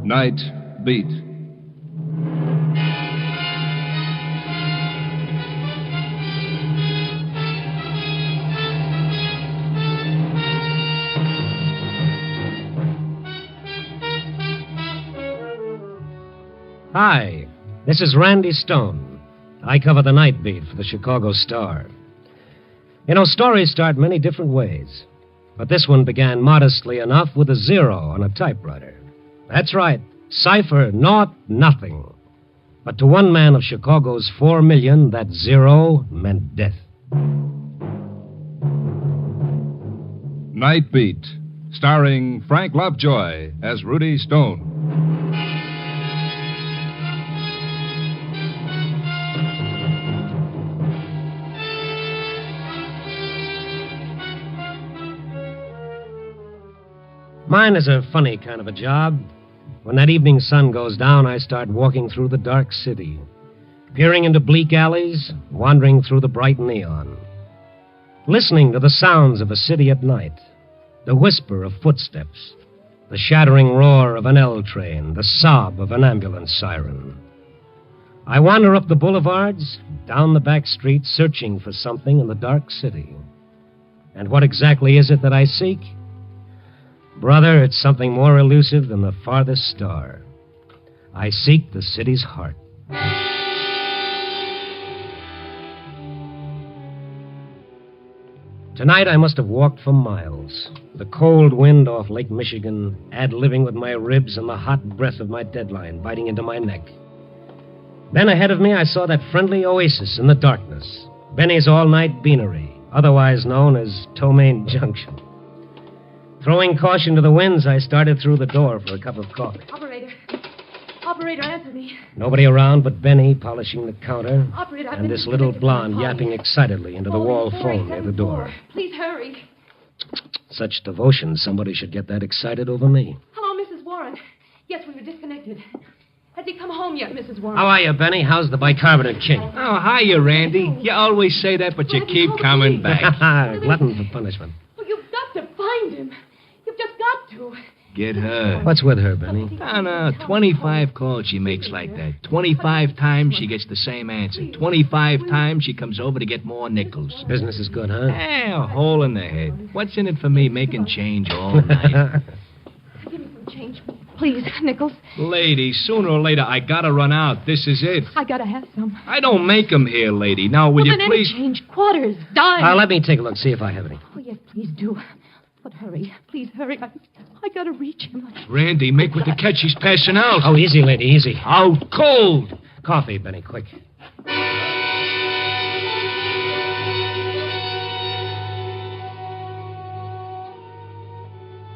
Night Beat. Hi, this is Randy Stone. I cover the night beat for the Chicago Star. You know, stories start many different ways, but this one began modestly enough with a 0 on a typewriter. That's right, cipher, naught, nothing. But to one man of Chicago's 4 million, that 0 meant death. Night Beat, starring Frank Lovejoy as Rudy Stone. Mine is a funny kind of a job. When that evening sun goes down, I start walking through the dark city, peering into bleak alleys, wandering through the bright neon, listening to the sounds of a city at night, the whisper of footsteps, the shattering roar of an L train, the sob of an ambulance siren. I wander up the boulevards, down the back streets, searching for something in the dark city. And what exactly is it that I seek? Brother, it's something more elusive than the farthest star. I seek the city's heart. Tonight I must have walked for miles. The cold wind off Lake Michigan, ad-libbing with my ribs and the hot breath of my deadline biting into my neck. Then ahead of me I saw that friendly oasis in the darkness, Benny's all-night beanery, otherwise known as Tomaine Junction. Throwing caution to the winds, I started through the door for a cup of coffee. Operator, answer me. Nobody around but Benny polishing the counter. Operator, and this little blonde yapping excitedly into the wall phone near the door. Please hurry. Such devotion, somebody should get that excited over me. Hello, Mrs. Warren. Yes, we were disconnected. Has he come home yet, Mrs. Warren? How are you, Benny? How's the bicarbonate king? Oh, hiya, Randy. You always say that, but you keep coming back. Glutton for punishment. Well, you've got to find him. You've just got to. Get her. What's with her, Benny? Oh, no, 25 calls she makes like that. 25 times she gets the same answer. 25 times she comes over to get more nickels. Business is good, huh? A hole in the head. What's in it for me making change all night? Give me some change, please, Nichols. Lady, sooner or later I gotta run out. This is it. I gotta have some. I don't make 'em here, lady. Now, will you then please... any change, quarters, dimes. Let me take a look, see if I have any. Oh, yes, please do. But hurry. Please hurry. I gotta reach him. Randy, make with the catch. He's passing out. Oh, easy, lady, easy. Out cold. Coffee, Benny, quick.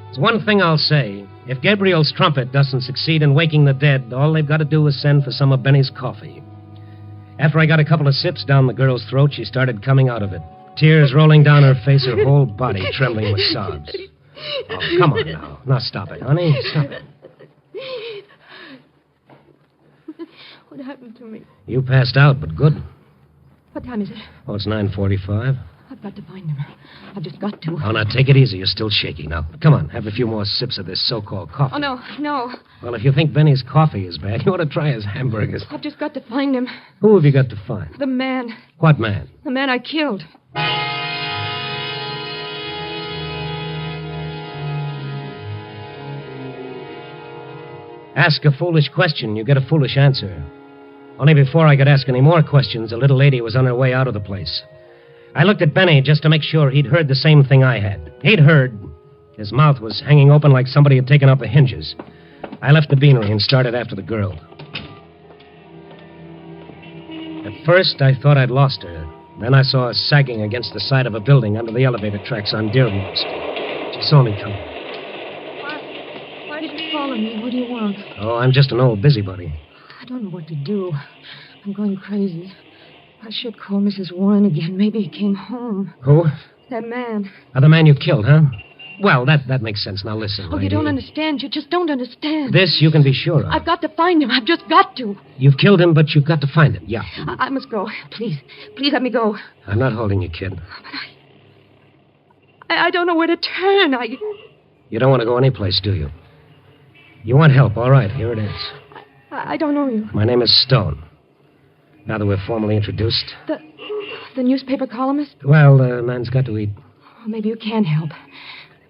It's one thing I'll say. If Gabriel's trumpet doesn't succeed in waking the dead, all they've got to do is send for some of Benny's coffee. After I got a couple of sips down the girl's throat, she started coming out of it. Tears rolling down her face, her whole body trembling with sobs. Oh, come on now. Now stop it, honey. Stop it. What happened to me? You passed out, but good. What time is it? Oh, it's 9:45. I've got to find him. I've just got to. Oh, now take it easy. You're still shaky. Now, come on. Have a few more sips of this so-called coffee. Oh, no. Well, if you think Benny's coffee is bad, you ought to try his hamburgers. I've just got to find him. Who have you got to find? The man. What man? The man I killed. Ask a foolish question, you get a foolish answer. Only before I could ask any more questions, a little lady was on her way out of the place. I looked at Benny just to make sure he'd heard the same thing I had. He'd heard. His mouth was hanging open like somebody had taken off the hinges. I left the beanery and started after the girl. At first, I thought I'd lost her. Then I saw her sagging against the side of a building under the elevator tracks on Dearborn Street. She saw me coming. Why did you call on me? What do you want? Oh, I'm just an old busybody. I don't know what to do. I'm going crazy. I should call Mrs. Warren again. Maybe he came home. Who? That man. The man you killed, huh? Well, that makes sense. Now listen. Oh, you don't understand. You just don't understand. This you can be sure of. I've got to find him. I've just got to. You've killed him, but you've got to find him. Yeah. I must go. Please let me go. I'm not holding you, kid. But I don't know where to turn. You don't want to go anyplace, do you? You want help? All right, here it is. I don't know you. My name is Stone. Now that we're formally introduced. The newspaper columnist? Well, man's got to eat. Oh, maybe you can help.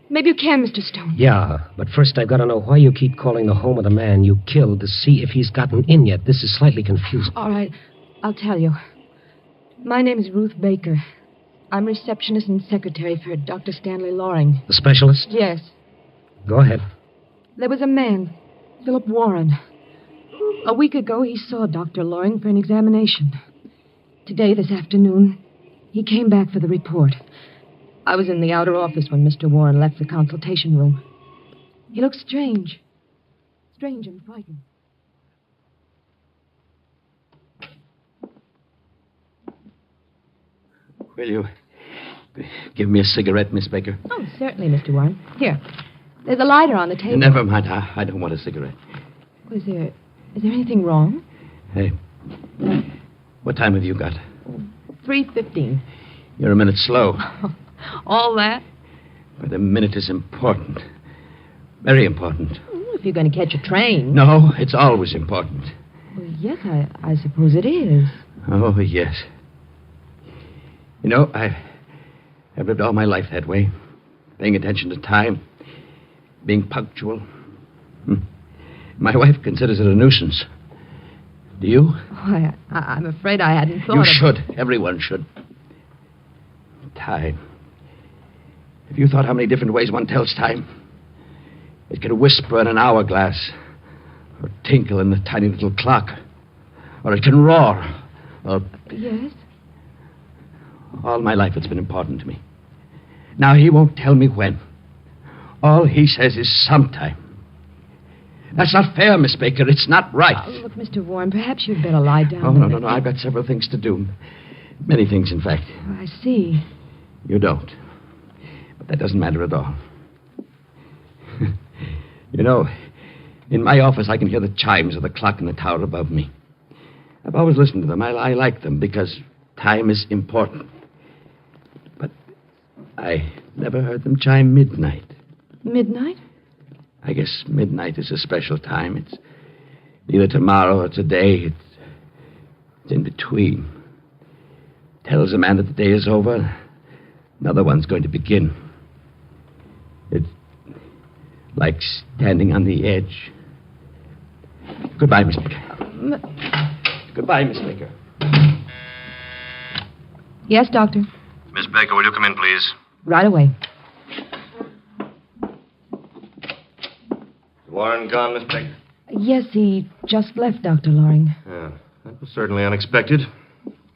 Maybe you can, Mr. Stone. Yeah, but first I've got to know why you keep calling the home of the man you killed to see if he's gotten in yet. This is slightly confusing. All right, I'll tell you. My name is Ruth Baker. I'm receptionist and secretary for Dr. Stanley Loring. The specialist? Yes. Go ahead. There was a man, Philip Warren. A week ago, he saw Dr. Loring for an examination. Today, this afternoon, he came back for the report. I was in the outer office when Mr. Warren left the consultation room. He looked strange. Strange and frightened. Will you give me a cigarette, Miss Baker? Oh, certainly, Mr. Warren. Here. There's a lighter on the table. Never mind. I don't want a cigarette. Is there anything wrong? Hey, what time have you got? 3:15. You're a minute slow. All that? But a minute is important. Very important. If you're going to catch a train. No, it's always important. Well, yes, I suppose it is. Oh, yes. You know, I've lived all my life that way. Paying attention to time. Being punctual. My wife considers it a nuisance. Do you? Oh, I'm afraid I hadn't thought You of should. Everyone should. Time. Have you thought how many different ways one tells time? It can whisper in an hourglass, or tinkle in the tiny little clock, or it can roar, or... Yes? All my life it's been important to me. Now he won't tell me when. All he says is sometime. That's not fair, Miss Baker. It's not right. Oh, look, Mr. Warren, perhaps you'd better lie down. Oh, no. I've got several things to do. Many things, in fact. Oh, I see. You don't. But that doesn't matter at all. You know, in my office I can hear the chimes of the clock in the tower above me. I've always listened to them. I like them because time is important. But I never heard them chime midnight. Midnight? I guess midnight is a special time. It's either tomorrow or today. It's in between. Tells a man that the day is over. Another one's going to begin. It's like standing on the edge. Goodbye, Miss Baker. Goodbye, Miss Baker. Yes, Doctor. Miss Baker, will you come in, please? Right away. Warren gone, Miss Baker? Yes, he just left, Dr. Loring. Yeah, that was certainly unexpected.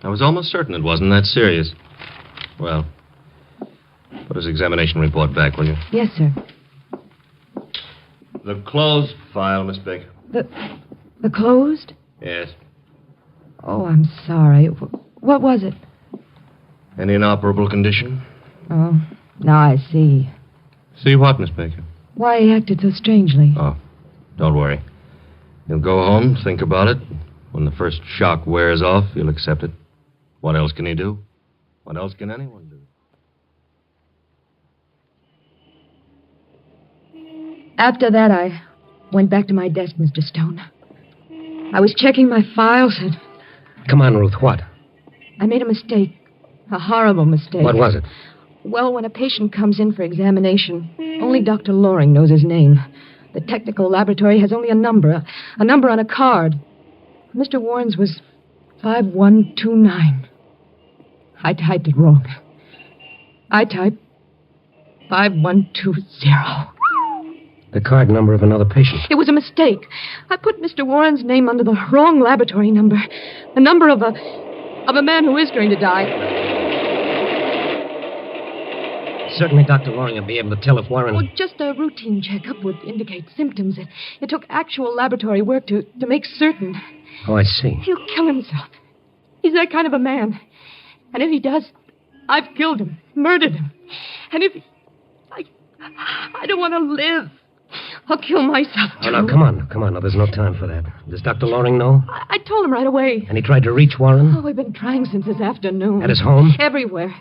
I was almost certain it wasn't that serious. Well, put his examination report back, will you? Yes, sir. The closed file, Miss Baker. The closed? Yes. Oh, I'm sorry. What was it? An inoperable condition? Oh, now I see. See what, Miss Baker? Why he acted so strangely. Oh, don't worry. You'll go home, think about it. When the first shock wears off, you'll accept it. What else can he do? What else can anyone do? After that, I went back to my desk, Mr. Stone. I was checking my files and Come on, Ruth, what? I made a mistake. A horrible mistake. What was it? Well, when a patient comes in for examination, only Dr. Loring knows his name. The technical laboratory has only a number on a card. Mr. Warren's was 5129. I typed it wrong. I typed 5120. The card number of another patient. It was a mistake. I put Mr. Warren's name under the wrong laboratory number. The number of a man who is going to die. Certainly Dr. Loring will be able to tell if Warren... Well, just a routine checkup would indicate symptoms. It took actual laboratory work to make certain. Oh, I see. He'll kill himself. He's that kind of a man. And if he does, I've killed him, murdered him. And if... I don't want to live. I'll kill myself, too. Oh, now, come on. Now, there's no time for that. Does Dr. Loring know? I told him right away. And he tried to reach Warren? Oh, we've been trying since this afternoon. At his home? Everywhere.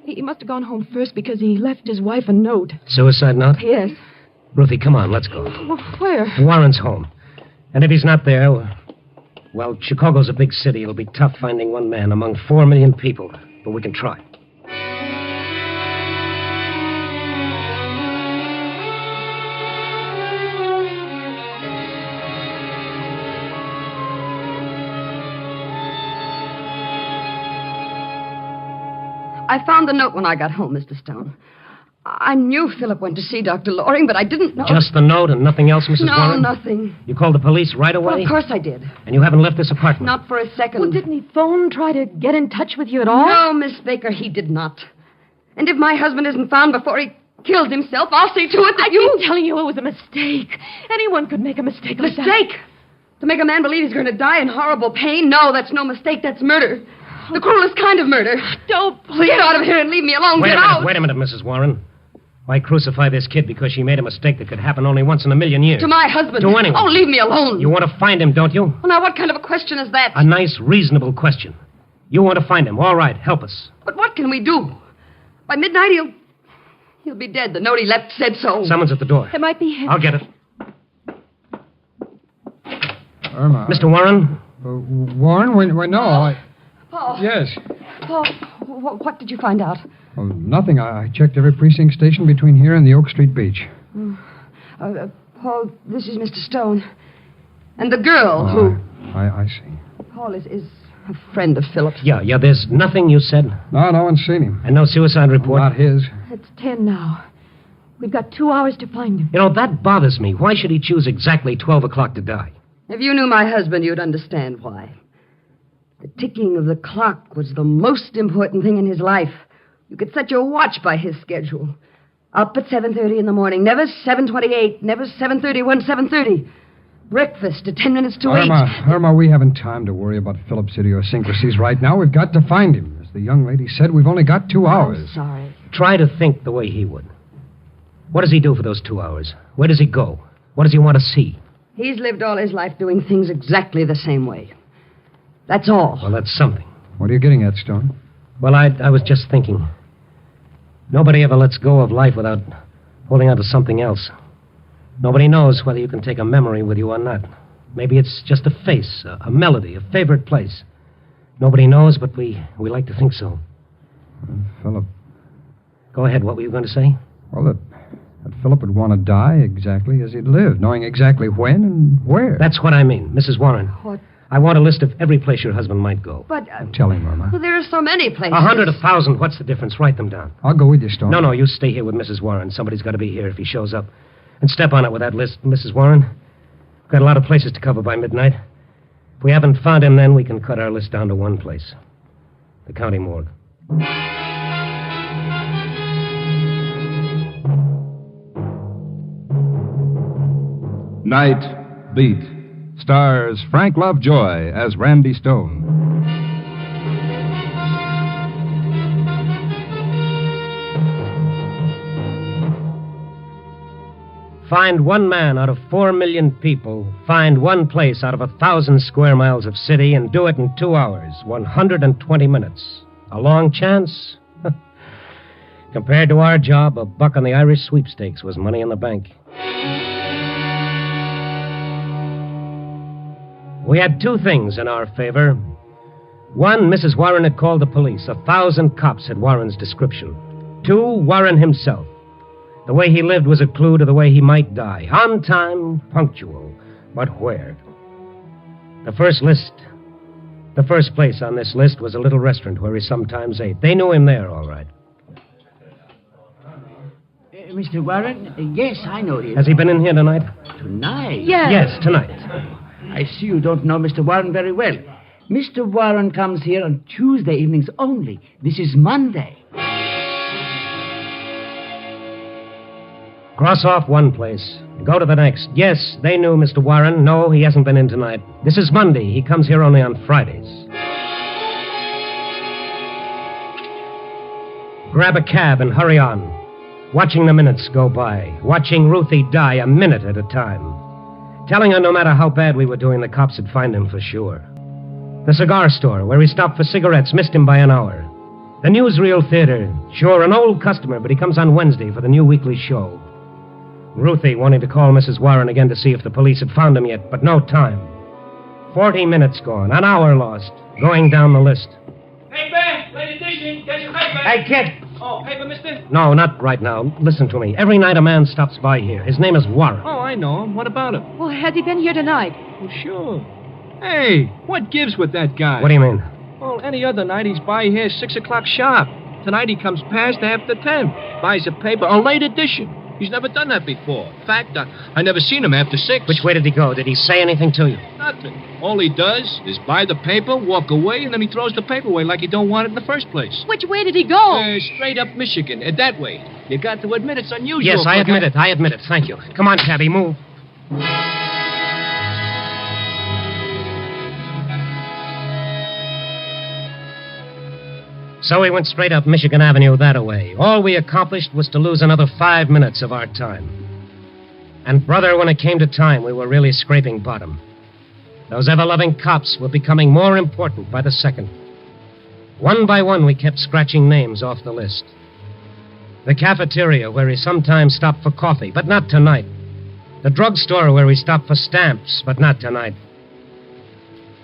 He must have gone home first because he left his wife a note. Suicide note? Yes. Ruthie, come on, let's go. Where? Warren's home. And if he's not there, well, Chicago's a big city. It'll be tough finding one man among 4 million people. But we can try. I found the note when I got home, Mr. Stone. I knew Philip went to see Dr. Loring, but I didn't know... Just the note and nothing else, Mrs. Warren? No, nothing. You called the police right away? Well, of course I did. And you haven't left this apartment? Not for a second. Well, didn't he phone, try to get in touch with you at all? No, Miss Baker, he did not. And if my husband isn't found before he kills himself, I'll see to it that I've been telling you it was a mistake. Anyone could make a mistake like that. Mistake? To make a man believe he's going to die in horrible pain? No, that's no mistake. That's murder. The cruelest kind of murder. Don't, please. Get out of here and leave me alone. Get out. Wait a minute, Mrs. Warren. Why crucify this kid because she made a mistake that could happen only once in a million years? To my husband. To anyone. Oh, leave me alone. You want to find him, don't you? Well, now, what kind of a question is that? A nice, reasonable question. You want to find him. All right, help us. But what can we do? By midnight, he'll be dead. The note he left said so. Someone's at the door. It might be him. I'll get it. Irma. Mr. Warren? Warren? No, Paul. Yes. Paul, what did you find out? Oh, nothing. I checked every precinct station between here and the Oak Street beach. Paul, this is Mr. Stone. And the girl who... I see. Paul is a friend of Philip's. Yeah, there's nothing you said? No one's seen him. And no suicide report? Not his. It's 10 now. We've got 2 hours to find him. You know, that bothers me. Why should he choose exactly 12 o'clock to die? If you knew my husband, you'd understand why. The ticking of the clock was the most important thing in his life. You could set your watch by his schedule. Up at 7:30 in the morning. Never 7:28. Never 7:31, 7:30. Breakfast at 10 minutes to 8. Irma, we haven't time to worry about Philip's idiosyncrasies right now. We've got to find him. As the young lady said, we've only got 2 hours. I'm sorry. Try to think the way he would. What does he do for those 2 hours? Where does he go? What does he want to see? He's lived all his life doing things exactly the same way. That's all. Well, that's something. What are you getting at, Stone? Well, I was just thinking. Nobody ever lets go of life without holding on to something else. Nobody knows whether you can take a memory with you or not. Maybe it's just a face, a melody, a favorite place. Nobody knows, but we like to think so. Philip. Go ahead. What were you going to say? Well, that Philip would want to die exactly as he'd lived, knowing exactly when and where. That's what I mean, Mrs. Warren. What? I want a list of every place your husband might go. But... Tell him, Irma. Well, there are so many places. 100, 1,000. What's the difference? Write them down. I'll go with you, Stone. No, you stay here with Mrs. Warren. Somebody's got to be here if he shows up. And step on it with that list, Mrs. Warren. We've got a lot of places to cover by midnight. If we haven't found him, then we can cut our list down to one place. The county morgue. Night Beat stars Frank Lovejoy as Randy Stone. Find one man out of 4 million people. Find one place out of 1,000 square miles of city and do it in 2 hours, 120 minutes. A long chance? Compared to our job, a buck on the Irish sweepstakes was money in the bank. We had 2 things in our favor. One, Mrs. Warren had called the police. 1,000 cops had Warren's description. 2, Warren himself. The way he lived was a clue to the way he might die. On time, punctual. But where? The first place on this list was a little restaurant where he sometimes ate. They knew him there, all right. Mr. Warren? Yes, I know him. Has he been in here tonight? Tonight? Yes, tonight. I see you don't know Mr. Warren very well. Mr. Warren comes here on Tuesday evenings only. This is Monday. Cross off one place. Go to the next. Yes, they knew Mr. Warren. No, he hasn't been in tonight. This is Monday. He comes here only on Fridays. Grab a cab and hurry on. Watching the minutes go by. Watching Ruthie die a minute at a time. Telling her no matter how bad we were doing, the cops would find him for sure. The cigar store, where he stopped for cigarettes, missed him by an hour. The newsreel theater, sure, an old customer, but he comes on Wednesday for the new weekly show. Ruthie wanting to call Mrs. Warren again to see if the police had found him yet, but no time. 40 minutes gone, an hour lost, going down the list. Paper, late edition, get your paper. Hey, kid! Oh, paper, mister? No, not right now. Listen to me. Every night a man stops by here. His name is Warren. Oh, I know him. What about him? Well, has he been here tonight? Well, sure. Hey, what gives with that guy? What do you mean? Well, any other night he's by here 6 o'clock sharp. Tonight he comes past after 10. Buys a paper, a late edition. He's never done that before. In fact, I never seen him after 6. Which way did he go? Did he say anything to you? Nothing. All he does is buy the paper, walk away, and then he throws the paper away like he don't want it in the first place. Which way did he go? Straight up Michigan, that way. You got to admit it's unusual. Yes, I admit it. I admit it. Thank you. Come on, cabby, move. So we went straight up Michigan Avenue that way. All we accomplished was to lose another 5 minutes of our time. And, brother, when it came to time, we were really scraping bottom. Those ever-loving cops were becoming more important by the second. One by one, we kept scratching names off the list. The cafeteria, where he sometimes stopped for coffee, but not tonight. The drugstore, where he stopped for stamps, but not tonight.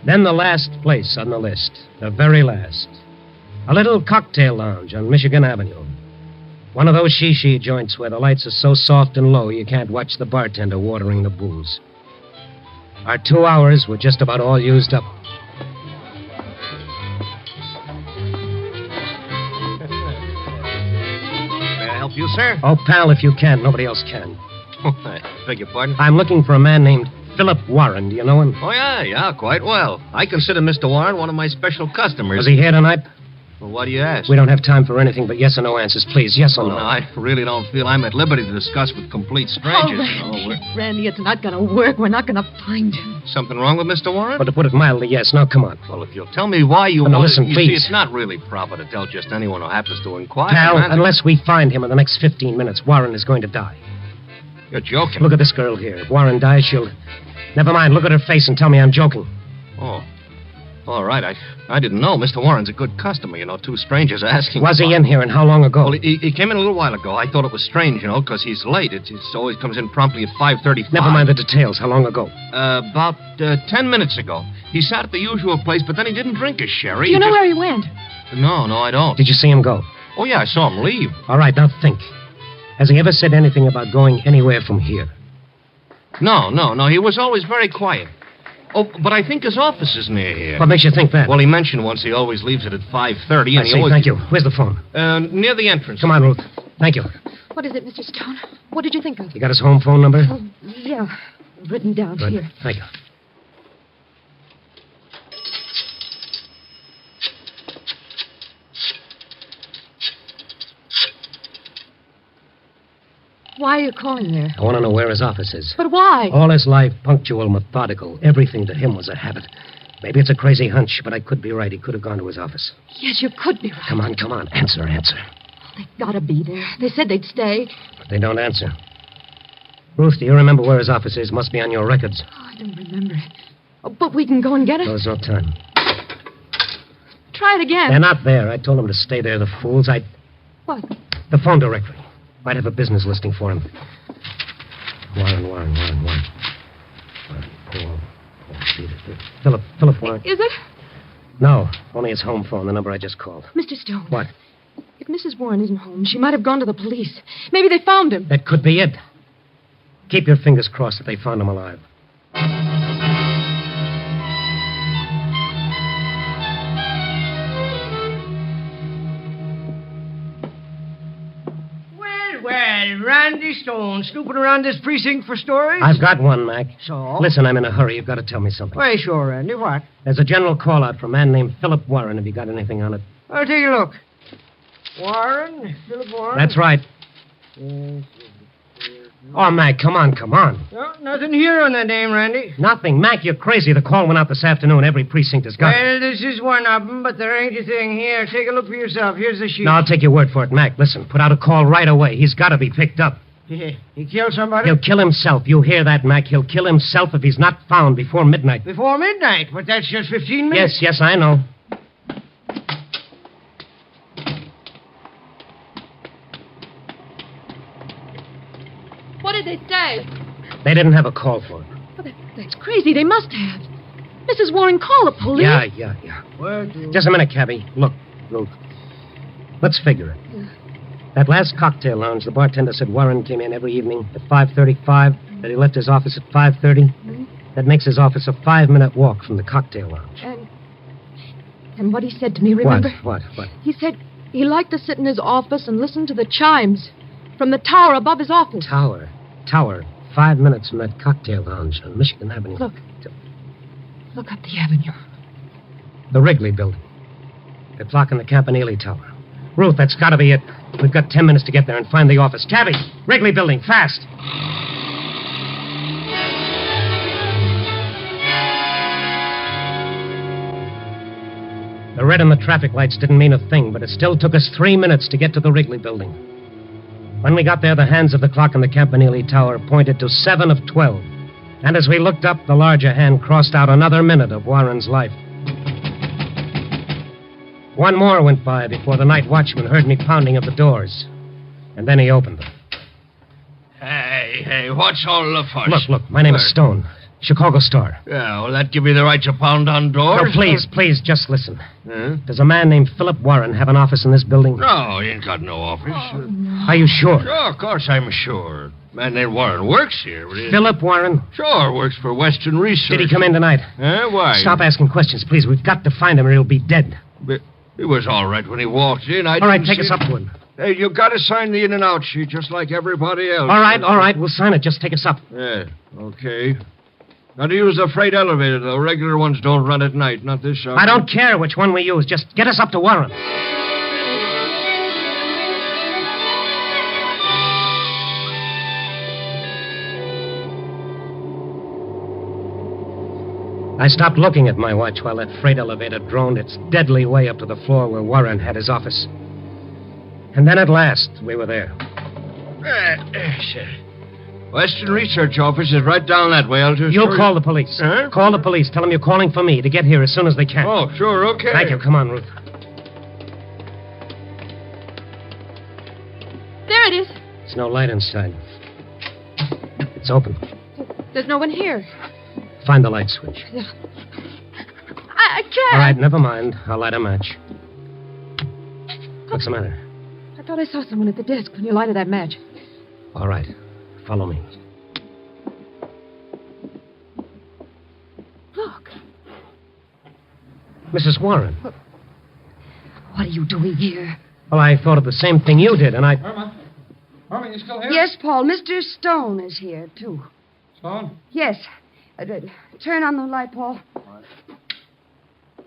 Then the last place on the list, the very last. A little cocktail lounge on Michigan Avenue. One of those shishi joints where the lights are so soft and low you can't watch the bartender watering the booze. Our 2 hours were just about all used up. May I help you, sir? Oh, pal, if you can. Nobody else can. I beg your pardon? I'm looking for a man named Philip Warren. Do you know him? Oh, yeah, quite well. I consider Mr. Warren one of my special customers. Was he here tonight? Well, what do you ask? We don't have time for anything but yes or no answers. Please, yes or Oh, no. no, I really don't feel I'm at liberty to discuss with complete strangers. Randy, it's not going to work. We're not going to find him. Something wrong with Mr. Warren? But to put it mildly, yes. Now, come on. Well, if you'll tell me why you No, want listen, you please. see, it's not really proper to tell just anyone who happens to inquire. Pal, man. unless we find him in the next 15 minutes, Warren is going to die. You're joking. Look at this girl here. If Warren dies, she'll... Never mind. Look at her face and tell me I'm joking. Oh. All right. I didn't know. Mr. Warren's a good customer, you know. 2 strangers asking... Was he in here, and how long ago? Well, he came in a little while ago. I thought it was strange, you know, because he's late. It always comes in promptly at 5:35. Never mind the details. How long ago? About 10 minutes ago. He sat at the usual place, but then he didn't drink his sherry. Do you know where he went? No, I don't. Did you see him go? Oh, yeah, I saw him leave. All right, now think. Has he ever said anything about going anywhere from here? No. He was always very quiet. Oh, but I think his office is near here. What makes you think that? Well, he mentioned once he always leaves it at 5:30, I and he see. always... Thank you. Where's the phone? Near the entrance. Come on, Ruth. Thank you. What is it, Mr. Stone? What did you think of? You got his home phone number? Oh, yeah. Written down Good. here. Thank you. Why are you calling there? I want to know where his office is. But why? All his life, punctual, methodical. Everything to him was a habit. Maybe it's a crazy hunch, but I could be right. He could have gone to his office. Yes, you could be right. Come on. Answer. They gotta be there. They said they'd stay. But they don't answer. Ruth, do you remember where his office is? Must be on your records. Oh, I don't remember it. Oh, but we can go and get it. There's no time. Try it again. They're not there. I told them to stay there, the fools. What? The phone directory. Might have a business listing for him. Warren. Paul, Peter. Philip Warren. Is it? No, only his home phone, the number I just called. Mr. Stone. What? If Mrs. Warren isn't home, she might have gone to the police. Maybe they found him. That could be it. Keep your fingers crossed that they found him alive. Well, Randy Stone, snooping around this precinct for stories? I've got one, Mac. So? Listen, I'm in a hurry. You've got to tell me something. Why, sure, Randy. What? There's a general call-out for a man named Philip Warren. Have you got anything on it? I'll take a look. Warren? Philip Warren? That's right. Yes. Oh, Mac, come on. No, nothing here on that name, Randy. Nothing. Mac, you're crazy. The call went out this afternoon. Every precinct has got it. Well, this is one of them, but there ain't a thing here. Take a look for yourself. Here's the sheet. No, I'll take your word for it, Mac. Listen, put out a call right away. He's got to be picked up. He killed somebody? He'll kill himself. You hear that, Mac? He'll kill himself if he's not found before midnight. Before midnight? But that's just 15 minutes. Yes, I know. What did they say? They didn't have a call for it. Oh, that's crazy. They must have. Mrs. Warren, call the police. Yeah. Just a minute, Cabby. Look, Ruth. Let's figure it. That last cocktail lounge, the bartender said Warren came in every evening at 5:35, that he left his office at 5:30. Mm-hmm. That makes his office a 5-minute walk from the cocktail lounge. And what he said to me, remember? What? He said he liked to sit in his office and listen to the chimes from the tower above his office. Tower. 5 minutes from that cocktail lounge on Michigan Avenue. Look up the avenue. The Wrigley building. They're blocking the Campanile Tower. Ruth, that's got to be it. We've got 10 minutes to get there and find the office. Cabby, Wrigley building, fast. The red on the traffic lights didn't mean a thing, but it still took us 3 minutes to get to the Wrigley building. When we got there, the hands of the clock on the Campanile Tower pointed to 7 of 12. And as we looked up, the larger hand crossed out another minute of Warren's life. One more went by before the night watchman heard me pounding at the doors. And then he opened them. Hey, what's all the fuss? Look, my name is Stone. Chicago Star. Yeah, will that give you the right to pound on doors? No, please, just listen. Does a man named Philip Warren have an office in this building? No, he ain't got no office. Oh, no. Are you sure? Sure, of course I'm sure. Man named Warren works here. Philip Warren? Sure, works for Western Research. Did he come in tonight? Why? Stop asking questions, please. We've got to find him or he'll be dead. But he was all right when he walked in. All right, take us up to him. Hey, you got to sign the in and out sheet just like everybody else. All right, we'll sign it. Just take us up. Yeah, okay. Now, to use the freight elevator, though. Regular ones don't run at night, not this hour. I don't care which one we use. Just get us up to Warren. I stopped looking at my watch while that freight elevator droned its deadly way up to the floor where Warren had his office. And then at last, we were there. Western Research office is right down that way. I'll just... You'll call the police. Huh? Call the police. Tell them you're calling for me to get here as soon as they can. Oh, sure, okay. Thank you. Come on, Ruth. There it is. There's no light inside. It's open. There's no one here. Find the light switch. I can't. All right, never mind. I'll light a match. What's the matter? I thought I saw someone at the desk when you lighted that match. All right. Follow me. Look. Mrs. Warren. What are you doing here? Well, I thought of the same thing you did, and I... Harlan, you still here? Yes, Paul. Mr. Stone is here, too. Stone? Yes. Turn on the light, Paul.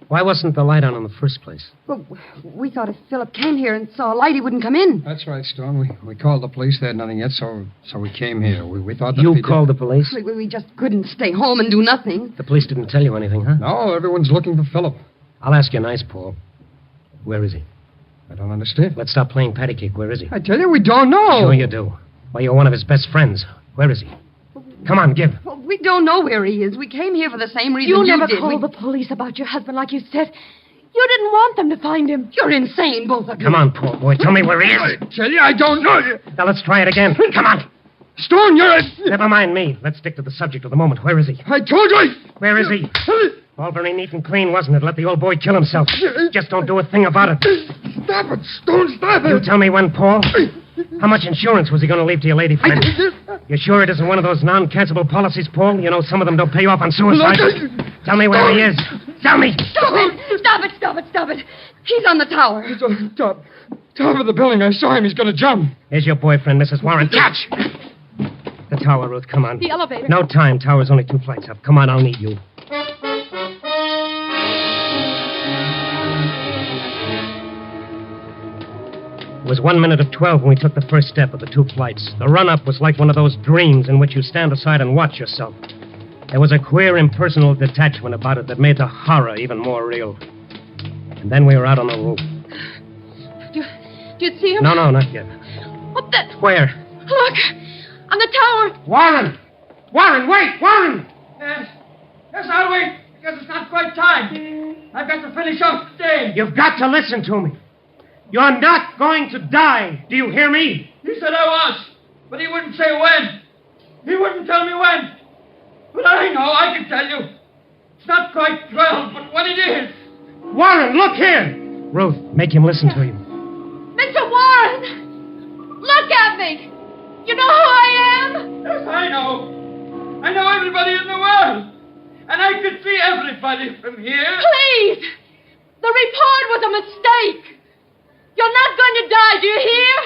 Why wasn't the light on in the first place? Well, we thought if Philip came here and saw a light, he wouldn't come in. That's right, Stone. We called the police. They had nothing yet, so we came here. We thought that... You called the police? We just couldn't stay home and do nothing. The police didn't tell you anything, huh? No, everyone's looking for Philip. I'll ask you nice, Paul. Where is he? I don't understand. Let's stop playing patty cake. Where is he? I tell you, we don't know. Sure you do. Well, you're one of his best friends. Where is he? Come on, give. Well, we don't know where he is. We came here for the same reason you never did. called the police about your husband like you said. You didn't want them to find him. You're insane, both of you. Come on, poor boy. Tell me where he is. I tell you, I don't know you. Now, let's try it again. Come on. Stone, you're a... Never mind me. Let's stick to the subject of the moment. Where is he? I told you. Where is he? All very neat and clean, wasn't it? Let the old boy kill himself. Just don't do a thing about it. Stop it, Stone, stop it. You tell me when, Paul. How much insurance was he going to leave to your lady friend? You sure it isn't one of those non-cancelable policies, Paul? You know some of them don't pay off on suicide. Tell me where he is. Tell me. Stop it. He's on the tower. It's on top of the building. I saw him. He's going to jump. Here's your boyfriend, Mrs. Warren. Catch! The tower, Ruth. Come on. The elevator. No time. Tower's only 2 flights up. Come on, I'll need you. It was 1 minute of 12 when we took the first step of the 2 flights. The run-up was like one of those dreams in which you stand aside and watch yourself. There was a queer, impersonal detachment about it that made the horror even more real. And then we were out on the roof. Do you see him? No, not yet. What the... Where? Look! On the tower! Warren! Wait! Warren! Yes, I'll wait, because it's not quite time. I've got to finish off the day. You've got to listen to me. You're not going to die. Do you hear me? He said I was, but he wouldn't say when. He wouldn't tell me when. But I know, I can tell you. It's not quite 12, but what it is. Warren, look here! Ruth, make him listen to you. Mr. Warren! Look at me! You know who I am? Yes, I know. I know everybody in the world. And I could see everybody from here. Please! The report was a mistake. You're not going to die, do you hear?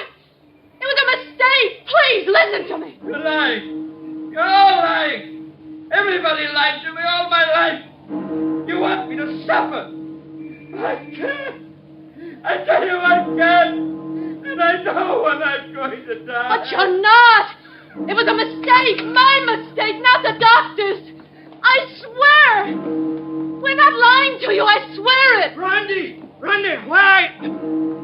It was a mistake. Please, listen to me. You're lying. You're all lying. Everybody lied to me all my life. You want me to suffer. I can't. I tell you I can't. And I know when I'm going to die. But you're not. It was a mistake. My mistake, not the doctor's. I swear. We're not lying to you. I swear it. Randy, why?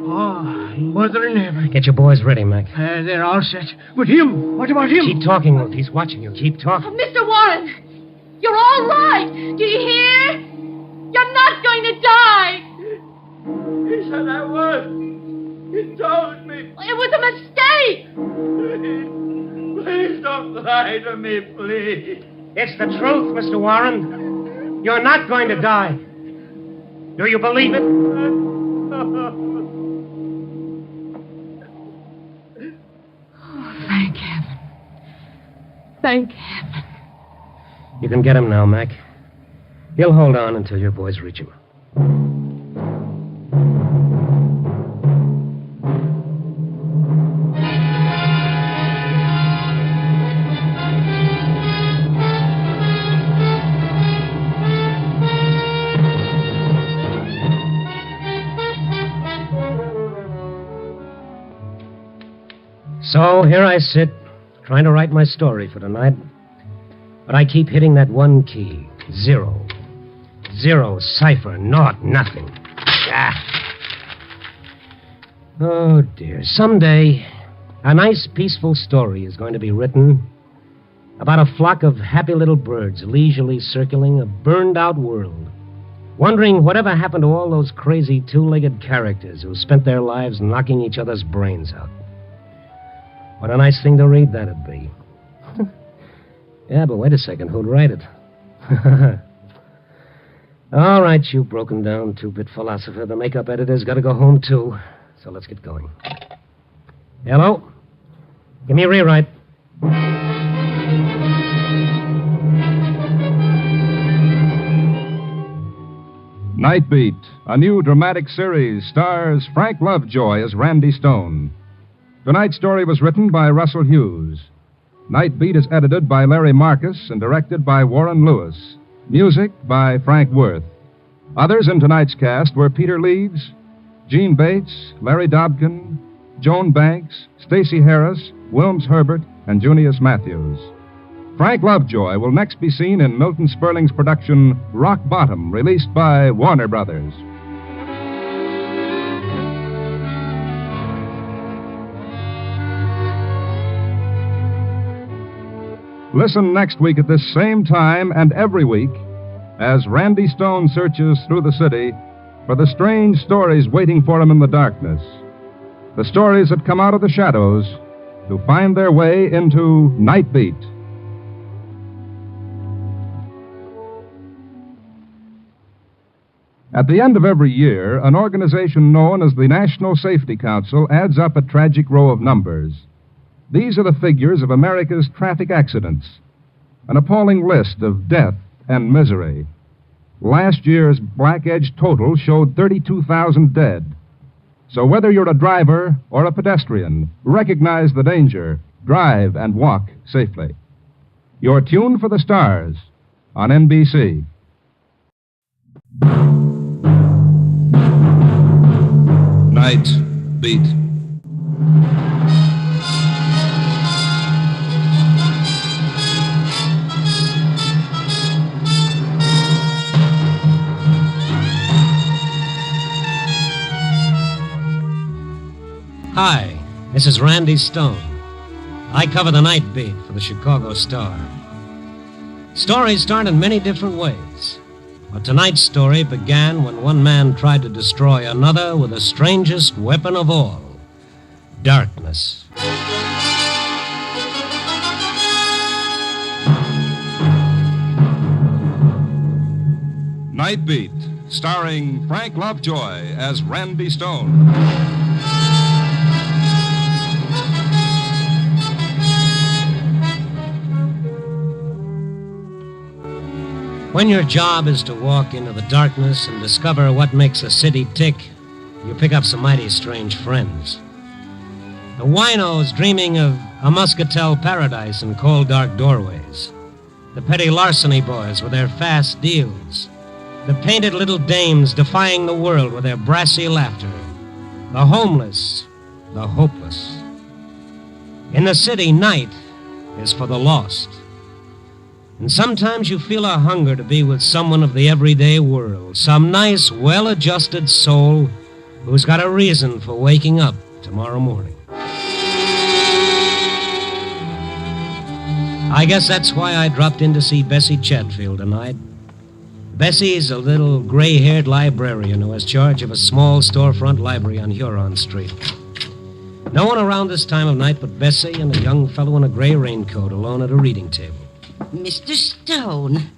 Oh, mother in heaven. Get your boys ready, Mac. They're all set. But him? What about him? Keep talking, Ruth. He's watching you. Keep talking. Oh, Mr. Warren, you're all right. Do you hear? You're not going to die. He said I was. He told me. It was a mistake. Please don't lie to me, please. It's the truth, Mr. Warren. You're not going to die. Do you believe it? Oh, thank heaven. Thank heaven. You can get him now, Mac. He'll hold on until your boys reach him. So here I sit, trying to write my story for tonight. But I keep hitting that one key. 0. 0, cipher, naught, nothing. Ah. Oh, dear. Someday, a nice, peaceful story is going to be written about a flock of happy little birds leisurely circling a burned-out world, wondering whatever happened to all those crazy two-legged characters who spent their lives knocking each other's brains out. What a nice thing to read that'd be. Yeah, but wait a second. Who'd write it? All right, you broken-down two-bit philosopher. The makeup editor's got to go home, too. So let's get going. Hello? Give me a rewrite. Night Beat, a new dramatic series, stars Frank Lovejoy as Randy Stone. Tonight's story was written by Russell Hughes. Night Beat is edited by Larry Marcus and directed by Warren Lewis. Music by Frank Worth. Others in tonight's cast were Peter Leeds, Gene Bates, Larry Dobkin, Joan Banks, Stacey Harris, Wilms Herbert, and Junius Matthews. Frank Lovejoy will next be seen in Milton Sperling's production Rock Bottom, released by Warner Brothers. Listen next week at this same time and every week as Randy Stone searches through the city for the strange stories waiting for him in the darkness. The stories that come out of the shadows to find their way into Night Beat. At the end of every year, an organization known as the National Safety Council adds up a tragic row of numbers. These are the figures of America's traffic accidents, an appalling list of death and misery. Last year's Black Edge total showed 32,000 dead. So whether you're a driver or a pedestrian, recognize the danger, drive and walk safely. You're tuned for the stars on NBC. Night Beat. Hi, this is Randy Stone. I cover the Night Beat for the Chicago Star. Stories start in many different ways, but tonight's story began when one man tried to destroy another with the strangest weapon of all, darkness. Night Beat, starring Frank Lovejoy as Randy Stone. When your job is to walk into the darkness and discover what makes a city tick, you pick up some mighty strange friends. The winos dreaming of a muscatel paradise in cold, dark doorways. The petty larceny boys with their fast deals. The painted little dames defying the world with their brassy laughter. The homeless, the hopeless. In the city, night is for the lost. And sometimes you feel a hunger to be with someone of the everyday world, some nice, well-adjusted soul who's got a reason for waking up tomorrow morning. I guess that's why I dropped in to see Bessie Chatfield tonight. Bessie's a little gray-haired librarian who has charge of a small storefront library on Huron Street. No one around this time of night but Bessie and a young fellow in a gray raincoat alone at a reading table. Mr. Stone.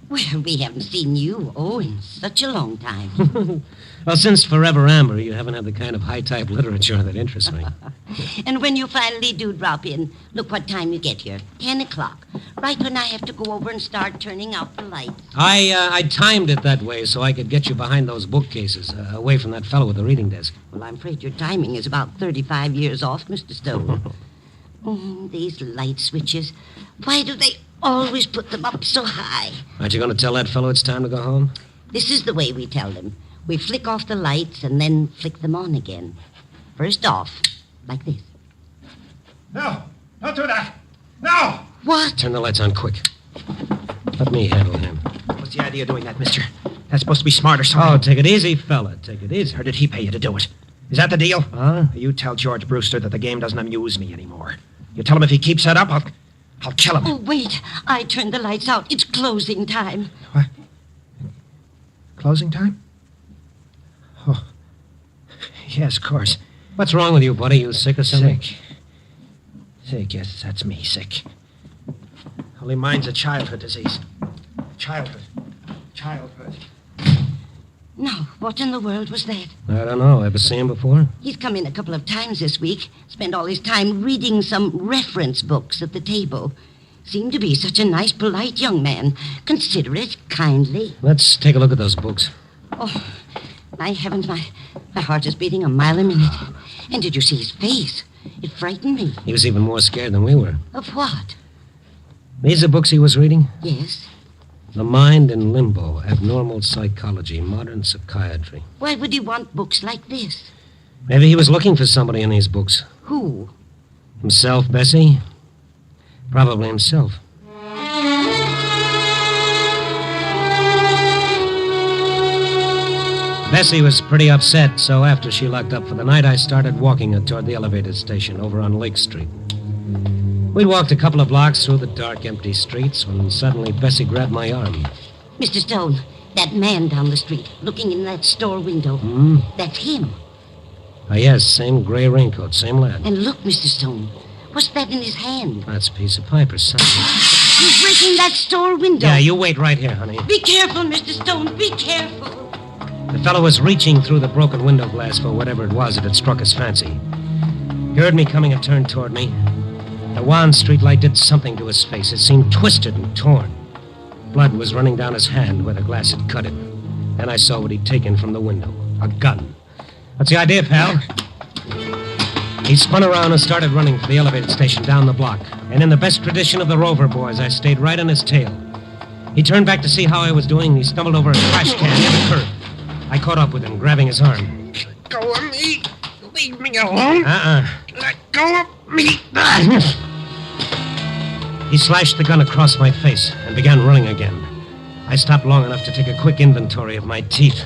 Well, we haven't seen you, in such a long time. Well, since Forever Amber, you haven't had the kind of high-type literature that interests me. And when you finally do drop in, look what time you get here. 10 o'clock. Right when I have to go over and start turning out the lights. I timed it that way so I could get you behind those bookcases, away from that fellow with the reading desk. Well, I'm afraid your timing is about 35 years off, Mr. Stone. These light switches. Why do they always put them up so high? Aren't you going to tell that fellow it's time to go home? This is the way we tell them. We flick off the lights and then flick them on again. First off, like this. No, don't do that. No! What? Turn the lights on quick. Let me handle him. What's the idea of doing that, mister? That's supposed to be smart or something. Oh, take it easy, fella. Take it easy. Or did he pay you to do it? Is that the deal? Huh? You tell George Brewster that the game doesn't amuse me anymore. You tell him if he keeps that up, I'll kill him. Oh, wait. I turned the lights out. It's closing time. What? Closing time? Oh. Yes, of course. What's wrong with you, buddy? You sick or something? Sick, yes, that's me, sick. Only mine's a childhood disease. Childhood. No, what in the world was that? I don't know. Ever seen him before? He's come in a couple of times this week. Spent all his time reading some reference books at the table. Seemed to be such a nice, polite young man. Considerate, kindly. Let's take a look at those books. Oh, my heavens, my heart is beating a mile a minute. And did you see his face? It frightened me. He was even more scared than we were. Of what? These are books he was reading? Yes. The Mind in Limbo, Abnormal Psychology, Modern Psychiatry. Why would he want books like this? Maybe he was looking for somebody in these books. Who? Himself, Bessie? Probably himself. Bessie was pretty upset, so after she locked up for the night, I started walking her toward the elevated station over on Lake Street. We'd walked a couple of blocks through the dark, empty streets when suddenly Bessie grabbed my arm. Mr. Stone, that man down the street, looking in that store window. That's him. Yes, same gray raincoat, same lad. And look, Mr. Stone, what's that in his hand? That's a piece of pipe or something. He's breaking that store window. Yeah, you wait right here, honey. Be careful, Mr. Stone, be careful. The fellow was reaching through the broken window glass for whatever it was that had struck his fancy. He heard me coming and turned toward me. The wan streetlight did something to his face. It seemed twisted and torn. Blood was running down his hand where the glass had cut it. Then I saw what he'd taken from the window. A gun. What's the idea, pal? He spun around and started running for the elevated station down the block. And in the best tradition of the Rover boys, I stayed right on his tail. He turned back to see how I was doing, and he stumbled over a trash can near the curb. I caught up with him, grabbing his arm. Let go of me. Leave me alone. Let go of me. He slashed the gun across my face and began running again. I stopped long enough to take a quick inventory of my teeth.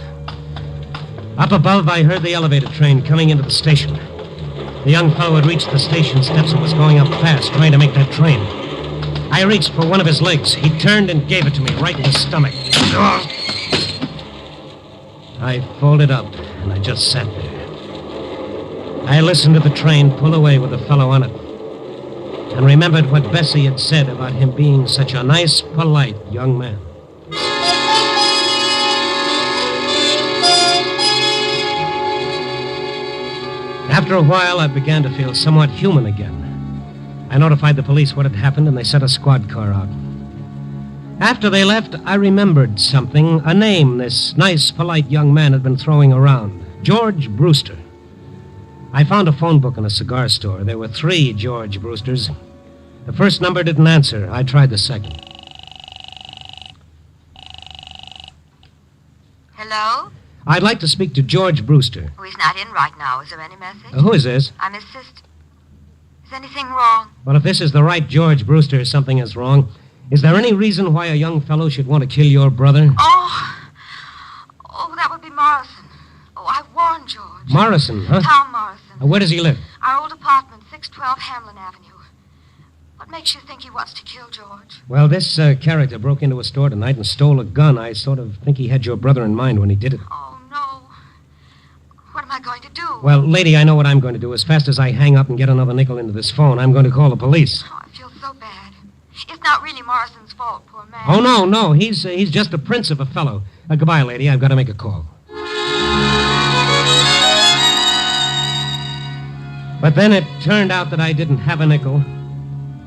Up above, I heard the elevator train coming into the station. The young fellow had reached the station steps and was going up fast, trying to make that train. I reached for one of his legs. He turned and gave it to me right in the stomach. I folded up, and I just sat there. I listened to the train pull away with the fellow on it, and remembered what Bessie had said about him being such a nice, polite young man. After a while, I began to feel somewhat human again. I notified the police what had happened, and they sent a squad car out. After they left, I remembered something, a name this nice, polite young man had been throwing around. George Brewster. I found a phone book in a cigar store. There were 3 George Brewsters. The first number didn't answer. I tried the second. Hello? I'd like to speak to George Brewster. Oh, he's not in right now. Is there any message? Who is this? I'm his sister. Is anything wrong? Well, if this is the right George Brewster, something is wrong. Is there any reason why a young fellow should want to kill your brother? Oh, that would be Morrison. Oh, I warned George. Morrison, huh? Tom Morrison. Where does he live? Our old apartment, 612 Hamlin Avenue. What makes you think he wants to kill George? Well, this character broke into a store tonight and stole a gun. I sort of think he had your brother in mind when he did it. Oh, no. What am I going to do? Well, lady, I know what I'm going to do. As fast as I hang up and get another nickel into this phone, I'm going to call the police. Oh, I feel so bad. It's not really Morrison's fault, poor man. Oh, no. He's just a prince of a fellow. Goodbye, lady. I've got to make a call. But then it turned out that I didn't have a nickel.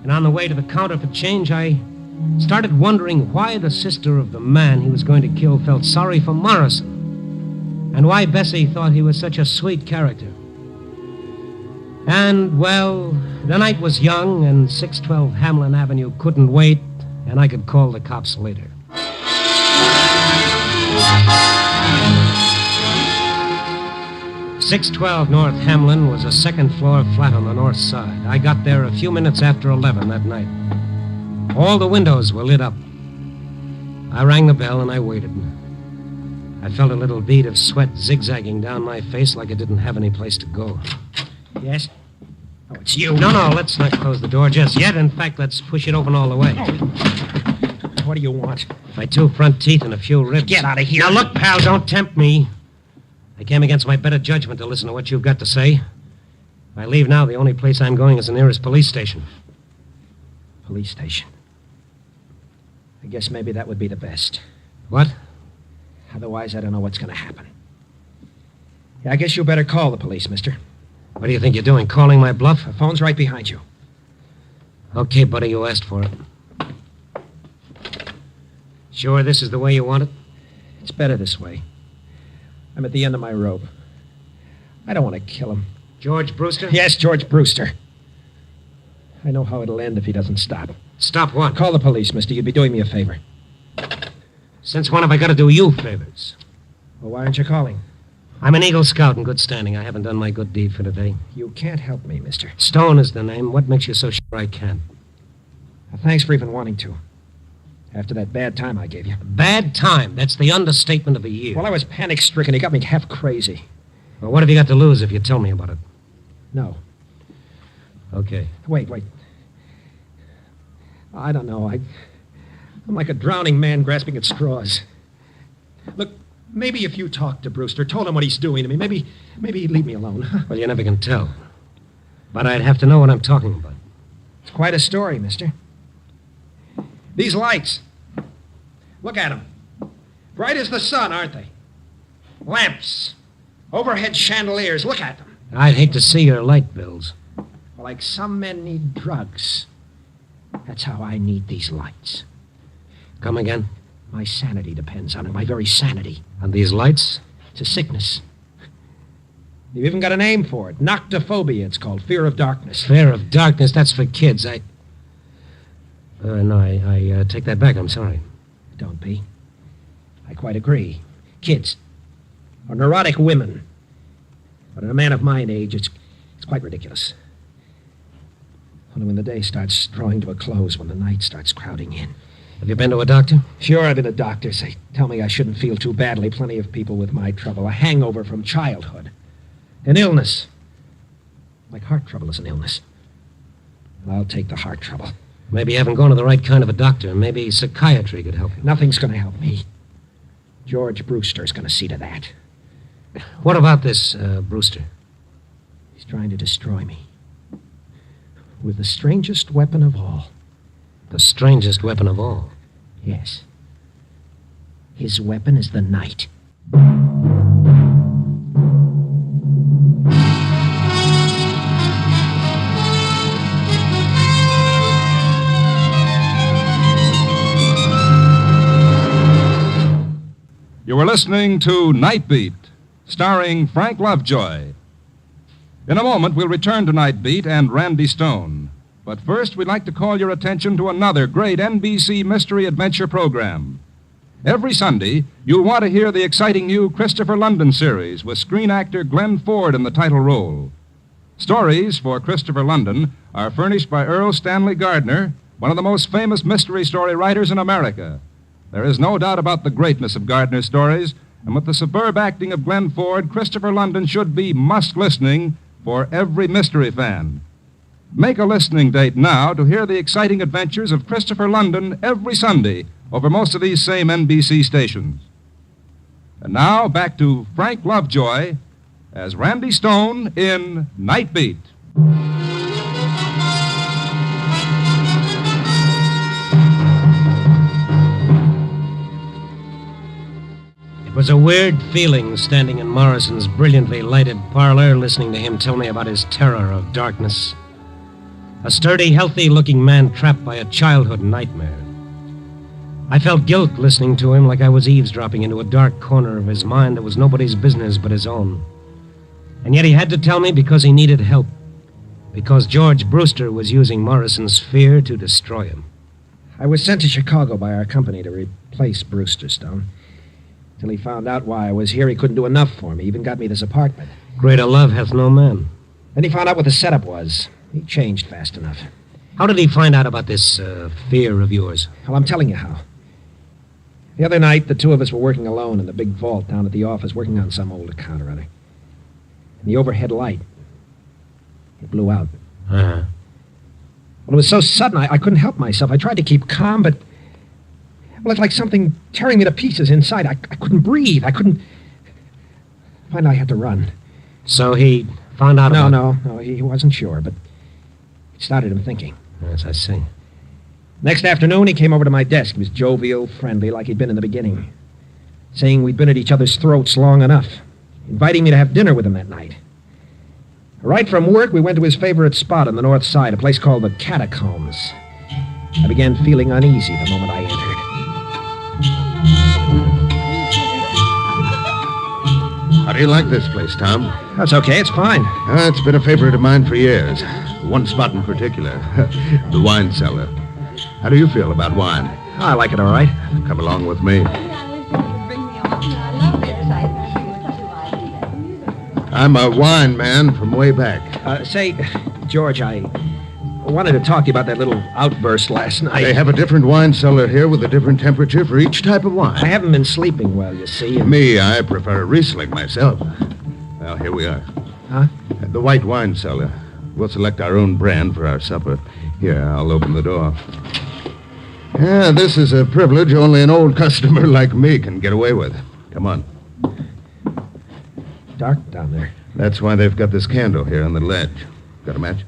And on the way to the counter for change, I started wondering why the sister of the man he was going to kill felt sorry for Morrison. And why Bessie thought he was such a sweet character. And, well, the night was young, and 612 Hamlin Avenue couldn't wait, and I could call the cops later. 612 North Hamlin was a second-floor flat on the north side. I got there a few minutes after 11 that night. All the windows were lit up. I rang the bell and I waited. I felt a little bead of sweat zigzagging down my face like it didn't have any place to go. Yes? Oh, it's you. No, let's not close the door just yet. In fact, let's push it open all the way. What do you want? My 2 front teeth and a few ribs. Get out of here. Now, look, pal, don't tempt me. I came against my better judgment to listen to what you've got to say. If I leave now, the only place I'm going is the nearest police station. Police station? I guess maybe that would be the best. What? Otherwise, I don't know what's going to happen. Yeah, I guess you better call the police, mister. What do you think you're doing, calling my bluff? The phone's right behind you. Okay, buddy, you asked for it. Sure this is the way you want it? It's better this way. I'm at the end of my rope. I don't want to kill him. George Brewster? Yes, George Brewster. I know how it'll end if he doesn't stop. Stop what? Call the police, mister. You'd be doing me a favor. Since when have I got to do you favors? Well, why aren't you calling? I'm an Eagle Scout in good standing. I haven't done my good deed for today. You can't help me, mister. Stone is the name. What makes you so sure I can? Well, thanks for even wanting to. After that bad time I gave you. Bad time? That's the understatement of the year. Well, I was panic-stricken. He got me half crazy. Well, what have you got to lose if you tell me about it? No. Okay. Wait. I don't know. I'm like a drowning man grasping at straws. Look, maybe if you talked to Brewster, told him what he's doing to me, maybe he'd leave me alone. Well, you never can tell. But I'd have to know what I'm talking about. It's quite a story, mister. These lights. Look at them. Bright as the sun, aren't they? Lamps. Overhead chandeliers. Look at them. I'd hate to see your light bills. Well, like some men need drugs. That's how I need these lights. Come again? My sanity depends on it. My very sanity. On these lights? It's a sickness. You've even got a name for it. Noctophobia, it's called. Fear of darkness. Fear of darkness? That's for kids. No, I take that back. I'm sorry. Don't be. I quite agree. Kids. Or neurotic women. But in a man of my age, it's quite ridiculous. Only when the day starts drawing to a close, when the night starts crowding in. Have you been to a doctor? Sure, I've been to doctors. They tell me I shouldn't feel too badly. Plenty of people with my trouble. A hangover from childhood. An illness. Like heart trouble is an illness. And I'll take the heart trouble. Maybe you haven't gone to the right kind of a doctor. Maybe psychiatry could help you. Nothing's going to help me. George Brewster's going to see to that. What about this, Brewster? He's trying to destroy me. With the strangest weapon of all. The strangest weapon of all? Yes. His weapon is the night. listening to Night Beat, starring Frank Lovejoy. In a moment, we'll return to Night Beat and Randy Stone. But first, we'd like to call your attention to another great NBC mystery adventure program. Every Sunday, you'll want to hear the exciting new Christopher London series with screen actor Glenn Ford in the title role. Stories for Christopher London are furnished by Earl Stanley Gardner, one of the most famous mystery story writers in America. There is no doubt about the greatness of Gardner's stories, and with the superb acting of Glenn Ford, Christopher London should be must-listening for every mystery fan. Make a listening date now to hear the exciting adventures of Christopher London every Sunday over most of these same NBC stations. And now, back to Frank Lovejoy as Randy Stone in Night Beat. It was a weird feeling standing in Morrison's brilliantly lighted parlor listening to him tell me about his terror of darkness. A sturdy, healthy-looking man trapped by a childhood nightmare. I felt guilt listening to him like I was eavesdropping into a dark corner of his mind that was nobody's business but his own. And yet he had to tell me because he needed help. Because George Brewster was using Morrison's fear to destroy him. I was sent to Chicago by our company to replace Brewster, Stone. Till he found out why I was here, he couldn't do enough for me. He even got me this apartment. Greater love hath no man. Then he found out what the setup was. He changed fast enough. How did he find out about this fear of yours? Well, I'm telling you how. The other night, the two of us were working alone in the big vault down at the office, working on some old account or other. And the overhead light, it blew out. Uh-huh. Well, it was so sudden, I couldn't help myself. I tried to keep calm, but... Well, it's like something tearing me to pieces inside. I couldn't breathe. I couldn't... Finally, I had to run. So he found out about... No, he wasn't sure, but it started him thinking. Yes, I see. Next afternoon, he came over to my desk. He was jovial, friendly, like he'd been in the beginning. Saying we'd been at each other's throats long enough. Inviting me to have dinner with him that night. Right from work, we went to his favorite spot on the north side, a place called the Catacombs. I began feeling uneasy the moment I entered. How do you like this place, Tom? That's okay, it's fine. It's been a favorite of mine for years. One spot in particular, the wine cellar. How do you feel about wine? I like it all right. Come along with me. I'm a wine man from way back. Say, George, I wanted to talk to you about that little outburst last night. They have a different wine cellar here with a different temperature for each type of wine. I haven't been sleeping well, you see. Me, I prefer Riesling myself. Well, here we are. Huh? The white wine cellar. We'll select our own brand for our supper. Here, I'll open the door. Yeah, this is a privilege only an old customer like me can get away with. Come on. Dark down there. That's why they've got this candle here on the ledge. Got a match?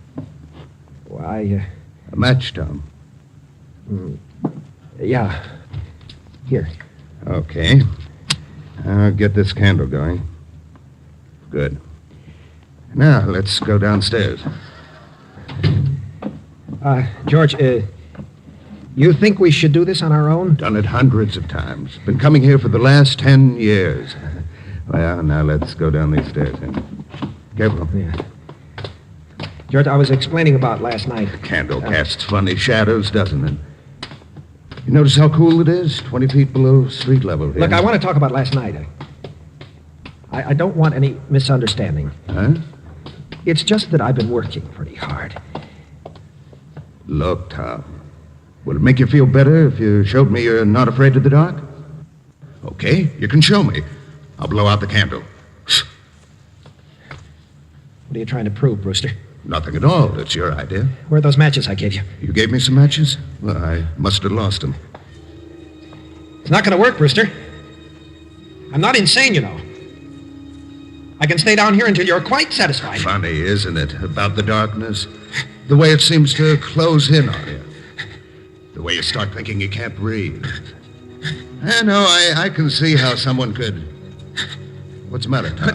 Why, A match, Tom. Yeah. Here. Okay. I'll get this candle going. Good. Now, let's go downstairs. George, you think we should do this on our own? Done it hundreds of times. Been coming here for the last 10 years. Well, now let's go down these stairs. Careful. Yeah. George, I was explaining about last night. The candle casts funny shadows, doesn't it? You notice how cool it is? 20 feet below street level here. Look, I want to talk about last night. I don't want any misunderstanding. Huh? It's just that I've been working pretty hard. Look, Tom. Would it make you feel better if you showed me you're not afraid of the dark? Okay, you can show me. I'll blow out the candle. What are you trying to prove, Brewster? Nothing at all. It's your idea. Where are those matches I gave you? You gave me some matches? Well, I must have lost them. It's not going to work, Brewster. I'm not insane, you know. I can stay down here until you're quite satisfied. Funny, isn't it, about the darkness? The way it seems to close in on you. The way you start thinking you can't breathe. I know, I can see how someone could... What's the matter, Tom?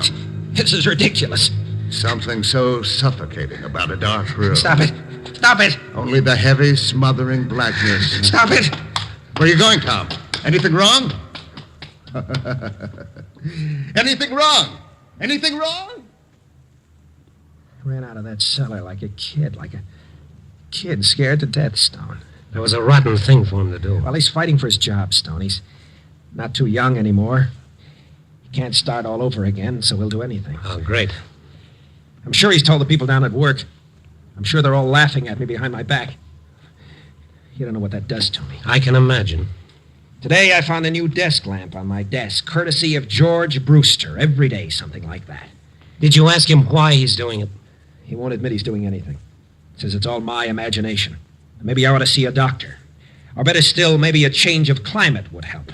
This is ridiculous. Something so suffocating about a dark room. Stop it. Stop it. Only the heavy, smothering blackness. Stop it. Where are you going, Tom? Anything wrong? Anything wrong? Anything wrong? Ran out of that cellar like a kid scared to death, Stone. That was a rotten thing for him to do. Well, he's fighting for his job, Stone. He's not too young anymore. He can't start all over again, so he'll do anything. Oh, great. I'm sure he's told the people down at work. I'm sure they're all laughing at me behind my back. You don't know what that does to me. I can imagine. Today I found a new desk lamp on my desk, courtesy of George Brewster. Every day, something like that. Did you ask him why he's doing it? He won't admit he's doing anything. Says it's all my imagination. Maybe I ought to see a doctor. Or better still, maybe a change of climate would help.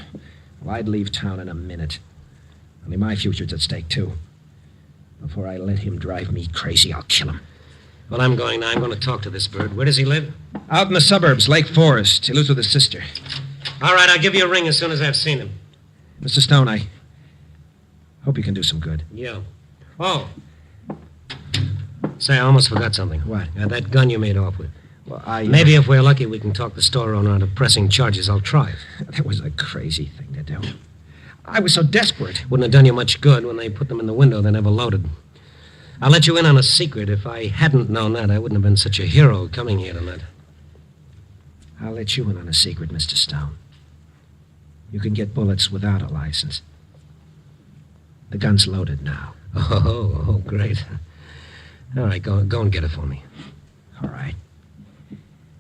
Well, I'd leave town in a minute. Only my future's at stake, too. Before I let him drive me crazy, I'll kill him. Well, I'm going now. I'm going to talk to this bird. Where does he live? Out in the suburbs, Lake Forest. He lives with his sister. All right, I'll give you a ring as soon as I've seen him. Mr. Stone, I hope you can do some good. Yeah. Oh. Say, I almost forgot something. What? That gun you made off with. Well, Maybe if we're lucky, we can talk the store owner out of pressing charges. I'll try it. That was a crazy thing to do. I was so desperate. Wouldn't have done you much good. When they put them in the window, they never loaded. I'll let you in on a secret. If I hadn't known that, I wouldn't have been such a hero coming here tonight. I'll let you in on a secret, Mr. Stone. You can get bullets without a license. The gun's loaded now. Oh, great. All right, go and get it for me. All right.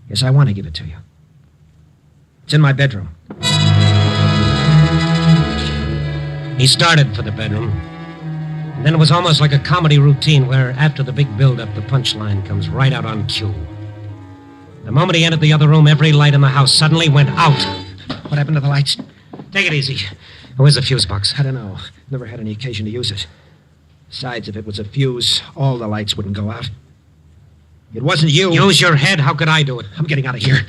Yes, I want to give it to you. It's in my bedroom. He started for the bedroom. And then it was almost like a comedy routine where, after the big build-up, the punchline comes right out on cue. The moment he entered the other room, every light in the house suddenly went out. What happened to the lights? Take it easy. Where's the fuse box? I don't know. Never had any occasion to use it. Besides, if it was a fuse, all the lights wouldn't go out. It wasn't you. Use your head. How could I do it? I'm getting out of here.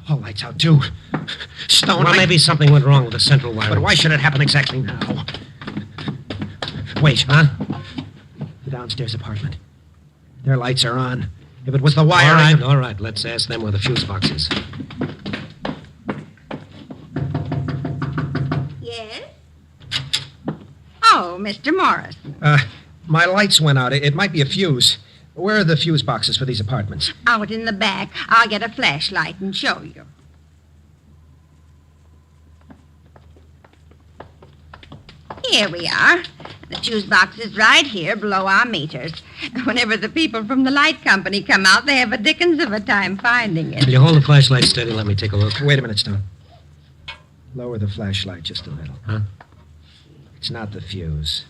All lights out, too. Stone, Well, maybe something went wrong with the central wiring. But why should it happen exactly now? Wait. Huh? The downstairs apartment. Their lights are on. If it was the wiring... All right. Let's ask them where the fuse box is. Yes? Oh, Mr. Morris. My lights went out. It might be a fuse. Where are the fuse boxes for these apartments? Out in the back. I'll get a flashlight and show you. Here we are. The fuse box is right here below our meters. Whenever the people from the light company come out, they have a dickens of a time finding it. Will you hold the flashlight steady? Let me take a look. Wait a minute, Stone. Lower the flashlight just a little. Huh? It's not the fuse.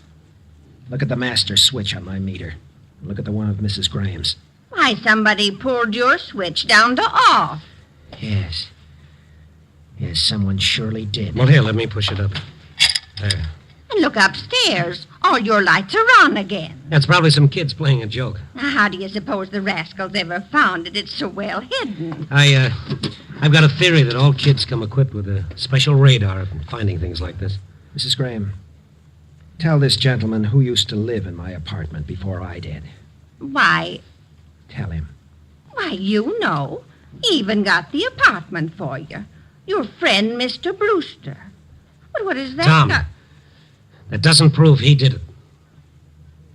Look at the master switch on my meter. Look at the one of Mrs. Graham's. Why, somebody pulled your switch down to off. Yes. Yes, someone surely did. Well, here, let me push it up. There. And look upstairs. All your lights are on again. That's probably some kids playing a joke. Now, how do you suppose the rascals ever found it? It's so well hidden. I've got a theory that all kids come equipped with a special radar for finding things like this. Mrs. Graham, tell this gentleman who used to live in my apartment before I did. Why, Tell him. you know. He even got the apartment for you. Your friend, Mr. Brewster. But what is that? Tom. That doesn't prove he did it.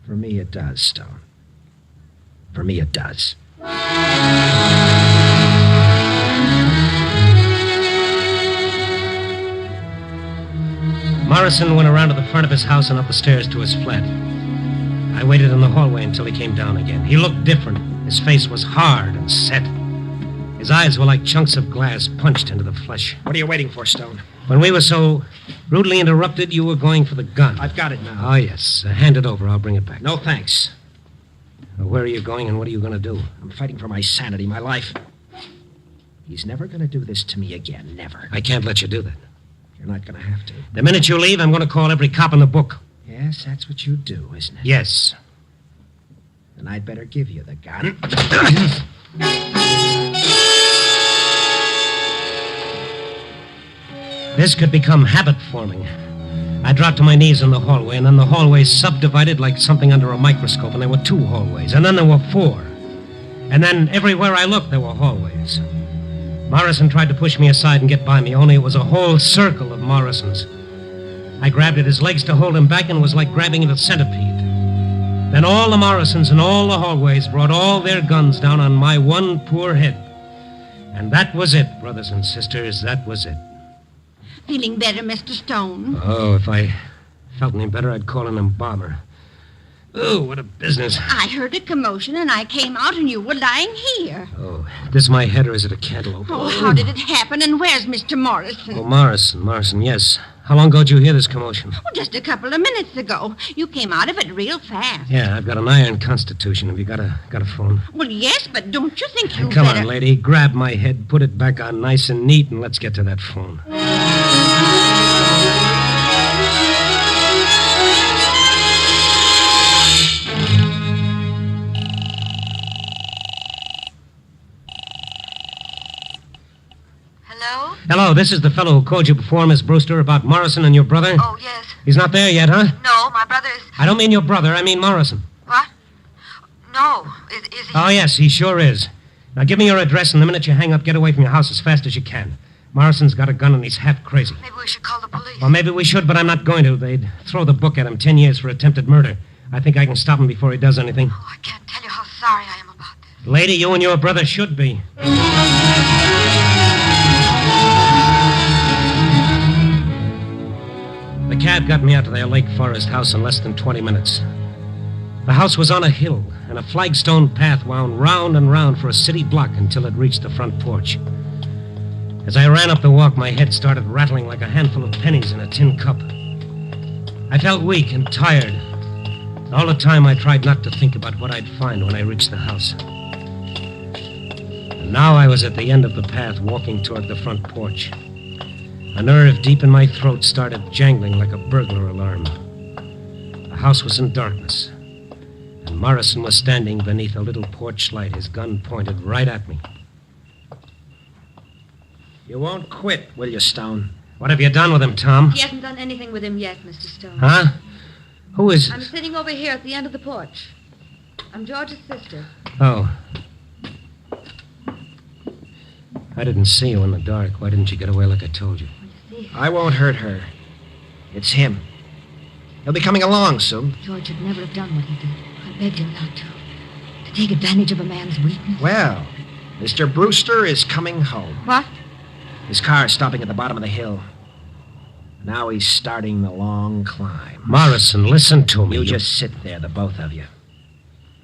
For me, it does, Stone. For me, it does. Morrison went around to the front of his house and up the stairs to his flat. I waited in the hallway until he came down again. He looked different. His face was hard and set. His eyes were like chunks of glass punched into the flesh. What are you waiting for, Stone? When we were so rudely interrupted, you were going for the gun. I've got it now. Oh, yes. Hand it over. I'll bring it back. No, thanks. Where are you going and what are you going to do? I'm fighting for my sanity, my life. He's never going to do this to me again. Never. I can't let you do that. You're not going to have to. The minute you leave, I'm going to call every cop in the book. Yes, that's what you do, isn't it? Yes. Then I'd better give you the gun. This could become habit-forming. I dropped to my knees in the hallway, and then the hallway subdivided like something under a microscope, and there were 2 hallways, and then there were 4. And then everywhere I looked, there were hallways. Morrison tried to push me aside and get by me, only it was a whole circle of Morrisons. I grabbed at his legs to hold him back, and it was like grabbing at a centipede. Then all the Morrisons in all the hallways brought all their guns down on my one poor head. And that was it, brothers and sisters, that was it. Feeling better, Mr. Stone? Oh, if I felt any better, I'd call an embalmer. Oh, what a business. I heard a commotion, and I came out, and you were lying here. Oh, this my head, or is it a cantaloupe? Oh, how did it happen, and where's Mr. Morrison? Oh, Morrison, yes. How long ago did you hear this commotion? Oh, just a couple of minutes ago. You came out of it real fast. Yeah, I've got an iron constitution. Have you got a phone? Well, yes, but don't you think you Come better... on, lady. Grab my head, put it back on nice and neat, and let's get to that phone. Hello, this is the fellow who called you before, Miss Brewster, about Morrison and your brother. Oh, yes. He's not there yet, huh? No, my brother is... I don't mean your brother, I mean Morrison. What? No. Is he... Oh, yes, he sure is. Now, give me your address, and the minute you hang up, get away from your house as fast as you can. Morrison's got a gun, and he's half crazy. Maybe we should call the police. Well, maybe we should, but I'm not going to. They'd throw the book at him 10 years for attempted murder. I think I can stop him before he does anything. Oh, I can't tell you how sorry I am about this. Lady, you and your brother should be. The cab got me out to their Lake Forest house in less than 20 minutes. The house was on a hill, and a flagstone path wound round and round for a city block until it reached the front porch. As I ran up the walk, my head started rattling like a handful of pennies in a tin cup. I felt weak and tired. All the time I tried not to think about what I'd find when I reached the house. And now I was at the end of the path, walking toward the front porch. A nerve deep in my throat started jangling like a burglar alarm. The house was in darkness, and Morrison was standing beneath a little porch light, his gun pointed right at me. You won't quit, will you, Stone? What have you done with him, Tom? He hasn't done anything with him yet, Mr. Stone. Huh? Who is... I'm sitting over here at the end of the porch. I'm George's sister. Oh. I didn't see you in the dark. Why didn't you get away like I told you? I won't hurt her. It's him. He'll be coming along soon. George would never have done what he did. I begged him not to. To take advantage of a man's weakness. Well, Mr. Brewster is coming home. What? His car is stopping at the bottom of the hill. Now he's starting the long climb. Morrison, listen to me. You just sit there, the both of you.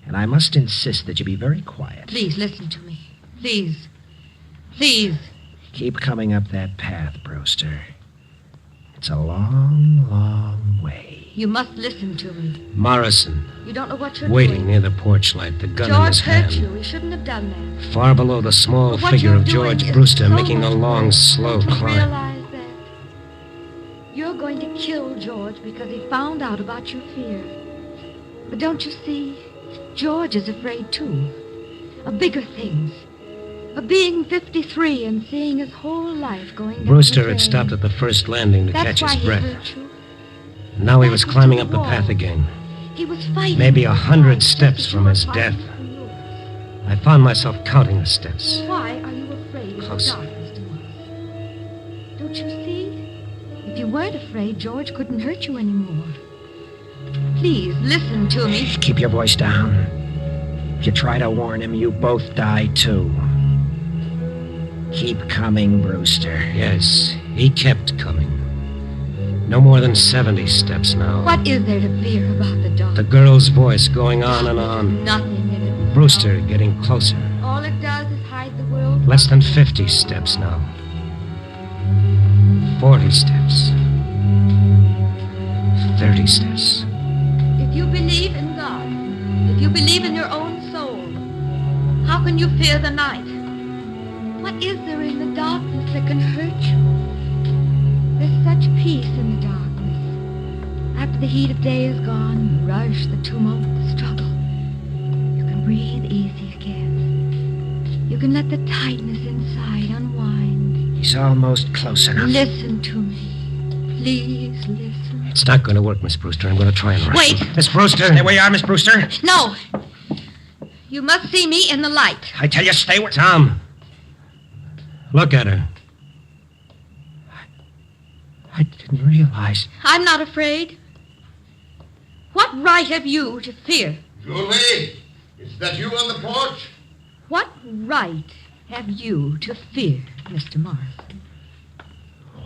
And I must insist that you be very quiet. Please, listen to me. Please. Please. Keep coming up that path, Brewster. It's a long, long way. You must listen to me. Morrison. You don't know what you're waiting doing. near the porch light, the gun in George his hurt hand. you. He shouldn't have done that. Far below the small But what figure you're of doing George is Brewster so making a much long, worse. slow Don't you climb. realize that? You're going to kill George because he found out about your fear. But don't you see? George is afraid, too. Of bigger things. Of being 53 and seeing his whole life going down Brewster the had drain. stopped at the first landing to That's catch why his he breath. hurt you. Now he was Back climbing into up the the path wall. again. He was fighting. Maybe for his 100 life, steps just as from you his were death. fighting for yours. I found myself counting the steps. Why are you afraid Close. of the darkness, Morris? Don't you see? If you weren't afraid, George couldn't hurt you anymore. Please, listen to me. Keep your voice down. If you try to warn him, you both die, too. Keep coming, Brewster. Yes, he kept coming. No more than 70 steps now. What is there to fear about the dark? The girl's voice going on and on. Nothing in it. Brewster getting closer. All it does is hide the world. Less than 50 steps now. 40 steps. 30 steps. If you believe in God, if you believe in your own soul, how can you fear the night? What is there in the darkness that can hurt you? There's such peace in the darkness. After the heat of day is gone, the rush, the tumult, the struggle, you can breathe easy again. You can let the tightness inside unwind. He's almost close enough. Listen to me. Please listen. It's not going to work, Miss Brewster. I'm going to try and rush. Wait. Miss Brewster. Stay where you are, Miss Brewster. No. You must see me in the light. I tell you, stay where... Tom. Look at her. I didn't realize. I'm not afraid. What right have you to fear? Julie, is that you on the porch? What right have you to fear, Mr. Morris?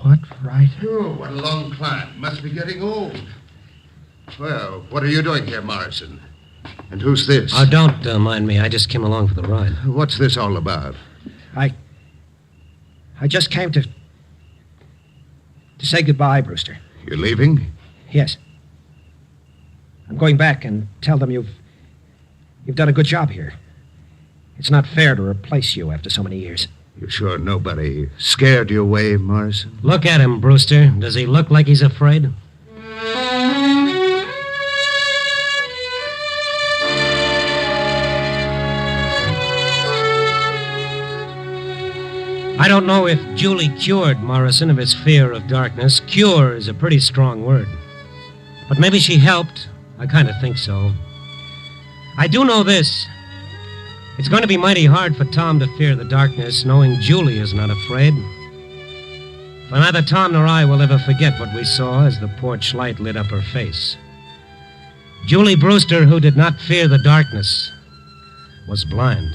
What right? Oh, what a long climb. Must be getting old. Well, what are you doing here, Morrison? And who's this? Oh, don't mind me. I just came along for the ride. What's this all about? I just came to say goodbye, Brewster. You're leaving? Yes. I'm going back and tell them you've done a good job here. It's not fair to replace you after so many years. You're sure nobody scared you away, Morrison? Look at him, Brewster. Does he look like he's afraid? I don't know if Julie cured Morrison of his fear of darkness. Cure is a pretty strong word. But maybe she helped. I kind of think so. I do know this. It's going to be mighty hard for Tom to fear the darkness, knowing Julie is not afraid. For neither Tom nor I will ever forget what we saw as the porch light lit up her face. Julie Brewster, who did not fear the darkness, was blind.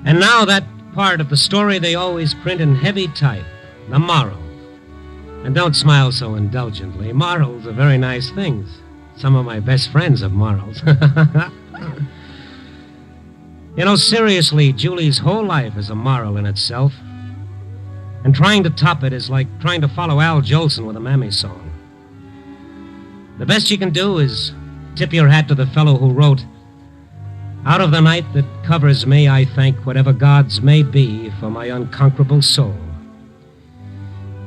And now that part of the story they always print in heavy type, the moral. And don't smile so indulgently. Morals are very nice things. Some of my best friends have morals. You know, seriously, Julie's whole life is a moral in itself. And trying to top it is like trying to follow Al Jolson with a Mammy song. The best you can do is tip your hat to the fellow who wrote, "Out of the night that covers me, I thank whatever gods may be for my unconquerable soul."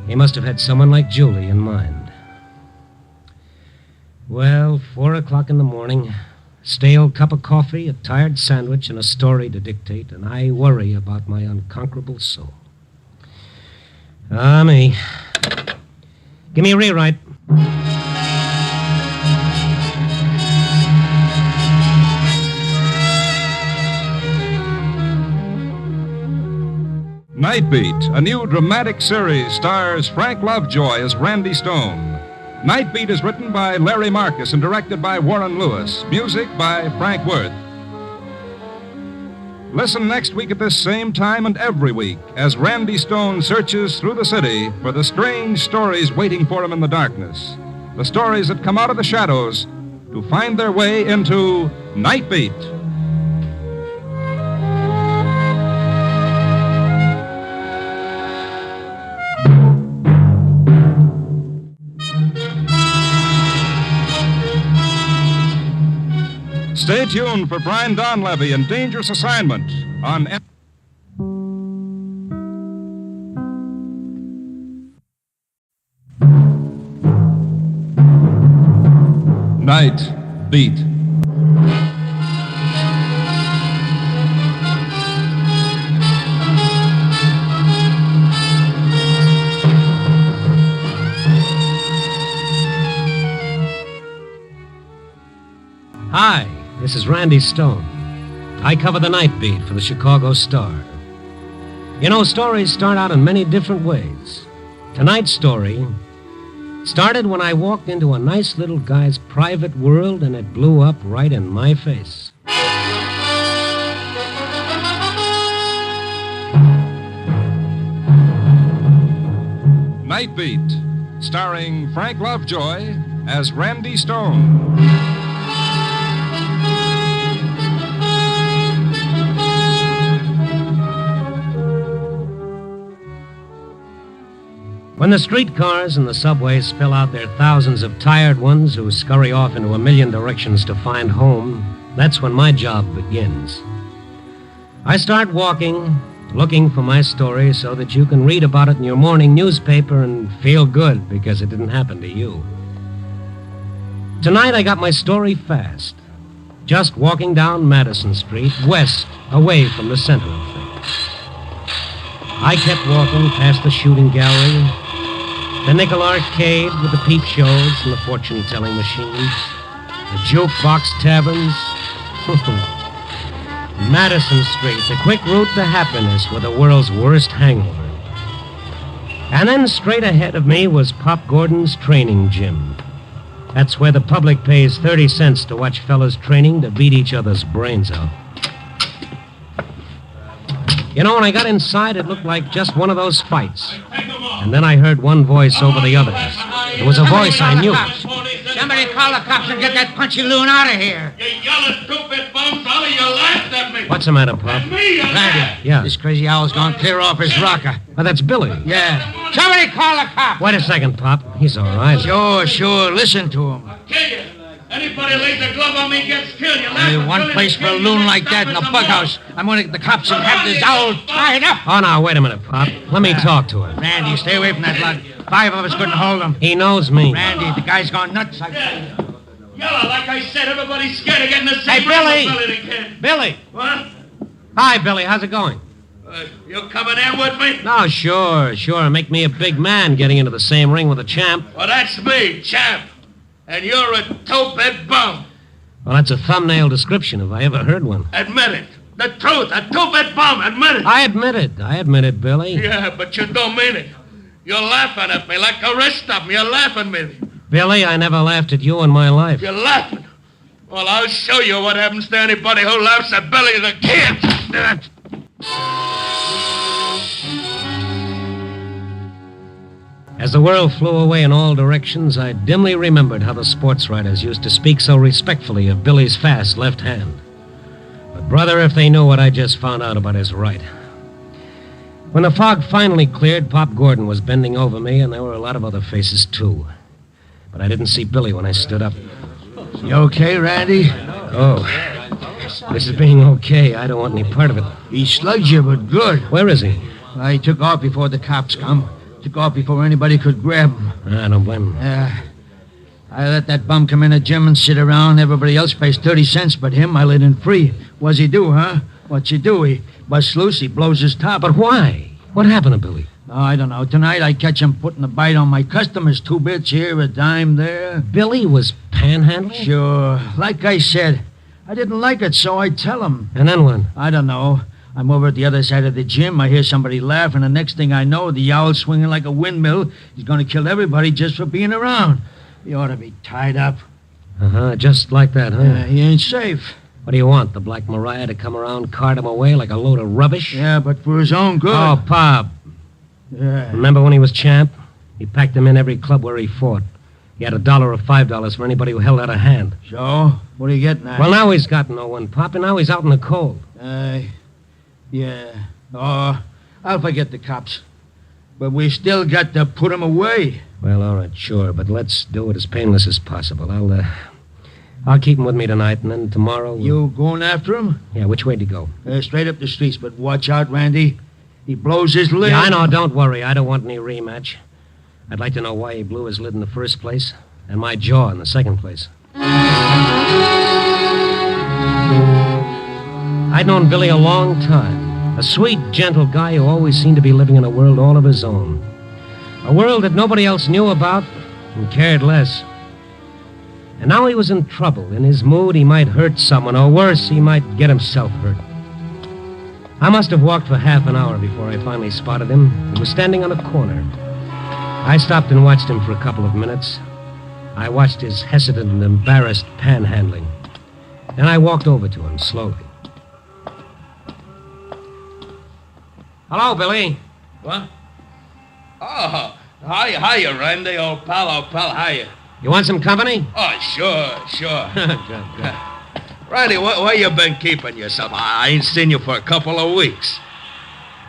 He must have had someone like Julie in mind. Well, 4 o'clock in the morning, a stale cup of coffee, a tired sandwich, and a story to dictate, and I worry about my unconquerable soul. Ah, me. Give me a rewrite. Night Beat, a new dramatic series, stars Frank Lovejoy as Randy Stone. Night Beat is written by Larry Marcus and directed by Warren Lewis. Music by Frank Worth. Listen next week at this same time and every week as Randy Stone searches through the city for the strange stories waiting for him in the darkness. The stories that come out of the shadows to find their way into Night Beat. Stay tuned for Brian Donlevy and Dangerous Assignment on Night Beat. Hi. This is Randy Stone. I cover the Night Beat for the Chicago Star. You know, stories start out in many different ways. Tonight's story started when I walked into a nice little guy's private world and it blew up right in my face. Night Beat, starring Frank Lovejoy as Randy Stone. When the streetcars and the subways spill out their thousands of tired ones who scurry off into a million directions to find home, that's when my job begins. I start walking, looking for my story so that you can read about it in your morning newspaper and feel good because it didn't happen to you. Tonight I got my story fast. Just walking down Madison Street, west, away from the center of things. I kept walking past the shooting gallery, the nickel arcade with the peep shows and the fortune-telling machines, the jukebox taverns, Madison Street, the quick route to happiness with the world's worst hangover. And then straight ahead of me was Pop Gordon's training gym. That's where the public pays 30 cents to watch fellas training to beat each other's brains out. You know, when I got inside, it looked like just one of those fights. And then I heard one voice over the others. It was a voice I knew. Somebody call the cops and get that punchy loon out of here. You yelling stupid bum, fella, you laughed at me. What's the matter, Pop? Randy. Yeah. This crazy owl's gone clear off his rocker. Oh, that's Billy. Yeah. Somebody call the cops. Wait a second, Pop. He's all right. Sure. Listen to him. Kill you. Anybody lays a glove on me gets killed. You laugh. One place for a loon like that in a bughouse. I'm going to get the cops and have this owl tied up. Oh, now, wait a minute, Pop. Let me talk to him. Randy, stay away from that lug. 5 of us couldn't hold him. He knows me. Randy, the guy's gone nuts. Yella, like I said, everybody's scared of getting the same Hey, Billy. Billy! What? Hi, Billy. How's it going? You coming in with me? No, sure. Make me a big man getting into the same ring with a champ. Well, that's me, champ. And you're a toe-bed bum. Well, that's a thumbnail description if I ever heard one. Admit it. The truth. A toe-bed bum. Admit it. I admit it, Billy. Yeah, but you don't mean it. You're laughing at me like the rest of them. You're laughing at me. Billy, I never laughed at you in my life. You're laughing. Well, I'll show you what happens to anybody who laughs at Billy the Kid. As the world flew away in all directions, I dimly remembered how the sports writers used to speak so respectfully of Billy's fast left hand. But, brother, if they knew what I just found out about his right. When the fog finally cleared, Pop Gordon was bending over me, and there were a lot of other faces, too. But I didn't see Billy when I stood up. You okay, Randy? Oh. This is being okay. I don't want any part of it. He slugged you, but good. Where is he? Well, he took off before the cops come. Took off before anybody could grab him. I don't blame him. Yeah. I let that bum come in the gym and sit around. Everybody else pays 30 cents, but him, I let in free. What's he do, huh? What's he do? He busts loose, he blows his top. But why? What happened to Billy? Oh, I don't know. Tonight I catch him putting a bite on my customers. 2 bits here, a dime there. Billy was panhandling? Sure. Like I said, I didn't like it, so I tell him. And then what? I don't know. I'm over at the other side of the gym. I hear somebody laugh, and the next thing I know, the owl's swinging like a windmill. He's going to kill everybody just for being around. He ought to be tied up. Uh-huh, just like that, huh? He ain't safe. What do you want, the Black Mariah to come around, cart him away like a load of rubbish? Yeah, but for his own good. Oh, Pop. Yeah. Remember when he was champ? He packed him in every club where he fought. He had $1 or $5 for anybody who held out a hand. So? What are you getting at? Well, now he's got no one, Pop, and now he's out in the cold. Yeah. Oh, I'll forget the cops. But we still got to put him away. Well, all right, sure, but let's do it as painless as possible. I'll keep him with me tonight, and then tomorrow... You going after him? Yeah, which way'd he go? Straight up the streets, but watch out, Randy. He blows his lid. Yeah, I know, don't worry. I don't want any rematch. I'd like to know why he blew his lid in the first place, and my jaw in the second place. I'd known Billy a long time. A sweet, gentle guy who always seemed to be living in a world all of his own. A world that nobody else knew about and cared less. And now he was in trouble. In his mood, he might hurt someone, or worse, he might get himself hurt. I must have walked for half an hour before I finally spotted him. He was standing on a corner. I stopped and watched him for a couple of minutes. I watched his hesitant and embarrassed panhandling. Then I walked over to him slowly. Hello, Billy. What? Oh, hiya, Randy, old pal, hiya. You want some company? Oh, sure. Good. Randy, where you been keeping yourself? I ain't seen you for a couple of weeks.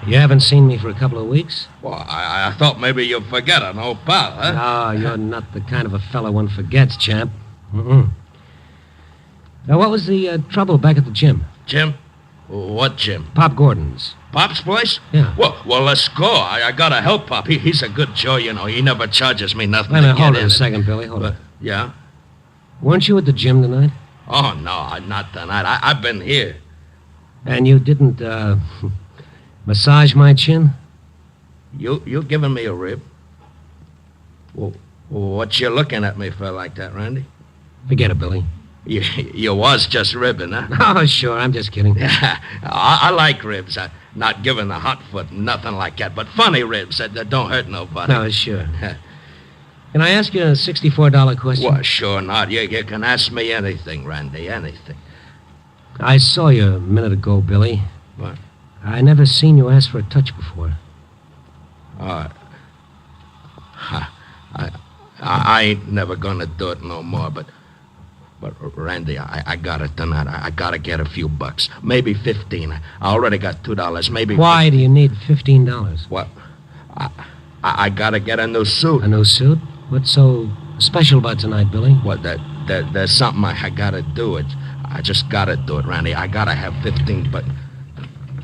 You haven't seen me for a couple of weeks? Well, I thought maybe you'd forget an old pal, huh? No, you're not the kind of a fellow one forgets, champ. Now, what was the trouble back at the gym? Gym? What gym? Pop Gordon's. Pop's place? Yeah. Well, let's go. I gotta help Pop. He's a good Joe, you know. He never charges me nothing. Wait a minute, hold on a second, Billy. Hold on. Yeah? Weren't you at the gym tonight? Oh, no, not tonight. I've been here. And you didn't, massage my chin? You giving me a rib? Well, what you looking at me for like that, Randy? Forget it, Billy. You was just ribbing, huh? Oh, sure, I'm just kidding. I like ribs. Not giving a hot foot, nothing like that, but funny ribs that don't hurt nobody. No, sure. Can I ask you a $64 question? Well, sure not. You can ask me anything, Randy, anything. I saw you a minute ago, Billy. What? I never seen you ask for a touch before. I ain't never gonna do it no more, but Randy, I got it tonight. I gotta get a few bucks. Maybe 15. I already got $2. Maybe. Why do you need $15? What? I gotta get a new suit. A new suit? What's so special about tonight, Billy? What, there's something I gotta do. I just gotta do it, Randy. I gotta have 15, but...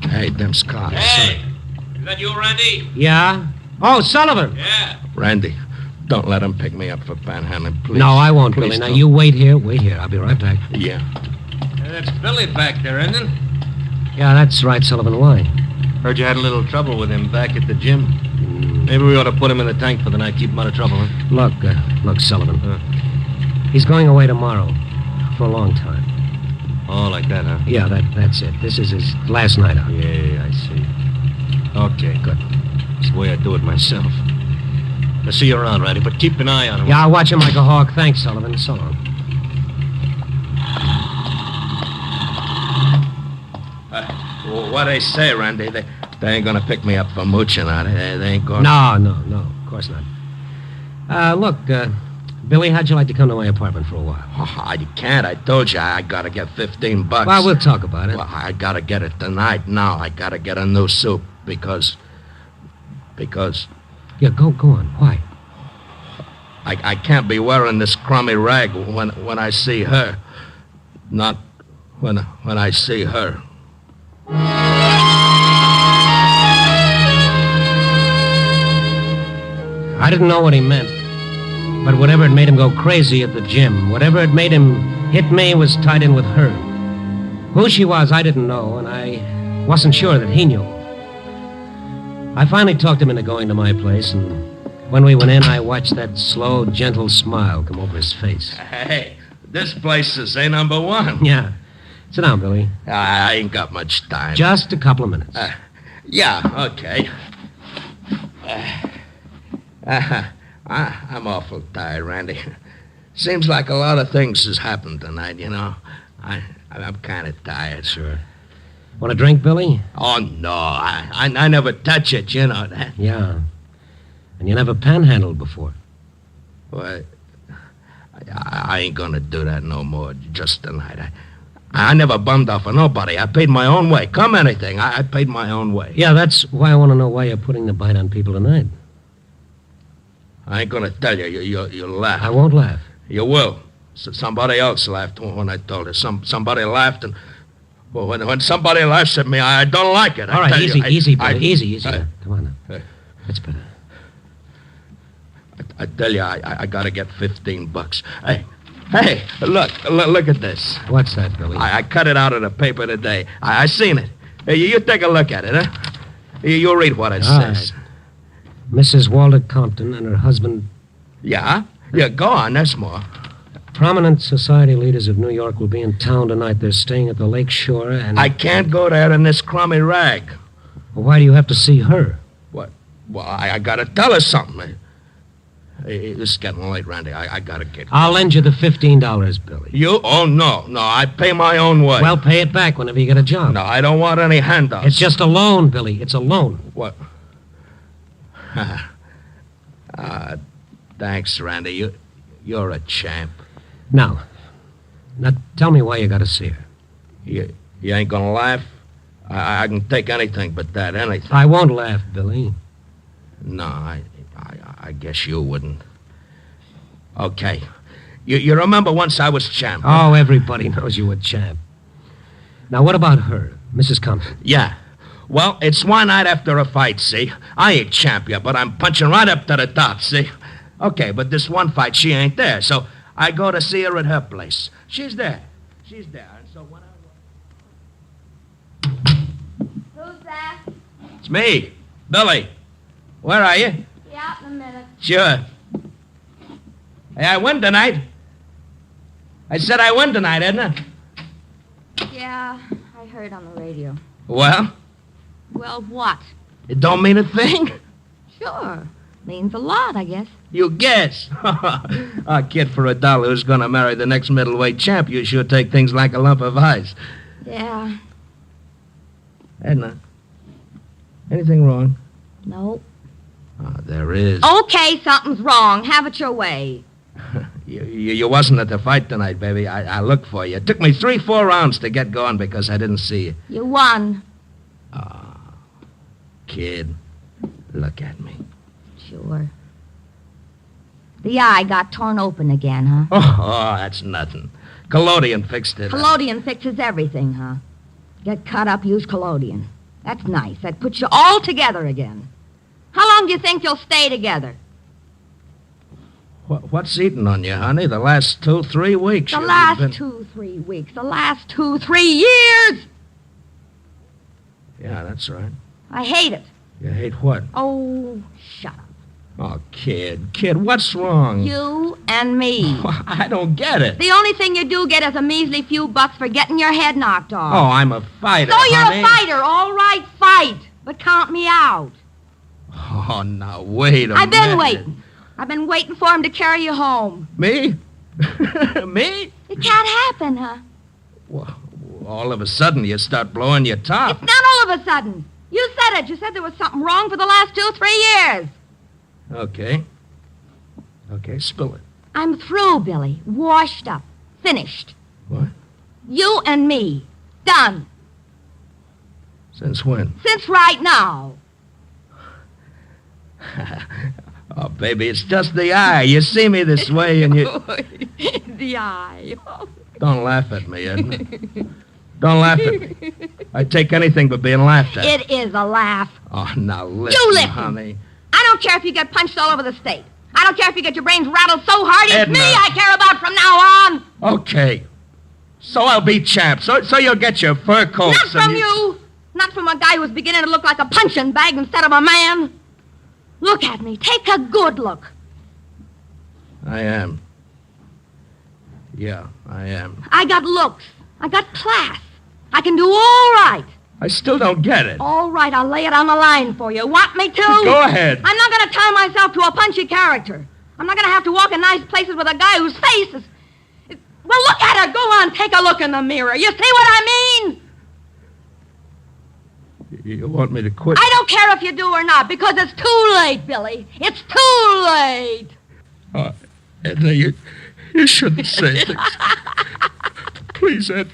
Hey, them's cars. Hey! Is that you, Randy? Yeah? Oh, Sullivan! Yeah. Randy, don't let him pick me up for panhandling, please. No, I won't, Please Billy. Now, don't. you wait here. Wait here. I'll be right back. Yeah. That's Billy back there, isn't it? Yeah, that's right, Sullivan. Why? Heard you had a little trouble with him back at the gym. Maybe we ought to put him in the tank for the night, keep him out of trouble, huh? Look, Sullivan. He's going away tomorrow. For a long time. Oh, like that, huh? Yeah, that's it. This is his last night out. Yeah, I see. Okay, good. That's the way I do it myself. I'll see you around, Randy, but keep an eye on him. Yeah, I'll watch him like a hawk. Thanks, Sullivan. So long. What they say, Randy, they ain't gonna pick me up for mooching, are they? They ain't gonna... No, of course not. Look, Billy, how'd you like to come to my apartment for a while? Oh, I can't. I told you I gotta get 15 bucks. Well, we'll talk about it. Well, I gotta get it tonight now. I gotta get a new suit because... Yeah, go on. Why? I can't be wearing this crummy rag when I see her. Not when I see her. I didn't know what he meant. But whatever had made him go crazy at the gym, whatever had made him hit me was tied in with her. Who she was, I didn't know, and I wasn't sure that he knew. I finally talked him into going to my place, and when we went in, I watched that slow, gentle smile come over his face. Hey, this place is A number 1. Yeah. Sit down, Billy. I ain't got much time. Just a couple of minutes. Yeah, okay. I'm awful tired, Randy. Seems like a lot of things has happened tonight, you know. I'm kind of tired. Sure. Want a drink, Billy? Oh, no. I never touch it, you know that. Yeah. And you never panhandled before. Well, I ain't gonna do that no more just tonight. I never bummed off of nobody. I paid my own way. Come anything, I paid my own way. Yeah, that's why I want to know why you're putting the bite on people tonight. I ain't gonna tell you. You'll laugh. I won't laugh. You will. Somebody else laughed when I told her. Somebody laughed, and well, when somebody laughs at me, I don't like it. All right, easy, Billy. Easy. Come on now. That's better. I tell you, I gotta get 15 bucks. Hey, look at this. What's that, Billy? I cut it out of the paper today. I seen it. Hey, you take a look at it, huh? You read what it says. Right. Mrs. Walter Compton and her husband... Yeah? Yeah, go on, there's more. Prominent society leaders of New York will be in town tonight. They're staying at the lake shore and... I can't go there in this crummy rag. Well, why do you have to see her? What? Well, I gotta tell her something. Hey, this is getting late, Randy. I gotta get... I'll lend you the $15, Billy. You? Oh, no, I pay my own way. Well, pay it back whenever you get a job. No, I don't want any handouts. It's just a loan, Billy. It's a loan. What? Thanks, Randy. You're a champ. Now, tell me why you gotta see her. You ain't gonna laugh? I can take anything but that, anything. I won't laugh, Billy. No, I guess you wouldn't. Okay. You remember once I was champ? Huh? Oh, everybody knows you were champ. Now, what about her, Mrs. Compton? Yeah. Well, it's one night after a fight, see? I ain't champ yet, but I'm punching right up to the top, see? Okay, but this one fight, she ain't there, so I go to see her at her place. She's there. And so when Who's that? It's me, Billy. Where are you? Be out in a minute. Sure. Hey, I win tonight. I said I win tonight, Edna. Yeah, I heard on the radio. Well, Well, what? it don't mean a thing. Sure. Means a lot, I guess. You guess. A kid for $1 who's going to marry the next middleweight champ. You sure take things like a lump of ice. Yeah. Edna, anything wrong? No. Oh, there is. Okay, something's wrong. Have it your way. You wasn't at the fight tonight, baby. I looked for you. It took me 3-4 rounds to get going because I didn't see you. You won. Kid, look at me. Sure. The eye got torn open again, huh? Oh, that's nothing. Collodion fixed it. Collodion fixes everything, huh? Get cut up, use collodion. That's nice. That puts you all together again. How long do you think you'll stay together? What's eating on you, honey? The last 2-3 weeks. The You've last been- 2-3 weeks. The last 2-3 years. Yeah, that's right. I hate it. You hate what? Oh, shut up. Oh, kid, what's wrong? You and me. I don't get it. The only thing you do get is a measly few bucks for getting your head knocked off. Oh, I'm a fighter, So you're honey. a fighter. All right, fight. But count me out. Oh, now, wait a minute. I've been waiting. I've been waiting for him to carry you home. Me? Me? It can't happen, huh? Well, all of a sudden, you start blowing your top. Not all of a sudden. You said it. You said there was something wrong for the last 2-3 years. Okay, spill it. I'm through, Billy. Washed up. Finished. What? You and me. Done. Since when? Since right now. Oh, baby, it's just the eye. You see me this way and you... The eye. Don't laugh at me, Edna. Don't laugh at me. I'd take anything but being laughed at. It is a laugh. Oh, now listen, You listen. honey. I don't care if you get punched all over the state. I don't care if you get your brains rattled so hard. It's Edna. me I care about from now on. Okay. So I'll be champ. So you'll get your fur coats. Not from you. Not from a guy who's beginning to look like a punching bag instead of a man. Look at me. Take a good look. I am. Yeah, I am. I got looks. I got class. I can do all right. I still don't get it. All right, I'll lay it on the line for you. Want me to? Go ahead. I'm not going to tie myself to a punchy character. I'm not going to have to walk in nice places with a guy whose face is... Well, look at her. Go on, take a look in the mirror. You see what I mean? You want me to quit? I don't care if you do or not, because it's too late, Billy. It's too late. Edna, you shouldn't say things. Please, Edna.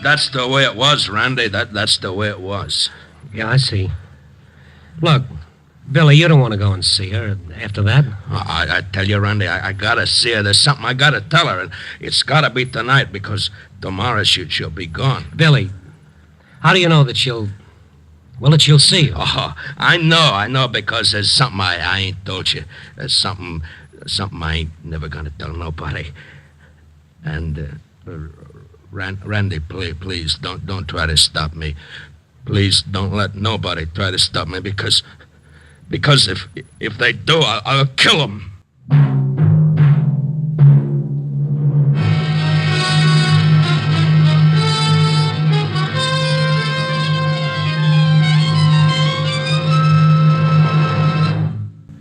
That's the way it was, Randy. That's the way it was. Yeah, I see. Look, Billy, you don't want to go and see her after that? I tell you, Randy, I gotta see her. There's something I gotta tell her, and it's gotta be tonight because tomorrow she'll be gone. Billy, how do you know that she'll see you? Oh, I know, because there's something I ain't told you. There's something I ain't never gonna tell nobody. And, Randy, please, don't try to stop me. Please don't let nobody try to stop me because if they do, I'll kill them.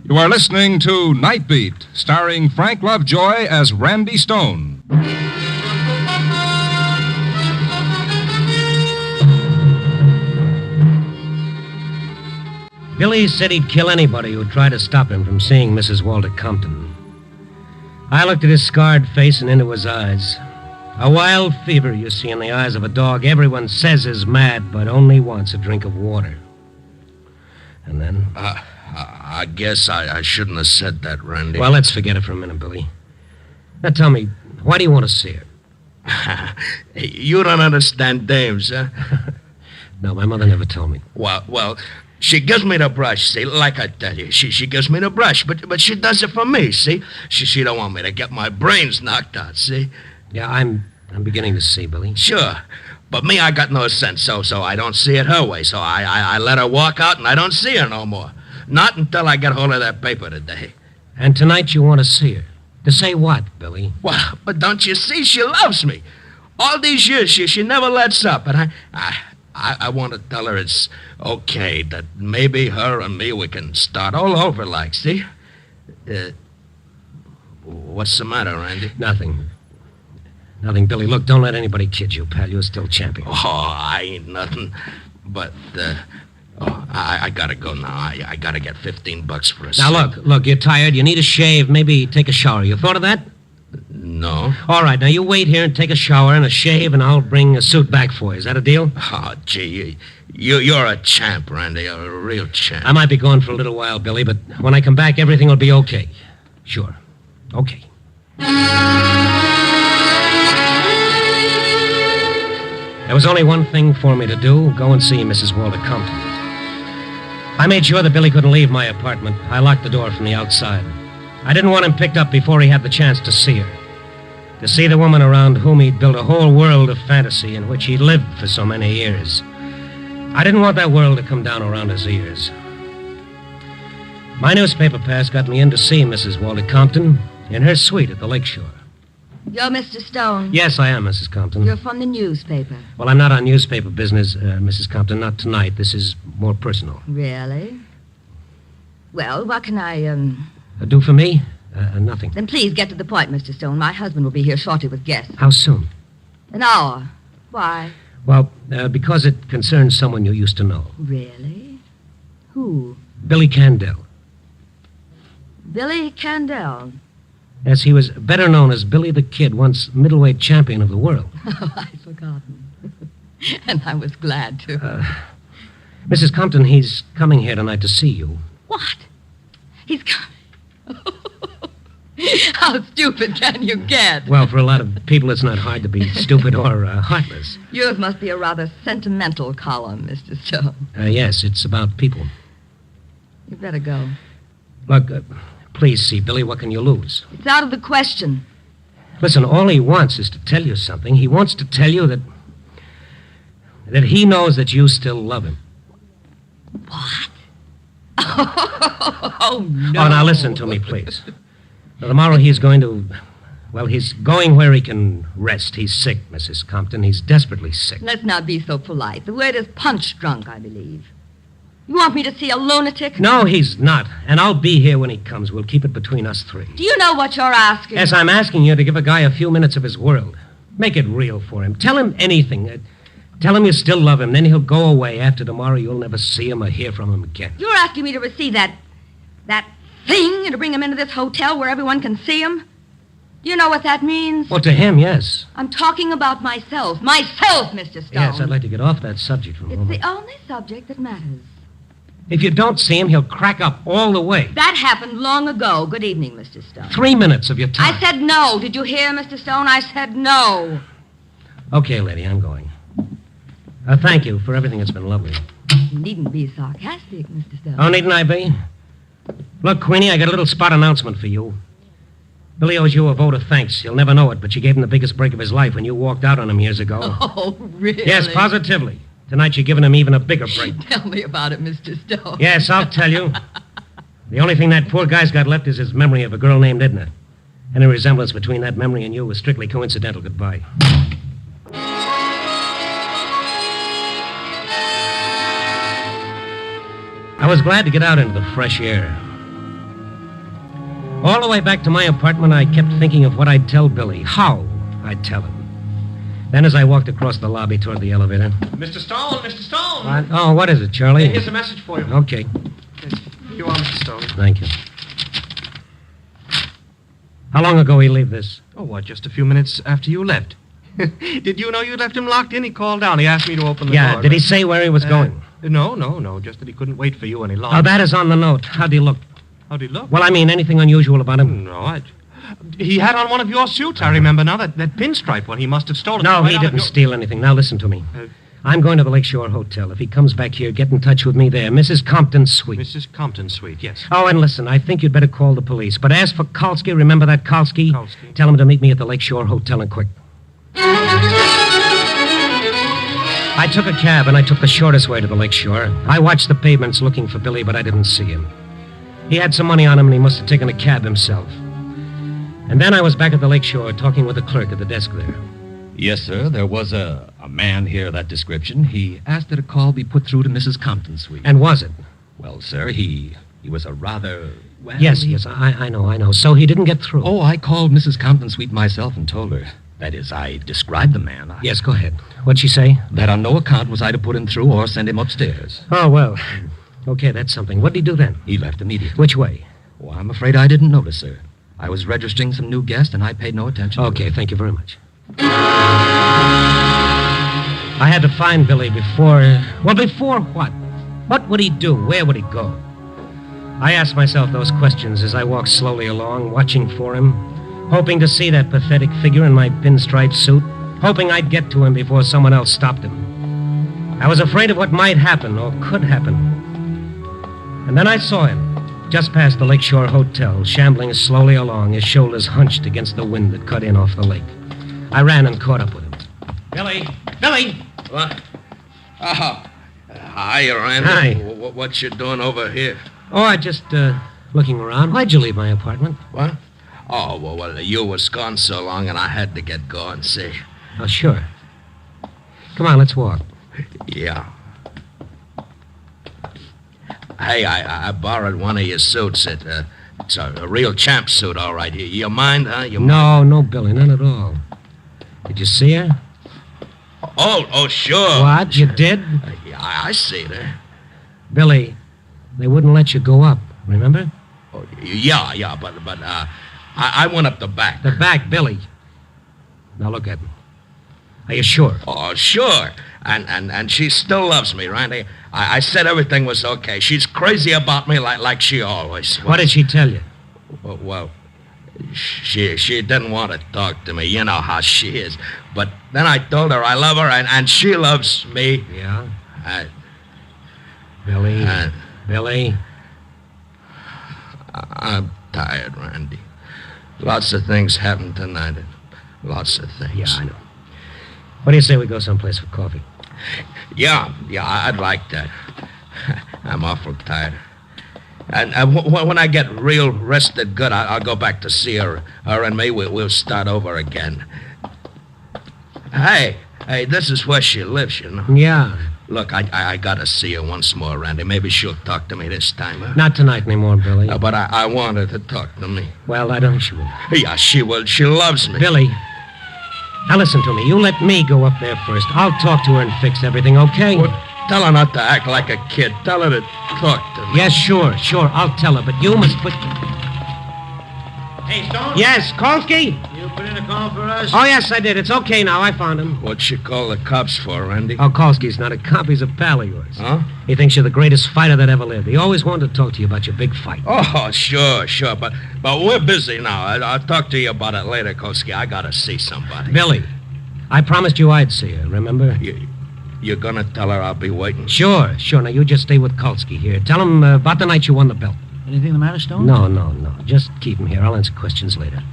You are listening to Night Beat, starring Frank Lovejoy as Randy Stone. Billy said he'd kill anybody who'd try to stop him from seeing Mrs. Walter Compton. I looked at his scarred face and into his eyes. A wild fever you see in the eyes of a dog everyone says is mad, but only wants a drink of water. And then... I guess I shouldn't have said that, Randy. Well, let's forget it for a minute, Billy. Now tell me, why do you want to see her? You don't understand dames, huh? No, my mother never told me. Well, She gives me the brush, see, like I tell you. She gives me the brush, but she does it for me, see? She don't want me to get my brains knocked out, see? Yeah, I'm beginning to see, Billy. Sure. But me, I got no sense, so I don't see it her way. So I let her walk out, and I don't see her no more. Not until I get hold of that paper today. And tonight you want to see her. To say what, Billy? Well, but don't you see? She loves me. All these years, she never lets up. And I want to tell her it's okay, that maybe her and me, we can start all over like, see? What's the matter, Randy? Nothing, Billy. Look, don't let anybody kid you, pal. You're still champion. Oh, I ain't nothing. But, I gotta go now. I gotta get $15 for a Now, look, you're tired. You need a shave. Maybe take a shower. You thought of that? No. All right, now you wait here and take a shower and a shave, and I'll bring a suit back for you. Is that a deal? Oh, gee, you're a champ, Randy. You're a real champ. I might be gone for a little while, Billy, but when I come back, everything will be okay. Sure. Okay. There was only one thing for me to do, go and see Mrs. Walter Compton. I made sure that Billy couldn't leave my apartment. I locked the door from the outside. I didn't want him picked up before he had the chance to see her. To see the woman around whom he'd built a whole world of fantasy in which he'd lived for so many years. I didn't want that world to come down around his ears. My newspaper pass got me in to see Mrs. Walter Compton in her suite at the lakeshore. You're Mr. Stone. Yes, I am, Mrs. Compton. You're from the newspaper. Well, I'm not on newspaper business, Mrs. Compton, not tonight. This is more personal. Really? Well, what can I, Do for me? Nothing. Then please get to the point, Mr. Stone. My husband will be here shortly with guests. How soon? An hour. Why? Well, because it concerns someone you used to know. Really? Who? Billy Candell. Billy Candell. Yes, he was better known as Billy the Kid, once middleweight champion of the world. Oh, I'd forgotten. And I was glad to. Mrs. Compton, he's coming here tonight to see you. What? He's coming. How stupid can you get? Well, for a lot of people, it's not hard to be stupid or heartless. Yours must be a rather sentimental column, Mr. Stone. Yes, it's about people. You'd better go. Look, please see, Billy, what can you lose? It's out of the question. Listen, all he wants is to tell you something. He wants to tell you that he knows that you still love him. What? Oh, no. Oh, now listen to me, please. Now, tomorrow he's going to... Well, he's going where he can rest. He's sick, Mrs. Compton. He's desperately sick. Let's not be so polite. The word is punch drunk, I believe. You want me to see a lunatic? No, he's not. And I'll be here when he comes. We'll keep it between us three. Do you know what you're asking? Yes, I'm asking you to give a guy a few minutes of his world. Make it real for him. Tell him anything. Tell him you still love him. Then he'll go away. After tomorrow, you'll never see him or hear from him again. You're asking me to receive that thing and to bring him into this hotel where everyone can see him? Do you know what that means? Well, to him, yes. I'm talking about myself. Myself, Mr. Stone. Yes, I'd like to get off that subject for a moment. It's the only subject that matters. If you don't see him, he'll crack up all the way. That happened long ago. Good evening, Mr. Stone. 3 minutes of your time. I said no. Did you hear, Mr. Stone? I said no. Okay, lady, I'm going. Thank you for everything. It's been lovely. You needn't be sarcastic, Mr. Stone. Oh, needn't I be? Look, Queenie, I got a little spot announcement for you. Billy owes you a vote of thanks. You'll never know it, but you gave him the biggest break of his life when you walked out on him years ago. Oh, really? Yes, positively. Tonight you're giving him even a bigger break. Tell me about it, Mr. Stone. Yes, I'll tell you. The only thing that poor guy's got left is his memory of a girl named Edna. Any resemblance between that memory and you was strictly coincidental. Goodbye. I was glad to get out into the fresh air. All the way back to my apartment, I kept thinking of what I'd tell Billy, how I'd tell him. Then as I walked across the lobby toward the elevator... Mr. Stone, Mr. Stone! Oh, what is it, Charlie? Here's a message for you. Okay. Here you are, Mr. Stone. Thank you. How long ago he leave this? Oh, what, just a few minutes after you left. Did you know you left him locked in? He called down. He asked me to open the door. Yeah, did he say where he was going? No, just that he couldn't wait for you any longer. Oh, that is on the note. How'd he look? How'd he look? Well, I mean, anything unusual about him? No, he had on one of your suits, I remember now, that pinstripe one. He must have stolen. No, right he out didn't of steal anything. Now listen to me. I'm going to the Lakeshore Hotel. If he comes back here, get in touch with me there. Mrs. Compton's suite. Mrs. Compton's suite, yes. Oh, and listen, I think you'd better call the police. But as for Kalski, remember that Kalski? Kalski. Tell him to meet me at the Lakeshore Hotel and quick. I took a cab, and I took the shortest way to the Lakeshore. I watched the pavements looking for Billy, but I didn't see him. He had some money on him, and he must have taken a cab himself. And then I was back at the Lakeshore talking with the clerk at the desk there. Yes, sir. There was a man here of that description. He asked that a call be put through to Mrs. Compton's suite. And was it? Well, sir, he was a rather... Well, yes, I know. So he didn't get through. Oh, I called Mrs. Compton's suite myself and told her. That is, I described the man. Yes, go ahead. What'd she say? That on no account was I to put him through or send him upstairs. Oh, well. Okay, that's something. What'd he do then? He left immediately. Which way? Oh, I'm afraid I didn't notice, sir. I was registering some new guests, and I paid no attention to Okay, it. thank you very much. I had to find Billy before... Well, before what? What would he do? Where would he go? I asked myself those questions as I walked slowly along, watching for him, hoping to see that pathetic figure in my pinstripe suit, hoping I'd get to him before someone else stopped him. I was afraid of what might happen or could happen. And then I saw him, just past the Lakeshore Hotel, shambling slowly along, his shoulders hunched against the wind that cut in off the lake. I ran and caught up with him. Billy! Billy! What? Oh, hi, Randy. Hi. What you doing over here? Oh, I just, looking around. Why'd you leave my apartment? What? Oh, well, you was gone so long, and I had to get going, see? Oh, sure. Come on, let's walk. Yeah. Hey, I borrowed one of your suits. It's a real champ suit, all right. You mind, huh? No, Billy, none at all. Did you see her? Oh, sure. What? You did? Yeah, I see her. Billy, they wouldn't let you go up, remember? Oh, yeah, but I went up the back. The back, Billy. Now look at me. Are you sure? Oh, sure. And she still loves me, Randy. I said everything was okay. She's crazy about me like she always was. What did she tell you? Well, she didn't want to talk to me. You know how she is. But then I told her I love her, and she loves me. Yeah? Billy. Billy. I'm tired, Randy. Lots of things happened tonight. Lots of things. Yeah, I know. What do you say we go someplace for coffee? Yeah, I'd like that. I'm awful tired. And when I get real rested good, I'll go back to see her. Her and me, we'll start over again. Hey, this is where she lives, you know. Yeah. Look, I gotta see her once more, Randy. Maybe she'll talk to me this time. Huh? Not tonight anymore, Billy. But I want her to talk to me. Well, I don't she will. Yeah, she will. She loves me. Billy, now listen to me. You let me go up there first. I'll talk to her and fix everything, okay? Well, tell her not to act like a kid. Tell her to talk to me. Yes, sure. I'll tell her, but you must put... Hey, Stone? Yes, Kolsky? You put in a call for us? Oh, yes, I did. It's okay now. I found him. What'd you call the cops for, Randy? Oh, Kolsky's not a cop. He's a pal of yours. Huh? He thinks you're the greatest fighter that ever lived. He always wanted to talk to you about your big fight. Oh, sure. But we're busy now. I'll talk to you about it later, Kolsky. I gotta see somebody. Billy, I promised you I'd see her, remember? You're gonna tell her I'll be waiting? Sure. Now, you just stay with Kolsky here. Tell him about the night you won the belt. Anything the matter, Stone? No. Just keep him here. I'll answer questions later.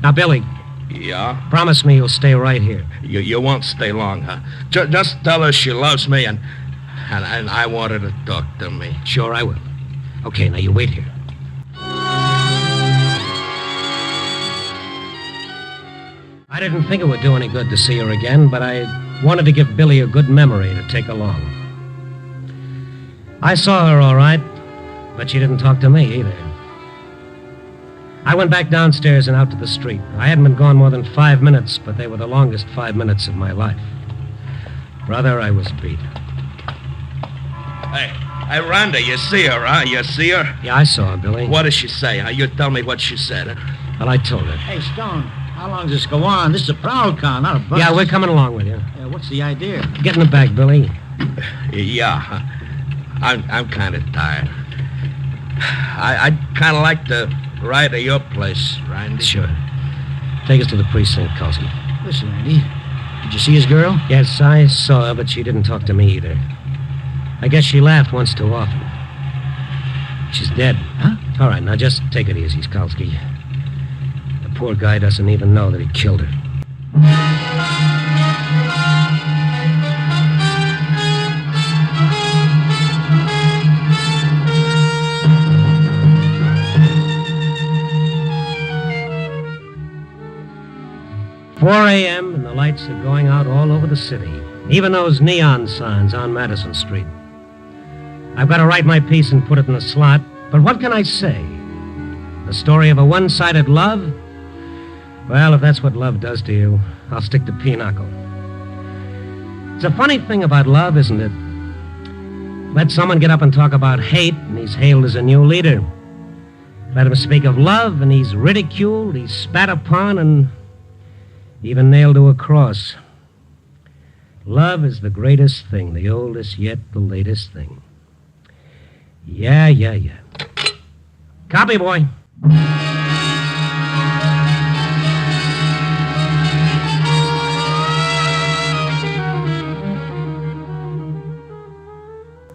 Now, Billy. Yeah? Promise me you'll stay right here. You won't stay long, huh? Just tell her she loves me and I want her to talk to me. Sure, I will. Okay, now you wait here. I didn't think it would do any good to see her again, but I wanted to give Billy a good memory to take along. I saw her all right, but she didn't talk to me either. I went back downstairs and out to the street. I hadn't been gone more than 5 minutes, but they were the longest 5 minutes of my life. Brother, I was beat. Hey, Rhonda, you see her, huh? You see her? Yeah, I saw her, Billy. What did she say, huh? You tell me what she said, huh? Well, I told her. Hey, Stone, how long does this go on? This is a prowl car, not a bus. Yeah, we're coming along with you. What's the idea? Get in the back, Billy. Yeah, I'm kind of tired. I'd kind of like to ride to your place, Randy. Sure. Take us to the precinct, Kelsey. Listen, Randy, Did you see his girl? Yes, I saw her, but she didn't talk to me either. I guess she laughed once too often. She's dead. Huh? All right, now just take it easy, Skalski. The poor guy doesn't even know that he killed her. 4 a.m. and the lights are going out all over the city. Even those neon signs on Madison Street. I've got to write my piece and put it in the slot, but what can I say? The story of a one-sided love? Well, if that's what love does to you, I'll stick to pinochle. It's a funny thing about love, isn't it? Let someone get up and talk about hate, and he's hailed as a new leader. Let him speak of love, and he's ridiculed, he's spat upon, and even nailed to a cross. Love is the greatest thing, the oldest yet the latest thing. Yeah. Copy, boy.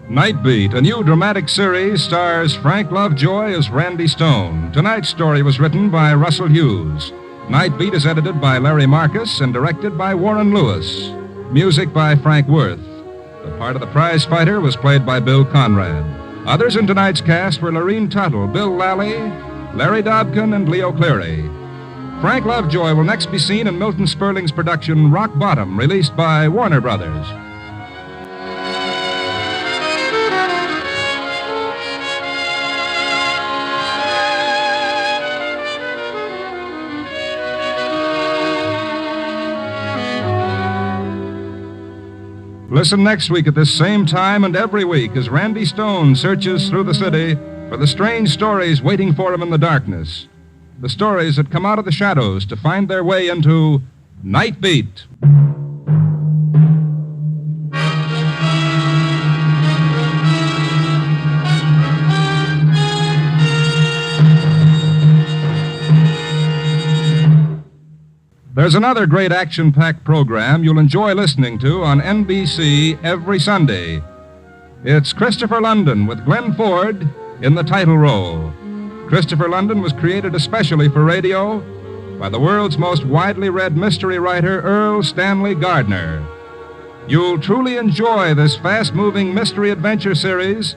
Night Beat, a new dramatic series, stars Frank Lovejoy as Randy Stone. Tonight's story was written by Russell Hughes. Night Beat is edited by Larry Marcus and directed by Warren Lewis. Music by Frank Worth. The part of the prize fighter was played by Bill Conrad. Others in tonight's cast were Lorene Tuttle, Bill Lally, Larry Dobkin, and Leo Cleary. Frank Lovejoy will next be seen in Milton Sperling's production Rock Bottom, released by Warner Brothers. Listen next week at this same time and every week as Randy Stone searches through the city for the strange stories waiting for him in the darkness. The stories that come out of the shadows to find their way into Night Beat. There's another great action-packed program you'll enjoy listening to on NBC every Sunday. It's Christopher London with Glenn Ford in the title role. Christopher London was created especially for radio by the world's most widely read mystery writer, Earl Stanley Gardner. You'll truly enjoy this fast-moving mystery adventure series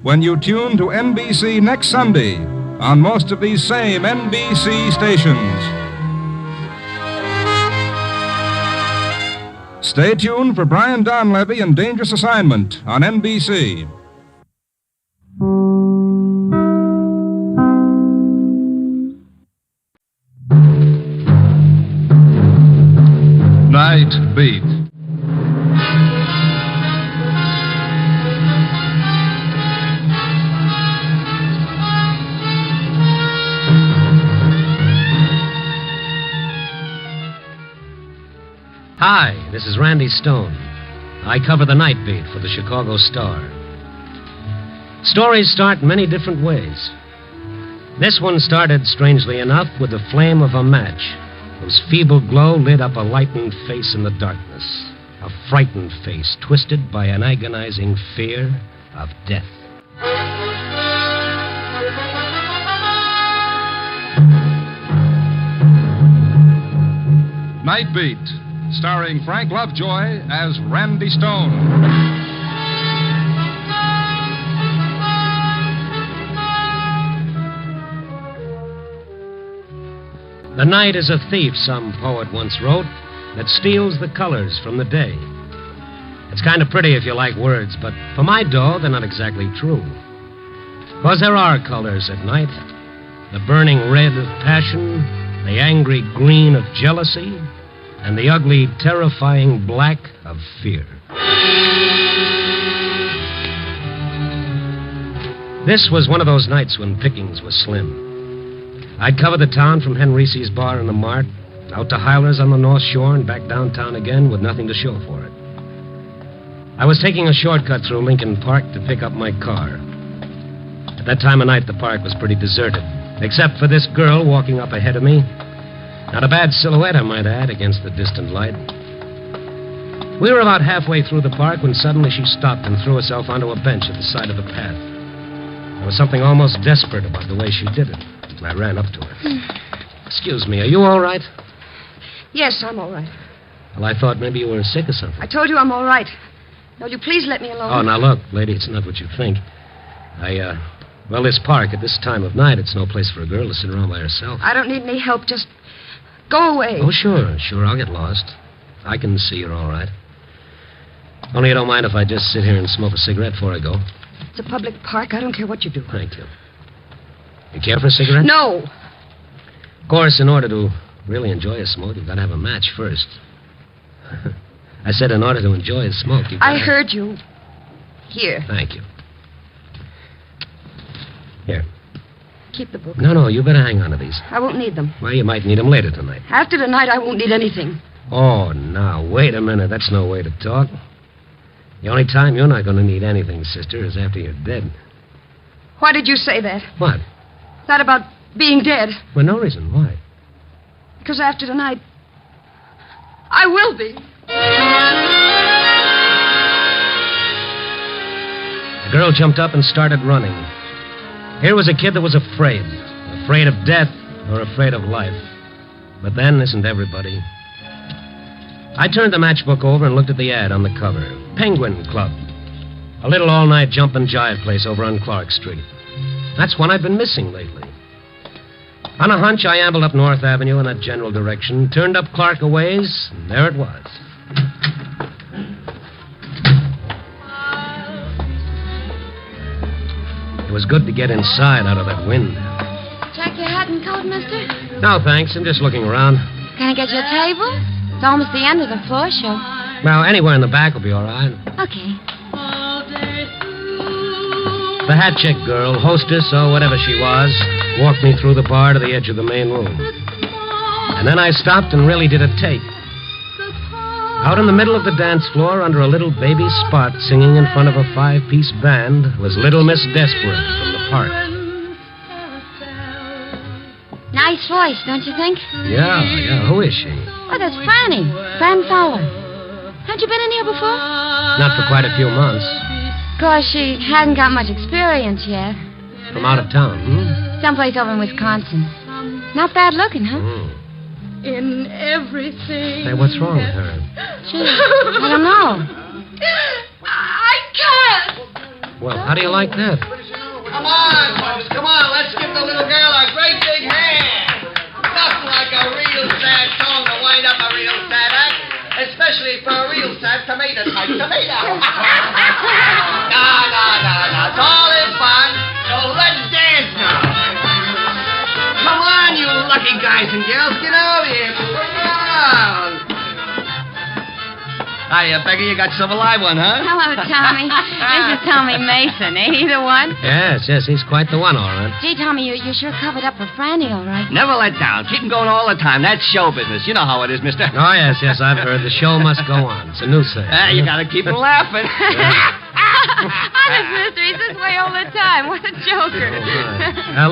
when you tune to NBC next Sunday on most of these same NBC stations. Stay tuned for Brian Donlevy and Dangerous Assignment on NBC. Night Beat. Hi, this is Randy Stone. I cover the Night Beat for the Chicago Star. Stories start many different ways. This one started, strangely enough, with the flame of a match, whose feeble glow lit up a lightened face in the darkness. A frightened face twisted by an agonizing fear of death. Night Beat, starring Frank Lovejoy as Randy Stone. The night is a thief, some poet once wrote, that steals the colors from the day. It's kind of pretty if you like words, but for my dough, they're not exactly true. Because there are colors at night. The burning red of passion, the angry green of jealousy, and the ugly, terrifying black of fear. This was one of those nights when pickings were slim. I'd cover the town from Henry's bar in the Mart, out to Hyler's on the North Shore, and back downtown again with nothing to show for it. I was taking a shortcut through Lincoln Park to pick up my car. At that time of night, the park was pretty deserted, except for this girl walking up ahead of me. Not a bad silhouette, I might add, against the distant light. We were about halfway through the park when suddenly she stopped and threw herself onto a bench at the side of the path. There was something almost desperate about the way she did it. And I ran up to her. Excuse me, are you all right? Yes, I'm all right. Well, I thought maybe you were sick or something. I told you I'm all right. Now, will you please let me alone? Oh, now look, lady, it's not what you think. Well, this park at this time of night, it's no place for a girl to sit around by herself. I don't need any help. Just go away. Oh, sure, I'll get lost. I can see you're all right. Only you don't mind if I just sit here and smoke a cigarette before I go? It's a public park. I don't care what you do. Thank you. You care for a cigarette? No. Of course, in order to really enjoy a smoke, you've got to have a match first. I said in order to enjoy a smoke, you've got I heard you. Here. Thank you. Here. Keep the book. No, you better hang on to these. I won't need them. Well, you might need them later tonight. After tonight, I won't need anything. Oh, now, wait a minute. That's no way to talk. The only time you're not going to need anything, sister, is after you're dead. Why did you say that? What? That about being dead. For no reason. Why? Because after tonight, I will be. The girl jumped up and started running. Here was a kid that was afraid. Afraid of death or afraid of life. But then, isn't everybody? I turned the matchbook over and looked at the ad on the cover. Penguin Club. A little all-night jump and jive place over on Clark Street. That's one I've been missing lately. On a hunch, I ambled up North Avenue in that general direction, turned up Clark a ways, and there it was. It was good to get inside out of that wind. Check your hat and coat, mister? No, thanks. I'm just looking around. Can I get you a table? It's almost the end of the floor show. Well, anywhere in the back will be all right. Okay. The hat check girl, hostess or whatever she was, walked me through the bar to the edge of the main room. And then I stopped and really did a take. Out in the middle of the dance floor, under a little baby spot, singing in front of a 5-piece band, was Little Miss Desperate from the park. Nice voice, don't you think? Yeah. Who is she? Oh, that's Franny. Fran Fowler. Haven't you been in here before? Not for quite a few months. Of course, she hasn't got much experience yet. From out of town, Someplace over in Wisconsin. Not bad looking, huh? In everything. Hey, what's wrong with her? Gee, I don't know. I can't. Well, how do you like that? Come on, folks, come on. Let's give the little girl a great big hand. Nothing like a real sad song to wind up a real sad act, especially for a real sad tomato-type tomato. No. It's all in fun, so let's dance now. Come on, you lucky guys and girls. Get over here. Move around. Hiya, Becky. You got yourself a live one, huh? Hello, Tommy. This is Tommy Mason. Ain't he the one? Yes, he's quite the one, all right. Gee, Tommy, you sure covered up for Franny, all right. Never let down. Keep 'em going all the time. That's show business. You know how it is, mister. Oh, yes, I've heard. The show must go on. It's a new thing. You gotta keep 'em laughing. Honest, mister, he's this way all the time. What a joker.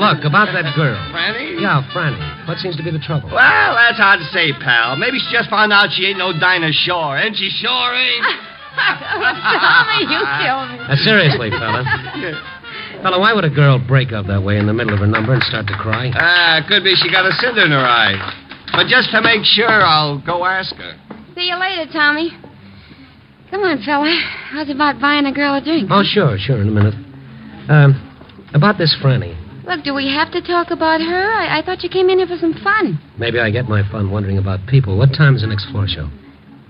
Look, about that girl. Franny? Yeah, Franny. What seems to be the trouble? Well, that's hard to say, pal. Maybe she just found out she ain't no Dinah Shore, and she sure ain't. Tommy, you kill me. Seriously, fella. Fella, why would a girl break up that way in the middle of her number and start to cry? Could be she got a cinder in her eye. But just to make sure, I'll go ask her. See you later, Tommy. Come on, fella. How's about buying a girl a drink? Oh, sure, in a minute. About this Franny. Look, do we have to talk about her? I thought you came in here for some fun. Maybe I get my fun wondering about people. What time's the next floor show?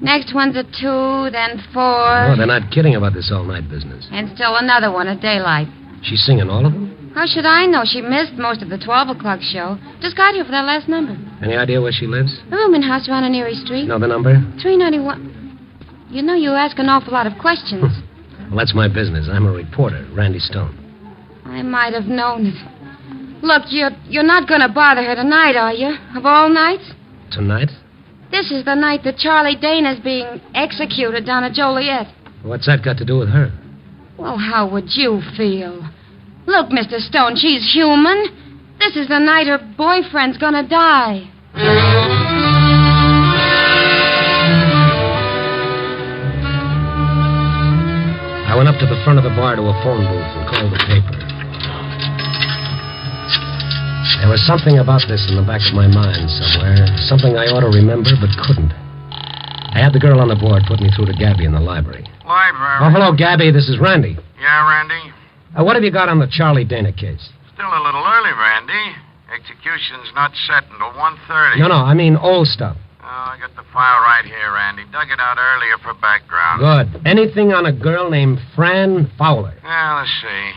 Next one's at 2, then 4. Oh, they're not kidding about this all-night business. And still another one at daylight. She's singing all of them? How should I know? She missed most of the 12 o'clock show. Just got here for that last number. Any idea where she lives? A rooming house around on Erie Street. No, the number? 391. You know, you ask an awful lot of questions. Well, that's my business. I'm a reporter, Randy Stone. I might have known it. Look, you're not going to bother her tonight, are you? Of all nights? Tonight? This is the night that Charlie Dana's being executed down at Joliet. What's that got to do with her? Well, how would you feel? Look, Mr. Stone, she's human. This is the night her boyfriend's going to die. I went up to the front of the bar to a phone booth and called the paper. There was something about this in the back of my mind somewhere, something I ought to remember but couldn't. I had the girl on the board put me through to Gabby in the library. Library? Oh, hello, Gabby. This is Randy. Yeah, Randy? What have you got on the Charlie Dana case? Still a little early, Randy. Execution's not set until 1:30. No, I mean old stuff. Oh, I got the file right here, Randy. Dug it out earlier for background. Good. Anything on a girl named Fran Fowler? Yeah, let's see.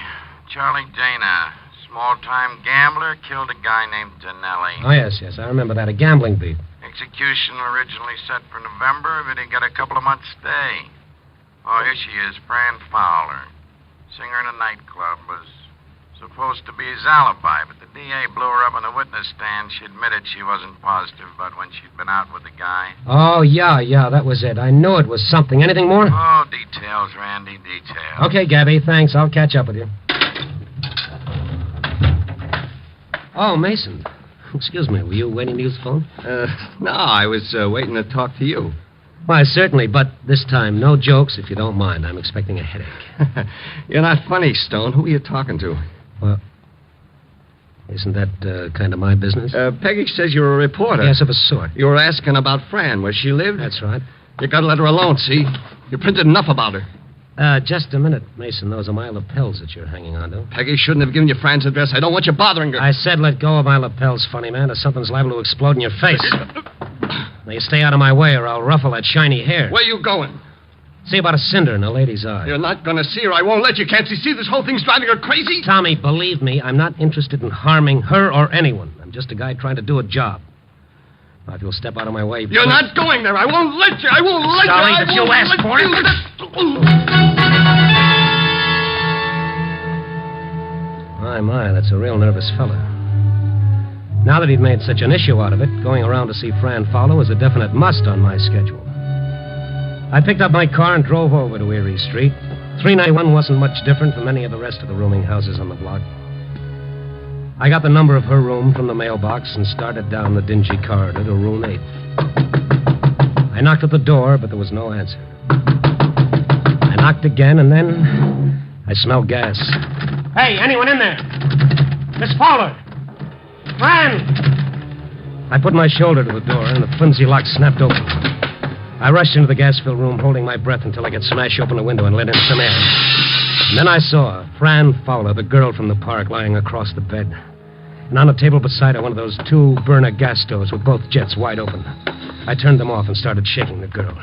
Charlie Dana, small-time gambler, killed a guy named Danelli. Oh, yes, I remember that. A gambling beat. Execution originally set for November, but he got a couple of months' stay. Oh, here she is, Fran Fowler. Singer in a nightclub, was supposed to be his alibi, but the DA blew her up on the witness stand. She admitted she wasn't positive about when she'd been out with the guy. Oh, yeah, that was it. I knew it was something. Anything more? Oh, details, Randy, details. Okay, Gabby, thanks. I'll catch up with you. Oh, Mason. Excuse me, were you waiting to use the phone? No, I was waiting to talk to you. Why, certainly, but this time, no jokes, if you don't mind. I'm expecting a headache. You're not funny, Stone. Who are you talking to? Well, isn't that kind of my business? Peggy says you're a reporter. Yes, of a sort. You were asking about Fran, where she lived? That's right. You gotta let her alone, see? You printed enough about her. Just a minute, Mason. Those are my lapels that you're hanging on to. Peggy shouldn't have given you Fran's address. I don't want you bothering her. I said let go of my lapels, funny man, or something's liable to explode in your face. Now, you stay out of my way or I'll ruffle that shiny hair. Where you going? See about a cinder in a lady's eye. You're not going to see her. I won't let you. Can't you see this whole thing's driving her crazy? Tommy, believe me, I'm not interested in harming her or anyone. I'm just a guy trying to do a job. Now, if you'll step out of my way... You're not going there. I won't let you. I won't let Sorry, you. but you asked for it. My, that's a real nervous fella. Now that he'd made such an issue out of it, going around to see Fran Fowler was a definite must on my schedule. I picked up my car and drove over to Erie Street. 391 wasn't much different from any of the rest of the rooming houses on the block. I got the number of her room from the mailbox and started down the dingy corridor to room 8. I knocked at the door, but there was no answer. I knocked again, and then I smelled gas. Hey, anyone in there? Miss Fowler! Fran! I put my shoulder to the door, and the flimsy lock snapped open. I rushed into the gas-filled room, holding my breath until I could smash open the window and let in some air. And then I saw Fran Fowler, the girl from the park, lying across the bed. And on the table beside her, one of those 2 burner gas stoves with both jets wide open. I turned them off and started shaking the girl.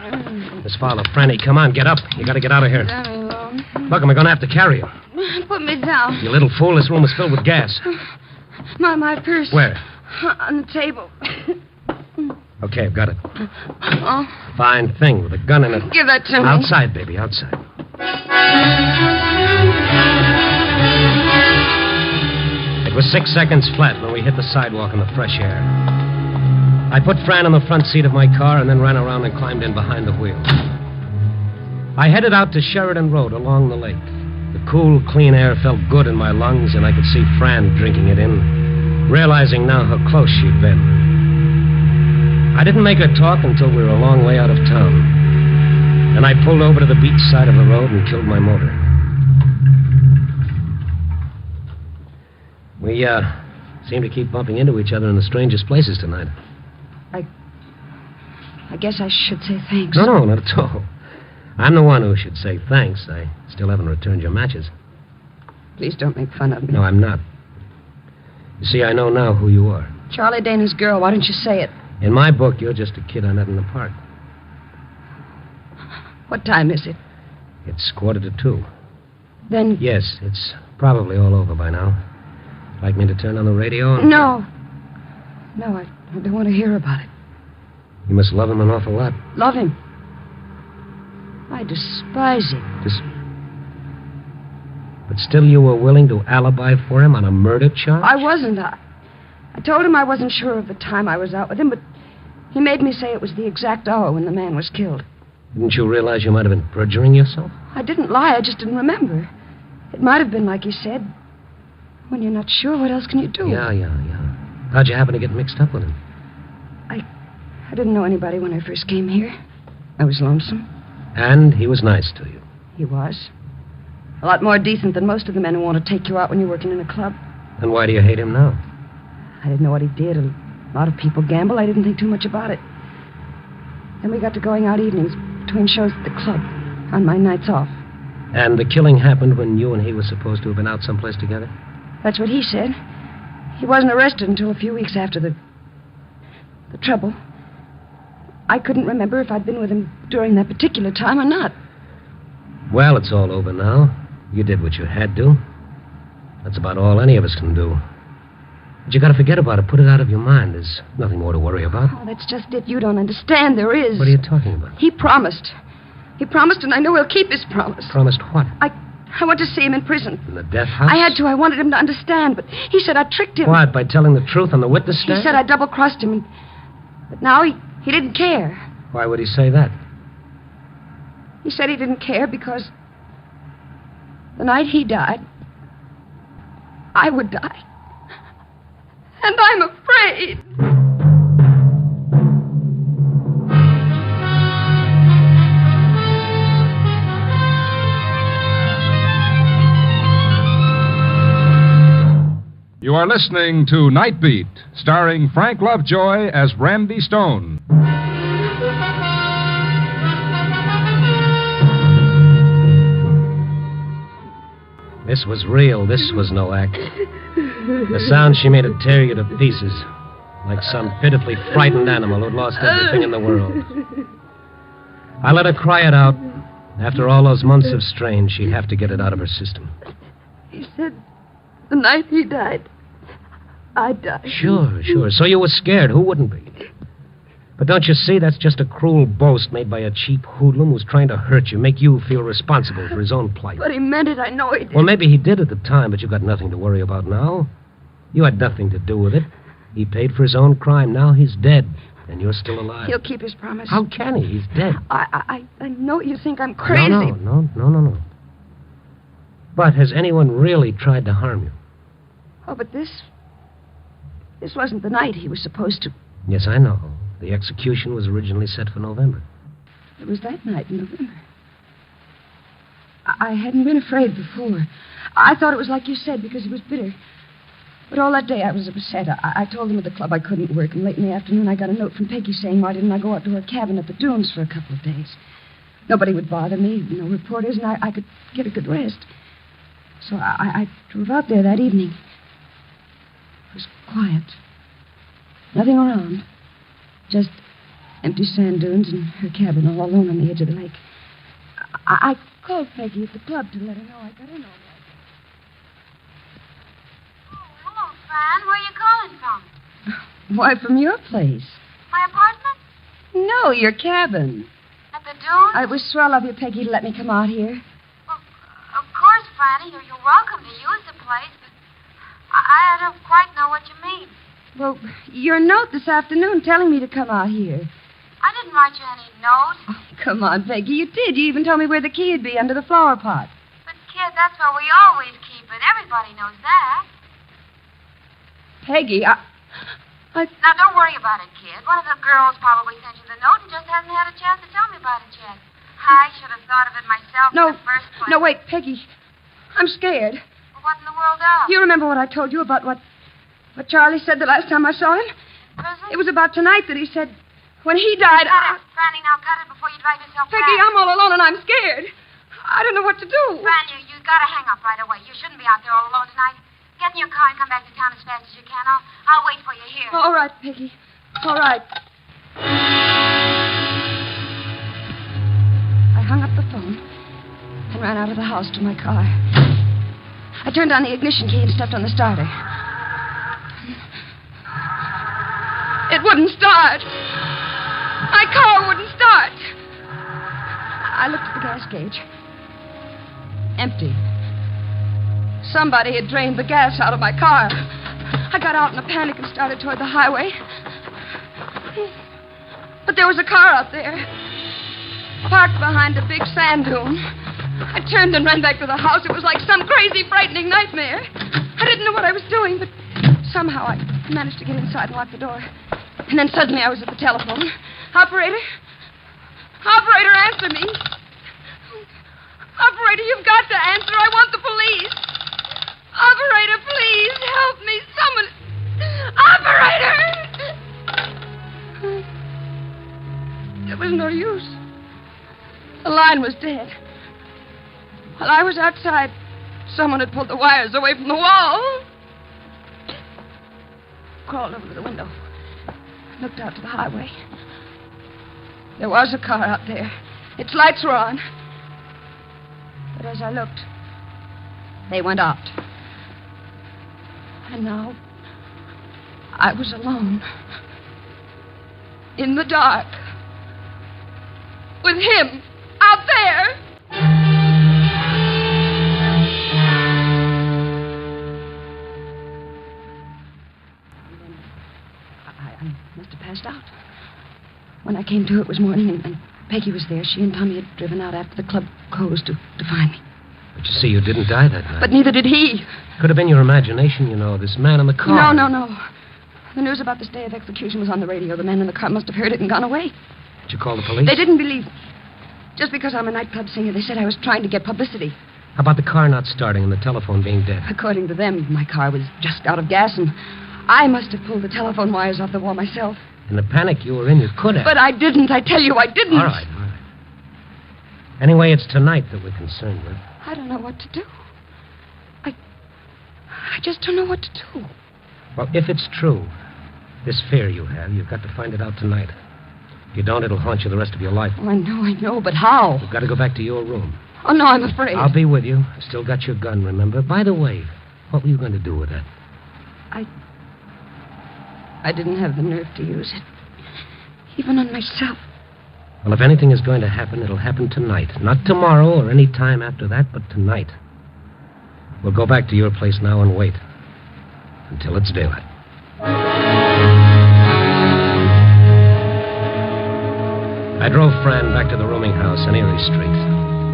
Miss Fowler, Franny, come on, get up. You gotta get out of here. Look, am I gonna have to carry you? Put me down. You little fool, this room is filled with gas. My purse. Where? On the table. Okay, I've got it. Oh, Fine thing with a gun in it. give that to me. Outside, baby, outside. It was 6 seconds flat when we hit the sidewalk in the fresh air. I put Fran in the front seat of my car and then ran around and climbed in behind the wheel. I headed out to Sheridan Road along the lake. The cool, clean air felt good in my lungs, and I could see Fran drinking it in, realizing now how close she'd been. I didn't make her talk until we were a long way out of town. Then I pulled over to the beach side of the road and killed my motor. We, seem to keep bumping into each other in the strangest places tonight. I guess I should say thanks. No, not at all. I'm the one who should say thanks. I still haven't returned your matches. Please don't make fun of me. No, I'm not. You see, I know now who you are. Charlie Dana's girl. Why don't you say it? In my book, you're just a kid I met in the park. What time is it? It's 1:45. Then... Yes, it's probably all over by now. Like me to turn on the radio? No. No, I don't want to hear about it. You must love him an awful lot. Love him? I despise him. But still you were willing to alibi for him on a murder charge? I wasn't. I told him I wasn't sure of the time I was out with him, but he made me say it was the exact hour when the man was killed. Didn't you realize you might have been perjuring yourself? I didn't lie. I just didn't remember. It might have been like he said. When you're not sure, what else can you do? Yeah. How'd you happen to get mixed up with him? I didn't know anybody when I first came here. I was lonesome. And he was nice to you. He was. A lot more decent than most of the men who want to take you out when you're working in a club. Then why do you hate him now? I didn't know what he did. A lot of people gamble. I didn't think too much about it. Then we got to going out evenings between shows at the club on my nights off. And the killing happened when you and he were supposed to have been out someplace together? That's what he said. He wasn't arrested until a few weeks after the trouble. I couldn't remember if I'd been with him during that particular time or not. Well, it's all over now. You did what you had to. That's about all any of us can do. But you gotta forget about it. Put it out of your mind. There's nothing more to worry about. Oh, that's just it. You don't understand. There is. What are you talking about? He promised. He promised, and I know he'll keep his promise. Promised what? I went to see him in prison. In the death house? I had to. I wanted him to understand, but he said I tricked him. What, by telling the truth on the witness stand? He said I double-crossed him, but now he didn't care. Why would he say that? He said he didn't care because the night he died, I would die. And I'm afraid. You are listening to Night Beat, starring Frank Lovejoy as Randy Stone. This was real. This was no act. The sound she made would tear you to pieces, like some pitifully frightened animal who'd lost everything in the world. I let her cry it out. After all those months of strain, she'd have to get it out of her system. He said the night he died, I'd die. Sure. So you were scared. Who wouldn't be? But don't you see, that's just a cruel boast made by a cheap hoodlum who's trying to hurt you, make you feel responsible for his own plight. But he meant it. I know he did. Well, maybe he did at the time, but you got nothing to worry about now. You had nothing to do with it. He paid for his own crime. Now he's dead, and you're still alive. He'll keep his promise. How can he? He's dead. I know you think I'm crazy. No. But has anyone really tried to harm you? Oh, but this wasn't the night he was supposed to. Yes, I know. The execution was originally set for November. It was that night in November. I hadn't been afraid before. I thought it was like you said, because he was bitter. But all that day I was upset. I told him at the club I couldn't work, and late in the afternoon I got a note from Peggy saying why didn't I go out to her cabin at the dunes for a couple of days. Nobody would bother me, no reporters, and I could get a good rest. So I drove out there that evening. It was quiet. Nothing around. Just empty sand dunes and her cabin all alone on the edge of the lake. I called Peggy at the club to let her know I got in all right. Oh, hello, Fran. Where are you calling from? Why, from your place. My apartment? No, your cabin. At the dunes? It was swell of you, Peggy, to let me come out here. Well, of course, Franny. You're welcome to use the place, but I don't quite know what you mean. Well, your note this afternoon telling me to come out here. I didn't write you any note. Oh, come on, Peggy. You did. You even told me where the key would be, under the flower pot. But, kid, that's where we always keep it. Everybody knows that. Peggy, Now, don't worry about it, kid. One of the girls probably sent you the note and just hasn't had a chance to tell me about it yet. I should have thought of it myself in the first place. No, wait, Peggy. I'm scared. Well, what in the world of? You remember what I told you about what Charlie said the last time I saw him? Prison? It was about tonight that he said when he died. Cut it, Franny. Now cut it before you drive yourself Peggy, back. I'm all alone and I'm scared. I don't know what to do. Fran, you gotta hang up right away. You shouldn't be out there all alone tonight. Get in your car and come back to town as fast as you can. I'll wait for you here. All right, Peggy. All right. I hung up the phone and ran out of the house to my car. I turned on the ignition key and stepped on the starter. It wouldn't start. My car wouldn't start. I looked at the gas gauge. Empty. Somebody had drained the gas out of my car. I got out in a panic and started toward the highway. But there was a car out there, parked behind a big sand dune. I turned and ran back to the house. It was like some crazy, frightening nightmare. I didn't know what I was doing, but somehow I managed to get inside and lock the door. And then suddenly I was at the telephone. Operator? Operator, answer me. Operator, you've got to answer. I want the police. Operator, please help me. Someone... Operator! It was no use. The line was dead. While I was outside, someone had pulled the wires away from the wall. Crawled over to the window. Looked out to the highway. There was a car out there. Its lights were on. But as I looked, they went out. And now, I was alone. In the dark. With him out there. I must have passed out. When I came to, it was morning, and Peggy was there. She and Tommy had driven out after the club closed to find me. But you see, you didn't die that night. But neither did he. Could have been your imagination, you know, this man in the car. No. The news about this day of execution was on the radio. The man in the car must have heard it and gone away. Did you call the police? They didn't believe me. Just because I'm a nightclub singer, they said I was trying to get publicity. How about the car not starting and the telephone being dead? According to them, my car was just out of gas, and I must have pulled the telephone wires off the wall myself. In the panic you were in, you could have. But I didn't. I tell you, I didn't. All right. Anyway, it's tonight that we're concerned with. I don't know what to do. I just don't know what to do. Well, if it's true, this fear you have, you've got to find it out tonight. If you don't, it'll haunt you the rest of your life. Oh, I know, but how? You've got to go back to your room. Oh, no, I'm afraid. I'll be with you. I've still got your gun, remember? By the way, what were you going to do with that? I didn't have the nerve to use it. Even on myself. Well, if anything is going to happen, it'll happen tonight. Not tomorrow or any time after that, but tonight. We'll go back to your place now and wait until it's daylight. I drove Fran back to the rooming house on Erie Street.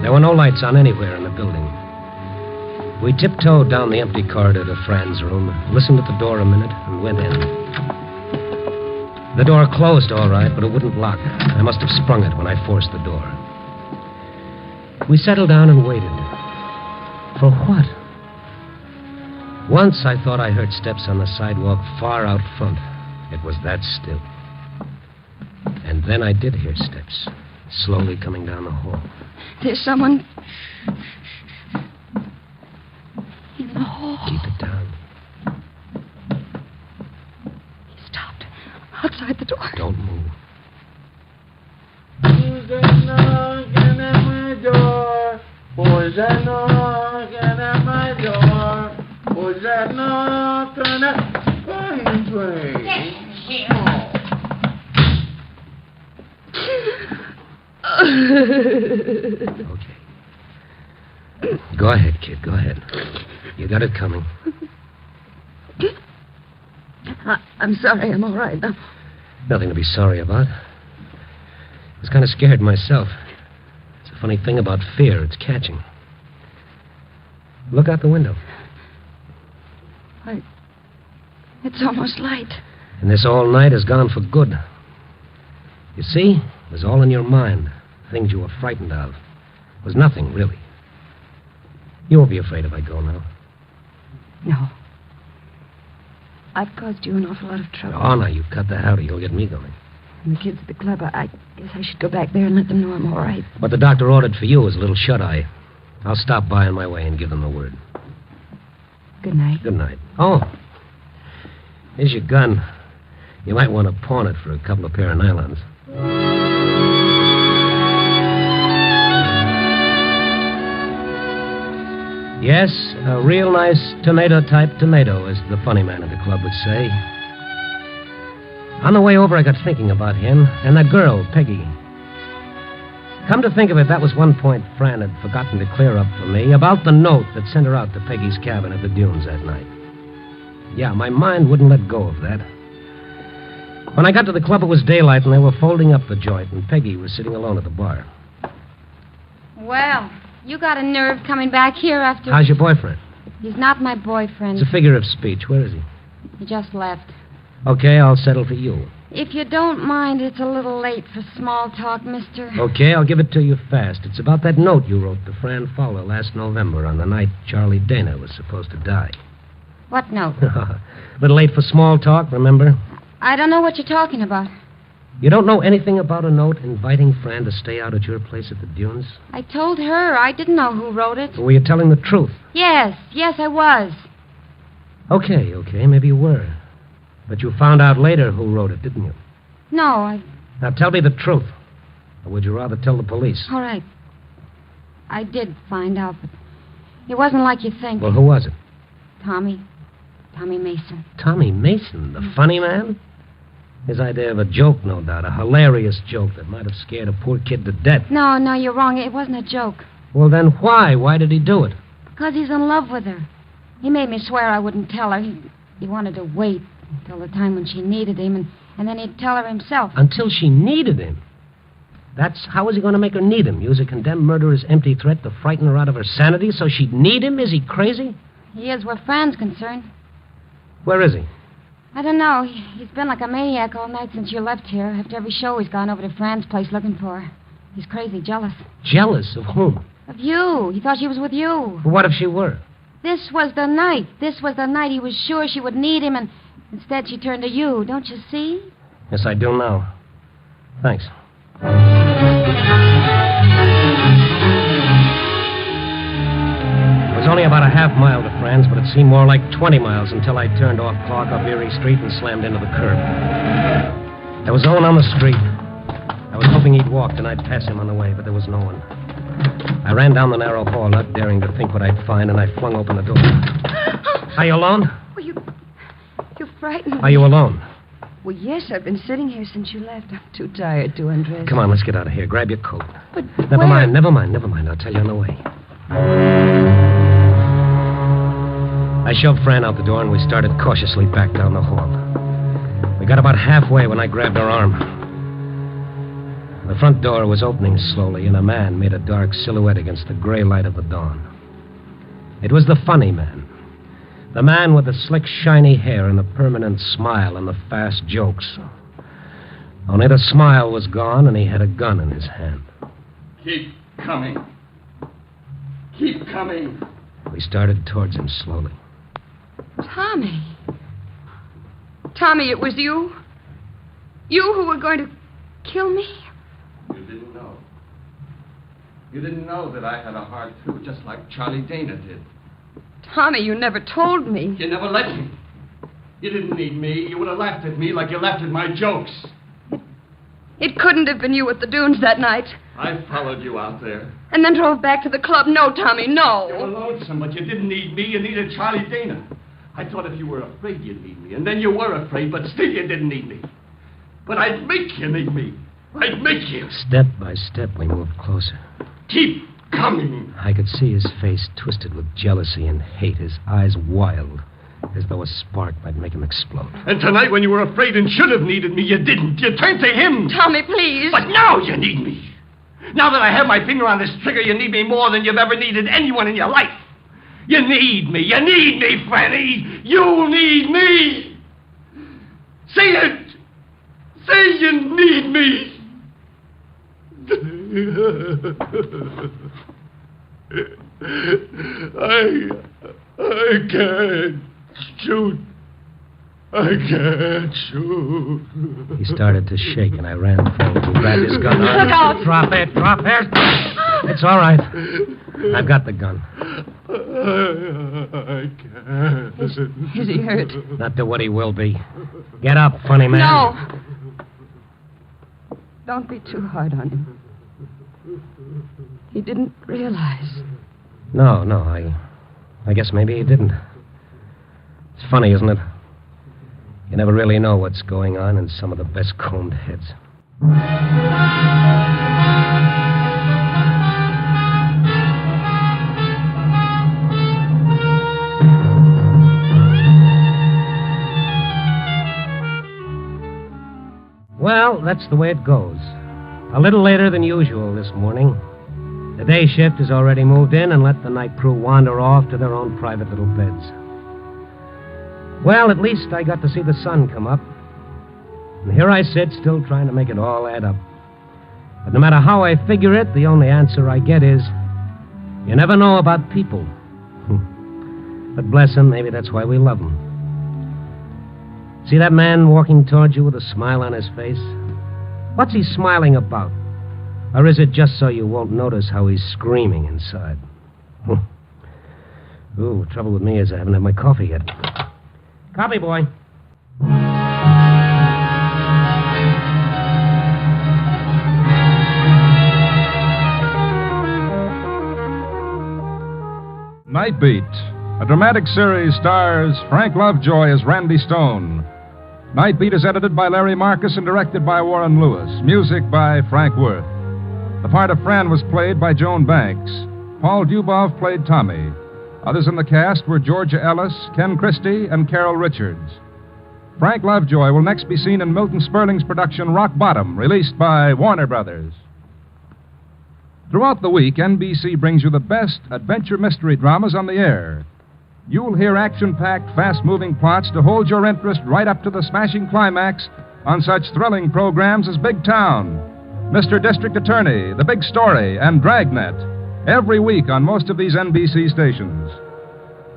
There were no lights on anywhere in the building. We tiptoed down the empty corridor to Fran's room, listened at the door a minute, and went in. The door closed all right, but it wouldn't lock. I must have sprung it when I forced the door. We settled down and waited. For what? Once I thought I heard steps on the sidewalk far out front. It was that still. And then I did hear steps, slowly coming down the hall. There's someone in the hall. Keep it down. He stopped outside the door. Don't move. Who's that knocking at my door? Who's that knocking at my door? Who's that knocking at my door? Okay. Go ahead, kid. Go ahead. You got it coming. I'm sorry. I'm all right now. Nothing to be sorry about. I was kind of scared myself. It's a funny thing about fear. It's catching. Look out the window. It's almost light. And this all night has gone for good. You see? It was all in your mind. Things you were frightened of. It was nothing, really. You won't be afraid if I go now. No. I've caused you an awful lot of trouble. Oh, now you cut that out or you'll get me going. And the kids at the club, I guess I should go back there and let them know I'm all right. What the doctor ordered for you was a little shut-eye. I'll stop by on my way and give them the word. Good night. Good night. Oh, here's your gun. You might want to pawn it for a couple of pair of nylons. Yes, a real nice tomato-type tomato, as the funny man at the club would say. On the way over, I got thinking about him and that girl, Peggy. Come to think of it, that was one point Fran had forgotten to clear up for me about the note that sent her out to Peggy's cabin at the dunes that night. Yeah, my mind wouldn't let go of that. When I got to the club, it was daylight, and they were folding up the joint, and Peggy was sitting alone at the bar. Well, you got a nerve coming back here after... How's your boyfriend? He's not my boyfriend. It's a figure of speech. Where is he? He just left. Okay, I'll settle for you. If you don't mind, it's a little late for small talk, mister. Okay, I'll give it to you fast. It's about that note you wrote to Fran Fowler last November on the night Charlie Dana was supposed to die. What note? A little late for small talk, remember? I don't know what you're talking about. You don't know anything about a note inviting Fran to stay out at your place at the dunes? I told her. I didn't know who wrote it. Or were you telling the truth? Yes, I was. Okay, maybe you were. But you found out later who wrote it, didn't you? No, Now tell me the truth. Or would you rather tell the police? All right. I did find out, but it wasn't like you think. Well, who was it? Tommy Mason. Tommy Mason, the funny man? His idea of a joke, no doubt. A hilarious joke that might have scared a poor kid to death. No, you're wrong. It wasn't a joke. Well, then why? Why did he do it? Because he's in love with her. He made me swear I wouldn't tell her. He wanted to wait until the time when she needed him, and then he'd tell her himself. Until she needed him? How was he going to make her need him? Use a condemned murderer's empty threat to frighten her out of her sanity so she'd need him? Is he crazy? He is where Fran's concerned. Where is he? I don't know. He's been like a maniac all night since you left here. After every show, he's gone over to Fran's place looking for her. He's crazy jealous. Jealous of whom? Of you. He thought she was with you. What if she were? This was the night. He was sure she would need him, and instead she turned to you. Don't you see? Yes, I do now. Thanks. It was only about a half mile to Fran's, but it seemed more like 20 miles until I turned off Clark up Erie Street and slammed into the curb. There was Owen on the street. I was hoping he'd walked and I'd pass him on the way, but there was no one. I ran down the narrow hall, not daring to think what I'd find, and I flung open the door. Are you alone? Well, you're frightened. Are you alone? Well, yes, I've been sitting here since you left. I'm too tired to undress. Come on, let's get out of here. Grab your coat. But Never mind. I'll tell you on the way. I shoved Fran out the door, and we started cautiously back down the hall. We got about halfway when I grabbed her arm. The front door was opening slowly, and a man made a dark silhouette against the gray light of the dawn. It was the funny man. The man with the slick, shiny hair and the permanent smile and the fast jokes. Only the smile was gone, and he had a gun in his hand. Keep coming. Keep coming. We started towards him slowly. Tommy, it was you? You who were going to kill me? You didn't know. You didn't know that I had a heart, too, just like Charlie Dana did. Tommy, you never told me. You never let me. You didn't need me. You would have laughed at me like you laughed at my jokes. It couldn't have been you at the dunes that night. I followed you out there. And then drove back to the club. No, Tommy, no. You were lonesome, but you didn't need me. You needed Charlie Dana. I thought if you were afraid, you'd need me. And then you were afraid, but still you didn't need me. But I'd make you need me. I'd make you. Step by step, we moved closer. Keep coming. I could see his face twisted with jealousy and hate, his eyes wild, as though a spark might make him explode. And tonight, when you were afraid and should have needed me, you didn't. You turned to him. Tommy, please. But now you need me. Now that I have my finger on this trigger, you need me more than you've ever needed anyone in your life. You need me. You need me, Franny. You need me. Say it. Say you need me. I can't shoot. I can't shoot. He started to shake, and I ran forward and grabbed his gun. Look out! Drop it. It's all right. I've got the gun. I can't. Is he hurt? Not to what he will be. Get up, funny man. No. Don't be too hard on him. He didn't realize. No, I guess maybe he didn't. It's funny, isn't it? You never really know what's going on in some of the best combed heads. Well, that's the way it goes. A little later than usual this morning. The day shift has already moved in and let the night crew wander off to their own private little beds. Well, at least I got to see the sun come up. And here I sit, still trying to make it all add up. But no matter how I figure it, the only answer I get is, you never know about people. But bless him, maybe that's why we love him. See that man walking towards you with a smile on his face? What's he smiling about? Or is it just so you won't notice how he's screaming inside? Ooh, trouble with me is I haven't had my coffee yet. Copy, boy. Night Beat, a dramatic series, stars Frank Lovejoy as Randy Stone. Night Beat is edited by Larry Marcus and directed by Warren Lewis. Music by Frank Worth. The part of Fran was played by Joan Banks. Paul Dubov played Tommy. Others in the cast were Georgia Ellis, Ken Christie, and Carol Richards. Frank Lovejoy will next be seen in Milton Sperling's production Rock Bottom, released by Warner Brothers. Throughout the week, NBC brings you the best adventure mystery dramas on the air. You'll hear action-packed, fast-moving plots to hold your interest right up to the smashing climax on such thrilling programs as Big Town, Mr. District Attorney, The Big Story, and Dragnet, every week on most of these NBC stations.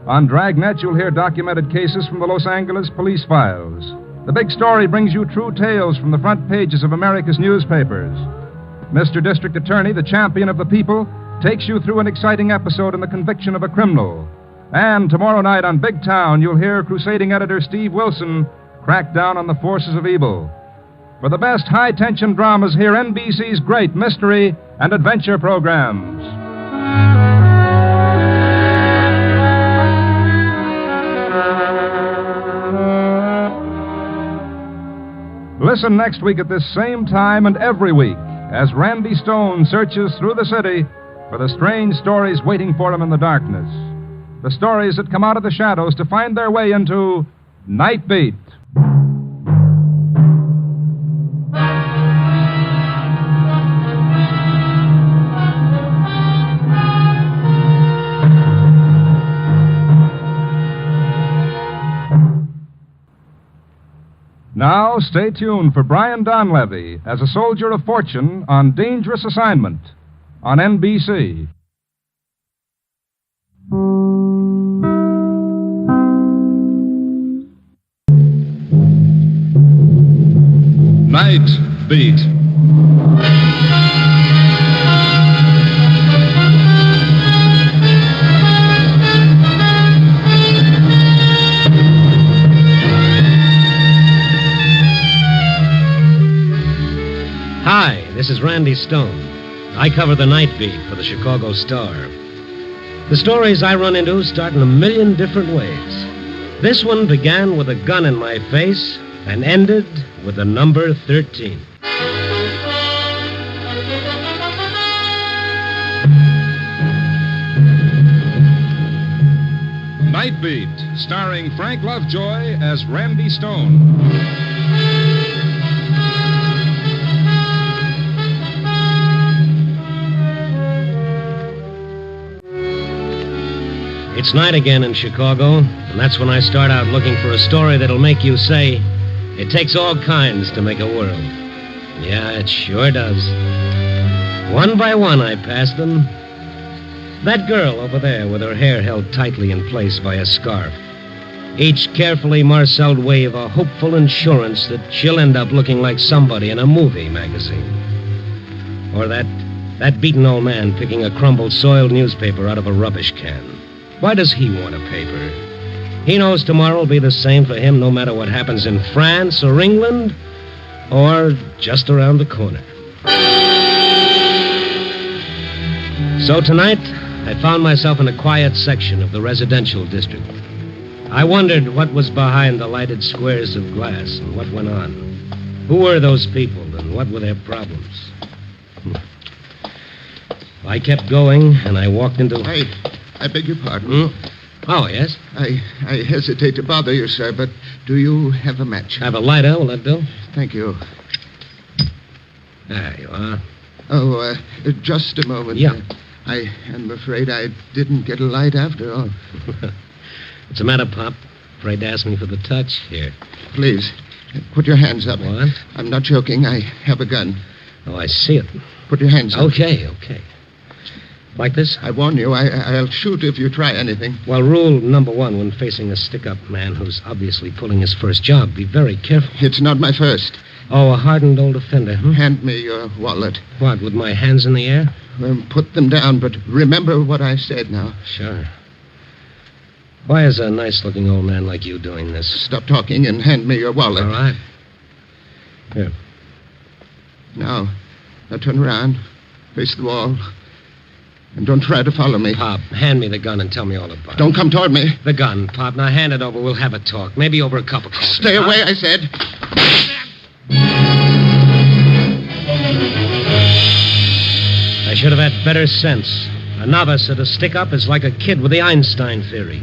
On Dragnet, you'll hear documented cases from the Los Angeles police files. The Big Story brings you true tales from the front pages of America's newspapers. Mr. District Attorney, the champion of the people, takes you through an exciting episode in the conviction of a criminal. And tomorrow night on Big Town, you'll hear crusading editor Steve Wilson crack down on the forces of evil. For the best high-tension dramas, hear NBC's great mystery and adventure programs. Listen next week at this same time and every week as Randy Stone searches through the city for the strange stories waiting for him in the darkness. The stories that come out of the shadows to find their way into Night Beat. Now, stay tuned for Brian Donlevy as a soldier of fortune on dangerous assignment on NBC. Night Beat. Hi, this is Randy Stone. I cover the Night Beat for the Chicago Star. The stories I run into start in a million different ways. This one began with a gun in my face and ended with the number 13. Night Beat, starring Frank Lovejoy as Randy Stone. It's night again in Chicago, and that's when I start out looking for a story that'll make you say, it takes all kinds to make a world. Yeah, it sure does. One by one, I pass them. That girl over there with her hair held tightly in place by a scarf. Each carefully marceled wave a hopeful assurance that she'll end up looking like somebody in a movie magazine. Or that beaten old man picking a crumbled, soiled newspaper out of a rubbish can. Why does he want a paper? He knows tomorrow will be the same for him no matter what happens in France or England or just around the corner. So tonight, I found myself in a quiet section of the residential district. I wondered what was behind the lighted squares of glass and what went on. Who were those people and what were their problems? I kept going and I walked into... I beg your pardon. Oh, yes? I hesitate to bother you, sir, but do you have a match? I have a lighter. Will that do? Thank you. There you are. Oh, just a moment. Yeah. I am afraid I didn't get a light after all. What's the matter, Pop? Afraid to ask me for the touch? Here. Please. Put your hands up. What? I'm not joking. I have a gun. Oh, I see it. Put your hands up. Okay. Like this? I warn you, I'll shoot if you try anything. Well, rule number 1 when facing a stick-up man who's obviously pulling his first job, be very careful. It's not my first. Oh, a hardened old offender, Hand me your wallet. What, with my hands in the air? Put them down, but remember what I said now. Sure. Why is a nice-looking old man like you doing this? Stop talking and hand me your wallet. All right. Here. Now turn around. Face the wall. And don't try to follow me. Pop, hand me the gun and tell me all about it. Don't come toward me. The gun, Pop. Now hand it over. We'll have a talk. Maybe over a cup of coffee. Stay away, I said. I should have had better sense. A novice at a stick-up is like a kid with the Einstein theory.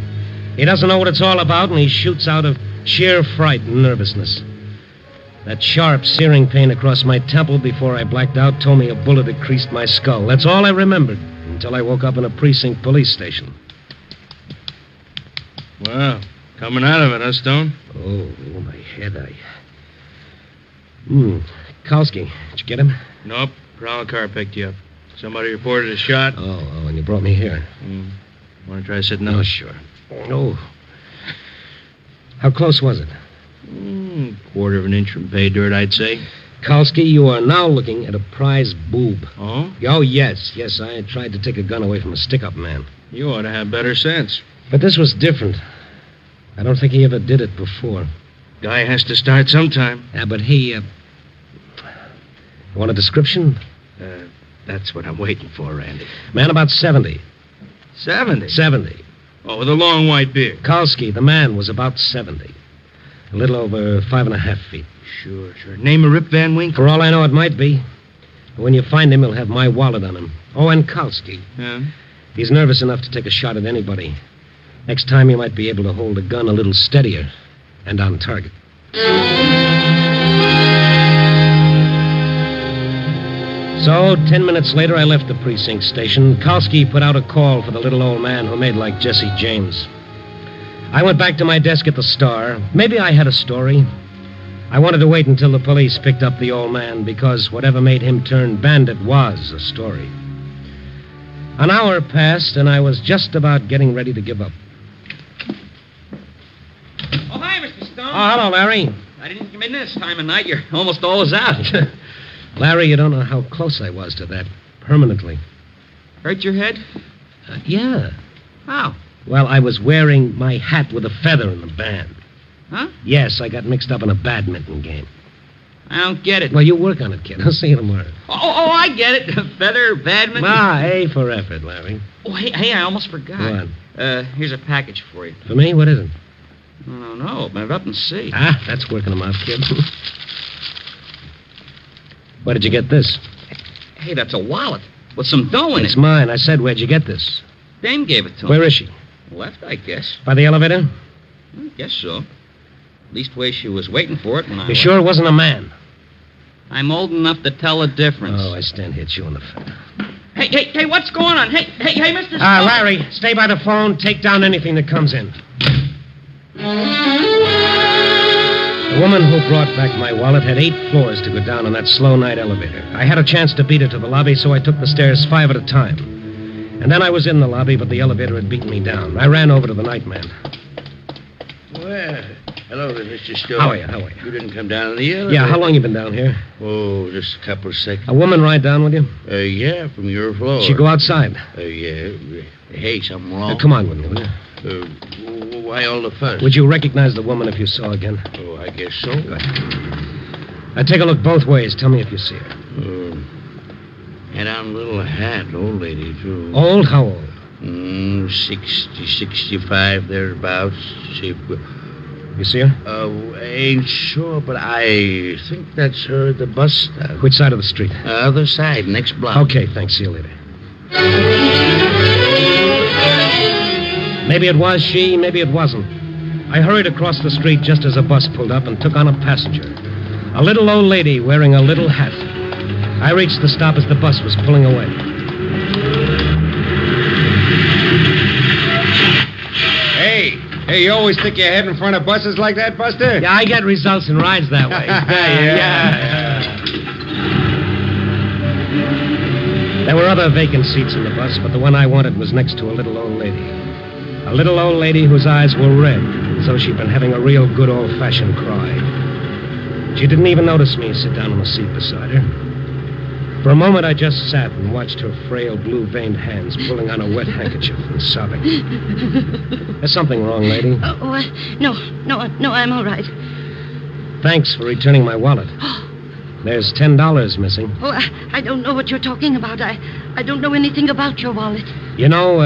He doesn't know what it's all about, and he shoots out of sheer fright and nervousness. That sharp, searing pain across my temple before I blacked out told me a bullet had creased my skull. That's all I remembered until I woke up in a precinct police station. Well, coming out of it, huh, Stone? Oh, my head, Kalski, did you get him? Nope. Prowl car picked you up. Somebody reported a shot. Oh, and you brought me here. Want to try sitting up? Oh, sure. No. How close was it? Quarter of an inch from pay dirt, I'd say. Kalski, you are now looking at a prize boob. Oh? Oh, yes. I tried to take a gun away from a stick-up man. You ought to have better sense. But this was different. I don't think he ever did it before. Guy has to start sometime. Yeah, but he, want a description? That's what I'm waiting for, Randy. Man about 70. 70? 70. Oh, with a long white beard. Kalski, the man, was about 70. A little over 5.5 feet. Sure. Name of Rip Van Winkle? For all I know, it might be. When you find him, he'll have my wallet on him. Oh, and Kalski. Yeah? He's nervous enough to take a shot at anybody. Next time, he might be able to hold a gun a little steadier and on target. So, 10 minutes later, I left the precinct station. Kalski put out a call for the little old man who made like Jesse James. I went back to my desk at the Star. Maybe I had a story. I wanted to wait until the police picked up the old man because whatever made him turn bandit was a story. An hour passed, and I was just about getting ready to give up. Oh, hi, Mr. Stone. Oh, hello, Larry. I didn't come in this time of night. You're almost always out. Larry, you don't know how close I was to that permanently. Hurt your head? Yeah. How? Well, I was wearing my hat with a feather in the band. Huh? Yes, I got mixed up in a badminton game. I don't get it. Well, you work on it, kid. I'll see you tomorrow. Oh, I get it. Feather, badminton. A for effort, Larry. Oh, hey, I almost forgot. What? Here's a package for you. For me? What is it? No. Open it up and see. That's working them out, kid. Where did you get this? Hey, that's a wallet with some dough in it. It's mine. I said, where'd you get this? Dame gave it to him. Where is she? Left, I guess. By the elevator? I guess so. Leastways, she was waiting for it when I You sure it wasn't a man? I'm old enough to tell the difference. Oh, I stand here chewing the fat. Hey, what's going on? Hey, Mr. Stone. Larry, stay by the phone. Take down anything that comes in. The woman who brought back my wallet had 8 floors to go down on that slow night elevator. I had a chance to beat her to the lobby, so I took the stairs 5 at a time. And then I was in the lobby, but the elevator had beaten me down. I ran over to the night man. Well, hello there, Mr. Stone. How are you? You didn't come down in the elevator? Yeah, how long you been down here? Oh, just a couple of seconds. A woman ride down with you? Yeah, from your floor. She go outside? Yeah. Hey, something wrong? Come on with me, will you? Why all the fuss? Would you recognize the woman if you saw her again? Oh, I guess so. Good. Now take a look both ways. Tell me if you see her. Had on a little hat, old lady, too. Old? How old? 60, 65, thereabouts. You see her? Ain't sure, but I think that's her at the bus stop. Which side of the street? Other side, next block. Okay, thanks. See you later. Maybe it was she, maybe it wasn't. I hurried across the street just as a bus pulled up and took on a passenger. A little old lady wearing a little hat. I reached the stop as the bus was pulling away. Hey, you always stick your head in front of buses like that, Buster? Yeah, I get results in rides that way. Yeah. There were other vacant seats in the bus, but the one I wanted was next to a little old lady. A little old lady whose eyes were red, as though she'd been having a real good old-fashioned cry. She didn't even notice me sit down on the seat beside her. For a moment, I just sat and watched her frail, blue-veined hands pulling on a wet handkerchief and sobbing. There's something wrong, lady. Oh, no, I'm all right. Thanks for returning my wallet. There's $10 missing. Oh, I don't know what you're talking about. I don't know anything about your wallet. You know,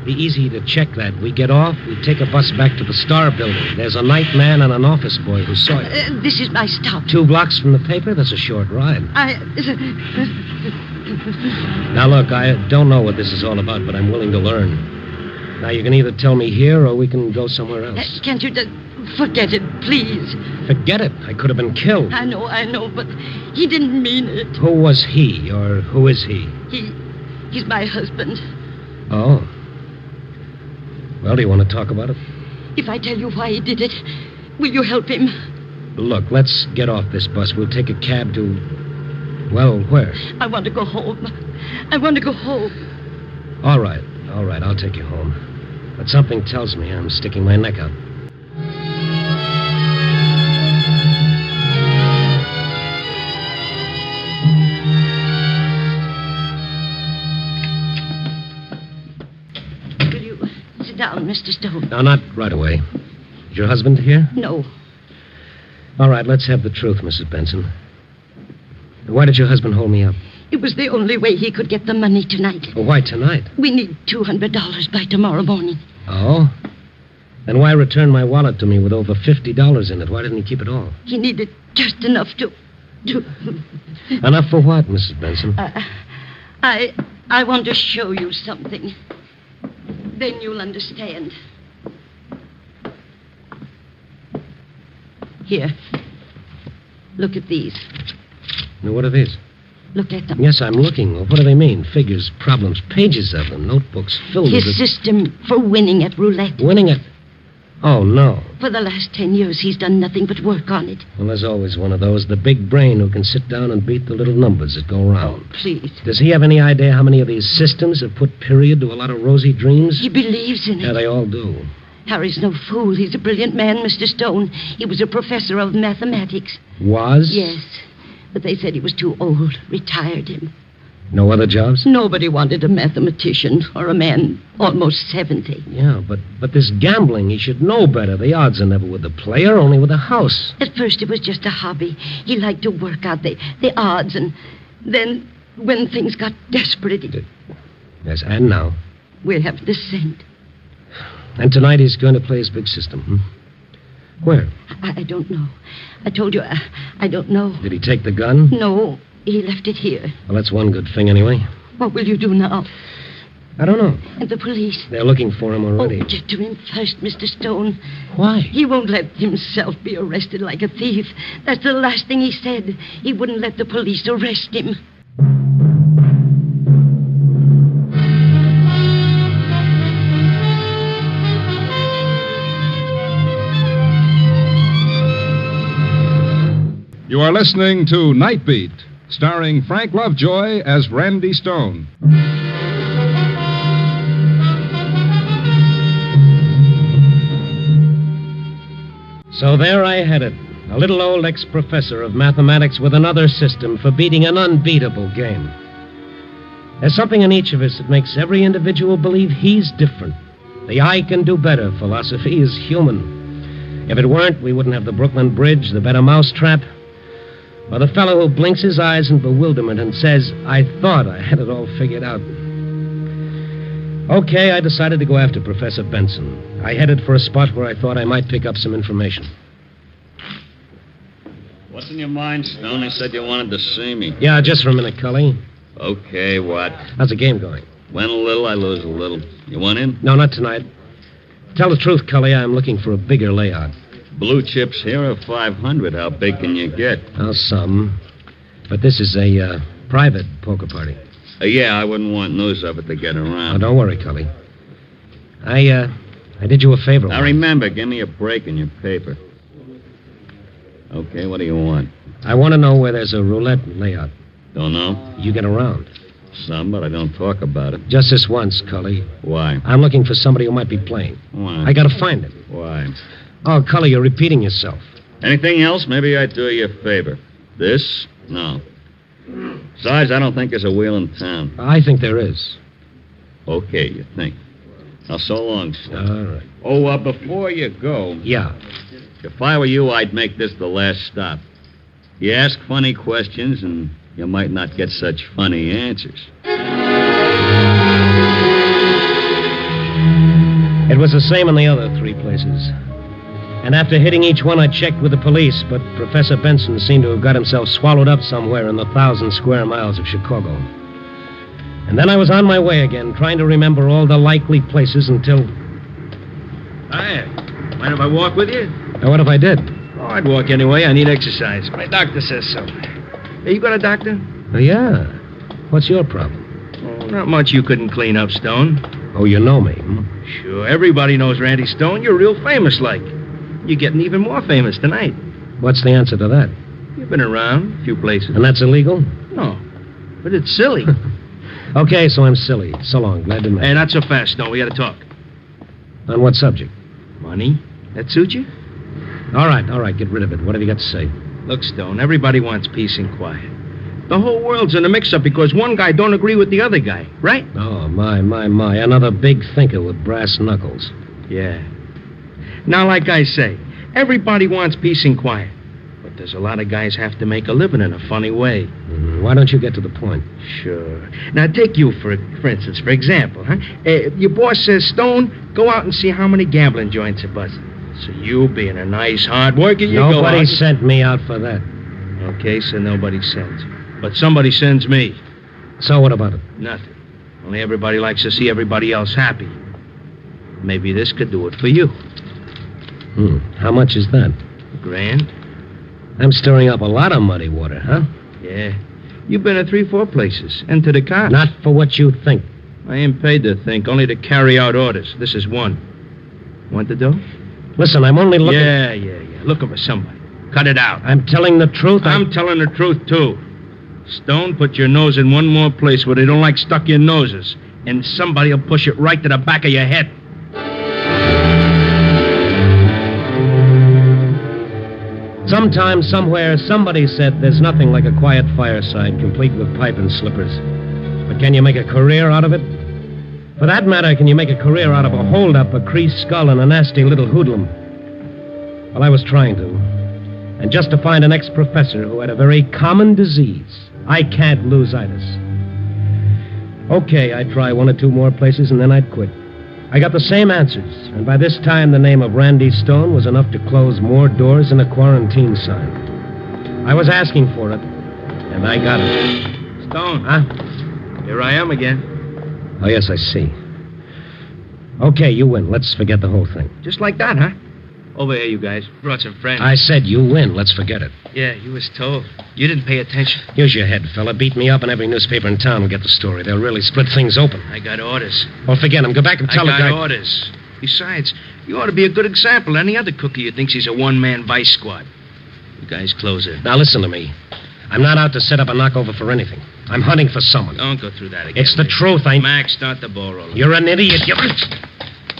be easy to check that. We get off, we take a bus back to the Star Building. There's a night man and an office boy who saw you. This is my stop. 2 blocks from the paper? That's a short ride. Now, look, I don't know what this is all about, but I'm willing to learn. Now, you can either tell me here or we can go somewhere else. Can't you just forget it, please? Forget it. I could have been killed. I know, but he didn't mean it. Who was he, or who is he? He's my husband. Oh. Well, do you want to talk about it? If I tell you why he did it, will you help him? Look, let's get off this bus. We'll take a cab to... Well, where? I want to go home. All right. I'll take you home. But something tells me I'm sticking my neck out. Will you sit down, Mr. Stone? No, not right away. Is your husband here? No. All right, let's have the truth, Mrs. Benson. Why did your husband hold me up? It was the only way he could get the money tonight. Well, why tonight? We need $200 by tomorrow morning. Oh? Then why return my wallet to me with over $50 in it? Why didn't he keep it all? He needed just enough to... Enough for what, Mrs. Benson? I want to show you something. Then you'll understand. Here. Look at these. Now, what are these? Look at them. Yes, I'm looking. What do they mean? Figures, problems, pages of them, notebooks filled with... His system for winning at roulette. Winning at... Oh, no. For the last 10 years, he's done nothing but work on it. Well, there's always one of those, the big brain who can sit down and beat the little numbers that go round. Oh, please. Does he have any idea how many of these systems have put period to a lot of rosy dreams? He believes in it. Yeah, they all do. Harry's no fool. He's a brilliant man, Mr. Stone. He was a professor of mathematics. Was? Yes. But they said he was too old. Retired him. No other jobs? Nobody wanted a mathematician or a man almost 70. Yeah, but this gambling, he should know better. The odds are never with the player, only with the house. At first, it was just a hobby. He liked to work out the odds, and then when things got desperate... Yes, and now? We have the cent. And tonight he's going to play his big system, hmm? Where? I don't know. I told you, I don't know. Did he take the gun? No, he left it here. Well, that's one good thing, anyway. What will you do now? I don't know. And the police? They're looking for him already. Oh, get to him first, Mr. Stone. Why? He won't let himself be arrested like a thief. That's the last thing he said. He wouldn't let the police arrest him. You are listening to Night Beat, starring Frank Lovejoy as Randy Stone. So there I had it. A little old ex-professor of mathematics with another system for beating an unbeatable game. There's something in each of us that makes every individual believe he's different. The I can do better philosophy is human. If it weren't, we wouldn't have the Brooklyn Bridge, the better mousetrap, or the fellow who blinks his eyes in bewilderment and says, I thought I had it all figured out. Okay, I decided to go after Professor Benson. I headed for a spot where I thought I might pick up some information. What's in your mind, Stone? You said you wanted to see me. Yeah, just for a minute, Cully. Okay, what? How's the game going? Win a little, I lose a little. You want in? No, not tonight. Tell the truth, Cully, I'm looking for a bigger layout. Blue chips here are 500. How big can you get? Oh, some. But this is a private poker party. Yeah, I wouldn't want news of it to get around. Oh, don't worry, Cully. I I did you a favor. Now, remember, give me a break in your paper. Okay, what do you want? I want to know where there's a roulette layout. Don't know? You get around. Some, but I don't talk about it. Just this once, Cully. Why? I'm looking for somebody who might be playing. Why? I gotta find him. Why? Oh, Cully, you're repeating yourself. Anything else? Maybe I'd do you a favor. This? No. Besides, I don't think there's a wheel in town. I think there is. Okay, you think. Now, so long, sir. All right. Oh, before you go... Yeah. If I were you, I'd make this the last stop. You ask funny questions, and you might not get such funny answers. It was the same in the other 3 places. And after hitting each one, I checked with the police, but Professor Benson seemed to have got himself swallowed up somewhere in the 1,000 square miles of Chicago. And then I was on my way again, trying to remember all the likely places until... Hi. Mind if I walk with you? Now, what if I did? Oh, I'd walk anyway. I need exercise. My doctor says so. Hey, you got a doctor? Oh, yeah. What's your problem? Oh, not much you couldn't clean up, Stone. Oh, you know me, hmm? Sure, everybody knows Randy Stone. You're real famous, like. You're getting even more famous tonight. What's the answer to that? You've been around a few places. And that's illegal? No, but it's silly. Okay, so I'm silly. So long. Glad to meet you. Hey, not so fast, Stone. We gotta talk. On what subject? Money. That suit you? All right. Get rid of it. What have you got to say? Look, Stone, everybody wants peace and quiet. The whole world's in a mix-up because one guy don't agree with the other guy, right? Oh, my. Another big thinker with brass knuckles. Yeah. Now, like I say, everybody wants peace and quiet. But there's a lot of guys have to make a living in a funny way. Why don't you get to the point? Sure. Now, take you, for instance, for example, huh? Your boss says, Stone, go out and see how many gambling joints are buzzing. So you, being a nice hard worker, you go out... Nobody sent me out for that. Okay, so nobody sends you. But somebody sends me. So what about it? Nothing. Only everybody likes to see everybody else happy. Maybe this could do it for you. How much is that? $1,000. I'm stirring up a lot of muddy water, huh? Yeah. You've been at 3-4 places. And to the cops. Not for what you think. I ain't paid to think, only to carry out orders. This is one. Want the dough? Listen, I'm only looking... Yeah. Looking for somebody. Cut it out. I'm telling the truth. I'm telling the truth, too. Stone, put your nose in one more place where they don't like stuck-in noses, and somebody will push it right to the back of your head. Sometime, somewhere, somebody said there's nothing like a quiet fireside, complete with pipe and slippers. But can you make a career out of it? For that matter, can you make a career out of a hold-up, a creased skull, and a nasty little hoodlum? Well, I was trying to. And just to find an ex-professor who had a very common disease. I can't lose-itis. Okay, I'd try 1 or 2 more places, and then I'd quit. I got the same answers, and by this time the name of Randy Stone was enough to close more doors than a quarantine sign. I was asking for it, and I got it. Stone. Huh? Here I am again. Oh, yes, I see. Okay, you win. Let's forget the whole thing. Just like that, huh? Over here, you guys. Brought some friends. I said you win. Let's forget it. Yeah, you was told. You didn't pay attention. Use your head, fella. Beat me up, and every newspaper in town will get the story. They'll really split things open. I got orders. Well, forget him. Go back and tell the guy... I got orders. Besides, you ought to be a good example to any other cookie who thinks he's a one-man vice squad. You guys close it. Now, listen to me. I'm not out to set up a knockover for anything. I'm hunting for someone. Don't go through that again. It's the truth. Max, start the ball rolling. You're an idiot.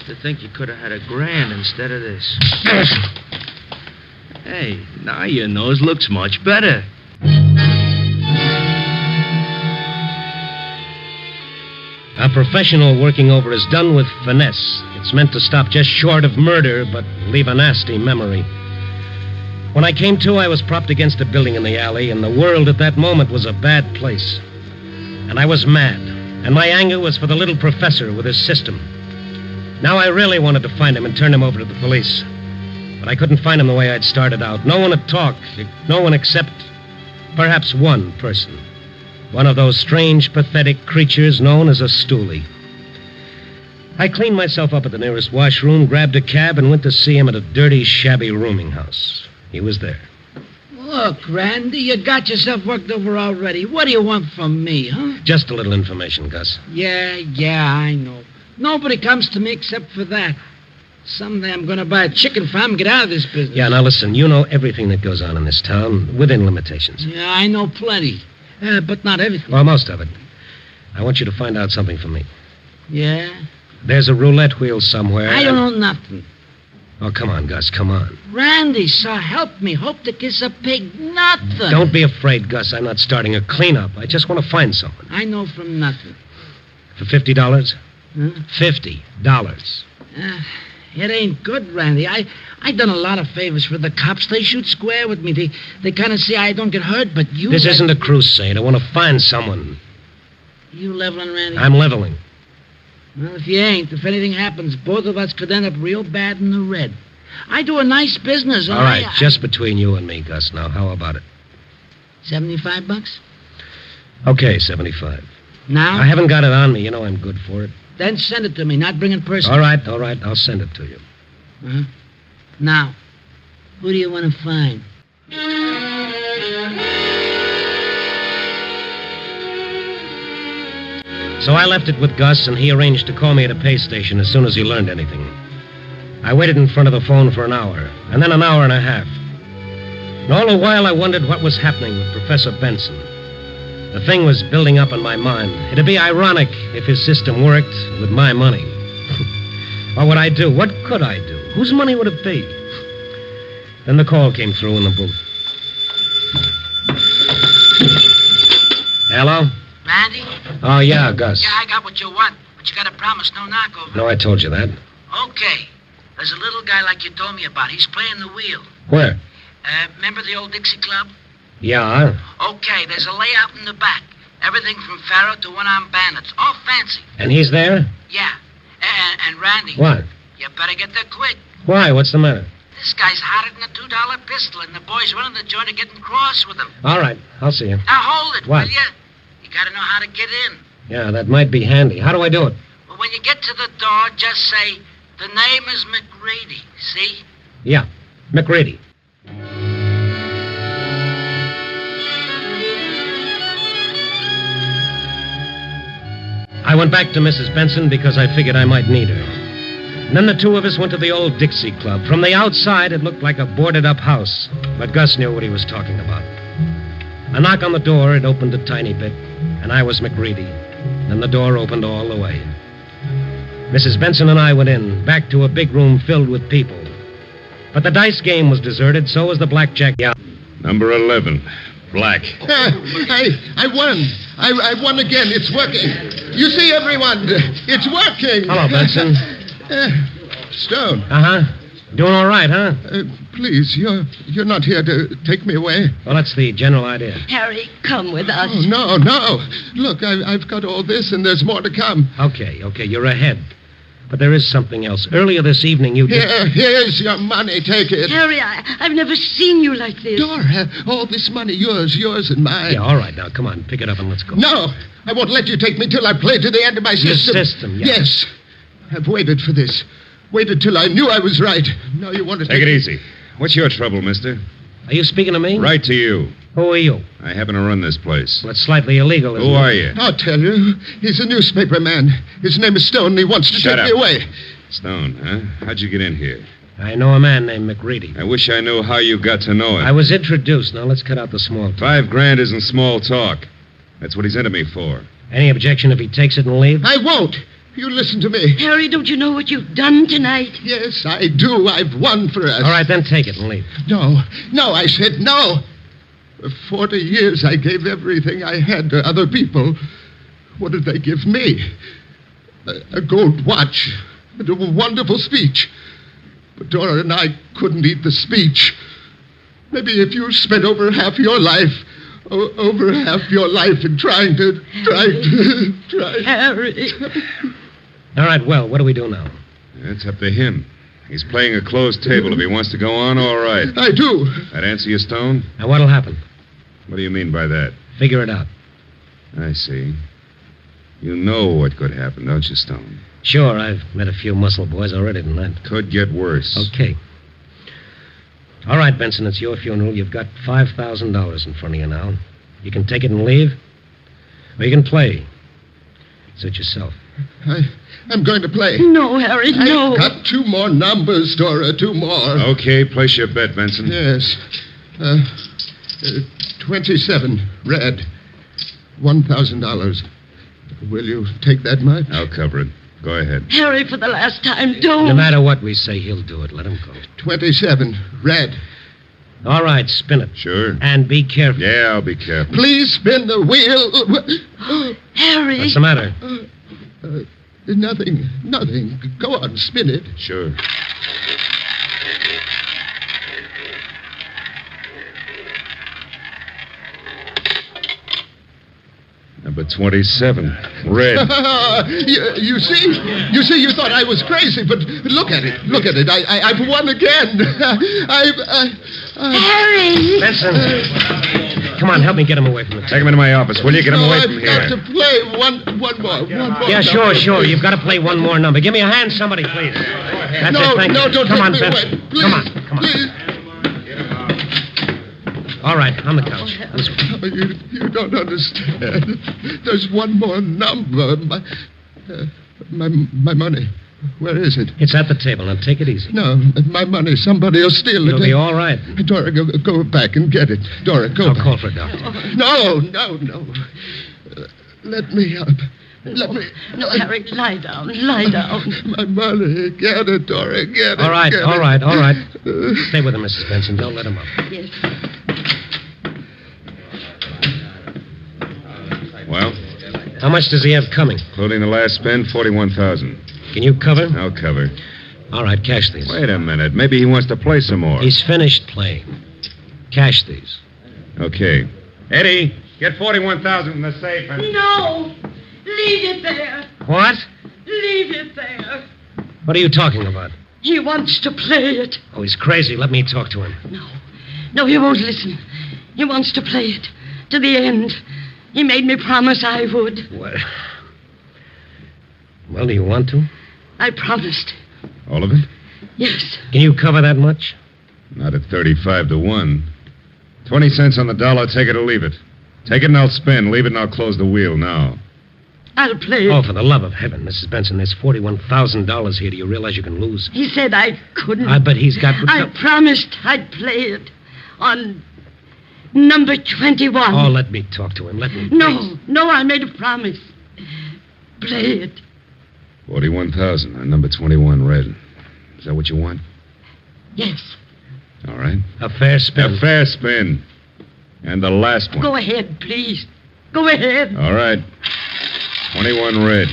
To think you could have had $1,000 instead of this. Hey, now your nose looks much better. A professional working over is done with finesse. It's meant to stop just short of murder, but leave a nasty memory. When I came to, I was propped against a building in the alley, and the world at that moment was a bad place. And I was mad, and my anger was for the little professor with his system. Now I really wanted to find him and turn him over to the police. But I couldn't find him the way I'd started out. No one would talk. No one except perhaps one person. One of those strange, pathetic creatures known as a stoolie. I cleaned myself up at the nearest washroom, grabbed a cab, and went to see him at a dirty, shabby rooming house. He was there. Look, Randy, you got yourself worked over already. What do you want from me, huh? Just a little information, Gus. Yeah, I know. Nobody comes to me except for that. Someday I'm going to buy a chicken farm and get out of this business. Yeah, now listen, you know everything that goes on in this town, within limitations. Yeah, I know plenty. But not everything. Well, most of it. I want you to find out something for me. Yeah? There's a roulette wheel somewhere. I don't know nothing. Oh, come on, Gus, come on. Randy, sir, help me. Hope to kiss a pig. Nothing. Don't be afraid, Gus. I'm not starting a cleanup. I just want to find someone. I know from nothing. For $50? Huh? $50. It ain't good, Randy. I done a lot of favors for the cops. They shoot square with me. They kind of see I don't get hurt, but you... This isn't a crusade. I want to find someone. You leveling, Randy? I'm leveling. Well, if you ain't, if anything happens, both of us could end up real bad in the red. I do a nice business. All right, just between you and me, Gus. Now, how about it? $75? Okay, 75. Now? I haven't got it on me. You know I'm good for it. Then send it to me, not bring it personally. All right. I'll send it to you. Uh-huh. Now, who do you want to find? So I left it with Gus, and he arranged to call me at a pay station as soon as he learned anything. I waited in front of the phone for an hour, and then an hour and a half. And all the while, I wondered what was happening with Professor Benson. The thing was building up in my mind. It'd be ironic if his system worked with my money. What would I do? What could I do? Whose money would it be? Then the call came through in the booth. Hello? Randy? Oh, yeah, Gus. Yeah, I got what you want, but you got to promise no knockover. No, I told you that. Okay. There's a little guy like you told me about. He's playing the wheel. Where? Remember the old Dixie Club? Yeah. Okay, there's a layout in the back. Everything from Pharaoh to one-armed bandits. All fancy. And he's there? Yeah. And Randy. What? You better get there quick. Why? What's the matter? This guy's hotter than a $2 pistol, and the boys running the joint are getting cross with him. All right. I'll see you. Now hold it, What? will you? You gotta know how to get in. Yeah, that might be handy. How do I do it? Well, when you get to the door, just say, the name is McGrady. See? Yeah. McGrady. I went back to Mrs. Benson because I figured I might need her. And then the two of us went to the old Dixie Club. From the outside, it looked like a boarded-up house. But Gus knew what he was talking about. A knock on the door, it opened a tiny bit, and I was McGreedy. Then the door opened all the way. Mrs. Benson and I went in, back to a big room filled with people. But the dice game was deserted, so was the blackjack. Yeah. Number 11, black. I won. I won again. It's working. You see, everyone, it's working. Hello, Benson. Stone. Uh-huh. Doing all right, huh? Please, you're not here to take me away. Well, that's the general idea. Harry, come with us. Oh, no. Look, I've got all this, and there's more to come. Okay, you're ahead. But there is something else. Earlier this evening, you did... Here's your money. Take it. Harry, I've never seen you like this. Dora, all this money, yours and mine. Yeah, all right. Now, come on. Pick it up and let's go. No, I won't let you take me till I play to the end of my system. Your system, yeah. Yes. I've waited for this. Waited till I knew I was right. Now you want to Take it easy. What's your trouble, mister? Are you speaking to me? Right to you. Who are you? I happen to run this place. Well, it's slightly illegal, isn't it? Who are you? I'll tell you. He's a newspaper man. His name is Stone, and he wants to take me away. Stone, huh? How'd you get in here? I know a man named McGready. I wish I knew how you got to know him. I was introduced. Now, let's cut out the small talk. $5,000 isn't small talk. That's what he's into me for. Any objection if he takes it and leaves? I won't. You listen to me. Harry, don't you know what you've done tonight? Yes, I do. I've won for us. All right, then take it and leave. No, I said no. For 40 years, I gave everything I had to other people. What did they give me? A gold watch and a wonderful speech. But Dora and I couldn't eat the speech. Maybe if you spent over half your life in trying to... Harry. All right, well, what do we do now? It's up to him. He's playing a closed table. If he wants to go on, all right. I do. That answer you, Stone? Now, what'll happen? What do you mean by that? Figure it out. I see. You know what could happen, don't you, Stone? Sure, I've met a few muscle boys already tonight. Could get worse. Okay. All right, Benson, it's your funeral. You've got $5,000 in front of you now. You can take it and leave, or you can play. Suit yourself. I'm going to play. No, Harry, no. I've got 2 more numbers, Dora, 2 more. Okay, place your bet, Benson. Yes. 27, red. $1,000. Will you take that much? I'll cover it. Go ahead. Harry, for the last time, don't. No matter what we say, he'll do it. Let him go. 27, red. All right, spin it. Sure. And be careful. Yeah, I'll be careful. Please spin the wheel. Harry. What's the matter? Nothing. Go on, spin it. Sure. Number 27, red. You see, you thought I was crazy, but look at it. I've won again. Harry! Benson! Come on, help me get him away from the table. Take him into my office, will you? Get him away from here. I've got to play one more. Yeah, sure. You've got to play one more number. Give me a hand, somebody, please. That's it, thank you. Don't Come on, take me Benson. away. Please, Come on. Please. All right, on the couch. This way. You don't understand. There's one more number. My money. Where is it? It's at the table. Now, take it easy. No, my money. Somebody will steal it. It'll be all right. Dora, go back and get it. Dora, go I'll back. call for a doctor. No. Let me up. Let me... No, Harry, lie down. My money. Get it, Dora, get it. All right. Stay with him, Mrs. Benson. Don't let him up. Yes. Well? How much does he have coming? Including the last spin, 41,000. Can you cover? I'll cover. All right, cash these. Wait a minute. Maybe he wants to play some more. He's finished playing. Cash these. Okay. Eddie, get 41,000 from the safe and... No! Leave it there. What? Leave it there. What are you talking about? He wants to play it. Oh, he's crazy. Let me talk to him. No, he won't listen. He wants to play it. To the end. He made me promise I would. What? Well, do you want to? I promised. All of it? Yes. Can you cover that much? Not at 35 to 1. 20 cents on the dollar, take it or leave it. Take it and I'll spin. Leave it and I'll close the wheel now. I'll play it. Oh, for the love of heaven, Mrs. Benson, there's $41,000 here. Do you realize you can lose? He said I couldn't. I bet he's got... I promised I'd play it on number 21. Oh, let me talk to him. Let me... No, I made a promise. Play it. 41,000 on number 21, red. Is that what you want? Yes. All right. A fair spin. A fair spin. And the last one. Go ahead, please. Go ahead. All right. 21, red.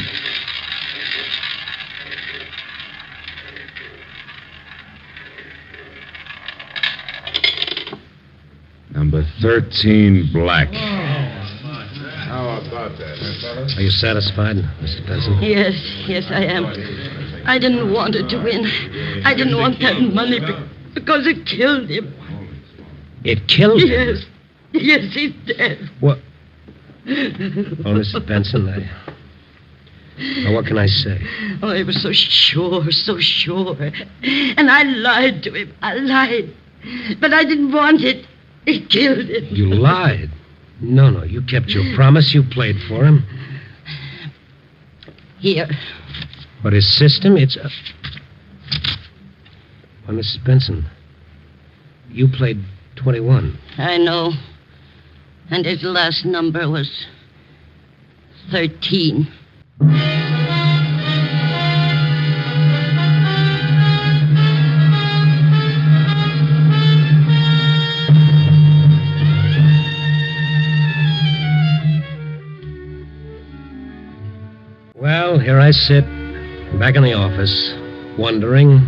Number 13, black. How about that, fellas? Are you satisfied, Mr. Benson? Yes, I am. I didn't want it to win. I didn't want that money because it killed him. It killed him? Yes, he's dead. What? Oh, Mrs. Benson, Now, what can I say? Oh, I was so sure. And I lied to him. I lied. But I didn't want it. It killed him. You lied? No, you kept your promise. You played for him. Here. But his system, it's... Well, Mrs. Benson, you played 21. I know. And his last number was 13. Well, here I sit, back in the office, wondering,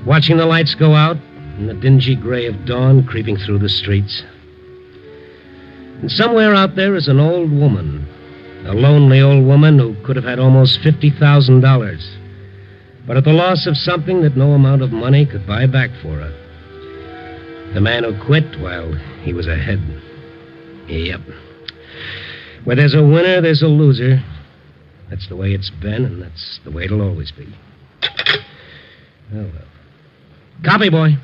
watching the lights go out and the dingy gray of dawn creeping through the streets. And somewhere out there is an old woman, a lonely old woman who could have had almost $50,000, but at the loss of something that no amount of money could buy back for her. The man who quit, well, he was ahead. Yep. Where there's a winner, there's a loser. That's the way it's been, and that's the way it'll always be. Oh, well. Copy, boy.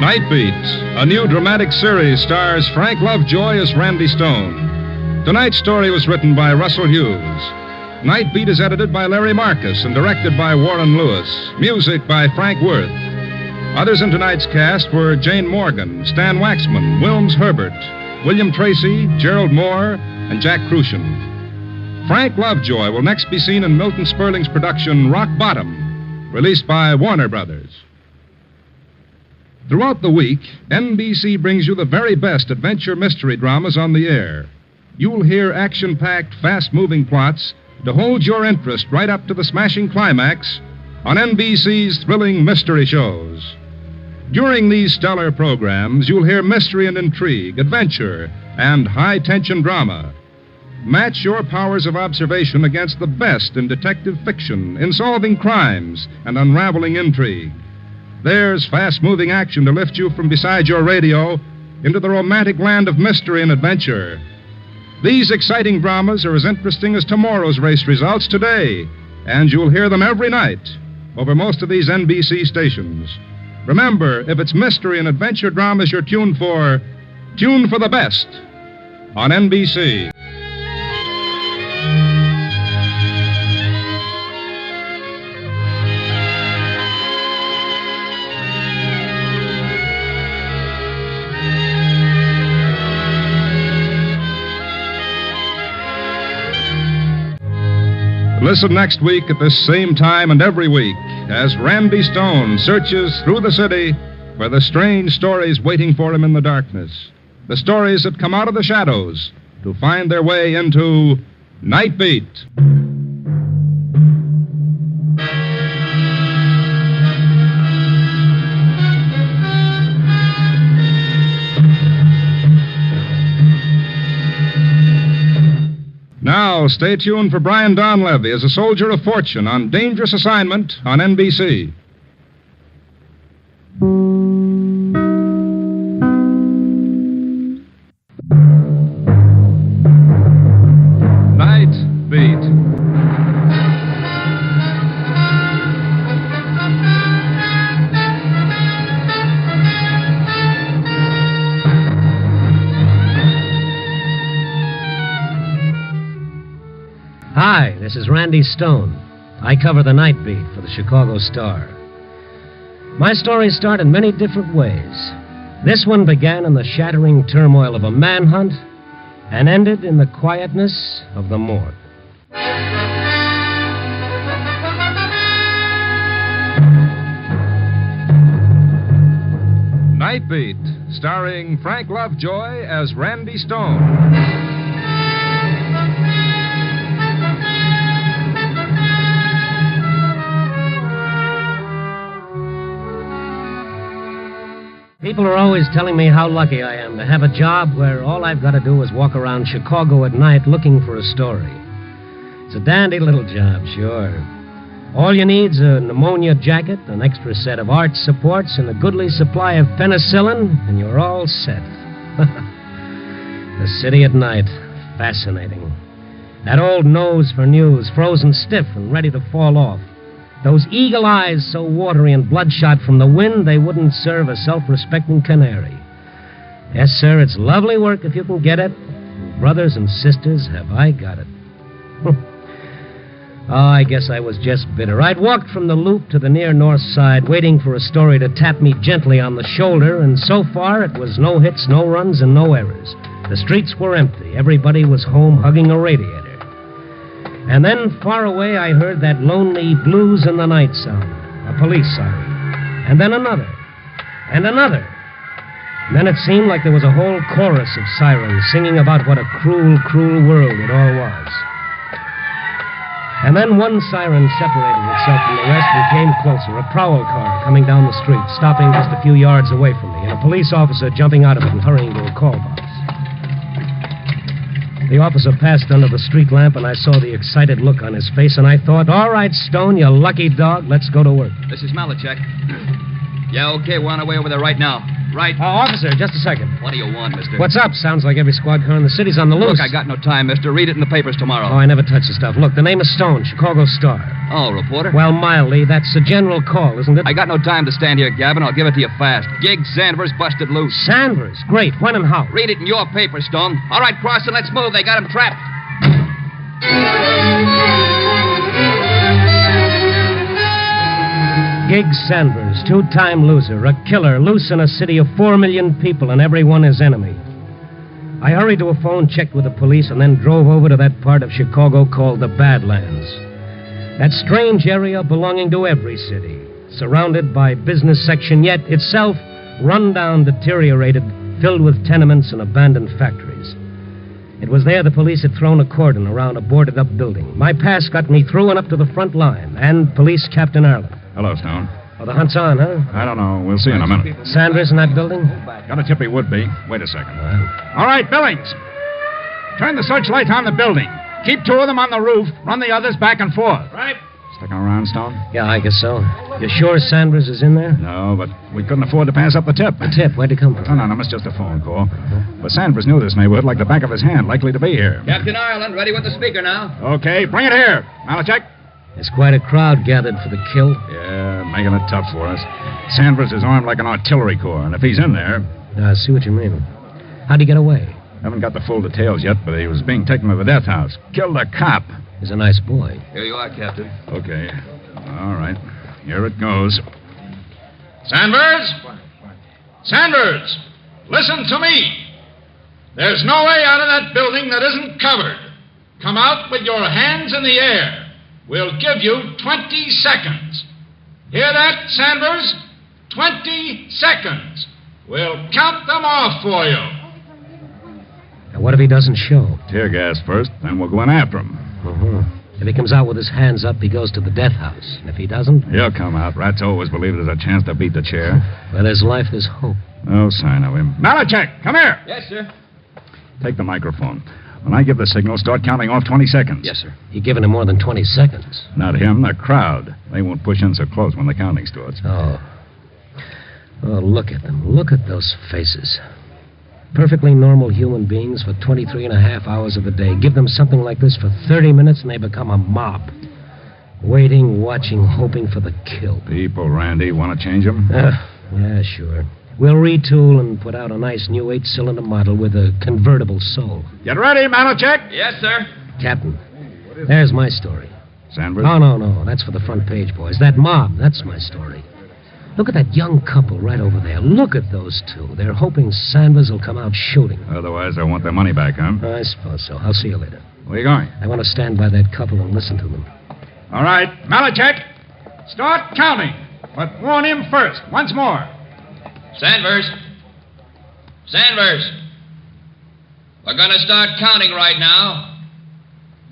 Night Beat, a new dramatic series, stars Frank Lovejoy as Randy Stone. Tonight's story was written by Russell Hughes. Night Beat is edited by Larry Marcus and directed by Warren Lewis. Music by Frank Worth. Others in tonight's cast were Jane Morgan, Stan Waxman, Wilms Herbert, William Tracy, Gerald Moore, and Jack Crucian. Frank Lovejoy will next be seen in Milton Sperling's production Rock Bottom, released by Warner Brothers. Throughout the week, NBC brings you the very best adventure mystery dramas on the air. You'll hear action-packed, fast-moving plots to hold your interest right up to the smashing climax on NBC's thrilling mystery shows. During these stellar programs, you'll hear mystery and intrigue, adventure, and high-tension drama. Match your powers of observation against the best in detective fiction, in solving crimes and unraveling intrigue. There's fast-moving action to lift you from beside your radio into the romantic land of mystery and adventure. These exciting dramas are as interesting as tomorrow's race results today, and you'll hear them every night over most of these NBC stations. Remember, if it's mystery and adventure dramas you're tuned for the best on NBC. Listen next week at this same time and every week as Randy Stone searches through the city for the strange stories waiting for him in the darkness. The stories that come out of the shadows to find their way into Night Beat. Now, stay tuned for Brian Donlevy as a soldier of fortune on Dangerous Assignment on NBC. Night Beat. Hi, this is Randy Stone. I cover the Night Beat for the Chicago Star. My stories start in many different ways. This one began in the shattering turmoil of a manhunt and ended in the quietness of the morgue. Night Beat, starring Frank Lovejoy as Randy Stone. People are always telling me how lucky I am to have a job where all I've got to do is walk around Chicago at night looking for a story. It's a dandy little job, sure. All you need's a pneumonia jacket, an extra set of arch supports, and a goodly supply of penicillin, and you're all set. The city at night. Fascinating. That old nose for news, frozen stiff and ready to fall off. Those eagle eyes so watery and bloodshot from the wind they wouldn't serve a self-respecting canary. Yes, sir, it's lovely work if you can get it. Brothers and sisters, have I got it. Oh, I guess I was just bitter. I'd walked from the Loop to the near north side, waiting for a story to tap me gently on the shoulder, and so far it was no hits, no runs, and no errors. The streets were empty. Everybody was home hugging a radiator. And then, far away, I heard that lonely blues in the night sound, a police siren. And then another, and another. And then it seemed like there was a whole chorus of sirens singing about what a cruel, cruel world it all was. And then one siren separated itself from the rest and came closer, a prowl car coming down the street, stopping just a few yards away from me, and a police officer jumping out of it and hurrying to a call box. The officer passed under the street lamp, and I saw the excited look on his face, and I thought, all right, Stone, you lucky dog, let's go to work. This is Malachek. Yeah, okay, we're on our way over there right now. Right. Officer, just a second. What do you want, mister? What's up? Sounds like every squad car in the city's on the loose. Look, I got no time, mister. Read it in the papers tomorrow. Oh, I never touch the stuff. Look, the name is Stone, Chicago Star. Oh, reporter? Well, mildly, that's a general call, isn't it? I got no time to stand here, Gavin. I'll give it to you fast. Gig Sanders busted loose. Sanders? Great. When and how? Read it in your paper, Stone. All right, Crossan, let's move. They got him trapped. Gig Sanders, two-time loser, a killer, loose in a city of 4 million people, and everyone his enemy. I hurried to a phone, checked with the police, and then drove over to that part of Chicago called the Badlands. That strange area belonging to every city, surrounded by business section, yet itself run down, deteriorated, filled with tenements and abandoned factories. It was there the police had thrown a cordon around a boarded-up building. My pass got me through and up to the front line, and Police Captain Harlan. Hello, Stone. Oh, the hunt's on, huh? I don't know. We'll see in a minute. Sanders in that building? Got a tip he would be. Wait a second. All right, Billings. Turn the searchlight on the building. Keep 2 of them on the roof. Run the others back and forth. Right. Sticking around, Stone? Yeah, I guess so. You sure Sanders is in there? No, but we couldn't afford to pass up the tip. The tip? Where'd it come from? No, it's just a phone call. But Sanders knew this neighborhood like the back of his hand, likely to be here. Captain Ireland, ready with the speaker now. Okay, bring it here. Malachek. There's quite a crowd gathered for the kill. Yeah, making it tough for us. Sanders is armed like an artillery corps, and if he's in there... I see what you mean. How'd he get away? Haven't got the full details yet, but he was being taken to the death house. Killed a cop. He's a nice boy. Here you are, Captain. Okay. All right. Here it goes. Sanders? Sanders! Listen to me. There's no way out of that building that isn't covered. Come out with your hands in the air. We'll give you 20 seconds. Hear that, Sanders? 20 seconds. We'll count them off for you. Now, what if he doesn't show? Tear gas first, then we'll go in after him. If he comes out with his hands up, he goes to the death house. And if he doesn't? He'll come out. Rats always believe there's a chance to beat the chair. Where there's life, there's hope. No sign of him. Malachek, come here. Yes, sir. Take the microphone. When I give the signal, start counting off 20 seconds. Yes, sir. You're giving him more than 20 seconds. Not him, the crowd. They won't push in so close when the counting starts. Oh, look at them. Look at those faces. Perfectly normal human beings for 23 and a half hours of the day. Give them something like this for 30 minutes and they become a mob. Waiting, watching, hoping for the kill. People, Randy, want to change them? Yeah, sure. We'll retool and put out a nice new 8-cylinder model with a convertible soul. Get ready, Malachek. Yes, sir. Captain, there's my story. Sanders? Oh, no. That's for the front page, boys. That mob, that's my story. Look at that young couple right over there. Look at those 2. They're hoping Sanders will come out shooting. Otherwise, they'll want their money back, huh? I suppose so. I'll see you later. Where are you going? I want to stand by that couple and listen to them. All right, Malachek, start counting. But warn him first. Once more. Sanders. We're going to start counting right now.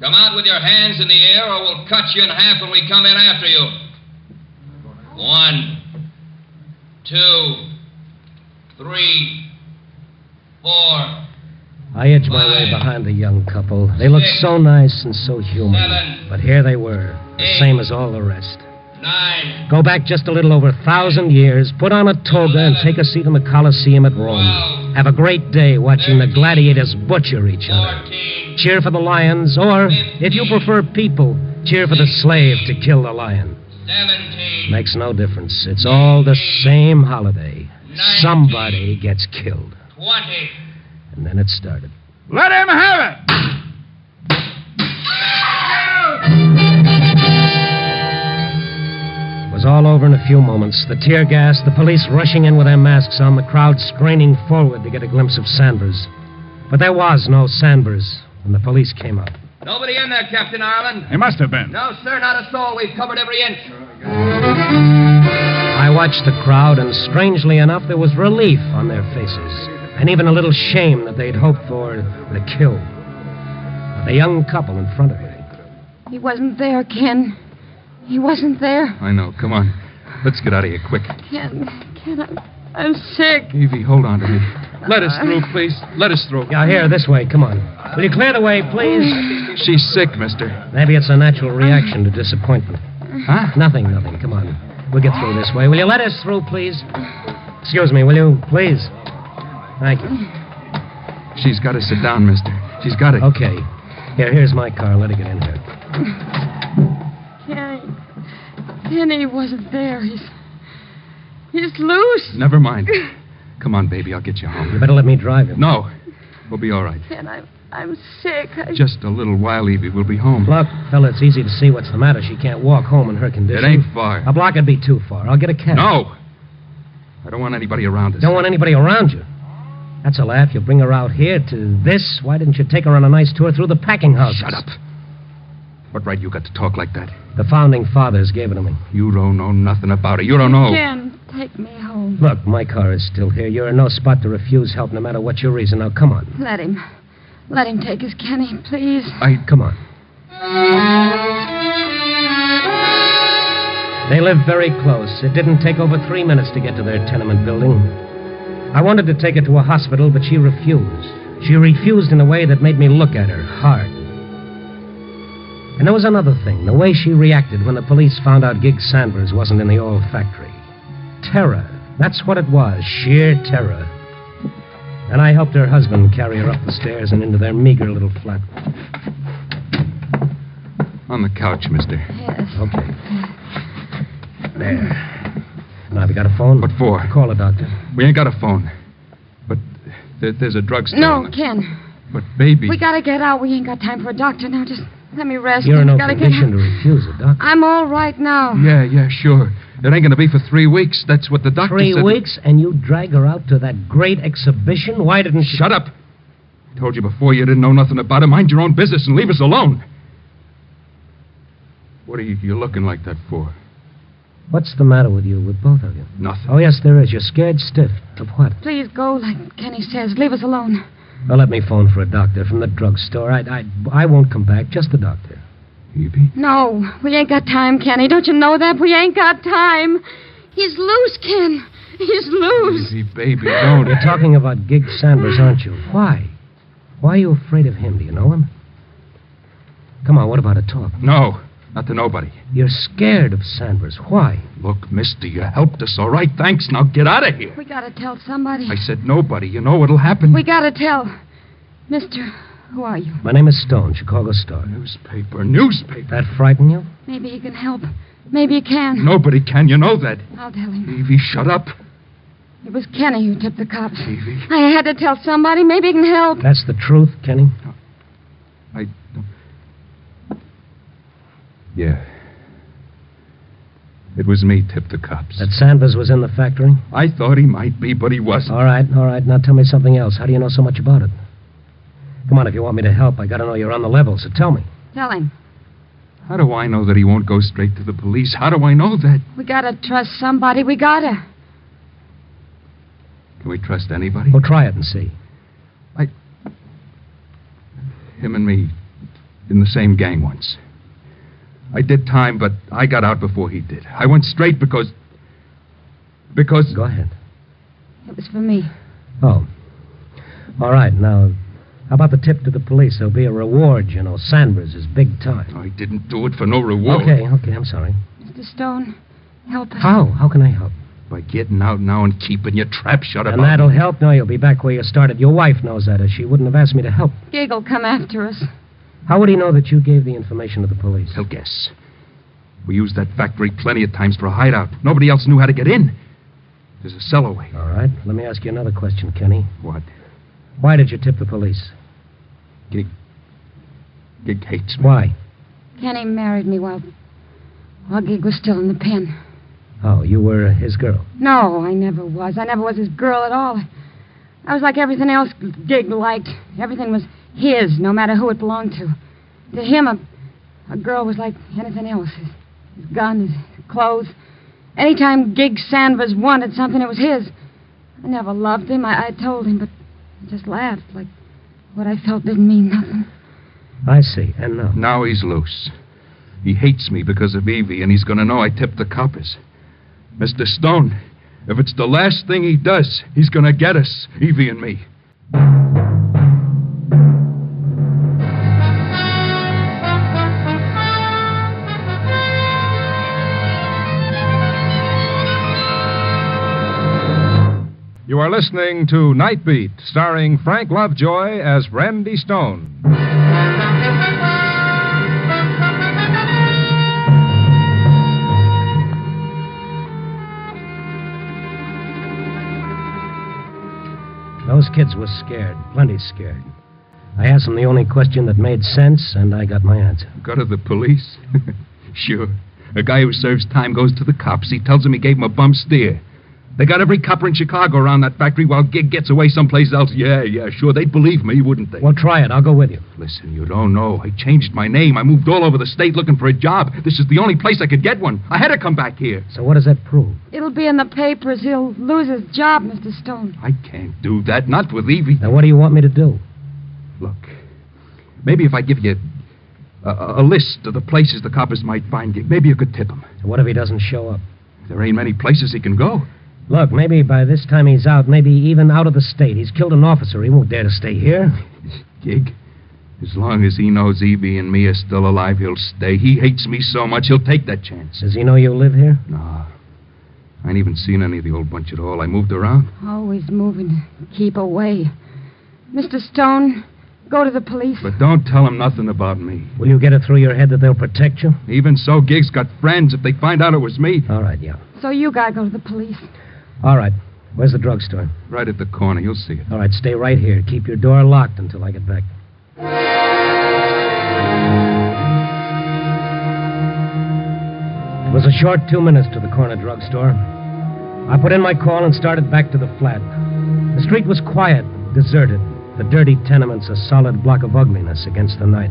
Come out with your hands in the air or we'll cut you in half when we come in after you. 1, 2, 3, 4. I edged my way behind the young couple. They looked so nice and so human. 7, but here they were, the same as all the rest. 9. Go back just a little over 1,000 years, put on a toga, and take a seat in the Colosseum at Rome. Have a great day watching the gladiators butcher each other. Cheer for the lions, or, if you prefer people, cheer for the slave to kill the lion. 17. Makes no difference. It's all the same holiday. Somebody gets killed. 20. And then it started. Let him have it! It was all over in a few moments. The tear gas, the police rushing in with their masks on, the crowd straining forward to get a glimpse of Sanders. But there was no Sanders when the police came up. Nobody in there, Captain Ireland. He must have been. No, sir, not a soul. We've covered every inch. I watched the crowd, and strangely enough, there was relief on their faces, and even a little shame that they'd hoped for the kill. But the young couple in front of me. He wasn't there, Ken. He wasn't there. I know. Come on. Let's get out of here quick. Ken, I'm sick. Evie, hold on to me. Let us through, please. Let us through. Yeah, here, this way. Come on. Will you clear the way, please? She's sick, mister. Maybe it's a natural reaction to disappointment. Huh? Nothing. Come on. We'll get through this way. Will you let us through, please? Excuse me, will you, please? Thank you. She's got to sit down, mister. She's got it. Okay. Here's my car. Let her get in here. Kenny wasn't there. He's loose. Never mind. Come on, baby. I'll get you home. You better let me drive you. No. We'll be all right. Ken, I'm sick. Just a little while, Evie. We'll be home. Look, fella, it's easy to see what's the matter. She can't walk home in her condition. It ain't far. A block would be too far. I'll get a cab. No. I don't want anybody around us. Don't want anybody around you? That's a laugh. You bring her out here to this. Why didn't you take her on a nice tour through the packing house? Shut up. What right you got to talk like that? The founding fathers gave it to me. You don't know nothing about it. You don't know. Ken, take me home. Look, my car is still here. You're in no spot to refuse help, no matter what your reason. Now, come on. Let him. Let him take his Kenny, please. Come on. They lived very close. It didn't take over 3 minutes to get to their tenement building. I wanted to take her to a hospital, but she refused. She refused in a way that made me look at her hard. And there was another thing, the way she reacted when the police found out Gig Sanders wasn't in the oil factory. Terror. That's what it was, sheer terror. And I helped her husband carry her up the stairs and into their meager little flat. On the couch, mister. Yes. Okay. There. Now, have you got a phone? What for? Call a doctor. We ain't got a phone. But there's a drugstore. No, Ken. But, baby... We gotta get out. We ain't got time for a doctor now. Just let me rest. You're in no gotta condition to refuse a doctor. I'm all right now. Yeah, sure. It ain't gonna be for 3 weeks. That's what the doctor said. 3 weeks, and you drag her out to that great exhibition? Why didn't she... Shut up! I told you before you didn't know nothing about it. Mind your own business and leave us alone. What are you looking like that for? What's the matter with you, with both of you? Nothing. Oh, yes, there is. You're scared stiff. Of what? Please go, like Kenny says. Leave us alone. Well, let me phone for a doctor from the drugstore. I won't come back. Just the doctor. Evie? No, we ain't got time, Kenny. Don't you know that? We ain't got time. He's loose, Ken. He's loose. Evie, baby, don't. You're talking about Gig Sanders, aren't you? Why? Why are you afraid of him? Do you know him? Come on, what about a talk? No, not to nobody. You're scared of Sanders. Why? Look, mister, you helped us, all right? Thanks. Now get out of here. We gotta tell somebody. I said nobody. You know what'll happen. We gotta tell. Mister, who are you? My name is Stone, Chicago Star. Newspaper. That frighten you? Maybe he can help. Maybe he can. Nobody can. You know that. I'll tell him. Evie, shut up. It was Kenny who tipped the cops. Evie. I had to tell somebody. Maybe he can help. That's the truth, Kenny? Yeah. It was me tipped the cops. That Sanders was in the factory? I thought he might be, but he wasn't. All right. Now tell me something else. How do you know so much about it? Come on, if you want me to help, I gotta know you're on the level, so tell me. Tell him. How do I know that he won't go straight to the police? How do I know that? We gotta trust somebody. We gotta. Can we trust anybody? We'll try it and see. Him and me in the same gang once. I did time, but I got out before he did. I went straight because... Go ahead. It was for me. Oh. All right, now, how about the tip to the police? There'll be a reward, you know. Sanders is big time. I didn't do it for no reward. Okay, I'm sorry. Mr. Stone, help us. How? How can I help? By getting out now and keeping your trap shut about And that'll help? No, you'll be back where you started. Your wife knows that, or she wouldn't have asked me to help. Gig will come after us. How would he know that you gave the information to the police? He'll guess. We used that factory plenty of times for a hideout. Nobody else knew how to get in. There's a cellarway. All right. Let me ask you another question, Kenny. What? Why did you tip the police? Gig hates me. Why? Kenny married me while Gig was still in the pen. Oh, you were his girl? No, I never was. I never was his girl at all. I was like everything else Gig liked. Everything was his, no matter who it belonged to. To him, a girl was like anything else. His gun, his clothes. Anytime Gig Sanders wanted something, it was his. I never loved him. I told him, but he just laughed, like what I felt didn't mean nothing. I see, and now? Now he's loose. He hates me because of Evie, and he's going to know I tipped the coppers. Mr. Stone, if it's the last thing he does, he's going to get us, Evie and me. You are listening to Night Beat, starring Frank Lovejoy as Randy Stone. Those kids were scared, plenty scared. I asked them the only question that made sense, and I got my answer. Go to the police? Sure. A guy who serves time goes to the cops. He tells them he gave him a bum steer. They got every copper in Chicago around that factory while Gig gets away someplace else. Yeah, sure. They'd believe me, wouldn't they? Well, try it. I'll go with you. Listen, you don't know. I changed my name. I moved all over the state looking for a job. This is the only place I could get one. I had to come back here. So what does that prove? It'll be in the papers. He'll lose his job, Mr. Stone. I can't do that. Not with Evie. Now, what do you want me to do? Look, maybe if I give you a list of the places the coppers might find Gig, maybe you could tip him. What if he doesn't show up? There ain't many places he can go. Look, maybe by this time he's out, maybe even out of the state. He's killed an officer. He won't dare to stay here. Gig, as long as he knows Evie and me are still alive, he'll stay. He hates me so much, he'll take that chance. Does he know you live here? No. I ain't even seen any of the old bunch at all. I moved around. Always moving. Keep away. Mr. Stone, go to the police. But don't tell him nothing about me. Will you get it through your head that they'll protect you? Even so, Gig's got friends. If they find out it was me... All right, yeah. So you gotta go to the police. All right. Where's the drugstore? Right at the corner. You'll see it. All right, stay right here. Keep your door locked until I get back. It was a short 2 minutes to the corner drugstore. I put in my call and started back to the flat. The street was quiet, deserted. The dirty tenements a solid block of ugliness against the night.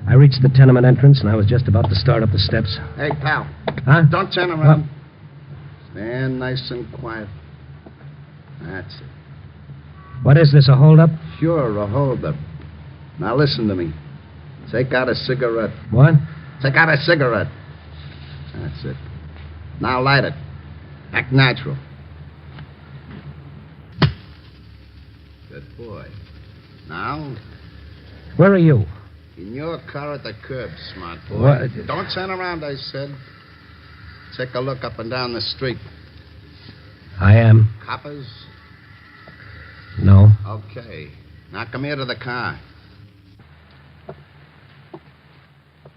I reached the tenement entrance, and I was just about to start up the steps. Hey, pal. Huh? Don't turn around. Stand nice and quiet. That's it. What is this, a holdup? Sure, a holdup. Now listen to me. Take out a cigarette. What? Take out a cigarette. That's it. Now light it. Act natural. Good boy. Now? Where are you? In your car at the curb, smart boy. What? Don't turn around, I said. Take a look up and down the street. I am. Coppers? No. Okay. Now come here to the car.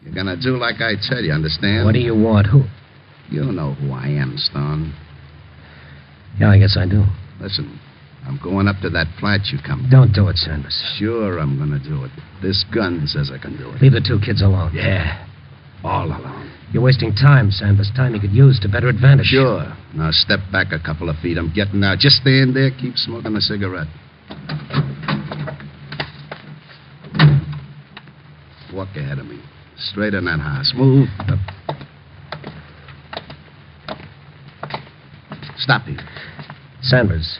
You're gonna do like I tell you, understand? What do you want? Who? You know who I am, Stone. Yeah, I guess I do. Listen, I'm going up to that flat you come. Don't do it, Sanders. Sure, I'm gonna do it. This gun says I can do it. Leave the two kids alone. Yeah. All alone. You're wasting time, Sanders. Time you could use to better advantage. Sure. Now step back a couple of feet. I'm getting out. Just stand there. Keep smoking a cigarette. Walk ahead of me. Straight in that house. Move. Stop here. Sanders,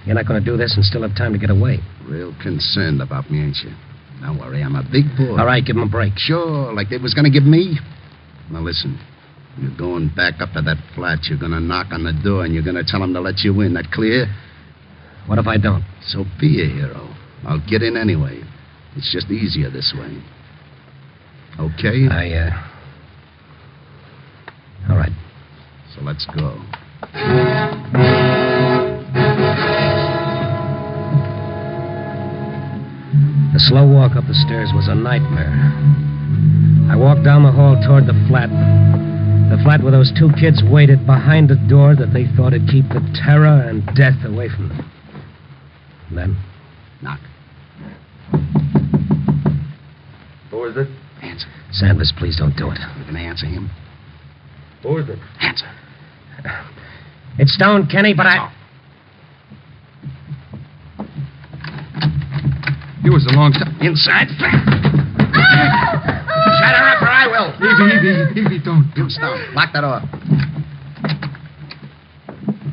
you're not going to do this and still have time to get away. Real concerned about me, ain't you? Don't worry, I'm a big boy. All right, give him a break. Sure, like they was going to give me. Now listen, you're going back up to that flat. You're going to knock on the door and you're going to tell them to let you in. That clear? What if I don't? So be a hero. I'll get in anyway. It's just easier this way. Okay? All right. So let's go. The slow walk up the stairs was a nightmare. I walked down the hall toward the flat. The flat where those two kids waited behind a door that they thought would keep the terror and death away from them. And then? Knock. Who is it? Answer. Sanders, please don't do it. You're going to answer him? Who is it? Answer. It's Stone, Kenny, but I... It was a long time. Inside. Shut her up or I will. Evie, don't. You, Stone. Lock that door.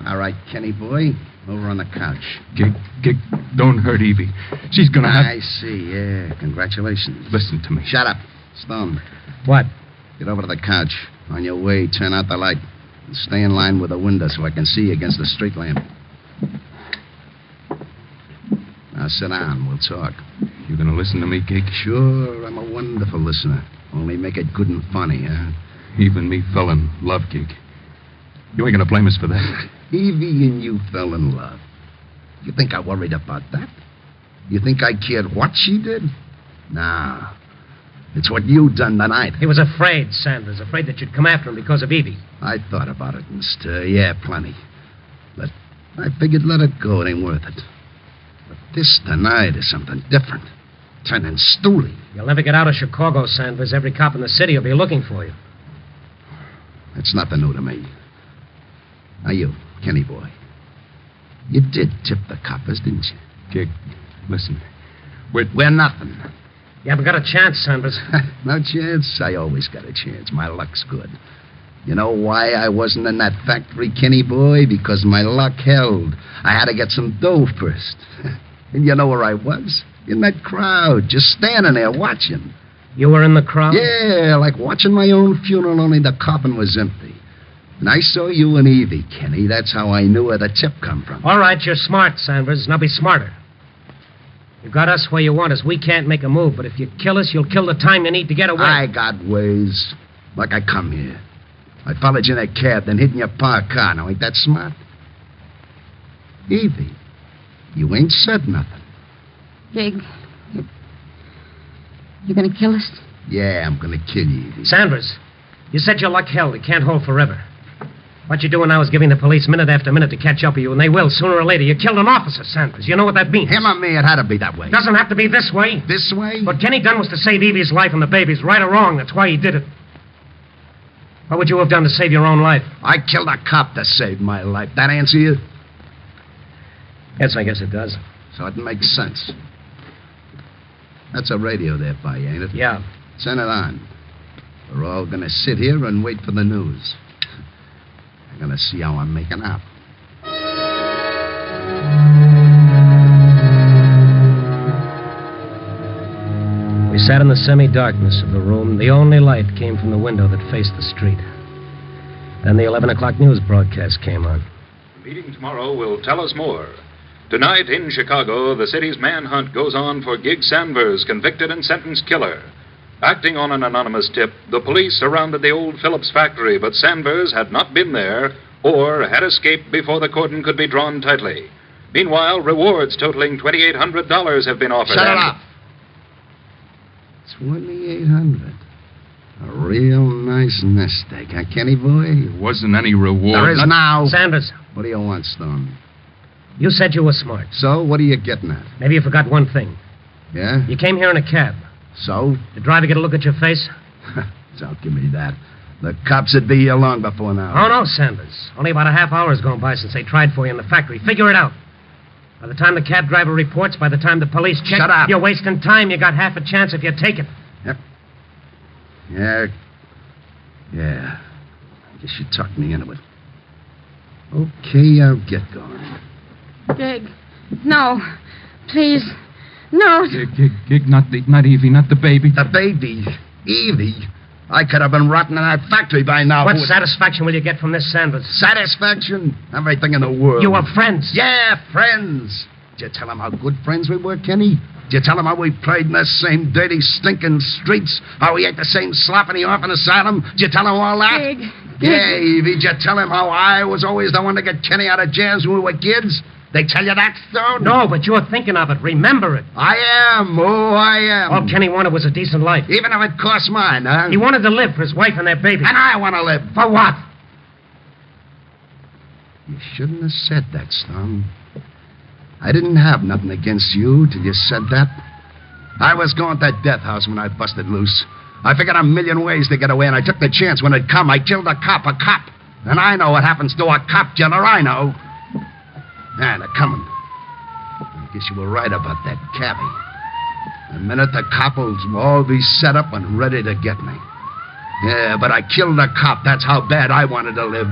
All right, Kenny boy. Over on the couch. Gig, don't hurt Evie. She's gonna have... I see, yeah. Congratulations. Listen to me. Shut up. Stone. What? Get over to the couch. On your way, turn out the light. And stay in line with the window so I can see you against the street lamp. Now sit down. We'll talk. You gonna listen to me, Gig? Sure, I'm a wonderful listener. Only make it good and funny, huh? Even me fell in love, Gig. You ain't gonna blame us for that. Evie and you fell in love. You think I worried about that? You think I cared what she did? Nah. It's what you done tonight. He was afraid, Sanders, afraid that you'd come after him because of Evie. I thought about it, mister. Yeah, plenty. But I figured let it go. It ain't worth it. But this tonight is something different. Turning stooly. You'll never get out of Chicago, Sanders. Every cop in the city will be looking for you. It's nothing new to me. Now you, Kenny boy. You did tip the coppers, didn't you? Gig, listen. We're nothing. You haven't got a chance, Sanders. No chance? I always got a chance. My luck's good. You know why I wasn't in that factory, Kenny boy? Because my luck held. I had to get some dough first. And you know where I was? In that crowd, just standing there watching. You were in the crowd? Yeah, like watching my own funeral, only the coffin was empty. And I saw you and Evie, Kenny. That's how I knew where the tip come from. All right, you're smart, Sanders. Now be smarter. You got us where you want us. We can't make a move, but if you kill us, you'll kill the time you need to get away. I got ways. Like I come here. I followed you in a cab, then hid in your parked car. Now, ain't that smart? Evie, you ain't said nothing. Gig, you're gonna kill us? Yeah, I'm gonna kill you, Evie. Sanders, you said your luck held. It can't hold forever. What you're doing now is giving the police minute after minute to catch up with you, and they will sooner or later. You killed an officer, Sanders. You know what that means? Him or me, it had to be that way. Doesn't have to be this way. This way? What Kenny done was to save Evie's life and the baby's, right or wrong. That's why he did it. What would you have done to save your own life? I killed a cop to save my life. That answer you? Yes, I guess it does. So it makes sense. That's a radio there by you, ain't it? Yeah. Send it on. We're all gonna sit here and wait for the news. We're gonna see how I'm making out. We sat in the semi-darkness of the room. The only light came from the window that faced the street. Then the 11 o'clock news broadcast came on. The meeting tomorrow will tell us more. Tonight in Chicago, the city's manhunt goes on for Gig Sanders, convicted and sentenced killer. Acting on an anonymous tip, the police surrounded the old Phillips factory, but Sanders had not been there or had escaped before the cordon could be drawn tightly. Meanwhile, rewards totaling $2,800 have been offered. Shut it up! 2,800. A real nice nest egg, huh, Kenny boy? There wasn't any reward. There is now. Sanders. What do you want, Stone? You said you were smart. So, what are you getting at? Maybe you forgot one thing. Yeah? You came here in a cab. So? Did the driver get a look at your face? Don't give me that. The cops would be here long before now. Oh, no, Sanders. Only about a half hour has gone by since they tried for you in the factory. Figure it out. By the time the cab driver reports, by the time the police check... Shut up. You're wasting time. You got half a chance if you take it. Yep. Yeah. I guess you talked me into it. Okay, I'll get going. Gig, no. Please. No. Gig, not Evie, not the baby. The baby? Evie? I could have been rotting in that factory by now. What satisfaction will you get from this, Sanders? Satisfaction? Everything in the world. You were friends. Yeah, friends. Did you tell him how good friends we were, Kenny? Did you tell him how we played in the same dirty, stinking streets? How we ate the same slop in the orphan asylum? Did you tell him all that? Gig. Yeah, Evie, did you tell him how I was always the one to get Kenny out of jams when we were kids? They tell you that, Stone? No, but you're thinking of it. Remember it. I am. Oh, I am. All Kenny wanted was a decent life. Even if it cost mine, huh? He wanted to live for his wife and their baby. And I want to live. For what? You shouldn't have said that, Stone. I didn't have nothing against you till you said that. I was going to that death house when I busted loose. I figured a million ways to get away, and I took the chance when it come. I killed a cop. And I know what happens to a cop killer. I know. Ah, they're coming. I guess you were right about that cabbie. The minute the cops will all be set up and ready to get me. Yeah, but I killed a cop. That's how bad I wanted to live.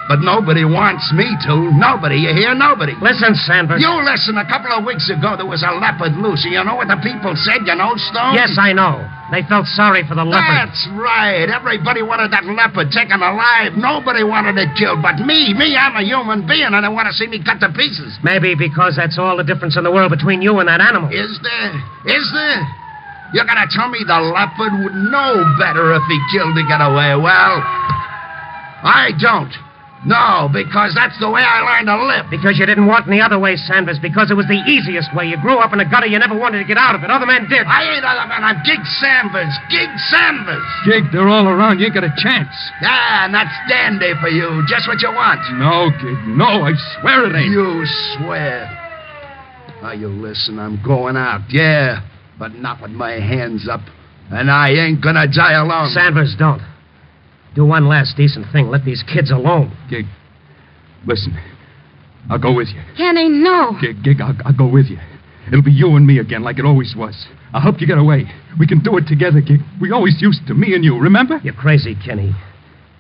But nobody wants me to. Nobody. You hear? Nobody. Listen, Sanders. You listen. A couple of weeks ago, there was a leopard loose. You know what the people said? You know, Stone? Yes, I know. They felt sorry for the leopard. That's right. Everybody wanted that leopard taken alive. Nobody wanted it killed but me. I'm a human being, and they want to see me cut to pieces. Maybe because that's all the difference in the world between you and that animal. Is there? You're going to tell me the leopard would know better if he killed to get away? Well, I don't. No, because that's the way I learned to live. Because you didn't want any other way, Sanders. Because it was the easiest way. You grew up in a gutter. You never wanted to get out of it. Other men did. I ain't other man. I'm Gig Sanders. Gig Sanders. Gig, they're all around. You ain't got a chance. Yeah, and that's dandy for you. Just what you want. No, Gig. No, I swear it ain't. You swear. Now, you listen. I'm going out, yeah. But not with my hands up. And I ain't gonna die alone. Sanders, don't. Do one last decent thing. Let these kids alone. Gig, listen. I'll go with you. Kenny, no. Gig, I'll go with you. It'll be you and me again like it always was. I'll help you get away. We can do it together, Gig. We always used to, me and you, remember? You're crazy, Kenny.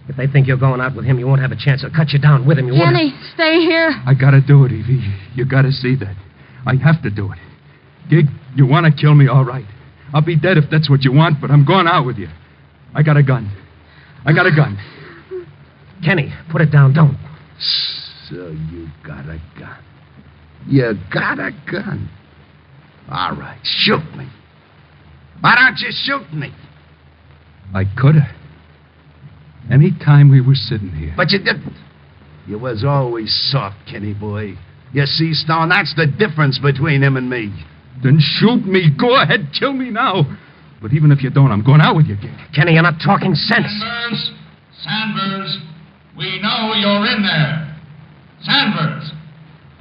If they think you're going out with him, you won't have a chance. They'll cut you down with him. You won't. Kenny, stay here. I gotta do it, Evie. You gotta see that. I have to do it. Gig, you want to kill me, all right. I'll be dead if that's what you want, but I'm going out with you. I got a gun. Kenny, put it down. Don't. So you got a gun. You got a gun. All right, shoot me. Why don't you shoot me? I coulda. Any time we were sitting here. But you didn't. You was always soft, Kenny boy. You see, Stone, that's the difference between him and me. Then shoot me. Go ahead, kill me now. But even if you don't, I'm going out with you, Gig. Kenny, you're not talking sense. Sanders, we know you're in there. Sanders,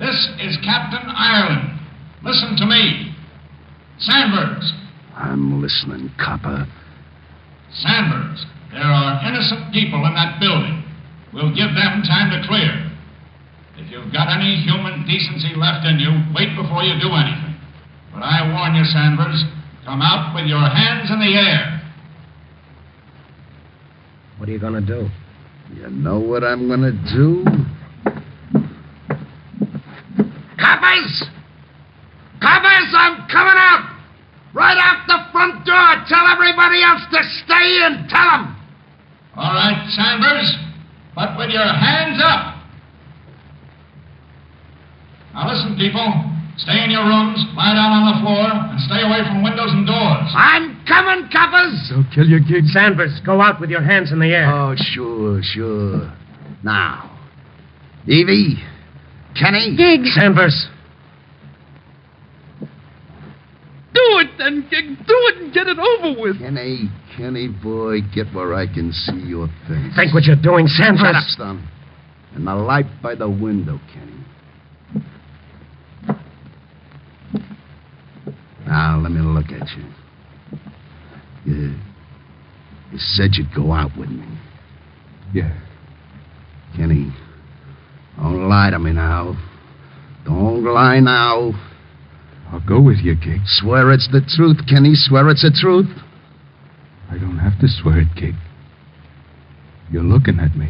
this is Captain Ireland. Listen to me. Sanders. I'm listening, copper. Sanders, there are innocent people in that building. We'll give them time to clear. If you've got any human decency left in you, wait before you do anything. But I warn you, Sanders, come out with your hands in the air. What are you going to do? You know what I'm going to do? Coppers! Coppers, I'm coming out! Right out the front door. Tell everybody else to stay in. Tell them. All right, Sanders, but with your hands up. Now listen, people. Stay in your rooms, lie down on the floor, and stay away from windows and doors. I'm coming, coppers! They'll kill you, Gig. Sanders, go out with your hands in the air. Oh, sure. Now, Evie, Kenny. Gig. Sanders. Do it then, Gig. Do it and get it over with. Kenny, boy, get where I can see your face. Think what you're doing, Sanders. Shut up, son. And the light by the window, Kenny. Now, let me look at you. You said you'd go out with me. Yeah. Kenny, don't lie to me now. Don't lie now. I'll go with you, Gig. Swear it's the truth, Kenny. Swear it's the truth. I don't have to swear it, Gig. You're looking at me.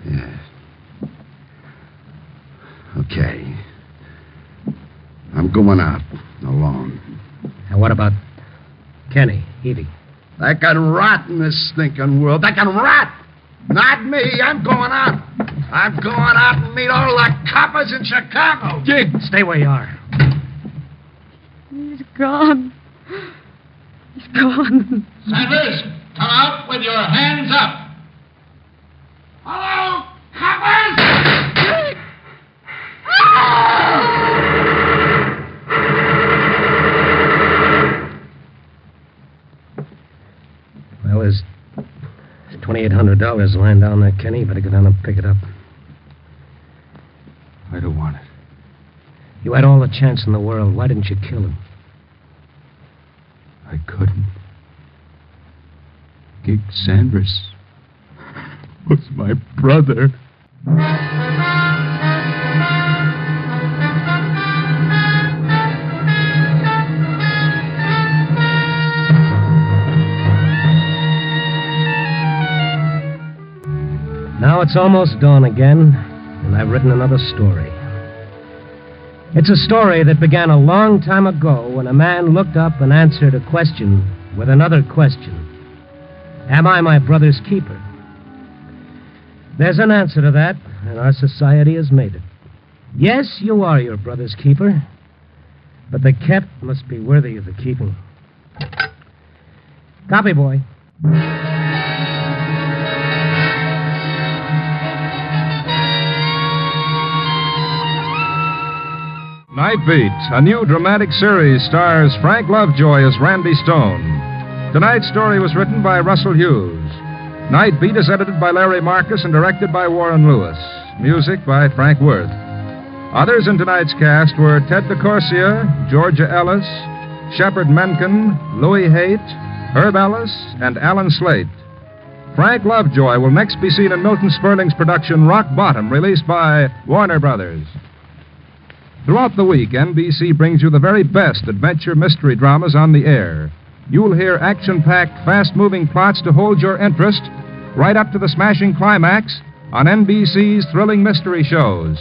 Yeah. Okay. I'm going out alone. And what about Kenny, Evie? They can rot in this stinking world. They can rot. Not me. I'm going out. I'm going out and meet all the coppers in Chicago. Gig, stay where you are. He's gone. He's gone. Sanders, come out with your hands up. Hello, coppers! Well, there's $2,800 lying down there, Kenny. You better go down and pick it up. I don't want it. You had all the chance in the world. Why didn't you kill him? I couldn't. Gig Sanders was my brother. Now it's almost dawn again, and I've written another story. It's a story that began a long time ago when a man looked up and answered a question with another question. Am I my brother's keeper? There's an answer to that, and our society has made it. Yes, you are your brother's keeper, but the kept must be worthy of the keeping. Copy, boy. Night Beat, a new dramatic series, stars Frank Lovejoy as Randy Stone. Tonight's story was written by Russell Hughes. Night Beat is edited by Larry Marcus and directed by Warren Lewis. Music by Frank Worth. Others in tonight's cast were Ted DeCorsia, Georgia Ellis, Shepard Menken, Louis Haight, Herb Ellis, and Alan Slate. Frank Lovejoy will next be seen in Milton Sperling's production Rock Bottom, released by Warner Brothers. Throughout the week, NBC brings you the very best adventure mystery dramas on the air. You'll hear action-packed, fast-moving plots to hold your interest right up to the smashing climax on NBC's thrilling mystery shows.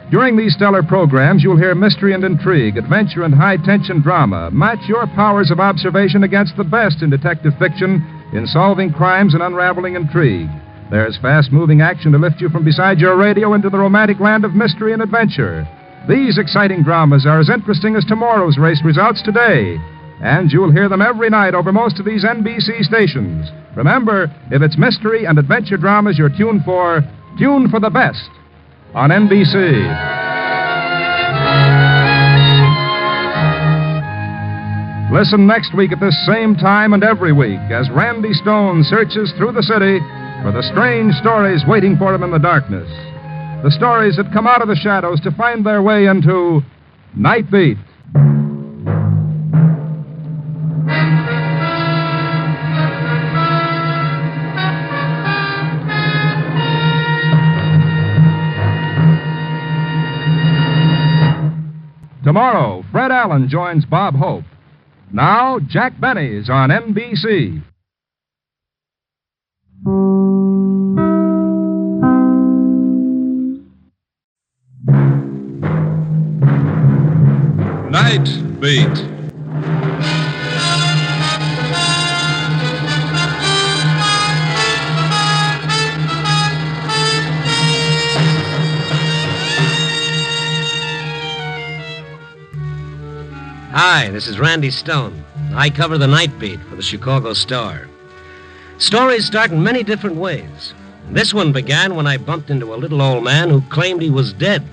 During these stellar programs, you'll hear mystery and intrigue, adventure and high-tension drama. Match your powers of observation against the best in detective fiction in solving crimes and unraveling intrigue. There's fast-moving action to lift you from beside your radio into the romantic land of mystery and adventure. These exciting dramas are as interesting as tomorrow's race results today. And you'll hear them every night over most of these NBC stations. Remember, if it's mystery and adventure dramas you're tuned for the best on NBC. Listen next week at this same time and every week as Randy Stone searches through the city for the strange stories waiting for him in the darkness. The stories that come out of the shadows to find their way into Night Beat. Tomorrow, Fred Allen joins Bob Hope. Now, Jack Benny's on NBC. Night Beat. Hi, this is Randy Stone. I cover the Night Beat for the Chicago Star. Stories start in many different ways. This one began when I bumped into a little old man who claimed he was dead,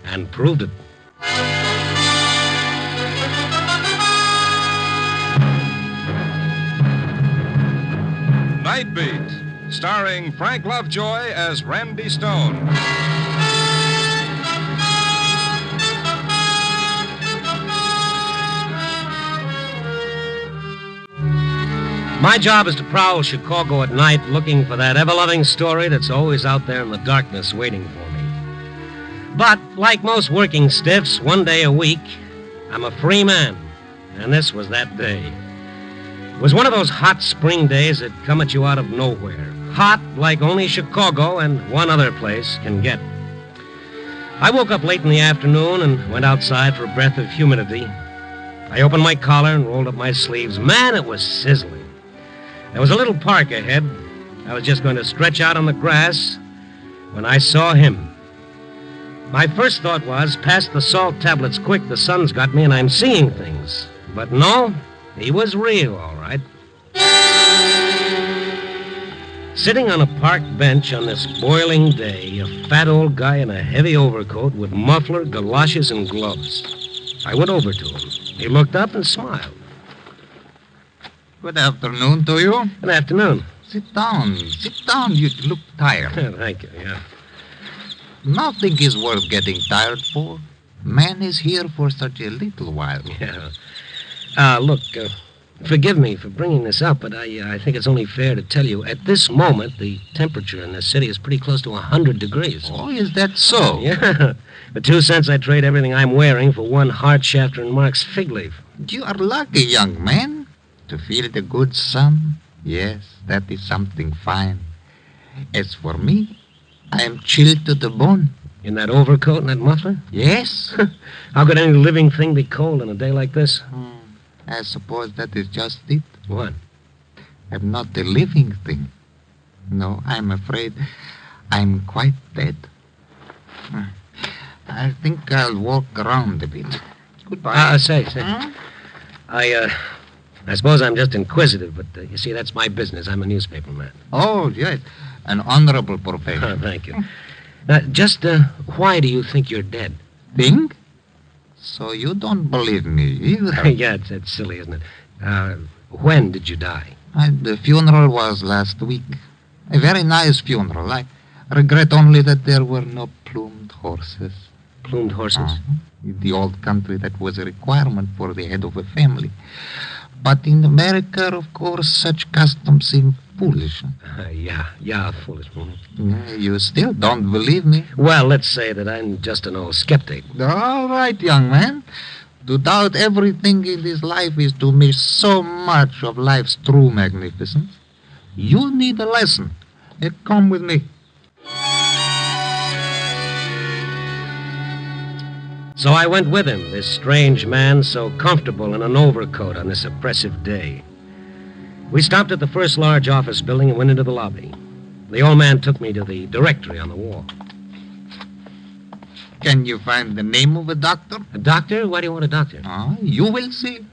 and proved it. Night Beat, starring Frank Lovejoy as Randy Stone. My job is to prowl Chicago at night looking for that ever-loving story that's always out there in the darkness waiting for me. But, like most working stiffs, one day a week, I'm a free man. And this was that day. It was one of those hot spring days that come at you out of nowhere. Hot like only Chicago and one other place can get. I woke up late in the afternoon and went outside for a breath of humidity. I opened my collar and rolled up my sleeves. Man, it was sizzling. There was a little park ahead. I was just going to stretch out on the grass when I saw him. My first thought was, pass the salt tablets quick, the sun's got me and I'm seeing things. But no, he was real, all right. Sitting on a park bench on this boiling day, a fat old guy in a heavy overcoat with muffler, galoshes, and gloves. I went over to him. He looked up and smiled. Good afternoon to you. Good afternoon. Sit down. Sit down. You look tired. Thank you, yeah. Nothing is worth getting tired for. Man is here for such a little while. Yeah. Look, forgive me for bringing this up, but I think it's only fair to tell you, at this moment, the temperature in this city is pretty close to 100 degrees. Oh, is that so? Yeah. For 2 cents, I'd trade everything I'm wearing for one hard shafter and Mark's fig leaf. You are lucky, young man. To feel the good sun? Yes, that is something fine. As for me, I am chilled to the bone. In that overcoat and that muffler? Yes. How could any living thing be cold on a day like this? I suppose that is just it. What? I'm not a living thing. No, I'm afraid I'm quite dead. I think I'll walk around a bit. Goodbye. Say. I suppose I'm just inquisitive, but you see, that's my business. I'm a newspaper man. Oh, yes. An honorable profession. Oh, thank you. Just why do you think you're dead? Think? So you don't believe me either? Yeah, it's silly, isn't it? When did you die? The funeral was last week. A very nice funeral. I regret only that there were no plumed horses. Plumed horses? In the old country, that was a requirement for the head of a family. But in America, of course, such customs seem foolish. Yeah, foolish. You still don't believe me? Well, let's say that I'm just an old skeptic. All right, young man. To doubt everything in this life is to miss so much of life's true magnificence. You need a lesson. Come with me. So I went with him, this strange man so comfortable in an overcoat on this oppressive day. We stopped at the first large office building and went into the lobby. The old man took me to the directory on the wall. Can you find the name of a doctor? A doctor? Why do you want a doctor? You will see.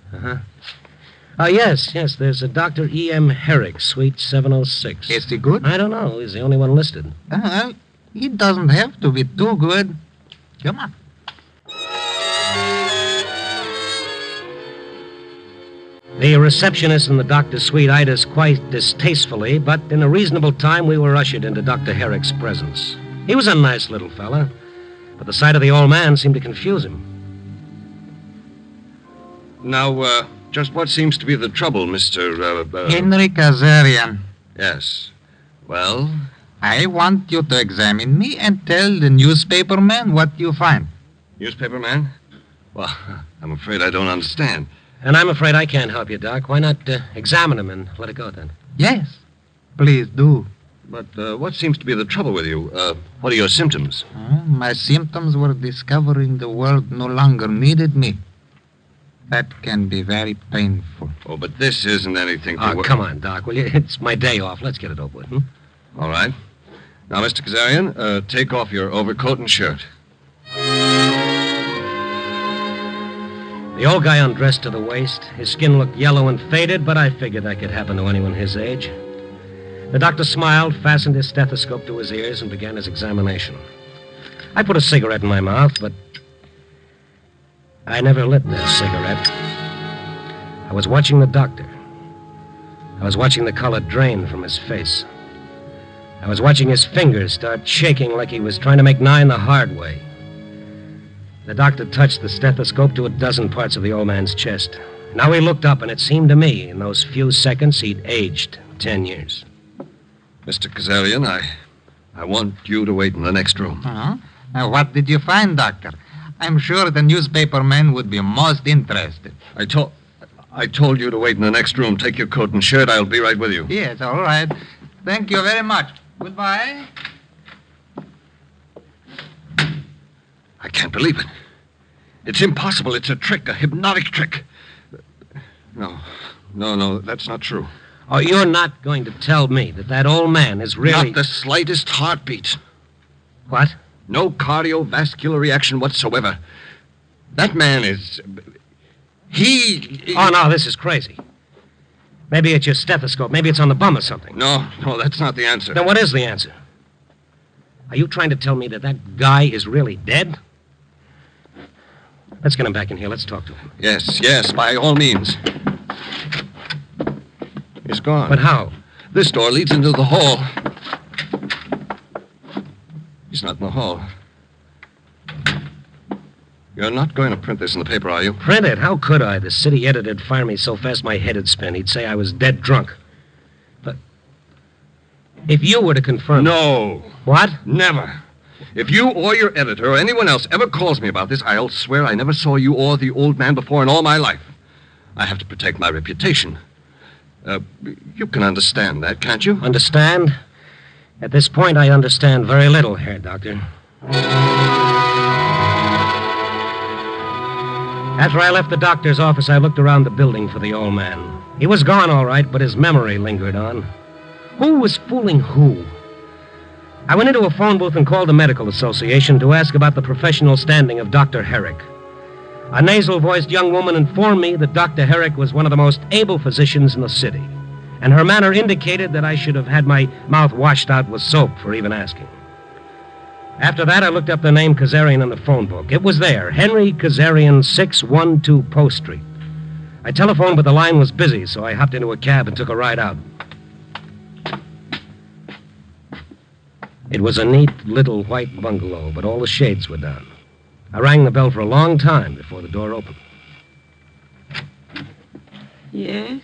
Yes, there's a Dr. E.M. Herrick, suite 706. Is he good? I don't know. He's the only one listed. He doesn't have to be too good. Come on. The receptionist in the doctor's suite eyed us quite distastefully, but in a reasonable time we were ushered into Dr. Herrick's presence. He was a nice little fella, but the sight of the old man seemed to confuse him. Now, just what seems to be the trouble, Mr. Henry Kazarian. Yes. Well? I want you to examine me and tell the newspaper man what you find. Newspaper man? Well, I'm afraid I don't understand. And I'm afraid I can't help you, Doc. Why not examine him and let it go, then? Yes, please do. But what seems to be the trouble with you? What are your symptoms? My symptoms were discovering the world no longer needed me. That can be very painful. Oh, but this isn't anything to... Come on, Doc, will you? It's my day off. Let's get it over with. All right. Now, Mr. Kazarian, take off your overcoat and shirt. The old guy undressed to the waist. His skin looked yellow and faded, but I figured that could happen to anyone his age. The doctor smiled, fastened his stethoscope to his ears, and began his examination. I put a cigarette in my mouth, but I never lit that cigarette. I was watching the doctor. I was watching the color drain from his face. I was watching his fingers start shaking like he was trying to make 9 the hard way. The doctor touched the stethoscope to a dozen parts of the old man's chest. Now he looked up, and it seemed to me, in those few seconds, he'd aged 10 years. Mr. Kazarian, I want you to wait in the next room. What did you find, Doctor? I'm sure the newspaper man would be most interested. I told you to wait in the next room. Take your coat and shirt. I'll be right with you. Yes, all right. Thank you very much. Goodbye. I can't believe it. It's impossible. It's a trick, a hypnotic trick. No, that's not true. Oh, you're not going to tell me that old man is really... Not the slightest heartbeat. What? No cardiovascular reaction whatsoever. That man is... Oh, no, this is crazy. Maybe it's your stethoscope. Maybe it's on the bum or something. No, that's not the answer. Then what is the answer? Are you trying to tell me that guy is really dead? Let's get him back in here. Let's talk to him. Yes, by all means. He's gone. But how? This door leads into the hall. He's not in the hall. You're not going to print this in the paper, are you? Print it? How could I? The city editor'd fire me so fast my head'd spin. He'd say I was dead drunk. But if you were to confirm... No. What? Never. If you or your editor or anyone else ever calls me about this, I'll swear I never saw you or the old man before in all my life. I have to protect my reputation. You can understand that, can't you? Understand? At this point, I understand very little, Herr Doctor. After I left the doctor's office, I looked around the building for the old man. He was gone, all right, but his memory lingered on. Who was fooling who? I went into a phone booth and called the Medical Association to ask about the professional standing of Dr. Herrick. A nasal-voiced young woman informed me that Dr. Herrick was one of the most able physicians in the city, and her manner indicated that I should have had my mouth washed out with soap for even asking. After that, I looked up the name Kazarian in the phone book. It was there, Henry Kazarian, 612 Post Street. I telephoned, but the line was busy, so I hopped into a cab and took a ride out. It was a neat little white bungalow, but all the shades were down. I rang the bell for a long time before the door opened. Yes?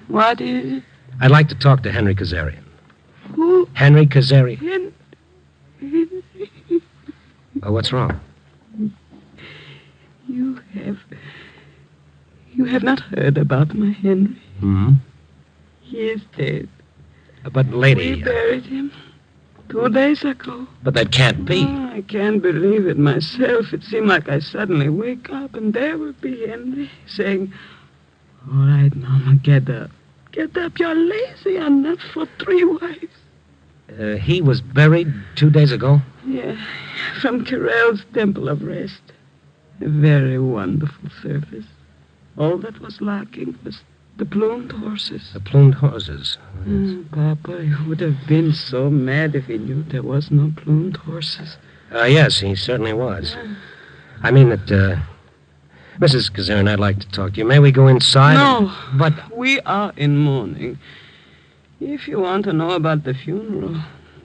What is it? I'd like to talk to Henry Kazarian. Who? Henry Kazarian. Oh, what's wrong? You have not heard about my Henry. Hmm? He is dead. But, lady... We buried him 2 days ago. But that can't be. Oh, I can't believe it myself. It seemed like I suddenly wake up and there would be Henry saying, "All right, Mama, get up. Get up. You're lazy enough for 3 wives." He was buried 2 days ago? Yeah, from Carell's Temple of Rest. A very wonderful service. All that was lacking was the plumed horses. The plumed horses? Papa, he would have been so mad if he knew there was no plumed horses. Yes, he certainly was. I mean that, Mrs. Kazarian, I'd like to talk to you. May we go inside? No, but we are in mourning. If you want to know about the funeral,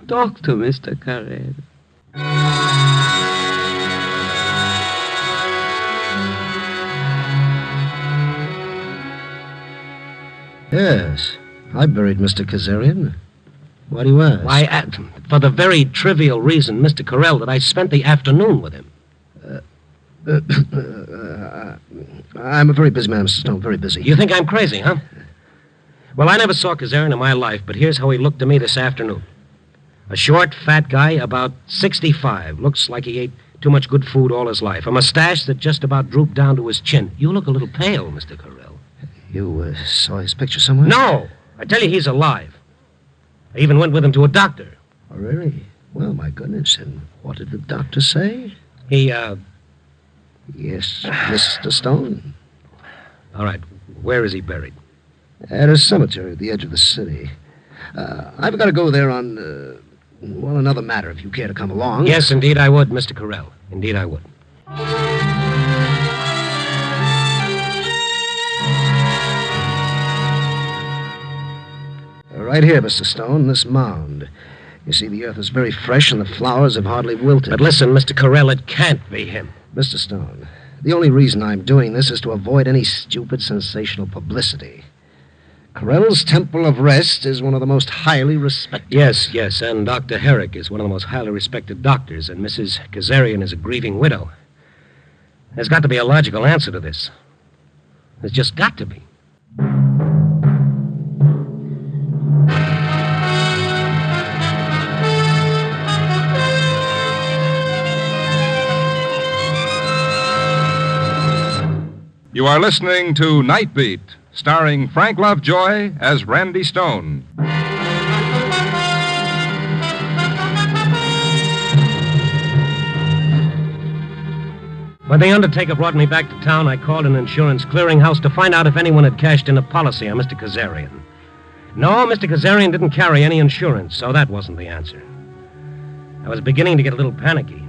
talk to Mr. Carrera. Yes, I buried Mr. Kazarian. Why do you ask? Why, for the very trivial reason, Mr. Carell, that I spent the afternoon with him. I'm a very busy man, Mr. Stone, very busy. You think I'm crazy, huh? Well, I never saw Kazarian in my life, but here's how he looked to me this afternoon. A short, fat guy, about 65. Looks like he ate too much good food all his life. A mustache that just about drooped down to his chin. You look a little pale, Mr. Carell. You saw his picture somewhere? No! I tell you, he's alive. I even went with him to a doctor. Oh, really? Well, my goodness. And what did the doctor say? He, Yes, Mr. Stone. All right. Where is he buried? At a cemetery at the edge of the city. I've got to go there on, another matter, if you care to come along. Yes, indeed I would, Mr. Carell. Indeed I would. Right here, Mr. Stone, this mound. You see, the earth is very fresh and the flowers have hardly wilted. But listen, Mr. Carell, it can't be him. Mr. Stone, the only reason I'm doing this is to avoid any stupid, sensational publicity. Carell's Temple of Rest is one of the most highly respected... Yes, and Dr. Herrick is one of the most highly respected doctors, and Mrs. Kazarian is a grieving widow. There's got to be a logical answer to this. There's just got to be. You are listening to Night Beat, starring Frank Lovejoy as Randy Stone. When the undertaker brought me back to town, I called an insurance clearinghouse to find out if anyone had cashed in a policy on Mr. Kazarian. No, Mr. Kazarian didn't carry any insurance, so that wasn't the answer. I was beginning to get a little panicky.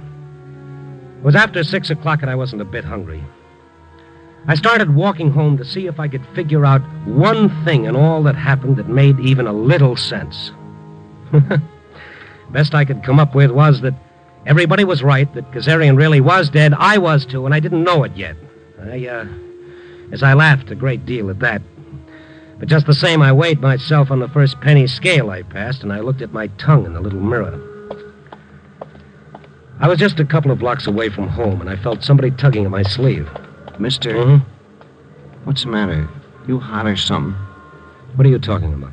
It was after 6 o'clock and I wasn't a bit hungry. I started walking home to see if I could figure out one thing in all that happened that made even a little sense. Best I could come up with was that everybody was right, that Kazarian really was dead. I was, too, and I didn't know it yet. I laughed a great deal at that. But just the same, I weighed myself on the first penny scale I passed, and I looked at my tongue in the little mirror. I was just a couple of blocks away from home, and I felt somebody tugging at my sleeve. Mister, what's the matter? You hot or something? What are you talking about?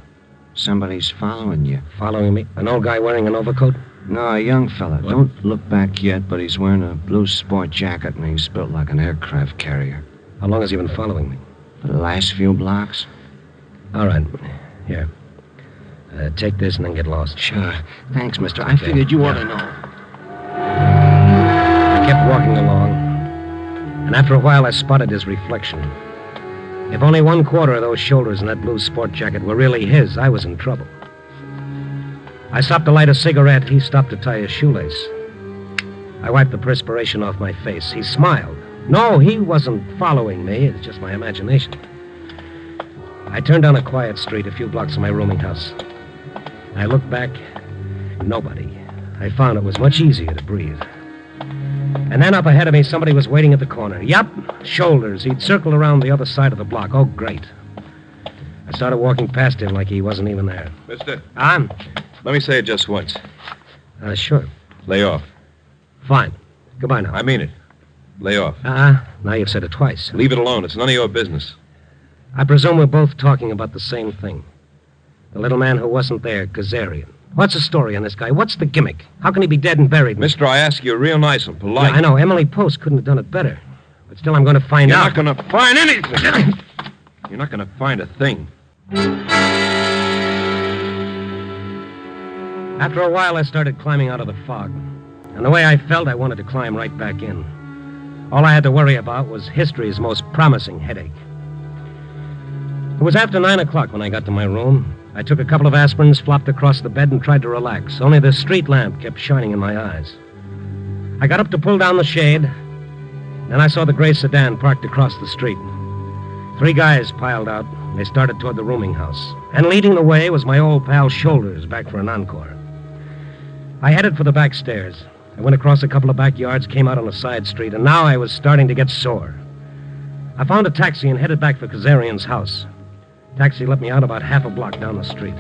Somebody's following you. Following me? An old guy wearing an overcoat? No, a young fella. What? Don't look back yet, but he's wearing a blue sport jacket and he's built like an aircraft carrier. How long has he been following me? For the last few blocks. All right. Here. Take this and then get lost. Sure. Thanks, mister. I figured you ought to know. I kept walking along. And after a while, I spotted his reflection. If only 1/4 of those shoulders in that blue sport jacket were really his, I was in trouble. I stopped to light a cigarette. He stopped to tie his shoelace. I wiped the perspiration off my face. He smiled. No, he wasn't following me. It's just my imagination. I turned down a quiet street a few blocks from my rooming house. I looked back. Nobody. I found it was much easier to breathe. And then up ahead of me, somebody was waiting at the corner. Yup, shoulders. He'd circled around the other side of the block. Oh, great. I started walking past him like he wasn't even there. Mister. Let me say it just once. Sure. Lay off. Fine. Goodbye now. I mean it. Lay off. Now you've said it twice. Leave it alone. It's none of your business. I presume we're both talking about the same thing. The little man who wasn't there, Kazarian. What's the story on this guy? What's the gimmick? How can he be dead and buried? Mister, I ask you real nice and polite. Yeah, I know. Emily Post couldn't have done it better. But still, I'm going to find out. You're not going to find anything. You're not going to find a thing. After a while, I started climbing out of the fog. And the way I felt, I wanted to climb right back in. All I had to worry about was history's most promising headache. It was after 9 o'clock when I got to my room. I took a couple of aspirins, flopped across the bed, and tried to relax. Only the street lamp kept shining in my eyes. I got up to pull down the shade. Then I saw the gray sedan parked across the street. 3 guys piled out. They started toward the rooming house. And leading the way was my old pal Shoulders, back for an encore. I headed for the back stairs. I went across a couple of backyards, came out on a side street, and now I was starting to get sore. I found a taxi and headed back for Kazarian's house. Taxi let me out about half a block down the street.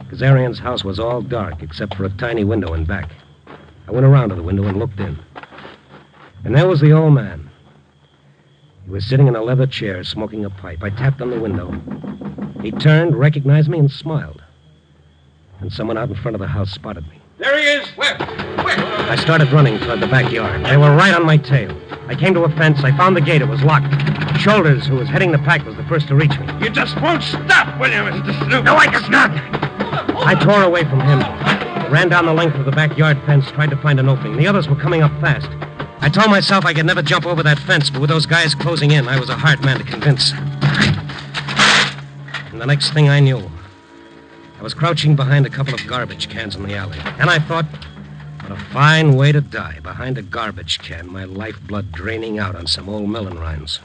Kazarian's house was all dark except for a tiny window in back. I went around to the window and looked in. And there was the old man. He was sitting in a leather chair smoking a pipe. I tapped on the window. He turned, recognized me, and smiled. And someone out in front of the house spotted me. There he is. Where? I started running toward the backyard. They were right on my tail. I came to a fence. I found the gate. It was locked. Shoulders, who was heading the pack, was the first to reach me. You just won't stop, will you, Mr. Snoop? No, I just not. I tore away from him. Ran down the length of the backyard fence, tried to find an opening. The others were coming up fast. I told myself I could never jump over that fence, but with those guys closing in, I was a hard man to convince. And the next thing I knew, I was crouching behind a couple of garbage cans in the alley. And I thought, what a fine way to die, behind a garbage can, my lifeblood draining out on some old melon rinds.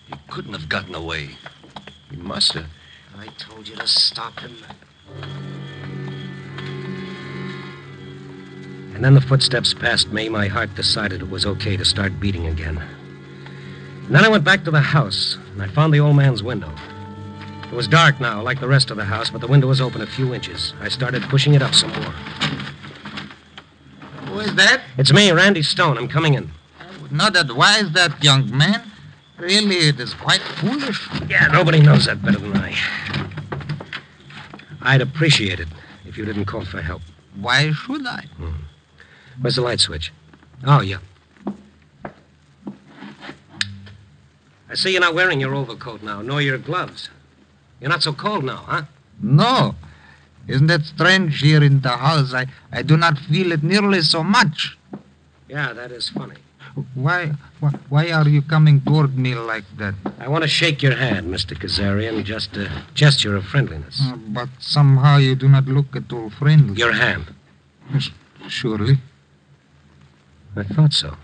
He couldn't have gotten away. He must have. I told you to stop him. And then the footsteps passed me. My heart decided it was okay to start beating again. And then I went back to the house, and I found the old man's window. It was dark now, like the rest of the house, but the window was open a few inches. I started pushing it up some more. Who is that? It's me, Randy Stone. I'm coming in. I would not advise that, young man. Really, it is quite foolish. Yeah, nobody knows that better than I. I'd appreciate it if you didn't call for help. Why should I? Where's the light switch? Oh, yeah. I see you're not wearing your overcoat now, nor your gloves. You're not so cold now, huh? No. Isn't that strange here in the house? I do not feel it nearly so much. Yeah, that is funny. Why are you coming toward me like that? I want to shake your hand, Mr. Kazarian, just a gesture of friendliness. But somehow you do not look at all friendly. Your hand. Surely. I thought so.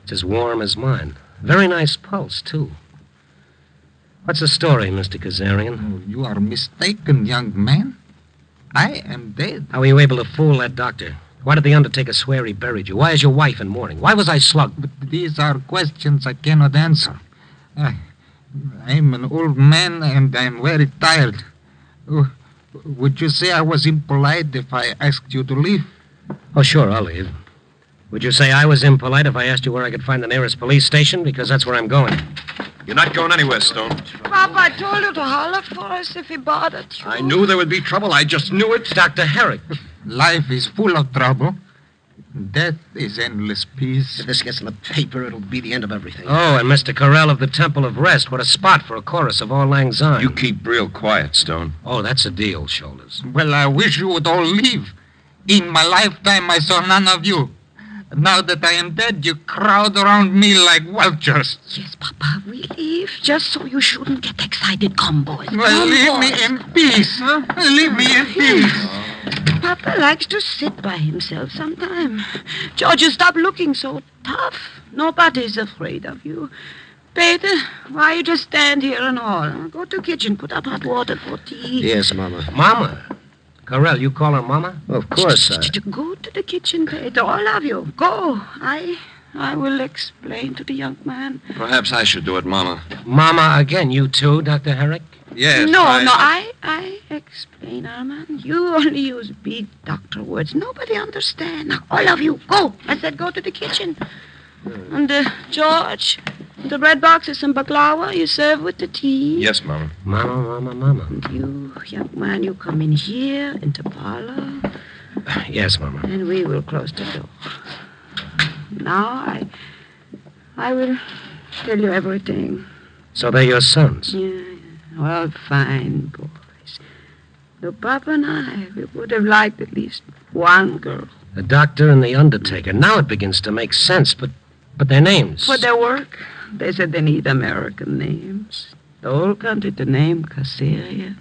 It's as warm as mine. Very nice pulse, too. What's the story, Mr. Kazarian? You are mistaken, young man. I am dead. How were you able to fool that doctor? Why did the undertaker swear he buried you? Why is your wife in mourning? Why was I slugged? But these are questions I cannot answer. I'm an old man and I'm very tired. Would you say I was impolite if I asked you to leave? Oh, sure, I'll leave. Would you say I was impolite if I asked you where I could find the nearest police station? Because that's where I'm going. You're not going anywhere, Stone. Papa, I told you to holler for us if he bothered you. I knew there would be trouble. I just knew it. Dr. Herrick. Life is full of trouble. Death is endless peace. If this gets in the paper, it'll be the end of everything. Oh, and Mr. Carell of the Temple of Rest. What a spot for a chorus of Auld Lang Syne. You keep real quiet, Stone. Oh, that's a deal, Shoulders. Well, I wish you would all leave. In my lifetime, I saw none of you. Now that I am dead, you crowd around me like vultures. Yes, Papa, we leave just so you shouldn't get excited. Come, boys. Well, leave me in peace. Huh? Leave me in peace. Papa likes to sit by himself sometime. George, you stop looking so tough. Nobody's afraid of you. Peter, why you just stand here and all? Go to the kitchen, put up hot water for tea. Yes, Mama. Mama? Carell, you call her Mama? Of course, Go to the kitchen, Peter, all of you. Go. I will explain to the young man. Perhaps I should do it, Mama. Mama again, you too, Dr. Herrick? Yes. I explain, Armand. You only use big doctor words. Nobody understand. Now, all of you, go. I said go to the kitchen. And, George, the bread boxes and baklava you serve with the tea. Yes, Mama. Mama. And you, young man, you come in here, into parlor. Yes, Mama. And we will close the door. Now, I will tell you everything. So they're your sons? Yeah. Well, fine, boys. The Papa and I, we would have liked at least one girl. The doctor and the undertaker. Now it begins to make sense, but their names. For their work, they said they need American names. The whole country to name Caesarea.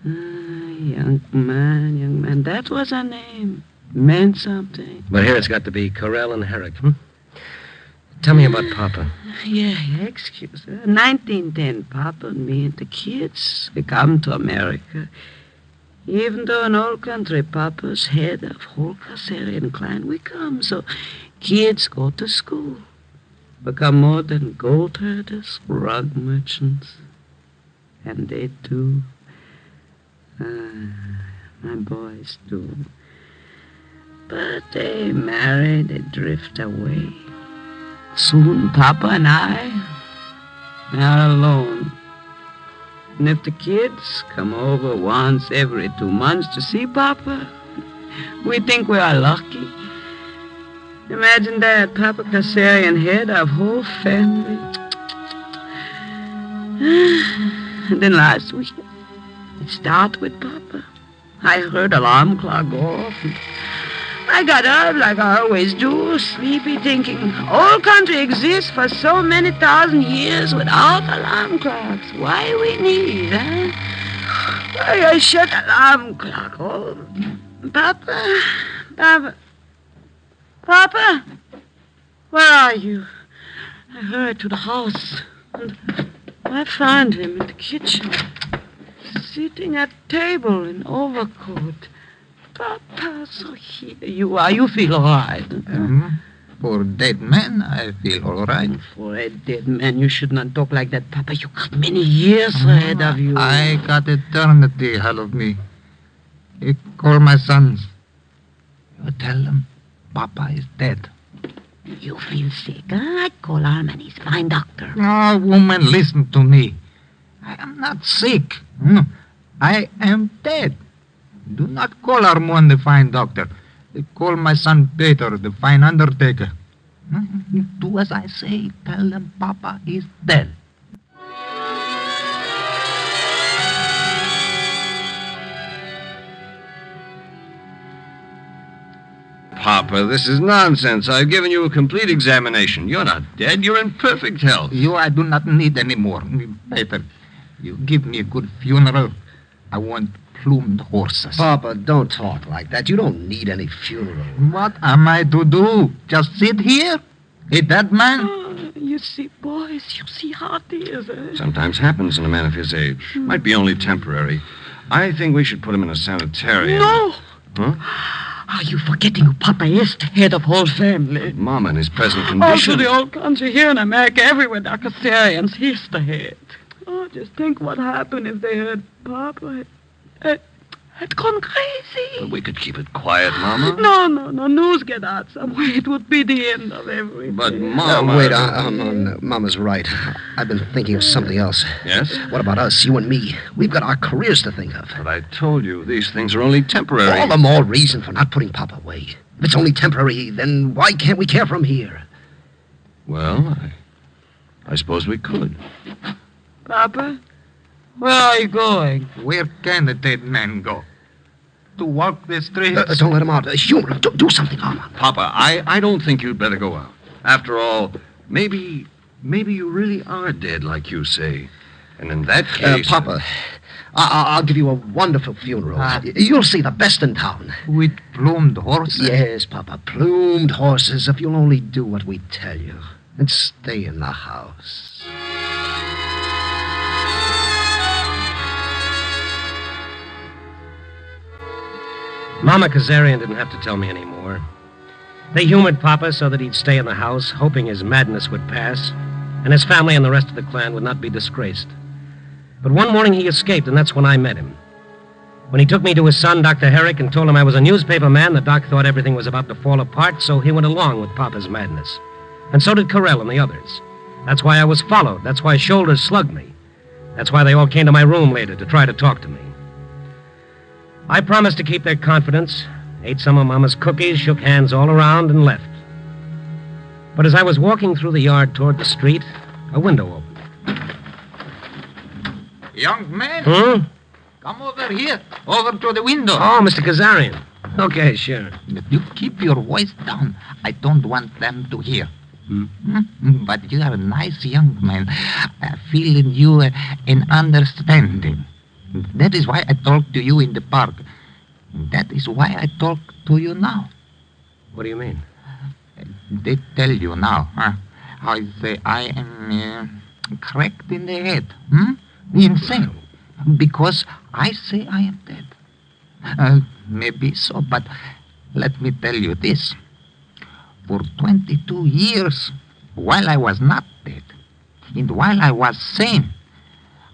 Young man, that was her name. Meant something. But here it's got to be Carell and Herrick, Tell me about Papa. Yeah, excuse me. 1910, Papa and me and the kids, we come to America. Even though in old country, Papa's head of whole Caesarian clan, we come. So kids go to school, become more than gold herders, rug merchants. And they do. My boys do. But they marry, they drift away. Soon, Papa and I are alone. And if the kids come over once every 2 months to see Papa, we think we are lucky. Imagine that, Papa Caesarian head of whole family. And then last week, it started with Papa. I heard alarm clock go off. I got up like I always do, sleepy, thinking, old country exists for so many thousand years without alarm clocks. Why we need, huh? I shut alarm clock off. Papa, where are you? I hurried to the house, and I found him in the kitchen, sitting at table in overcoat. Papa, so here you are. You feel all right. For a dead man, I feel all right. For a dead man, you should not talk like that, Papa. You got many years ahead of you. I got eternity ahead of me. You call my sons. You tell them Papa is dead. You feel sick, huh? I'd call Harlan. He's a fine doctor. Oh, woman, listen to me. I am not sick. I am dead. Do not call Armand the fine doctor. Call my son Peter the fine undertaker. Do as I say. Tell them Papa is dead. Papa, this is nonsense. I've given you a complete examination. You're not dead. You're in perfect health. You I do not need any more. Peter, you give me a good funeral. I want plumed horses. Papa, don't talk like that. You don't need any funeral. What am I to do? Just sit here? A dead man? You see, boys, you see how it is, eh? Sometimes happens in a man of his age. Might be only temporary. I think we should put him in a sanitarium. No! Huh? Are you forgetting who Papa is, the head of whole family? Mama, in his present condition. Also, the old country here in America, everywhere, the Caesarians, he's the head. Oh, just think what happened if they heard Papa had gone crazy. But we could keep it quiet, Mama. No. News get out somewhere. It would be the end of everything. But, Mama... wait, Mama's right. I've been thinking of something else. Yes? What about us, you and me? We've got our careers to think of. But I told you, these things are only temporary. All the more reason for not putting Papa away. If it's only temporary, then why can't we care for him here? Well, I suppose we could. Papa, where are you going? Where can the dead man go? to walk the streets. Don't let him out. Humor, do something, Harlan. Papa, I don't think you'd better go out. After all, maybe you really are dead, like you say. And in that case... Papa, I'll give you a wonderful funeral. You'll see the best in town. With plumed horses? Yes, Papa, plumed horses, if you'll only do what we tell you. And stay in the house. Mama Kazarian didn't have to tell me anymore. They humored Papa so that he'd stay in the house, hoping his madness would pass, and his family and the rest of the clan would not be disgraced. But one morning he escaped, and that's when I met him. When he took me to his son, Dr. Herrick, and told him I was a newspaper man, the doc thought everything was about to fall apart, so he went along with Papa's madness. And so did Carell and the others. That's why I was followed. That's why Shoulders slugged me. That's why they all came to my room later to try to talk to me. I promised to keep their confidence, ate some of Mama's cookies, shook hands all around, and left. But as I was walking through the yard toward the street, a window opened. Young man. Come over here. Over to the window. Oh, Mr. Kazarian. Okay, sure. But you keep your voice down. I don't want them to hear. But you are a nice young man. I feel in you an understanding. That is why I talk to you in the park. That is why I talk to you now. What do you mean? They tell you now, how you say I am cracked in the head, insane, because I say I am dead. Maybe so, but let me tell you this. For 22 years, while I was not dead, and while I was sane,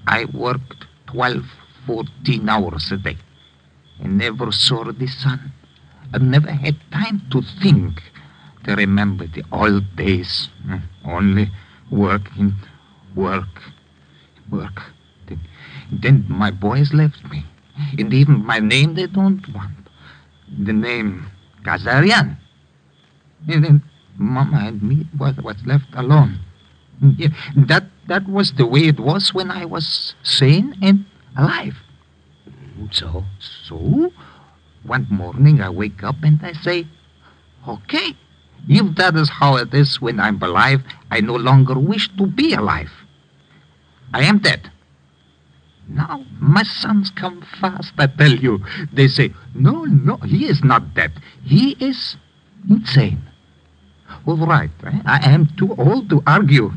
I worked 12, 14 hours a day. I never saw the sun. I never had time to think, to remember the old days. Only working, work. Then my boys left me. And even my name they don't want. The name Kazarian. And then Mama and me was left alone. Yeah, that was the way it was when I was sane and alive. So, one morning I wake up and I say, okay, if that is how it is when I'm alive, I no longer wish to be alive. I am dead. Now, my sons come fast, I tell you. They say, no, he is not dead. He is insane. All right, I am too old to argue.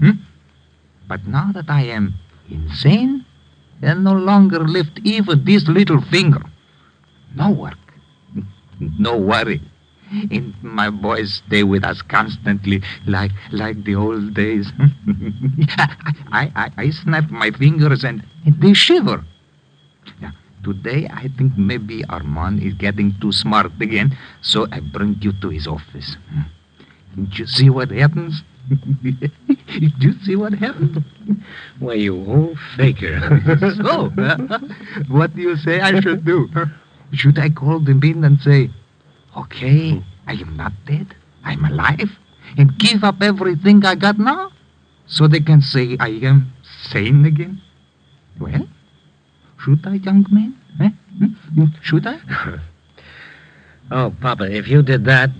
But now that I am insane, I no longer lift even this little finger. No work, no worry. And my boys stay with us constantly, like the old days. I snap my fingers and they shiver. Now, today I think maybe Armand is getting too smart again, so I bring you to his office. Did you see what happens? Did you see what happened? Why, you old faker. So, what do you say I should do? Should I call them in and say, okay, I am not dead, I'm alive, and give up everything I got now, so they can say I am sane again? Well, should I, young man? Should I? Oh, Papa, if you did that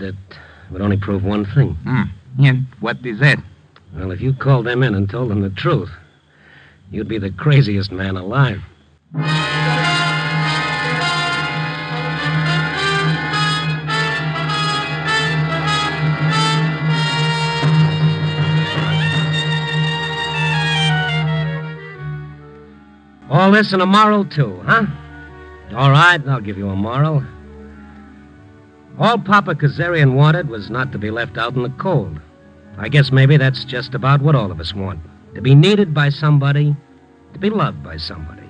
would only prove one thing. And what is that? Well, if you called them in and told them the truth, you'd be the craziest man alive. All this and a moral, too, huh? All right, I'll give you a moral. All Papa Kazarian wanted was not to be left out in the cold. I guess maybe that's just about what all of us want. To be needed by somebody, to be loved by somebody.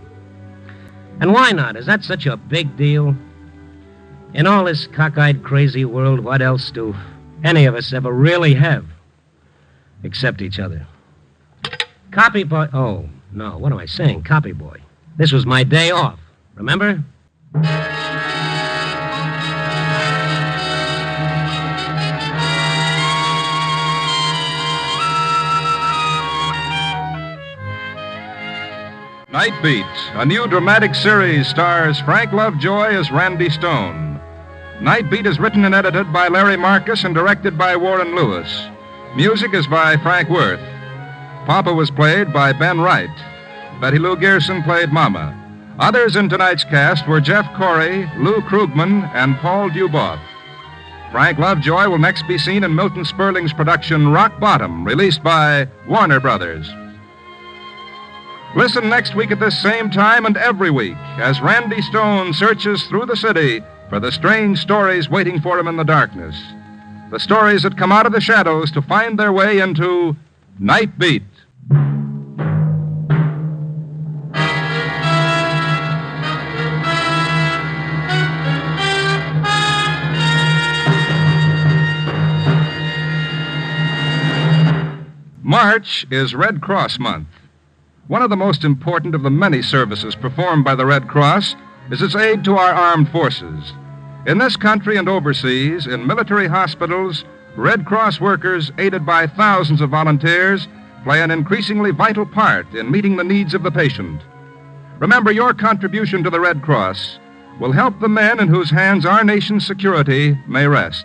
And why not? Is that such a big deal? In all this cockeyed, crazy world, what else do any of us ever really have? Except each other. Copy boy... Oh, no, what am I saying? Copy boy. This was my day off. Remember? Night Beat, a new dramatic series, stars Frank Lovejoy as Randy Stone. Night Beat is written and edited by Larry Marcus and directed by Warren Lewis. Music is by Frank Worth. Papa was played by Ben Wright. Betty Lou Gerson played Mama. Others in tonight's cast were Jeff Corey, Lou Krugman, and Paul Duboff. Frank Lovejoy will next be seen in Milton Sperling's production Rock Bottom, released by Warner Brothers. Listen next week at this same time and every week as Randy Stone searches through the city for the strange stories waiting for him in the darkness. The stories that come out of the shadows to find their way into Night Beat. March is Red Cross Month. One of the most important of the many services performed by the Red Cross is its aid to our armed forces. In this country and overseas, in military hospitals, Red Cross workers, aided by thousands of volunteers, play an increasingly vital part in meeting the needs of the patient. Remember, your contribution to the Red Cross will help the men in whose hands our nation's security may rest.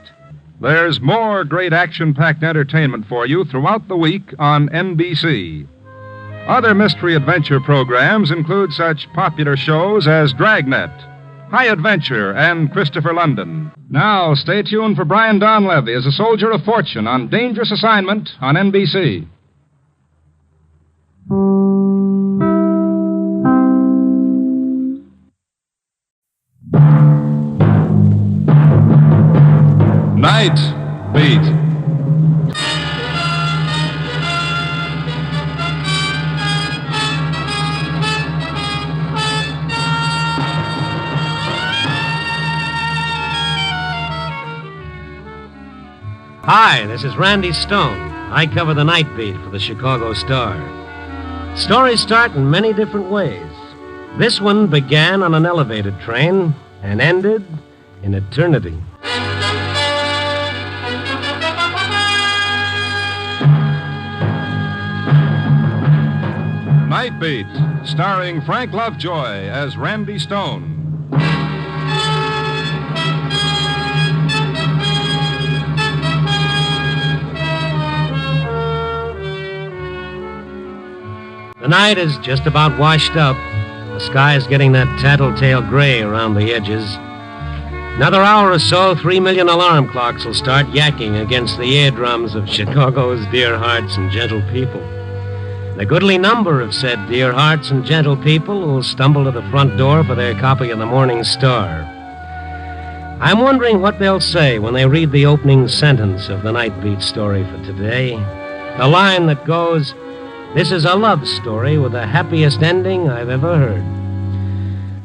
There's more great action-packed entertainment for you throughout the week on NBC. Other mystery adventure programs include such popular shows as Dragnet, High Adventure, and Christopher London. Now, stay tuned for Brian Donlevy as a soldier of fortune on Dangerous Assignment on NBC. Night Beat. Hi, this is Randy Stone. I cover the Night Beat for the Chicago Star. Stories start in many different ways. This one began on an elevated train and ended in eternity. Night Beat, starring Frank Lovejoy as Randy Stone. The night is just about washed up. The sky is getting that tattletale gray around the edges. Another hour or so, 3 million alarm clocks will start yakking against the eardrums of Chicago's dear hearts and gentle people. The goodly number of said dear hearts and gentle people will stumble to the front door for their copy of the Morning Star. I'm wondering what they'll say when they read the opening sentence of the Night Beat story for today. The line that goes, "This is a love story with the happiest ending I've ever heard."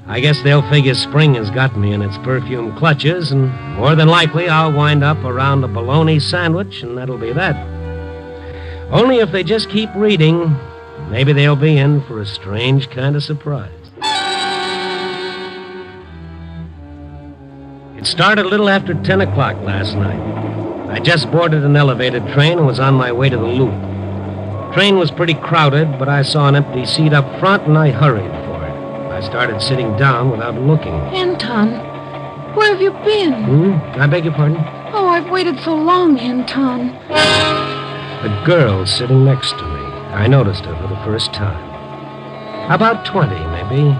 I guess they'll figure spring has got me in its perfume clutches, and more than likely I'll wind up around a bologna sandwich, and that'll be that. Only if they just keep reading, maybe they'll be in for a strange kind of surprise. It started a little after 10 o'clock last night. I just boarded an elevated train and was on my way to the Loop. The train was pretty crowded, but I saw an empty seat up front and I hurried for it. I started sitting down without looking. Anton, where have you been? I beg your pardon? Oh, I've waited so long, Anton. The girl sitting next to me. I noticed her for the first time. About 20, maybe.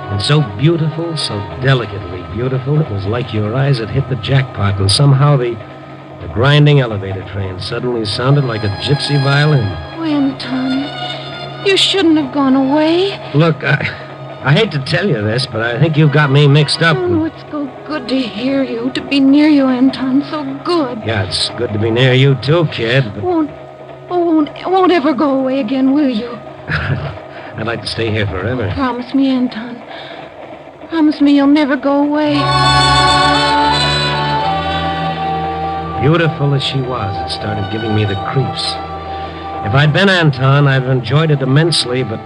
And so beautiful, so delicately beautiful, it was like your eyes had hit the jackpot, and somehow the grinding elevator train suddenly sounded like a gypsy violin. Oh, Anton, you shouldn't have gone away. Look, I hate to tell you this, but I think you've got me mixed up. Oh, it's so good to hear you, to be near you, Anton, so good. Yeah, it's good to be near you, too, kid, but... Won't ever go away again, will you? I'd like to stay here forever. Promise me, Anton. Promise me you'll never go away. Beautiful as she was, it started giving me the creeps. If I'd been Anton, I'd have enjoyed it immensely, but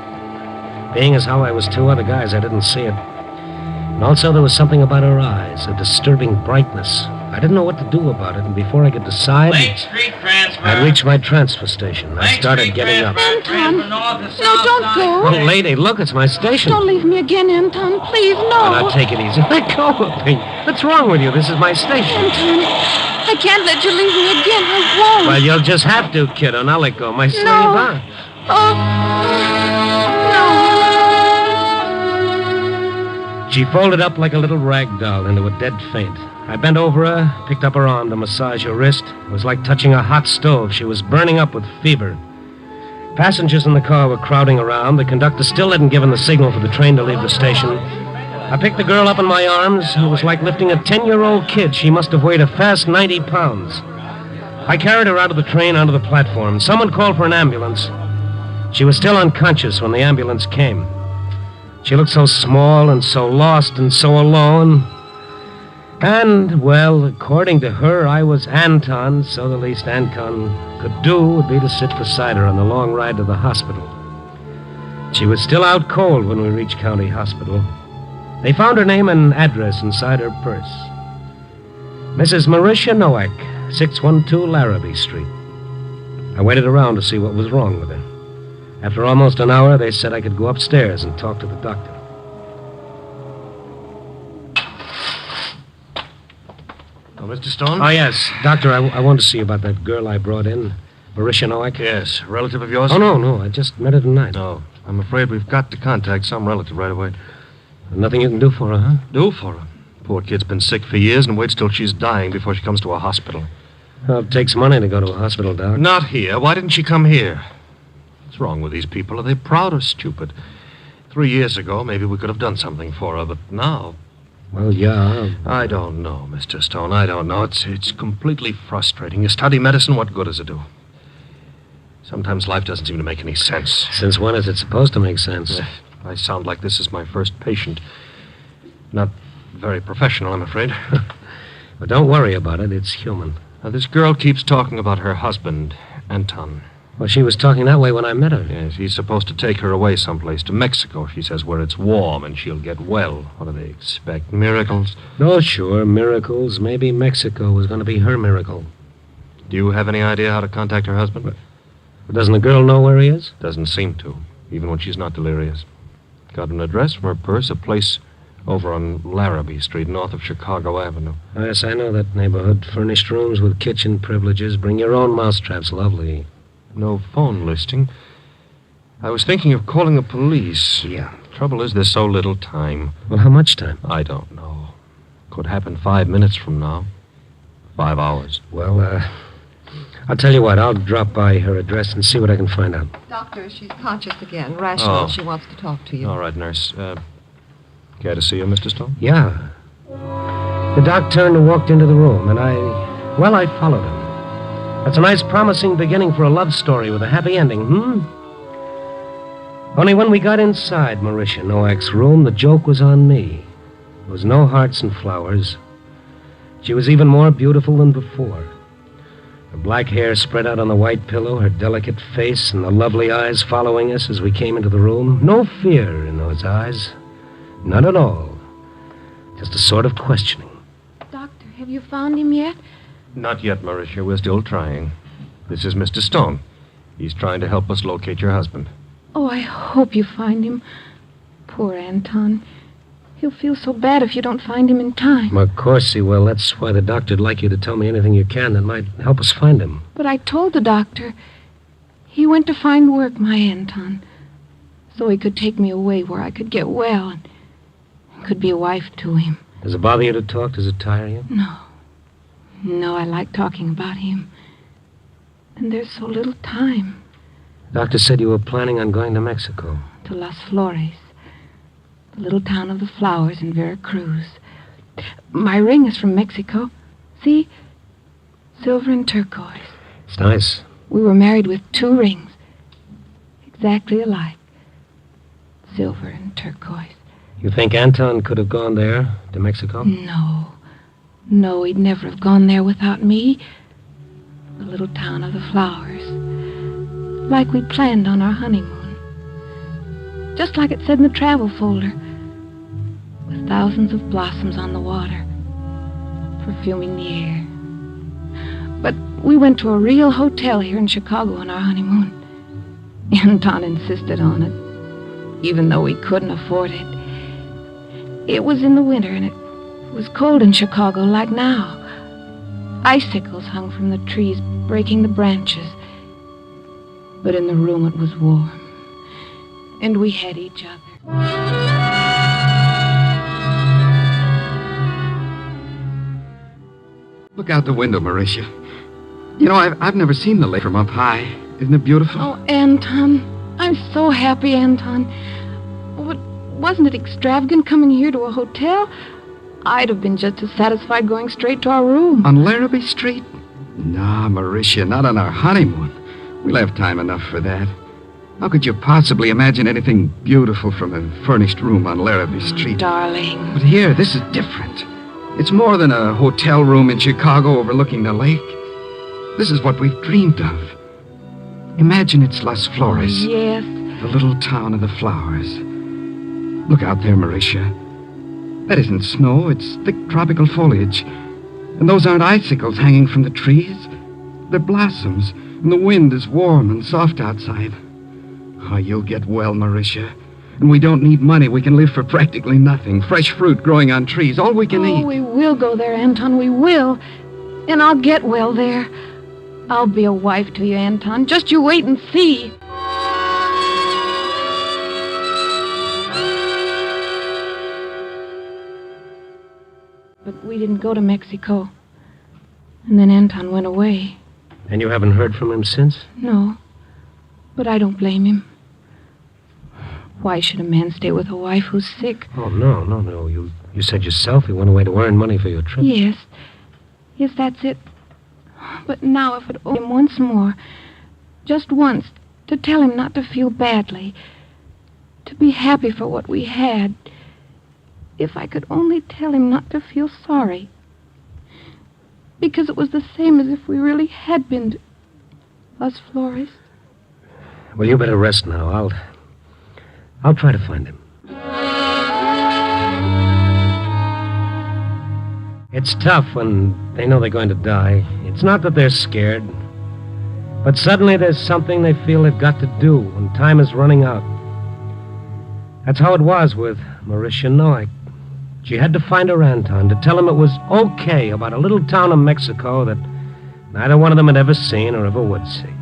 being as how I was two other guys, I didn't see it. And also there was something about her eyes, a disturbing brightness, I didn't know what to do about it, and before I could decide, Lake Street transfer. I reached my transfer station. I started getting up. Anton, no, don't go. Oh, lady, look, it's my station. Don't leave me again, Anton. Please, no. Now, take it easy. Let go of me. What's wrong with you? This is my station. Anton, I can't let you leave me again. I won't. Well, you'll just have to, kiddo. Now let go. My sleeve, No. huh? She folded up like a little rag doll into a dead faint. I bent over her, picked up her arm to massage her wrist. It was like touching a hot stove. She was burning up with fever. Passengers in the car were crowding around. The conductor still hadn't given the signal for the train to leave the station. I picked the girl up in my arms. It was like lifting a 10-year-old kid. She must have weighed a fast 90 pounds. I carried her out of the train onto the platform. Someone called for an ambulance. She was still unconscious when the ambulance came. She looked so small and so lost and so alone. And, well, according to her, I was Anton, so the least Anton could do would be to sit beside her on the long ride to the hospital. She was still out cold when we reached County Hospital. They found her name and address inside her purse. Mrs. Marisha Nowak, 612 Larrabee Street. I waited around to see what was wrong with her. After almost an hour, they said I could go upstairs and talk to the doctor. Oh, Mr. Stone? Oh, yes. Doctor, I want to see you about that girl I brought in, Marisha Nowak. Yes. A relative of yours? Oh, no. I just met her tonight. No. I'm afraid we've got to contact some relative right away. Nothing you can do for her, huh? Do for her? Poor kid's been sick for years and waits till she's dying before she comes to a hospital. Well, it takes money to go to a hospital, Doc. Not here. Why didn't she come here? What's wrong with these people? Are they proud or stupid? 3 years ago, maybe we could have done something for her, but now... Well, yeah. I don't know, Mr. Stone. I don't know. It's completely frustrating. You study medicine, what good does it do? Sometimes life doesn't seem to make any sense. Since when is it supposed to make sense? I sound like this is my first patient. Not very professional, I'm afraid. But don't worry about it. It's human. Now, this girl keeps talking about her husband, Anton. Well, she was talking that way when I met her. Yes, he's supposed to take her away someplace, to Mexico, she says, where it's warm and she'll get well. What do they expect? Miracles? No, sure, miracles. Maybe Mexico was going to be her miracle. Do you have any idea how to contact her husband? But doesn't the girl know where he is? Doesn't seem to, even when she's not delirious. Got an address from her purse, a place over on Larrabee Street, north of Chicago Avenue. Oh, yes, I know that neighborhood. Furnished rooms with kitchen privileges. Bring your own mousetraps. Lovely. No phone listing. I was thinking of calling the police. Yeah. Trouble is, there's so little time. Well, how much time? I don't know. Could happen 5 minutes from now. 5 hours. Well, I'll tell you what. I'll drop by her address and see what I can find out. Doctor, she's conscious again. Rational. Oh. She wants to talk to you. All right, nurse. Care to see her, Mr. Stone? Yeah. The doc turned and walked into the room, and I followed him. That's a nice, promising beginning for a love story with a happy ending, Only when we got inside Marisha Nowak's room, the joke was on me. There was no hearts and flowers. She was even more beautiful than before. Her black hair spread out on the white pillow, her delicate face, and the lovely eyes following us as we came into the room. No fear in those eyes. None at all. Just a sort of questioning. Doctor, have you found him yet? Not yet, Marisha. We're still trying. This is Mr. Stone. He's trying to help us locate your husband. Oh, I hope you find him. Poor Anton. He'll feel so bad if you don't find him in time. Of course he will. That's why the doctor'd like you to tell me anything you can that might help us find him. But I told the doctor. He went to find work, my Anton, so he could take me away where I could get well and could be a wife to him. Does it bother you to talk? Does it tire you? No, I like talking about him. And there's so little time. Doctor said you were planning on going to Mexico. To Las Flores, the little town of the flowers in Veracruz. My ring is from Mexico. See? Silver and turquoise. It's nice. We were married with 2 rings. Exactly alike. Silver and turquoise. You think Anton could have gone there, to Mexico? No, he'd never have gone there without me. The little town of the flowers. Like we planned on our honeymoon. Just like it said in the travel folder. With thousands of blossoms on the water. perfuming the air. But we went to a real hotel here in Chicago on our honeymoon. Anton insisted on it, even though we couldn't afford it. It was in the winter, and it was cold in Chicago like now. Icicles hung from the trees, breaking the branches. But in the room it was warm, and we had each other. Look out the window, Mauricia. You know, I've never seen the lake from up high. Isn't it beautiful? Oh, Anton. I'm so happy, Anton. But wasn't it extravagant coming here to a hotel? I'd have been just as satisfied going straight to our room. On Larrabee Street? Nah, Mauricia, not on our honeymoon. We'll have time enough for that. How could you possibly imagine anything beautiful from a furnished room on Larrabee Street? Darling. But here, this is different. It's more than a hotel room in Chicago overlooking the lake. This is what we've dreamed of. Imagine it's Las Flores. Yes. The little town of the flowers. Look out there, Mauricia. That isn't snow, it's thick tropical foliage. And those aren't icicles hanging from the trees. They're blossoms, and the wind is warm and soft outside. Oh, you'll get well, Mauricia. And we don't need money. We can live for practically nothing. Fresh fruit growing on trees, all we can eat. Oh, we will go there, Anton, we will. And I'll get well there. I'll be a wife to you, Anton. Just you wait and see. But we didn't go to Mexico. And then Anton went away. And you haven't heard from him since? No. But I don't blame him. Why should a man stay with a wife who's sick? Oh, no. You said yourself he went away to earn money for your trip. Yes. Yes, that's it. But now if I'd owe him once more, just once, to tell him not to feel badly, to be happy for what we had, if I could only tell him not to feel sorry. Because it was the same as if we really had been to Las Flores. Well, you better rest now. I'll try to find him. It's tough when they know they're going to die. It's not that they're scared, but suddenly there's something they feel they've got to do, and time is running out. That's how it was with Mauricia Noack. She had to find her Anton to tell him it was okay about a little town in Mexico that neither one of them had ever seen or ever would see.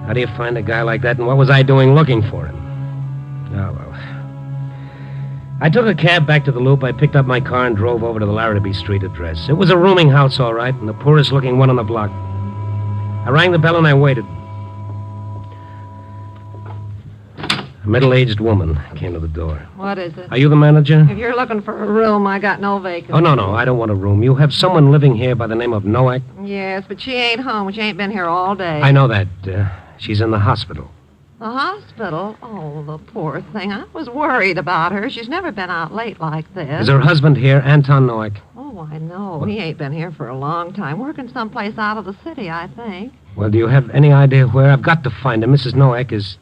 How do you find a guy like that, and what was I doing looking for him? Oh, well. I took a cab back to the Loop. I picked up my car and drove over to the Larrabee Street address. It was a rooming house, all right, and the poorest-looking one on the block. I rang the bell and I waited. A middle-aged woman came to the door. What is it? Are you the manager? If you're looking for a room, I got no vacancy. Oh, no, I don't want a room. You have someone living here by the name of Noack? Yes, but she ain't home. She ain't been here all day. I know that. She's in the hospital. The hospital? Oh, the poor thing. I was worried about her. She's never been out late like this. Is her husband here, Anton Noack? Oh, I know. He ain't been here for a long time. Working someplace out of the city, I think. Well, do you have any idea where? I've got to find him. Mrs. Noack is...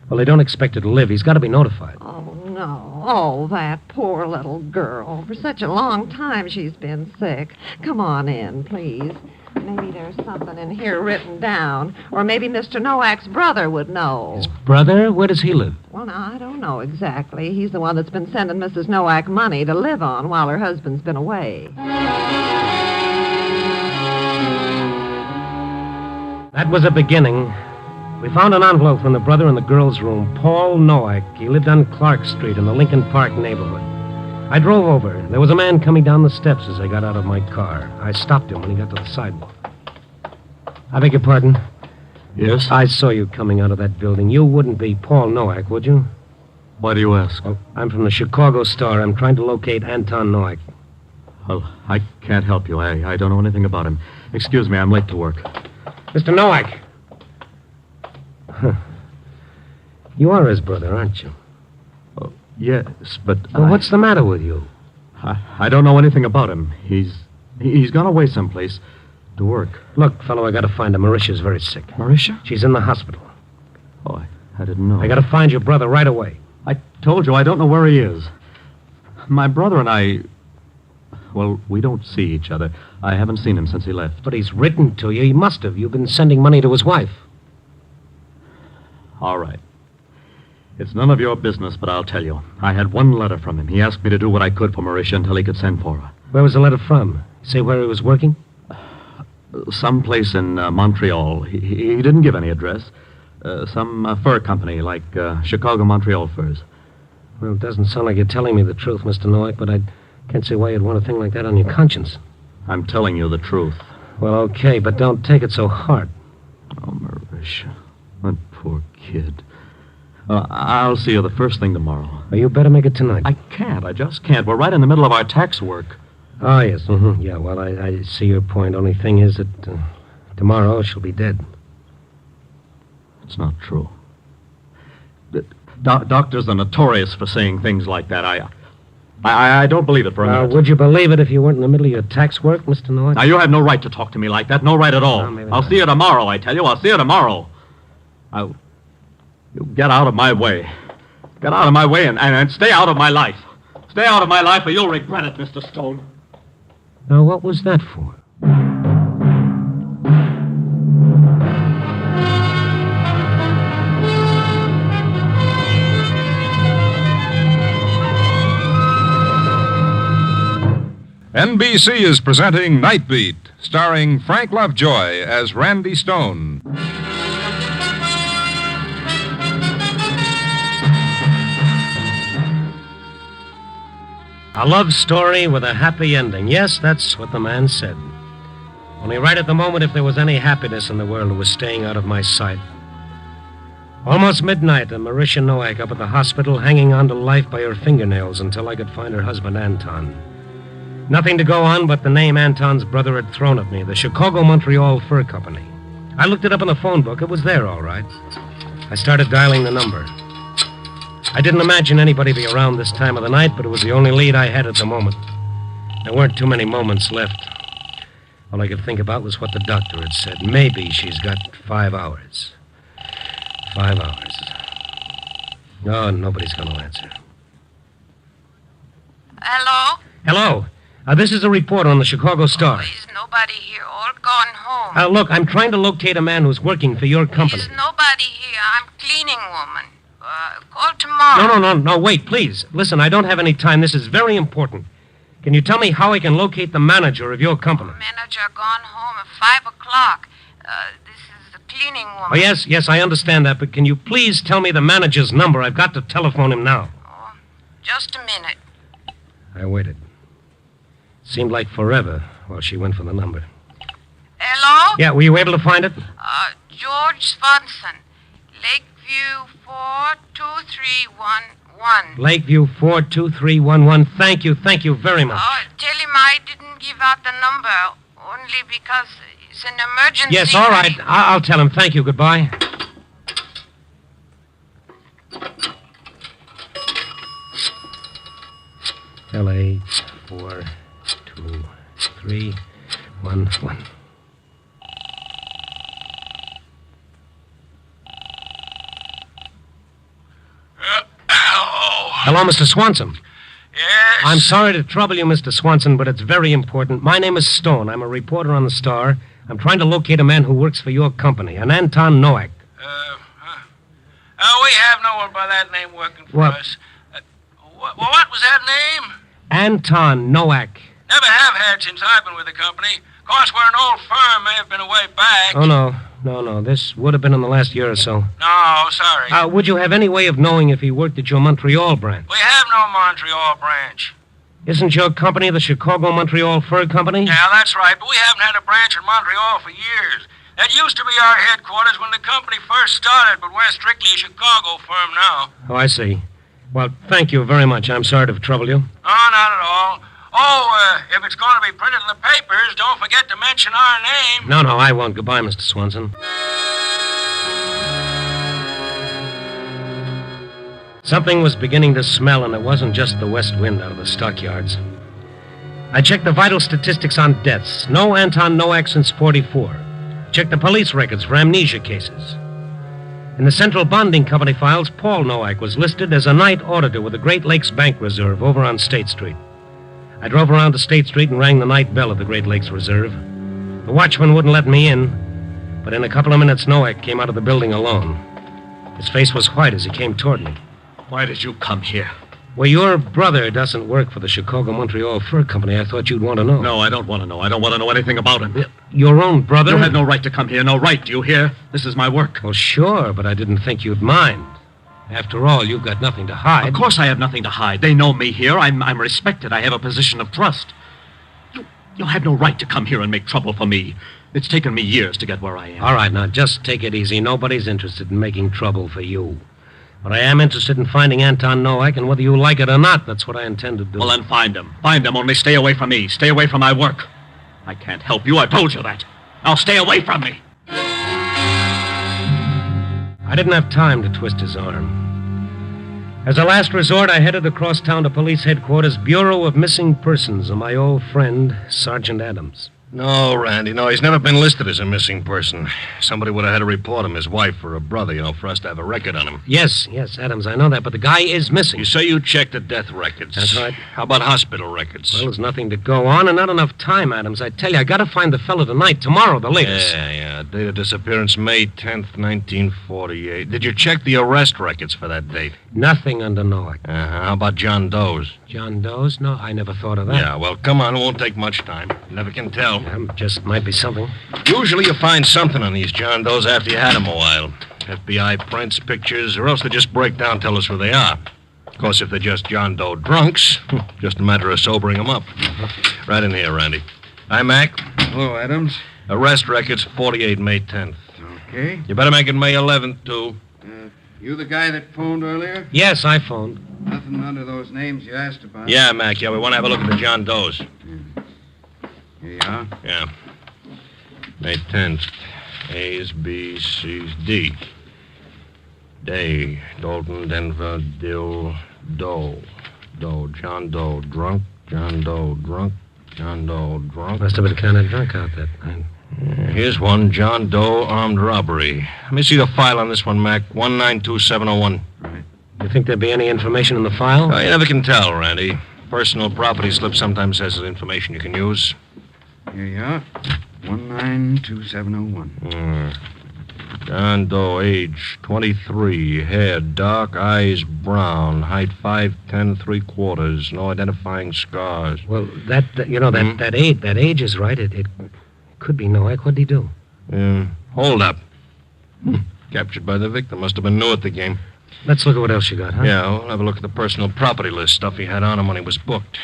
Well, they don't expect her to live. He's got to be notified. Oh, no. Oh, that poor little girl. For such a long time she's been sick. Come on in, please. Maybe there's something in here written down. Or maybe Mr. Noack's brother would know. His brother? Where does he live? Well, now, I don't know exactly. He's the one that's been sending Mrs. Noack money to live on while her husband's been away. That was a beginning. We found an envelope from the brother in the girl's room, Paul Noack. He lived on Clark Street in the Lincoln Park neighborhood. I drove over. There was a man coming down the steps as I got out of my car. I stopped him when he got to the sidewalk. I beg your pardon? Yes? I saw you coming out of that building. You wouldn't be Paul Noack, would you? Why do you ask? Well, I'm from the Chicago Star. I'm trying to locate Anton Noack. Well, I can't help you. I don't know anything about him. Excuse me, I'm late to work. Mr. Noack! Huh. You are his brother, aren't you? Oh, yes, but... Well, what's the matter with you? I don't know anything about him. He's gone away someplace to work. Look, fellow, I gotta find her. Mauritia's very sick. Mauritia? She's in the hospital. Oh, I didn't know. I gotta find your brother right away. I told you I don't know where he is. My brother and I... Well, we don't see each other. I haven't seen him since he left. But he's written to you. He must have. You've been sending money to his wife. All right. It's none of your business, but I'll tell you. I had one letter from him. He asked me to do what I could for Marisha until he could send for her. Where was the letter from? Say where he was working? Someplace in Montreal. He didn't give any address. Some fur company, like Chicago Montreal Furs. Well, it doesn't sound like you're telling me the truth, Mr. Nowak, but I can't see why you'd want a thing like that on your conscience. I'm telling you the truth. Well, okay, but don't take it so hard. Oh, Marisha. That poor kid. I'll see you the first thing tomorrow. Well, you better make it tonight. I can't. I just can't. We're right in the middle of our tax work. Oh, yes. Mm-hmm. Yeah, well, I see your point. Only thing is that tomorrow she'll be dead. It's not true. Doctors are notorious for saying things like that. I don't believe it for a minute. Would you believe it if you weren't in the middle of your tax work, Mr. Nowak? Now, you have no right to talk to me like that. No right at all. I'll see you tomorrow, I tell you. I'll see you tomorrow. You get out of my way. Get out of my way and stay out of my life. Stay out of my life or you'll regret it, Mr. Stone. Now, what was that for? NBC is presenting Night Beat, starring Frank Lovejoy as Randy Stone. A love story with a happy ending. Yes, that's what the man said. Only right at the moment, if there was any happiness in the world, it was staying out of my sight. Almost midnight, and Marisha Nowak up at the hospital, hanging on to life by her fingernails until I could find her husband, Anton. Nothing to go on but the name Anton's brother had thrown at me, the Chicago Montreal Fur Company. I looked it up in the phone book. It was there, all right. I started dialing the number. I didn't imagine anybody be around this time of the night, but it was the only lead I had at the moment. There weren't too many moments left. All I could think about was what the doctor had said. Maybe she's got 5 hours. 5 hours. No, nobody's going to answer. Hello? Hello. This is a reporter on the Chicago Star. Is nobody here? All gone home. Look, I'm trying to locate a man who's working for your company. There's nobody here. I'm cleaning woman. Call tomorrow. No, wait, please. Listen, I don't have any time. This is very important. Can you tell me how I can locate the manager of your company? Manager gone home at 5 o'clock. This is the cleaning woman. Oh, yes, I understand that, but can you please tell me the manager's number? I've got to telephone him now. Oh, just a minute. I waited. Seemed like forever while she went for the number. Hello? Yeah, were you able to find it? George Swanson. Lakeview 42311. Lakeview 42311. Thank you very much. Tell him I didn't give out the number, only because it's an emergency. Yes, all right. I'll tell him. Thank you. Goodbye. LA 42311. Hello, Mr. Swanson. Yes? I'm sorry to trouble you, Mr. Swanson, but it's very important. My name is Stone. I'm a reporter on the Star. I'm trying to locate a man who works for your company, an Anton Nowak. We have no one by that name working for us. What was that name? Anton Nowak. Never have had since I've been with the company. Of course, we're an old firm. May have been a way back. Oh, no. This would have been in the last year or so. No, sorry. Would you have any way of knowing if he worked at your Montreal branch? We have no Montreal branch. Isn't your company the Chicago Montreal Fur Company? Yeah, that's right, but we haven't had a branch in Montreal for years. That used to be our headquarters when the company first started, but we're strictly a Chicago firm now. Oh, I see. Well, thank you very much. I'm sorry to trouble you. Oh, not at all. If it's going to be printed in the papers, don't forget to mention our name. No, I won't. Goodbye, Mr. Swanson. Something was beginning to smell, and it wasn't just the west wind out of the stockyards. I checked the vital statistics on deaths. No Anton Nowak since 44. Checked the police records for amnesia cases. In the Central Bonding Company files, Paul Nowak was listed as a night auditor with the Great Lakes Bank Reserve over on State Street. I drove around to State Street and rang the night bell at the Great Lakes Reserve. The watchman wouldn't let me in, but in a couple of minutes, Nowak came out of the building alone. His face was white as he came toward me. Why did you come here? Well, your brother doesn't work for the Chicago-Montreal Fur Company. I thought you'd want to know. No, I don't want to know. I don't want to know anything about him. Your own brother? You had no right to come here. No right. Do you hear? This is my work. Well, sure, but I didn't think you'd mind. After all, you've got nothing to hide. Of course I have nothing to hide. They know me here. I'm respected. I have a position of trust. You have no right to come here and make trouble for me. It's taken me years to get where I am. All right, now, just take it easy. Nobody's interested in making trouble for you. But I am interested in finding Anton Nowak, and whether you like it or not, that's what I intend to do. Well, then find him. Find him, only stay away from me. Stay away from my work. I can't help you. I told you that. Now stay away from me. I didn't have time to twist his arm. As a last resort, I headed across town to police headquarters, Bureau of Missing Persons, of my old friend, Sergeant Adams. No, Randy, no. He's never been listed as a missing person. Somebody would have had to report him, his wife or a brother, for us to have a record on him. Yes, Adams, I know that, but the guy is missing. You say you checked the death records. That's right. How about hospital records? Well, there's nothing to go on and not enough time, Adams. I tell you, I gotta find the fellow tonight, tomorrow, the latest. Yeah. Date of disappearance, May 10th, 1948. Did you check the arrest records for that date? Nothing under Nowak. How about John Doe's? John Doe's? No, I never thought of that. Yeah, well, come on. It won't take much time. Never can tell. Just might be something. Usually you find something on these John Does after you had them a while. FBI prints, pictures, or else they just break down and tell us who they are. Of course, if they're just John Doe drunks, just a matter of sobering them up. Right in here, Randy. Hi, Mac. Hello, Adams. Arrest records, 48, May 10th. Okay. You better make it May 11th, too. You the guy that phoned earlier? Yes, I phoned. Nothing under those names you asked about. Yeah, Mac, we want to have a look at the John Does. Here you are. Yeah. May 10th. A's, B's, C's, D. Day. Dalton, Denver, Dill, Doe. John Doe, drunk. John Doe, drunk. John Doe, drunk. Must have been kind of drunk out that night. Here's one. John Doe, armed robbery. Let me see the file on this one, Mac. 192701. Right. You think there'd be any information in the file? Oh, you never can tell, Randy. Personal property slip sometimes has information you can use. Here you are. 192701. John Doe, age 23, hair dark, eyes brown, height 5'10", 3/4, no identifying scars. Well, that age is right. It could be Nowak. What'd he do? Hold up. Captured by the victim. Must have been new at the game. Let's look at what else you got, huh? Yeah, we'll have a look at the personal property list, stuff he had on him when he was booked.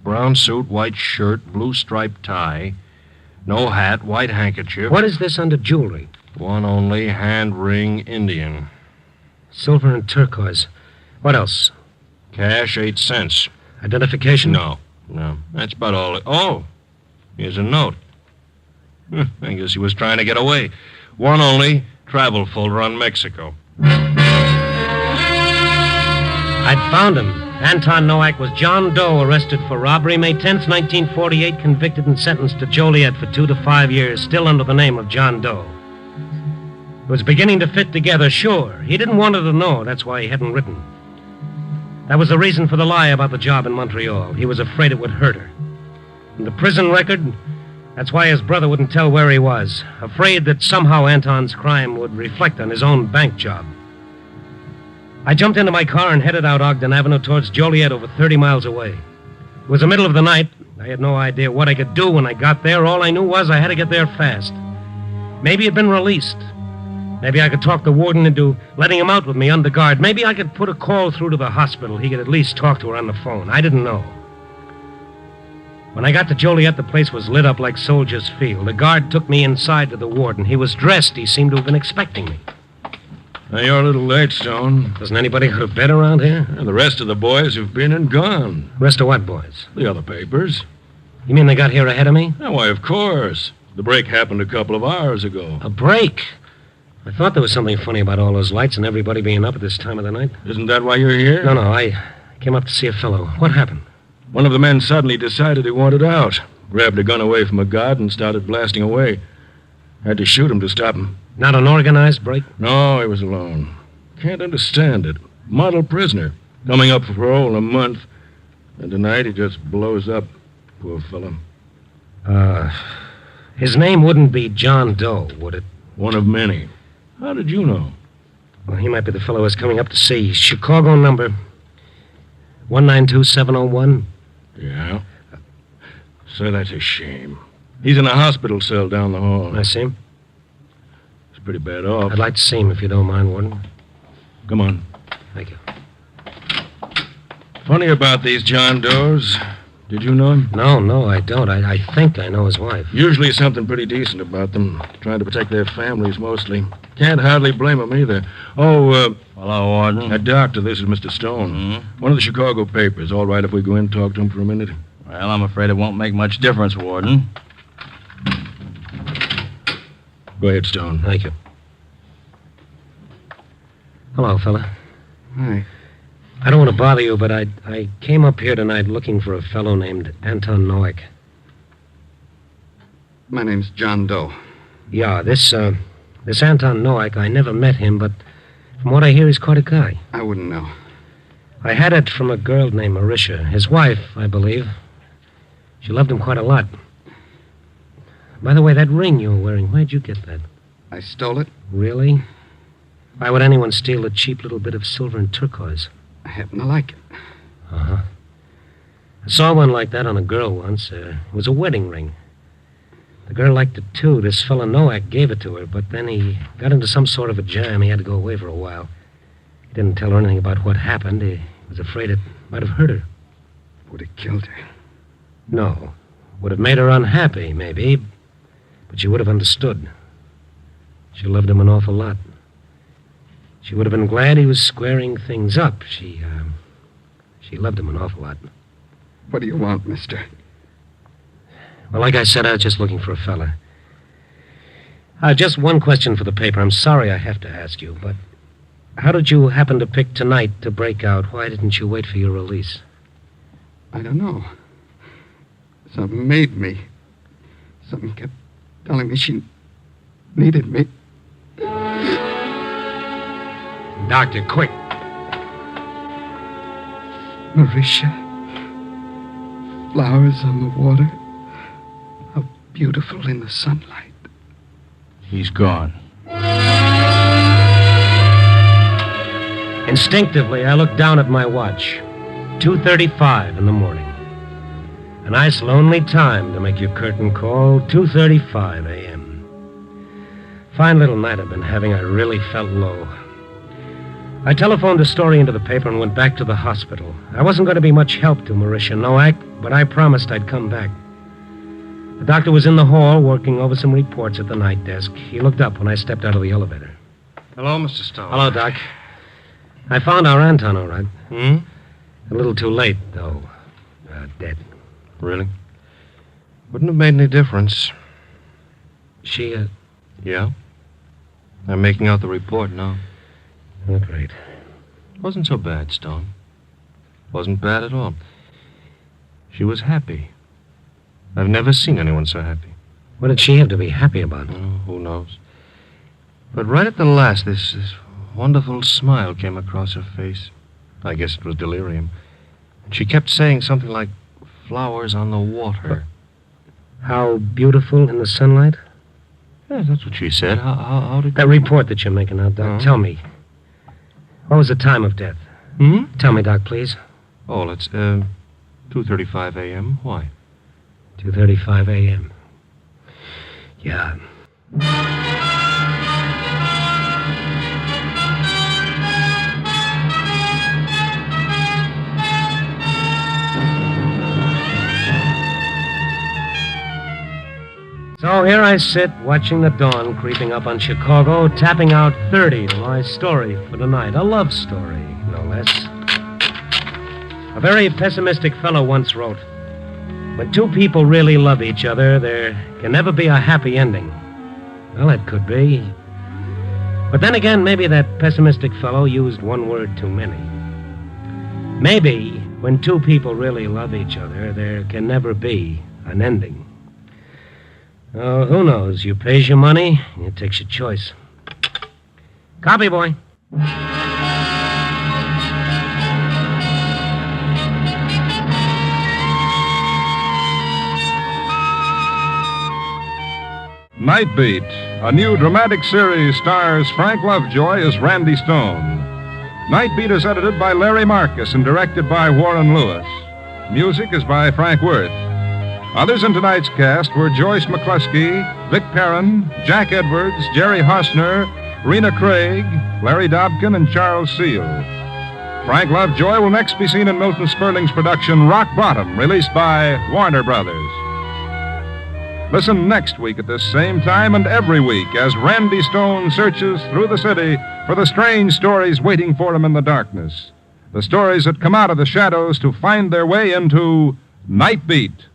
Brown suit, white shirt, blue striped tie, no hat, white handkerchief. What is this under jewelry? One only, hand ring, Indian. Silver and turquoise. What else? Cash, 8 cents. Identification? No. That's about all. Oh, here's a note. I guess he was trying to get away. One only, travel folder on Mexico. I'd found him. Anton Nowak was John Doe, arrested for robbery, May 10th, 1948, convicted and sentenced to Joliet for 2 to 5 years, still under the name of John Doe. It was beginning to fit together, sure. He didn't want her to know, that's why he hadn't written. That was the reason for the lie about the job in Montreal. He was afraid it would hurt her. And the prison record, that's why his brother wouldn't tell where he was, afraid that somehow Anton's crime would reflect on his own bank job. I jumped into my car and headed out Ogden Avenue towards Joliet, over 30 miles away. It was the middle of the night. I had no idea what I could do when I got there. All I knew was I had to get there fast. Maybe he'd been released. Maybe I could talk the warden into letting him out with me under guard. Maybe I could put a call through to the hospital. He could at least talk to her on the phone. I didn't know. When I got to Joliet, the place was lit up like Soldiers Field. The guard took me inside to the warden. He was dressed. He seemed to have been expecting me. Now, you're a little late, Stone. Doesn't anybody go to bed around here? The rest of the boys have been and gone. Rest of what boys? The other papers. You mean they got here ahead of me? Oh, why, of course. The break happened a couple of hours ago. A break? I thought there was something funny about all those lights and everybody being up at this time of the night. Isn't that why you're here? No, I came up to see a fellow. What happened? One of the men suddenly decided he wanted out. Grabbed a gun away from a guard and started blasting away. Had to shoot him to stop him. Not an organized break? No, he was alone. Can't understand it. Model prisoner. Coming up for parole in a month. And tonight he just blows up, poor fellow. His name wouldn't be John Doe, would it? One of many. How did you know? Well, he might be the fellow I was coming up to see. Chicago number 192701. Yeah? Sir, that's a shame. He's in a hospital cell down the hall. I see him? He's pretty bad off. I'd like to see him if you don't mind, Warden. Come on. Thank you. Funny about these John Does. Did you know him? No, I don't. I think I know his wife. Usually something pretty decent about them. Trying to protect their families, mostly. Can't hardly blame them either. Oh, hello, Warden. Doctor, this is Mr. Stone. Mm-hmm. One of the Chicago papers. All right if we go in and talk to him for a minute? Well, I'm afraid it won't make much difference, Warden. Go ahead, Stone. Thank you. Hello, fella. Hi. I don't want to bother you, but I came up here tonight looking for a fellow named Anton Noack. My name's John Doe. Yeah, this Anton Noack, I never met him, but from what I hear, he's quite a guy. I wouldn't know. I had it from a girl named Marisha, his wife, I believe. She loved him quite a lot. By the way, that ring you were wearing, where'd you get that? I stole it. Really? Why would anyone steal a cheap little bit of silver and turquoise? I happen to like it. Uh-huh. I saw one like that on a girl once. It was a wedding ring. The girl liked it, too. This fellow Noack gave it to her, but then he got into some sort of a jam. He had to go away for a while. He didn't tell her anything about what happened. He was afraid it might have hurt her. Would have killed her. No. Would have made her unhappy, maybe. But she would have understood. She loved him an awful lot. She would have been glad he was squaring things up. She loved him an awful lot. What do you want, mister? Well, like I said, I was just looking for a fella. Just one question for the paper. I'm sorry I have to ask you, but how did you happen to pick tonight to break out? Why didn't you wait for your release? I don't know. Something made me. Something kept telling me she needed me. Doctor, quick. Marisha. Flowers on the water. How beautiful in the sunlight. He's gone. Instinctively, I looked down at my watch. 2:35 in the morning. A nice, lonely time to make your curtain call. 2:35 a.m. Fine little night I've been having. I really felt low. I telephoned the story into the paper and went back to the hospital. I wasn't going to be much help to Marisha Noack, but I promised I'd come back. The doctor was in the hall working over some reports at the night desk. He looked up when I stepped out of the elevator. Hello, Mr. Stone. Hello, Doc. I found our Anton, all right. Hmm? A little too late, though. Dead. Really? Wouldn't have made any difference. She, Yeah? I'm making out the report now. Oh, great. Wasn't so bad, Stone. Wasn't bad at all. She was happy. I've never seen anyone so happy. What did she have to be happy about? Oh, who knows? But right at the last, this wonderful smile came across her face. I guess it was delirium. And she kept saying something like, flowers on the water. How beautiful in the sunlight? Yeah, that's what she said. How did... That report that you're making out, Doc, tell me. What was the time of death? Hmm? Tell me, Doc, please. Oh, it's 2:35 a.m. Why? 2:35 a.m. Yeah. So here I sit, watching the dawn creeping up on Chicago, tapping out 30 to my story for tonight. A love story, no less. A very pessimistic fellow once wrote, when two people really love each other, there can never be a happy ending. Well, it could be. But then again, maybe that pessimistic fellow used one word too many. Maybe when two people really love each other, there can never be an ending. Oh, who knows? You pays your money, and you takes your choice. Copy, boy. Night Beat, a new dramatic series, stars Frank Lovejoy as Randy Stone. Night Beat is edited by Larry Marcus and directed by Warren Lewis. Music is by Frank Worth. Others in tonight's cast were Joyce McCluskey, Vic Perrin, Jack Edwards, Jerry Hosner, Rena Craig, Larry Dobkin, and Charles Seal. Frank Lovejoy will next be seen in Milton Sperling's production Rock Bottom, released by Warner Brothers. Listen next week at this same time and every week as Randy Stone searches through the city for the strange stories waiting for him in the darkness. The stories that come out of the shadows to find their way into Night Beat.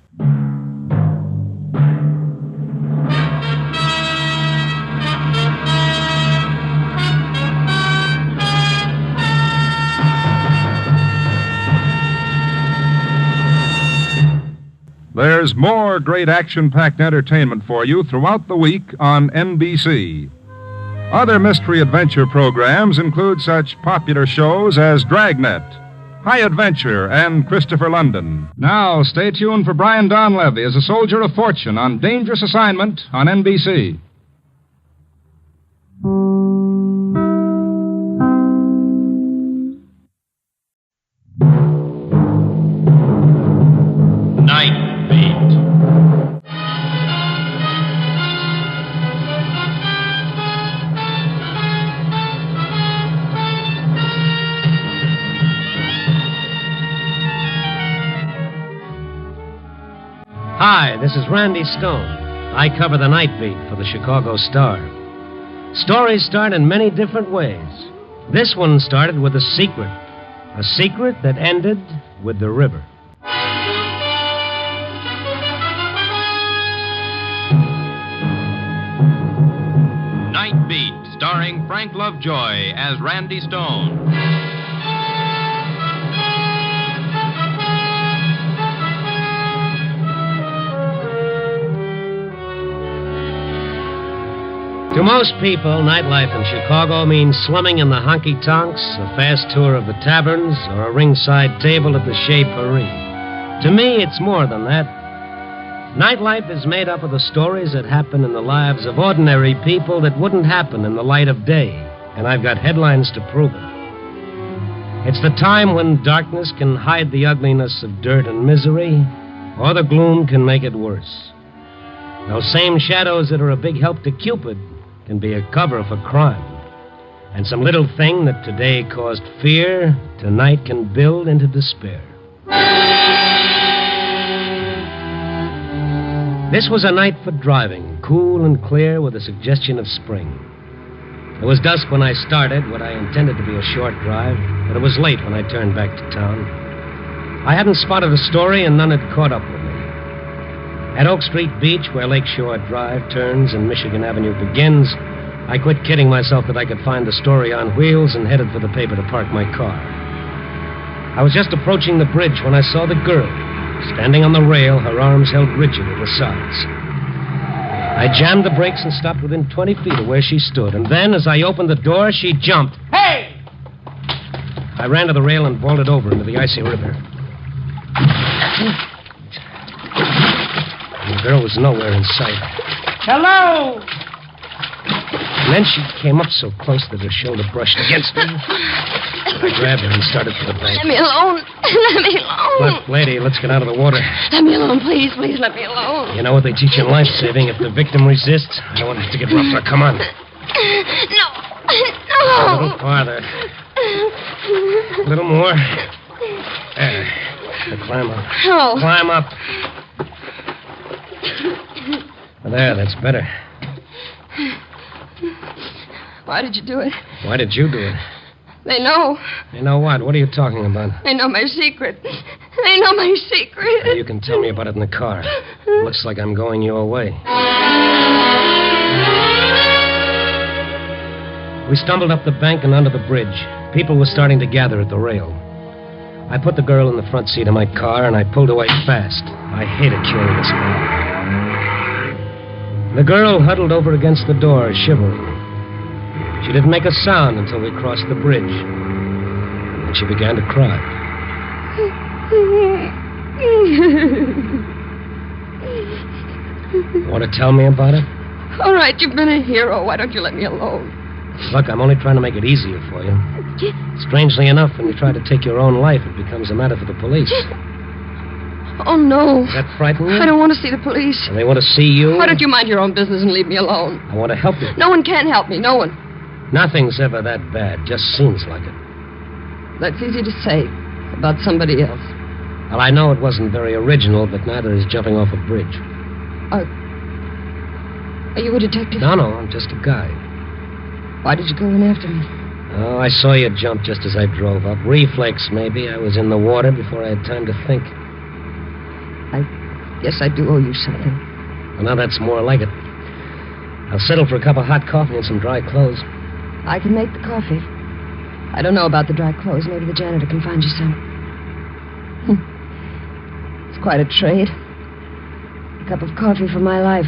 There's more great action-packed entertainment for you throughout the week on NBC. Other mystery adventure programs include such popular shows as Dragnet, High Adventure, and Christopher London. Now, stay tuned for Brian Donlevy as a soldier of fortune on Dangerous Assignment on NBC. Night. Hi, this is Randy Stone. I cover the Night Beat for the Chicago Star. Stories start in many different ways. This one started with a secret that ended with the river. Night Beat, starring Frank Lovejoy as Randy Stone. To most people, nightlife in Chicago means slumming in the honky-tonks, a fast tour of the taverns, or a ringside table at the Chez Paris. To me, it's more than that. Nightlife is made up of the stories that happen in the lives of ordinary people that wouldn't happen in the light of day, and I've got headlines to prove it. It's the time when darkness can hide the ugliness of dirt and misery, or the gloom can make it worse. Those same shadows that are a big help to Cupid can be a cover for crime. And some little thing that today caused fear, tonight can build into despair. This was a night for driving, cool and clear with a suggestion of spring. It was dusk when I started what I intended to be a short drive, but it was late when I turned back to town. I hadn't spotted a story and none had caught up with me. At Oak Street Beach, where Lakeshore Drive turns and Michigan Avenue begins, I quit kidding myself that I could find the story on wheels and headed for the paper to park my car. I was just approaching the bridge when I saw the girl, standing on the rail, her arms held rigid at her sides. I jammed the brakes and stopped within 20 feet of where she stood, and then, as I opened the door, she jumped. Hey! I ran to the rail and vaulted over into the icy river. The girl was nowhere in sight. Hello! And then she came up so close that her shoulder brushed against me. I grabbed her and started for the bank. Let me alone. Let me alone. Look, lady, let's get out of the water. Let me alone, please. Please let me alone. You know what they teach in life-saving? If the victim resists, I don't want it to get rougher. Come on. No. A little farther. A little more. There. Now climb up. No. Climb up. There, that's better. Why did you do it? Why did you do it? They know. You know what? What are you talking about? They know my secret. They know my secret. You can tell me about it in the car. Looks like I'm going your way. We stumbled up the bank and onto the bridge. People were starting to gather at the rail. I put the girl in the front seat of my car, and I pulled away fast. I hate a curious man. The girl huddled over against the door, shivering. She didn't make a sound until we crossed the bridge. And she began to cry. Want to tell me about it? All right, you've been a hero. Why don't you let me alone? Look, I'm only trying to make it easier for you. Strangely enough, when you try to take your own life, it becomes a matter for the police. Oh, no. Does that frighten you? I don't want to see the police. And they want to see you? Why don't you mind your own business and leave me alone? I want to help you. No one can help me. No one. Nothing's ever that bad. Just seems like it. That's easy to say about somebody else. Well, I know it wasn't very original, but neither is jumping off a bridge. Are you a detective? No, I'm just a guy. Why did you go in after me? Oh, I saw you jump just as I drove up. Reflex, maybe. I was in the water before I had time to think. I guess I do owe you something. Well, now that's more like it. I'll settle for a cup of hot coffee and some dry clothes. I can make the coffee. I don't know about the dry clothes. Maybe the janitor can find you some. It's quite a trade. A cup of coffee for my life.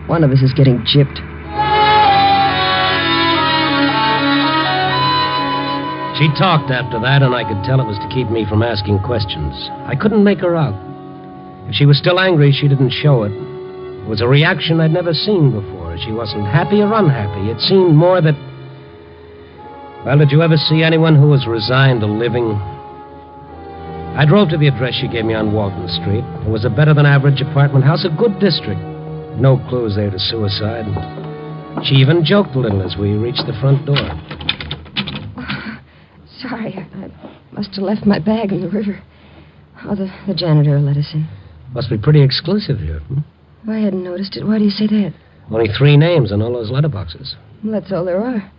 One of us is getting gypped. She talked after that, and I could tell it was to keep me from asking questions. I couldn't make her out. If she was still angry, she didn't show it. It was a reaction I'd never seen before. She wasn't happy or unhappy. It seemed more that... Well, did you ever see anyone who was resigned to living? I drove to the address she gave me on Walton Street. It was a better-than-average apartment house, a good district. No clues there to suicide. She even joked a little as we reached the front door. Sorry, I must have left my bag in the river. Oh, the janitor let us in. Must be pretty exclusive here. I hadn't noticed it. Why do you say that? Only 3 names on all those letterboxes. Well, that's all there are.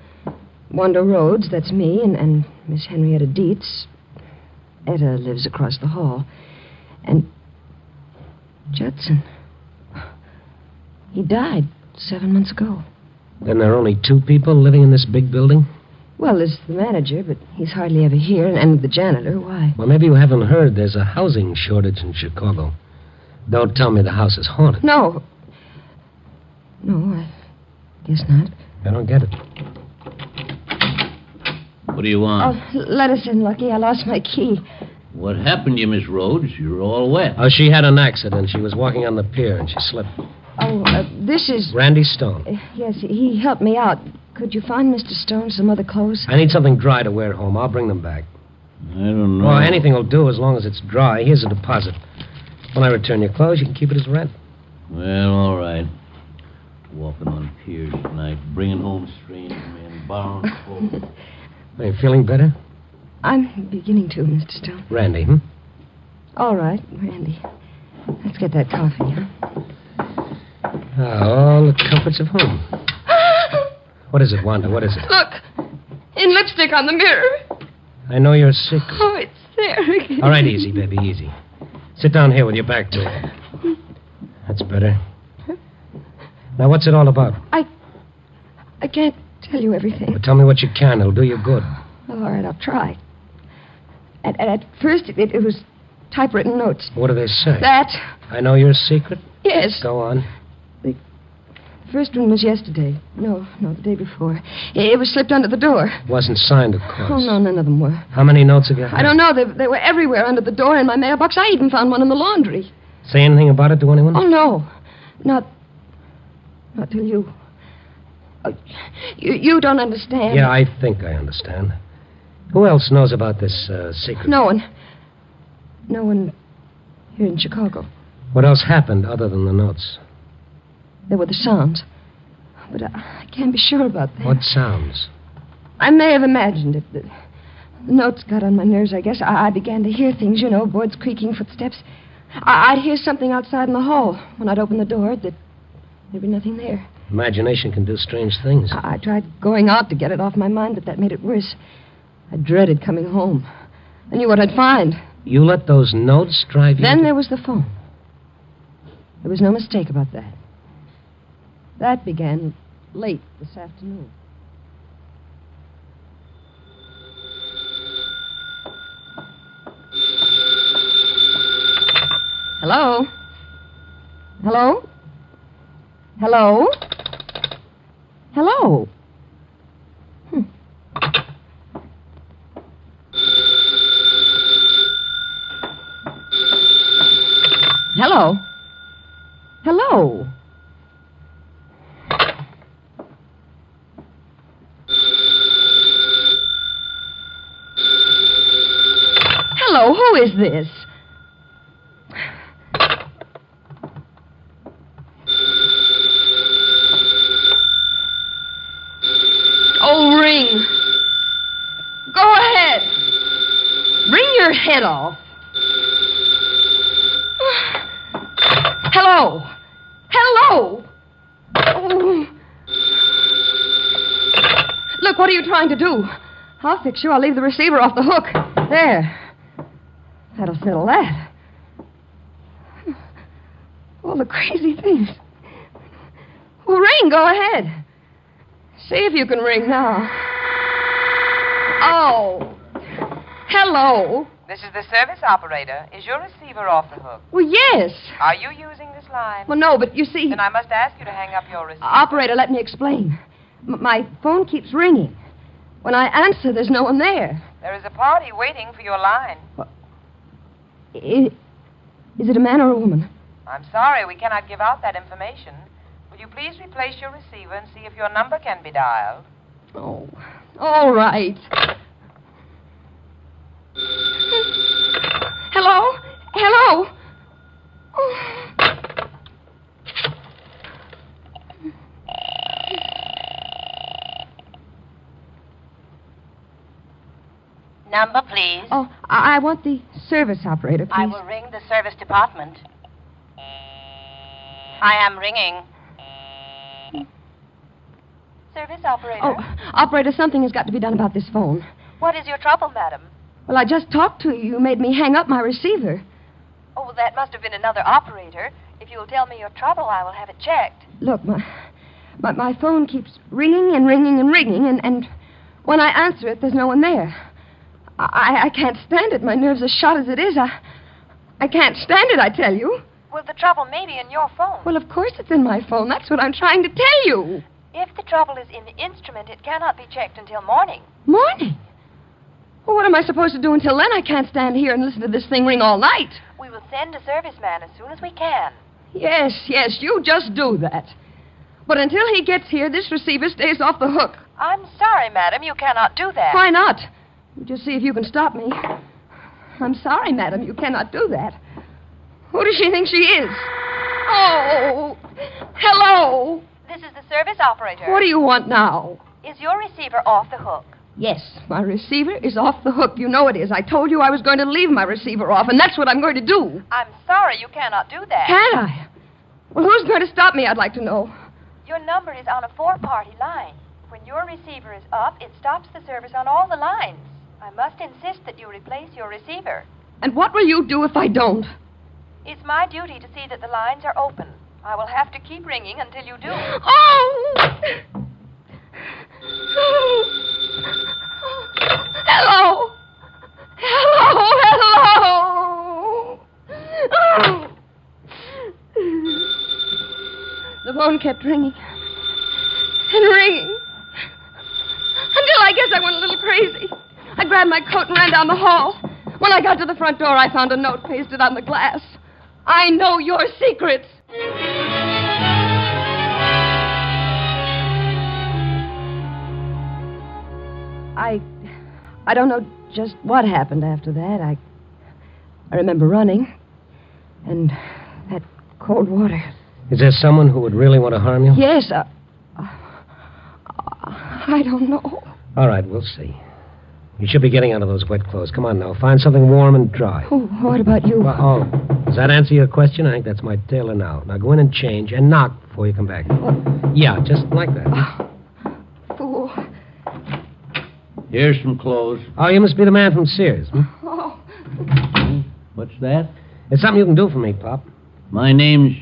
Wanda Rhodes, that's me, and Miss Henrietta Dietz. Etta lives across the hall. And Judson. He died 7 months ago. Then there are only 2 people living in this big building? Well, there's the manager, but he's hardly ever here, and the janitor. Why? Well, maybe you haven't heard there's a housing shortage in Chicago. Don't tell me the house is haunted. No. No, I guess not. I don't get it. What do you want? Oh, let us in, Lucky. I lost my key. What happened to you, Miss Rhodes? You're all wet. Oh, she had an accident. She was walking on the pier, and she slipped. Oh, this is... Randy Stone. Yes, he helped me out. Could you find Mr. Stone some other clothes? I need something dry to wear home. I'll bring them back. I don't know. Well, anything will do as long as it's dry. Here's a deposit. When I return your clothes, you can keep it as rent. Well, all right. Walking on piers tonight, bringing home strange men, borrowing clothes. Are you feeling better? I'm beginning to, Mr. Stone. Randy, All right, Randy. Let's get that coffee, huh? All the comforts of home. What is it, Wanda? What is it? Look! In lipstick on the mirror. I know you're sick. Oh, it's there again. All right, easy, baby, easy. Sit down here with your back to it. That's better. Now, what's it all about? I can't tell you everything. But tell me what you can. It'll do you good. Well, all right, I'll try. At first, it was typewritten notes. What do they say? That. I know your secret? Yes. Go on. The first one was yesterday. No, the day before. It was slipped under the door. Wasn't signed, of course. Oh, no, none of them were. How many notes have you had? I don't know. They were everywhere under the door in my mailbox. I even found one in the laundry. Say anything about it to anyone? Oh, no. Not till you... Oh, you don't understand. Yeah, I think I understand. Who else knows about this secret? No one. No one here in Chicago. What else happened other than the notes? There were the sounds. But I can't be sure about that. What sounds? I may have imagined it. The notes got on my nerves, I guess. I began to hear things, boards creaking, footsteps. I'd hear something outside in the hall. When I'd open the door, there'd be nothing there. Imagination can do strange things. I tried going out to get it off my mind, but that made it worse. I dreaded coming home. I knew what I'd find. You let those notes drive you? Then there was the phone. There was no mistake about that. That began late this afternoon. Hello? Hello? Hello? Hello? Hello? Hello? is this? Oh, ring. Go ahead. Ring your head off. Hello. Hello. Oh. Look, what are you trying to do? I'll fix you. I'll leave the receiver off the hook. There. That'll settle that. All the crazy things. Well, ring. Go ahead. See if you can ring now. Oh. Hello. This is the service operator. Is your receiver off the hook? Well, yes. Are you using this line? Well, no, but you see... Then I must ask you to hang up your receiver. Operator, let me explain. My phone keeps ringing. When I answer, there's no one there. There is a party waiting for your line. Is it a man or a woman? I'm sorry, we cannot give out that information. Will you please replace your receiver and see if your number can be dialed? Oh, all right. Hello? Hello? Oh. Number, please. Oh, I want the service operator, please. I will ring the service department. I am ringing. Service operator? Oh, operator, something has got to be done about this phone. What is your trouble, madam? Well, I just talked to you. You made me hang up my receiver. Oh, well, that must have been another operator. If you'll tell me your trouble, I will have it checked. Look, my phone keeps ringing and ringing and ringing, and when I answer it, there's no one there. I can't stand it. My nerves are shot as it is. I can't stand it, I tell you. Well, the trouble may be in your phone. Well, of course it's in my phone. That's what I'm trying to tell you. If the trouble is in the instrument, it cannot be checked until morning. Morning? Well, what am I supposed to do until then? I can't stand here and listen to this thing ring all night. We will send a serviceman as soon as we can. Yes, you just do that. But until he gets here, this receiver stays off the hook. I'm sorry, madam, you cannot do that. Why not? You just see if you can stop me. I'm sorry, madam, you cannot do that. Who does she think she is? Oh, hello. This is the service operator. What do you want now? Is your receiver off the hook? Yes, my receiver is off the hook. You know it is. I told you I was going to leave my receiver off, and that's what I'm going to do. I'm sorry, you cannot do that. Can't I? Well, who's going to stop me, I'd like to know. Your number is on a 4-party line. When your receiver is up, it stops the service on all the lines. I must insist that you replace your receiver. And what will you do if I don't? It's my duty to see that the lines are open. I will have to keep ringing until you do. Oh! Hello! Hello! Oh. The phone kept ringing and ringing until I guess I went a little crazy. I grabbed my coat and ran down the hall. When I got to the front door, I found a note pasted on the glass. I know your secrets. I don't know just what happened after that. I remember running and that cold water. Is there someone who would really want to harm you? Yes, I don't know. All right, we'll see. You should be getting out of those wet clothes. Come on now. Find something warm and dry. Oh, what about you? Does that answer your question? I think that's my tailor now. Now go in and change and knock before you come back. Yeah, just like that. Fool. Here's some clothes. Oh, you must be the man from Sears. Oh. What's that? It's something you can do for me, Pop. My name's...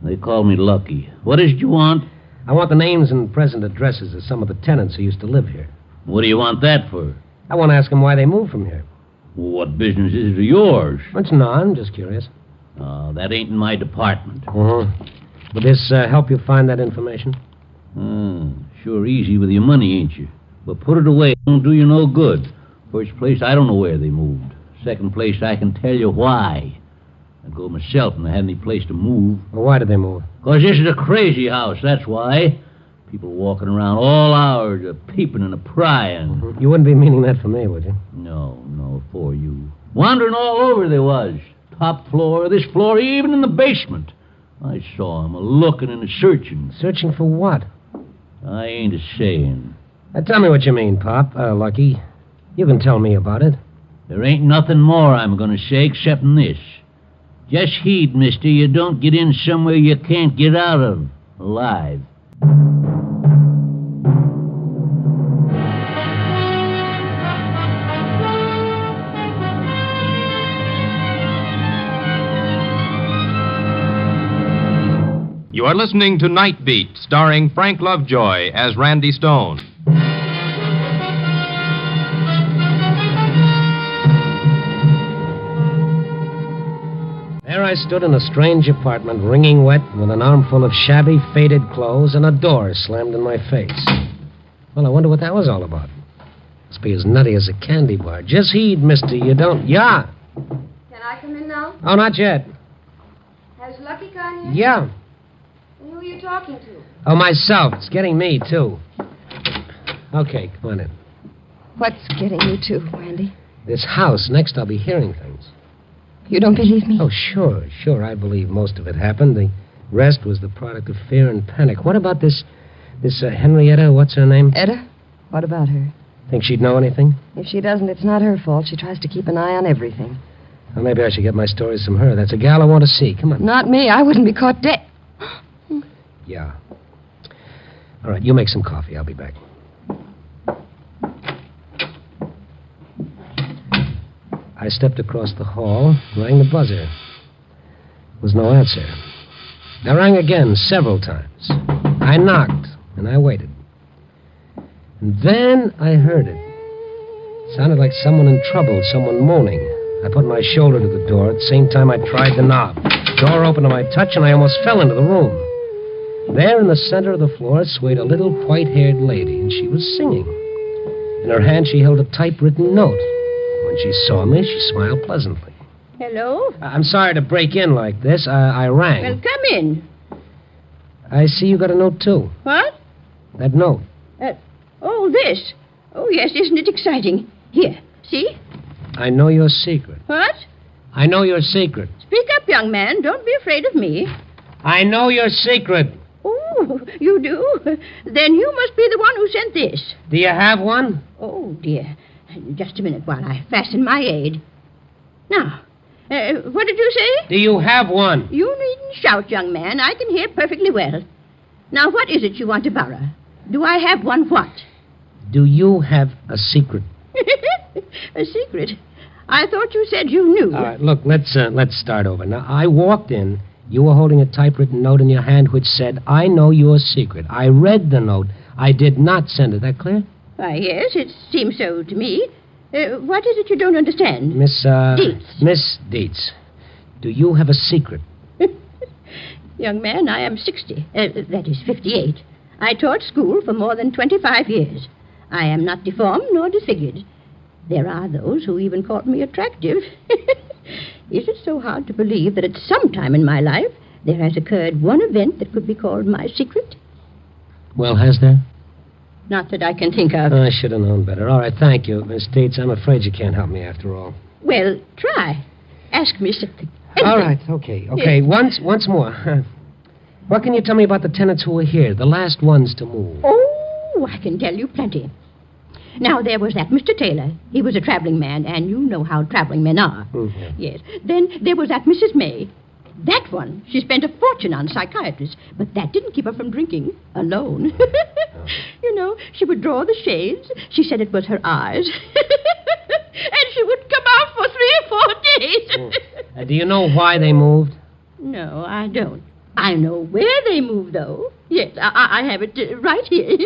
They call me Lucky. What is it you want? I want the names and present addresses of some of the tenants who used to live here. What do you want that for? I want to ask them why they moved from here. Well, what business is it of yours? It's none. Just curious. Oh, that ain't in my department. Would this help you find that information? Sure easy with your money, ain't you? But put it away. It won't do you no good. First place, I don't know where they moved. Second place, I can tell you why. I'd go myself and I had any place to move. Well, why did they move? Because this is a crazy house, that's why. People walking around all hours, a peeping and a prying. You wouldn't be meaning that for me, would you? No, for you. Wandering all over they was. Top floor, this floor, even in the basement. I saw 'em a-looking and a-searching. Searching for what? I ain't a-saying. Tell me what you mean, Pop. Lucky. You can tell me about it. There ain't nothing more I'm gonna say excepting this. Just heed, mister, you don't get in somewhere you can't get out of alive. You are listening to Night Beat, starring Frank Lovejoy as Randy Stone. There I stood in a strange apartment, wringing wet, with an armful of shabby, faded clothes, and a door slammed in my face. Well, I wonder what that was all about. Must be as nutty as a candy bar. Just heed, mister, you don't... Yeah. Can I come in now? Oh, not yet. Has Lucky gone yet? Yeah. And who are you talking to? Oh, myself. It's getting me, too. Okay, come on in. What's getting you too, Randy? This house. Next, I'll be hearing things. You don't believe me? Oh, sure. I believe most of it happened. The rest was the product of fear and panic. What about this Henrietta, what's her name? Etta? What about her? Think she'd know anything? If she doesn't, it's not her fault. She tries to keep an eye on everything. Well, maybe I should get my stories from her. That's a gal I want to see. Come on. Not me. I wouldn't be caught dead. Yeah. All right, you make some coffee. I'll be back. I stepped across the hall, rang the buzzer. There was no answer. I rang again several times. I knocked, and I waited. And then I heard it. It sounded like someone in trouble, someone moaning. I put my shoulder to the door. At the same time, I tried the knob. Door opened to my touch, and I almost fell into the room. There in the center of the floor swayed a little white-haired lady, and she was singing. In her hand, she held a typewritten note. When she saw me, she smiled pleasantly. Hello? I'm sorry to break in like this. I rang. Well, come in. I see you got a note, too. What? That note. Oh, this. Oh, yes, isn't it exciting? Here, see? I know your secret. What? I know your secret. Speak up, young man. Don't be afraid of me. I know your secret. Oh, you do? Then you must be the one who sent this. Do you have one? Oh, dear. Just a minute while I fasten my aid. Now, what did you say? Do you have one? You needn't shout, young man. I can hear perfectly well. Now, what is it you want to borrow? Do I have one what? Do you have a secret? A secret? I thought you said you knew. All right, look, let's start over. Now, I walked in. You were holding a typewritten note in your hand which said, I know your secret. I read the note. I did not send it. That clear? Why, yes, it seems so to me. What is it you don't understand? Miss Dietz. Miss Dietz, do you have a secret? Young man, I am 60. That is 58. I taught school for more than 25 years. I am not deformed nor disfigured. There are those who even call me attractive. Is it so hard to believe that at some time in my life there has occurred one event that could be called my secret? Well, has there? Not that I can think of. I should have known better. All right, thank you, Miss Dietz. I'm afraid you can't help me after all. Well, try. Ask me something. All right, okay. Yes. Once more. What can you tell me about the tenants who were here, the last ones to move? Oh, I can tell you plenty. Now, there was that Mr. Taylor. He was a traveling man, and you know how traveling men are. Mm-hmm. Yes. Then there was that Mrs. May. That one, she spent a fortune on psychiatrists, but that didn't keep her from drinking alone. You know, she would draw the shades. She said it was her eyes. And she would come out for 3 or 4 days. Do you know why they moved? No, I don't. I know where they moved, though. Yes, I have it right here.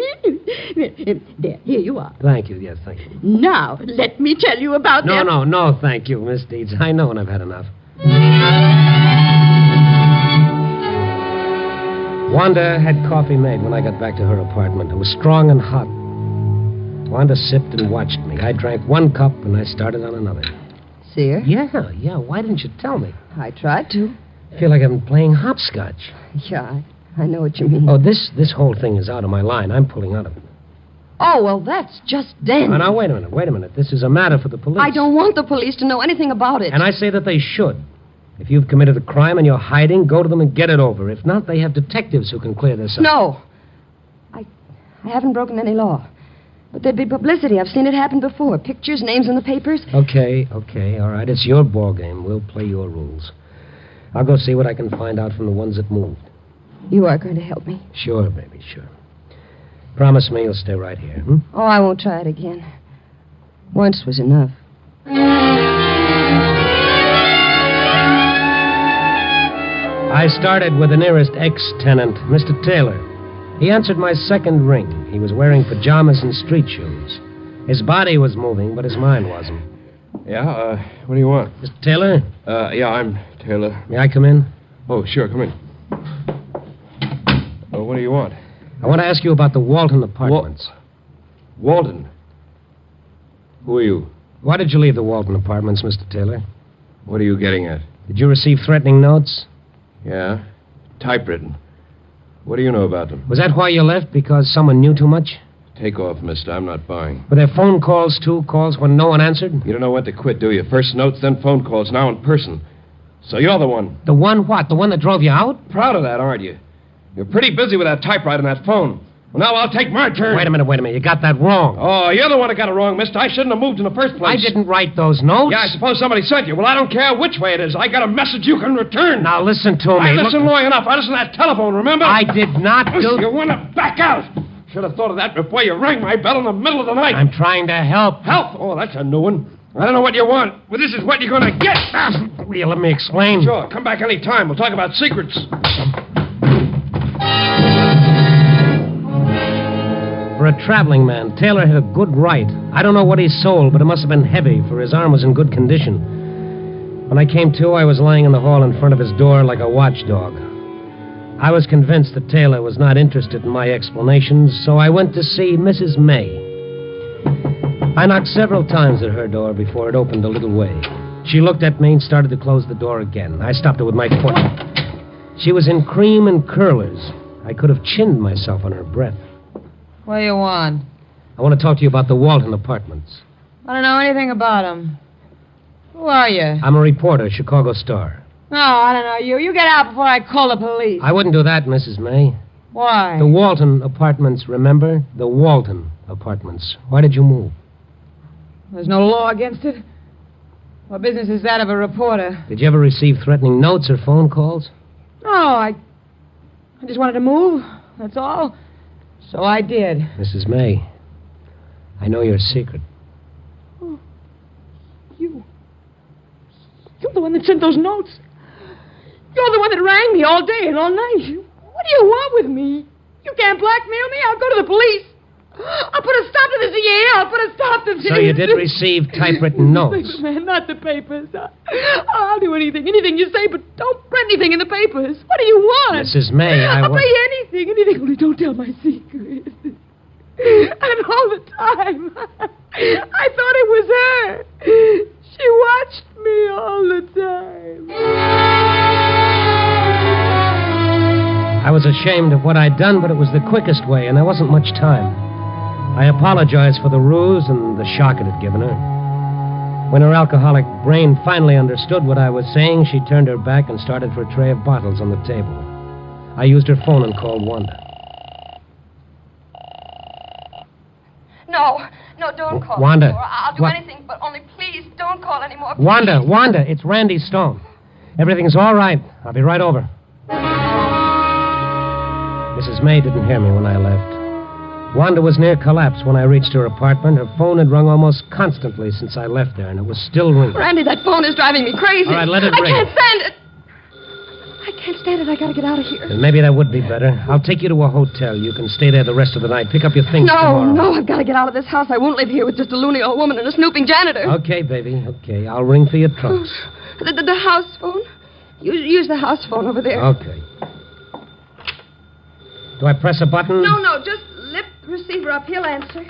There, here you are. Thank you, yes, thank you. Now, let me tell you about them. No, thank you, Miss Dietz. I know and I've had enough. Wanda had coffee made when I got back to her apartment. It was strong and hot. Wanda sipped and watched me. I drank 1 cup and I started on another. See her? Yeah. Why didn't you tell me? I tried to. I feel like I've been playing hopscotch. Yeah, I know what you mean. Oh, this whole thing is out of my line. I'm pulling out of it. Oh, well, that's just dandy. Now, wait a minute. This is a matter for the police. I don't want the police to know anything about it. And I say that they should. If you've committed a crime and you're hiding, go to them and get it over. If not, they have detectives who can clear this up. No. I haven't broken any law. But there'd be publicity. I've seen it happen before. Pictures, names in the papers. Okay, all right. It's your ball game. We'll play your rules. I'll go see what I can find out from the ones that moved. You are going to help me? Sure, baby, sure. Promise me you'll stay right here, hmm? Oh, I won't try it again. Once was enough. I started with the nearest ex-tenant, Mr. Taylor. He answered my second ring. He was wearing pajamas and street shoes. His body was moving, but his mind wasn't. Yeah, what do you want? Mr. Taylor? Yeah, I'm Taylor. May I come in? Oh, sure, come in. What do you want? I want to ask you about the Walton Apartments. Walton? Who are you? Why did you leave the Walton Apartments, Mr. Taylor? What are you getting at? Did you receive threatening notes? Yeah, typewritten. What do you know about them? Was that why you left? Because someone knew too much? Take off, mister. I'm not buying. Were there phone calls, too? Calls when no one answered? You don't know when to quit, do you? First notes, then phone calls, now in person. So you're the one. The one what? The one that drove you out? Proud of that, aren't you? You're pretty busy with that typewriter and that phone. Well, now I'll take my turn. Wait a minute. You got that wrong. Oh, you're the one that got it wrong, mister. I shouldn't have moved in the first place. I didn't write those notes. Yeah, I suppose somebody sent you. Well, I don't care which way it is. I got a message you can return. Now, listen to me. I listened long enough. I listened to that telephone, remember? I did not do... You want to back out. Should have thought of that before you rang my bell in the middle of the night. I'm trying to help. Help? Oh, that's a new one. I don't know what you want. Well, this is what you're going to get. Will you let me explain? Sure. Come back any time. We'll talk about secrets. For a traveling man, Taylor had a good right. I don't know what he sold, but it must have been heavy, for his arm was in good condition. When I came to, I was lying in the hall in front of his door like a watchdog. I was convinced that Taylor was not interested in my explanations, so I went to see Mrs. May. I knocked several times at her door before it opened a little way. She looked at me and started to close the door again. I stopped her with my foot. She was in cream and curlers. I could have chinned myself on her breath. What do you want? I want to talk to you about the Walton Apartments. I don't know anything about them. Who are you? I'm a reporter, Chicago Star. No, I don't know you. You get out before I call the police. I wouldn't do that, Mrs. May. Why? The Walton Apartments, remember? The Walton Apartments. Why did you move? There's no law against it. What business is that of a reporter? Did you ever receive threatening notes or phone calls? No, I just wanted to move. That's all. So I did. Mrs. May, I know your secret. Oh, you're the one that sent those notes. You're the one that rang me all day and all night. What do you want with me? You can't blackmail me. I'll go to the police. I'll put a stop to this. Yeah, I'll put a stop to this. So you did receive typewritten notes? Man, not the papers. I'll do anything you say, but don't print anything in the papers. What do you want? Mrs. May, I'll pay anything, only don't tell my secret. And all the time, I thought it was her. She watched me all the time. I was ashamed of what I'd done, but it was the quickest way, and there wasn't much time. I apologized for the ruse and the shock it had given her. When her alcoholic brain finally understood what I was saying, she turned her back and started for a tray of bottles on the table. I used her phone and called Wanda. No, don't call Wanda. anymore. I'll do anything, but only please don't call anymore. Please. Wanda, it's Randy Stone. Everything's all right. I'll be right over. Mrs. May didn't hear me when I left. Wanda was near collapse when I reached her apartment. Her phone had rung almost constantly since I left there, and it was still ringing. Randy, that phone is driving me crazy. All right, let it ring. I can't stand it. I can't stand it. I gotta get out of here. Then maybe that would be better. I'll take you to a hotel. You can stay there the rest of the night. Pick up your things tomorrow. No, I've got to get out of this house. I won't live here with just a loony old woman and a snooping janitor. Okay, baby, okay. I'll ring for your trunks. The house phone? Use the house phone over there. Okay. Do I press a button? No, just lift the receiver up. He'll answer.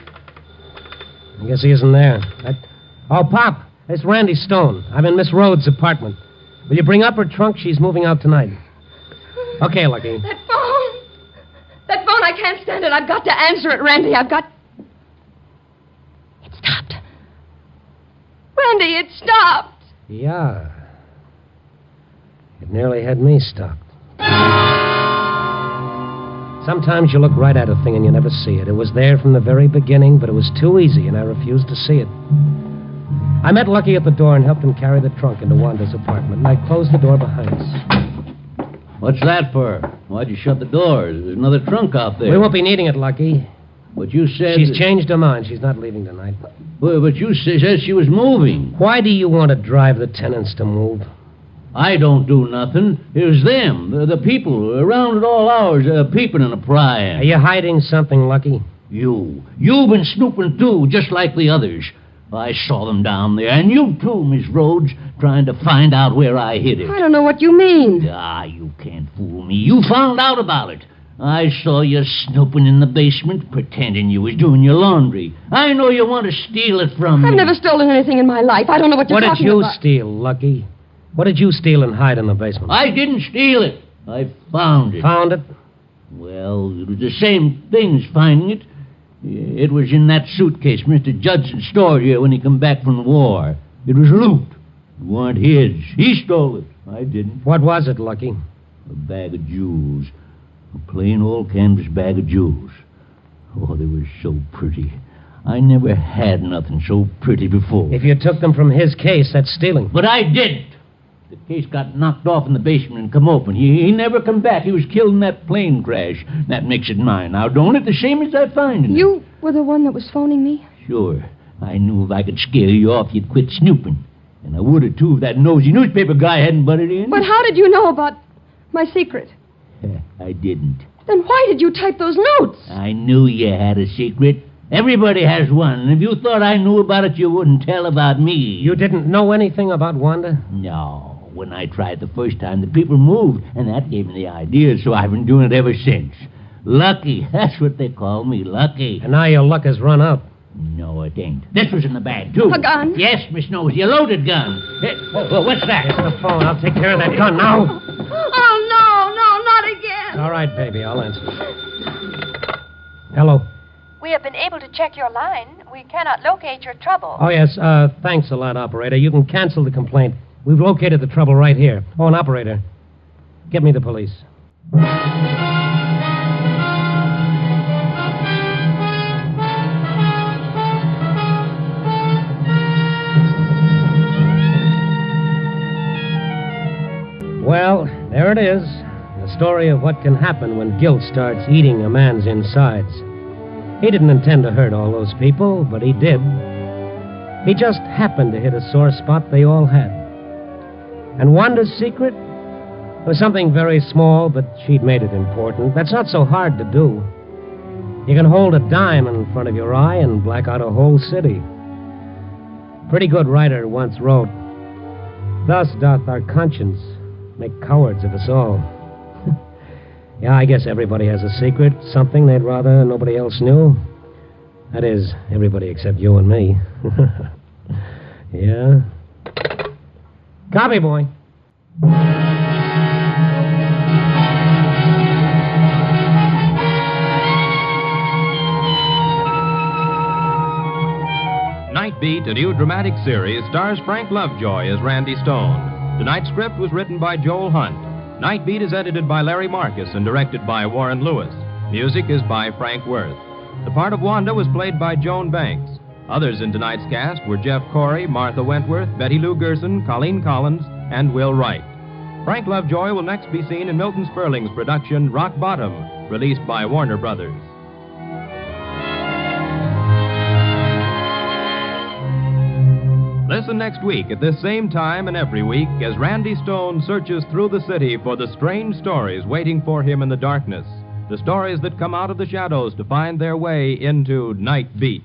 I guess he isn't there. Oh, Pop, it's Randy Stone. I'm in Miss Rhodes' apartment. Will you bring up her trunk? She's moving out tonight. Okay, Lucky. That phone, I can't stand it. I've got to answer it, Randy. I've got... Randy, it stopped. Yeah. It nearly had me stopped. Sometimes you look right at a thing and you never see it. It was there from the very beginning, but it was too easy, and I refused to see it. I met Lucky at the door and helped him carry the trunk into Wanda's apartment, and I closed the door behind us. What's that for? Why'd you shut the door? There's another trunk out there. We won't be needing it, Lucky. But you said... She's changed her mind. She's not leaving tonight. But you said she was moving. Why do you want to drive the tenants to move? I don't do nothing. It was them, the people, around at all hours, peeping and prying. Are you hiding something, Lucky? You've been snooping too, just like the others. I saw them down there, and you too, Miss Rhodes, trying to find out where I hid it. I don't know what you mean. You can't fool me. You found out about it. I saw you snooping in the basement, pretending you was doing your laundry. I know you want to steal it from me. I've never stolen anything in my life. I don't know what you're talking about. What did you steal, Lucky? What did you steal and hide in the basement? I didn't steal it. I found it. Found it? Well, it was the same thing as finding it. It was in that suitcase Mr. Judson stored here when he come back from the war. It was loot. It weren't his. He stole it. I didn't. What was it, Lucky? A bag of jewels. A plain old canvas bag of jewels. Oh, they were so pretty. I never had nothing so pretty before. If you took them from his case, that's stealing. But I didn't. The case got knocked off in the basement and come open. He never come back. He was killed in that plane crash. That makes it mine. Now, don't it? The same as I find it. You were the one that was phoning me? Sure. I knew if I could scare you off, you'd quit snooping. And I would have, too, if that nosy newspaper guy hadn't butted in. But how did you know about my secret? I didn't. Then why did you type those notes? I knew you had a secret. Everybody has one. And if you thought I knew about it, you wouldn't tell about me. You didn't know anything about Wanda? No. When I tried the first time, the people moved, and that gave me the idea, so I've been doing it ever since. Lucky. That's what they call me, Lucky. And now your luck has run out. No, it ain't. This was in the bag, too. A gun? Yes, Miss Nosy, a loaded gun. Hey, what's that? It's the phone. I'll take care of that gun now. Oh, no, not again. All right, baby, I'll answer. Hello. We have been able to check your line. We cannot locate your trouble. Oh, yes. Thanks a lot, operator. You can cancel the complaint. We've located the trouble right here. Oh, an operator. Get me the police. Well, there it is. The story of what can happen when guilt starts eating a man's insides. He didn't intend to hurt all those people, but he did. He just happened to hit a sore spot they all had. And Wanda's secret was something very small, but she'd made it important. That's not so hard to do. You can hold a dime in front of your eye and black out a whole city. Pretty good writer once wrote, "Thus doth our conscience make cowards of us all." Yeah, I guess everybody has a secret, something they'd rather nobody else knew. That is, everybody except you and me. Yeah? Copy, boy. Night Beat, a new dramatic series, stars Frank Lovejoy as Randy Stone. Tonight's script was written by Joel Hunt. Night Beat is edited by Larry Marcus and directed by Warren Lewis. Music is by Frank Worth. The part of Wanda was played by Joan Banks. Others in tonight's cast were Jeff Corey, Martha Wentworth, Betty Lou Gerson, Colleen Collins, and Will Wright. Frank Lovejoy will next be seen in Milton Sperling's production, Rock Bottom, released by Warner Brothers. Listen next week at this same time and every week as Randy Stone searches through the city for the strange stories waiting for him in the darkness. The stories that come out of the shadows to find their way into Night Beat.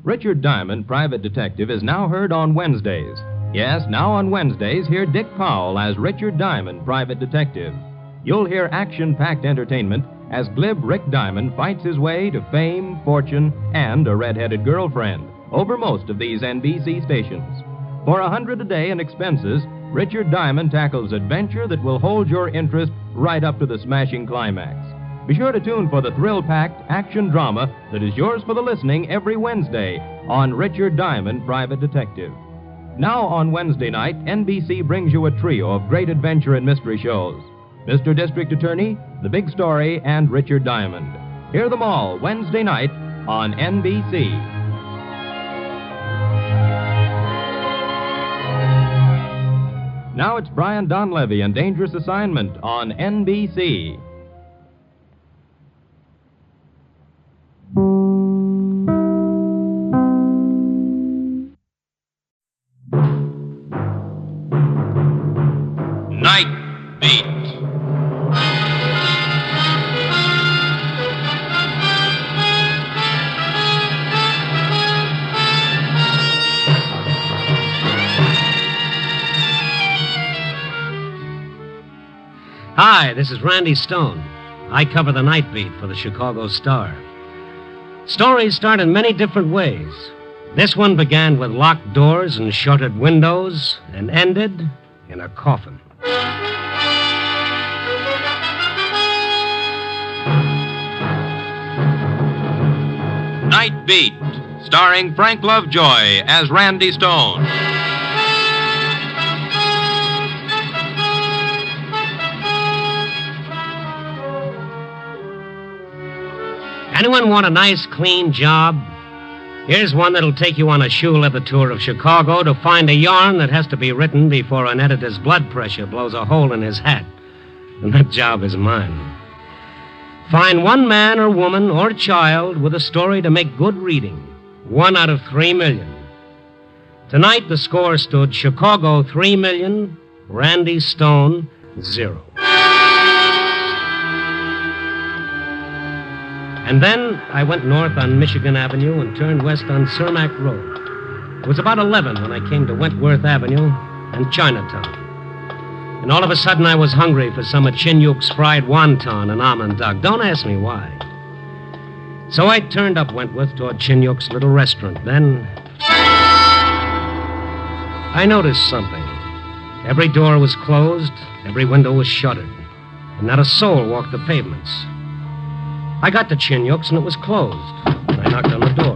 Richard Diamond, Private Detective, is now heard on Wednesdays. Yes, now on Wednesdays, hear Dick Powell as Richard Diamond, Private Detective. You'll hear action-packed entertainment as glib Rick Diamond fights his way to fame, fortune, and a red-headed girlfriend over most of these NBC stations. For $100 a day in expenses, Richard Diamond tackles adventure that will hold your interest right up to the smashing climax. Be sure to tune for the thrill-packed action drama that is yours for the listening every Wednesday on Richard Diamond, Private Detective. Now on Wednesday night, NBC brings you a trio of great adventure and mystery shows. Mr. District Attorney, The Big Story, and Richard Diamond. Hear them all Wednesday night on NBC. Now it's Brian Donlevy and Dangerous Assignment on NBC. Night Beat. Hi, this is Randy Stone. I cover the Night Beat for the Chicago Star. Stories start in many different ways. This one began with locked doors and shuttered windows and ended in a coffin. Night Beat, starring Frank Lovejoy as Randy Stone. Anyone want a nice, clean job? Here's one that'll take you on a shoe leather tour of Chicago to find a yarn that has to be written before an editor's blood pressure blows a hole in his hat. And that job is mine. Find one man or woman or child with a story to make good reading. 1 out of 3 million. Tonight, the score stood Chicago 3 million, Randy Stone 0. And then I went north on Michigan Avenue and turned west on Cermak Road. It was about 11 when I came to Wentworth Avenue and Chinatown. And all of a sudden I was hungry for some of Chinyuk's fried wonton and almond duck. Don't ask me why. So I turned up Wentworth toward Chinyuk's little restaurant. Then I noticed something. Every door was closed, every window was shuttered, and not a soul walked the pavements. I got to Chinyuk's and it was closed. And I knocked on the door.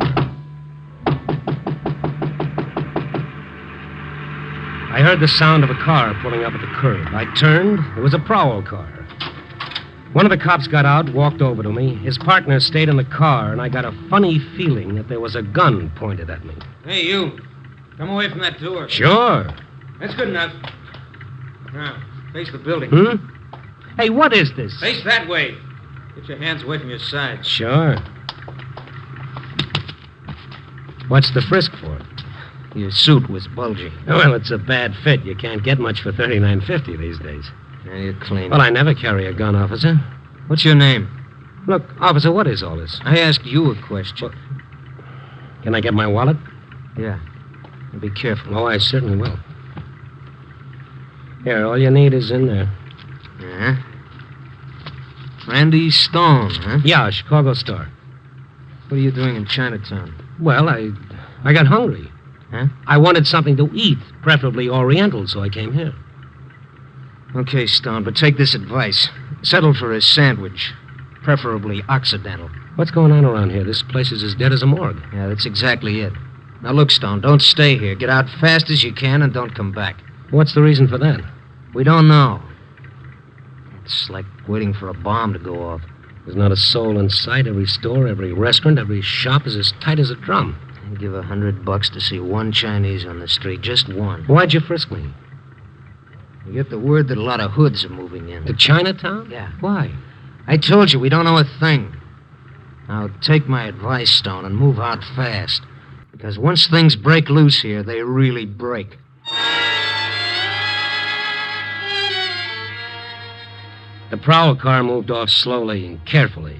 I heard the sound of a car pulling up at the curb. I turned. It was a prowl car. One of the cops got out, walked over to me. His partner stayed in the car, and I got a funny feeling that there was a gun pointed at me. Hey, you. Come away from that door. Sure. That's good enough. Now, face the building. Hey, what is this? Face that way. Get your hands away from your sides. Sure. What's the frisk for? Your suit was bulgy. Well, it's a bad fit. You can't get much for $39.50 these days. Yeah, you're clean. Well, I never carry a gun, officer. What's your name? Look, officer, what is all this? I asked you a question. Can I get my wallet? Yeah. Be careful. Oh, I certainly will. Here, all you need is in there. Yeah? Randy Stone, huh? Yeah, Chicago Star. What are you doing in Chinatown? Well, I got hungry. Huh? I wanted something to eat, preferably Oriental, so I came here. Okay, Stone, but take this advice. Settle for a sandwich, preferably Occidental. What's going on around here? This place is as dead as a morgue. Yeah, that's exactly it. Now, look, Stone, don't stay here. Get out fast as you can and don't come back. What's the reason for that? We don't know. It's like waiting for a bomb to go off. There's not a soul in sight. Every store, every restaurant, every shop is as tight as a drum. I'd give $100 to see one Chinese on the street, just one. Why'd you frisk me? You get the word that a lot of hoods are moving in. To Chinatown? Yeah. Why? I told you, we don't know a thing. Now, take my advice, Stone, and move out fast. Because once things break loose here, they really break. The prowl car moved off slowly and carefully.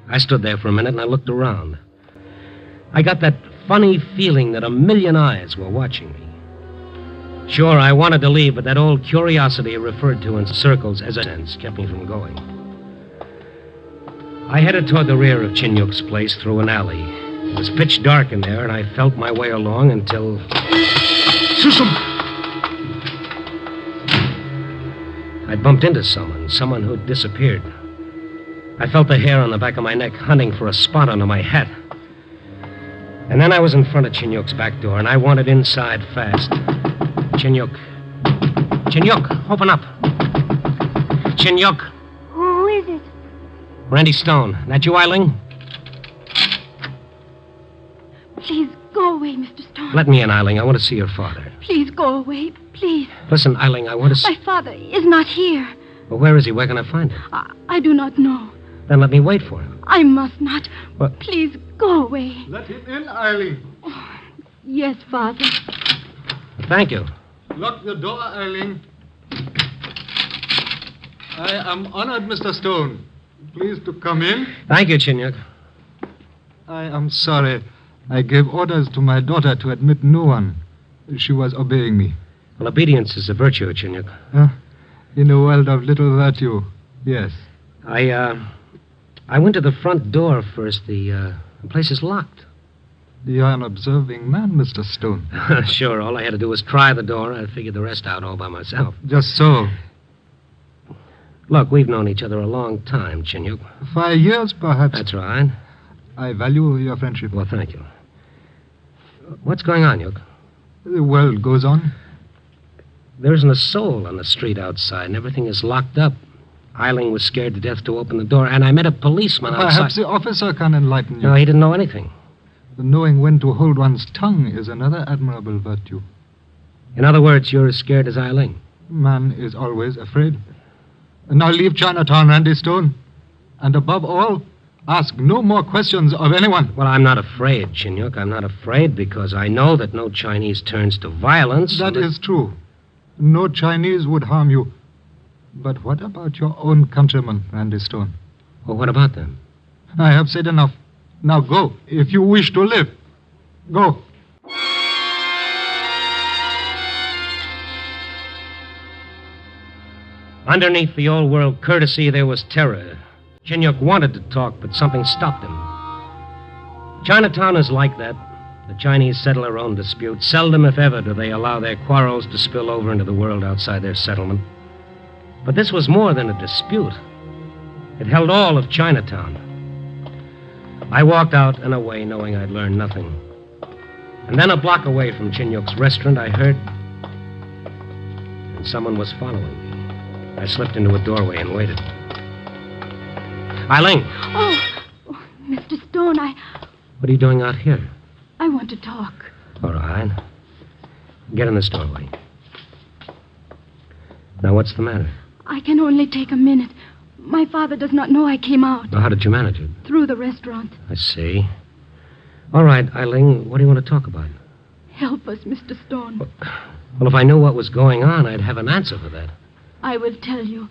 I stood there for a minute and I looked around. I got that funny feeling that a million eyes were watching me. Sure, I wanted to leave, but that old curiosity referred to in circles as a sense kept me from going. I headed toward the rear of Chinyuk's place through an alley. It was pitch dark in there, and I felt my way along until I bumped into someone who'd disappeared. I felt the hair on the back of my neck hunting for a spot under my hat. And then I was in front of Chinyuk's back door, and I wanted inside fast. Chinyuk. Chinyuk, open up. Chinyuk. Who is it? Randy Stone. That you, Eiling? Please go away, Mr. Stone. Let me in, Eiling. I want to see your father. Please go away. Please. Listen, Eiling, I want to see... My father is not here. Well, where is he? Where can I find him? I do not know. Then let me wait for him. I must not. What? Please go away. Let him in, Eileen. Yes, Father. Thank you. Lock the door, Eileen. I am honored, Mr. Stone. Please to come in. Thank you, Chinyuk. I am sorry. I gave orders to my daughter to admit no one. She was obeying me. Well, obedience is a virtue, Chinyuk. In a world of little virtue, yes. I went to the front door first. The place is locked. You're an observing man, Mr. Stone. Sure, all I had to do was try the door. I figured the rest out all by myself. Just so. Look, we've known each other a long time, Chinyuk. 5 years, perhaps. That's right. I value your friendship. Well, thank you. What's going on, Yuk? The world goes on. There isn't a soul on the street outside, and everything is locked up. Eiling was scared to death to open the door, and I met a policeman outside. Perhaps the officer can enlighten you. No, he didn't know anything. Knowing when to hold one's tongue is another admirable virtue. In other words, you're as scared as Eiling. Man is always afraid. Now leave Chinatown, Randy Stone. And above all, ask no more questions of anyone. Well, I'm not afraid, Chinyuk. I'm not afraid because I know that no Chinese turns to violence. That is true. No Chinese would harm you. But what about your own countrymen, Randy Stone? Well, what about them? I have said enough. Now go, if you wish to live. Go. Underneath the old world courtesy, there was terror. Chinyuk wanted to talk, but something stopped him. Chinatown is like that. The Chinese settle their own disputes. Seldom, if ever, do they allow their quarrels to spill over into the world outside their settlement. But this was more than a dispute. It held all of Chinatown. I walked out and away, knowing I'd learned nothing. And then a block away from Chinyuk's restaurant, I heard... and someone was following me. I slipped into a doorway and waited. Eiling! Oh, Mr. Stone, What are you doing out here? I want to talk. All right. Get in this doorway. Now, what's the matter? I can only take a minute. My father does not know I came out. Well, how did you manage it? Through the restaurant. I see. All right, Eiling, what do you want to talk about? Help us, Mr. Stone. Well, if I knew what was going on, I'd have an answer for that. I will tell you.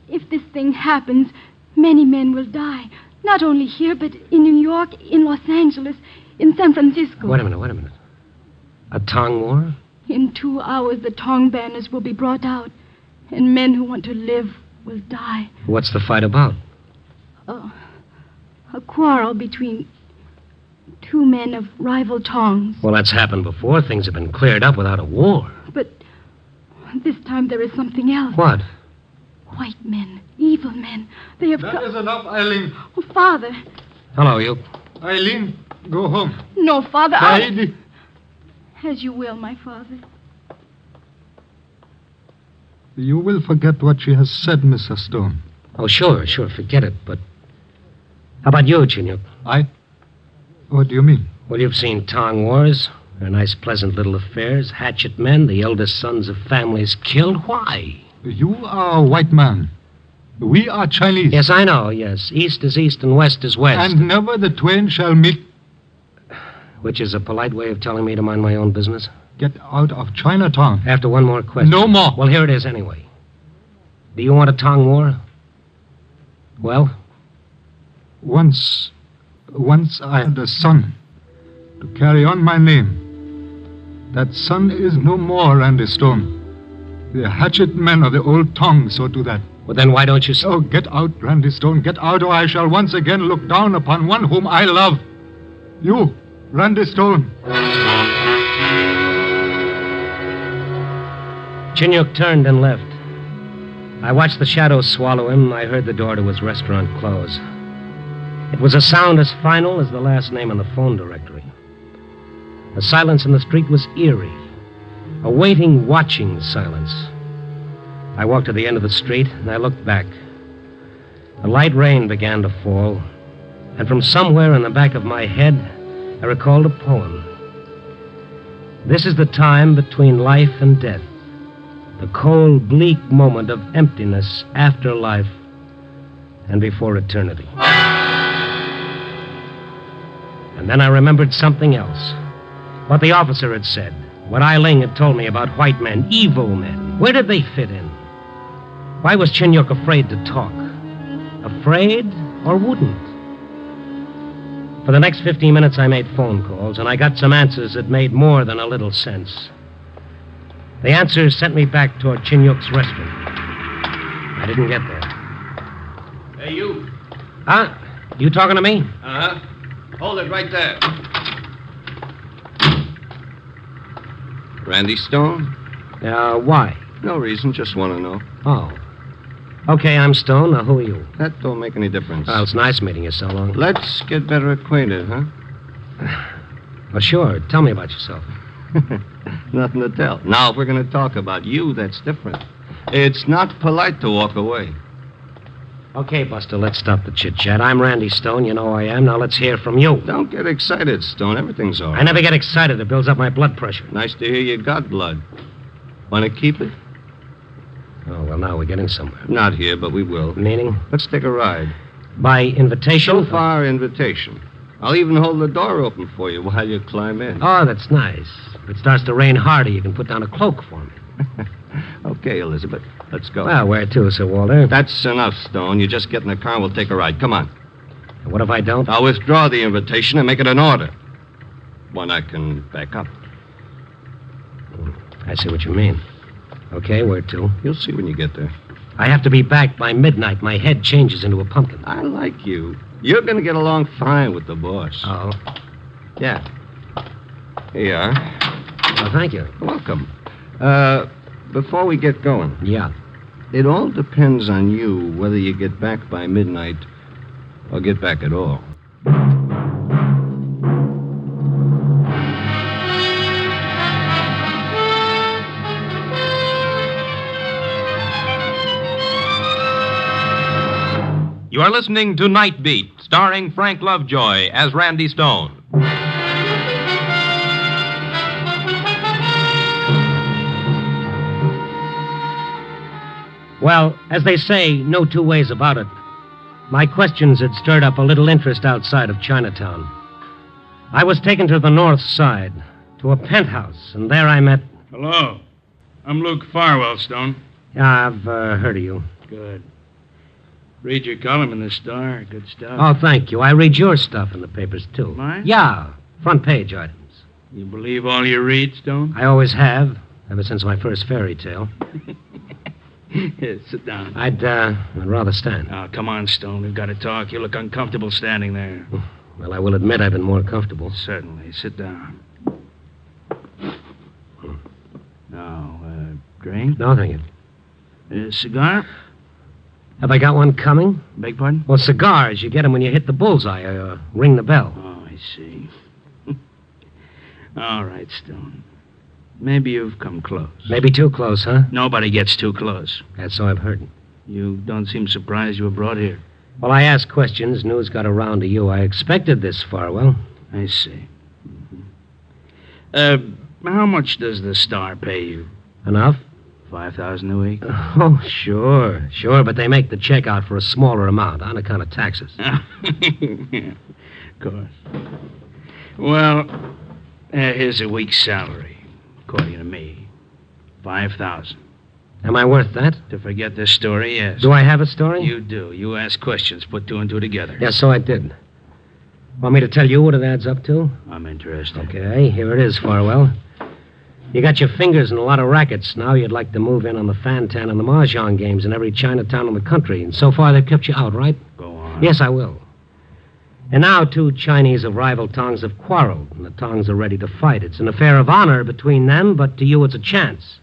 If this thing happens, many men will die. Not only here, but in New York, in Los Angeles, in San Francisco. Wait a minute. A Tong War? In 2 hours, the Tong banners will be brought out, and men who want to live will die. What's the fight about? A quarrel between 2 men of rival Tongs. Well, that's happened before. Things have been cleared up without a war. But this time there is something else. What? White men, evil men. They have... That is enough, Eileen. Oh, Father. Hello, you. Eileen, go home. No, Father, Heidi. As you will, my father. You will forget what she has said, Mr. Stone. Oh, sure, forget it, but... How about you, Chinyuk? I? What do you mean? Well, you've seen Tong Wars. They're nice, pleasant little affairs. Hatchet men, the eldest sons of families killed. Why? You are a white man. We are Chinese. Yes, I know, yes. East is east and west is west. And never the twain shall meet. Which is a polite way of telling me to mind my own business. Get out of Chinatown. After one more question. No more. Well, here it is anyway. Do you want a Tong War? Well? Once I had a son to carry on my name. That son is no more, Randy Stone. The hatchet men of the old Tong so do that. Well, then why don't you... Oh, get out, Randy Stone. Get out, or I shall once again look down upon one whom I love. You, Randy Stone. Chinyuk turned and left. I watched the shadows swallow him. I heard the door to his restaurant close. It was a sound as final as the last name on the phone directory. The silence in the street was eerie. A waiting, watching silence. I walked to the end of the street, and I looked back. A light rain began to fall, and from somewhere in the back of my head, I recalled a poem. This is the time between life and death, the cold, bleak moment of emptiness after life and before eternity. And then I remembered something else. What the officer had said, what Ai Ling had told me about white men, evil men. Where did they fit in? Why was Chinyuk afraid to talk? Afraid or wouldn't? For the next 15 minutes, I made phone calls, and I got some answers that made more than a little sense. The answers sent me back toward Chinyuk's restaurant. I didn't get there. Hey, you. Huh? You talking to me? Uh-huh. Hold it right there. Randy Stone? Why? No reason, just want to know. Oh. Okay, I'm Stone. Now, who are you? That don't make any difference. Well, it's nice meeting you so long. Let's get better acquainted, huh? Well, sure. Tell me about yourself. Nothing to tell. Now, if we're going to talk about you, that's different. It's not polite to walk away. Okay, Buster, let's stop the chit-chat. I'm Randy Stone. You know who I am. Now, let's hear from you. Don't get excited, Stone. Everything's all right. I never get excited. It builds up my blood pressure. Nice to hear you got blood. Want to keep it? Oh, well, now we're getting somewhere. Not here, but we will. Meaning? Let's take a ride. By invitation? So far, invitation. I'll even hold the door open for you while you climb in. Oh, that's nice. If it starts to rain harder, you can put down a cloak for me. Okay, Elizabeth. Let's go. Well, where to, Sir Walter? That's enough, Stone. You just get in the car and we'll take a ride. Come on. And what if I don't? I'll withdraw the invitation and make it an order. One I can back up. I see what you mean. Okay, where to? You'll see when you get there. I have to be back by midnight. My head changes into a pumpkin. I like you. You're going to get along fine with the boss. Oh? Yeah. Here you are. Well, thank you. Welcome. Before we get going. Yeah. It all depends on you whether you get back by midnight or get back at all. You are listening to Night Beat, starring Frank Lovejoy as Randy Stone. Well, as they say, no two ways about it. My questions had stirred up a little interest outside of Chinatown. I was taken to the north side, to a penthouse, and there I met... Hello. I'm Luke Farwell, Stone. Yeah, I've heard of you. Good. Read your column in the Star. Good stuff. Oh, thank you. I read your stuff in the papers, too. Mine? Yeah, front page items. You believe all you read, Stone? I always have, ever since my first fairy tale. Yeah, sit down. I'd rather stand. Oh, come on, Stone. We've got to talk. You look uncomfortable standing there. Well, I will admit I've been more comfortable. Certainly. Sit down. Now, drink? No, thank you. Cigar? Have I got one coming? Beg pardon? Well, cigars, you get them when you hit the bullseye or ring the bell. Oh, I see. All right, Stone. Maybe you've come close. Maybe too close, huh? Nobody gets too close. That's so I've heard. You don't seem surprised you were brought here. Well, I asked questions. News got around to you. I expected this, Farwell. I see. How much does the Star pay you? Enough? $5,000 a week? Oh, sure. Sure, but they make the check out for a smaller amount on account of taxes. Yeah, of course. Well, here's a week's salary, according to me. $5,000. Am I worth that? To forget this story, yes. Do I have a story? You do. You ask questions, put two and two together. Yes, so I did. Want me to tell you what it adds up to? I'm interested. Okay, here it is, Farwell. You got your fingers in a lot of rackets. Now you'd like to move in on the Fantan and the Mahjong games in every Chinatown in the country. And so far they've kept you out, right? Go on. Yes, I will. And now two Chinese of rival Tongs have quarreled, and the Tongs are ready to fight. It's an affair of honor between them, but to you it's a chance.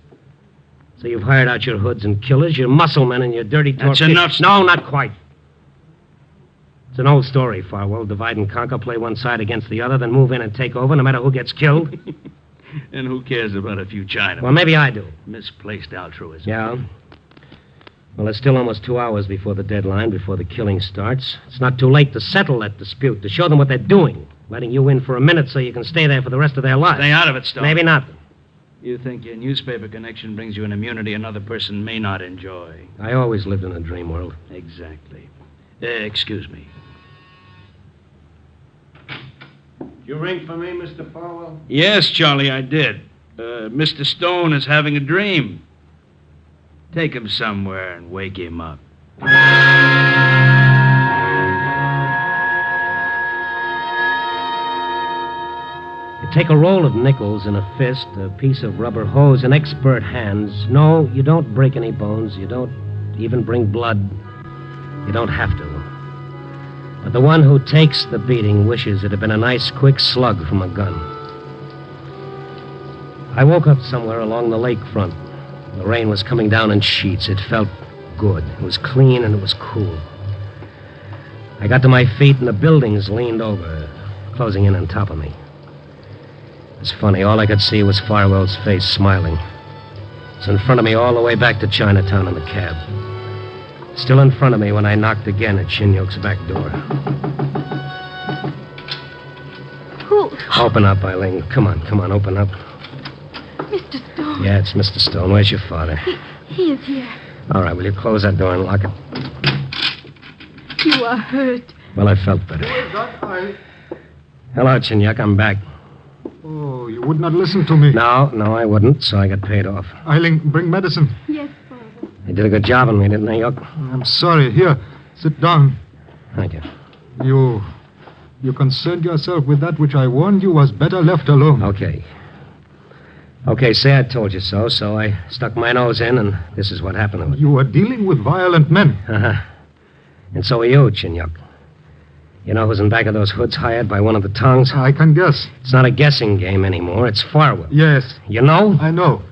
So you've hired out your hoods and killers, your muscle men, and your dirty That's torpedoes. enough. No, not quite. It's an old story, Farwell. Divide and conquer, play one side against the other, then move in and take over no matter who gets killed. And who cares about a few Chinamen? Well, maybe I do. Misplaced altruism. Yeah? Well, it's still almost 2 hours before the deadline, before the killing starts. It's not too late to settle that dispute, to show them what they're doing. Letting you in for a minute so you can stay there for the rest of their lives. Stay out of it, Stone. Maybe not. You think your newspaper connection brings you an immunity another person may not enjoy. I always lived in a dream world. Exactly. Excuse me. You ring for me, Mr. Farwell? Yes, Charlie, I did. Mr. Stone is having a dream. Take him somewhere and wake him up. You take a roll of nickels in a fist, a piece of rubber hose in expert hands. No, you don't break any bones. You don't even bring blood. You don't have to. But the one who takes the beating wishes it had been a nice, quick slug from a gun. I woke up somewhere along the lakefront. The rain was coming down in sheets. It felt good. It was clean and it was cool. I got to my feet and the buildings leaned over, closing in on top of me. It was funny. All I could see was Farwell's face smiling. It was in front of me all the way back to Chinatown in the cab. Still in front of me when I knocked again at Shinyok's back door. Who? Open up, Eileen. Come on, open up. Mr. Stone. Yeah, it's Mr. Stone. Where's your father? He is here. All right, will you close that door and lock it? You are hurt. Well, I felt better. Hello, Chinyuk. I'm back. Oh, you would not listen to me. No, I wouldn't, so I got paid off. Eileen, bring medicine. Yes, Father. You did a good job on me, didn't I, Yoke? I'm sorry. Here, sit down. Thank you. You concerned yourself with that which I warned you was better left alone. Okay, say I told you so, so I stuck my nose in, and this is what happened to it. You were dealing with violent men. Uh-huh. And so are you, Chinyuk. You know who's in back of those hoods hired by one of the Tongs? I can guess. It's not a guessing game anymore. It's Farwell. Yes. You know? I know.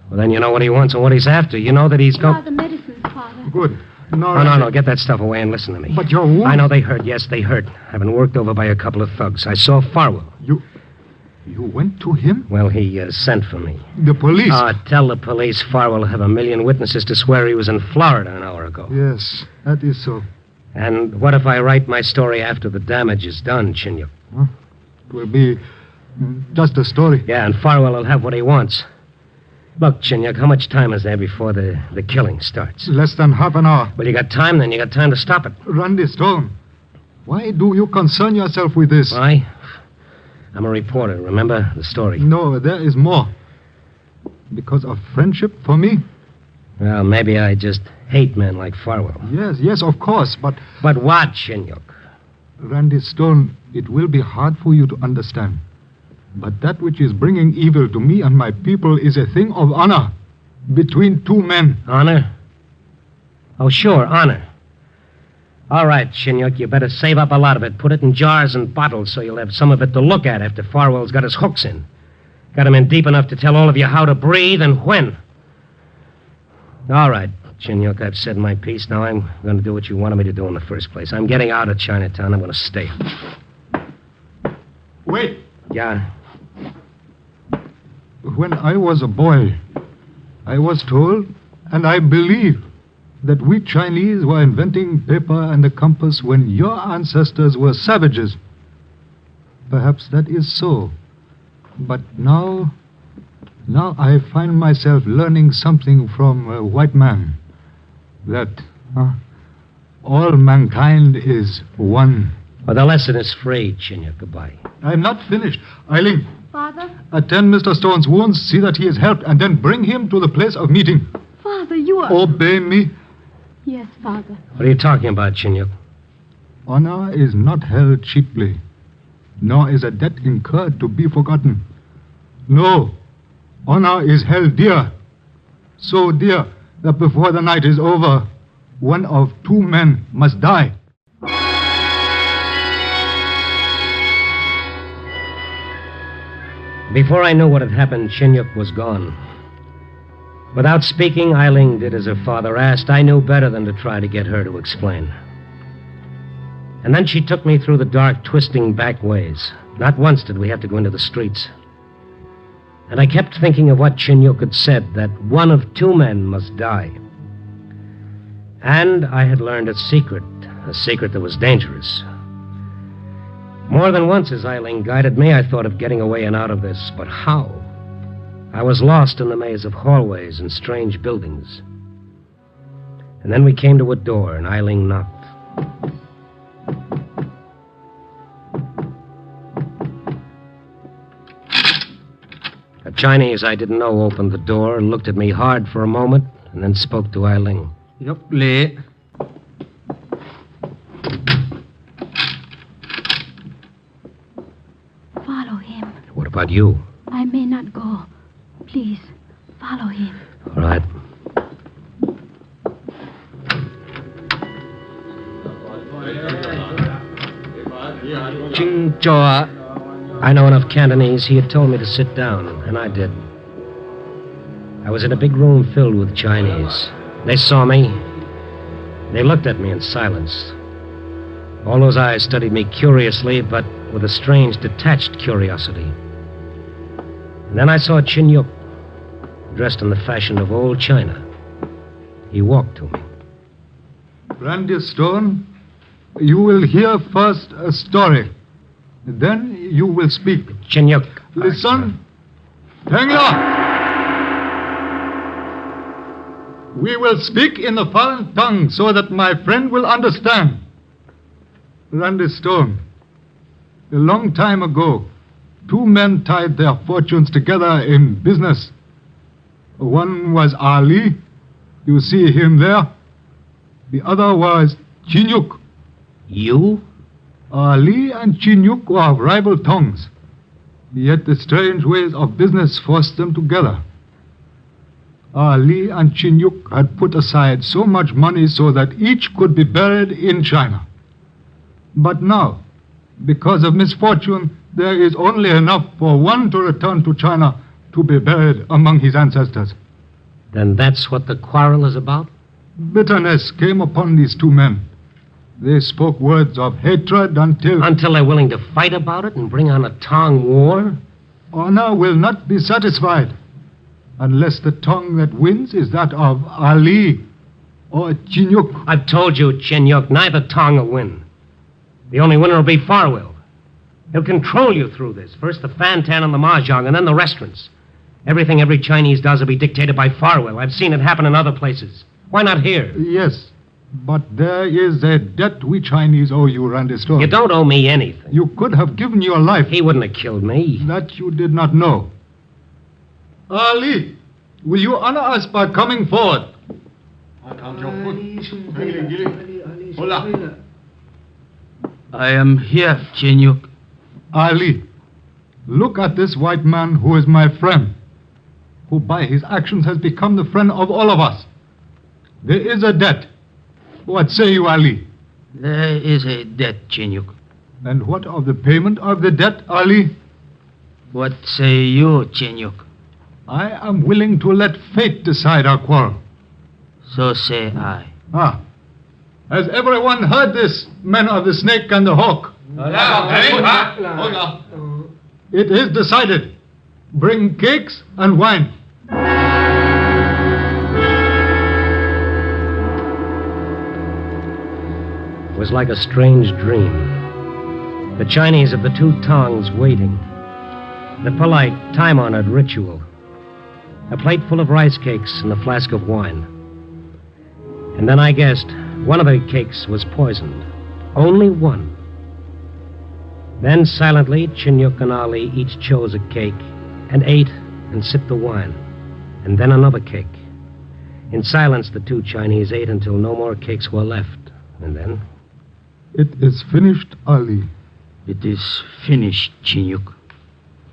Well, then you know what he wants and what he's after. You know that he's the medicines, Father. Good. No. Get that stuff away and listen to me. But your wound... I know they hurt. Yes, they hurt. I've been worked over by a couple of thugs. I saw Farwell. You went to him? Well, he sent for me. The police? Tell the police Farwell will have 1 million witnesses to swear he was in Florida an hour ago. Yes, that is so. And what if I write my story after the damage is done, Chinyuk? Huh? It will be just a story. Yeah, and Farwell will have what he wants. Look, Chinyuk, how much time is there before the killing starts? Less than half an hour. Well, you got time, then. You got time to stop it. Randy Stone, why do you concern yourself with this? Why? I'm a reporter. Remember the story? No, there is more. Because of friendship for me? Well, maybe I just hate men like Farwell. Yes, of course, but... But what, Chinyuk? Randy Stone, it will be hard for you to understand. But that which is bringing evil to me and my people is a thing of honor between two men. Honor? Oh, sure, honor. All right, Chinyuk, you better save up a lot of it. Put it in jars and bottles so you'll have some of it to look at after Farwell's got his hooks in. Got him in deep enough to tell all of you how to breathe and when. All right, Chinyuk, I've said my piece. Now I'm going to do what you wanted me to do in the first place. I'm getting out of Chinatown. I'm going to stay. Wait. Yeah? When I was a boy, I was told, and I believe, that we Chinese were inventing paper and the compass when your ancestors were savages. Perhaps that is so. But now I find myself learning something from a white man. That all mankind is one. Well, the lesson is free, Chinyuk. Goodbye. I'm not finished. Eileen. Father? Attend Mr. Stone's wounds, see that he is helped, and then bring him to the place of meeting. Father, you are... Obey me. Yes, Father. What are you talking about, Chinyuk? Honor is not held cheaply, nor is a debt incurred to be forgotten. No, honor is held dear, so dear that before the night is over, one of two men must die. Before I knew what had happened, Chinyuk was gone. Without speaking, Eileen did as her father asked. I knew better than to try to get her to explain. And then she took me through the dark, twisting back ways. Not once did we have to go into the streets. And I kept thinking of what Chinyuk had said, that one of two men must die. And I had learned a secret that was dangerous. More than once as Eileen guided me, I thought of getting away and out of this, but how? I was lost in the maze of hallways and strange buildings. And then we came to a door, and Eileen knocked. A Chinese I didn't know opened the door and looked at me hard for a moment, and then spoke to Eileen. Follow him. What about you? I may not go. Please, follow him. All right. I know enough Cantonese. He had told me to sit down, and I did. I was in a big room filled with Chinese. They saw me. They looked at me in silence. All those eyes studied me curiously, but with a strange, detached curiosity. And then I saw Chinyuk, dressed in the fashion of old China. He walked to me. Randy Stone, you will hear first a story. Then you will speak. Chinyuk. Listen. Tengla! We will speak in the foreign tongue so that my friend will understand. Randy Stone, a long time ago, two men tied their fortunes together in business. One was Ali. You see him there. The other was Chinyuk. You? Ali and Chinyuk were of rival tongues. Yet the strange ways of business forced them together. Ali and Chinyuk had put aside so much money so that each could be buried in China. But now, because of misfortune, there is only enough for one to return to China to be buried among his ancestors. Then that's what the quarrel is about? Bitterness came upon these two men. They spoke words of hatred until... Until they're willing to fight about it and bring on a Tong War? Honor will not be satisfied unless the tongue that wins is that of Ali or Chinyuk. I've told you, Chinyuk, neither tongue will win. The only winner will be Farwell. He'll control you through this. First the Fantan and the Mahjong, and then the restaurants. Everything every Chinese does will be dictated by Farwell. I've seen it happen in other places. Why not here? Yes, but there is a debt we Chinese owe you, Randy Stone. You don't owe me anything. You could have given your life. He wouldn't have killed me. That you did not know. Ali, will you honor us by coming forward? I am here, Chinyuk. Ali, look at this white man who is my friend, who by his actions has become the friend of all of us. There is a debt. What say you, Ali? There is a debt, Chinyuk. And what of the payment of the debt, Ali? What say you, Chinyuk? I am willing to let fate decide our quarrel. So say I. Ah. Has everyone heard this, men of the snake and the hawk? It is decided. Bring cakes and wine. It was like a strange dream. The Chinese of the two tongues waiting. The polite, time-honored ritual. A plate full of rice cakes and a flask of wine. And then I guessed one of the cakes was poisoned. Only one. Then silently, Chinyuk and Ali each chose a cake and ate and sipped the wine. And then another cake. In silence, the two Chinese ate until no more cakes were left. And then... It is finished, Ali. It is finished, Chinyuk.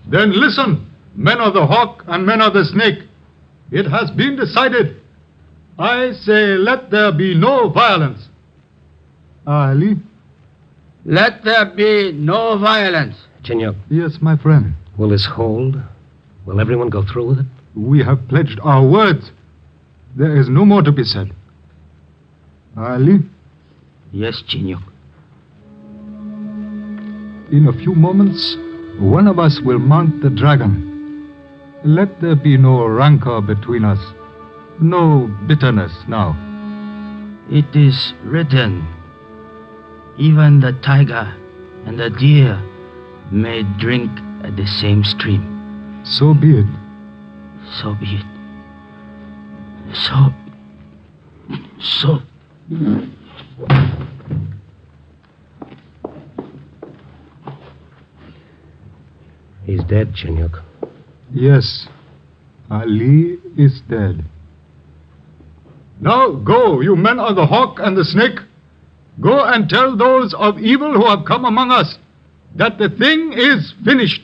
Then listen, men of the hawk and men of the snake. It has been decided. I say let there be no violence. Ali? Let there be no violence. Chinyuk. Yes, my friend. Will this hold? Will everyone go through with it? We have pledged our words. There is no more to be said. Ali? Yes, Chinyuk. In a few moments, one of us will mount the dragon. Let there be no rancor between us. No bitterness now. It is written, even the tiger and the deer may drink at the same stream. So be it. So be it. So. He's dead, Chinyuk. Yes, Ali is dead. Now go, you men of the hawk and the snake. Go and tell those of evil who have come among us that the thing is finished.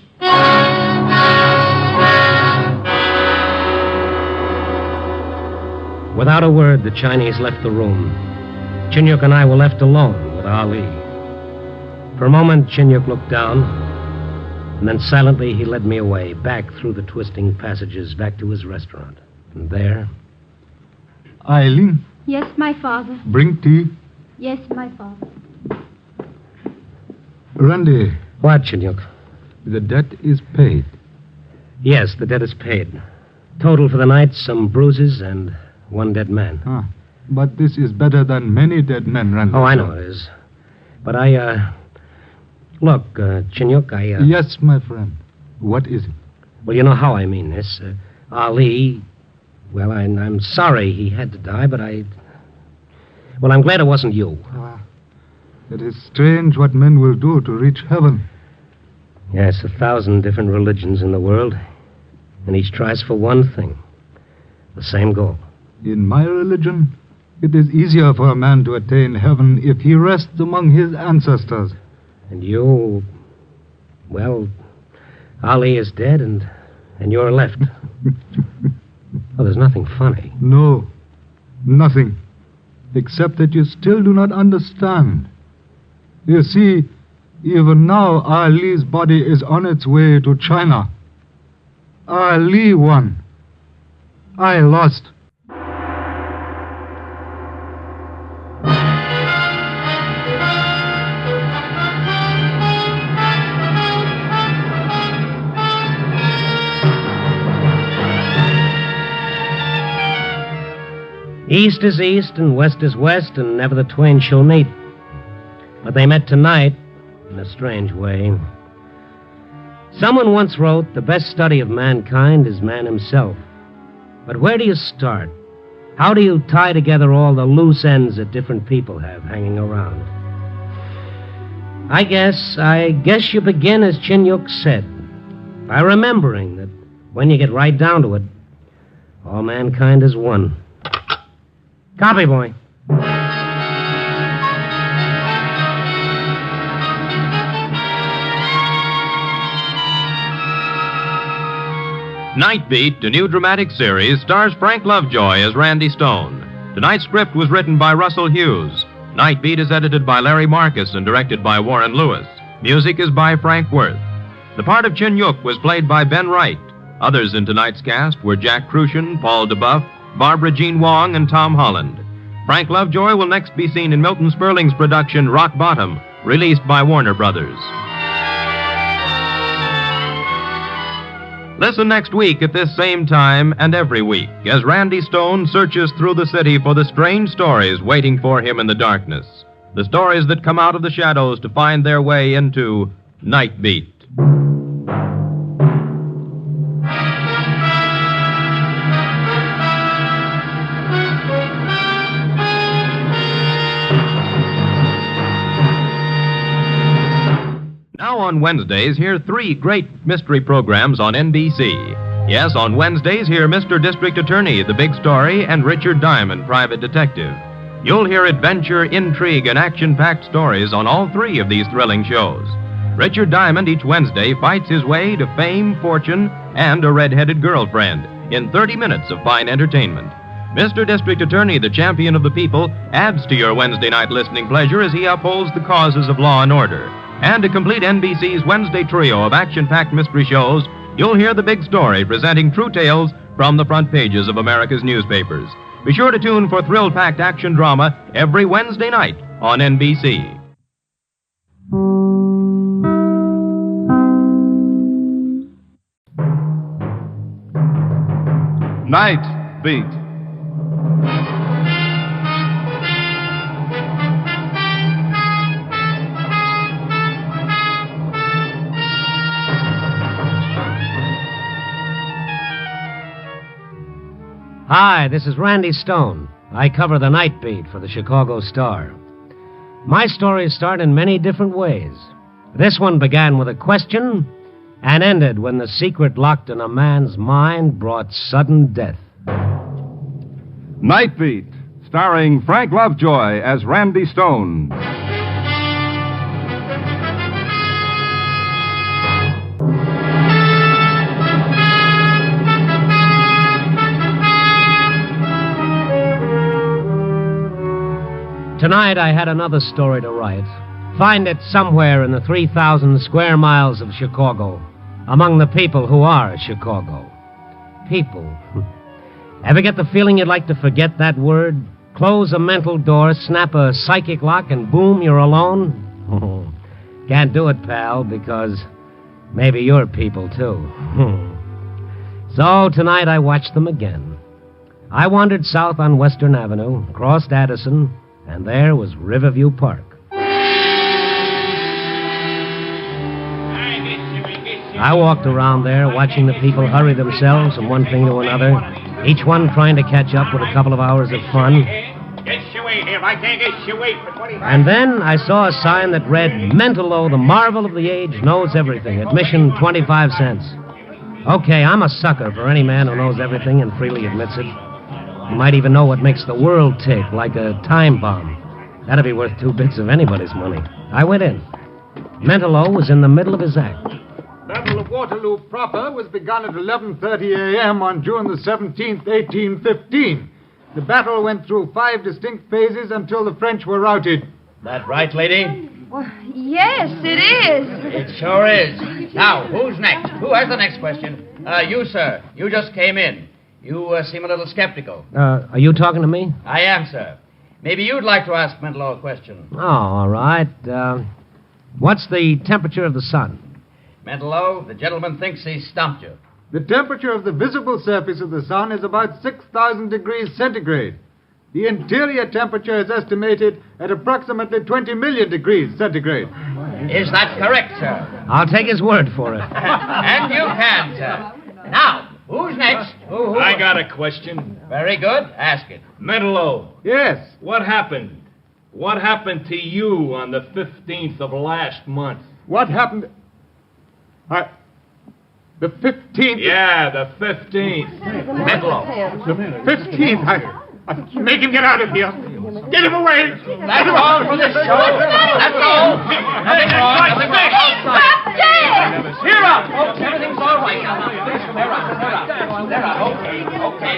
Without a word, the Chinese left the room. Chinyuk and I were left alone with Ali. For a moment, Chinyuk looked down, and then silently he led me away, back through the twisting passages, back to his restaurant. And there... Eileen, Yes, my father. bring tea. Yes, my father. Randy. What, Chinyuk? The debt is paid. Yes, the debt is paid. Total for the night, some bruises and one dead man. Ah, but this is better than many dead men, Randy. Oh, I know it is. But Look, Chinyuk, Yes, my friend. What is it? Well, you know how I mean this. Ali... Well, I'm sorry he had to die, but Well, I'm glad it wasn't you. It is strange what men will do to reach heaven. Yes, 1,000 different religions in the world, and each tries for one thing. The same goal. In my religion, it is easier for a man to attain heaven if he rests among his ancestors. And you... Well, Ali is dead, and you're left. Well, there's nothing funny. No, nothing. Except that you still do not understand. You see, even now Ali's body is on its way to China. Ali won. I lost. East is east and west is west, and never the twain shall meet. But they met tonight in a strange way. Someone once wrote, the best study of mankind is man himself. But where do you start? How do you tie together all the loose ends that different people have hanging around? I guess you begin as Chinyuk said, by remembering that when you get right down to it, all mankind is one. Copy, boy. Night Beat, a new dramatic series, stars Frank Lovejoy as Randy Stone. Tonight's script was written by Russell Hughes. Night Beat is edited by Larry Marcus and directed by Warren Lewis. Music is by Frank Worth. The part of Chinyuk was played by Ben Wright. Others in tonight's cast were Jack Crucian, Paul DeBuff, Barbara Jean Wong, and Tom Holland. Frank Lovejoy will next be seen in Milton Sperling's production Rock Bottom, released by Warner Brothers. Listen next week at this same time and every week as Randy Stone searches through the city for the strange stories waiting for him in the darkness. The stories that come out of the shadows to find their way into Night Beat. Now on Wednesdays, hear 3 great mystery programs on NBC. Yes, on Wednesdays, hear Mr. District Attorney, The Big Story, and Richard Diamond, Private Detective. You'll hear adventure, intrigue, and action-packed stories on all 3 of these thrilling shows. Richard Diamond each Wednesday fights his way to fame, fortune, and a red-headed girlfriend in 30 minutes of fine entertainment. Mr. District Attorney, the champion of the people, adds to your Wednesday night listening pleasure as he upholds the causes of law and order. And to complete NBC's Wednesday trio of action-packed mystery shows, you'll hear The Big Story presenting true tales from the front pages of America's newspapers. Be sure to tune for thrill-packed action drama every Wednesday night on NBC. Night Beat. Hi, this is Randy Stone. I cover the night beat for the Chicago Star. My stories start in many different ways. This one began with a question and ended when the secret locked in a man's mind brought sudden death. Night Beat, starring Frank Lovejoy as Randy Stone. Tonight I had another story to write. Find it somewhere in the 3,000 square miles of Chicago, among the people who are Chicago. People. Ever get the feeling you'd like to forget that word? Close a mental door, snap a psychic lock, and boom, you're alone? Can't do it, pal, because maybe you're people, too. So tonight I watched them again. I wandered south on Western Avenue, crossed Addison, and there was Riverview Park. I walked around there, watching the people hurry themselves from one thing to another, each one trying to catch up with a couple of hours of fun. Get your way here. I can't get your way for 25. And then I saw a sign that read, Mentallo, the marvel of the age, knows everything. Admission 25 cents. Okay, I'm a sucker for any man who knows everything and freely admits it. He might even know what makes the world tick, like a time bomb. That'd be worth 2 bits of anybody's money. I went in. Mentallo was in the middle of his act. Battle of Waterloo proper was begun at 11:30 a.m. on June the 17th, 1815. The battle went through 5 distinct phases until the French were routed. That right, lady? Well, yes, it is. It sure is. Now, who's next? Who has the next question? You, sir. You just came in. You seem a little skeptical. Are you talking to me? I am, sir. Maybe you'd like to ask Mentallo a question. Oh, all right. What's the temperature of the sun? Mentallo, the gentleman thinks he's stumped you. The temperature of the visible surface of the sun is about 6,000 degrees centigrade. The interior temperature is estimated at approximately 20 million degrees centigrade. Is that correct, sir? I'll take his word for it. And you can, sir. Now, who's next? Who? I got a question. Very good. Ask it. Mentallo. Yes? What happened? What happened to you on the 15th of last month? What happened? The 15th? Yeah, the 15th. Mentallo. The 15th. Make him get out of here. Get him away. That's all for this show. That's all. Nothing wrong. Nothing wrong. Cheer up, folks. Everything's all right now. They're out. Okay.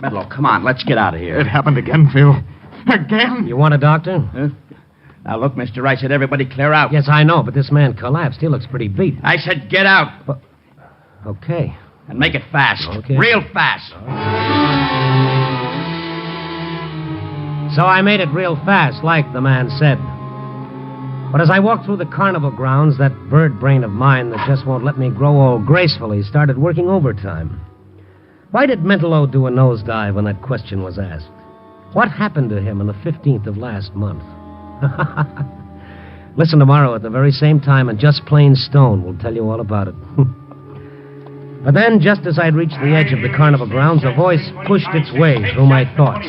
Mentallo, come on. Let's get out of here. It happened again, Phil. Again? You want a doctor? Huh? Now, look, mister, I said everybody clear out. Yes, I know, but this man collapsed. He looks pretty beat. I said get out. But... Okay. And make it fast. Okay. Real fast. So I made it real fast, like the man said. But as I walked through the carnival grounds, that bird brain of mine that just won't let me grow old gracefully started working overtime. Why did Mentallo do a nosedive when that question was asked? What happened to him on the 15th of last month? Listen tomorrow at the very same time, and Just Plain Stone will tell you all about it. But then, just as I'd reached the edge of the carnival grounds, a voice pushed its way through my thoughts.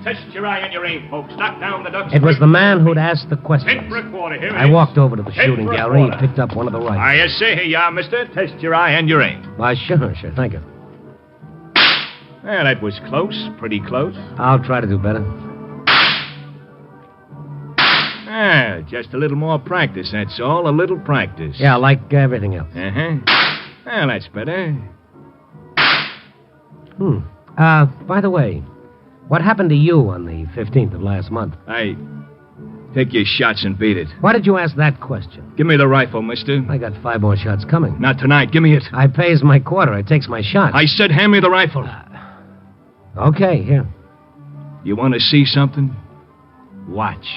Test your eye and your aim, folks. Knock down the ducks. It was the man who'd asked the question. I walked over to the shooting gallery and picked up one of the rifles. I say, here you are, mister. Test your eye and your aim. Why, sure, thank you. Well, that was close, pretty close. I'll try to do better. Just a little more practice, that's all. A little practice. Yeah, like everything else. Well, that's better. By the way, what happened to you on the 15th of last month? Take your shots and beat it. Why did you ask that question? Give me the rifle, mister. I got 5 more shots coming. Not tonight. Give me it. I pays my quarter. It takes my shot. I said hand me the rifle. Okay, here. You want to see something? Watch.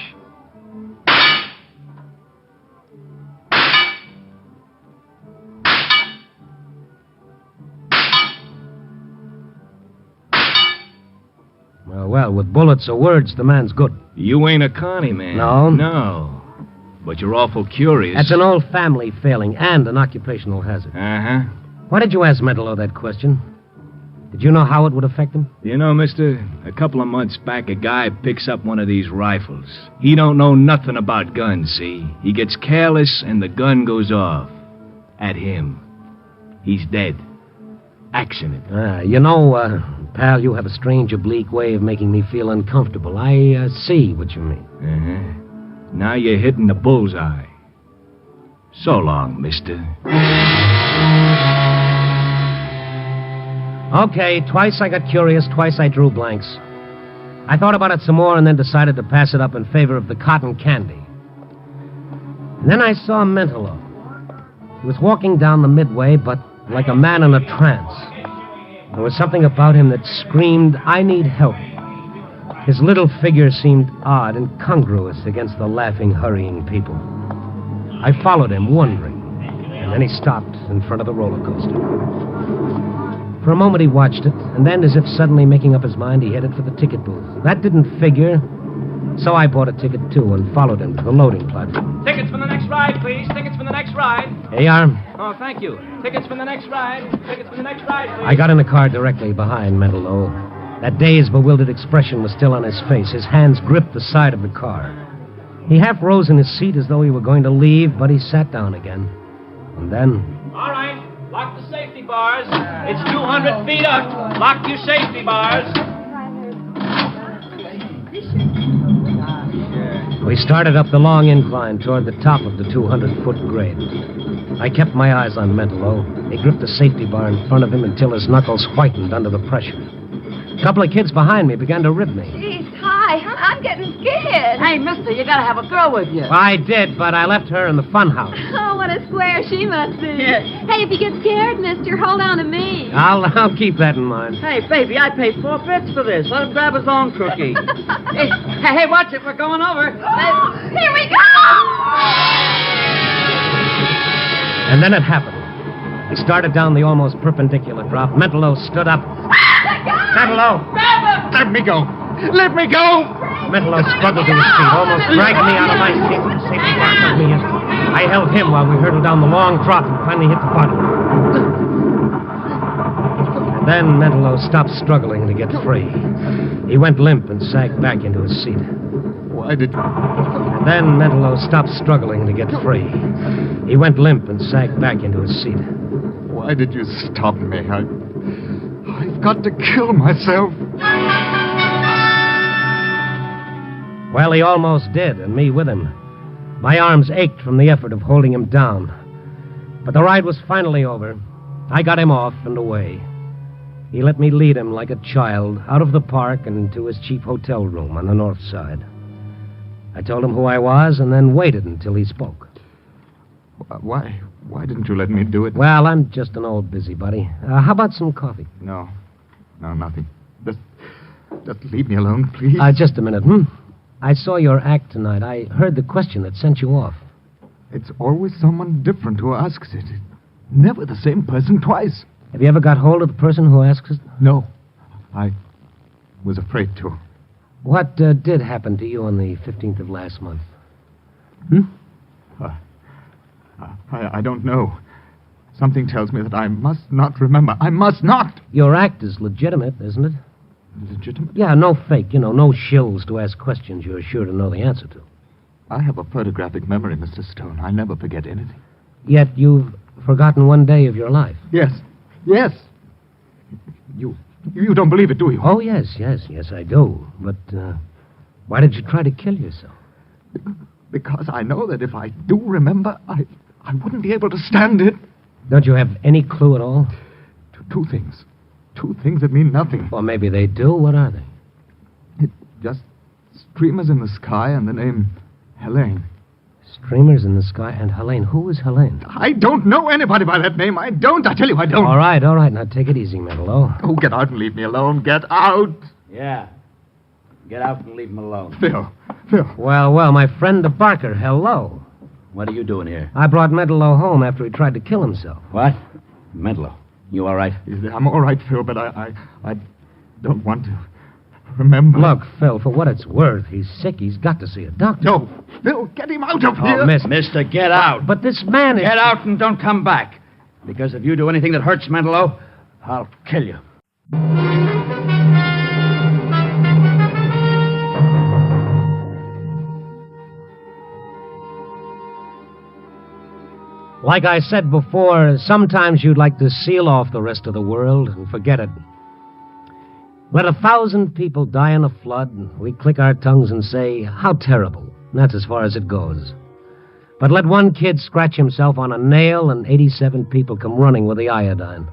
Well, with bullets or words, the man's good. You ain't a Connie man. No? No. But you're awful curious. That's an old family failing and an occupational hazard. Uh-huh. Why did you ask Mentallo that question? Did you know how it would affect him? You know, mister, a couple of months back, a guy picks up one of these rifles. He don't know nothing about guns, see? He gets careless and the gun goes off. At him. He's dead. Accident. Pal, you have a strange, oblique way of making me feel uncomfortable. I see what you mean. Uh-huh. Now you're hitting the bullseye. So long, mister. Okay, twice I got curious, twice I drew blanks. I thought about it some more and then decided to pass it up in favor of the cotton candy. And then I saw Mentallo. He was walking down the midway, but like a man in a trance. There was something about him that screamed, I need help. His little figure seemed odd, incongruous against the laughing, hurrying people. I followed him, wondering, and then he stopped in front of the roller coaster. For a moment he watched it, and then, as if suddenly making up his mind, he headed for the ticket booth. That didn't figure, so I bought a ticket, too, and followed him to the loading platform. Tickets for the next ride, please. Tickets for the next ride. Here you are. Oh, thank you. Tickets for the next ride. Tickets for the next ride, please. I got in the car directly behind Mentallo. That dazed, bewildered expression was still on his face. His hands gripped the side of the car. He half rose in his seat as though he were going to leave, but he sat down again. And then... All right. Lock the safety bars. It's 200 feet up. Lock your safety bars. We started up the long incline toward the top of the 200-foot grade. I kept my eyes on Mentallo. He gripped the safety bar in front of him until his knuckles whitened under the pressure. A couple of kids behind me began to rib me. Jeez, hi. I'm getting scared. Hey, mister, you gotta have a girl with you. I did, but I left her in the funhouse. Oh, what a square she must be. Hey, if you get scared, mister, hold on to me. I'll keep that in mind. Hey, baby, I paid 4 bits for this. Let him grab his own cookie. hey, watch it. We're going over. Here we go! And then it happened. We started down the almost perpendicular drop. Mentallo stood up. Mentallo! Let me go! Let me go! Mentallo struggled to his feet, almost dragged me out of my seat with the safety bar took me in. I held him while we hurtled down the long drop and finally hit the bottom. And then Mentallo stopped struggling to get free. He went limp and sagged back into his seat. Why did you... And then Mentallo stopped struggling to get free. He went limp and sagged back into his seat. Why did you stop me? I've got to kill myself. Well, he almost did, and me with him. My arms ached from the effort of holding him down. But the ride was finally over. I got him off and away. He let me lead him like a child out of the park and to his cheap hotel room on the north side. I told him who I was and then waited until he spoke. Why didn't you let me do it? Well, I'm just an old busybody. How about some coffee? No, nothing. Just leave me alone, please. Just a minute, I saw your act tonight. I heard the question that sent you off. It's always someone different who asks it. Never the same person twice. Have you ever got hold of the person who asks it? No. I was afraid to. What did happen to you on the 15th of last month? I don't know. Something tells me that I must not remember. I must not! Your act is legitimate, isn't it? Legitimate? Yeah, no fake. No shills to ask questions you're sure to know the answer to. I have a photographic memory, Mr. Stone. I never forget anything. Yet you've forgotten one day of your life. Yes. You don't believe it, do you? Oh, yes, I do. But why did you try to kill yourself? Because I know that if I do remember, I wouldn't be able to stand it. Don't you have any clue at all? Two things. Two things that mean nothing. Well, maybe they do. What are they? Just streamers in the sky and the name Helene. Streamers in the sky and Helene. Who is Helene? I don't know anybody by that name. I don't. I tell you, I don't. All right. Now take it easy, Mentallo. Oh, get out and leave me alone. Get out. Yeah. Get out and leave him alone. Phil. Well, my friend the Barker, hello. What are you doing here? I brought Mentallo home after he tried to kill himself. What? Mentallo. You all right? I'm all right, Phil, but I don't want to remember. Look, Phil, for what it's worth, he's sick. He's got to see a doctor. No, Phil, get him out of here. Oh, Mister, get out. But this man is... Get out and don't come back. Because if you do anything that hurts Mentallo, I'll kill you. Like I said before, sometimes you'd like to seal off the rest of the world and forget it. Let 1,000 people die in a flood, and we click our tongues and say, how terrible. And that's as far as it goes. But let one kid scratch himself on a nail and 87 people come running with the iodine.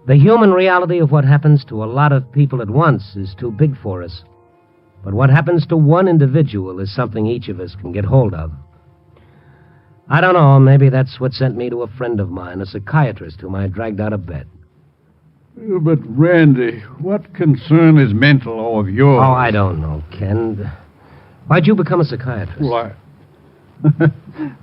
The human reality of what happens to a lot of people at once is too big for us. But what happens to one individual is something each of us can get hold of. I don't know, maybe that's what sent me to a friend of mine, a psychiatrist whom I dragged out of bed. But, Randy, what concern is Mentallo of yours? Oh, I don't know, Ken. Why'd you become a psychiatrist? Why?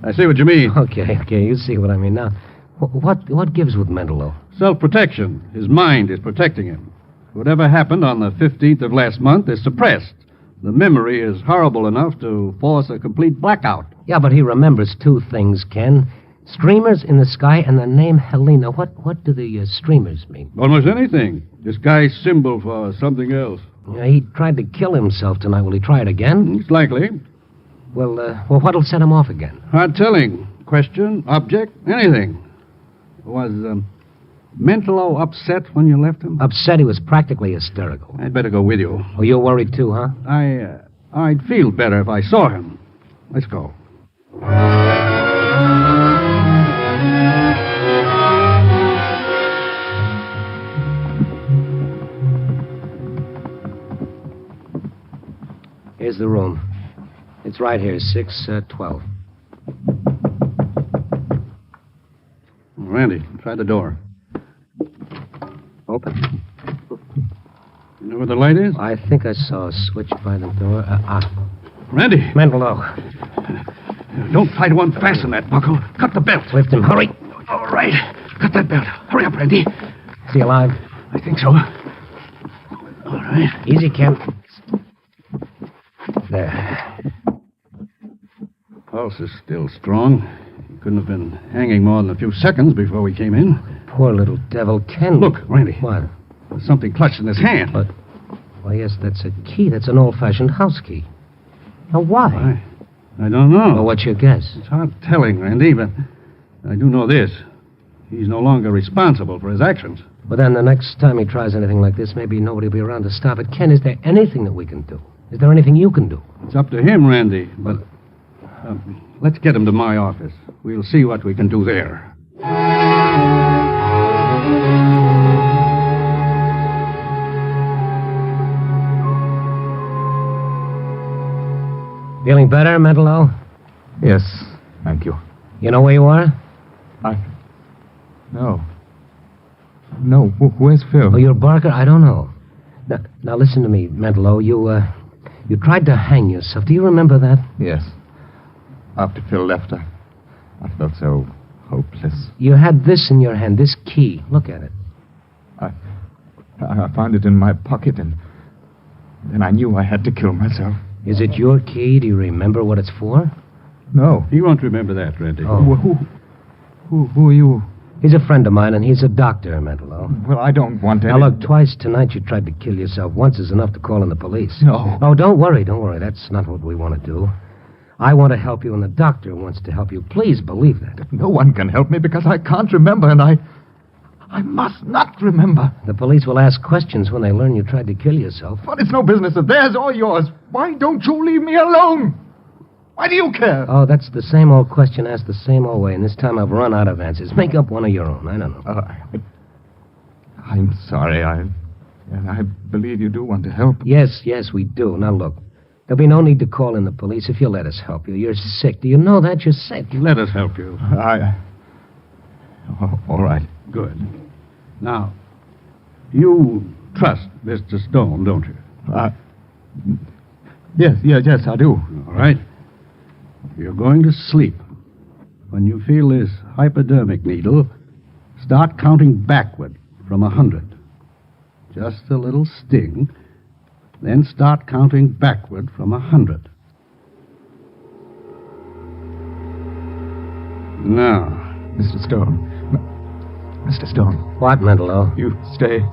I see what you mean. Okay, you see what I mean now. What gives with Mentallo? Self-protection. His mind is protecting him. Whatever happened on the 15th of last month is suppressed. The memory is horrible enough to force a complete blackout. Yeah, but he remembers two things, Ken. Streamers in the sky and the name Helena. What do the streamers mean? Almost anything. This guy's symbol for something else. Yeah, he tried to kill himself tonight. Will he try it again? It's likely. Well, what'll set him off again? Hard telling. Question, object, anything. Was Mentallo upset when you left him? Upset? He was practically hysterical. I'd better go with you. Oh, you're worried too, huh? I'd feel better if I saw him. Let's go. Here's the room. It's right here, 612. Randy, try the door. Open. You know where the light is? I think I saw a switch by the door. Randy! Mentallo. Don't try to unfasten that buckle. Cut the belt. Lift him. Hurry. All right. Cut that belt. Hurry up, Randy. Is he alive? I think so. All right. Easy, Ken. There. Pulse is still strong. He couldn't have been hanging more than a few seconds before we came in. Poor little devil, Ken. Look, Randy. What? There's something clutched in his hand. But, well, yes, that's a key. That's an old-fashioned house key. Now, why? I don't know. Well, what's your guess? It's hard telling, Randy, but I do know this. He's no longer responsible for his actions. Well, then the next time he tries anything like this, maybe nobody will be around to stop it. Ken, is there anything that we can do? Is there anything you can do? It's up to him, Randy, but let's get him to my office. We'll see what we can do there. Feeling better, Mentallo? Yes, thank you. You know where you are? No, where's Phil? Oh, you're Barker? I don't know. Now listen to me, Mentallo. You tried to hang yourself. Do you remember that? Yes. After Phil left, I felt so hopeless. You had this in your hand, this key. Look at it. I found it in my pocket, and then I knew I had to kill myself. Is it your key? Do you remember what it's for? No. He won't remember that, Randy. Oh. Who are you? He's a friend of mine, and he's a doctor, Mentallo. Well, I don't want any... Now, look, twice tonight you tried to kill yourself. Once is enough to call in the police. No. Oh, don't worry. That's not what we want to do. I want to help you, and the doctor wants to help you. Please believe that. No one can help me because I can't remember, and I must not remember. The police will ask questions when they learn you tried to kill yourself. But it's no business of theirs or yours. Why don't you leave me alone? Why do you care? Oh, that's the same old question asked the same old way, and this time I've run out of answers. Make up one of your own. I don't know. I'm sorry. I believe you do want to help. Yes, we do. Now, look. There'll be no need to call in the police if you'll let us help you. You're sick. Do you know that? You're sick. Let us help you. All right. Good. Now, you trust Mr. Stone, don't you? Yes, I do. All right. You're going to sleep. When you feel this hypodermic needle, start counting backward from 100. Just a little sting. Then start counting backward from 100. Now. Mr. Stone. Mr. Stone. What, Mentallo? You stay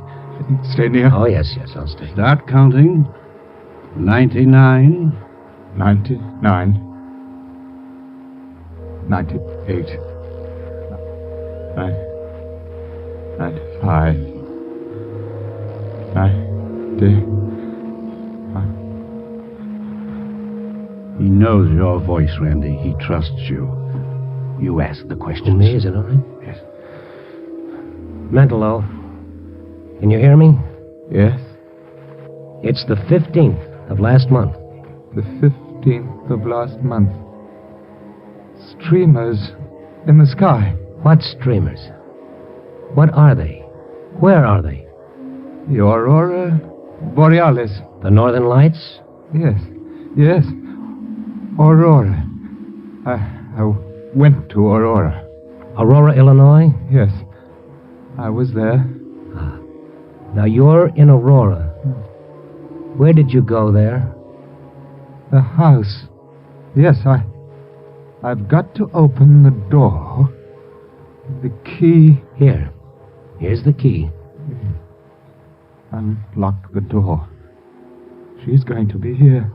near? Oh, yes, I'll stay. Start counting. 99. 99. 98. 95. 90. He knows your voice, Randy. He trusts you. You ask the questions. Me, is it all right? Yes. Mentallo, can you hear me? Yes. It's the 15th of last month. The 15th of last month. Streamers in the sky. What streamers? What are they? Where are they? The Aurora Borealis. The Northern Lights? Yes. Aurora. I went to Aurora. Aurora, Illinois? Yes. I was there. Now you're in Aurora. Where did you go there? The house. Yes, I've got to open the door. The key. Here's the key. Unlock the door. She's going to be here.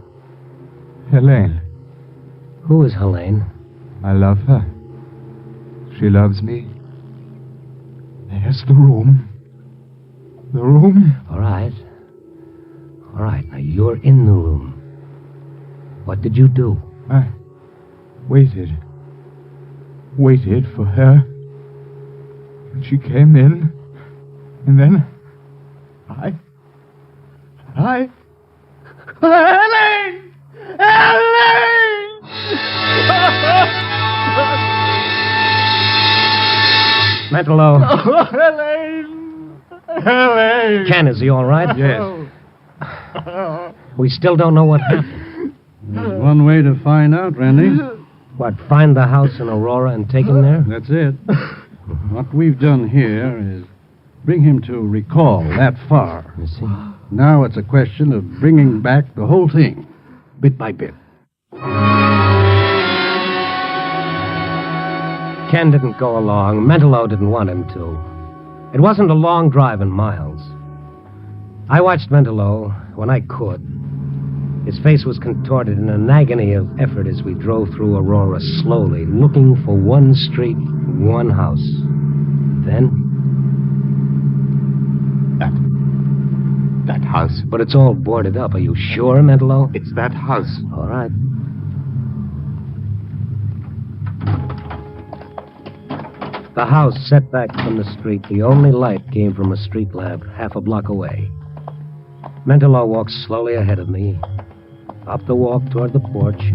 Helene. Who is Helene? I love her. She loves me. There's the room. The room. All right. Now you're in the room. What did you do? I waited for her. And she came in. And then I... Helene! Mentallo. Oh, Helene! Ken, is he all right? Yes. We still don't know what happened. There's one way to find out, Randy. What, find the house in Aurora and take him there? That's it. What we've done here is bring him to recall that far. You see? Now it's a question of bringing back the whole thing, bit by bit. Ken didn't go along. Mentallo didn't want him to. It wasn't a long drive in miles. I watched Mentallo when I could. His face was contorted in an agony of effort as we drove through Aurora slowly, looking for one street, one house. Then... That house. But it's all boarded up. Are you sure, Mentallo? It's that house. All right. The house set back from the street. The only light came from a street lamp half a block away. Mentallo walked slowly ahead of me, up the walk toward the porch,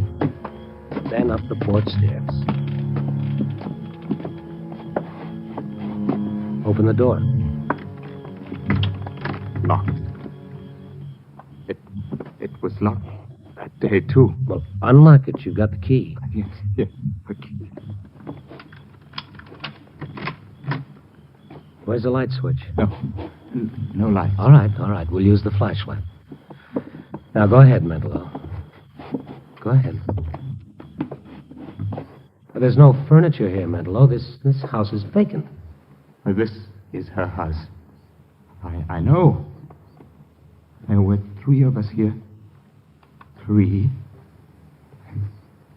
then up the porch stairs. Open the door. Locked. It was locked that day, too. Well, unlock it. You've got the key. Yes. Okay. Where's the light switch? No light. All right. We'll use the flashlight. Now, go ahead, Mentallo. Go ahead. But there's no furniture here, Mentallo. This house is vacant. This is her house. I know. There were 3 of us here. 3. And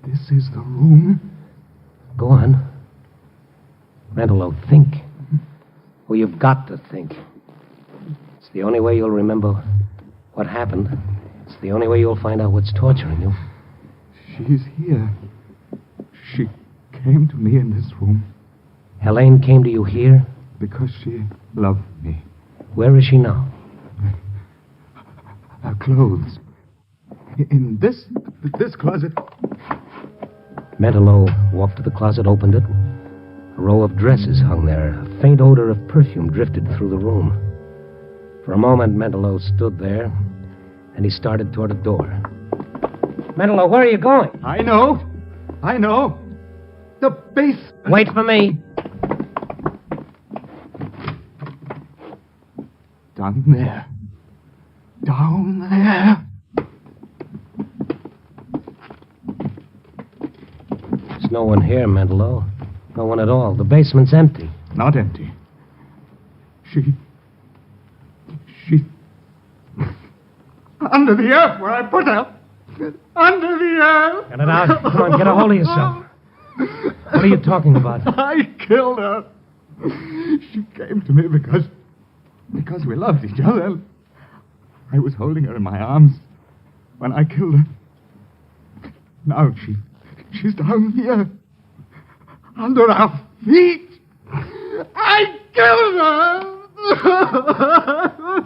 this is the room. Go on. Mentallo, think. Well, you've got to think. It's the only way you'll remember what happened. It's the only way you'll find out what's torturing you. She's here. She came to me in this room. Helene came to you here? Because she loved me. Where is she now? Her clothes. In this closet. Mentallo walked to the closet, opened it. A row of dresses hung there. A faint odor of perfume drifted through the room. For a moment, Mentallo stood there, and he started toward a door. Mentallo, where are you going? I know. The base. Wait for me. Down there. There's no one here, Mentallo. No one at all. The basement's empty. Not empty. She... Under the earth where I put her. Under the earth. Get it out. Come on, get a hold of yourself. What are you talking about? I killed her. She came to me because we loved each other. I was holding her in my arms when I killed her. Now she's down here. Under our feet. I killed her.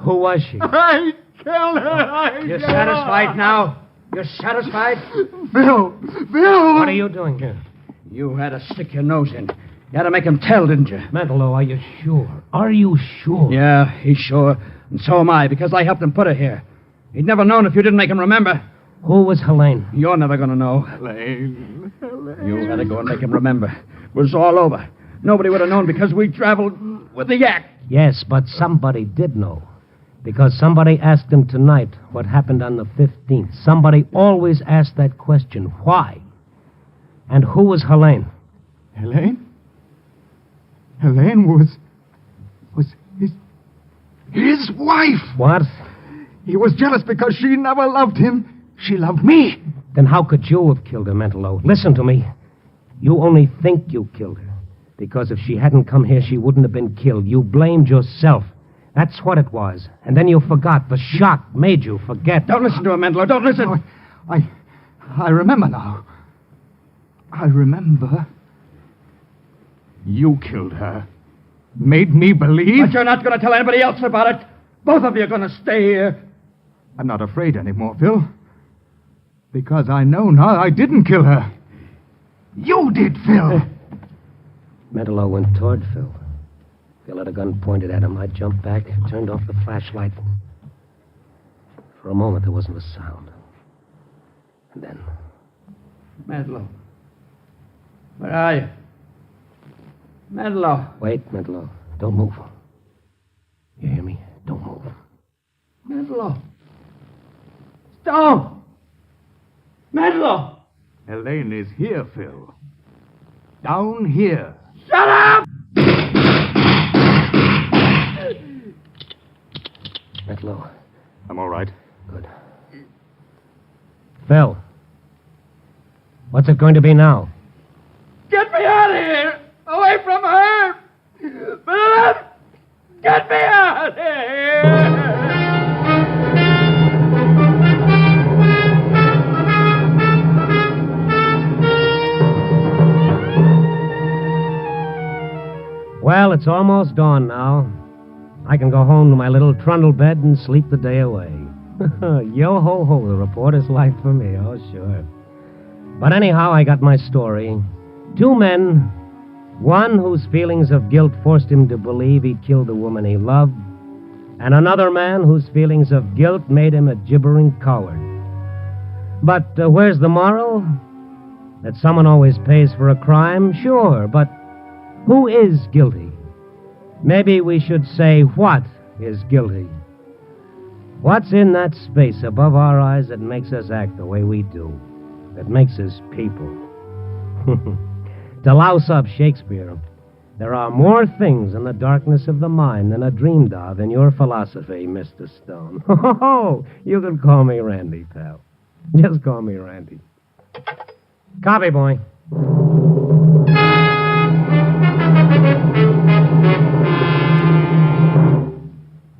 Who was she? I killed her. You're satisfied now? You're satisfied? Bill! What are you doing here? You had to stick your nose in. You had to make him tell, didn't you? Mentallo, are you sure? Are you sure? Yeah, he's sure. And so am I, because I helped him put her here. He'd never known if you didn't make him remember. Who was Helene? You're never going to know. Helene. You had to go and make him remember. It was all over. Nobody would have known because we traveled with the yak. Yes, but somebody did know. Because somebody asked him tonight what happened on the 15th. Somebody always asked that question. Why? And who was Helene? Helene? Helene was his wife. What? He was jealous because she never loved him. She loved me. Then how could you have killed her, Mentallo? Listen to me. You only think you killed her. Because if she hadn't come here, she wouldn't have been killed. You blamed yourself. That's what it was. And then you forgot. The shock made you forget. Don't listen to him, Mentallo. Don't listen. No, I remember now. I remember. You killed her. Made me believe. But you're not going to tell anybody else about it. Both of you are going to stay here. I'm not afraid anymore, Phil. Because I know now I didn't kill her. You did, Phil. Mentallo went toward Phil. Phil had a gun pointed at him. I jumped back, turned off the flashlight. For a moment, there wasn't a sound. And then... Mentallo. Where are you? Mentallo. Wait, Mentallo. Don't move. You hear me? Don't move. Mentallo. Stone! Mentallo! Helene is here, Phil. Down here. Shut up! Mentallo. I'm all right. Good. Phil. What's it going to be now? Get me out of here! Away from her! Philip! Get me out of here! Well, it's almost dawn now. I can go home to my little trundle bed and sleep the day away. Yo-ho-ho, the reporter's life for me, oh, sure. But anyhow, I got my story. Two men, one whose feelings of guilt forced him to believe he'd killed the woman he loved, and another man whose feelings of guilt made him a gibbering coward. But where's the moral? That someone always pays for a crime? Sure, but who is guilty? Maybe we should say, what is guilty? What's in that space above our eyes that makes us act the way we do? That makes us people? To louse up Shakespeare, there are more things in the darkness of the mind than are dreamed of in your philosophy, Mr. Stone. You can call me Randy, pal. Just call me Randy. Copy, boy.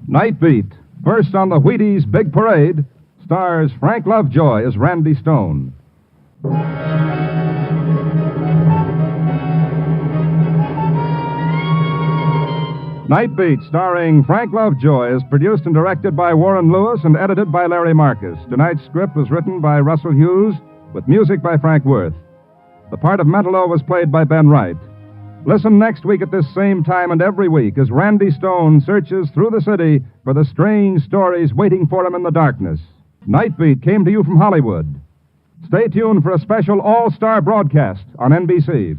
Night Beat, first on the Wheaties Big Parade, stars Frank Lovejoy as Randy Stone. Night Beat, starring Frank Lovejoy, is produced and directed by Warren Lewis and edited by Larry Marcus. Tonight's script was written by Russell Hughes, with music by Frank Worth. The part of Mentallo was played by Ben Wright. Listen next week at this same time and every week as Randy Stone searches through the city for the strange stories waiting for him in the darkness. Night Beat came to you from Hollywood. Stay tuned for a special all-star broadcast on NBC.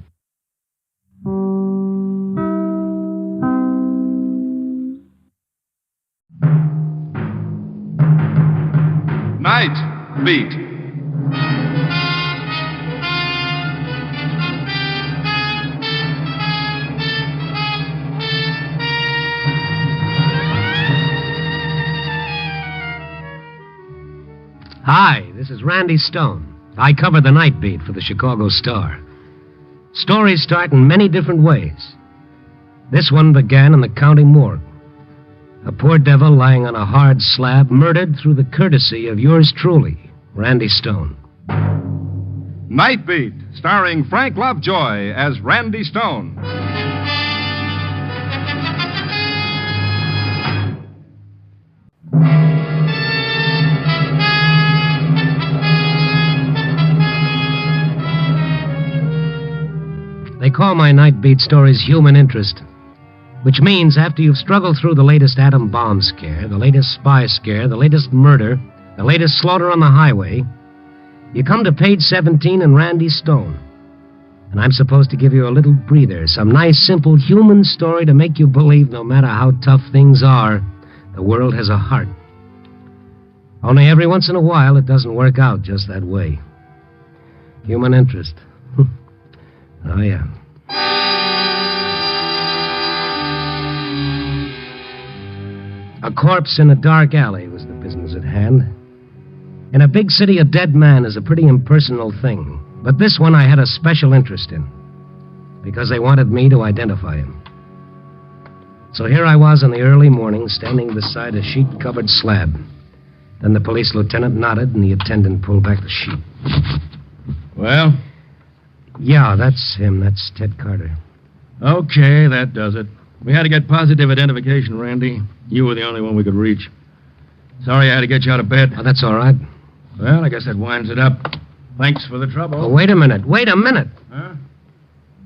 Night Beat. Hi, this is Randy Stone. I cover the Night Beat for the Chicago Star. Stories start in many different ways. This one began in the county morgue. A poor devil lying on a hard slab, murdered through the courtesy of yours truly, Randy Stone. Night Beat, starring Frank Lovejoy as Randy Stone. They call my Night Beat stories human interest, which means after you've struggled through the latest atom bomb scare, the latest spy scare, the latest murder, the latest slaughter on the highway, you come to page 17 in Randy Stone. And I'm supposed to give you a little breather, some nice, simple human story to make you believe no matter how tough things are, the world has a heart. Only every once in a while it doesn't work out just that way. Human interest. Oh, yeah. A corpse in a dark alley was the business at hand. In a big city, a dead man is a pretty impersonal thing. But this one I had a special interest in, because they wanted me to identify him. So here I was in the early morning, standing beside a sheet-covered slab. Then the police lieutenant nodded, and the attendant pulled back the sheet. Well? Yeah, that's him. That's Ted Carter. Okay, that does it. We had to get positive identification, Randy. You were the only one we could reach. Sorry I had to get you out of bed. Oh, that's all right. Well, I guess that winds it up. Thanks for the trouble. Oh, wait a minute. Huh?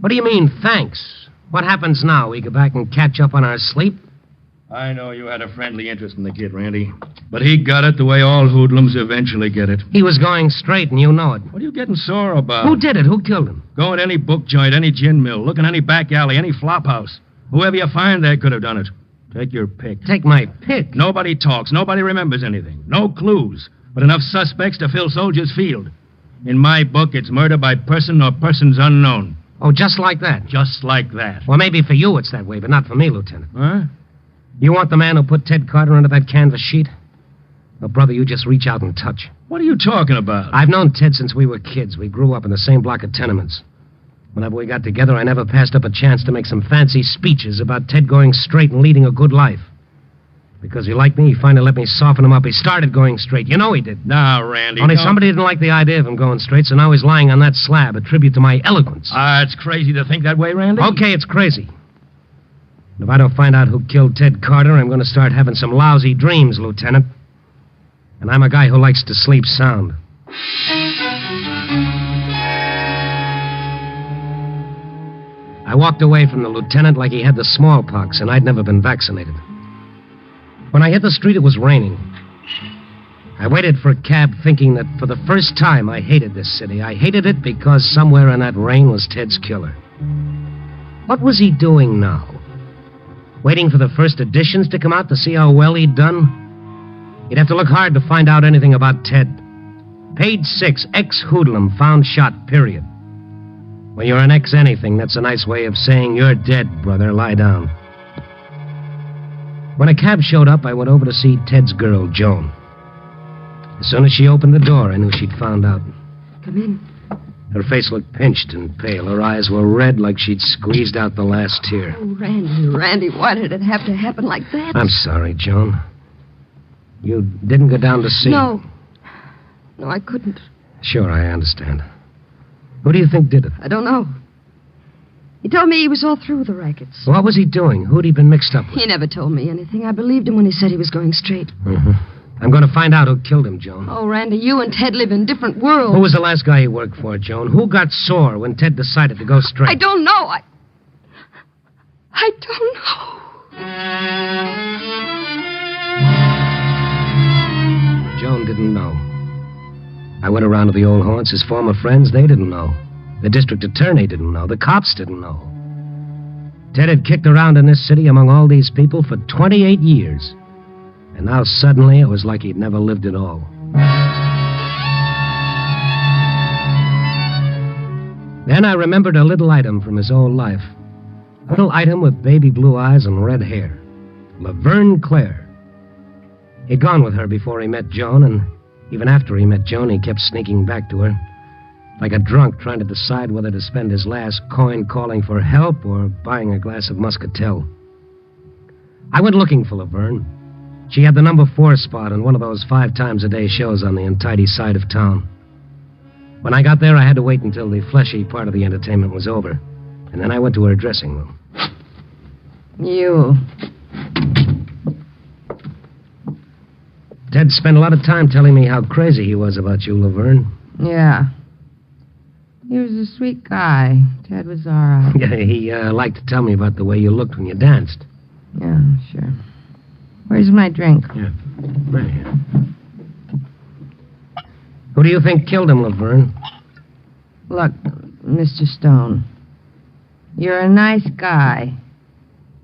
What do you mean, thanks? What happens now? We go back and catch up on our sleep? I know you had a friendly interest in the kid, Randy. But he got it the way all hoodlums eventually get it. He was going straight, and you know it. What are you getting sore about? Who did it? Who killed him? Go at any book joint, any gin mill, look in any back alley, any flop house. Whoever you find there could have done it. Take your pick. Take my pick? Nobody talks. Nobody remembers anything. No clues. But enough suspects to fill Soldiers Field. In my book, it's murder by person or persons unknown. Oh, just like that? Just like that. Well, maybe for you it's that way, but not for me, Lieutenant. Huh? You want the man who put Ted Carter under that canvas sheet? Well, brother, you just reach out and touch. What are you talking about? I've known Ted since we were kids. We grew up in the same block of tenements. Whenever we got together, I never passed up a chance to make some fancy speeches about Ted going straight and leading a good life. Because he liked me, he finally let me soften him up. He started going straight. You know he did. Now, Randy. Only somebody didn't like the idea of him going straight, so now he's lying on that slab, a tribute to my eloquence. It's crazy to think that way, Randy. Okay, it's crazy. If I don't find out who killed Ted Carter, I'm going to start having some lousy dreams, Lieutenant. And I'm a guy who likes to sleep sound. I walked away from the lieutenant like he had the smallpox, and I'd never been vaccinated. When I hit the street, it was raining. I waited for a cab thinking that for the first time I hated this city. I hated it because somewhere in that rain was Ted's killer. What was he doing now? Waiting for the first editions to come out to see how well he'd done? You'd have to look hard to find out anything about Ted. Page 6, ex-hoodlum found shot, period. When you're an ex-anything, that's a nice way of saying you're dead, brother. Lie down. When a cab showed up, I went over to see Ted's girl, Joan. As soon as she opened the door, I knew she'd found out. Come in. Her face looked pinched and pale. Her eyes were red like she'd squeezed out the last tear. Oh, Randy, why did it have to happen like that? I'm sorry, Joan. You didn't go down to see? No, I couldn't. Sure, I understand. Who do you think did it? I don't know. He told me he was all through with the rackets. What was he doing? Who'd he been mixed up with? He never told me anything. I believed him when he said he was going straight. Mm-hmm. I'm going to find out who killed him, Joan. Oh, Randy, you and Ted live in different worlds. Who was the last guy you worked for, Joan? Who got sore when Ted decided to go straight? I don't know. I don't know. Joan didn't know. I went around to the old haunts. His former friends, they didn't know. The district attorney didn't know. The cops didn't know. Ted had kicked around in this city among all these people for 28 years. And now suddenly it was like he'd never lived at all. Then I remembered a little item from his old life. A little item with baby blue eyes and red hair. Laverne Clare. He'd gone with her before he met Joan, and even after he met Joan, he kept sneaking back to her. Like a drunk trying to decide whether to spend his last coin calling for help or buying a glass of muscatel. I went looking for Laverne. She had the number 4 spot on one of those 5 times a day shows on the untidy side of town. When I got there, I had to wait until the fleshy part of the entertainment was over. And then I went to her dressing room. You. Ted spent a lot of time telling me how crazy he was about you, Laverne. Yeah. He was a sweet guy. Ted was all right. Yeah, he liked to tell me about the way you looked when you danced. Yeah, sure. Where's my drink? Yeah, right here. Who do you think killed him, Laverne? Look, Mr. Stone, you're a nice guy.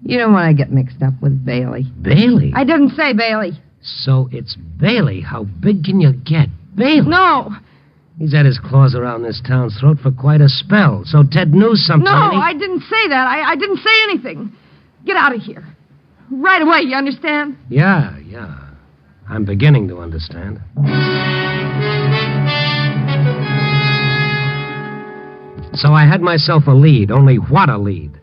You don't want to get mixed up with Bailey. Bailey? I didn't say Bailey. So it's Bailey. How big can you get? Bailey? No. He's had his claws around this town's throat for quite a spell, so Ted knew something. No, I didn't say that. I didn't say anything. Get out of here. Right away, you understand? Yeah. I'm beginning to understand. So I had myself a lead, only what a lead.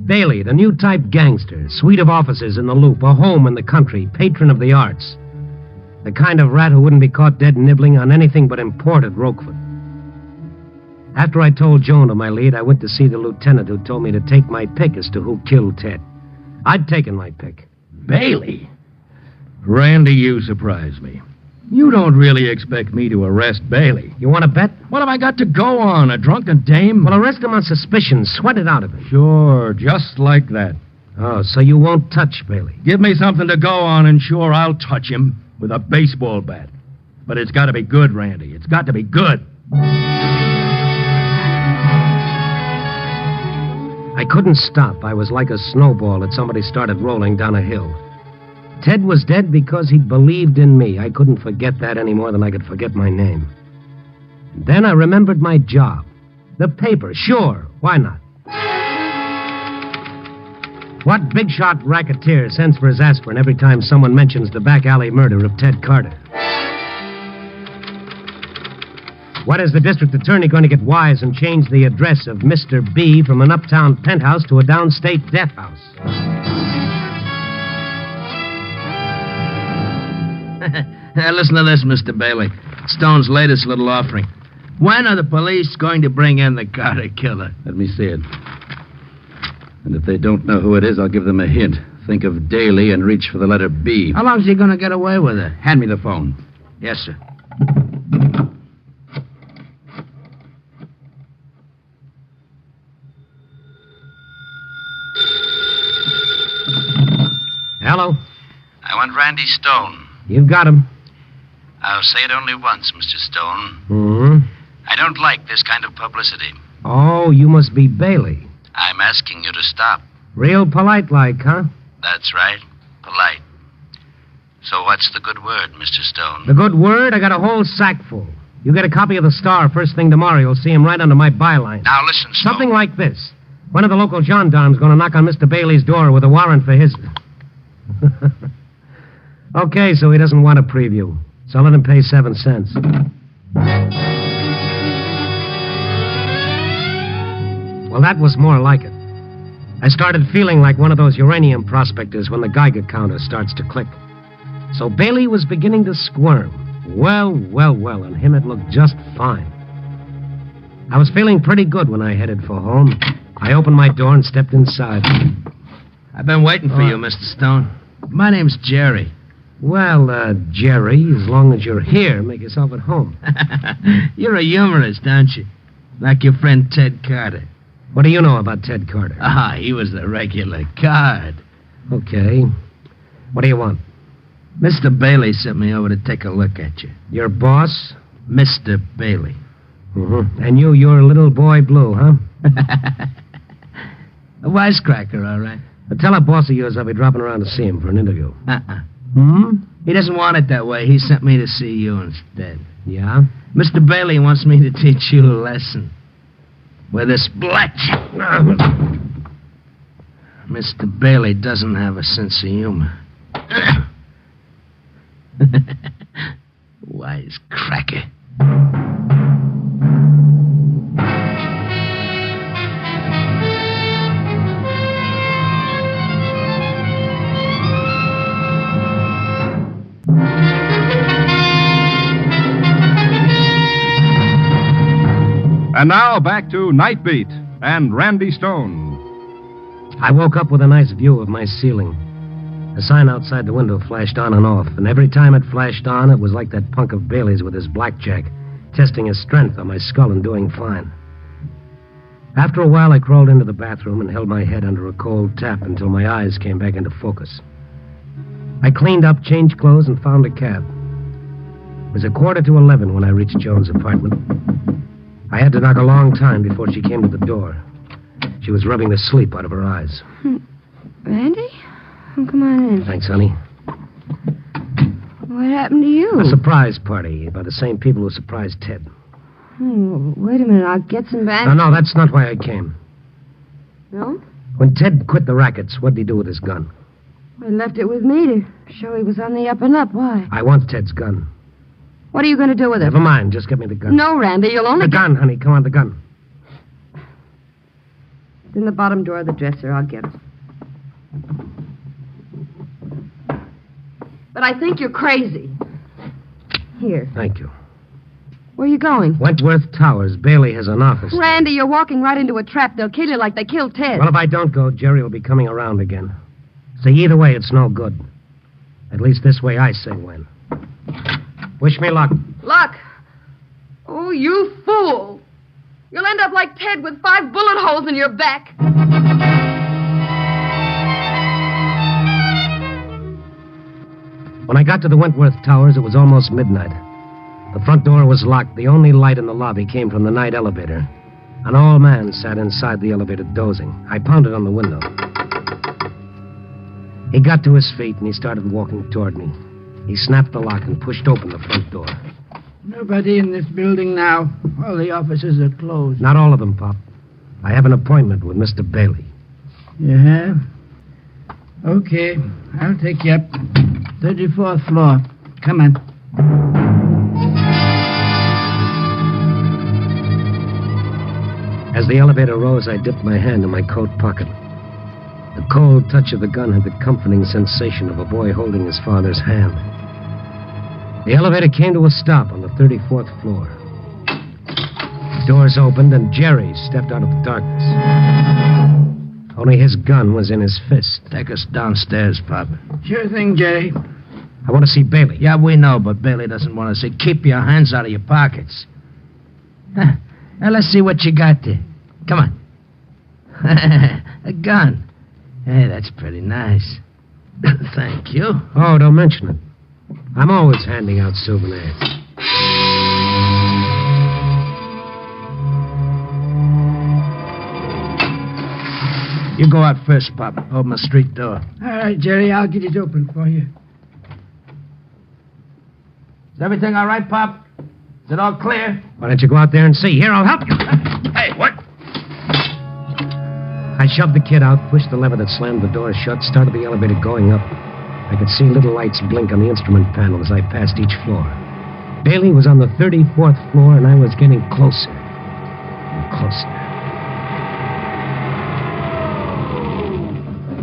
Bailey, the new type gangster, suite of offices in the Loop, a home in the country, patron of the arts. The kind of rat who wouldn't be caught dead nibbling on anything but imported Roquefort. After I told Joan of my lead, I went to see the lieutenant who told me to take my pick as to who killed Ted. I'd taken my pick. Bailey? Randy, you surprise me. You don't really expect me to arrest Bailey. You want to bet? What have I got to go on, a drunken dame? Well, arrest him on suspicion. Sweat it out of him. Sure, just like that. Oh, so you won't touch Bailey? Give me something to go on, and sure, I'll touch him with a baseball bat. But it's got to be good, Randy. It's got to be good. I couldn't stop. I was like a snowball that somebody started rolling down a hill. Ted was dead because he'd believed in me. I couldn't forget that any more than I could forget my name. And then I remembered my job. The paper, sure. Why not? What big shot racketeer sends for his aspirin every time someone mentions the back alley murder of Ted Carter? What is the district attorney going to get wise and change the address of Mr. B from an uptown penthouse to a downstate death house? Now, listen to this, Mr. Bailey. Stone's latest little offering. When are the police going to bring in the Carter killer? Let me see it. And if they don't know who it is, I'll give them a hint. Think of Daly and reach for the letter B. How long is he going to get away with it? Hand me the phone. Yes, sir. Hello? I want Randy Stone. You've got him. I'll say it only once, Mr. Stone. Mm-hmm. I don't like this kind of publicity. Oh, you must be Bailey. I'm asking you to stop. Real polite like, huh? That's right. Polite. So what's the good word, Mr. Stone? The good word? I got a whole sack full. You get a copy of the Star first thing tomorrow. You'll see him right under my byline. Now listen, Stone. Something like this. One of the local gendarmes going to knock on Mr. Bailey's door with a warrant for his... Okay, so he doesn't want a preview. So let him pay 7 cents. Well, that was more like it. I started feeling like one of those uranium prospectors when the Geiger counter starts to click. So Bailey was beginning to squirm. Well, and him it looked just fine. I was feeling pretty good when I headed for home. I opened my door and stepped inside. I've been waiting for you, Mr. Stone. My name's Jerry. Well, Jerry, as long as you're here, make yourself at home. You're a humorist, aren't you? Like your friend Ted Carter. What do you know about Ted Carter? He was the regular card. Okay. What do you want? Mr. Bailey sent me over to take a look at you. Your boss? Mr. Bailey. Mm-hmm. And you're little boy Blue, huh? A wisecracker, all right. Tell a boss of yours I'll be dropping around to see him for an interview. He doesn't want it that way. He sent me to see you instead. Yeah? Mr. Bailey wants me to teach you a lesson. With this blackjack. Mr. Bailey doesn't have a sense of humor. Wisecracker. And now back to Night Beat and Randy Stone. I woke up with a nice view of my ceiling. A sign outside the window flashed on and off, and every time it flashed on, it was like that punk of Bailey's with his blackjack, testing his strength on my skull and doing fine. After a while, I crawled into the bathroom and held my head under a cold tap until my eyes came back into focus. I cleaned up, changed clothes, and found a cab. It was 11:15 when I reached Joan's apartment. I had to knock a long time before she came to the door. She was rubbing the sleep out of her eyes. Randy? Oh, come on in. Thanks, honey. What happened to you? A surprise party by the same people who surprised Ted. Oh, wait a minute. I'll get some back. No, that's not why I came. No? When Ted quit the rackets, what did he do with his gun? Well, he left it with me to show he was on the up and up. Why? I want Ted's gun. What are you going to do with it? Never mind. Just get me the gun. No, Randy, you'll only... The gun, honey. Come on, the gun. It's in the bottom drawer of the dresser. I'll get it. But I think you're crazy. Here. Thank you. Where are you going? Wentworth Towers. Bailey has an office. Randy, you're walking right into a trap. They'll kill you like they killed Ted. Well, if I don't go, Jerry will be coming around again. So either way, it's no good. At least this way I say when. Wish me luck. Luck? Oh, you fool. You'll end up like Ted with 5 bullet holes in your back. When I got to the Wentworth Towers, it was almost midnight. The front door was locked. The only light in the lobby came from the night elevator. An old man sat inside the elevator dozing. I pounded on the window. He got to his feet and he started walking toward me. He snapped the lock and pushed open the front door. Nobody in this building now. All the offices are closed. Not all of them, Pop. I have an appointment with Mr. Bailey. You have? Okay, I'll take you up. 34th floor. Come on. As the elevator rose, I dipped my hand in my coat pocket. The cold touch of the gun had the comforting sensation of a boy holding his father's hand. The elevator came to a stop on the 34th floor. Doors opened and Jerry stepped out of the darkness. Only his gun was in his fist. Take us downstairs, Pop. Sure thing, Jerry. I want to see Bailey. Yeah, we know, but Bailey doesn't want to see. Keep your hands out of your pockets. Now, let's see what you got there. Come on. A gun. Hey, that's pretty nice. Thank you. Oh, don't mention it. I'm always handing out souvenirs. You go out first, Pop. Open the street door. All right, Jerry, I'll get it open for you. Is everything all right, Pop? Is it all clear? Why don't you go out there and see? Here, I'll help you. Hey, what? I shoved the kid out, pushed the lever that slammed the door shut, started the elevator going up. I could see little lights blink on the instrument panel as I passed each floor. Bailey was on the 34th floor, and I was getting closer and closer.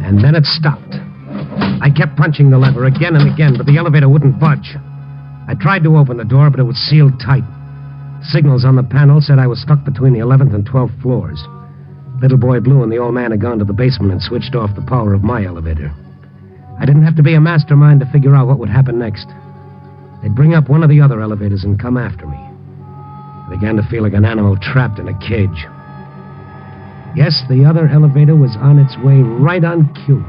And then it stopped. I kept punching the lever again and again, but the elevator wouldn't budge. I tried to open the door, but it was sealed tight. Signals on the panel said I was stuck between the 11th and 12th floors. Little Boy Blue and the old man had gone to the basement and switched off the power of my elevator. I didn't have to be a mastermind to figure out what would happen next. They'd bring up one of the other elevators and come after me. I began to feel like an animal trapped in a cage. Yes, the other elevator was on its way right on cue.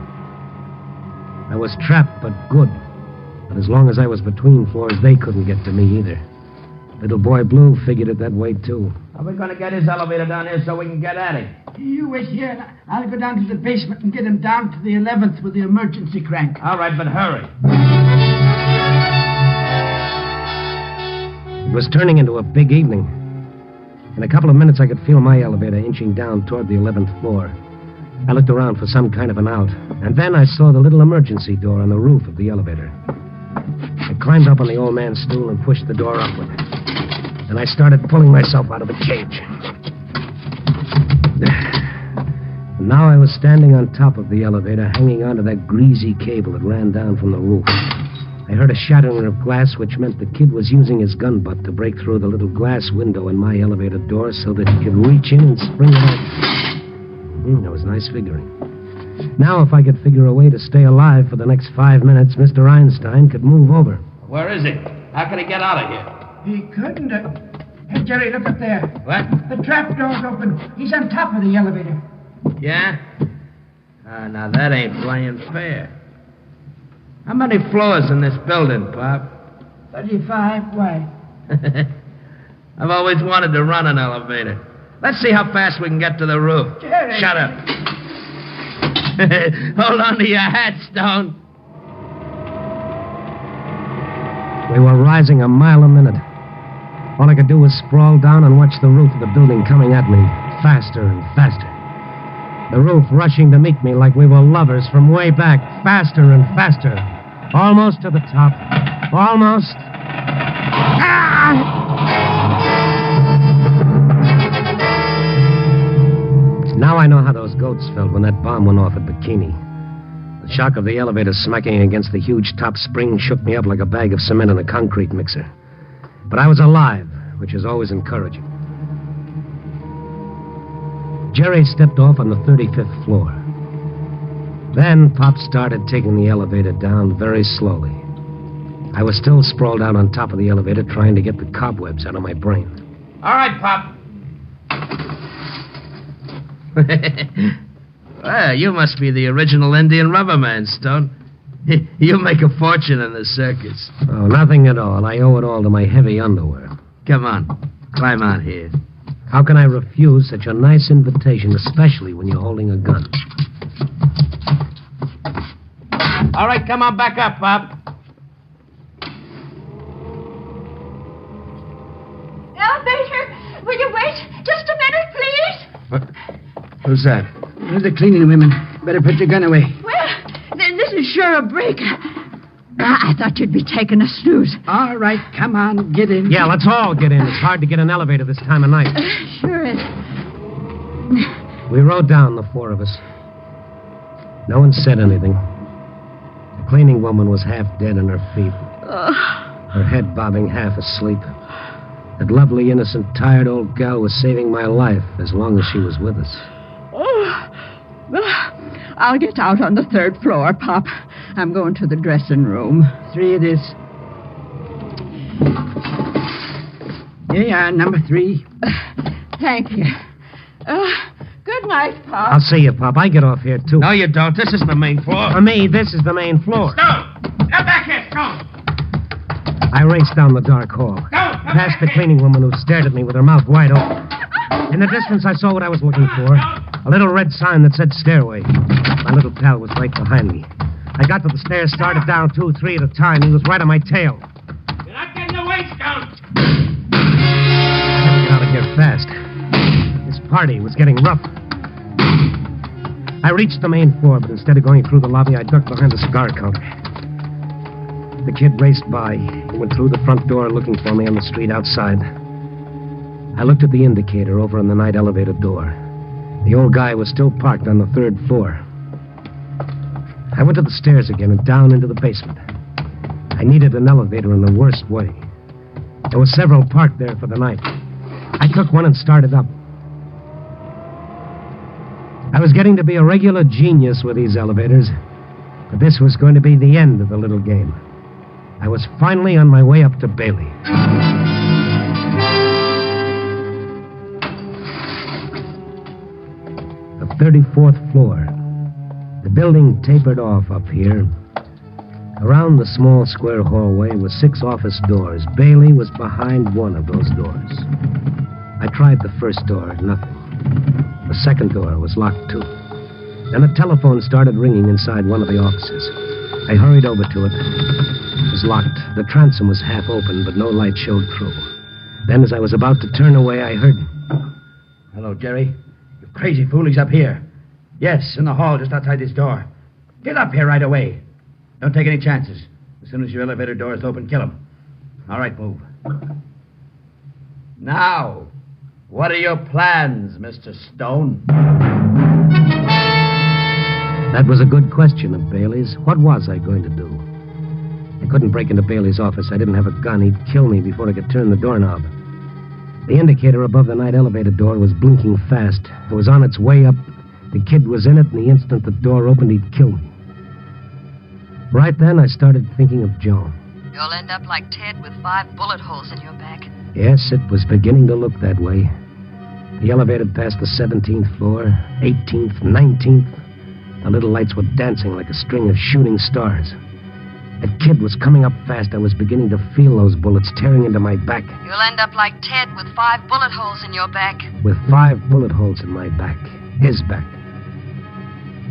I was trapped, but good. But as long as I was between floors, they couldn't get to me either. Little Boy Blue figured it that way, too. Are we going to get his elevator down here so we can get at him? You wait here, and I'll go down to the basement and get him down to the 11th with the emergency crank. All right, but hurry. It was turning into a big evening. In a couple of minutes, I could feel my elevator inching down toward the 11th floor. I looked around for some kind of an out, and then I saw the little emergency door on the roof of the elevator. I climbed up on the old man's stool and pushed the door upward. Then I started pulling myself out of the cage. And now I was standing on top of the elevator, hanging onto that greasy cable that ran down from the roof. I heard a shattering of glass, which meant the kid was using his gun butt to break through the little glass window in my elevator door so that he could reach in and spring it out. That was nice figuring. Now, if I could figure a way to stay alive for the next 5 minutes, Mr. Einstein could move over. Where is he? How can he get out of here? He couldn't. Hey, Jerry, look up there. What? The trap door's open. He's on top of the elevator. Yeah? Now that ain't playing fair. How many floors in this building, Pop? 35. Why? I've always wanted to run an elevator. Let's see how fast we can get to the roof. Jerry. Shut up. Hold on to your hat, Stone. We were rising a mile a minute. All I could do was sprawl down and watch the roof of the building coming at me, faster and faster. The roof rushing to meet me like we were lovers from way back, faster and faster. Almost to the top. Almost. Now I know how those goats felt when that bomb went off at Bikini. The shock of the elevator smacking against the huge top spring shook me up like a bag of cement in a concrete mixer. But I was alive, which is always encouraging. Jerry stepped off on the 35th floor. Then Pop started taking the elevator down very slowly. I was still sprawled out on top of the elevator trying to get the cobwebs out of my brain. All right, Pop. Well, you must be the original Indian rubber man, Stone. You'll make a fortune in the circus. Oh, nothing at all. I owe it all to my heavy underwear. Come on, climb out here. How can I refuse such a nice invitation, especially when you're holding a gun? All right, come on back up, Pop. Elevator, will you wait just a minute, please? What? Who's that? They're the cleaning women. Better put your gun away. Well, this is sure a break. I thought you'd be taking a snooze. All right, come on, get in. Yeah, let's all get in. It's hard to get an elevator this time of night. Sure is. We rode down, the four of us. No one said anything. The cleaning woman was half dead on her feet, her head bobbing half asleep. That lovely, innocent, tired old gal was saving my life as long as she was with us. I'll get out on the 3rd floor, Pop. I'm going to the dressing room. 3 it is. Here you are, number 3. Thank you. Good night, Pop. I'll see you, Pop. I get off here, too. No, you don't. This is the main floor. For me, this is the main floor. Stone! Get back here, Stone! I raced down the dark hall, past the cleaning woman who stared at me with her mouth wide open. In the distance, I saw what I was looking for. A little red sign that said stairway. My little pal was right behind me. I got to the stairs, started down 2, 3 at a time. He was right on my tail. You're not getting away, Stone! I had to get out of here fast. This party was getting rough. I reached the main floor, but instead of going through the lobby, I ducked behind the cigar counter. The kid raced by. He went through the front door looking for me on the street outside. I looked at the indicator over on the night elevator door. The old guy was still parked on the 3rd floor. I went to the stairs again and down into the basement. I needed an elevator in the worst way. There were several parked there for the night. I took one and started up. I was getting to be a regular genius with these elevators, but this was going to be the end of the little game. I was finally on my way up to Bailey. The 34th floor. The building tapered off up here. Around the small square hallway were 6 office doors. Bailey was behind one of those doors. I tried the first door, nothing. The second door was locked, too. Then a telephone started ringing inside one of the offices. I hurried over to it. It was locked. The transom was half open, but no light showed through. Then, as I was about to turn away, I heard... Hello, Jerry. You crazy fool, he's up here. Yes, in the hall just outside this door. Get up here right away. Don't take any chances. As soon as your elevator door is open, kill him. All right, move. Now, what are your plans, Mr. Stone? That was a good question of Bailey's. What was I going to do? I couldn't break into Bailey's office. I didn't have a gun. He'd kill me before I could turn the doorknob. The indicator above the night elevator door was blinking fast. It was on its way up. The kid was in it, and the instant the door opened, he'd kill me. Right then, I started thinking of Joan. You'll end up like Ted with 5 bullet holes in your back. Yes, it was beginning to look that way. The elevator passed the 17th floor, 18th, 19th. The little lights were dancing like a string of shooting stars. That kid was coming up fast. I was beginning to feel those bullets tearing into my back. You'll end up like Ted with 5 bullet holes in your back. With 5 bullet holes in my back. His back.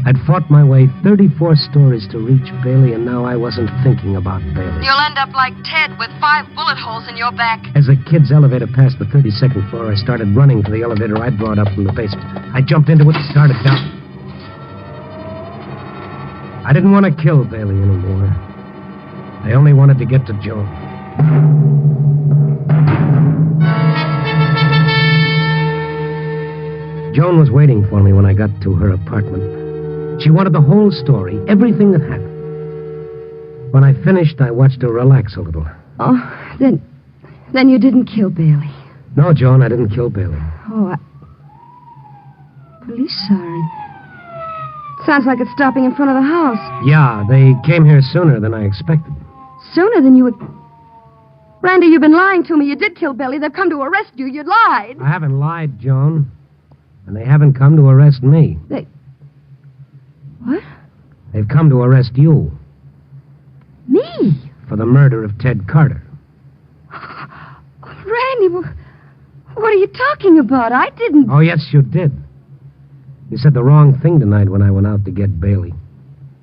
I'd fought my way 34 stories to reach Bailey, and now I wasn't thinking about Bailey. You'll end up like Ted with 5 bullet holes in your back. As the kid's elevator passed the 32nd floor, I started running for the elevator I brought up from the basement. I jumped into it and started down. I didn't want to kill Bailey anymore. I only wanted to get to Joan. Joan was waiting for me when I got to her apartment. She wanted the whole story, everything that happened. When I finished, I watched her relax a little. Oh, then you didn't kill Bailey. No, Joan, I didn't kill Bailey. Oh, police siren. Sounds like it's stopping in front of the house. Yeah, they came here sooner than I expected. Sooner than you would... Randy, you've been lying to me. You did kill Bailey. They've come to arrest you. You lied. I haven't lied, Joan. And they haven't come to arrest me. What? They've come to arrest you. Me? For the murder of Ted Carter. Randy, what are you talking about? I didn't... Oh, yes, you did. You said the wrong thing tonight when I went out to get Bailey.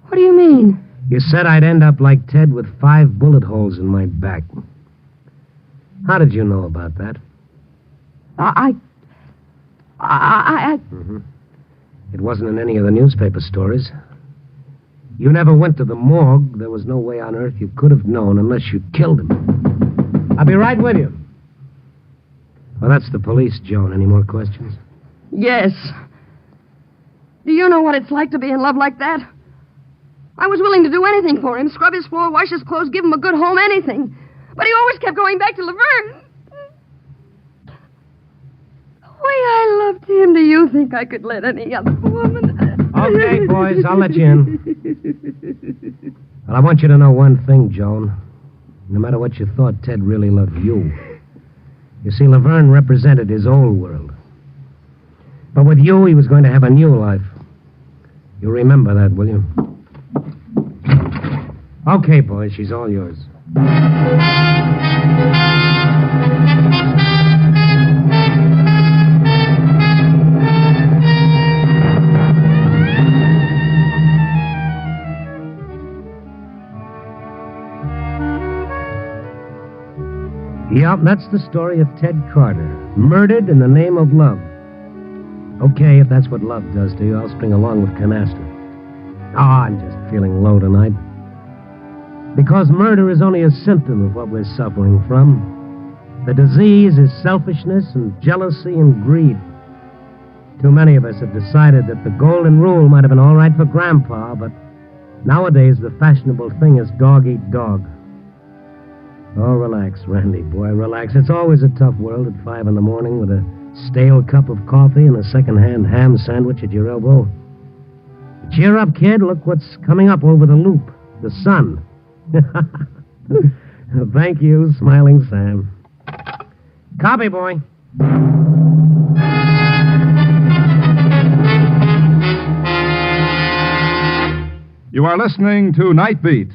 What do you mean? You said I'd end up like Ted with 5 bullet holes in my back. How did you know about that? Mm-hmm. It wasn't in any of the newspaper stories. You never went to the morgue. There was no way on earth you could have known unless you killed him. I'll be right with you. Well, that's the police, Joan. Any more questions? Yes. Do you know what it's like to be in love like that? I was willing to do anything for him. Scrub his floor, wash his clothes, give him a good home, anything. But he always kept going back to Laverne. The way I loved him, do you think I could let any other woman... Okay, boys, I'll let you in. Well, I want you to know one thing, Joan. No matter what you thought, Ted really loved you. You see, Laverne represented his old world. But with you, he was going to have a new life. You remember that, will you? Okay, boys, she's all yours. Yep, that's the story of Ted Carter. Murdered in the name of love. Okay, if that's what love does to you, I'll spring along with canasta. I'm just feeling low tonight. Because murder is only a symptom of what we're suffering from. The disease is selfishness and jealousy and greed. Too many of us have decided that the golden rule might have been all right for Grandpa, but nowadays the fashionable thing is dog eat dog. Oh, relax, Randy, boy, relax. It's always a tough world at 5 in the morning with a stale cup of coffee and a second-hand ham sandwich at your elbow. Cheer up, kid. Look what's coming up over the loop. The sun. Thank you, Smiling Sam. Copy, boy. You are listening to Night Beat.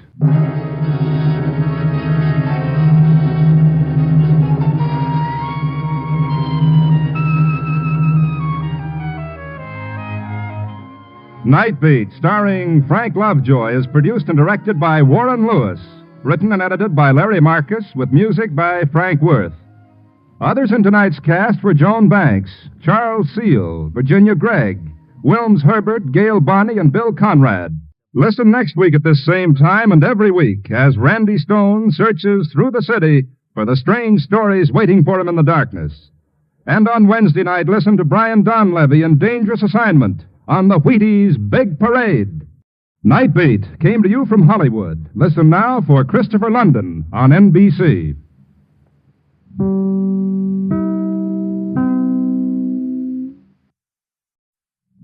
Night Beat, starring Frank Lovejoy, is produced and directed by Warren Lewis. Written and edited by Larry Marcus, with music by Frank Worth. Others in tonight's cast were Joan Banks, Charles Seal, Virginia Gregg, Wilms Herbert, Gail Bonney, and Bill Conrad. Listen next week at this same time and every week as Randy Stone searches through the city for the strange stories waiting for him in the darkness. And on Wednesday night, listen to Brian Donlevy in Dangerous Assignment on the Wheaties' Big Parade. Night Beat came to you from Hollywood. Listen now for Christopher London on NBC.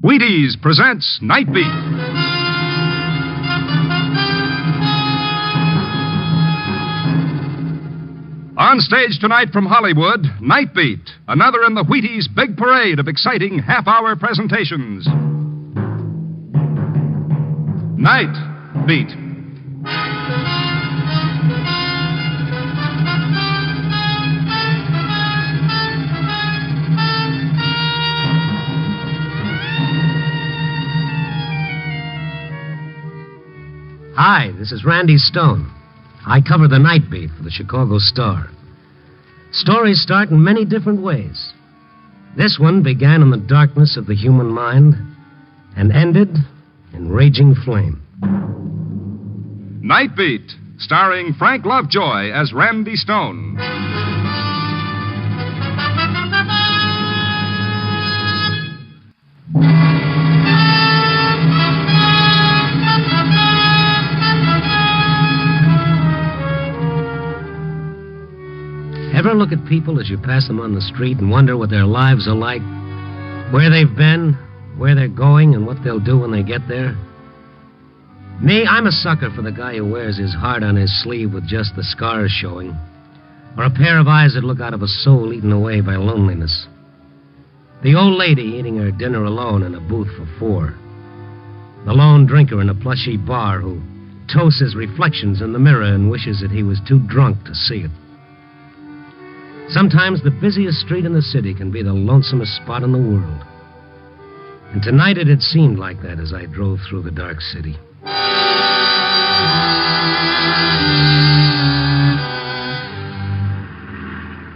Wheaties presents Night Beat. On stage tonight from Hollywood, Night Beat, another in the Wheaties' big parade of exciting half-hour presentations. Night Beat. Hi, this is Randy Stone. I cover the Night Beat for the Chicago Star. Stories start in many different ways. This one began in the darkness of the human mind and ended in raging flame. Night Beat, starring Frank Lovejoy as Randy Stone. Ever look at people as you pass them on the street and wonder what their lives are like? Where they've been, where they're going, and what they'll do when they get there? Me, I'm a sucker for the guy who wears his heart on his sleeve with just the scars showing. Or a pair of eyes that look out of a soul eaten away by loneliness. The old lady eating her dinner alone in a booth for four. The lone drinker in a plushy bar who toasts his reflections in the mirror and wishes that he was too drunk to see it. Sometimes the busiest street in the city can be the lonesomest spot in the world. And tonight it had seemed like that as I drove through the dark city.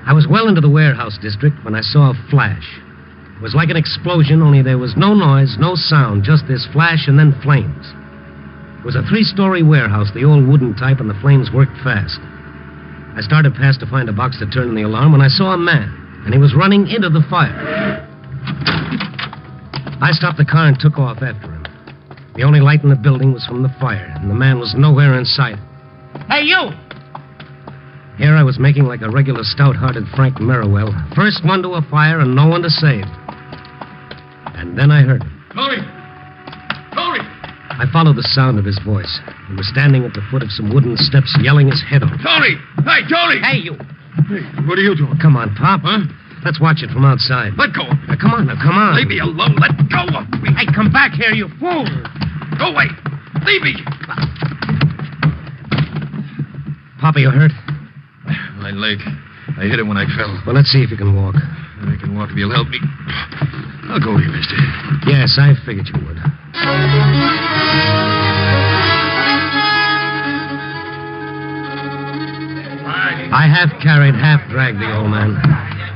I was well into the warehouse district when I saw a flash. It was like an explosion, only there was no noise, no sound, just this flash and then flames. It was a 3-story warehouse, the old wooden type, and the flames worked fast. I started past to find a box to turn in the alarm when I saw a man, and he was running into the fire. I stopped the car and took off after him. The only light in the building was from the fire, and the man was nowhere in sight. Hey, you! Here I was making like a regular stout-hearted Frank Merriwell. First one to a fire and no one to save. And then I heard him. Tony! Tony! I followed the sound of his voice. He was standing at the foot of some wooden steps, yelling his head off. Tony! Hey, Tony! Hey, you! Hey, what are you doing? Come on, Pop. Huh? Let's watch it from outside. Let go of me. Now, come on, come on. Leave me alone. Let go of me. Hey, come back here, you fool. Go away. Leave me. Papa, you hurt? My leg. I hit it when I fell. Well, let's see if you can walk. I can walk if you'll help me. I'll go with you, mister. Yes, I figured you would. I half carried, half dragged the old man.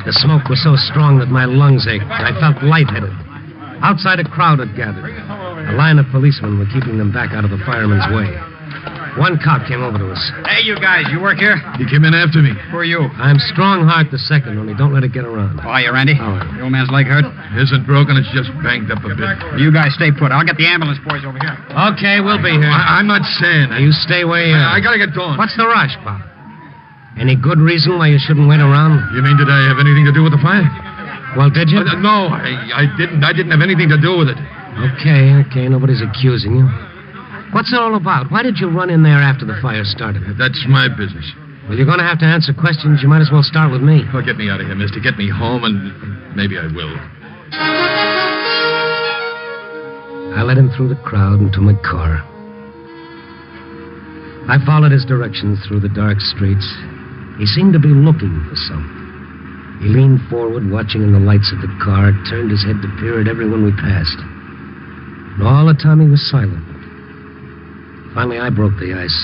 The smoke was so strong that my lungs ached. I felt lightheaded. Outside, a crowd had gathered. A line of policemen were keeping them back out of the fireman's way. One cop came over to us. Hey, you guys, you work here? He came in after me. Who are you? I'm Strongheart the Second, only don't let it get around. Oh, are you, Randy? Oh. The old man's leg hurt? It isn't broken, it's just banged up a bit. You guys stay put. I'll get the ambulance boys over here. Okay, we'll be here. I'm not saying. Now, you stay where you are. I gotta get going. What's the rush, Pop? Any good reason why you shouldn't wait around? You mean did I have anything to do with the fire? Well, did you? No, I didn't. I didn't have anything to do with it. Okay. Nobody's accusing you. What's it all about? Why did you run in there after the fire started? That's my business. Well, you're going to have to answer questions. You might as well start with me. Oh, get me out of here, mister. Get me home, and maybe I will. I led him through the crowd and to my car. I followed his directions through the dark streets. He seemed to be looking for something. He leaned forward, watching in the lights of the car, turned his head to peer at everyone we passed. And all the time he was silent. Finally, I broke the ice.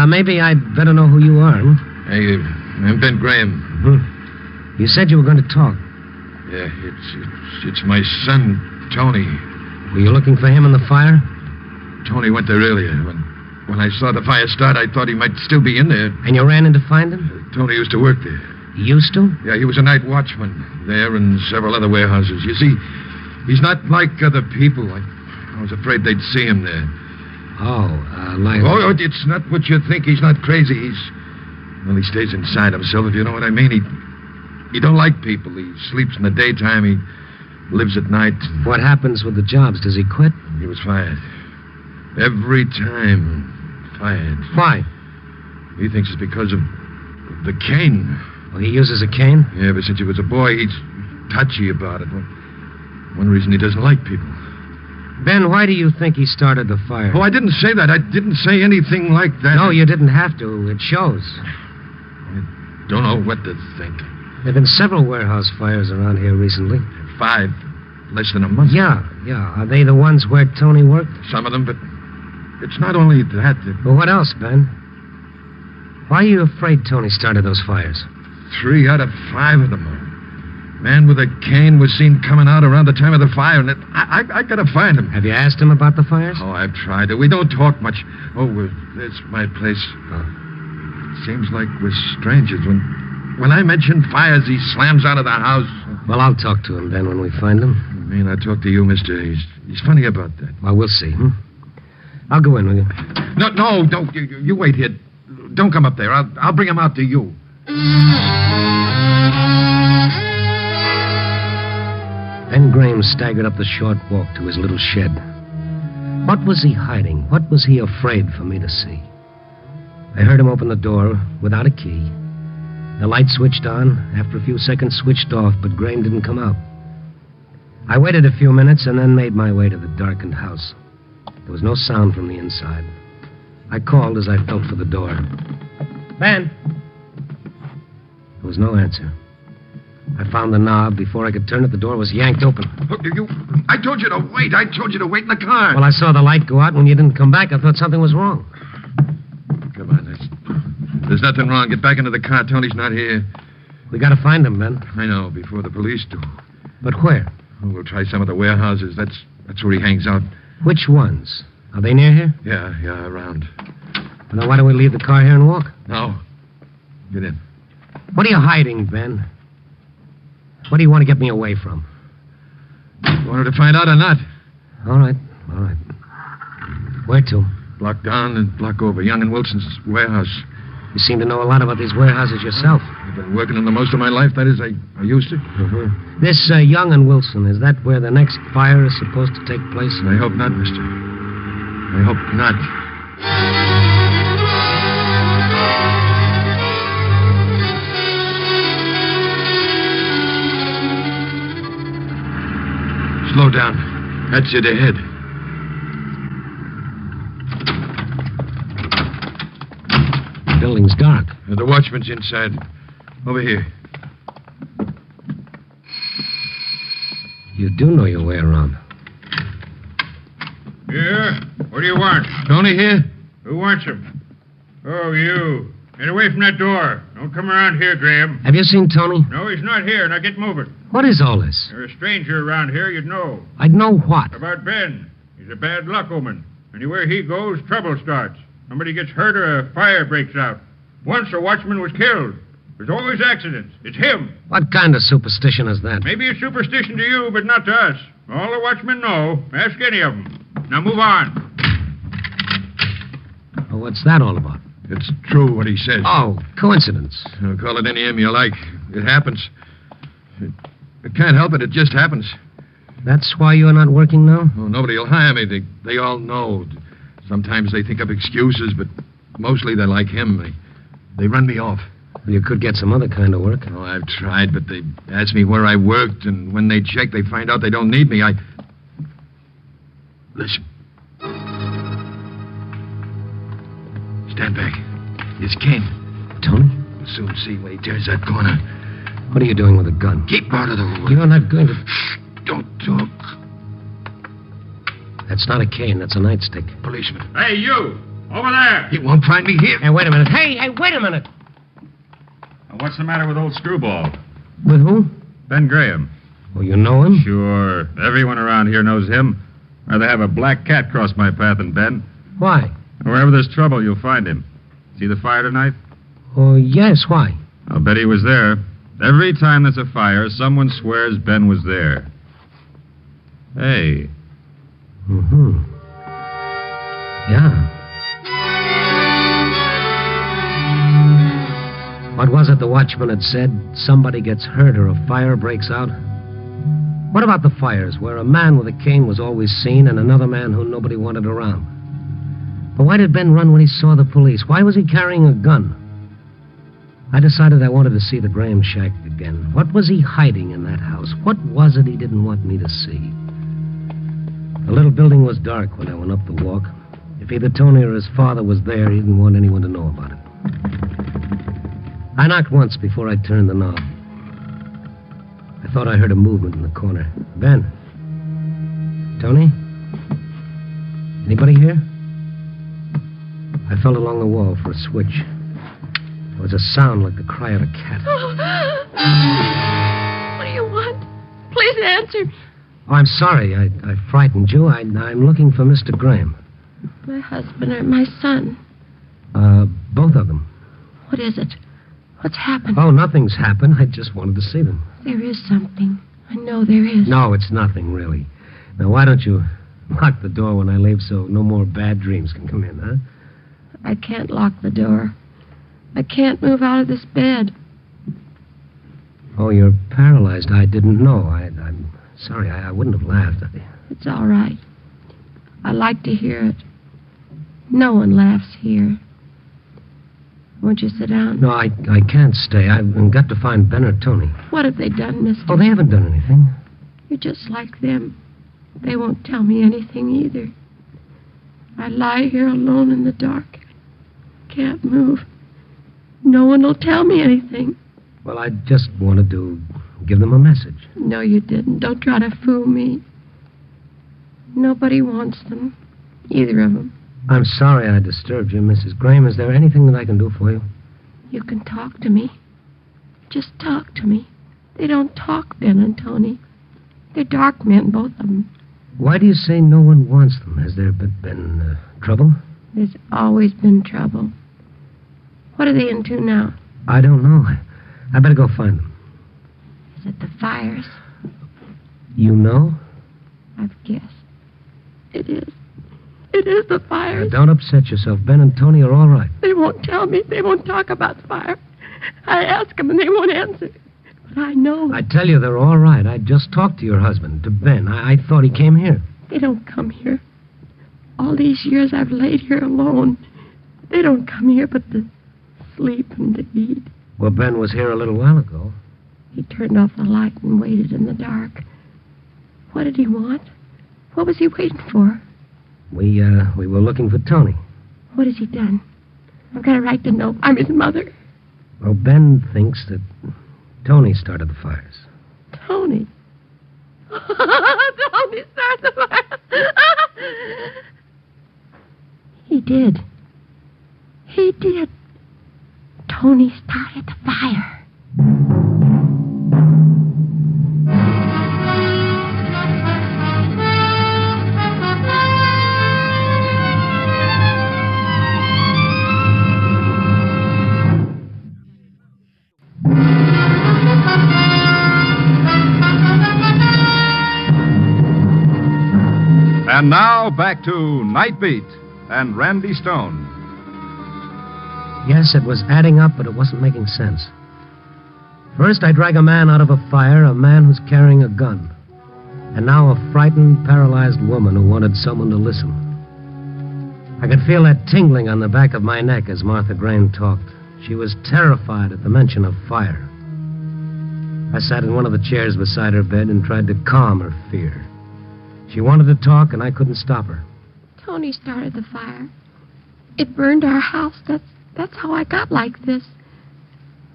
Maybe I'd better know who you are, huh? Hey, I'm Ben Graham. You said you were going to talk. Yeah, it's my son, Tony. Were you looking for him in the fire? Tony went there earlier. When I saw the fire start, I thought he might still be in there. And you ran in to find him? Tony used to work there. He used to? Yeah, he was a night watchman there and several other warehouses. You see, he's not like other people. I was afraid they'd see him there. Like... Oh, it's not what you think. He's not crazy. He stays inside himself, if you know what I mean. He don't like people. He sleeps in the daytime. He lives at night. What happens with the jobs? Does he quit? He was fired. Every time. Fired. Why? He thinks it's because of the cane. Well, he uses a cane? Yeah, ever since he was a boy, he's touchy about it. One reason he doesn't like people. Ben, why do you think he started the fire? Oh, I didn't say that. I didn't say anything like that. No, you didn't have to. It shows. I don't know what to think. There have been several warehouse fires around here recently. 5. Less than a month. Yeah. Are they the ones where Tony worked? Some of them, but it's not only that. Well, what else, Ben? Why are you afraid Tony started those fires? 3 out of 5 of them. Man with a cane was seen coming out around the time of the fire, and I gotta find him. Have you asked him about the fires? Oh, I've tried. We don't talk much. Oh, it's my place. Oh. It seems like we're strangers. When I mention fires, he slams out of the house. Well, I'll talk to him, Ben, when we find him. I mean, I talk to you, mister. He's funny about that. Well, we'll see. I'll go in with you. No, don't. You wait here. Don't come up there. I'll bring him out to you. Ben Graham staggered up the short walk to his little shed. What was he hiding? What was he afraid for me to see? I heard him open the door without a key. The light switched on. After a few seconds, switched off, but Graham didn't come out. I waited a few minutes and then made my way to the darkened house. There was no sound from the inside. I called as I felt for the door. Ben! There was no answer. I found the knob. Before I could turn it, the door was yanked open. I told you to wait. I told you to wait in the car. Well, I saw the light go out. When you didn't come back, I thought something was wrong. Come on, there's nothing wrong. Get back into the car. Tony's not here. We gotta find him, Ben. I know, before the police do. But where? Oh, we'll try some of the warehouses. That's where he hangs out. Which ones? Are they near here? Yeah, around. Well, then why don't we leave the car here and walk? No. Get in. What are you hiding, Ben? What do you want to get me away from? You wanted to find out or not? All right. Where to? Block down and block over. Young and Wilson's warehouse. You seem to know a lot about these warehouses yourself. I've been working in them most of my life. That is, I used to. Mm-hmm. This Young and Wilson, is that where the next fire is supposed to take place? I hope not, mister. I hope not. Slow down. That's it ahead. The building's dark. The watchman's inside. Over here. You do know your way around. Yeah? What do you want? Tony here? Who wants him? Oh, you. Get away from that door. Don't come around here, Graham. Have you seen Tony? No, he's not here. Now get moving. What is all this? You're a stranger around here, you'd know. I'd know what? About Ben. He's a bad luck omen. Anywhere he goes, trouble starts. Somebody gets hurt or a fire breaks out. Once a watchman was killed. There's always accidents. It's him. What kind of superstition is that? Maybe a superstition to you, but not to us. All the watchmen know. Ask any of them. Now move on. Well, what's that all about? It's true what he says. Oh, coincidence. Call it any name you like. It happens. I can't help it. It just happens. That's why you're not working now? Oh, nobody will hire me. They all know. Sometimes they think of excuses, but mostly they're like him. They run me off. Well, you could get some other kind of work. Oh, I've tried, but they ask me where I worked, and when they check, they find out they don't need me. Listen. Stand back. It's Ken. Tony? We'll soon see when he turns that corner. What are you doing with a gun? Keep out of the way. You're not going to... Shh, don't talk. That's not a cane. That's a nightstick. Policeman. Hey, you! Over there! You won't find me here. Hey, wait a minute. Hey, wait a minute. What's the matter with old Screwball? With who? Ben Graham. Oh, you know him? Sure. Everyone around here knows him. Rather have a black cat cross my path than Ben. Why? Wherever there's trouble, you'll find him. See the fire tonight? Oh, yes. Why? I'll bet he was there. Every time there's a fire, someone swears Ben was there. Hey. Mm-hmm. Yeah. What was it the watchman had said? Somebody gets hurt or a fire breaks out? What about the fires where a man with a cane was always seen and another man who nobody wanted around? But why did Ben run when he saw the police? Why was he carrying a gun? I decided I wanted to see the Graham shack again. What was he hiding in that house? What was it he didn't want me to see? The little building was dark when I went up the walk. If either Tony or his father was there, he didn't want anyone to know about it. I knocked once before I turned the knob. I thought I heard a movement in the corner. Ben? Tony? Anybody here? I felt along the wall for a switch. There was a sound like the cry of a cat. What do you want? Please answer. Oh, I'm sorry. I frightened you. I'm looking for Mr. Graham. My husband or my son? Both of them. What is it? What's happened? Oh, nothing's happened. I just wanted to see them. There is something. I know there is. No, it's nothing, really. Now, why don't you lock the door when I leave so no more bad dreams can come in, huh? I can't lock the door. I can't move out of this bed. Oh, you're paralyzed. I didn't know. I'm sorry. I wouldn't have laughed at you. It's all right. I like to hear it. No one laughs here. Won't you sit down? No, I can't stay. I've got to find Ben or Tony. What have they done, mister? Oh, they haven't done anything. You're just like them. They won't tell me anything either. I lie here alone in the dark. Can't move. No one will tell me anything. Well, I just wanted to give them a message. No, you didn't. Don't try to fool me. Nobody wants them. Either of them. I'm sorry I disturbed you, Mrs. Graham. Is there anything that I can do for you? You can talk to me. Just talk to me. They don't talk, Ben and Tony. They're dark men, both of them. Why do you say no one wants them? Has there been trouble? There's always been trouble. What are they into now? I don't know. I better go find them. Is it the fires? You know? I've guessed. It is. It is the fires. Now, don't upset yourself. Ben and Tony are all right. They won't tell me. They won't talk about the fire. I ask them and they won't answer. But I know. I tell you, they're all right. I just talked to your husband, to Ben. I thought he came here. They don't come here. All these years I've laid here alone. They don't come here but to sleep and to eat. Well, Ben was here a little while ago. He turned off the light and waited in the dark. What did he want? What was he waiting for? We were looking for Tony. What has he done? I've got a right to know. I'm his mother. Well, Ben thinks that Tony started the fires. Tony? Tony started the fires. He did. He did. Tony started the fire. And now back to Night Beat and Randy Stone. Yes, it was adding up, but it wasn't making sense. First, I drag a man out of a fire, a man who's carrying a gun. And now a frightened, paralyzed woman who wanted someone to listen. I could feel that tingling on the back of my neck as Martha Graham talked. She was terrified at the mention of fire. I sat in one of the chairs beside her bed and tried to calm her fear. She wanted to talk, and I couldn't stop her. Tony started the fire. It burned our house. That's how I got like this.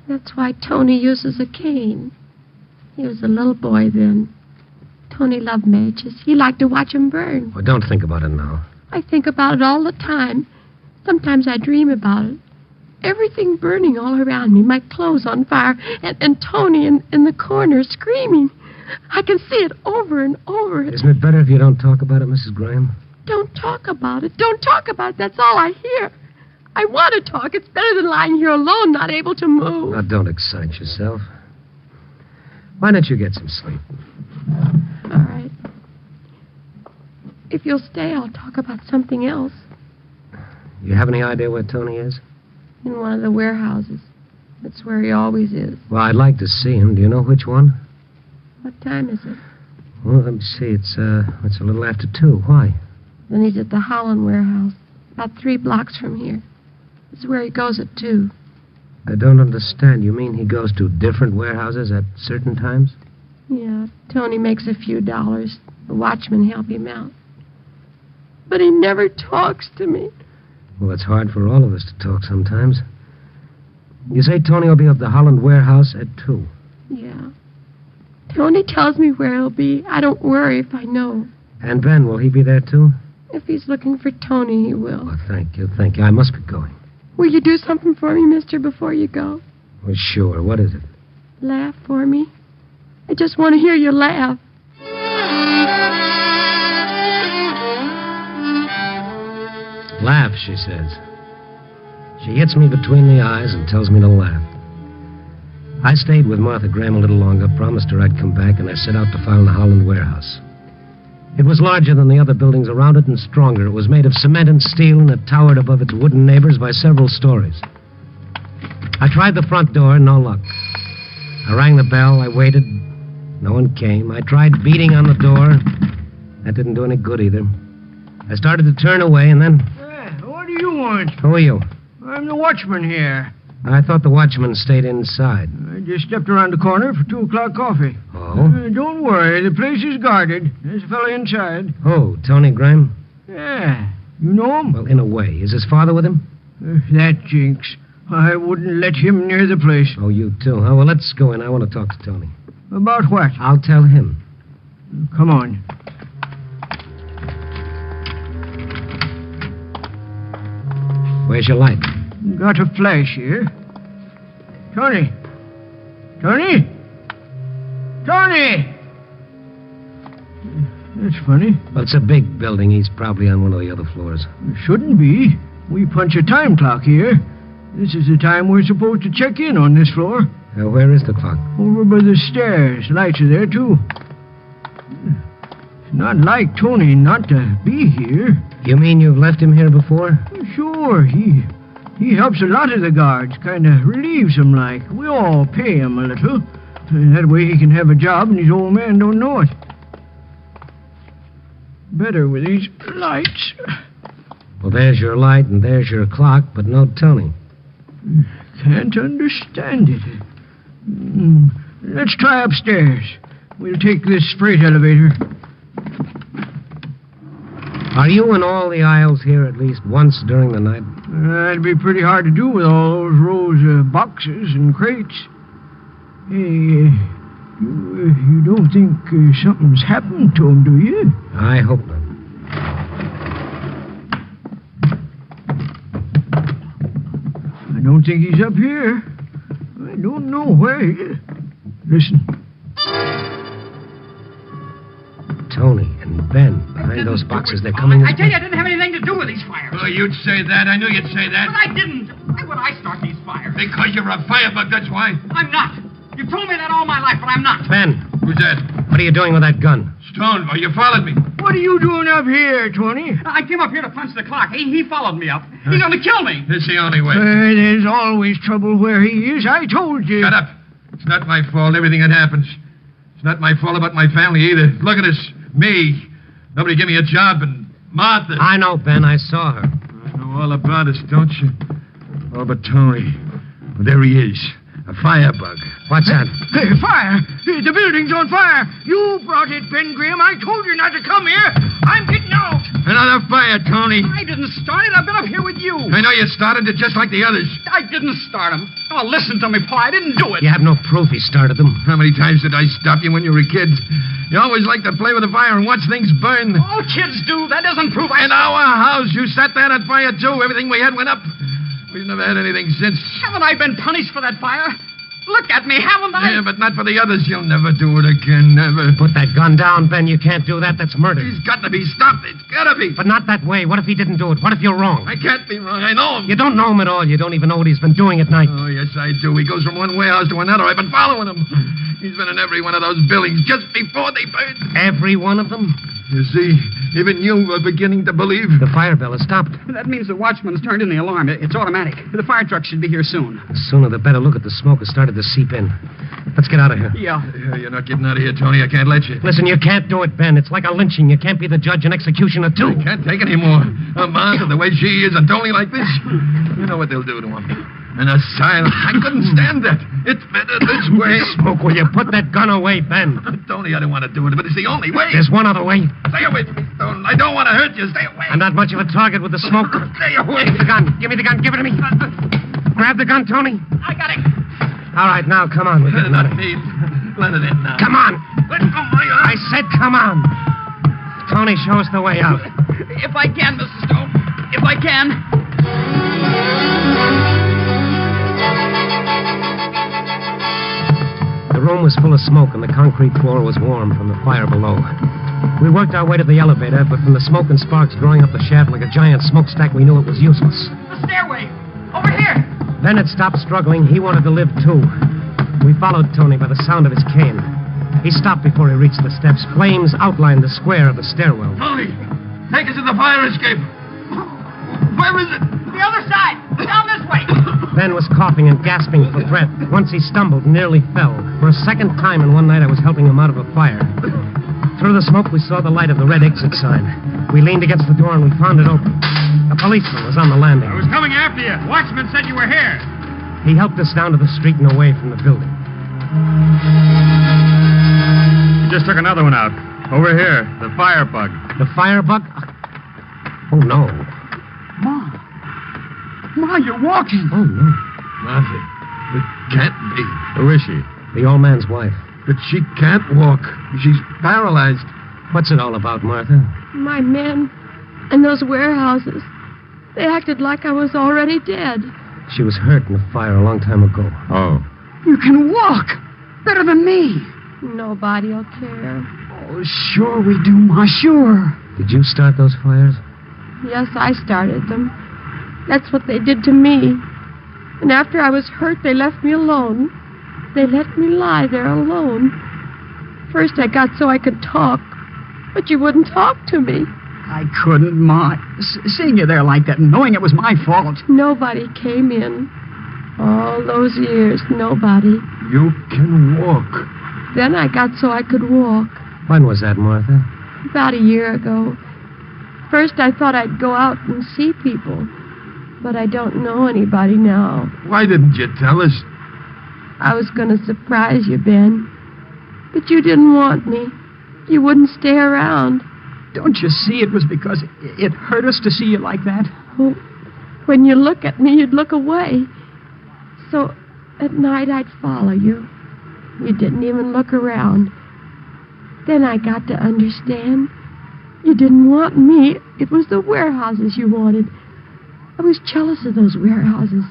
That's why Tony uses a cane. He was a little boy then. Tony loved matches. He liked to watch them burn. Well, don't think about it now. I think about it all the time. Sometimes I dream about it. Everything burning all around me, my clothes on fire, and Tony in the corner screaming. I can see it over and over. Isn't it better if you don't talk about it, Mrs. Graham? Don't talk about it. Don't talk about it. That's all I hear. I want to talk. It's better than lying here alone, not able to move. Now, don't excite yourself. Why don't you get some sleep? All right. If you'll stay, I'll talk about something else. You have any idea where Tony is? In one of the warehouses. That's where he always is. Well, I'd like to see him. Do you know which one? What time is it? Well, let me see. It's a little after 2. Why? Then he's at the Harlan warehouse, about 3 blocks from here. It's where he goes at 2. I don't understand. You mean he goes to different warehouses at certain times? Yeah, Tony makes a few dollars. The watchmen help him out. But he never talks to me. Well, it's hard for all of us to talk sometimes. You say Tony will be at the Holland warehouse at 2. Yeah. Tony tells me where he'll be. I don't worry if I know. And Ben, will he be there too? If he's looking for Tony, he will. Oh, thank you. I must be going. Will you do something for me, mister, before you go? Well, sure. What is it? Laugh for me. I just want to hear you laugh. Laugh, she says. She hits me between the eyes and tells me to laugh. I stayed with Martha Graham a little longer, promised her I'd come back, and I set out to find the Holland warehouse. It was larger than the other buildings around it and stronger. It was made of cement and steel, and it towered above its wooden neighbors by several stories. I tried the front door, no luck. I rang the bell, I waited. No one came. I tried beating on the door. That didn't do any good either. I started to turn away, and then... What do you want? Who are you? I'm the watchman here. I thought the watchman stayed inside. I just stepped around the corner for 2 o'clock coffee. Oh? Don't worry, the place is guarded. There's a fellow inside. Oh, Tony Graham? Yeah. You know him? Well, in a way. Is his father with him? That jinx. I wouldn't let him near the place. Oh, you too, huh? Well, let's go in. I want to talk to Tony. About what? I'll tell him. Come on. Where's your light? Got a flash here. Tony! Tony! Tony! That's funny. Well, it's a big building. He's probably on one of the other floors. Shouldn't be. We punch a time clock here. This is the time we're supposed to check in on this floor. Where is the clock? Over by the stairs. Lights are there, too. It's not like Tony not to be here. You mean you've left him here before? Sure. He helps a lot of the guards. Kind of relieves them like. We all pay him a little. That way he can have a job and his old man don't know it. Better with these lights. Well, there's your light and there's your clock, but no Tony. Can't understand it. Let's try upstairs. We'll take this freight elevator. Are you in all the aisles here at least once during the night? That'd be pretty hard to do with all those rows of boxes and crates. Hey, you don't think something's happened to him, do you? I hope not. I don't think he's up here. I don't know where he is. Listen. Tony and Ben behind those boxes. They're coming. I tell you, I didn't have anything to do with these fires. Oh, you'd say that. I knew you'd say that. But I didn't. Why would I start these fires? Because you're a firebug, that's why. I'm not. You've told me that all my life, but I'm not. Ben. Who's that? What are you doing with that gun? Stone, you followed me. What are you doing up here, Tony? I came up here to punch the clock. He followed me up. He's going to kill me. It's the only way. There's always trouble where he is. I told you. Shut up. It's not my fault, everything that happens. It's not my fault about my family either. Look at us. Me. Nobody give me a job, and Martha. I know, Ben. I saw her. You know all about us, don't you? Oh, but Tony. Well, there he is. A firebug. What's that? Hey, fire! The building's on fire! You brought it, Ben Graham. I told you not to come here. I'm getting out. Another fire, Tony. I didn't start it. I've been up here with you. I know you started it just like the others. I didn't start them. Oh, listen to me, Pa. I didn't do it. You have no proof he started them. How many times did I stop you when you were a kid? You always liked to play with the fire and watch things burn. All kids do. That doesn't prove In our house, you sat there on fire, too. Everything we had went up. We've never had anything since. Haven't I been punished for that fire? Look at me, haven't I? Yeah, but not for the others. You'll never do it again, never. Put that gun down, Ben. You can't do that. That's murder. He's got to be stopped. It's got to be. But not that way. What if he didn't do it? What if you're wrong? I can't be wrong. I know him. You don't know him at all. You don't even know what he's been doing at night. Oh, yes, I do. He goes from one warehouse to another. I've been following him. He's been in every one of those buildings just before they burned. Every one of them? You see, even you are beginning to believe. The fire bell has stopped. That means the watchman's turned in the alarm. It's automatic. The fire truck should be here soon. The sooner the better. Look at the smoke has started to seep in. Let's get out of here. Yeah. You're not getting out of here, Tony. I can't let you. Listen, you can't do it, Ben. It's like a lynching. You can't be the judge and executioner, too. I can't take any more. Martha, the way she is, and Tony like this. You know what they'll do to him. An asylum. I couldn't stand that. It's better this way. Smoke, will you put that gun away, Ben? Tony, I don't want to do it, but it's the only way. There's one other way. Stay away from me, Stone. I don't want to hurt you. Stay away. I'm not much of a target with the smoke. Stay away. Give me the gun. Give me the gun. Give it to me. Grab the gun, Tony. I got it. All right, now, come on. We're getting out of here. Let it in now. Come on. Let go my arm. I said come on. Tony, show us the way out. If I can, Mr. Stone. If I can. The room was full of smoke, and the concrete floor was warm from the fire below. We worked our way to the elevator, but from the smoke and sparks growing up the shaft like a giant smokestack, we knew it was useless. The stairway. Over here. Bennett stopped struggling. He wanted to live, too. We followed Tony by the sound of his cane. He stopped before he reached the steps. Flames outlined the square of the stairwell. Tony, take us to the fire escape. Where is it? The other side. Down this way. Ben was coughing and gasping for breath. Once he stumbled and nearly fell. For a second time in one night, I was helping him out of a fire. Through the smoke, we saw the light of the red exit sign. We leaned against the door and we found it open. A policeman was on the landing. I was coming after you. Watchman said you were here. He helped us down to the street and away from the building. You just took another one out. Over here, the firebug. The firebug? Oh, no. Ma, you're walking. Oh, no. Martha, it can't be. Who is she? The old man's wife. But she can't walk. She's paralyzed. What's it all about, Martha? My men and those warehouses. They acted like I was already dead. She was hurt in the fire a long time ago. Oh. You can walk. Better than me. Nobody'll care. Oh, sure we do, Ma, sure. Did you start those fires? Yes, I started them. That's what they did to me. And after I was hurt, they left me alone. They let me lie there alone. First I got so I could talk, but you wouldn't talk to me. I couldn't, Ma. Seeing you there like that and knowing it was my fault. Nobody came in. All those years, nobody. You can walk. Then I got so I could walk. When was that, Martha? About a year ago. First I thought I'd go out and see people. But I don't know anybody now. Why didn't you tell us? I was going to surprise you, Ben. But you didn't want me. You wouldn't stay around. Don't you see it was because it hurt us to see you like that? Oh, when you look at me, you'd look away. So at night I'd follow you. You didn't even look around. Then I got to understand. You didn't want me. It was the warehouses you wanted. I was jealous of those warehouses.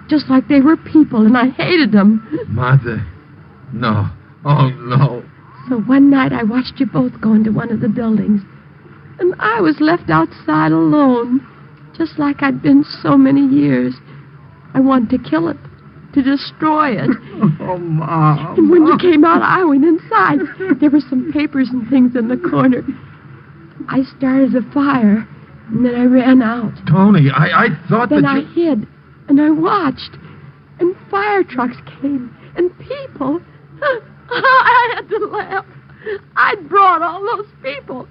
Just like they were people, and I hated them. Martha, no. Oh, no. So one night I watched you both go into one of the buildings. And I was left outside alone, just like I'd been so many years. I wanted to kill it, to destroy it. Oh, Mom. And when you came out, I went inside. There were some papers and things in the corner. I started a fire, and then I ran out. Tony, I thought then that I hid, and I watched. And fire trucks came, And people. I had to laugh. I'd brought all those people.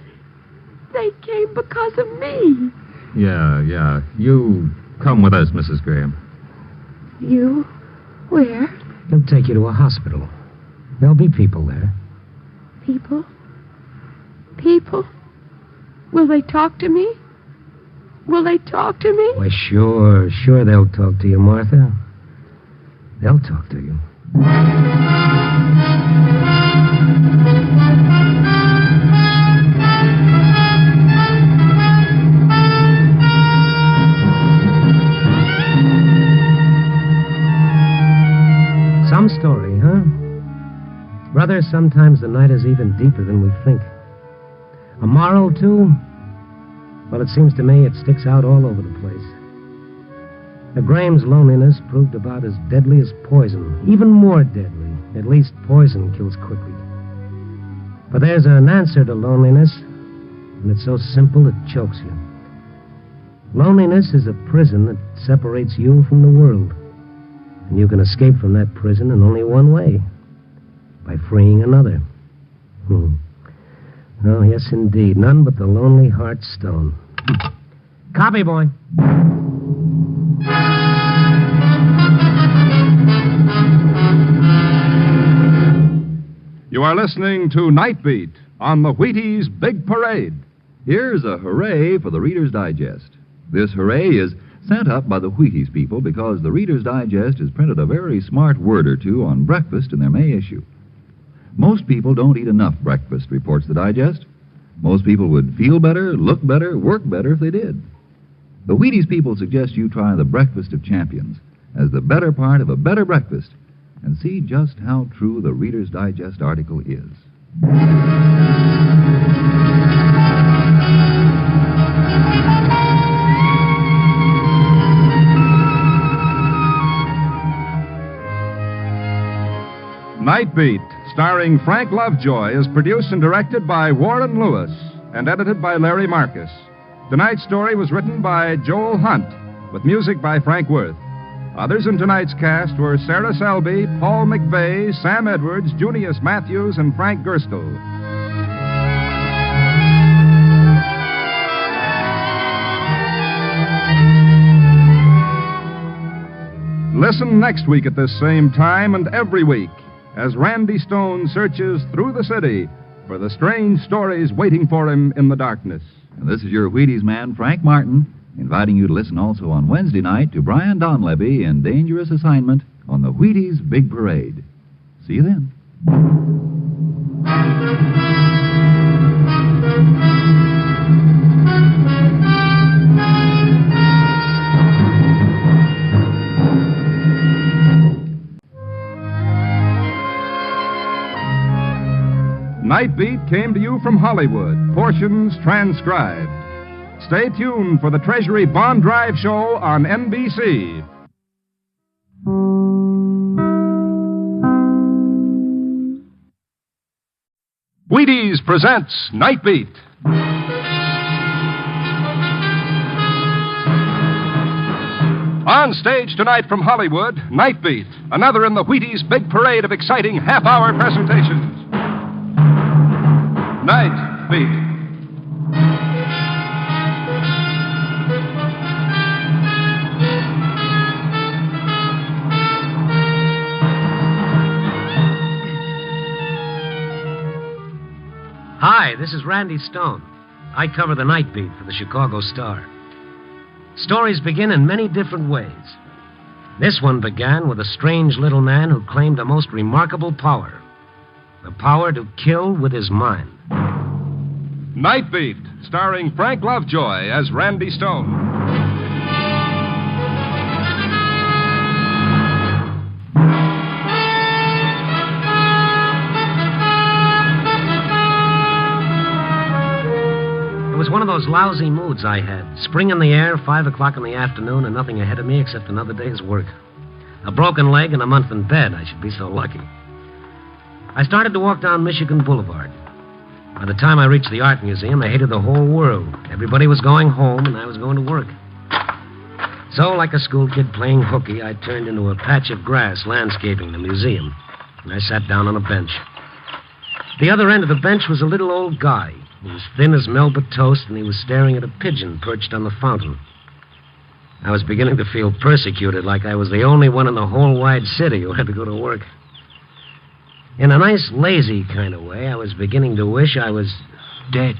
They came because of me. Yeah. You come with us, Mrs. Graham. You? Where? He'll take you to a hospital. There'll be people there. People? People? Will they talk to me? Will they talk to me? Why, sure they'll talk to you, Martha. They'll talk to you. Some story, huh? Brother, sometimes the night is even deeper than we think. A moral, too? Well, it seems to me it sticks out all over the place. The Graham's loneliness proved about as deadly as poison, even more deadly. At least poison kills quickly. But there's an answer to loneliness, and it's so simple it chokes you. Loneliness is a prison that separates you from the world. And you can escape from that prison in only one way. By freeing another. Oh, yes, indeed. None but the lonely heart stone. Copy, boy. You are listening to Night Beat on the Wheaties Big Parade. Here's a hooray for the Reader's Digest. This hooray is sent up by the Wheaties people because the Reader's Digest has printed a very smart word or two on breakfast in their May issue. Most people don't eat enough breakfast, reports the Digest. Most people would feel better, look better, work better if they did. The Wheaties people suggest you try the Breakfast of Champions as the better part of a better breakfast and see just how true the Reader's Digest article is. Night Beat, starring Frank Lovejoy, is produced and directed by Warren Lewis and edited by Larry Marcus. Tonight's story was written by Joel Hunt, with music by Frank Worth. Others in tonight's cast were Sarah Selby, Paul McVeigh, Sam Edwards, Junius Matthews, and Frank Gerstle. Listen next week at this same time and every week as Randy Stone searches through the city for the strange stories waiting for him in the darkness. And this is your Wheaties man, Frank Martin, inviting you to listen also on Wednesday night to Brian Donlevy in Dangerous Assignment on the Wheaties Big Parade. See you then. Night Beat came to you from Hollywood, portions transcribed. Stay tuned for the Treasury Bond Drive Show on NBC. Wheaties presents Night Beat. On stage tonight from Hollywood, Night Beat, another in the Wheaties Big Parade of exciting half-hour presentations. Night Beat. Hi, this is Randy Stone. I cover the Night Beat for the Chicago Star. Stories begin in many different ways. This one began with a strange little man who claimed a most remarkable power. The power to kill with his mind. Night Beat, starring Frank Lovejoy as Randy Stone. It was one of those lousy moods I had. Spring in the air, 5 o'clock in the afternoon, and nothing ahead of me except another day's work. A broken leg and a month in bed. I should be so lucky. I started to walk down Michigan Boulevard. By the time I reached the art museum, I hated the whole world. Everybody was going home, and I was going to work. So, like a school kid playing hooky, I turned into a patch of grass landscaping the museum. And I sat down on a bench. The other end of the bench was a little old guy. He was thin as Melba toast, and he was staring at a pigeon perched on the fountain. I was beginning to feel persecuted, like I was the only one in the whole wide city who had to go to work. In a nice, lazy kind of way, I was beginning to wish I was dead.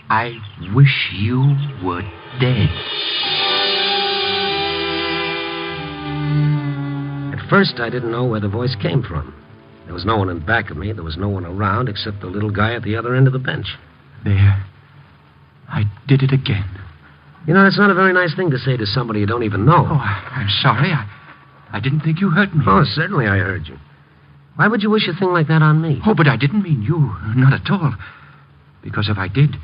I wish you were dead. At first, I didn't know where the voice came from. There was no one in back of me. There was no one around except the little guy at the other end of the bench. There. I did it again. You know, that's not a very nice thing to say to somebody you don't even know. Oh, I'm sorry. I didn't think you heard me. Oh, certainly I heard you. Why would you wish a thing like that on me? Oh, but I didn't mean you. Not at all. Because if I did,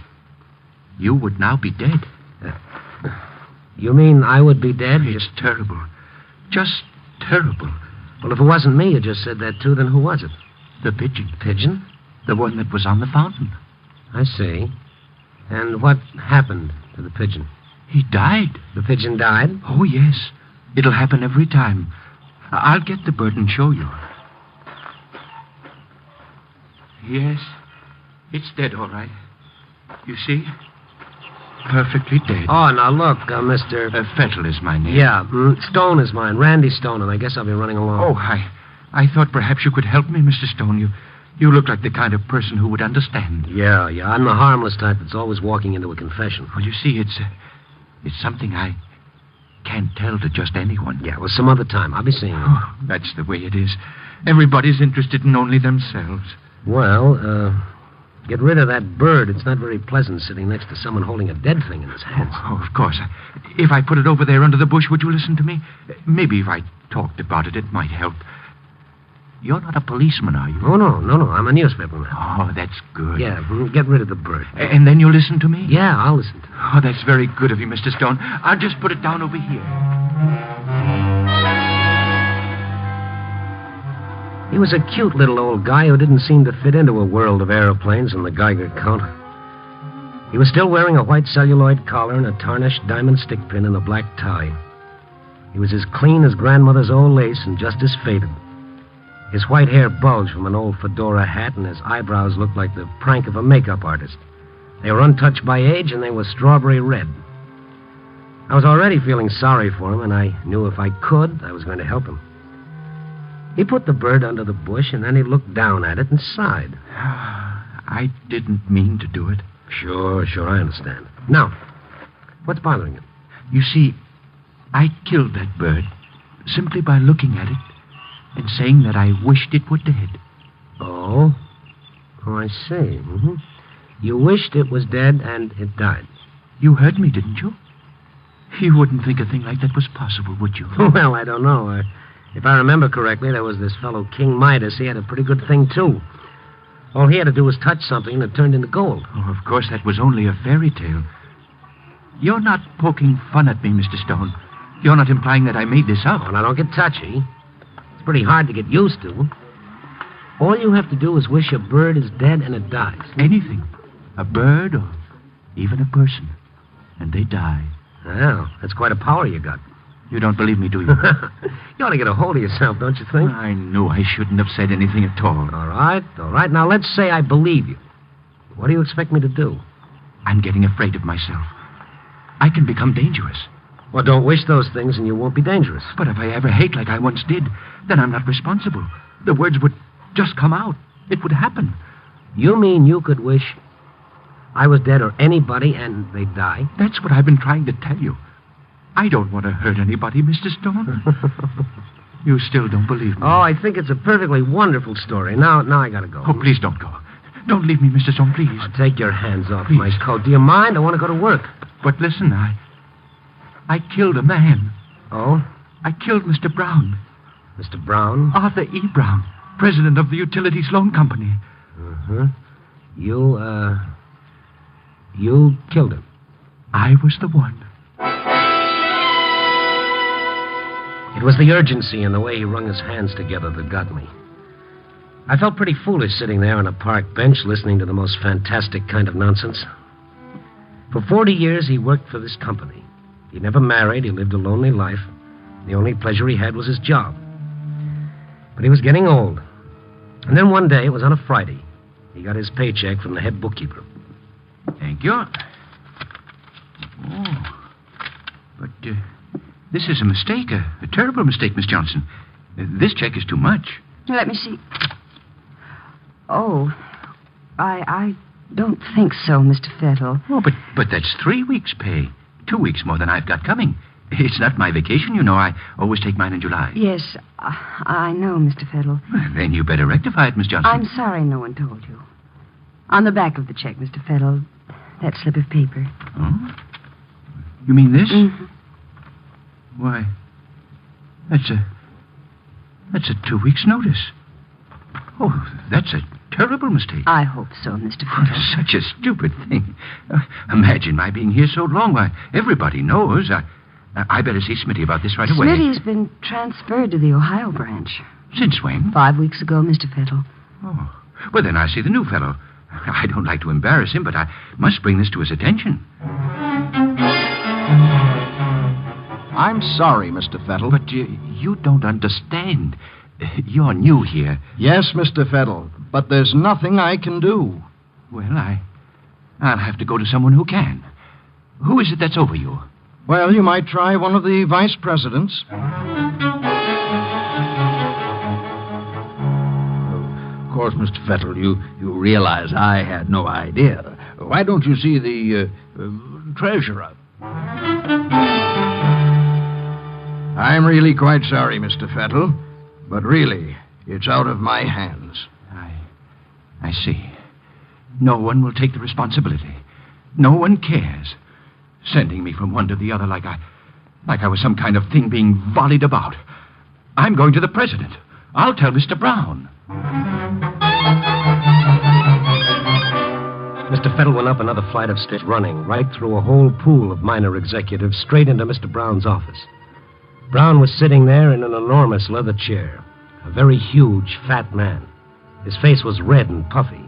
you would now be dead. You mean I would be dead? It's terrible. Just terrible. Well, if it wasn't me who just said that, too, then who was it? The pigeon. Pigeon? The one that was on the fountain. I see. And what happened to the pigeon? He died. The pigeon died? Oh, yes. It'll happen every time. I'll get the bird and show you. Yes. It's dead, all right. You see? Perfectly dead. Oh, now look, Mr. Fettle is my name. Yeah, Stone is mine. Randy Stone, and I guess I'll be running along. Oh, I thought perhaps you could help me, Mr. Stone. You look like the kind of person who would understand. Yeah. I'm the harmless type that's always walking into a confession. Well, you see, it's something I can't tell to just anyone. Yeah, well, some other time. I'll be seeing you. Oh, that's the way it is. Everybody's interested in only themselves. Well, get rid of that bird. It's not very pleasant sitting next to someone holding a dead thing in his hands. Oh, of course. If I put it over there under the bush, would you listen to me? Maybe if I talked about it, it might help. You're not a policeman, are you? Oh, no. I'm a newspaperman. Oh, that's good. Yeah, get rid of the bird. And then you'll listen to me? Yeah, I'll listen to you. Oh, that's very good of you, Mr. Stone. I'll just put it down over here. He was a cute little old guy who didn't seem to fit into a world of aeroplanes and the Geiger count. He was still wearing a white celluloid collar and a tarnished diamond stick pin and a black tie. He was as clean as grandmother's old lace and just as faded. His white hair bulged from an old fedora hat, and his eyebrows looked like the prank of a makeup artist. They were untouched by age, and they were strawberry red. I was already feeling sorry for him, and I knew if I could, I was going to help him. He put the bird under the bush, and then he looked down at it and sighed. I didn't mean to do it. Sure, I understand. Now, what's bothering you? You see, I killed that bird simply by looking at it and saying that I wished it were dead. Oh, I see. Mm-hmm. You wished it was dead and it died. You heard me, didn't you? You wouldn't think a thing like that was possible, would you? Well, I don't know. If I remember correctly, there was this fellow King Midas. He had a pretty good thing, too. All he had to do was touch something and it turned into gold. Oh, of course, that was only a fairy tale. You're not poking fun at me, Mr. Stone. You're not implying that I made this up. Oh, now, don't get touchy. It's pretty hard to get used to. All you have to do is wish a bird is dead and it dies. Anything. A bird or even a person. And they die. Well, that's quite a power you got. You don't believe me, do you? You ought to get a hold of yourself, don't you think? I knew I shouldn't have said anything at all. All right. Now, let's say I believe you. What do you expect me to do? I'm getting afraid of myself. I can become dangerous. Well, don't wish those things and you won't be dangerous. But if I ever hate like I once did, then I'm not responsible. The words would just come out. It would happen. You mean you could wish I was dead or anybody and they'd die? That's what I've been trying to tell you. I don't want to hurt anybody, Mr. Stone. You still don't believe me. Oh, I think it's a perfectly wonderful story. Now I gotta go. Oh, please don't go. Don't leave me, Mr. Stone, please. Oh, take your hands off my coat. Do you mind? I want to go to work. But listen, I killed a man. Oh? I killed Mr. Brown. Mr. Brown? Arthur E. Brown, president of the Utilities Loan Company. Uh-huh. You killed him. I was the one. It was the urgency in the way he wrung his hands together that got me. I felt pretty foolish sitting there on a park bench listening to the most fantastic kind of nonsense. For 40 years, he worked for this company. He never married. He lived a lonely life. The only pleasure he had was his job. But he was getting old. And then one day, it was on a Friday, he got his paycheck from the head bookkeeper. Thank you. Oh. But this is a mistake, a terrible mistake, Miss Johnson. This check is too much. Let me see. Oh, I don't think so, Mr. Fettle. Oh, but that's 3 weeks' pay. 2 weeks more than I've got coming. It's not my vacation, you know. I always take mine in July. Yes, I know, Mr. Fettle. Well, then you better rectify it, Miss Johnson. I'm sorry no one told you. On the back of the check, Mr. Fettle, that slip of paper. Oh? You mean this? Mm-hmm. Why, that's a 2 weeks' notice. Oh, that's a terrible mistake. I hope so, Mr. Fettle. Such a stupid thing. Imagine my being here so long. Why, everybody knows. I better see Smitty about this right away. Smitty's been transferred to the Ohio branch. Since when? 5 weeks ago, Mr. Fettle. Oh. Well, then I'll see the new fellow. I don't like to embarrass him, but I must bring this to his attention. I'm sorry, Mr. Fettle. But you don't understand. You're new here. Yes, Mr. Fettle, but there's nothing I can do. Well, I'll have to go to someone who can. Who is it that's over you? Well, you might try one of the vice presidents. Of course, Mr. Fettle, you realize I had no idea. Why don't you see the treasurer? I'm really quite sorry, Mr. Fettle, but really, it's out of my hands. I see. No one will take the responsibility. No one cares. Sending me from one to the other like I was some kind of thing being volleyed about. I'm going to the president. I'll tell Mr. Brown. Mr. Fettle went up another flight of stairs running, right through a whole pool of minor executives, straight into Mr. Brown's office. Brown was sitting there in an enormous leather chair, a very huge, fat man. His face was red and puffy.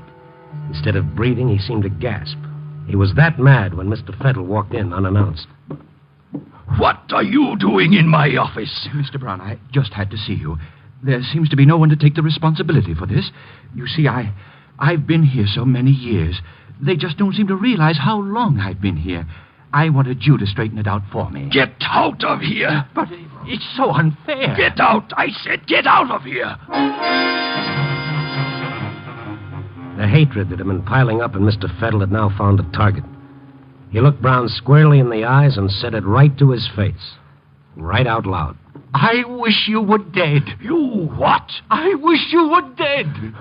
Instead of breathing, he seemed to gasp. He was that mad when Mr. Fettle walked in unannounced. What are you doing in my office? Mr. Brown, I just had to see you. There seems to be no one to take the responsibility for this. You see, I've been here so many years. They just don't seem to realize how long I've been here. I wanted you to straighten it out for me. Get out of here! But it's so unfair. Get out! I said get out of here! The hatred that had been piling up in Mr. Fettle had now found a target. He looked Brown squarely in the eyes and said it right to his face, right out loud. I wish you were dead. You what? I wish you were dead.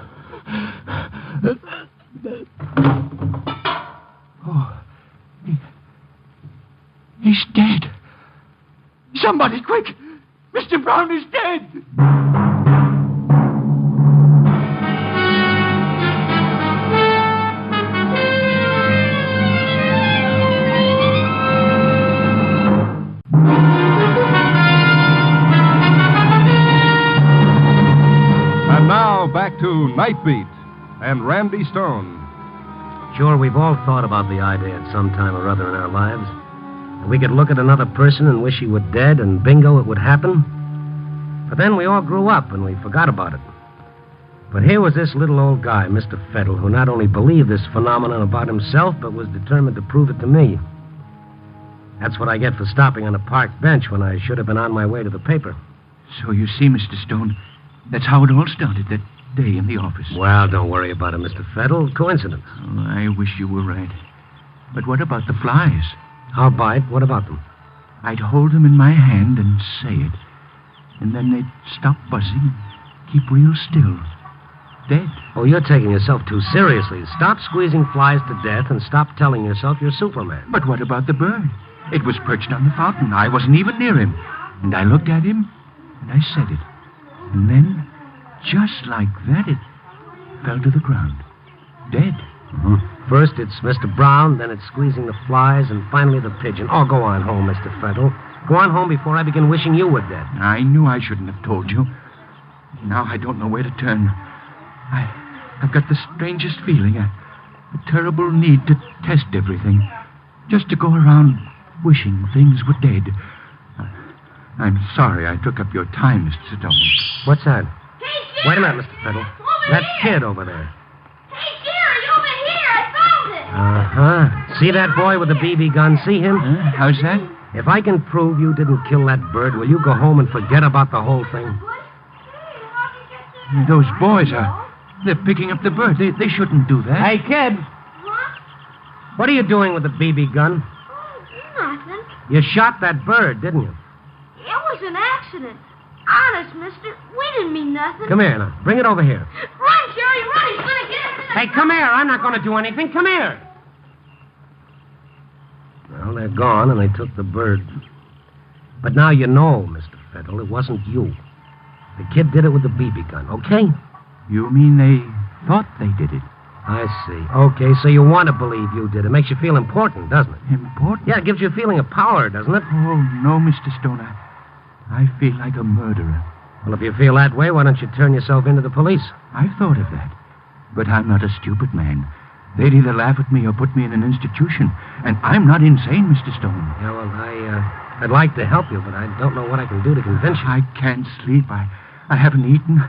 Oh, he's dead. Somebody, quick! Mr. Brown is dead! And now back to Night Beat and Randy Stone. Sure, we've all thought about the idea at some time or other in our lives. We could look at another person and wish he were dead, and bingo, it would happen. But then we all grew up and we forgot about it. But here was this little old guy, Mr. Fettle, who not only believed this phenomenon about himself, but was determined to prove it to me. That's what I get for stopping on a park bench when I should have been on my way to the paper. So you see, Mr. Stone, that's how it all started that day in the office. Well, don't worry about it, Mr. Fettle. Coincidence. Oh, I wish you were right. But what about the flies? I'll bite. What about them? I'd hold them in my hand and say it. And then they'd stop buzzing, keep real still. Dead. Oh, you're taking yourself too seriously. Stop squeezing flies to death and stop telling yourself you're Superman. But what about the bird? It was perched on the fountain. I wasn't even near him. And I looked at him, and I said it. And then, just like that, it fell to the ground. Dead. Mm-hmm. First it's Mr. Brown, then it's squeezing the flies, and finally the pigeon. Oh, go on home, Mr. Fettle. Go on home before I begin wishing you were dead. I knew I shouldn't have told you. Now I don't know where to turn. I've got the strangest feeling, a terrible need to test everything. Just to go around wishing things were dead. I'm sorry I took up your time, Mr. Stone. What's that? Wait a minute, Mr. Fiddle. That kid over there. Hey, Jerry, over here. I found it. Uh-huh. See that boy with the BB gun? See him? How's that? If I can prove you didn't kill that bird, will you go home and forget about the whole thing? Those boys they're picking up the bird. They shouldn't do that. Hey, kid. What are you doing with the BB gun? Nothing. You shot that bird, didn't you? It was an accident. Honest, mister. We didn't mean nothing. Come here now. Bring it over here. Run, Jerry, run. He's going to get us. Hey, come here. I'm not going to do anything. Come here. Well, they're gone, and they took the bird. But now you know, Mr. Fiddle, it wasn't you. The kid did it with the BB gun, okay? You mean they thought they did it? I see. Okay, so you want to believe you did it. Makes you feel important, doesn't it? Important? Yeah, it gives you a feeling of power, doesn't it? Oh, no, Mr. Stone. I feel like a murderer. Well, if you feel that way, why don't you turn yourself into the police? I've thought of that. But I'm not a stupid man. They'd either laugh at me or put me in an institution. And I'm not insane, Mr. Stone. Yeah, well, I'd like to help you, but I don't know what I can do to convince you. I can't sleep. I haven't eaten.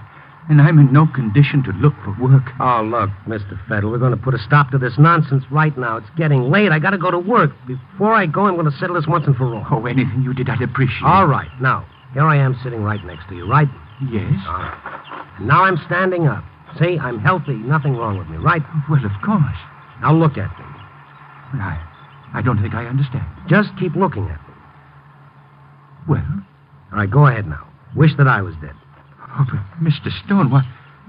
And I'm in no condition to look for work. Oh, look, Mr. Fiddle, we're going to put a stop to this nonsense right now. It's getting late. I got to go to work. Before I go, I'm going to settle this once and for all. Oh, anything you did, I'd appreciate. All right. Now, here I am sitting right next to you, right? Yes. All right. And now I'm standing up. See, I'm healthy. Nothing wrong with me, right? Well, of course. Now look at me. Well, I don't think I understand. Just keep looking at me. Well? All right, go ahead now. Wish that I was dead. Oh, but Mr. Stone,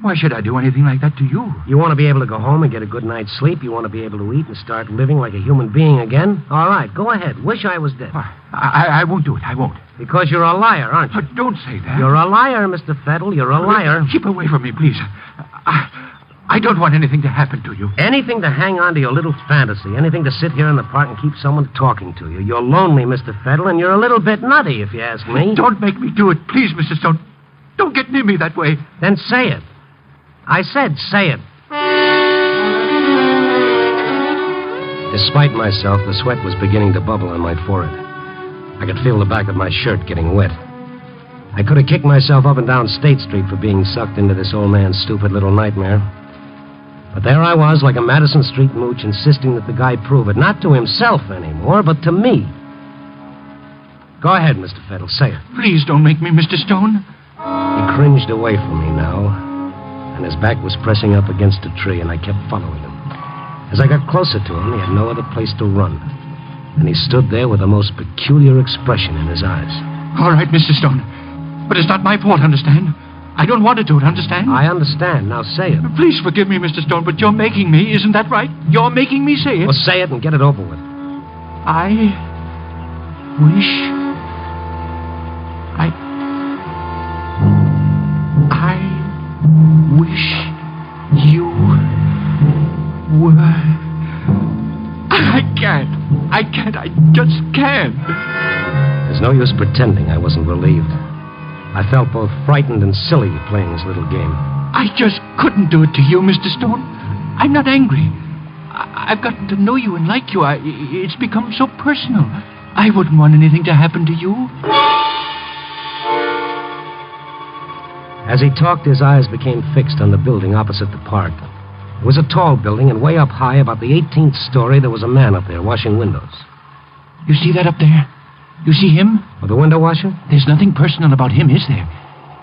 why should I do anything like that to you? You want to be able to go home and get a good night's sleep? You want to be able to eat and start living like a human being again? All right, go ahead. Wish I was dead. I won't do it. I won't. Because you're a liar, aren't you? But don't say that. You're a liar, Mr. Fettle. You're a liar. Keep away from me, please. I don't want anything to happen to you. Anything to hang on to your little fantasy. Anything to sit here in the park and keep someone talking to you. You're lonely, Mr. Fettle, and you're a little bit nutty, if you ask me. Don't make me do it, please, Mr. Stone. Don't get near me that way. Then say it. I said say it. Despite myself, the sweat was beginning to bubble on my forehead. I could feel the back of my shirt getting wet. I could have kicked myself up and down State Street for being sucked into this old man's stupid little nightmare. But there I was, like a Madison Street mooch, insisting that the guy prove it, not to himself anymore, but to me. Go ahead, Mr. Fettle, say it. Please don't make me, Mr. Stone. He cringed away from me now, and his back was pressing up against a tree, and I kept following him. As I got closer to him, he had no other place to run, and he stood there with a most peculiar expression in his eyes. All right, Mr. Stone, but it's not my fault, understand? I don't want to do it, understand? I understand. Now say it. Please forgive me, Mr. Stone, but you're making me, isn't that right? You're making me say it. Well, say it and get it over with. I wish you were... I can't. I just can't. There's no use pretending I wasn't relieved. I felt both frightened and silly playing this little game. I just couldn't do it to you, Mr. Stone. I'm not angry. I've gotten to know you and like you. It's become so personal. I wouldn't want anything to happen to you. As he talked, his eyes became fixed on the building opposite the park. It was a tall building, and way up high, about the 18th story, there was a man up there washing windows. You see that up there? You see him? Oh, the window washer? There's nothing personal about him, is there?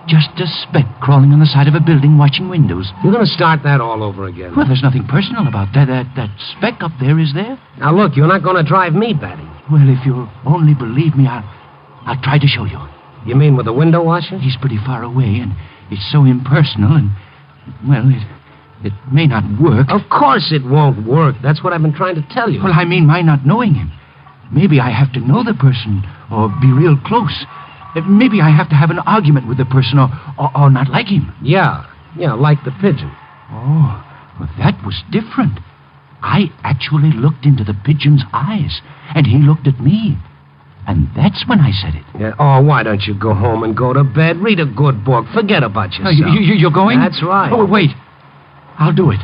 Just a speck crawling on the side of a building watching windows. You're going to start that all over again. Well, there's nothing personal about that. That speck up there, is there? Now, look, you're not going to drive me batty. Well, if you'll only believe me, I'll try to show you. You mean with the window washer? He's pretty far away, and it's so impersonal, and, well, it may not work. Of course it won't work. That's what I've been trying to tell you. Well, I mean my not knowing him. Maybe I have to know the person, or be real close. Maybe I have to have an argument with the person, or not like him. Yeah, like the pigeon. Oh, well, that was different. I actually looked into the pigeon's eyes, and he looked at me. And that's when I said it. Yeah. Oh, why don't you go home and go to bed? Read a good book. Forget about yourself. You're going? That's right. Oh, wait. I'll do it.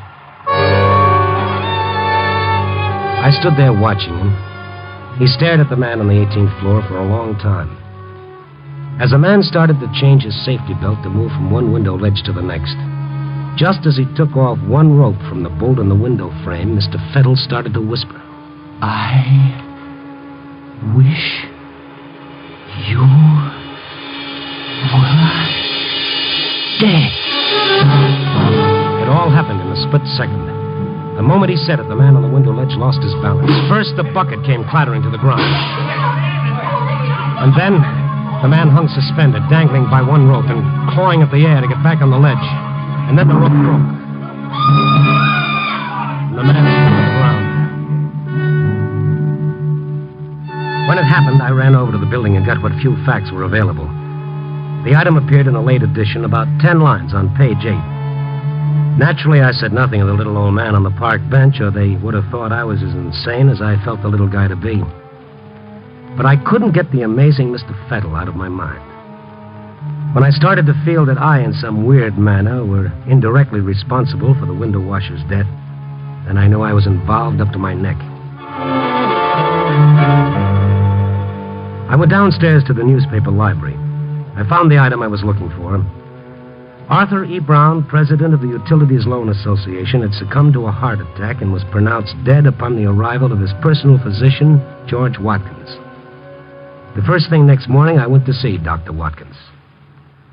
I stood there watching him. He stared at the man on the 18th floor for a long time. As the man started to change his safety belt to move from one window ledge to the next, just as he took off one rope from the bolt in the window frame, Mr. Fettle started to whisper. I wish you were dead. It all happened in a split second. The moment he said it, the man on the window ledge lost his balance. First, the bucket came clattering to the ground. And then, the man hung suspended, dangling by one rope and clawing at the air to get back on the ledge. And then the rope broke. And the man fell to the ground. When it happened, I ran over to the building and got what few facts were available. The item appeared in a late edition, about 10 lines on page 8. Naturally, I said nothing of the little old man on the park bench, or they would have thought I was as insane as I felt the little guy to be. But I couldn't get the amazing Mr. Fettle out of my mind. When I started to feel that I, in some weird manner, were indirectly responsible for the window washer's death, then I knew I was involved up to my neck. I went downstairs to the newspaper library. I found the item I was looking for. Arthur E. Brown, president of the Utilities Loan Association, had succumbed to a heart attack and was pronounced dead upon the arrival of his personal physician, George Watkins. The first thing next morning, I went to see Dr. Watkins.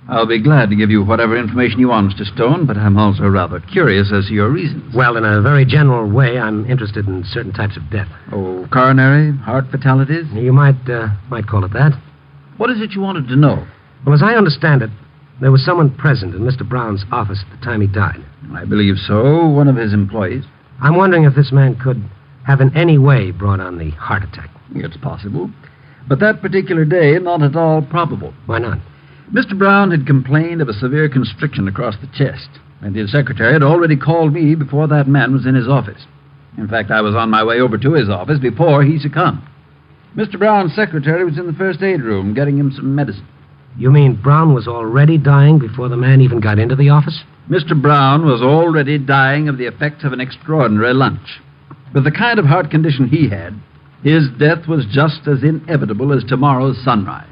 I'll be glad to give you whatever information you want, Mr. Stone, but I'm also rather curious as to your reasons. Well, in a very general way, I'm interested in certain types of death. Oh, coronary, heart fatalities? You might call it that. What is it you wanted to know? Well, as I understand it, there was someone present in Mr. Brown's office at the time he died. I believe so, one of his employees. I'm wondering if this man could have in any way brought on the heart attack. It's possible. But that particular day, not at all probable. Why not? Mr. Brown had complained of a severe constriction across the chest, and his secretary had already called me before that man was in his office. In fact, I was on my way over to his office before he succumbed. Mr. Brown's secretary was in the first aid room getting him some medicine. You mean Brown was already dying before the man even got into the office? Mr. Brown was already dying of the effects of an extraordinary lunch. With the kind of heart condition he had, his death was just as inevitable as tomorrow's sunrise.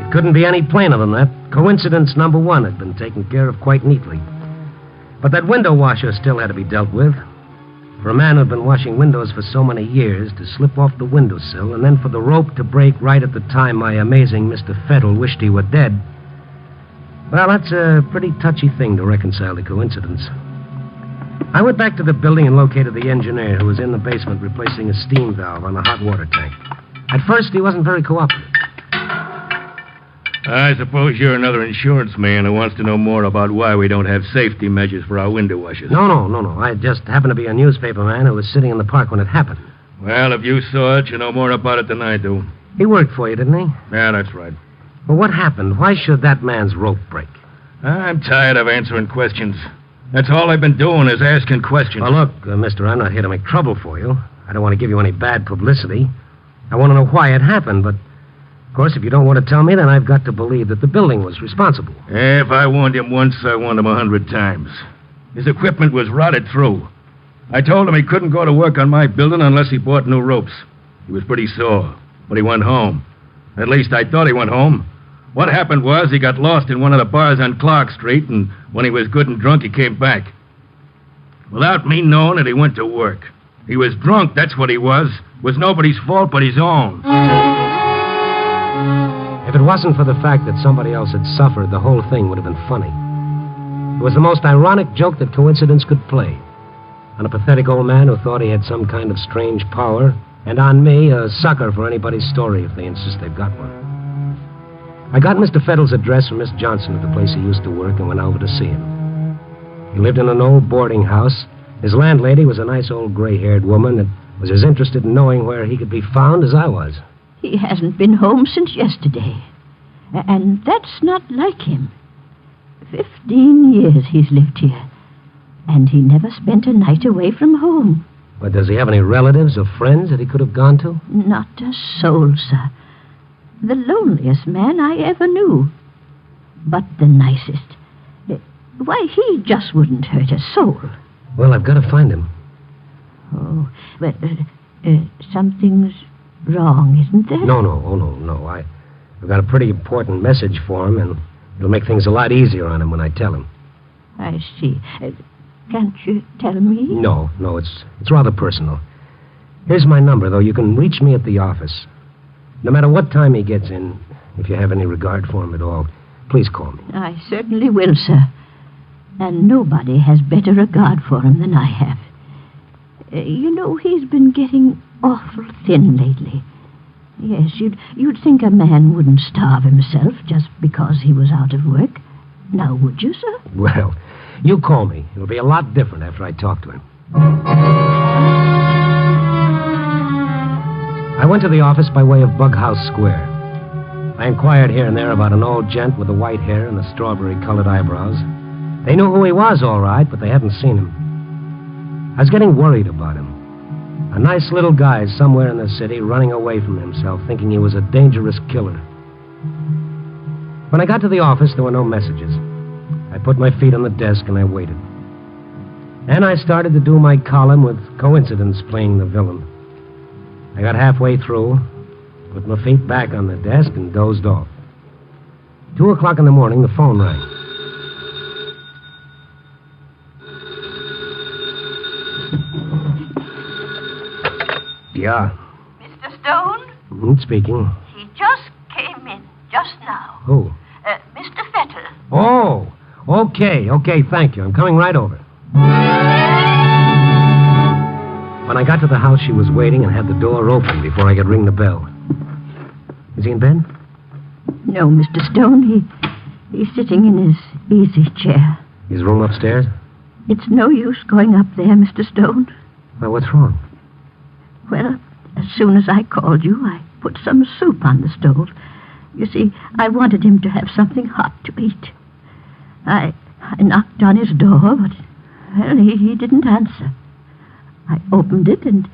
It couldn't be any plainer than that. Coincidence number one had been taken care of quite neatly. But that window washer still had to be dealt with. For a man who'd been washing windows for so many years to slip off the windowsill and then for the rope to break right at the time my amazing Mr. Fettle wished he were dead, well, that's a pretty touchy thing to reconcile to coincidence. I went back to the building and located the engineer who was in the basement replacing a steam valve on the hot water tank. At first, he wasn't very cooperative. I suppose you're another insurance man who wants to know more about why we don't have safety measures for our window washers. No. I just happened to be a newspaper man who was sitting in the park when it happened. Well, if you saw it, you know more about it than I do. He worked for you, didn't he? Yeah, that's right. Well, what happened? Why should that man's rope break? I'm tired of answering questions. That's all I've been doing is asking questions. Well, look, mister, I'm not here to make trouble for you. I don't want to give you any bad publicity. I want to know why it happened, but, of course, if you don't want to tell me, then I've got to believe that the building was responsible. If I warned him once, I warned him 100 times. His equipment was rotted through. I told him he couldn't go to work on my building unless he bought new ropes. He was pretty sore, but he went home. At least I thought he went home. What happened was he got lost in one of the bars on Clark Street, and when he was good and drunk, he came back. Without me knowing it, he went to work. He was drunk, that's what he was. It was nobody's fault but his own. If it wasn't for the fact that somebody else had suffered, the whole thing would have been funny. It was the most ironic joke that coincidence could play. On a pathetic old man who thought he had some kind of strange power, and on me, a sucker for anybody's story if they insist they've got one. I got Mr. Fettle's address from Miss Johnson at the place he used to work and went over to see him. He lived in an old boarding house. His landlady was a nice old gray-haired woman that was as interested in knowing where he could be found as I was. He hasn't been home since yesterday. And that's not like him. 15 years he's lived here. And he never spent a night away from home. But does he have any relatives or friends that he could have gone to? Not a soul, sir. The loneliest man I ever knew. But the nicest. Why, he just wouldn't hurt a soul. Well, I've got to find him. Oh, but something's wrong, isn't there? No. I've got a pretty important message for him, and it'll make things a lot easier on him when I tell him. I see. Can't you tell me? No, it's rather personal. Here's my number, though. You can reach me at the office. No matter what time he gets in, if you have any regard for him at all, please call me. I certainly will, sir. And nobody has better regard for him than I have. You know, he's been getting awful thin lately. Yes, you'd think a man wouldn't starve himself just because he was out of work. Now, would you, sir? Well, you call me. It'll be a lot different after I talk to him. I went to the office by way of Bughouse Square. I inquired here and there about an old gent with the white hair and the strawberry-colored eyebrows. They knew who he was, all right, but they hadn't seen him. I was getting worried about him. A nice little guy somewhere in the city running away from himself, thinking he was a dangerous killer. When I got to the office, there were no messages. I put my feet on the desk and I waited. And I started to do my column with coincidence playing the villain. I got halfway through, put my feet back on the desk, and dozed off. 2 o'clock in the morning, the phone rang. Yeah. Mr. Stone? Speaking. He just came in, just now. Who? Mr. Fettle. Oh, okay, thank you. I'm coming right over. When I got to the house, she was waiting and had the door open before I could ring the bell. Is he in bed? No, Mr. Stone. He's sitting in his easy chair. His room upstairs? It's no use going up there, Mr. Stone. Well, what's wrong? Well, as soon as I called you, I put some soup on the stove. You see, I wanted him to have something hot to eat. I knocked on his door, but, well, he didn't answer. I opened it, and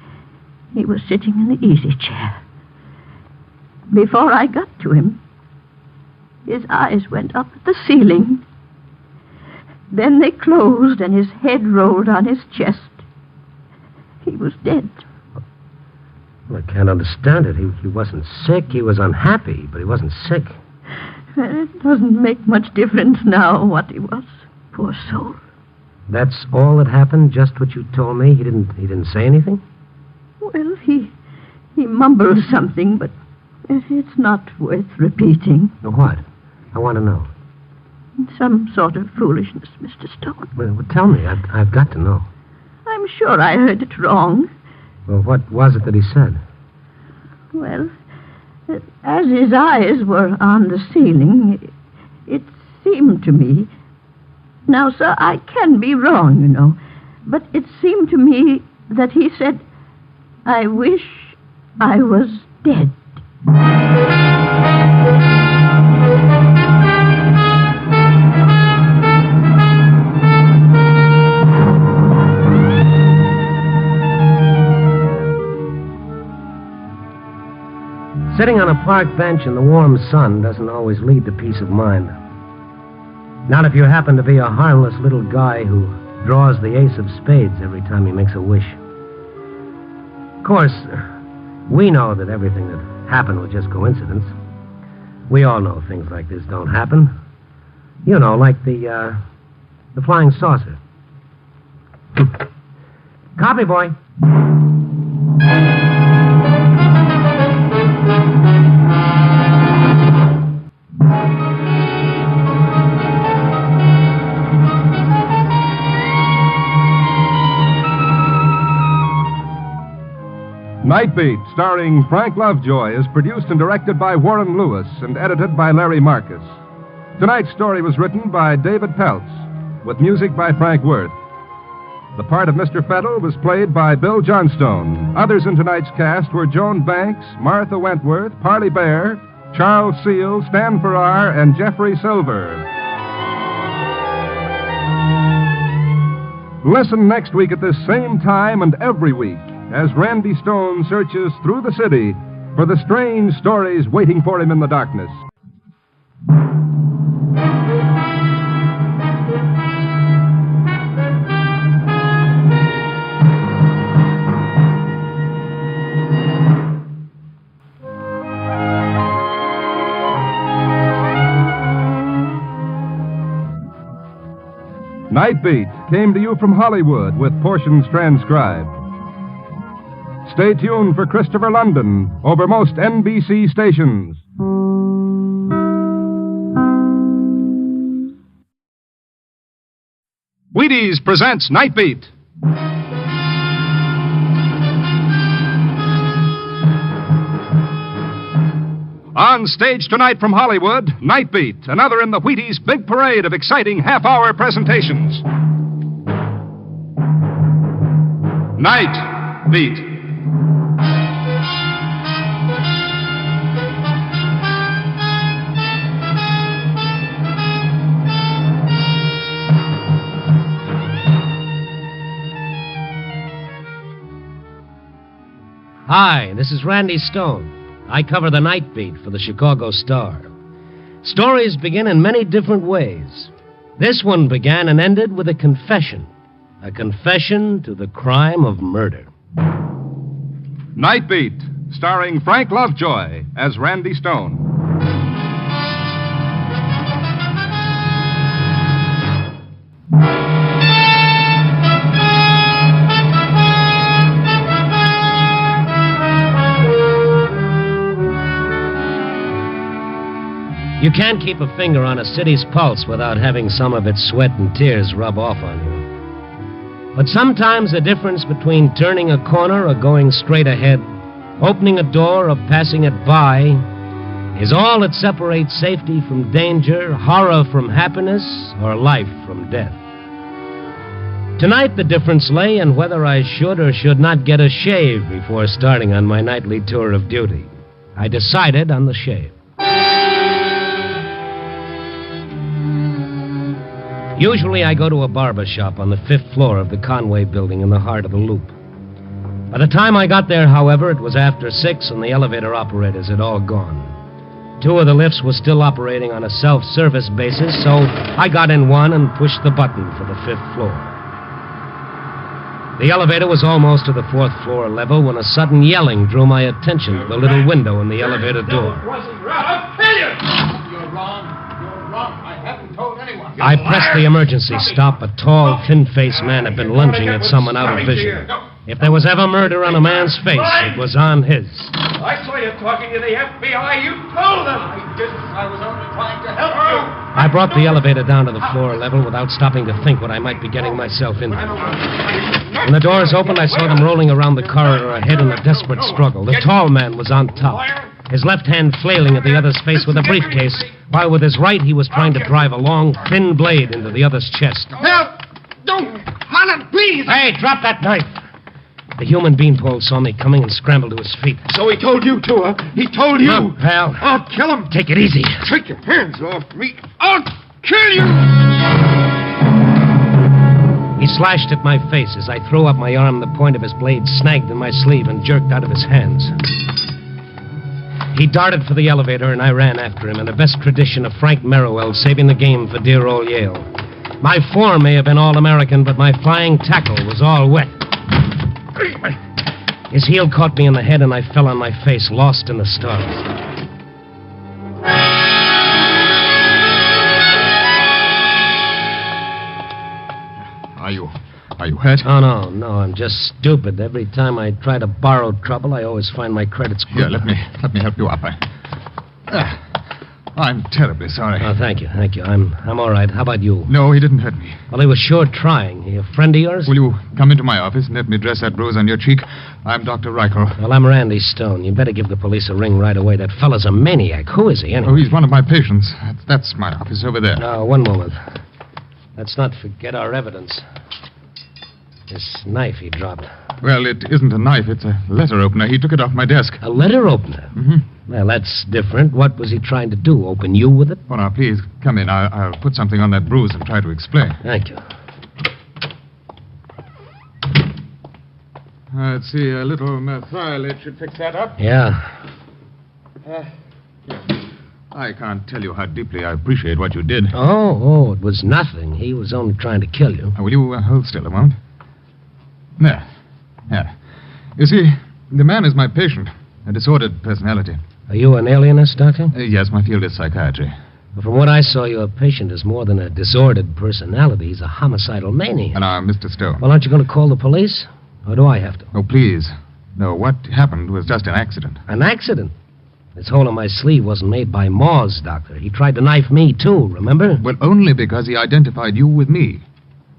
he was sitting in the easy chair. Before I got to him, his eyes went up at the ceiling. Then they closed, and his head rolled on his chest. He was dead. Well, I can't understand it. He wasn't sick. He was unhappy, but he wasn't sick. It doesn't make much difference now what he was. Poor soul. That's all that happened? Just what you told me? He didn't say anything? Well, he mumbled something, but it's not worth repeating. What? I want to know. Some sort of foolishness, Mr. Stone. Well, tell me. I've got to know. I'm sure I heard it wrong. Well, what was it that he said? Well, as his eyes were on the ceiling, it seemed to me... Now, sir, I can be wrong, you know, but it seemed to me that he said, "I wish I was dead." Sitting on a park bench in the warm sun doesn't always lead to peace of mind. Not if you happen to be a harmless little guy who draws the ace of spades every time he makes a wish. Of course, we know that everything that happened was just coincidence. We all know things like this don't happen. You know, like the flying saucer. Copy, boy. Night Beat, starring Frank Lovejoy, is produced and directed by Warren Lewis and edited by Larry Marcus. Tonight's story was written by David Peltz, with music by Frank Worth. The part of Mr. Fettle was played by Bill Johnstone. Others in tonight's cast were Joan Banks, Martha Wentworth, Parley Bear, Charles Seal, Stan Farrar, and Jeffrey Silver. Listen next week at this same time and every week as Randy Stone searches through the city for the strange stories waiting for him in the darkness. Night Beat came to you from Hollywood with portions transcribed. Stay tuned for Christopher London over most NBC stations. Wheaties presents Night Beat. On stage tonight from Hollywood, Night Beat, another in the Wheaties' big parade of exciting half-hour presentations. Night Beat. Hi, this is Randy Stone. I cover the Night Beat for the Chicago Star. Stories begin in many different ways. This one began and ended with a confession to the crime of murder. Night Beat, starring Frank Lovejoy as Randy Stone. You can't keep a finger on a city's pulse without having some of its sweat and tears rub off on you. But sometimes the difference between turning a corner or going straight ahead, opening a door or passing it by, is all that separates safety from danger, horror from happiness, or life from death. Tonight the difference lay in whether I should or should not get a shave before starting on my nightly tour of duty. I decided on the shave. Usually I go to a barber shop on the 5th floor of the Conway building in the heart of the Loop. By the time I got there, however, it was after 6 and the elevator operators had all gone. 2 of the lifts were still operating on a self-service basis, so I got in one and pushed the button for the 5th floor. The elevator was almost to the 4th floor level when a sudden yelling drew my attention to the little window in the elevator door. You're wrong. I haven't told anyone. I pressed the emergency stop. A tall, thin-faced man had been lunging at someone out of vision. If there was ever murder on a man's face, it was on his. I saw you talking to the FBI. You told them. I didn't. I was only trying to help you. I brought the elevator down to the floor level without stopping to think what I might be getting myself into. When the doors opened, I saw them rolling around the corridor ahead in a desperate struggle. The tall man was on top, his left hand flailing at the other's face with a briefcase, while with his right he was trying to drive a long, thin blade into the other's chest. Help! Don't! Harlan, please! Hey, drop that knife! The human beanpole saw me coming and scrambled to his feet. So he told you to, huh? He told you! Look, pal. I'll kill him! Take it easy. Take your hands off me! I'll kill you! He slashed at my face as I threw up my arm. The point of his blade snagged in my sleeve and jerked out of his hands. He darted for the elevator, and I ran after him in the best tradition of Frank Merriwell saving the game for dear old Yale. My form may have been all-American, but my flying tackle was all wet. His heel caught me in the head, and I fell on my face, lost in the stars. Are you hurt? Oh, no, I'm just stupid. Every time I try to borrow trouble, I always find my credit screwed. Here, let me help you up. I'm terribly sorry. Oh, thank you. I'm all right. How about you? No, he didn't hurt me. Well, he was sure trying. He a friend of yours? Will you come into my office and let me dress that bruise on your cheek? I'm Dr. Reichel. Well, I'm Randy Stone. You better give the police a ring right away. That fella's a maniac. Who is he, anyway? Oh, he's one of my patients. That's my office over there. Now, one moment. Let's not forget our evidence. This knife he dropped. Well, it isn't a knife. It's a letter opener. He took it off my desk. A letter opener? Mm-hmm. Well, that's different. What was he trying to do? Open you with it? Oh, now, please, come in. I'll put something on that bruise and try to explain. Thank you. Let's see, a little methylate should fix that up. Yeah. I can't tell you how deeply I appreciate what you did. Oh, it was nothing. He was only trying to kill you. Will you hold still a moment? There. You see, the man is my patient. A disordered personality. Are you an alienist, Doctor? Yes, my field is psychiatry. From what I saw, your patient is more than a disordered personality. He's a homicidal maniac. Now, Mr. Stone. Well, aren't you going to call the police? Or do I have to? Oh, please. No, what happened was just an accident. An accident? This hole in my sleeve wasn't made by Moss, Doctor. He tried to knife me, too, remember? Well, only because he identified you with me.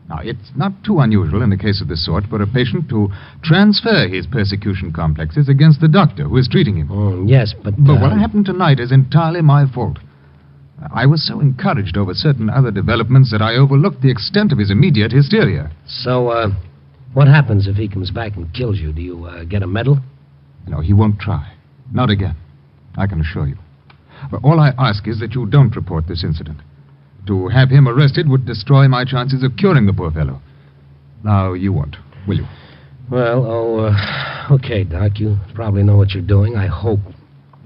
Now, it's not too unusual in a case of this sort for a patient to transfer his persecution complexes against the doctor who is treating him. Yes, but... But what happened tonight is entirely my fault. I was so encouraged over certain other developments that I overlooked the extent of his immediate hysteria. So, what happens if he comes back and kills you? Do you get a medal? No, he won't try. Not again. I can assure you. But all I ask is that you don't report this incident. To have him arrested would destroy my chances of curing the poor fellow. Now, you won't, will you? Well, okay, Doc. You probably know what you're doing, I hope.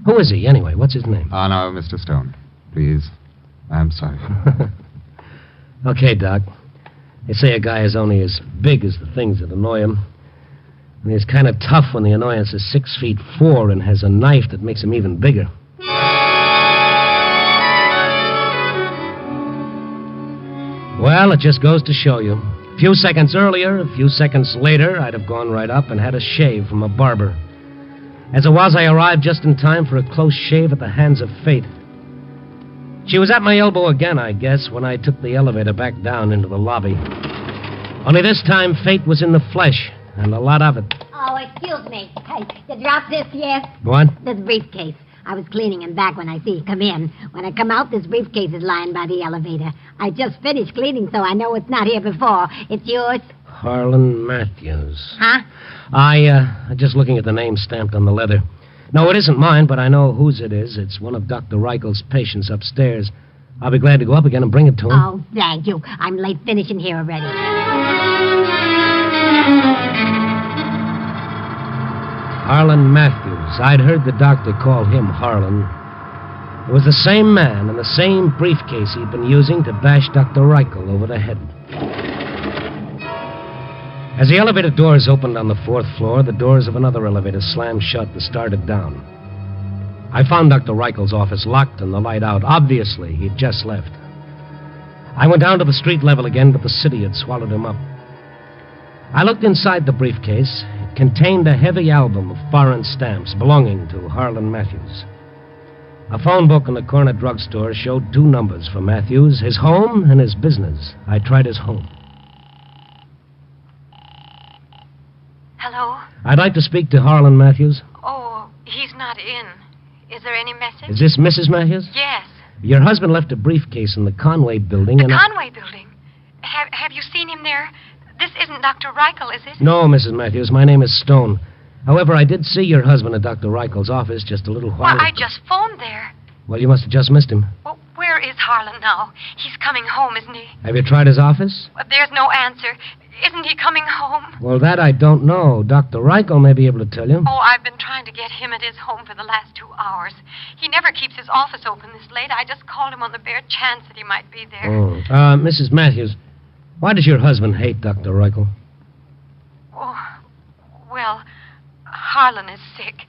Who is he, anyway? What's his name? Now, Mr. Stone. Please. I'm sorry. Okay, Doc. They say a guy is only as big as the things that annoy him. And he's kind of tough when the annoyance is 6'4" and has a knife that makes him even bigger. Well, it just goes to show you. A few seconds earlier, a few seconds later, I'd have gone right up and had a shave from a barber. As it was, I arrived just in time for a close shave at the hands of fate. She was at my elbow again, I guess, when I took the elevator back down into the lobby. Only this time, fate was in the flesh, and a lot of it. Oh, excuse me. Hey, you dropped this here? What? This briefcase. I was cleaning him back when I see you come in. When I come out, this briefcase is lying by the elevator. I just finished cleaning, so I know it's not here before. It's yours? Harlan Matthews. Huh? I'm just looking at the name stamped on the leather. No, it isn't mine, but I know whose it is. It's one of Dr. Reichel's patients upstairs. I'll be glad to go up again and bring it to him. Oh, thank you. I'm late finishing here already. Harlan Matthews. I'd heard the doctor call him Harlan. It was the same man and the same briefcase he'd been using to bash Dr. Reichel over the head. As the elevator doors opened on the 4th floor, the doors of another elevator slammed shut and started down. I found Dr. Reichel's office locked and the light out. Obviously, he'd just left. I went down to the street level again, but the city had swallowed him up. I looked inside the briefcase. It contained a heavy album of foreign stamps belonging to Harlan Matthews. A phone book in the corner drugstore showed 2 numbers for Matthews, his home and his business. I tried his home. Hello? I'd like to speak to Harlan Matthews. Oh, he's not in. Is there any message? Is this Mrs. Matthews? Yes. Your husband left a briefcase in the Conway building The and... Conway building? Have you seen him there? This isn't Dr. Reichel, is it? No, Mrs. Matthews. My name is Stone. However, I did see your husband at Dr. Reichel's office just a little while Well, ago. I just phoned there. Well, you must have just missed him. Well, where is Harlan now? He's coming home, isn't he? Have you tried his office? Well, there's no answer. Isn't he coming home? Well, that I don't know. Dr. Reichel may be able to tell you. Oh, I've been trying to get him at his home for the last 2 hours. He never keeps his office open this late. I just called him on the bare chance that he might be there. Oh. Mrs. Matthews, why does your husband hate Dr. Reichel? Oh, well, Harlan is sick.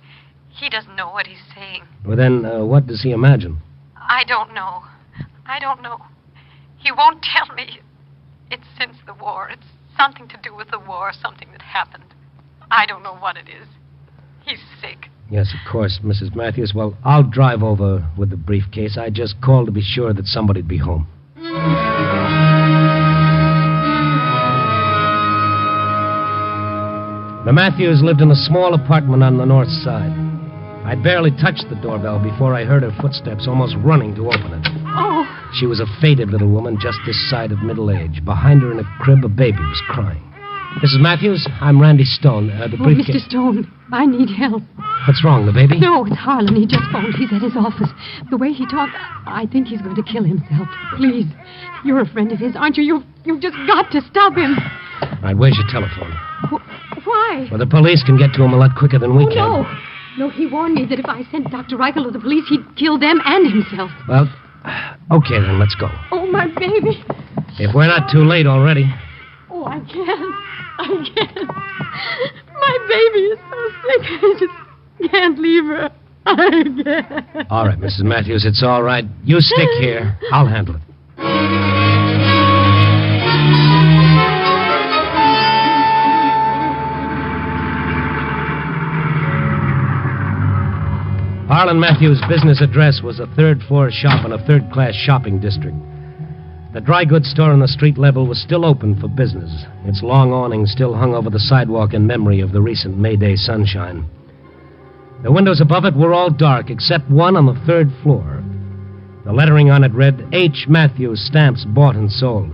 He doesn't know what he's saying. Well, then, what does he imagine? I don't know. He won't tell me. It's since the war. It's something to do with the war, something that happened. I don't know what it is. He's sick. Yes, of course, Mrs. Matthews. Well, I'll drive over with the briefcase. I just called to be sure that somebody'd be home. The Matthews lived in a small apartment on the north side. I'd barely touched the doorbell before I heard her footsteps, almost running to open it. Oh. She was a faded little woman just this side of middle age. Behind her in a crib, a baby was crying. Mrs. Matthews, I'm Randy Stone. The briefcase... Mr. Stone, I need help. What's wrong, the baby? No, it's Harlan. He just phoned. He's at his office. The way he talked, I think he's going to kill himself. Please, you're a friend of his, aren't you? You've just got to stop him. All right, where's your telephone? Why? Well, the police can get to him a lot quicker than we can. No, he warned me that if I sent Dr. Reichel to the police, he'd kill them and himself. Well, okay then, let's go. Oh, my baby. If we're not too late already. Oh, I can't. My baby is so sick. I just can't leave her. All right, Mrs. Matthews, it's all right. You stick here. I'll handle it. Harlan Matthews' business address was a third-floor shop in a third-class shopping district. The dry goods store on the street level was still open for business. Its long awning still hung over the sidewalk in memory of the recent May Day sunshine. The windows above it were all dark, except one on the third floor. The lettering on it read, H. Matthews, Stamps Bought and Sold.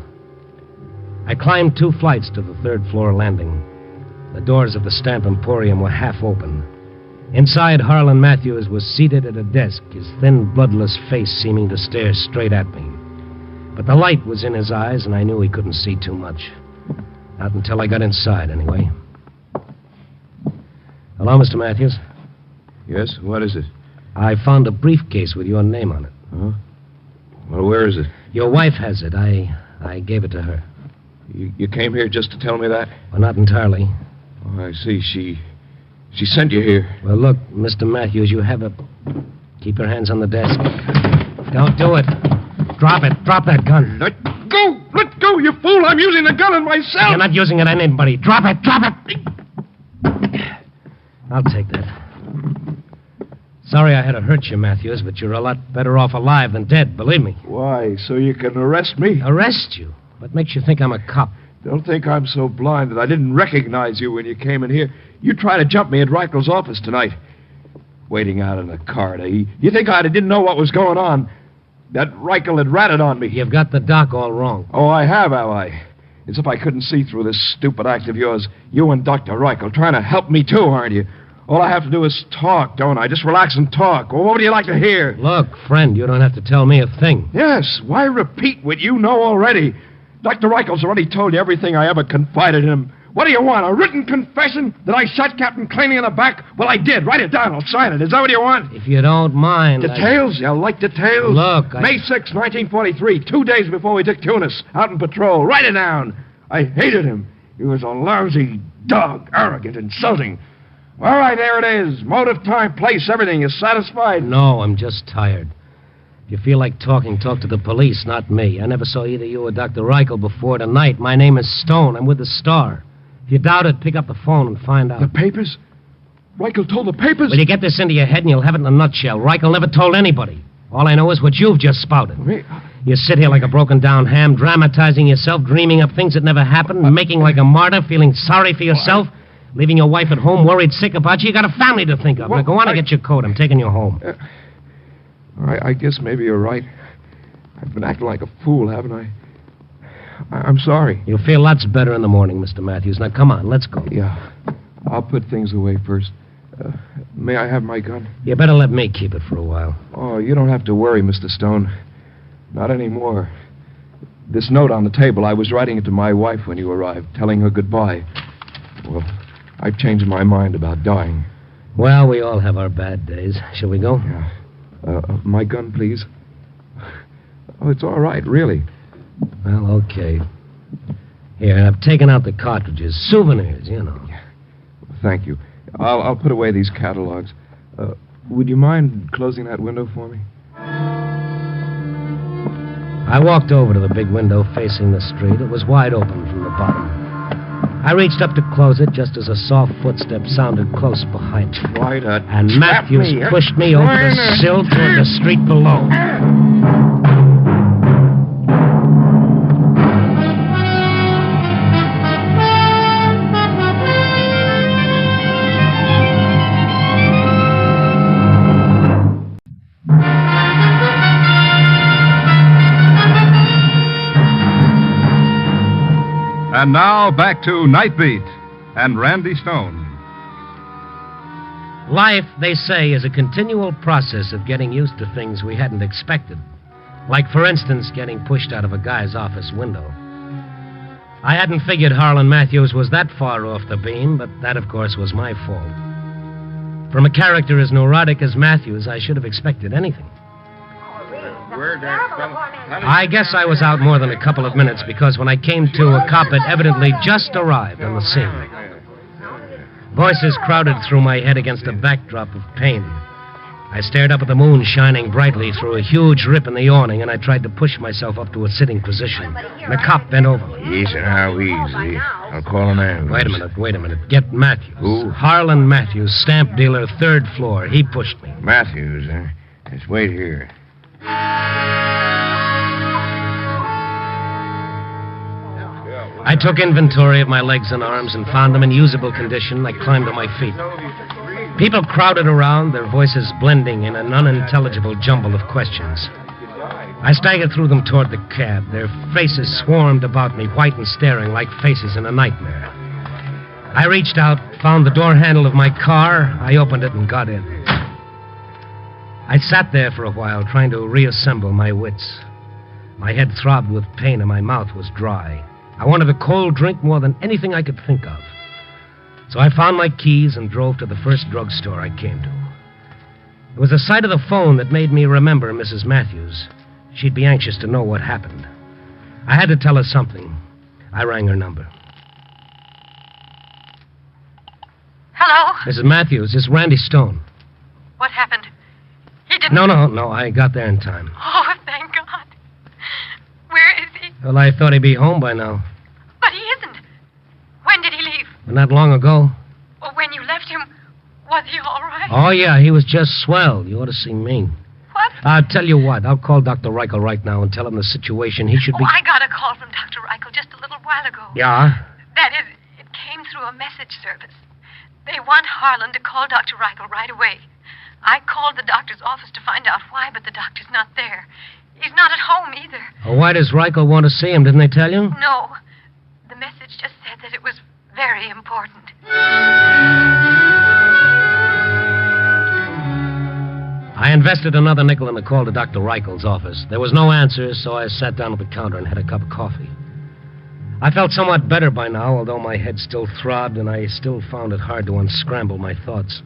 I climbed 2 flights to the third-floor landing. The doors of the stamp emporium were half open. Inside, Harlan Matthews was seated at a desk, his thin, bloodless face seeming to stare straight at me. But the light was in his eyes, and I knew he couldn't see too much. Not until I got inside, anyway. Hello, Mr. Matthews. Yes? What is it? I found a briefcase with your name on it. Huh? Well, where is it? Your wife has it. I gave it to her. You came here just to tell me that? Well, not entirely. Oh, I see. She sent you here. Well, look, Mr. Matthews, you have a... Keep your hands on the desk. Don't do it. Drop it. Drop that gun. Let go! Let go, you fool! I'm using the gun on myself! You're not using it on anybody. Drop it. Drop it! I'll take that. Sorry I had to hurt you, Matthews, but you're a lot better off alive than dead, believe me. Why? So you can arrest me? Arrest you? What makes you think I'm a cop? Don't think I'm so blind that I didn't recognize you when you came in here. You tried to jump me at Reichel's office tonight. Waiting out in the corridor. You think I didn't know what was going on? That Reichel had ratted on me. You've got the doc all wrong. Oh, I have I? As if I couldn't see through this stupid act of yours. You and Dr. Reichel trying to help me too, aren't you? All I have to do is talk, don't I? Just relax and talk. Well, what would you like to hear? Look, friend, you don't have to tell me a thing. Yes, why repeat what you know already? Dr. Reichel's already told you everything I ever confided in him. What do you want, a written confession that I shot Captain Claney in the back? Well, I did. Write it down. I'll sign it. Is that what you want? If you don't mind... Details? You like details? Look, May 6, 1943, 2 days before we took Tunis, out in patrol. Write it down. I hated him. He was a lousy dog, arrogant, insulting. All right, there it is. Motive, time, place, everything. You satisfied? No, I'm just tired. If you feel like talking, talk to the police, not me. I never saw either you or Dr. Reichel before tonight. My name is Stone. I'm with the Star. If you doubt it, pick up the phone and find out. The papers? Reichel told the papers? Will you get this into your head and you'll have it in a nutshell? Reichel never told anybody. All I know is what you've just spouted. You sit here like a broken-down ham, dramatizing yourself, dreaming up things that never happened, making like a martyr, feeling sorry for yourself, leaving your wife at home worried sick about you. You got a family to think of. Now go on and get your coat. I'm taking you home. I guess maybe you're right. I've been acting like a fool, haven't I? I'm sorry. You'll feel lots better in the morning, Mr. Matthews. Now, come on, let's go. Yeah. I'll put things away first. May I have my gun? You better let me keep it for a while. Oh, you don't have to worry, Mr. Stone. Not anymore. This note on the table, I was writing it to my wife when you arrived, telling her goodbye. Well, I've changed my mind about dying. Well, we all have our bad days. Shall we go? Yeah. My gun, please. Oh, it's all right, really. Well, okay. Here, I've taken out the cartridges. Souvenirs, you know. Thank you. I'll put away these catalogs. Would you mind closing that window for me? I walked over to the big window facing the street. It was wide open from the bottom. I reached up to close it just as a soft footstep sounded close behind me. Try to and Matthews pushed me over the sill toward the street below. And now back to Night Beat and Randy Stone. Life, they say, is a continual process of getting used to things we hadn't expected. Like, for instance, getting pushed out of a guy's office window. I hadn't figured Harlan Matthews was that far off the beam, but that, of course, was my fault. From a character as neurotic as Matthews, I should have expected anything. I guess I was out more than a couple of minutes because when I came to, a cop had evidently just arrived on the scene. Voices crowded through my head against a backdrop of pain. I stared up at the moon shining brightly through a huge rip in the awning, and I tried to push myself up to a sitting position. The cop bent over me. Easy now, easy. I'll call an ambulance. Wait a minute. Get Matthews. Who? Harlan Matthews, stamp dealer, 3rd floor. He pushed me. Matthews, eh? Just wait here. I took inventory of my legs and arms and found them in usable condition. I climbed to my feet. People crowded around, their voices blending in an unintelligible jumble of questions. I staggered through them toward the cab. Their faces swarmed about me, white and staring like faces in a nightmare. I reached out, found the door handle of my car. I opened it and got in. I sat there for a while, trying to reassemble my wits. My head throbbed with pain and my mouth was dry. I wanted a cold drink more than anything I could think of. So I found my keys and drove to the first drugstore I came to. It was the sight of the phone that made me remember Mrs. Matthews. She'd be anxious to know what happened. I had to tell her something. I rang her number. Hello? Mrs. Matthews, it's Randy Stone. What happened? He didn't... No, I got there in time. Oh, thank God. Where is he? Well, I thought he'd be home by now. But he isn't. When did he leave? But not long ago. Well, when you left him, was he all right? Oh, yeah, he was just swell. You ought to see me. What? I'll tell you what. I'll call Dr. Reichel right now and tell him the situation. He should be... I got a call from Dr. Reichel just a little while ago. Yeah? That is, it came through a message service. They want Harlan to call Dr. Reichel right away. I called the doctor's office to find out why, but the doctor's not there. He's not at home either. Oh, why does Reichel want to see him? Didn't they tell you? No. The message just said that it was very important. I invested another nickel in the call to Dr. Reichel's office. There was no answer, so I sat down at the counter and had a cup of coffee. I felt somewhat better by now, although my head still throbbed, and I still found it hard to unscramble my thoughts.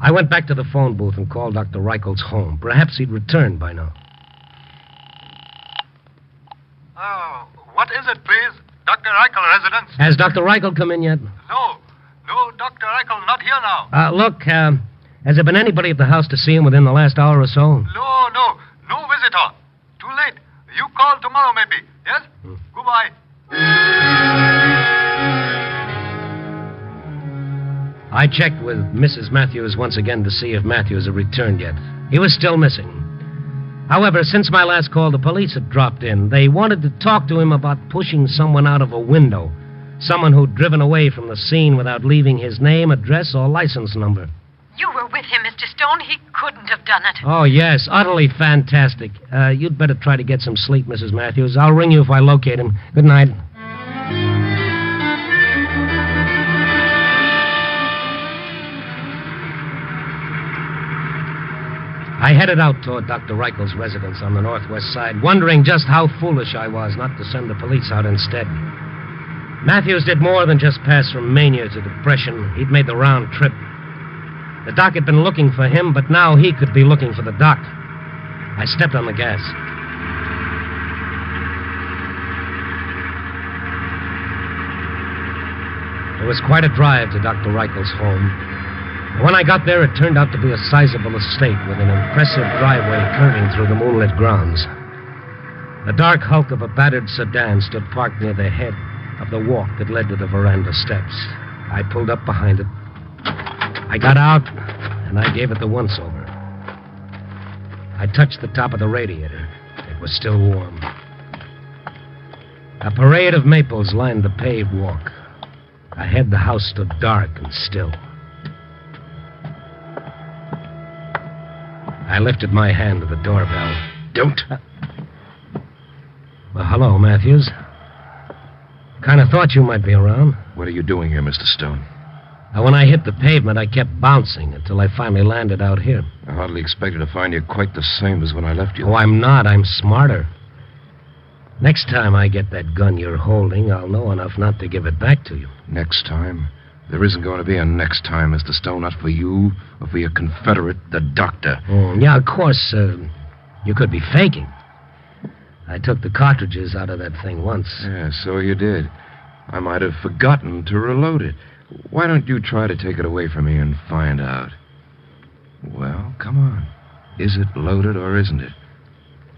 I went back to the phone booth and called Dr. Reichel's home. Perhaps he'd returned by now. Oh, what is it, please? Dr. Reichel residence? Has Dr. Reichel come in yet? No, Dr. Reichel not here now. Look, has there been anybody at the house to see him within the last hour or so? No visitor. Too late. You call tomorrow, maybe. Yes? Goodbye. I checked with Mrs. Matthews once again to see if Matthews had returned yet. He was still missing. However, since my last call, the police had dropped in. They wanted to talk to him about pushing someone out of a window. Someone who'd driven away from the scene without leaving his name, address, or license number. You were with him, Mr. Stone. He couldn't have done it. Oh, yes. Utterly fantastic. You'd better try to get some sleep, Mrs. Matthews. I'll ring you if I locate him. Good night. I headed out toward Dr. Reichel's residence on the northwest side, wondering just how foolish I was not to send the police out instead. Matthews did more than just pass from mania to depression. He'd made the round trip. The doc had been looking for him, but now he could be looking for the doc. I stepped on the gas. It was quite a drive to Dr. Reichel's home. When I got there, it turned out to be a sizable estate with an impressive driveway curving through the moonlit grounds. The dark hulk of a battered sedan stood parked near the head of the walk that led to the veranda steps. I pulled up behind it. I got out, and I gave it the once-over. I touched the top of the radiator. It was still warm. A parade of maples lined the paved walk. Ahead, the house stood dark and still. I lifted my hand to the doorbell. Don't. Well, hello, Matthews. Kind of thought you might be around. What are you doing here, Mr. Stone? When I hit the pavement, I kept bouncing until I finally landed out here. I hardly expected to find you quite the same as when I left you. Oh, I'm not. I'm smarter. Next time I get that gun you're holding, I'll know enough not to give it back to you. Next time? There isn't going to be a next time, Mr. Stone, not for you or for your Confederate, the doctor. Yeah, of course, you could be faking. I took the cartridges out of that thing once. Yeah, so you did. I might have forgotten to reload it. Why don't you try to take it away from me and find out? Well, come on. Is it loaded or isn't it?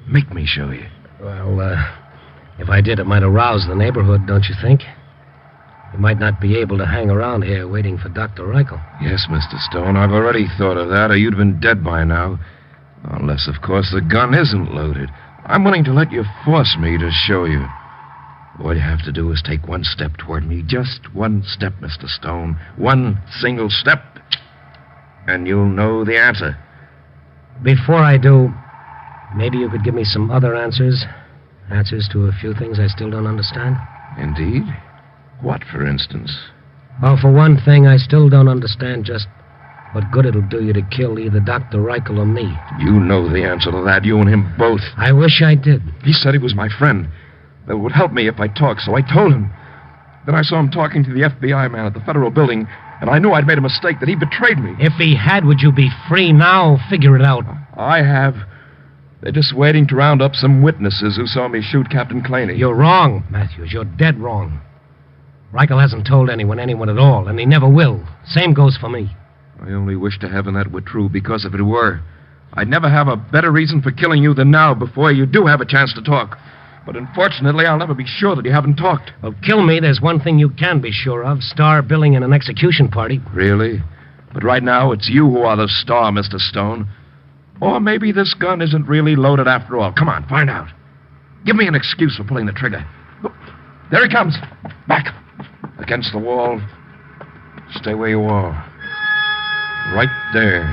Make me show you. Well, if I did, it might arouse the neighborhood, don't you think? You might not be able to hang around here waiting for Dr. Reichel. Yes, Mr. Stone, I've already thought of that, or you'd been dead by now. Unless, of course, the gun isn't loaded. I'm willing to let you force me to show you. All you have to do is take one step toward me. Just one step, Mr. Stone. One single step. And you'll know the answer. Before I do, maybe you could give me some other answers. Answers to a few things I still don't understand. Indeed? What, for instance? Well, for one thing, I still don't understand just what good it'll do you to kill either Dr. Reichel or me. You know the answer to that, you and him both. I wish I did. He said he was my friend. That it would help me if I talked, so I told him. Then I saw him talking to the FBI man at the federal building, and I knew I'd made a mistake, that he betrayed me. If he had, would you be free now? Figure it out. I have. They're just waiting to round up some witnesses who saw me shoot Captain Claney. You're wrong, Matthews. You're dead wrong. Reichel hasn't told anyone at all, and he never will. Same goes for me. I only wish to heaven that were true, because if it were, I'd never have a better reason for killing you than now, before you do have a chance to talk. But unfortunately, I'll never be sure that you haven't talked. Well, kill me, there's one thing you can be sure of. Star billing in an execution party. Really? But right now, it's you who are the star, Mr. Stone. Or maybe this gun isn't really loaded after all. Come on, find out. Give me an excuse for pulling the trigger. Look, there he comes. Back. Against the wall. Stay where you are. Right there.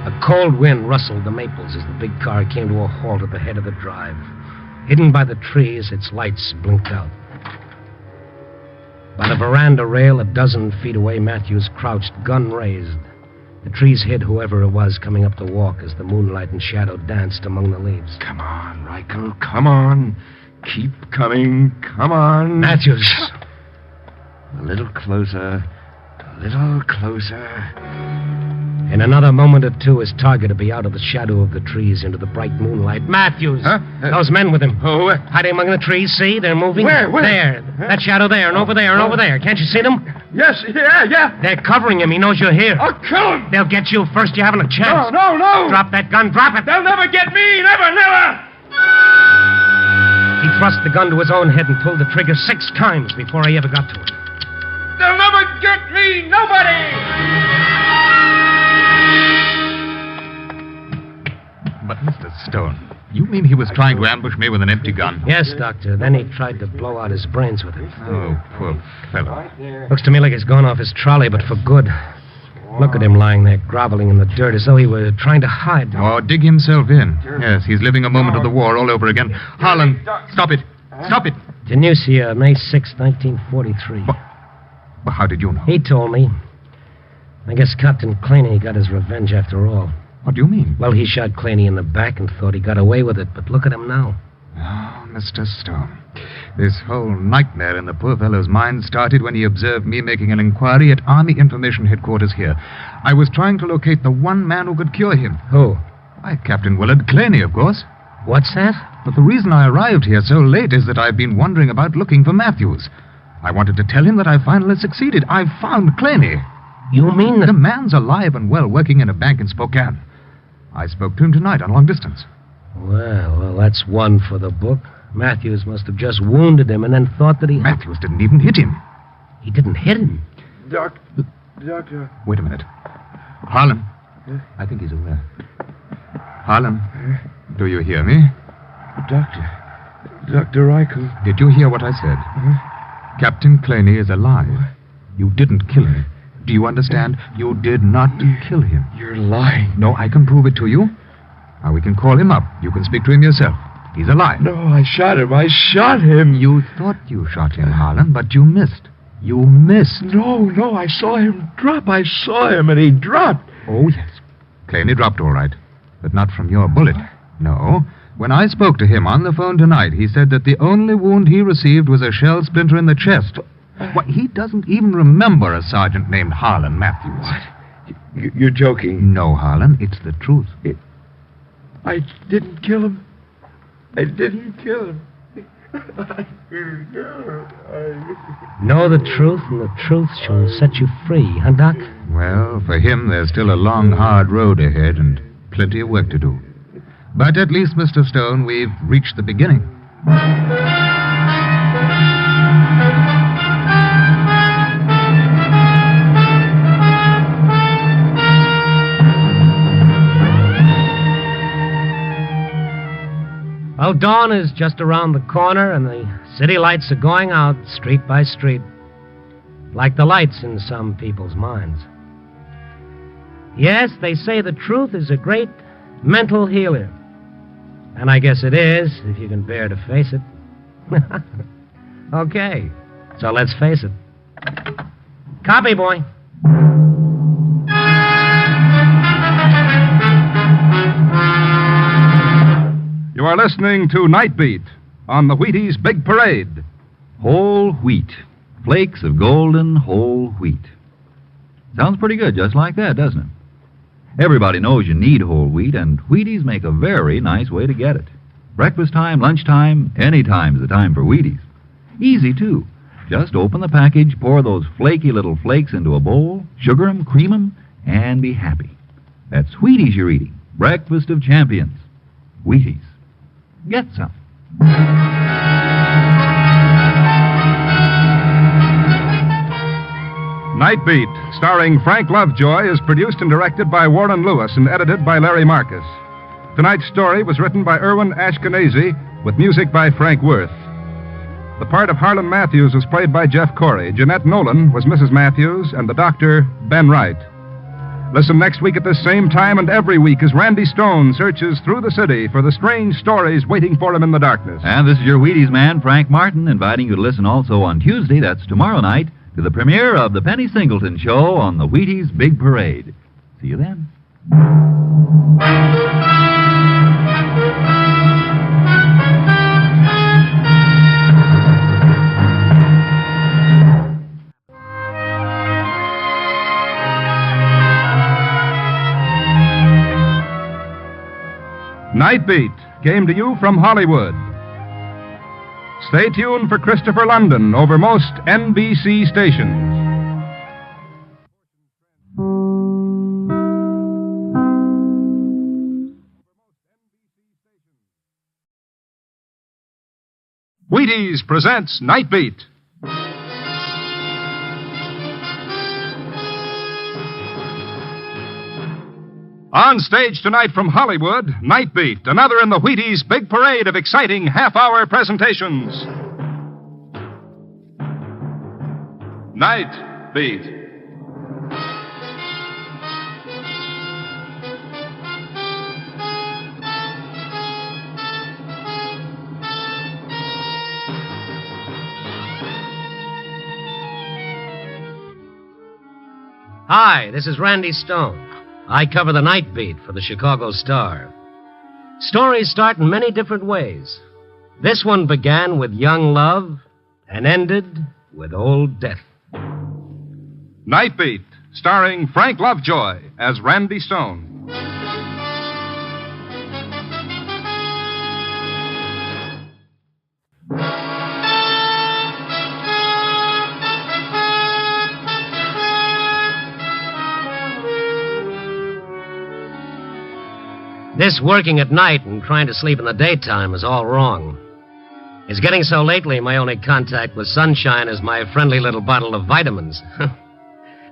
A cold wind rustled the maples as the big car came to a halt at the head of the drive. Hidden by the trees, its lights blinked out. By the veranda rail, a dozen feet away, Matthews crouched, gun raised. The trees hid whoever it was coming up the walk as the moonlight and shadow danced among the leaves. Come on, Reichel, come on. Keep coming, come on. Matthews. A little closer, a little closer. In another moment or two, his target would be out of the shadow of the trees into the bright moonlight. Matthews! Huh? Those men with him. Oh, hiding among the trees, see? They're moving. Where? There. Huh? That shadow there, and over there, and over there. Can't you see them? Yes, yeah. They're covering him. He knows you're here. I'll kill him. They'll get you first. You haven't a chance. No. Drop that gun. Drop it. They'll never get me. Never. He thrust the gun to his own head and pulled the trigger 6 times before I ever got to him. They'll never get me. Nobody. But, Mr. Stone, you mean he was trying to ambush me with an empty gun? Yes, Doctor. Then he tried to blow out his brains with it. Oh, poor fellow. Looks to me like he's gone off his trolley, but for good. Look at him lying there, groveling in the dirt as though he were trying to hide. Or dig himself in. Yes, he's living a moment of the war all over again. Harlan, stop it. Stop it. Tenusia, May 6, 1943. Well, how did you know? He told me. I guess Captain Claney got his revenge after all. What do you mean? Well, he shot Claney in the back and thought he got away with it, but look at him now. Oh, Mr. Stone. This whole nightmare in the poor fellow's mind started when he observed me making an inquiry at Army Information Headquarters here. I was trying to locate the one man who could cure him. Who? Why, Captain Willard Claney, of course. What's that? But the reason I arrived here so late is that I've been wandering about looking for Matthews. I wanted to tell him that I finally succeeded. I found Claney. You mean that... The man's alive and well, working in a bank in Spokane. I spoke to him tonight on long distance. Well, that's one for the book. Matthews must have just wounded him and then thought that he... Matthews didn't even hit him. He didn't hit him? Doctor. Wait a minute. Harlan. I think he's over there. Harlan, do you hear me? Dr. Reichel. Did you hear what I said? Captain Claney is alive. You didn't kill him. Do you understand? You did not kill him. You're lying. No, I can prove it to you. Now, we can call him up. You can speak to him yourself. He's alive. No, I shot him. You thought you shot him, Harlan, but you missed. You missed. No, I saw him drop. I saw him, and he dropped. Oh, yes. Claney dropped all right, but not from your bullet. No. When I spoke to him on the phone tonight, he said that the only wound he received was a shell splinter in the chest. Why, he doesn't even remember a sergeant named Harlan Matthews. What? You're joking. No, Harlan, it's the truth. I didn't kill him. Know the truth, and the truth shall set you free, huh, Doc? Well, for him, there's still a long, hard road ahead and plenty of work to do. But at least, Mr. Stone, we've reached the beginning. Well, dawn is just around the corner, and the city lights are going out street by street, like the lights in some people's minds. Yes, they say the truth is a great mental healer. And I guess it is, if you can bear to face it. Okay, so let's face it. Copy, boy. You are listening to Night Beat on the Wheaties Big Parade. Whole wheat. Flakes of golden whole wheat. Sounds pretty good, just like that, doesn't it? Everybody knows you need whole wheat, and Wheaties make a very nice way to get it. Breakfast time, lunchtime, any time's the time for Wheaties. Easy, too. Just open the package, pour those flaky little flakes into a bowl, sugar 'em, cream 'em, and be happy. That's Wheaties you're eating. Breakfast of champions. Wheaties. Get some. Night Beat, starring Frank Lovejoy, is produced and directed by Warren Lewis and edited by Larry Marcus. Tonight's story was written by Irwin Ashkenazi with music by Frank Worth. The part of Harlan Matthews was played by Jeff Corey. Jeanette Nolan was Mrs. Matthews, and the doctor, Ben Wright. Listen next week at this same time and every week as Randy Stone searches through the city for the strange stories waiting for him in the darkness. And this is your Wheaties man, Frank Martin, inviting you to listen also on Tuesday, that's tomorrow night, to the premiere of the Penny Singleton Show on the Wheaties Big Parade. See you then. Night Beat came to you from Hollywood. Stay tuned for Christopher London over most NBC stations. Wheaties presents Night Beat. On stage tonight from Hollywood, Night Beat, another in the Wheaties Big Parade of exciting half-hour presentations. Night Beat. Hi, this is Randy Stone. I cover the Night Beat for the Chicago Star. Stories start in many different ways. This one began with young love and ended with old death. Night Beat, starring Frank Lovejoy as Randy Stone. This working at night and trying to sleep in the daytime is all wrong. It's getting so lately my only contact with sunshine is my friendly little bottle of vitamins.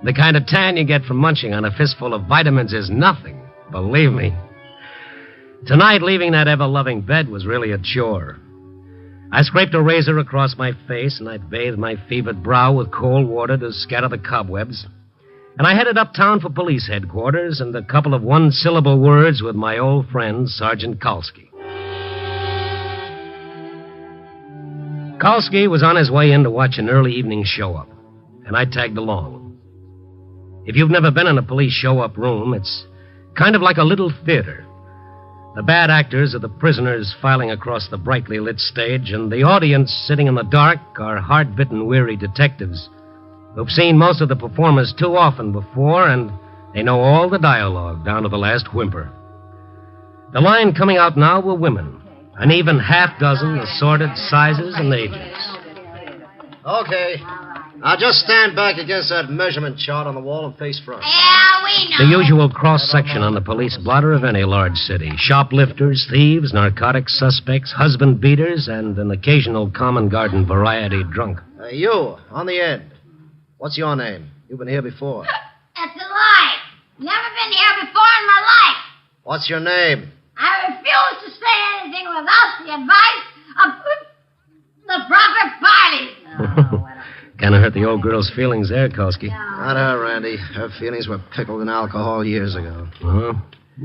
The kind of tan you get from munching on a fistful of vitamins is nothing, believe me. Tonight, leaving that ever-loving bed was really a chore. I scraped a razor across my face, and I bathed my fevered brow with cold water to scatter the cobwebs. And I headed uptown for police headquarters and a couple of one-syllable words with my old friend, Sergeant Kalski. Kalski was on his way in to watch an early evening show-up, and I tagged along. If you've never been in a police show-up room, it's kind of like a little theater. The bad actors are the prisoners filing across the brightly lit stage, and the audience sitting in the dark are hard-bitten, weary detectives who've seen most of the performers too often before, and they know all the dialogue down to the last whimper. The line coming out now were women. An even half-dozen assorted sizes and ages. Okay. Now just stand back against that measurement chart on the wall and face front. Yeah, we know. The usual cross-section on the police blotter of any large city. Shoplifters, thieves, narcotics suspects, husband beaters, and an occasional common garden variety drunk. You, on the end. What's your name? You've been here before. That's a lie. Never been here before in my life. What's your name? I refuse to say anything without the advice of the proper party. Kind of hurt the old girl's feelings there, Kosky. Not her, Randy. Her feelings were pickled in alcohol years ago.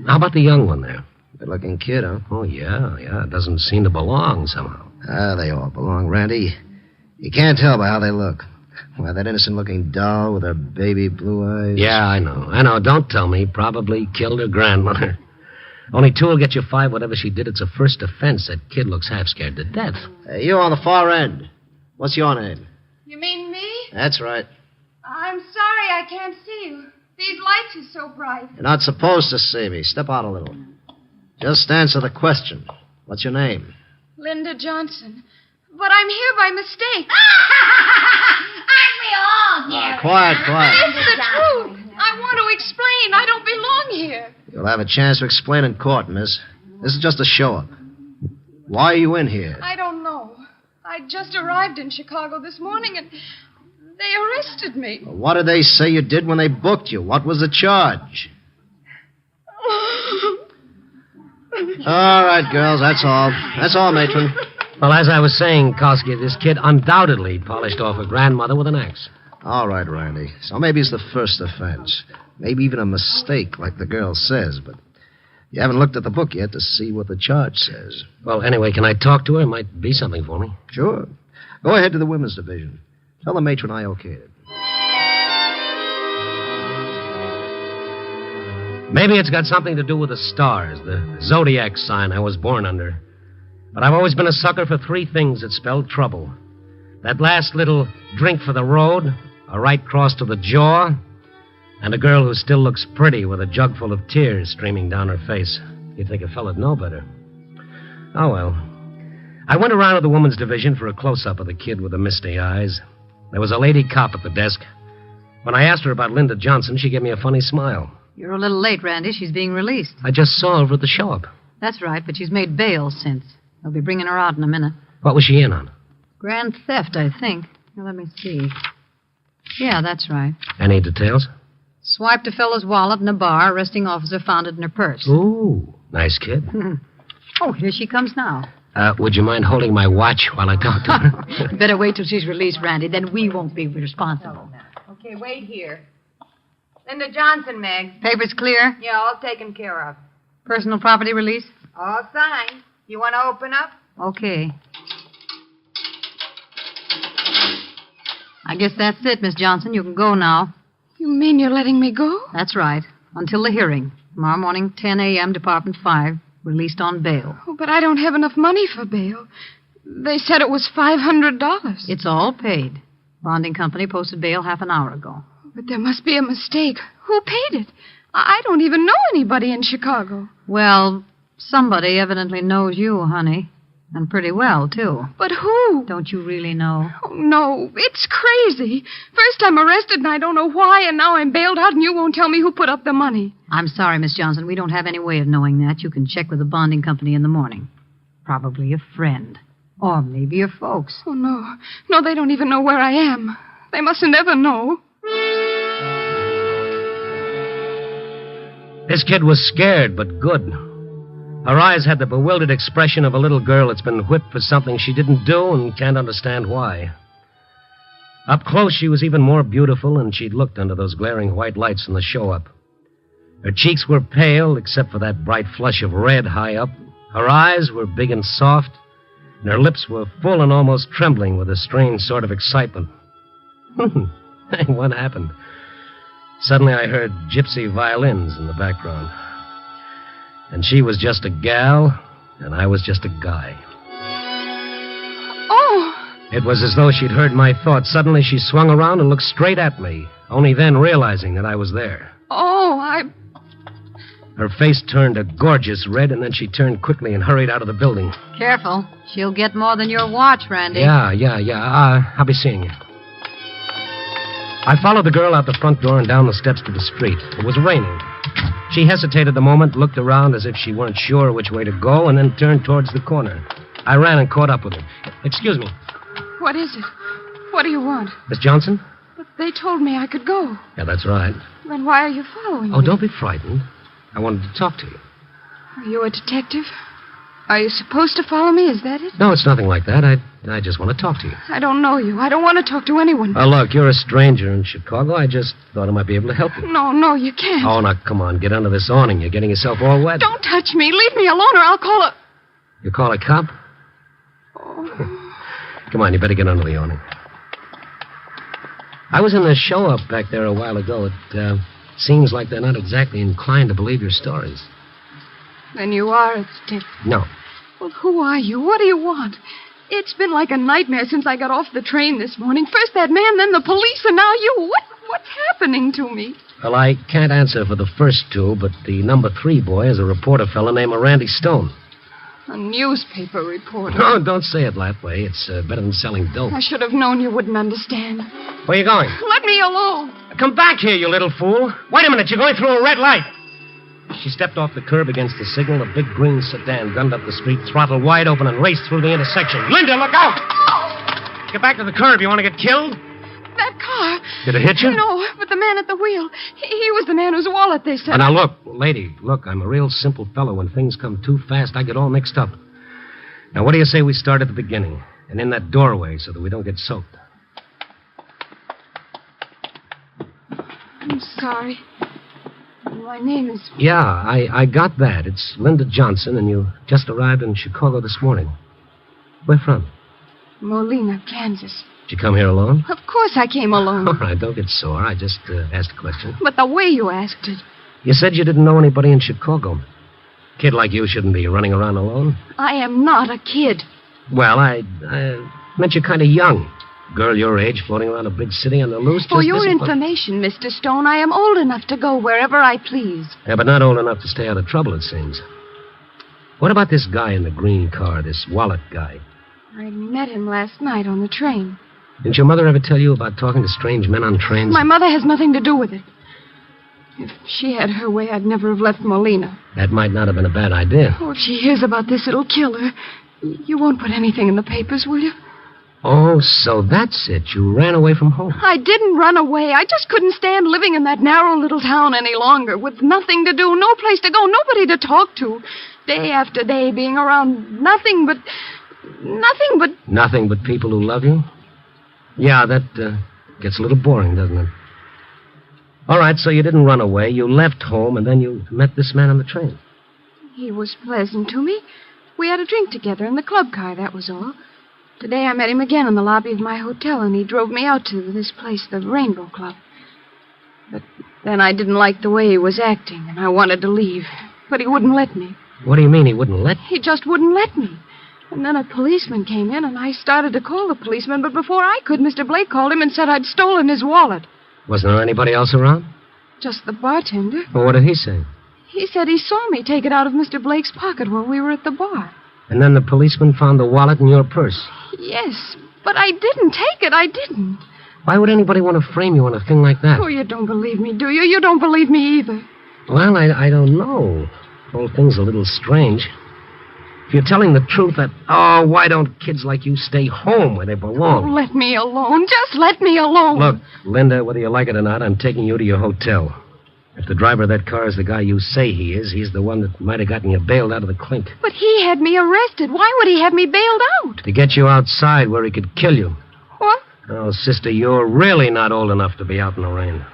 How about the young one there? Good-looking kid, huh? Oh, yeah. It doesn't seem to belong somehow. They all belong, Randy. You can't tell by how they look. Why, that innocent-looking doll with her baby blue eyes. Yeah, I know. Don't tell me. Probably killed her grandmother. Only 2 will get you 5. Whatever she did, it's a first offense. That kid looks half scared to death. You on the far end. What's your name? You mean me? That's right. I'm sorry I can't see you. These lights are so bright. You're not supposed to see me. Step out a little. Just answer the question. What's your name? Linda Johnson. But I'm here by mistake. Aren't we all here? Quiet. It's the truth. I want to explain. I don't belong here. You'll have a chance to explain in court, miss. This is just a show-up. Why are you in here? I don't know. I just arrived in Chicago this morning and they arrested me. What did they say you did when they booked you? What was the charge? All right, girls, that's all. That's all, matron. Well, as I was saying, Kosky, this kid undoubtedly polished off her grandmother with an axe. All right, Randy. So maybe it's the first offense. Maybe even a mistake, like the girl says, but you haven't looked at the book yet to see what the charge says. Well, anyway, can I talk to her? It might be something for me. Sure. Go ahead to the women's division. Tell the matron I okayed it. Maybe it's got something to do with the stars, the zodiac sign I was born under. But I've always been a sucker for 3 things that spelled trouble. That last little drink for the road, a right cross to the jaw, and a girl who still looks pretty with a jug full of tears streaming down her face. You'd think a fella'd know better. Oh, well. I went around to the women's division for a close-up of the kid with the misty eyes. There was a lady cop at the desk. When I asked her about Linda Johnson, she gave me a funny smile. You're a little late, Randy. She's being released. I just saw her over at the show-up. That's right, but she's made bail since. They'll be bringing her out in a minute. What was she in on? Grand theft, I think. Now, let me see. Yeah, that's right. Any details? Swiped a fellow's wallet in a bar. Arresting officer found it in her purse. Ooh, nice kid. Oh, here she comes now. Would you mind holding my watch while I talk to her? Better wait till she's released, Randy. Then we won't be responsible. Okay, wait here. Linda Johnson, Meg. Papers clear? Yeah, all taken care of. Personal property release? All signed. You want to open up? Okay. I guess that's it, Miss Johnson. You can go now. You mean you're letting me go? That's right. Until the hearing. Tomorrow morning, 10 a.m., Department 5. Released on bail. Oh, but I don't have enough money for bail. They said it was $500. It's all paid. Bonding company posted bail half an hour ago. But there must be a mistake. Who paid it? I don't even know anybody in Chicago. Well, somebody evidently knows you, honey. And pretty well, too. But who? Don't you really know? Oh, no. It's crazy. First I'm arrested and I don't know why, and now I'm bailed out and you won't tell me who put up the money. I'm sorry, Miss Johnson. We don't have any way of knowing that. You can check with the bonding company in the morning. Probably a friend. Or maybe your folks. Oh, no. No, they don't even know where I am. They mustn't ever know. This kid was scared, but good. Her eyes had the bewildered expression of a little girl that's been whipped for something she didn't do and can't understand why. Up close, she was even more beautiful, and she'd looked under those glaring white lights in the show-up. Her cheeks were pale, except for that bright flush of red high up. Her eyes were big and soft, and her lips were full and almost trembling with a strange sort of excitement. Hey, what happened? Suddenly I heard gypsy violins in the background. And she was just a gal, and I was just a guy. Oh! It was as though she'd heard my thoughts. Suddenly she swung around and looked straight at me, only then realizing that I was there. Oh, Her face turned a gorgeous red, and then she turned quickly and hurried out of the building. Careful. She'll get more than your watch, Randy. Yeah. I'll be seeing you. I followed the girl out the front door and down the steps to the street. It was raining. She hesitated a moment, looked around as if she weren't sure which way to go, and then turned towards the corner. I ran and caught up with her. Excuse me. What is it? What do you want? Miss Johnson? But they told me I could go. Yeah, that's right. Then why are you following me? Oh, don't be frightened. I wanted to talk to you. Are you a detective? Are you supposed to follow me? Is that it? No, it's nothing like that. I just want to talk to you. I don't know you. I don't want to talk to anyone. Oh, look, you're a stranger in Chicago. I just thought I might be able to help you. No, you can't. Oh, now, come on. Get under this awning. You're getting yourself all wet. Don't touch me. Leave me alone or I'll call a... You call a cop? Oh. Come on, you better get under the awning. I was in the show up back there a while ago. It seems like they're not exactly inclined to believe your stories. Then you are a detective. No. Well, who are you? What do you want? It's been like a nightmare since I got off the train this morning. First that man, then the police, and now you. What's happening to me? Well, I can't answer for the first two, but the number 3 boy is a reporter fellow named Randy Stone. A newspaper reporter. No, don't say it that way. It's better than selling dope. I should have known you wouldn't understand. Where are you going? Let me alone. Come back here, you little fool. Wait a minute, you're going through a red light. She stepped off the curb against the signal. A big green sedan gunned up the street, throttle wide open, and raced through the intersection. Linda, look out! Get back to the curb. You want to get killed? That car. Did it hit you? No, but the man at the wheel. He was the man whose wallet they said. Now, look, lady, look, I'm a real simple fellow. When things come too fast, I get all mixed up. Now, what do you say we start at the beginning? And in that doorway so that we don't get soaked. I'm sorry. My name is... Yeah, I got that. It's Linda Johnson, and you just arrived in Chicago this morning. Where from? Molina, Kansas. Did you come here alone? Of course I came alone. All right, don't get sore. I just asked a question. But the way you asked it. You said you didn't know anybody in Chicago. A kid like you shouldn't be running around alone. I am not a kid. Well, I meant you're kind of young. Girl your age floating around a big city on the loose. For your information, Mr. Stone, I am old enough to go wherever I please. Yeah, but not old enough to stay out of trouble, it seems. What about this guy in the green car, this wallet guy? I met him last night on the train. Didn't your mother ever tell you about talking to strange men on trains? My mother has nothing to do with it. If she had her way, I'd never have left Molina. That might not have been a bad idea. Oh, if she hears about this, it'll kill her. You won't put anything in the papers, will you? Oh, so that's it. You ran away from home. I didn't run away. I just couldn't stand living in that narrow little town any longer, with nothing to do, no place to go, nobody to talk to. Day after day being around nothing but... Nothing but people who love you? Yeah, that gets a little boring, doesn't it? All right, so you didn't run away. You left home, and then you met this man on the train. He was pleasant to me. We had a drink together in the club car, that was all. Today I met him again in the lobby of my hotel, and he drove me out to this place, the Rainbow Club. But then I didn't like the way he was acting, and I wanted to leave. But he wouldn't let me. What do you mean he wouldn't let you? He just wouldn't let me. And then a policeman came in, and I started to call the policeman, but before I could, Mr. Blake called him and said I'd stolen his wallet. Wasn't there anybody else around? Just the bartender. Well, what did he say? He said he saw me take it out of Mr. Blake's pocket while we were at the bar. And then the policeman found the wallet in your purse. Yes, but I didn't take it. I didn't. Why would anybody want to frame you on a thing like that? Oh, you don't believe me, do you? You don't believe me either. Well, I don't know. The whole thing's a little strange. If you're telling the truth, why don't kids like you stay home where they belong? Oh, let me alone. Just let me alone. Look, Linda, whether you like it or not, I'm taking you to your hotel. If the driver of that car is the guy you say he is, he's the one that might have gotten you bailed out of the clink. But he had me arrested. Why would he have me bailed out? To get you outside where he could kill you. What? Oh, sister, you're really not old enough to be out in the rain.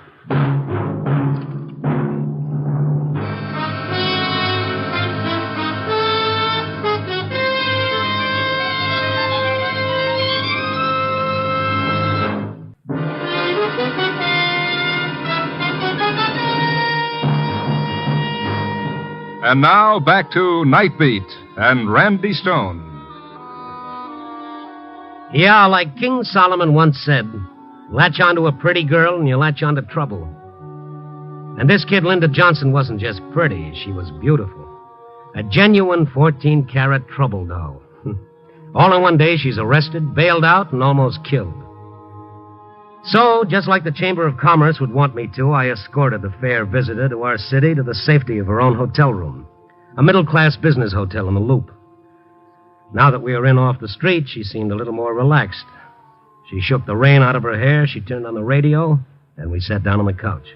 And now back to Night Beat and Randy Stone. Yeah, like King Solomon once said, latch onto a pretty girl and you latch onto trouble. And this kid, Linda Johnson, wasn't just pretty. She was beautiful. A genuine 14-carat trouble doll. All in one day, she's arrested, bailed out, and almost killed. So, just like the Chamber of Commerce would want me to, I escorted the fair visitor to our city to the safety of her own hotel room. A middle-class business hotel in the Loop. Now that we were in off the street, she seemed a little more relaxed. She shook the rain out of her hair, she turned on the radio, and we sat down on the couch.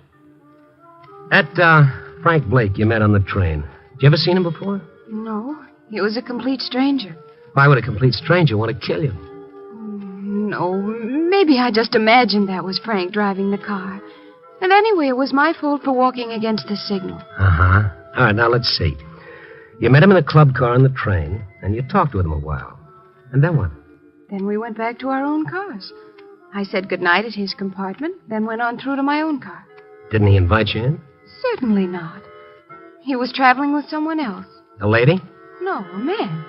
Frank Blake you met on the train. Did you ever seen him before? No, he was a complete stranger. Why would a complete stranger want to kill you? No, maybe I just imagined that was Frank driving the car. And anyway, it was my fault for walking against the signal. Uh-huh. All right, now let's see. You met him in a club car on the train, and you talked with him a while. And then what? Then we went back to our own cars. I said goodnight at his compartment, then went on through to my own car. Didn't he invite you in? Certainly not. He was traveling with someone else. A lady? No, a man.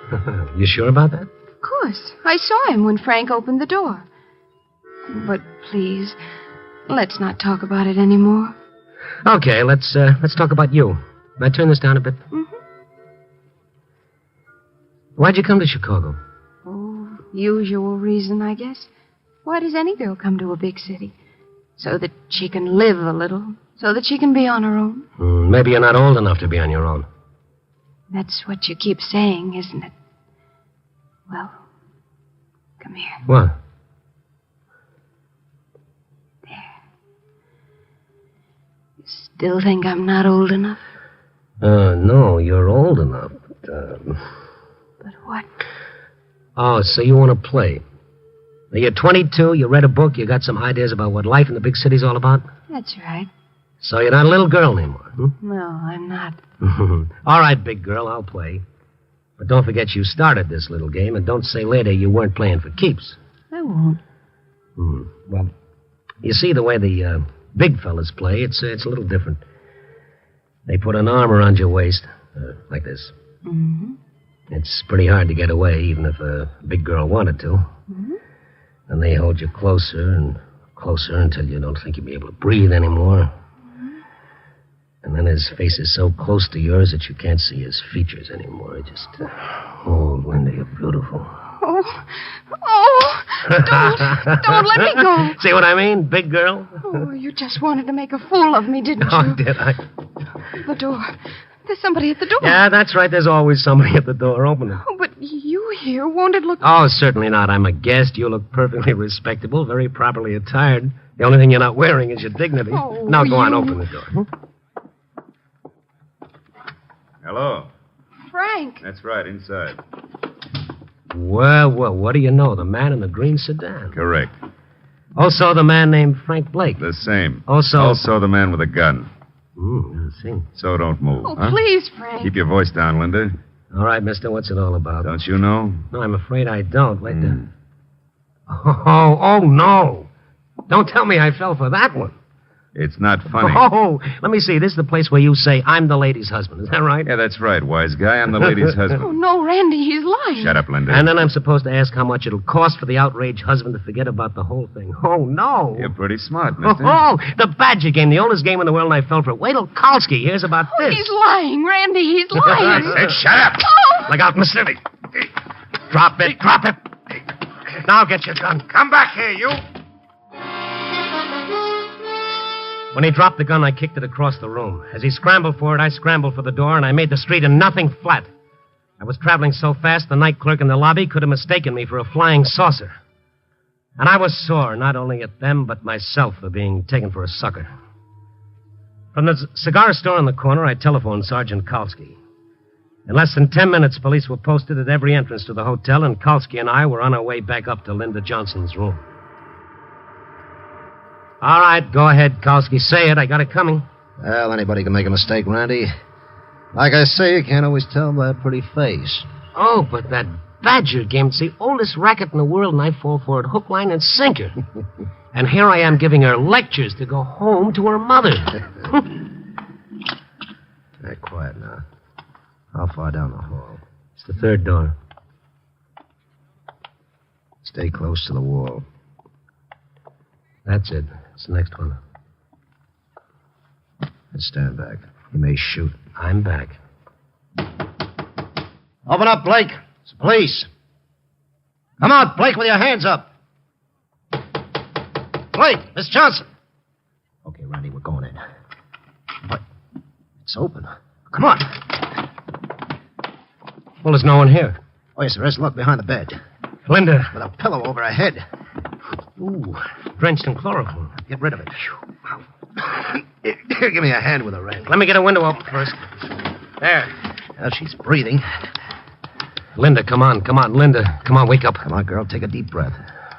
You sure about that? Of course. I saw him when Frank opened the door. But please, let's not talk about it anymore. Okay, let's talk about you. Can I turn this down a bit? Mm-hmm. Why'd you come to Chicago? Oh, usual reason, I guess. Why does any girl come to a big city? So that she can live a little. So that she can be on her own. Maybe you're not old enough to be on your own. That's what you keep saying, isn't it? Well, come here. What? You still think I'm not old enough? No, you're old enough. But what? Oh, so you want to play. Now, you're 22, you read a book, you got some ideas about what life in the big city's all about? That's right. So you're not a little girl anymore, No, I'm not. All right, big girl, I'll play. But don't forget you started this little game, and don't say later you weren't playing for keeps. I won't. Well, you see, the way the big fellas play, it's a little different. They put an arm around your waist, like this. Mm-hmm. It's pretty hard to get away, even if a big girl wanted to. Mm-hmm. And they hold you closer and closer until you don't think you'll be able to breathe anymore. And then his face is so close to yours that you can't see his features anymore. It just... oh, Linda, you're beautiful. Oh, don't let me go. See what I mean, big girl? Oh, you just wanted to make a fool of me, didn't you? Oh, did I? The door. There's somebody at the door. Yeah, that's right. There's always somebody at the door. Open it. Oh, but you here, won't it look... Oh, certainly not. I'm a guest. You look perfectly respectable, very properly attired. The only thing you're not wearing is your dignity. Oh, now, go on, open the door. Hello. Frank. That's right, inside. Well, what do you know? The man in the green sedan. Correct. Also, the man named Frank Blake. The same. Also the man with a gun. I see. So don't move, Oh, huh? please, Frank. Keep your voice down, Linda. All right, mister, what's it all about? Don't you know? No, I'm afraid I don't. Wait there. Oh, no. Don't tell me I fell for that one. It's not funny. Oh, let me see. This is the place where you say, I'm the lady's husband. Is that right? Yeah, that's right, wise guy. I'm the lady's husband. Oh, no, Randy, he's lying. Shut up, Linda. And then I'm supposed to ask how much it'll cost for the outraged husband to forget about the whole thing. Oh, no. You're pretty smart, mister. Oh, the Badger game, the oldest game in the world, and I fell for it. Wait till Kalski hears about this. He's lying, Randy, he's lying. I said shut up. Oh. Look out, Miss Lily. Drop it. Now get your gun. Come back here, you. When he dropped the gun, I kicked it across the room. As he scrambled for it, I scrambled for the door, and I made the street and nothing flat. I was traveling so fast, the night clerk in the lobby could have mistaken me for a flying saucer. And I was sore, not only at them, but myself for being taken for a sucker. From the cigar store in the corner, I telephoned Sergeant Kalski. In less than 10 minutes, police were posted at every entrance to the hotel, and Kalski and I were on our way back up to Linda Johnson's room. All right, go ahead, Kalski. Say it. I got it coming. Well, anybody can make a mistake, Randy. Like I say, you can't always tell by a pretty face. Oh, but that Badger game, it's the oldest racket in the world, and I fall for it hook, line, and sinker. And here I am giving her lectures to go home to her mother. Hey, quiet now. How far down the hall? It's the third door. Stay close to the wall. That's it. It's the next one. Let's stand back. He may shoot. I'm back. Open up, Blake. It's the police. Come out, Blake, with your hands up. Blake, Miss Johnson. Okay, Randy, we're going in. But it's open. Come on. Well, there's no one here. Oh, yes, there is. Look, behind the bed. Linda. With a pillow over her head. Ooh, drenched in chloroform. Get rid of it. Here, give me a hand with her, Randy. Let me get a window open first. There. Now she's breathing. Linda, come on, Linda. Come on, wake up. Come on, girl, take a deep breath.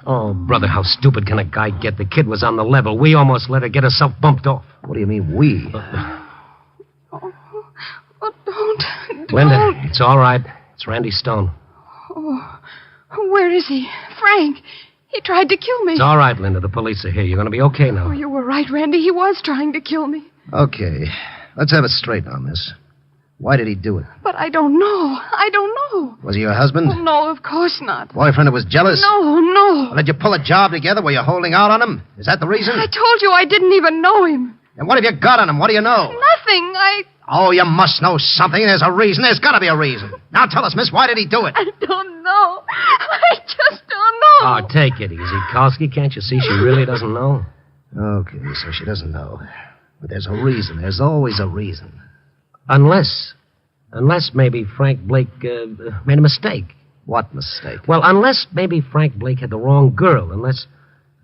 Oh, brother, how stupid can a guy get? The kid was on the level. We almost let her get herself bumped off. What do you mean, we? Oh, don't. Linda, it's all right. It's Randy Stone. Oh, where is he? Frank. He tried to kill me. It's all right, Linda. The police are here. You're going to be okay now. Oh, you were right, Randy. He was trying to kill me. Okay. Let's have it straight now, miss. Why did he do it? But I don't know. I don't know. Was he your husband? Oh, no, of course not. Boyfriend who was jealous? No. Well, did you pull a job together? Were you holding out on him? Is that the reason? I told you I didn't even know him. And what have you got on him? What do you know? Nothing. Oh, you must know something. There's a reason. There's got to be a reason. Now tell us, miss, why did he do it? I don't know. I just don't know. Oh, take it easy, Kowski. Can't you see she really doesn't know? Okay, so she doesn't know. But there's a reason. There's always a reason. Unless maybe Frank Blake made a mistake. What mistake? Well, unless maybe Frank Blake had the wrong girl. Unless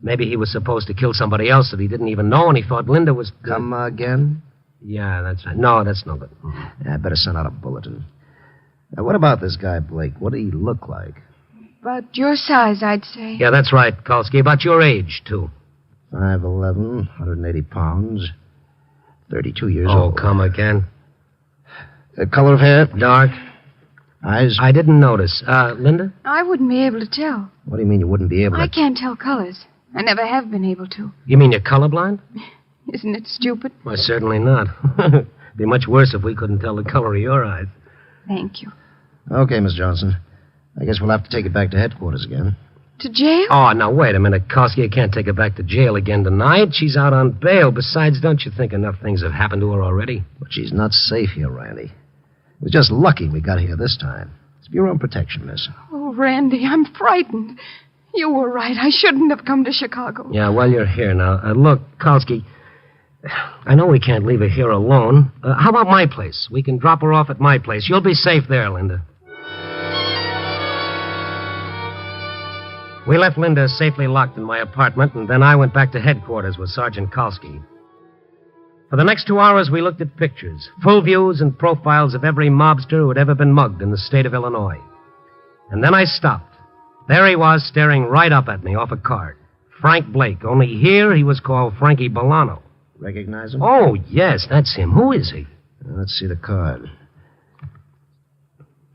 maybe he was supposed to kill somebody else that he didn't even know, and he thought Linda was... Come again? Yeah, that's right. No, that's no good. Yeah, I better send out a bulletin. Now, what about this guy, Blake? What did he look like? About your size, I'd say. Yeah, that's right, Kowski. About your age, too. 5'11", 180 pounds, 32 years old. Oh, come again. Color of hair? Dark. Eyes? I didn't notice. Linda? I wouldn't be able to tell. What do you mean you wouldn't be able to? I can't tell colors. I never have been able to. You mean you're colorblind? Isn't it stupid? Why, certainly not. Be much worse if we couldn't tell the color of your eyes. Thank you. Okay, Miss Johnson. I guess we'll have to take it back to headquarters again. To jail? Oh, now, wait a minute, Kowski. I can't take her back to jail again tonight. She's out on bail. Besides, don't you think enough things have happened to her already? But she's not safe here, Randy. It was just lucky we got here this time. It's for your own protection, miss. Oh, Randy, I'm frightened. You were right. I shouldn't have come to Chicago. Yeah, well, you're here now. Look, Kowski, I know we can't leave her here alone. How about my place? We can drop her off at my place. You'll be safe there, Linda. We left Linda safely locked in my apartment, and then I went back to headquarters with Sergeant Kowski. For the next 2 hours, we looked at pictures, full views and profiles of every mobster who had ever been mugged in the state of Illinois. And then I stopped. There he was, staring right up at me off a card. Frank Blake, only here he was called Frankie Bolano. Recognize him? Oh, yes, that's him. Who is he? Let's see the card.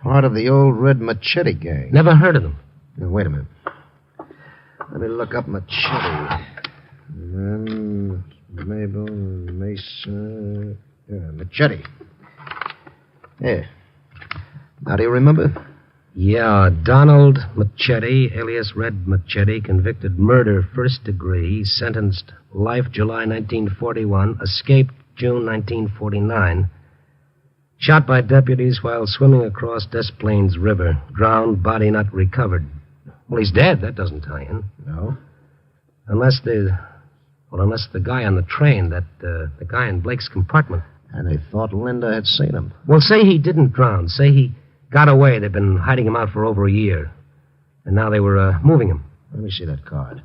Part of the old Red Machete gang. Never heard of them. Now, wait a minute. Let me look up Machete. Mabel, Mesa... Machete. Yeah. Now, do you remember? Yeah, Donald Machete, alias Red Machete, convicted murder, first degree, sentenced life July 1941, escaped June 1949, shot by deputies while swimming across Des Plaines River, drowned, body not recovered. Well, he's dead. That doesn't tie in. No? Unless the guy on the train, the guy in Blake's compartment. And they thought Linda had seen him. Well, say he didn't drown. Say he got away. They've been hiding him out for over a year. And now they were moving him. Let me see that card.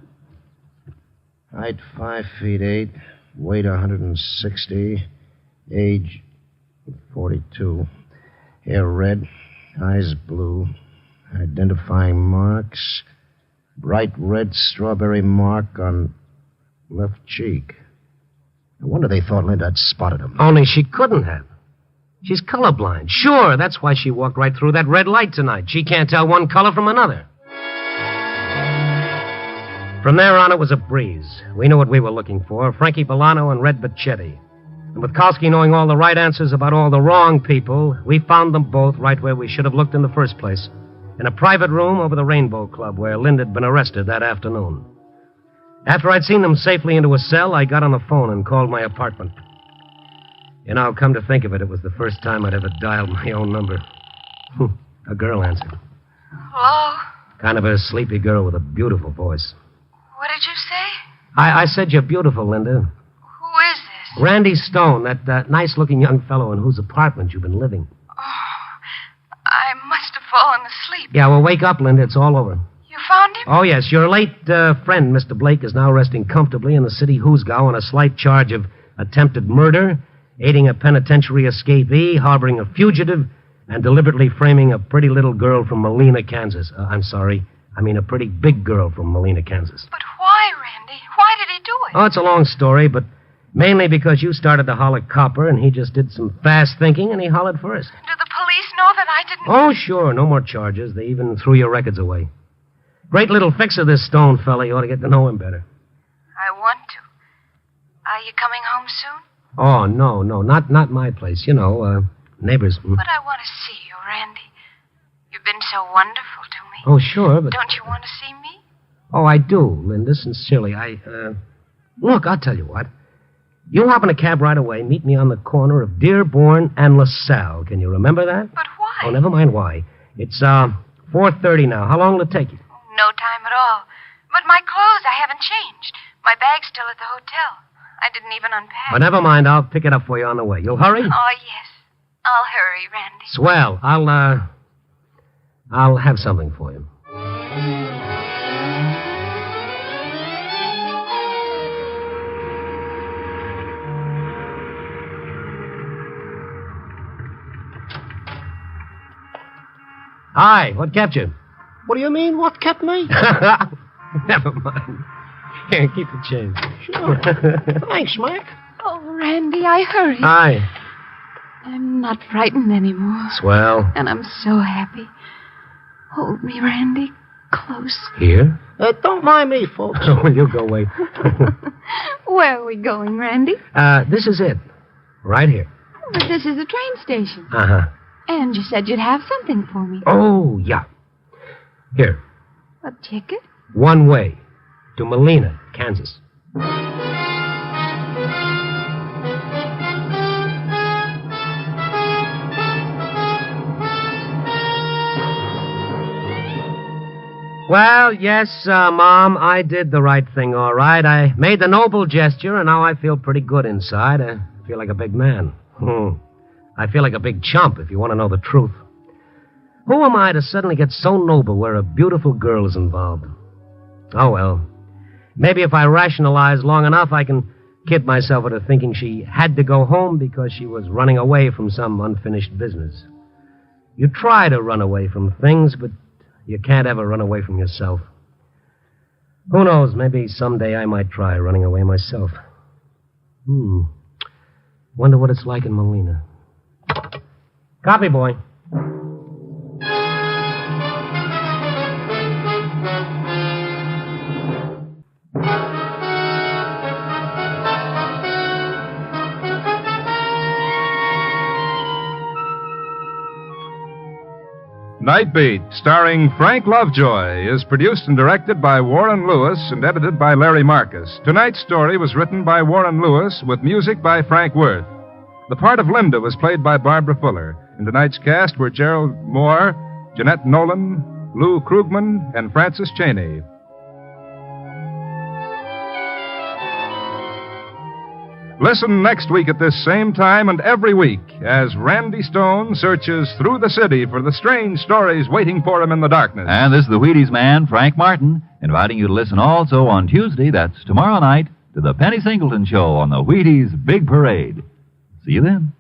Height 5'8", weight 160, age 42, hair red, eyes blue, identifying marks, bright red strawberry mark on left cheek. No wonder they thought Linda had spotted him. Only she couldn't have. She's colorblind. Sure, that's why she walked right through that red light tonight. She can't tell one color from another. From there on, it was a breeze. We knew what we were looking for, Frankie Bolano and Red Machete. And with Kowski knowing all the right answers about all the wrong people, we found them both right where we should have looked in the first place, in a private room over the Rainbow Club where Linda had been arrested that afternoon. After I'd seen them safely into a cell, I got on the phone and called my apartment. You know, come to think of it, it was the first time I'd ever dialed my own number. A girl answered. Hello? Kind of a sleepy girl with a beautiful voice. What did you say? I said you're beautiful, Linda. Who is this? Randy Stone, that nice-looking young fellow in whose apartment you've been living. I must have fallen asleep. Yeah, well, wake up, Linda. It's all over. You found him? Oh, yes. Your late friend, Mr. Blake, is now resting comfortably in the city Hoosgow on a slight charge of attempted murder, aiding a penitentiary escapee, harboring a fugitive, and deliberately framing a pretty little girl from Molina, Kansas. I'm sorry. I mean a pretty big girl from Molina, Kansas. But why, Randy? Why did he do it? Oh, it's a long story, but mainly because you started to holler copper, and he just did some fast thinking, and he hollered first. Do the police know that I didn't... Oh, sure. No more charges. They even threw your records away. Great little fixer, this Stone fella. You ought to get to know him better. I want to. Are you coming home soon? Oh, no. Not my place. You know, neighbors. But I want to see you, Randy. You've been so wonderful to me. Oh, sure, but... Don't you want to see me? Oh, I do, Linda, sincerely. Look, I'll tell you what. You hop in a cab right away, meet me on the corner of Dearborn and LaSalle. Can you remember that? But why? Oh, never mind why. It's, 4:30 now. How long will it take you? No time at all. But my clothes, I haven't changed. My bag's still at the hotel. I didn't even unpack. But never mind. I'll pick it up for you on the way. You'll hurry? Oh, yes. I'll hurry, Randy. Swell. I'll have something for you. Hi, what kept you? What do you mean, what kept me? Never mind. Here, keep the change. Sure. Thanks, Mac. Oh, Randy, I hurried. Hi. I'm not frightened anymore. Swell. And I'm so happy. Hold me, Randy, close. Here? Don't mind me, folks. Well, you go away. Where are we going, Randy? This is it. Right here. But this is the train station. Uh-huh. And you said you'd have something for me. Oh, yeah. Here. A ticket? One way. To Molina, Kansas. Well, yes, Mom, I did the right thing, all right. I made the noble gesture, and now I feel pretty good inside. I feel like a big man. I feel like a big chump, if you want to know the truth. Who am I to suddenly get so noble where a beautiful girl is involved? Oh, well. Maybe if I rationalize long enough, I can kid myself into thinking she had to go home because she was running away from some unfinished business. You try to run away from things, but you can't ever run away from yourself. Who knows, maybe someday I might try running away myself. Wonder what it's like in Molina. Copy, boy. Night Beat, starring Frank Lovejoy, is produced and directed by Warren Lewis and edited by Larry Marcus. Tonight's story was written by Warren Lewis with music by Frank Worth. The part of Linda was played by Barbara Fuller. In tonight's cast were Gerald Moore, Jeanette Nolan, Lou Krugman, and Francis Cheney. Listen next week at this same time and every week as Randy Stone searches through the city for the strange stories waiting for him in the darkness. And this is the Wheaties man, Frank Martin, inviting you to listen also on Tuesday, that's tomorrow night, to the Penny Singleton Show on the Wheaties Big Parade. See you then.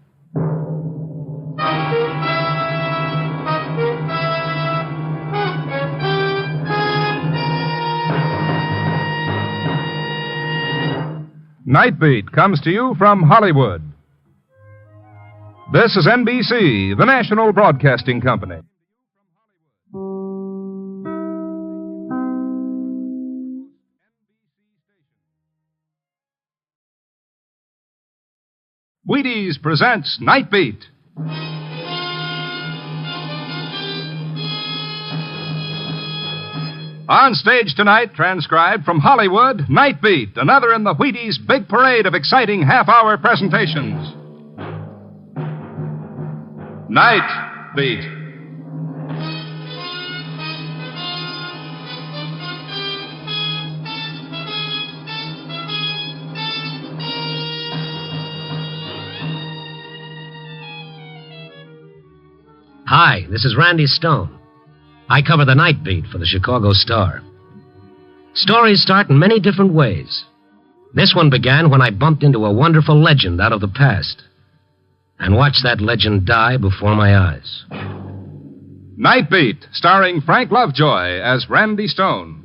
Night Beat comes to you from Hollywood. This is NBC, the national broadcasting company. Wheaties presents Night Beat. On stage tonight, transcribed from Hollywood, Night Beat, another in the Wheaties' big parade of exciting half-hour presentations. Night Beat. Hi, this is Randy Stone. I cover the Night Beat for the Chicago Star. Stories start in many different ways. This one began when I bumped into a wonderful legend out of the past and watched that legend die before my eyes. Night Beat, starring Frank Lovejoy as Randy Stone.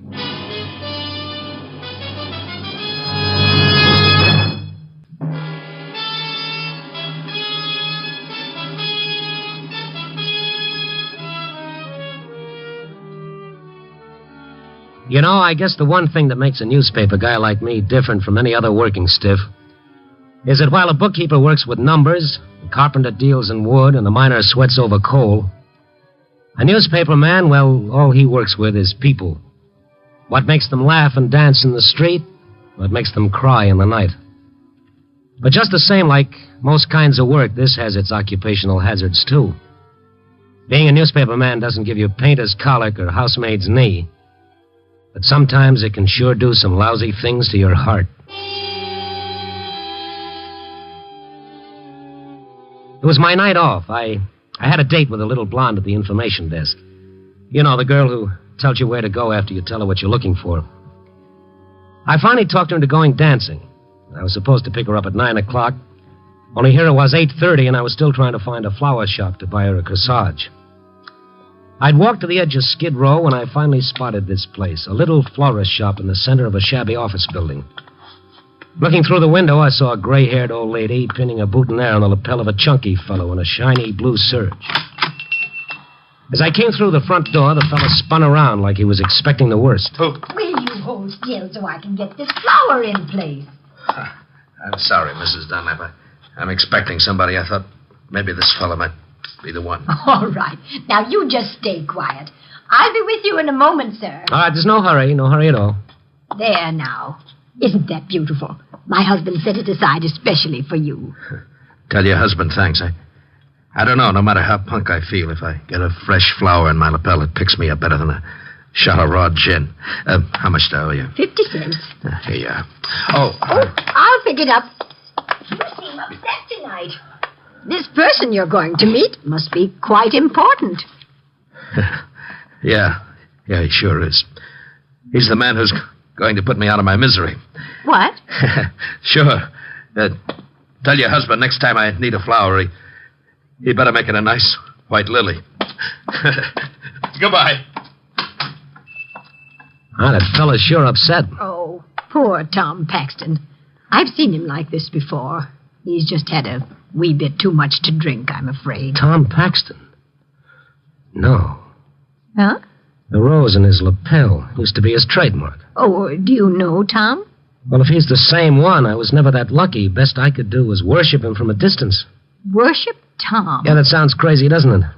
You know, I guess the one thing that makes a newspaper guy like me different from any other working stiff is that while a bookkeeper works with numbers, the carpenter deals in wood, and the miner sweats over coal, a newspaper man, well, all he works with is people. What makes them laugh and dance in the street, what makes them cry in the night. But just the same, like most kinds of work, this has its occupational hazards, too. Being a newspaper man doesn't give you painter's colic or housemaid's knee, but sometimes it can sure do some lousy things to your heart. It was my night off. I had a date with a little blonde at the information desk. You know, the girl who tells you where to go after you tell her what you're looking for. I finally talked her into going dancing. I was supposed to pick her up at 9 o'clock. Only here it was 8:30, and I was still trying to find a flower shop to buy her a corsage. I'd walked to the edge of Skid Row when I finally spotted this place, a little florist shop in the center of a shabby office building. Looking through the window, I saw a gray-haired old lady pinning a boutonniere on the lapel of a chunky fellow in a shiny blue serge. As I came through the front door, the fellow spun around like he was expecting the worst. Will you hold still so I can get this flower in place? I'm sorry, Mrs. Dunlap. I'm expecting somebody. I thought maybe this fellow might be the one. All right. Now, you just stay quiet. I'll be with you in a moment, sir. All right, there's no hurry at all. There now. Isn't that beautiful? My husband set it aside especially for you. Tell your husband thanks. I don't know, no matter how punk I feel, if I get a fresh flower in my lapel, it picks me up better than a shot of raw gin. How much do I owe you? 50 cents. Here you are. I'll pick it up. You seem upset tonight. This person you're going to meet must be quite important. Yeah, he sure is. He's the man who's going to put me out of my misery. What? Sure. Tell your husband next time I need a flower, he better make it a nice white lily. Goodbye. That fella's sure upset. Oh, poor Tom Paxton. I've seen him like this before. He's just had a wee bit too much to drink, I'm afraid. Tom Paxton? No. Huh? The rose in his lapel used to be his trademark. Oh, do you know Tom? Well, if he's the same one, I was never that lucky. Best I could do was worship him from a distance. Worship Tom? Yeah, that sounds crazy, doesn't it?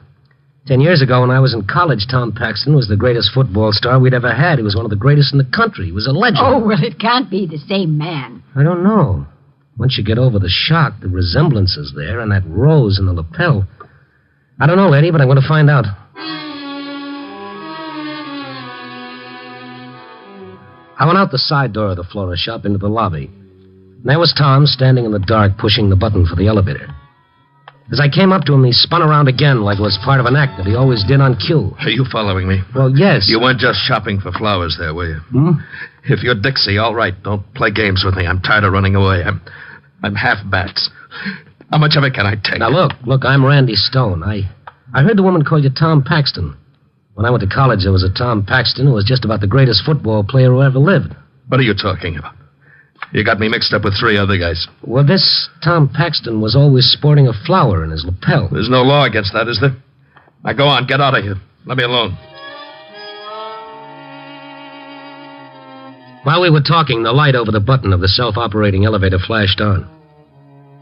10 years ago, when I was in college, Tom Paxton was the greatest football star we'd ever had. He was one of the greatest in the country. He was a legend. Oh, well, it can't be the same man. I don't know. Once you get over the shock, the resemblance is there, and that rose in the lapel. I don't know, lady, but I'm going to find out. I went out the side door of the florist shop into the lobby. And there was Tom standing in the dark, pushing the button for the elevator. As I came up to him, he spun around again like it was part of an act that he always did on cue. Are you following me? Well, yes. You weren't just shopping for flowers there, were you? Hmm? If you're Dixie, all right. Don't play games with me. I'm tired of running away. I'm half bats. How much of it can I take? Now, look, I'm Randy Stone. I heard the woman call you Tom Paxton. When I went to college, there was a Tom Paxton who was just about the greatest football player who ever lived. What are you talking about? You got me mixed up with 3 other guys. Well, this Tom Paxton was always sporting a flower in his lapel. There's no law against that, is there? Now, go on. Get out of here. Let me alone. While we were talking, the light over the button of the self-operating elevator flashed on.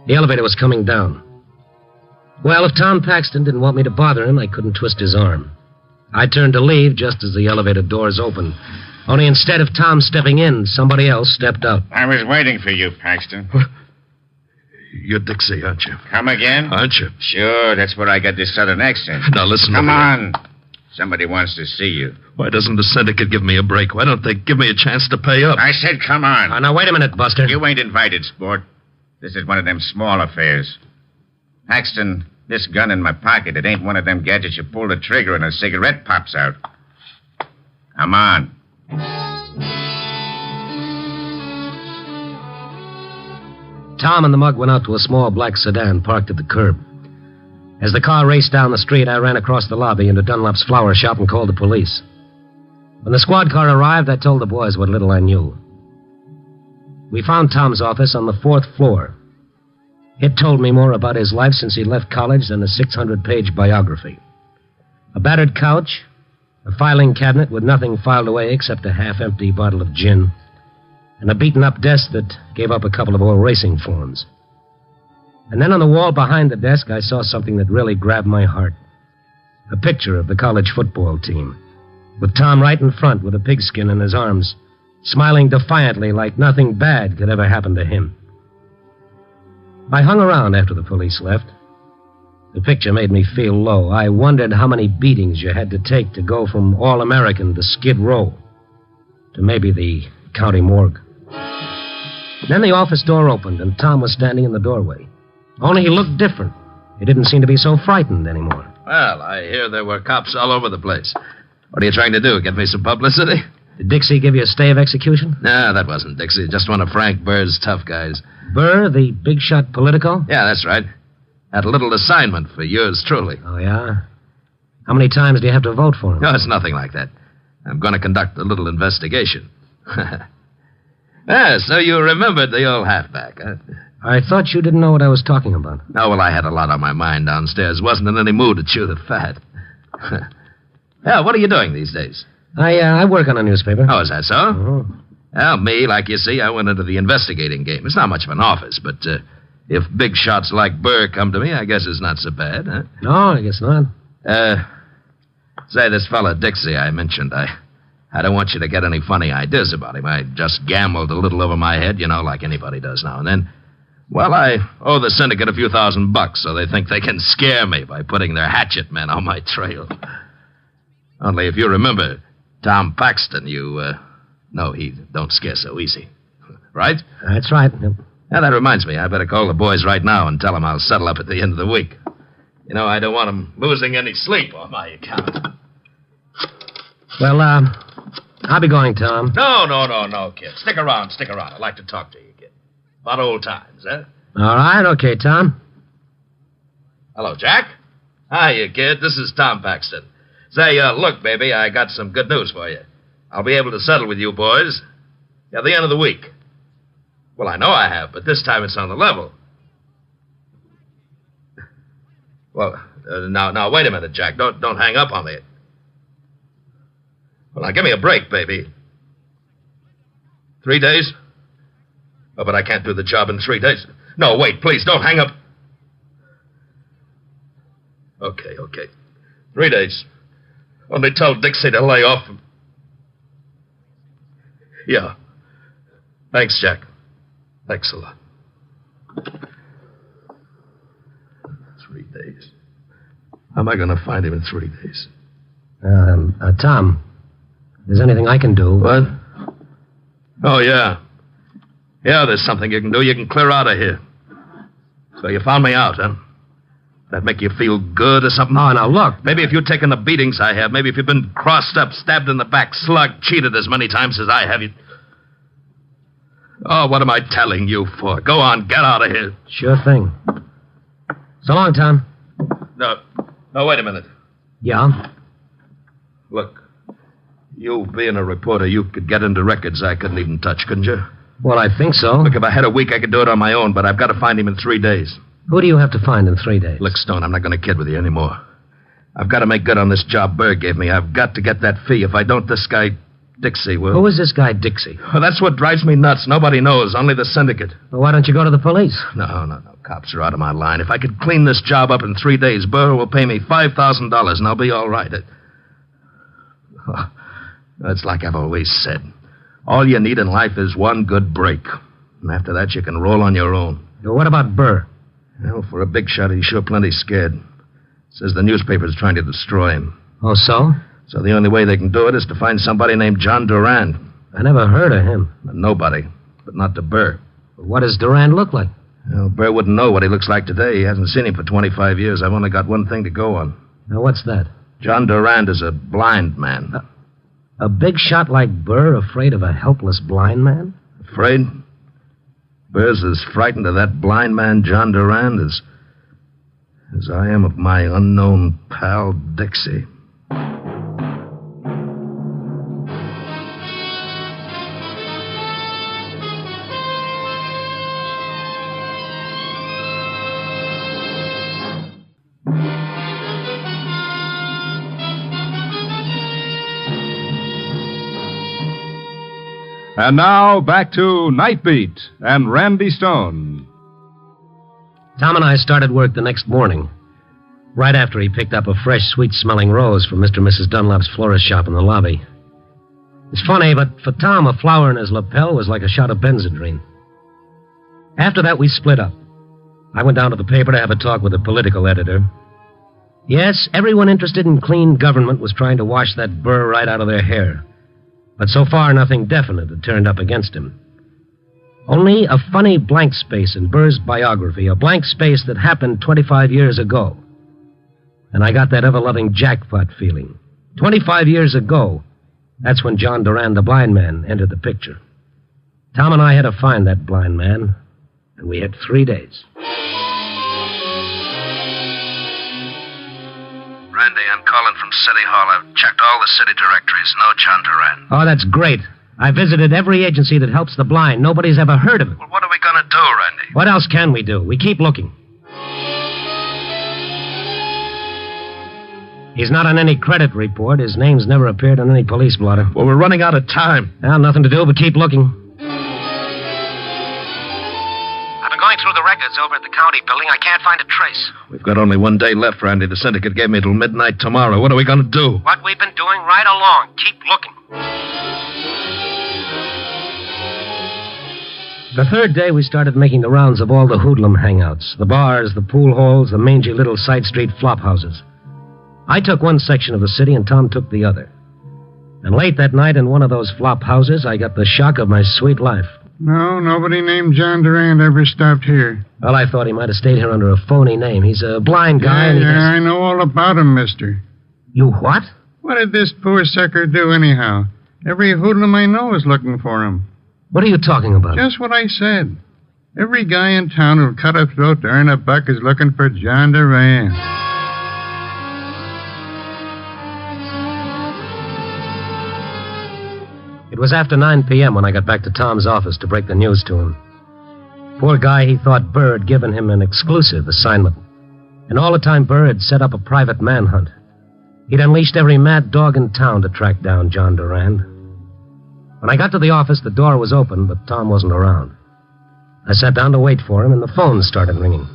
The elevator was coming down. Well, if Tom Paxton didn't want me to bother him, I couldn't twist his arm. I turned to leave just as the elevator doors opened. Only instead of Tom stepping in, somebody else stepped out. I was waiting for you, Paxton. You're Dixie, aren't you? Come again? Aren't you? Sure, that's where I got this southern accent. Now, listen Come to me. on. Somebody wants to see you. Why doesn't the syndicate give me a break? Why don't they give me a chance to pay up? I said come on. Now, wait a minute, Buster. You ain't invited, sport. This is one of them small affairs. Paxton, this gun in my pocket, it ain't one of them gadgets you pull the trigger and a cigarette pops out. Come on. Tom and the mug went out to a small black sedan parked at the curb. As the car raced down the street, I ran across the lobby into Dunlop's flower shop and called the police. When the squad car arrived, I told the boys what little I knew. We found Tom's office on the 4th floor. It told me more about his life since he left college than a 600-page biography. A battered couch, a filing cabinet with nothing filed away except a half-empty bottle of gin, and a beaten-up desk that gave up a couple of old racing forms. And then on the wall behind the desk, I saw something that really grabbed my heart. A picture of the college football team, with Tom right in front with a pigskin in his arms, smiling defiantly like nothing bad could ever happen to him. I hung around after the police left. The picture made me feel low. I wondered how many beatings you had to take to go from All-American to Skid Row to maybe the county morgue. Then the office door opened, and Tom was standing in the doorway. Only he looked different. He didn't seem to be so frightened anymore. Well, I hear there were cops all over the place. What are you trying to do, get me some publicity? Did Dixie give you a stay of execution? No, that wasn't Dixie. Just one of Frank Burr's tough guys. Burr, the big-shot Politico? Yeah, that's right. Had a little assignment for yours truly. Oh, yeah? How many times do you have to vote for him? No, it's nothing like that. I'm going to conduct a little investigation. Ah, so you remembered the old halfback, huh? I thought you didn't know what I was talking about. No, well, I had a lot on my mind downstairs. Wasn't in any mood to chew the fat. Yeah, what are you doing these days? I work on a newspaper. Oh, is that so? Uh-huh. Well, me, like you see, I went into the investigating game. It's not much of an office, but if big shots like Burr come to me, I guess it's not so bad, huh? No, I guess not. Say, this fella Dixie I mentioned, I don't want you to get any funny ideas about him. I just gambled a little over my head, you know, like anybody does now and then. Well, I owe the syndicate a few $1,000, so they think they can scare me by putting their hatchet men on my trail. Only if you remember Tom Paxton, no, he don't scare so easy. Right? That's right. Yep. Now, that reminds me, I better call the boys right now and tell them I'll settle up at the end of the week. You know, I don't want them losing any sleep on my account. Well, I'll be going, Tom. No, kid. Stick around. I'd like to talk to you, kid. About old times, huh? All right, okay, Tom. Hello, Jack. Hiya, kid. This is Tom Paxton. Say, look, baby, I got some good news for you. I'll be able to settle with you boys at the end of the week. Well, I know I have, but this time it's on the level. Well, now, wait a minute, Jack. Don't hang up on me. Well, now, give me a break, baby. 3 days? Oh, but I can't do the job in 3 days. No, wait, please, don't hang up. Okay. 3 days. Only tell Dixie to lay off. Yeah. Thanks, Jack. Thanks a lot. 3 days. How am I going to find him in 3 days? Tom, if there's anything I can do... What? Oh, yeah. Yeah, there's something you can do. You can clear out of here. So you found me out, huh? That make you feel good or something? Oh, now, look. Maybe if you'd taken the beatings I have, maybe if you'd been crossed up, stabbed in the back, slugged, cheated as many times as I have, you'd... Oh, what am I telling you for? Go on, get out of here. Sure thing. So long, Tom. No, wait a minute. Yeah? Look, you being a reporter, you could get into records I couldn't even touch, couldn't you? Well, I think so. Look, if I had a week, I could do it on my own, but I've got to find him in 3 days. Who do you have to find in 3 days? Look, Stone, I'm not going to kid with you anymore. I've got to make good on this job Burr gave me. I've got to get that fee. If I don't, this guy, Dixie, will... Who is this guy, Dixie? Well, that's what drives me nuts. Nobody knows, only the syndicate. Well, why don't you go to the police? No. Cops are out of my line. If I could clean this job up in 3 days, Burr will pay me $5,000, and I'll be all right. It's like I've always said. All you need in life is one good break. And after that, you can roll on your own. What about Burr? Well, for a big shot, he's sure plenty scared. Says the newspaper's trying to destroy him. Oh, so? So the only way they can do it is to find somebody named John Durand. I never heard of him. Nobody, but not to Burr. What does Durand look like? Well, Burr wouldn't know what he looks like today. He hasn't seen him for 25 years. I've only got one thing to go on. Now, what's that? John Durand is a blind man. A big shot like Burr afraid of a helpless blind man? Afraid? Burr's as frightened of that blind man, John Durand, as I am of my unknown pal, Dixie. And now, back to Night Beat and Randy Stone. Tom and I started work the next morning, right after he picked up a fresh, sweet-smelling rose from Mr. and Mrs. Dunlap's florist shop in the lobby. It's funny, but for Tom, a flower in his lapel was like a shot of Benzedrine. After that, we split up. I went down to the paper to have a talk with the political editor. Yes, everyone interested in clean government was trying to wash that Burr right out of their hair. But so far, nothing definite had turned up against him. Only a funny blank space in Burr's biography, a blank space that happened 25 years ago. And I got that ever-loving jackpot feeling. 25 years ago, that's when John Durand, the blind man, entered the picture. Tom and I had to find that blind man, and we had 3 days. Randy, I'm calling from City Hall. I've checked all the city directories. No John Durand. Oh, that's great. I visited every agency that helps the blind. Nobody's ever heard of it. Well, what are we going to do, Randy? What else can we do? We keep looking. He's not on any credit report. His name's never appeared on any police blotter. Well, we're running out of time. Well, nothing to do but keep looking. I've been going through the records over at the county building. I can't find a trace. We've got only 1 day left, Randy. The syndicate gave me till midnight tomorrow. What are we going to do? What we've been doing right along. Keep looking. The third day, we started making the rounds of all the hoodlum hangouts, the bars, the pool halls, the mangy little side street flop houses. I took one section of the city, and Tom took the other. And late that night in one of those flop houses, I got the shock of my sweet life. No, nobody named John Durand ever stopped here. Well, I thought he might have stayed here under a phony name. He's a blind guy. I know all about him, mister. You what? What did this poor sucker do anyhow? Every hoodlum I know is looking for him. What are you talking about? Just what I said. Every guy in town who'll cut a throat to earn a buck is looking for John Durand. It was after 9 p.m. when I got back to Tom's office to break the news to him. Poor guy, he thought Burr had given him an exclusive assignment. And all the time, Burr had set up a private manhunt. He'd unleashed every mad dog in town to track down John Durand. When I got to the office, the door was open, but Tom wasn't around. I sat down to wait for him, and the phone started ringing.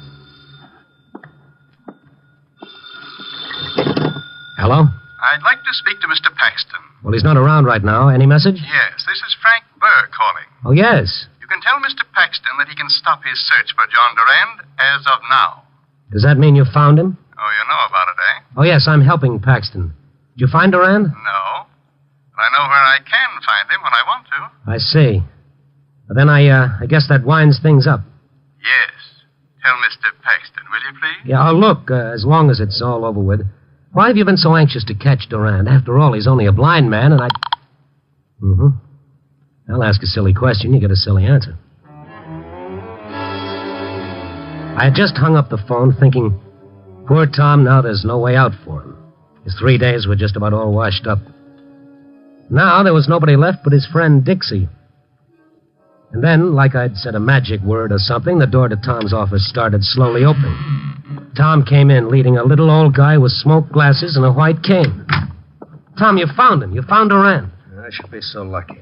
Hello? I'd like to speak to Mr. Paxton. Well, he's not around right now. Any message? Yes, this is Frank Burr calling. Oh, yes. You can tell Mr. Paxton that he can stop his search for John Durand as of now. Does that mean you found him? Oh, you know about it, eh? Oh, yes, I'm helping Paxton. Did you find Durand? No. But I know where I can find him when I want to. I see. Well, then I guess that winds things up. Yes. Tell Mr. Paxton, will you please? Yeah, oh, look, as long as it's all over with. Why have you been so anxious to catch Durand? After all, he's only a blind man, and I... Mm-hmm. I'll ask a silly question. You get a silly answer. I had just hung up the phone thinking, poor Tom, now there's no way out for him. His 3 days were just about all washed up. Now there was nobody left but his friend Dixie. And then, like I'd said a magic word or something, the door to Tom's office started slowly opening. Tom came in leading a little old guy with smoked glasses and a white cane. Tom, you found him. You found Durand. I should be so lucky.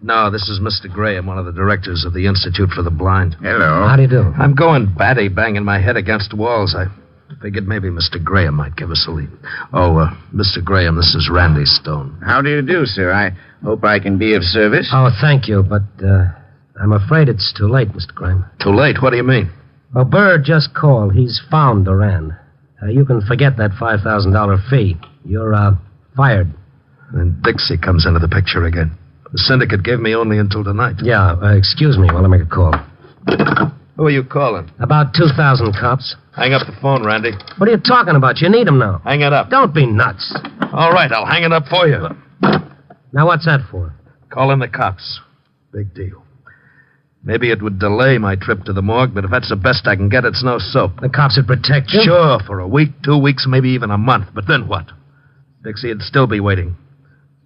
No, this is Mr. Graham, one of the directors of the Institute for the Blind. Hello. How do you do? I'm going batty, banging my head against walls. I figured maybe Mr. Graham might give us a lead. Oh, Mr. Graham, this is Randy Stone. How do you do, sir? I hope I can be of service. Oh, thank you, but I'm afraid it's too late, Mr. Graham. Too late? What do you mean? Well, Burr just called. He's found Durand. You can forget that $5,000 fee. You're, fired. And Dixie comes into the picture again. The syndicate gave me only until tonight. Yeah, excuse me while I make a call. Who are you calling? About 2,000 cops. Hang up the phone, Randy. What are you talking about? You need them now. Hang it up. Don't be nuts. All right, I'll hang it up for you. Now, what's that for? Calling the cops. Big deal. Maybe it would delay my trip to the morgue, but if that's the best I can get, it's no soap. The cops would protect you? Sure, for a week, 2 weeks, maybe even a month. But then what? Dixie'd still be waiting.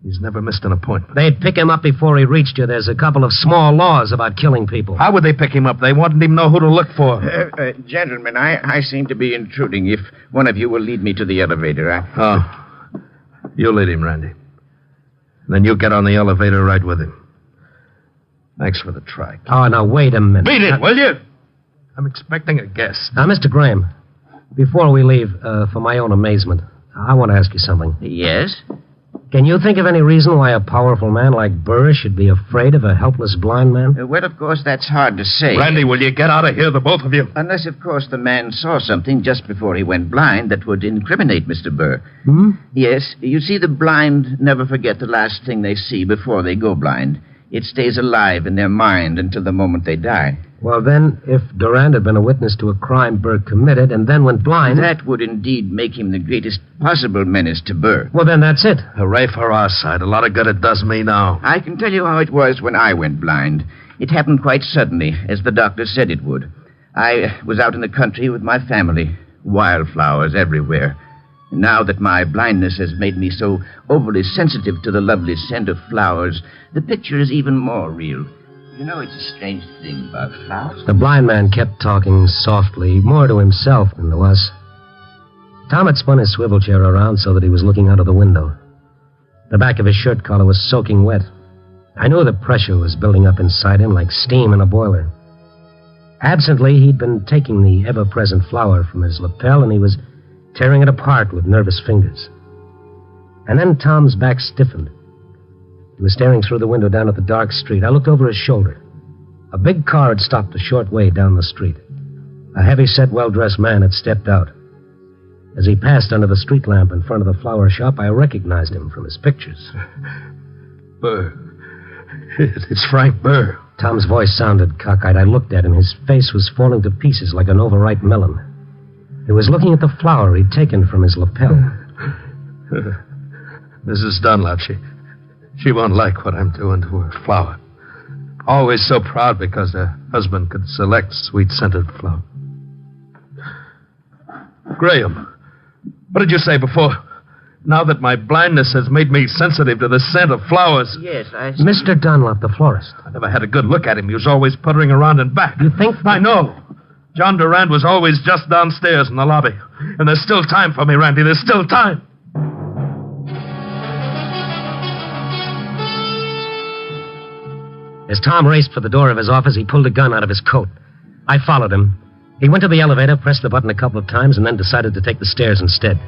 He's never missed an appointment. They'd pick him up before he reached you. There's a couple of small laws about killing people. How would they pick him up? They wouldn't even know who to look for. Gentlemen, I seem to be intruding. If one of you will lead me to the elevator, Oh. You lead him, Randy. Then you get on the elevator right with him. Thanks for the track. Oh, now, wait a minute. Beat it, will you? I'm expecting a guest. Now, Mr. Graham, before we leave, for my own amazement, I want to ask you something. Yes? Can you think of any reason why a powerful man like Burr should be afraid of a helpless blind man? Well, of course, that's hard to say. Randy, will you get out of here, the both of you? Unless, of course, the man saw something just before he went blind that would incriminate Mr. Burr. Hmm? Yes, you see, the blind never forget the last thing they see before they go blind. It stays alive in their mind until the moment they die. Well, then, if Durand had been a witness to a crime Burr committed and then went blind... That would indeed make him the greatest possible menace to Burr. Well, then that's it. Hooray for our side. A lot of good it does me now. I can tell you how it was when I went blind. It happened quite suddenly, as the doctor said it would. I was out in the country with my family. Wildflowers everywhere. And now that my blindness has made me so overly sensitive to the lovely scent of flowers, the picture is even more real. You know, it's a strange thing about flowers. The blind man kept talking softly, more to himself than to us. Tom had spun his swivel chair around so that he was looking out of the window. The back of his shirt collar was soaking wet. I knew the pressure was building up inside him like steam in a boiler. Absently, he'd been taking the ever-present flower from his lapel, and he was tearing it apart with nervous fingers. And then Tom's back stiffened. He was staring through the window down at the dark street. I looked over his shoulder. A big car had stopped a short way down the street. A heavy-set, well-dressed man had stepped out. As he passed under the street lamp in front of the flower shop, I recognized him from his pictures. Burr. It's Frank Burr. Tom's voice sounded cockeyed. I looked at him. His face was falling to pieces like an overripe melon. He was looking at the flower he'd taken from his lapel. Mrs. Dunlap, she won't like what I'm doing to her flower. Always so proud because her husband could select sweet-scented flower. Graham, what did you say before? Now that my blindness has made me sensitive to the scent of flowers. Yes, I... Mr. Dunlap, the florist. I never had a good look at him. He was always puttering around and back. You think... I know. John Durand was always just downstairs in the lobby. And there's still time for me, Randy. There's still time. As Tom raced for the door of his office, he pulled a gun out of his coat. I followed him. He went to the elevator, pressed the button a couple of times, and then decided to take the stairs instead.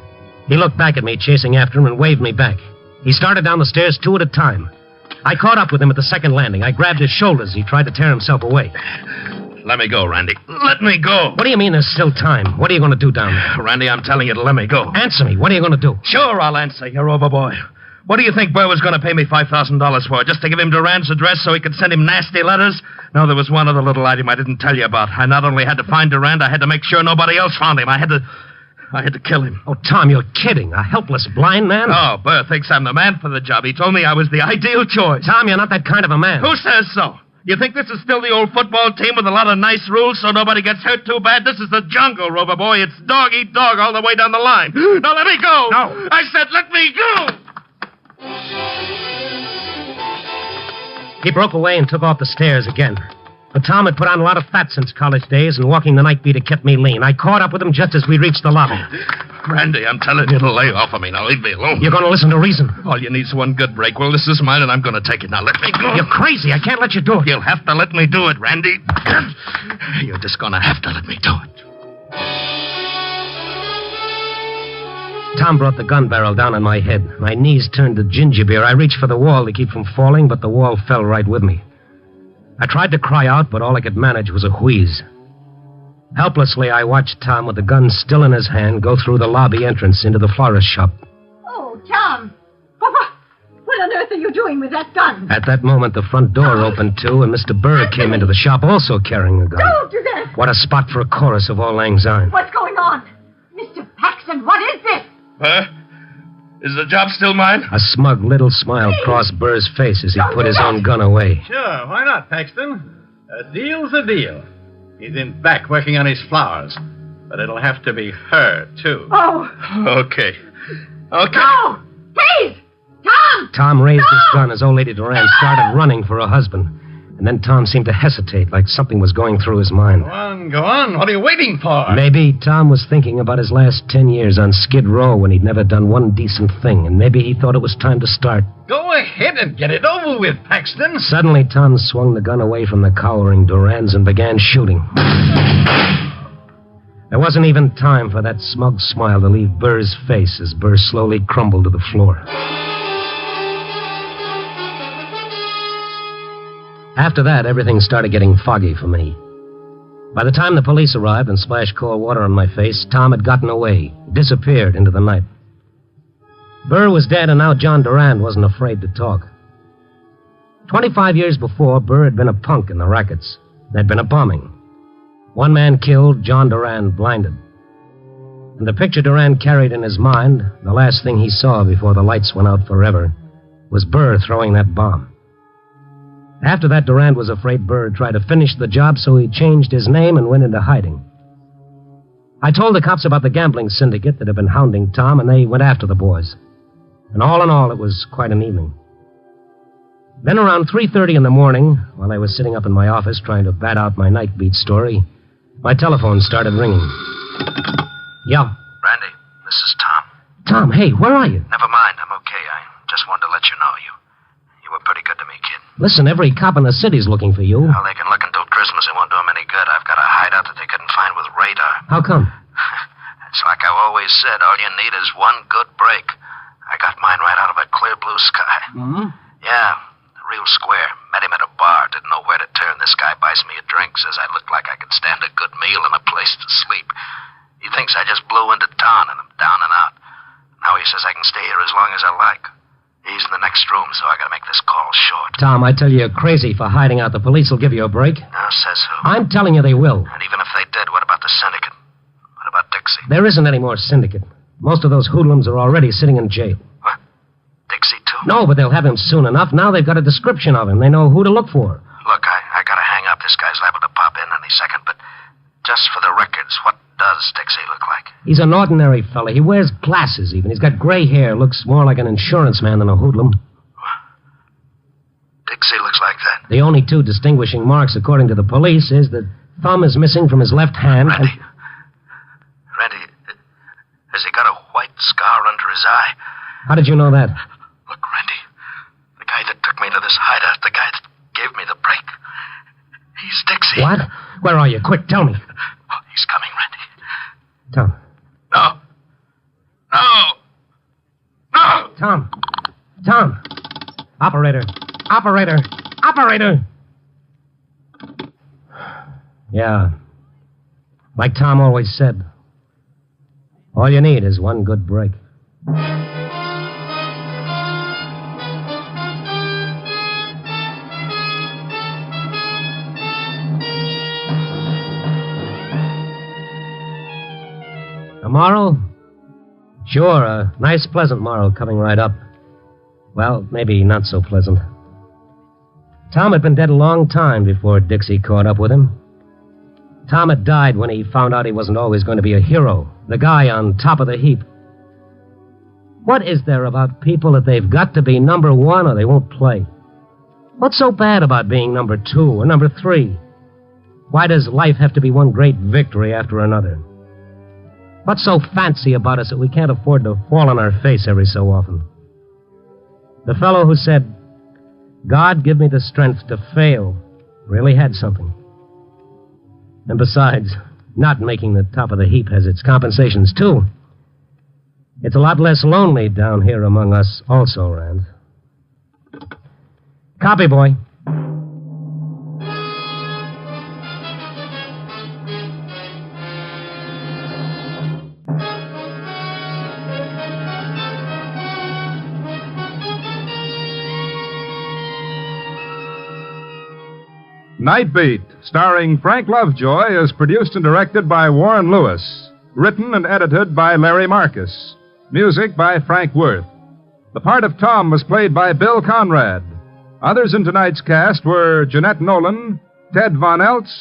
He looked back at me, chasing after him, and waved me back. He started down the stairs 2 at a time. I caught up with him at the second landing. I grabbed his shoulders. He tried to tear himself away. Let me go, Randy. Let me go. What do you mean there's still time? What are you going to do down there? Randy, I'm telling you to let me go. Answer me. What are you going to do? Sure, I'll answer you, overboy. What do you think Burr was going to pay me $5,000 for? Just to give him Durand's address so he could send him nasty letters? No, there was one other little item I didn't tell you about. I not only had to find Durand, I had to make sure nobody else found him. I had to kill him. Oh, Tom, you're kidding. A helpless blind man? Oh, Burr thinks I'm the man for the job. He told me I was the ideal choice. Tom, you're not that kind of a man. Who says so? You think this is still the old football team with a lot of nice rules so nobody gets hurt too bad? This is the jungle, Rover Boy. It's dog eat dog all the way down the line. Now let me go. No. I said let me go. He broke away and took off the stairs again. But Tom had put on a lot of fat since college days, and walking the night beat had kept me lean. I caught up with him just as we reached the lobby. Randy, I'm telling you to lay off of me. Now leave me alone. You're going to listen to reason. All you need's one good break. Well, this is mine, and I'm going to take it. Now let me go. You're crazy. I can't let you do it. You'll have to let me do it, Randy. You're just going to have to let me do it. Tom brought the gun barrel down on my head. My knees turned to ginger beer. I reached for the wall to keep from falling, but the wall fell right with me. I tried to cry out, but all I could manage was a wheeze. Helplessly, I watched Tom with the gun still in his hand go through the lobby entrance into the florist shop. Oh, Tom. What on earth are you doing with that gun? At that moment, the front door opened too, and Mr. Burr came into the shop also carrying a gun. Don't do that. What a spot for a chorus of Auld Lang Syne. What's going on? Mr. Paxton, what is this? Huh? Is the job still mine? A smug little smile crossed Burr's face as he put his own gun away. Sure, why not, Paxton? A deal's a deal. He's in back working on his flowers. But it'll have to be her, too. Oh. Okay. No! Please! Tom! Tom raised his gun as old lady Durand started running for her husband. And then Tom seemed to hesitate, like something was going through his mind. Go on. What are you waiting for? Maybe Tom was thinking about his last 10 years on Skid Row when he'd never done one decent thing, and maybe he thought it was time to start. Go ahead and get it over with, Paxton. Suddenly, Tom swung the gun away from the cowering Durands and began shooting. There wasn't even time for that smug smile to leave Burr's face as Burr slowly crumbled to the floor. After that, everything started getting foggy for me. By the time the police arrived and splashed cold water on my face, Tom had gotten away, disappeared into the night. Burr was dead, and now John Durand wasn't afraid to talk. 25 years before, Burr had been a punk in the rackets. There'd been a bombing. One man killed, John Durand blinded. And the picture Durand carried in his mind, the last thing he saw before the lights went out forever, was Burr throwing that bomb. After that, Durand was afraid Burr would try to finish the job, so he changed his name and went into hiding. I told the cops about the gambling syndicate that had been hounding Tom, and they went after the boys. And all in all, it was quite an evening. Then around 3:30 in the morning, while I was sitting up in my office trying to bat out my night beat story, my telephone started ringing. Yeah. Randy, this is Tom. Tom, hey, where are you? Never mind, I'm okay. I just wanted to let you know you were pretty good to me, kid. Listen, every cop in the city's looking for you. Well, they can look until Christmas. It won't do them any good. I've got a hideout that they couldn't find with radar. How come? It's like I've always said, all you need is one good break. I got mine right out of a clear blue sky. Mm-hmm. Yeah, real square. Met him at a bar. Didn't know where to turn. This guy buys me a drink. Says I look like I could stand a good meal and a place to sleep. He thinks I just blew into town and I'm down and out. Now he says I can stay here as long as I like. He's in the next room, so I gotta make this call short. Tom, I tell you, you're crazy for hiding out. The police will give you a break. Now, says who? I'm telling you they will. And even if they did, what about the syndicate? What about Dixie? There isn't any more syndicate. Most of those hoodlums are already sitting in jail. What? Dixie, too? No, but they'll have him soon enough. Now they've got a description of him. They know who to look for. Look, I gotta hang up. This guy's liable to pop in any second, but just for the records, what does Dixie look like? He's an ordinary fella. He wears glasses, even. He's got gray hair. Looks more like an insurance man than a hoodlum. Dixie looks like that. The only two distinguishing marks, according to the police, is that thumb is missing from his left hand. Randy, has he got a white scar under his eye? How did you know that? Look, Randy, the guy that took me to this hideout, the guy that gave me the break, he's Dixie. What? Where are you? Quick, tell me. Oh, he's coming, Randy. Tom. No. Tom. Operator. Yeah. Like Tom always said, all you need is one good break. Tomorrow? Sure, a nice, pleasant morrow coming right up. Well, maybe not so pleasant. Tom had been dead a long time before Dixie caught up with him. Tom had died when he found out he wasn't always going to be a hero, the guy on top of the heap. What is there about people that they've got to be number one or they won't play? What's so bad about being number two or number three? Why does life have to be one great victory after another? What's so fancy about us that we can't afford to fall on our face every so often? The fellow who said, "God, give me the strength to fail," really had something. And besides, not making the top of the heap has its compensations, too. It's a lot less lonely down here among us also, Rand. Copy, boy. Night Beat, starring Frank Lovejoy, is produced and directed by Warren Lewis. Written and edited by Larry Marcus. Music by Frank Worth. The part of Tom was played by Bill Conrad. Others in tonight's cast were Jeanette Nolan, Ted Von Eltz,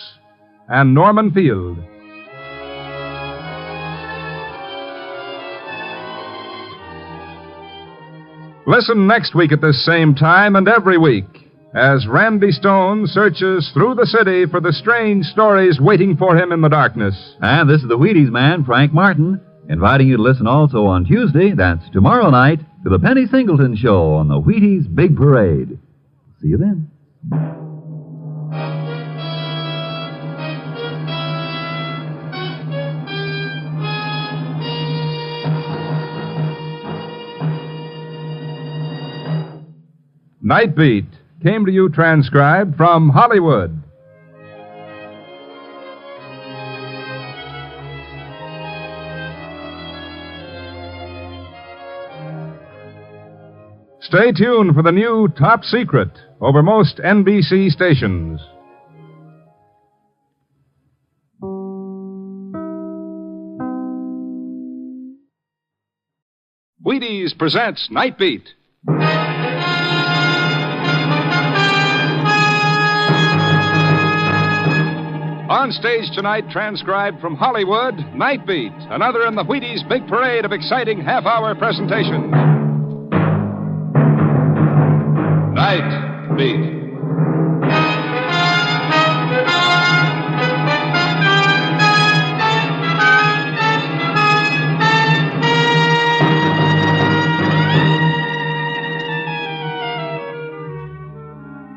and Norman Field. Listen next week at this same time and every week as Randy Stone searches through the city for the strange stories waiting for him in the darkness. And this is the Wheaties man, Frank Martin, inviting you to listen also on Tuesday, that's tomorrow night, to the Penny Singleton Show on the Wheaties Big Parade. See you then. Night Beat came to you transcribed from Hollywood. Stay tuned for the new Top Secret over most NBC stations. Wheaties presents Night Beat. On stage tonight, transcribed from Hollywood, Night Beat, another in the Wheaties big parade of exciting half-hour presentations. Night Beat.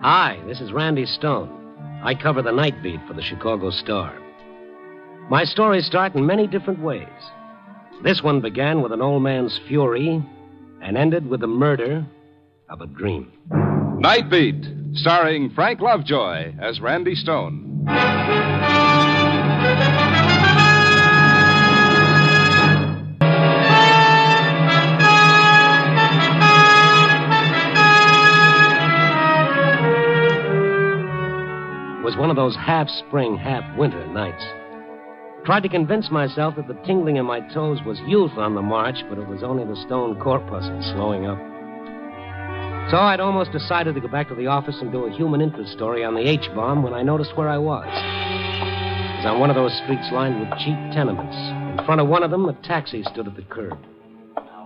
Hi, this is Randy Stone. I cover the Night Beat for the Chicago Star. My stories start in many different ways. This one began with an old man's fury and ended with the murder of a dream. Night Beat, starring Frank Lovejoy as Randy Stone. It was one of those half-spring, half-winter nights. Tried to convince myself that the tingling in my toes was youth on the march, but it was only the stone corpuscle slowing up. So I'd almost decided to go back to the office and do a human interest story on the H-bomb when I noticed where I was. It was on one of those streets lined with cheap tenements. In front of one of them, a taxi stood at the curb.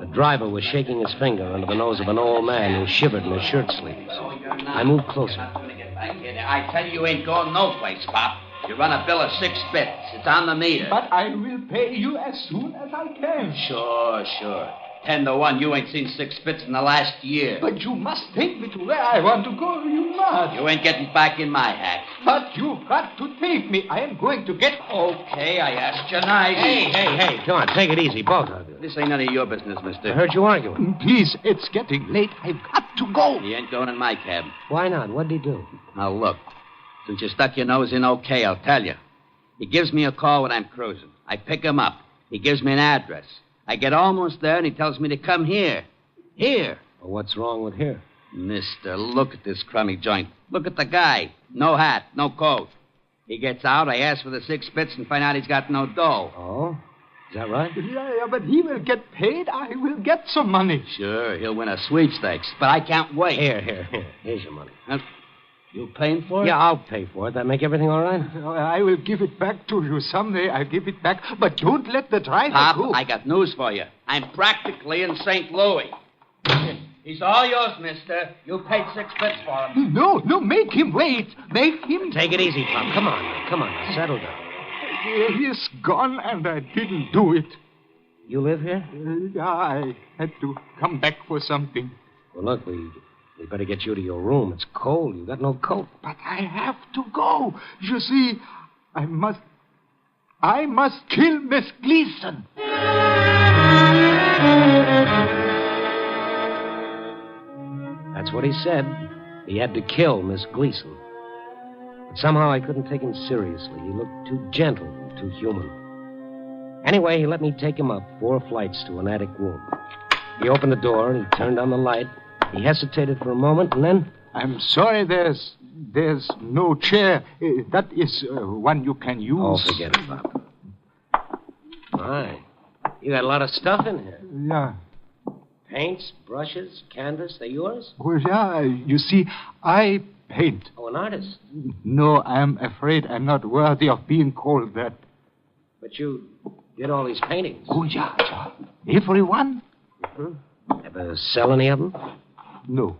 The driver was shaking his finger under the nose of an old man who shivered in his shirt sleeves. I moved closer. I tell you ain't going no place, Pop. You run a bill of 6 bits. It's on the meter. But I will pay you as soon as I can. Sure. 10 to 1, you ain't seen 6 bits in the last year. But you must take me to where I want to go. You must. You ain't getting back in my hack. But you've got to take me. I am going to get... Okay, I asked you nice. Hey, come on, take it easy, both of you. This ain't none of your business, mister. I heard you arguing. Please, it's getting late. I've got to go. He ain't going in my cab. Why not? What'd he do? Now, look. Since you stuck your nose in okay, I'll tell you. He gives me a call when I'm cruising. I pick him up. He gives me an address. I get almost there, and he tells me to come here. Here. Well, what's wrong with here? Mister, look at this crummy joint. Look at the guy. No hat, no coat. He gets out, I ask for the 6 bits and find out he's got no dough. Oh? Is that right? Yeah, but he will get paid. I will get some money. Sure, he'll win a sweepstakes, but I can't wait. Here. Here's your money. You paying for it? Yeah, I'll pay for it. That make everything all right? I will give it back to you someday. I'll give it back. But don't let the driver Pop, go. I got news for you. I'm practically in St. Louis. He's all yours, mister. You paid 6 bits for him. No, make him wait. Make him... Take it easy, Pop. Come on. Settle down. He's gone, and I didn't do it. You live here? Yeah, I had to come back for something. Well, look, we better get you to your room. It's cold. You got no coat. But I have to go. You see, I must kill Miss Gleason. That's what he said. He had to kill Miss Gleason. But somehow I couldn't take him seriously. He looked too gentle and too human. Anyway, he let me take him up 4 flights to an attic room. He opened the door and he turned on the light. He hesitated for a moment and then... I'm sorry, there's there's no chair. That is one you can use. Oh, forget it, Bob. My, you got a lot of stuff in here. Yeah. Paints, brushes, canvas, they're yours? Well, yeah, you see, I paint. Oh, an artist. No, I'm afraid I'm not worthy of being called that. But you did all these paintings. Oh, yeah. Every one? Mm-hmm. Ever sell any of them? No.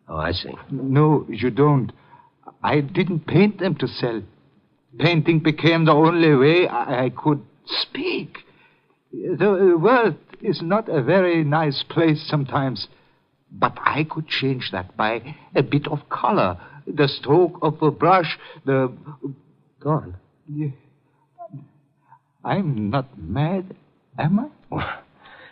Oh, I see. No, you don't. I didn't paint them to sell. Painting became the only way I could speak. The world is not a very nice place sometimes. But I could change that by a bit of color, the stroke of a brush, the... Go on. Yeah. I'm not mad, am I?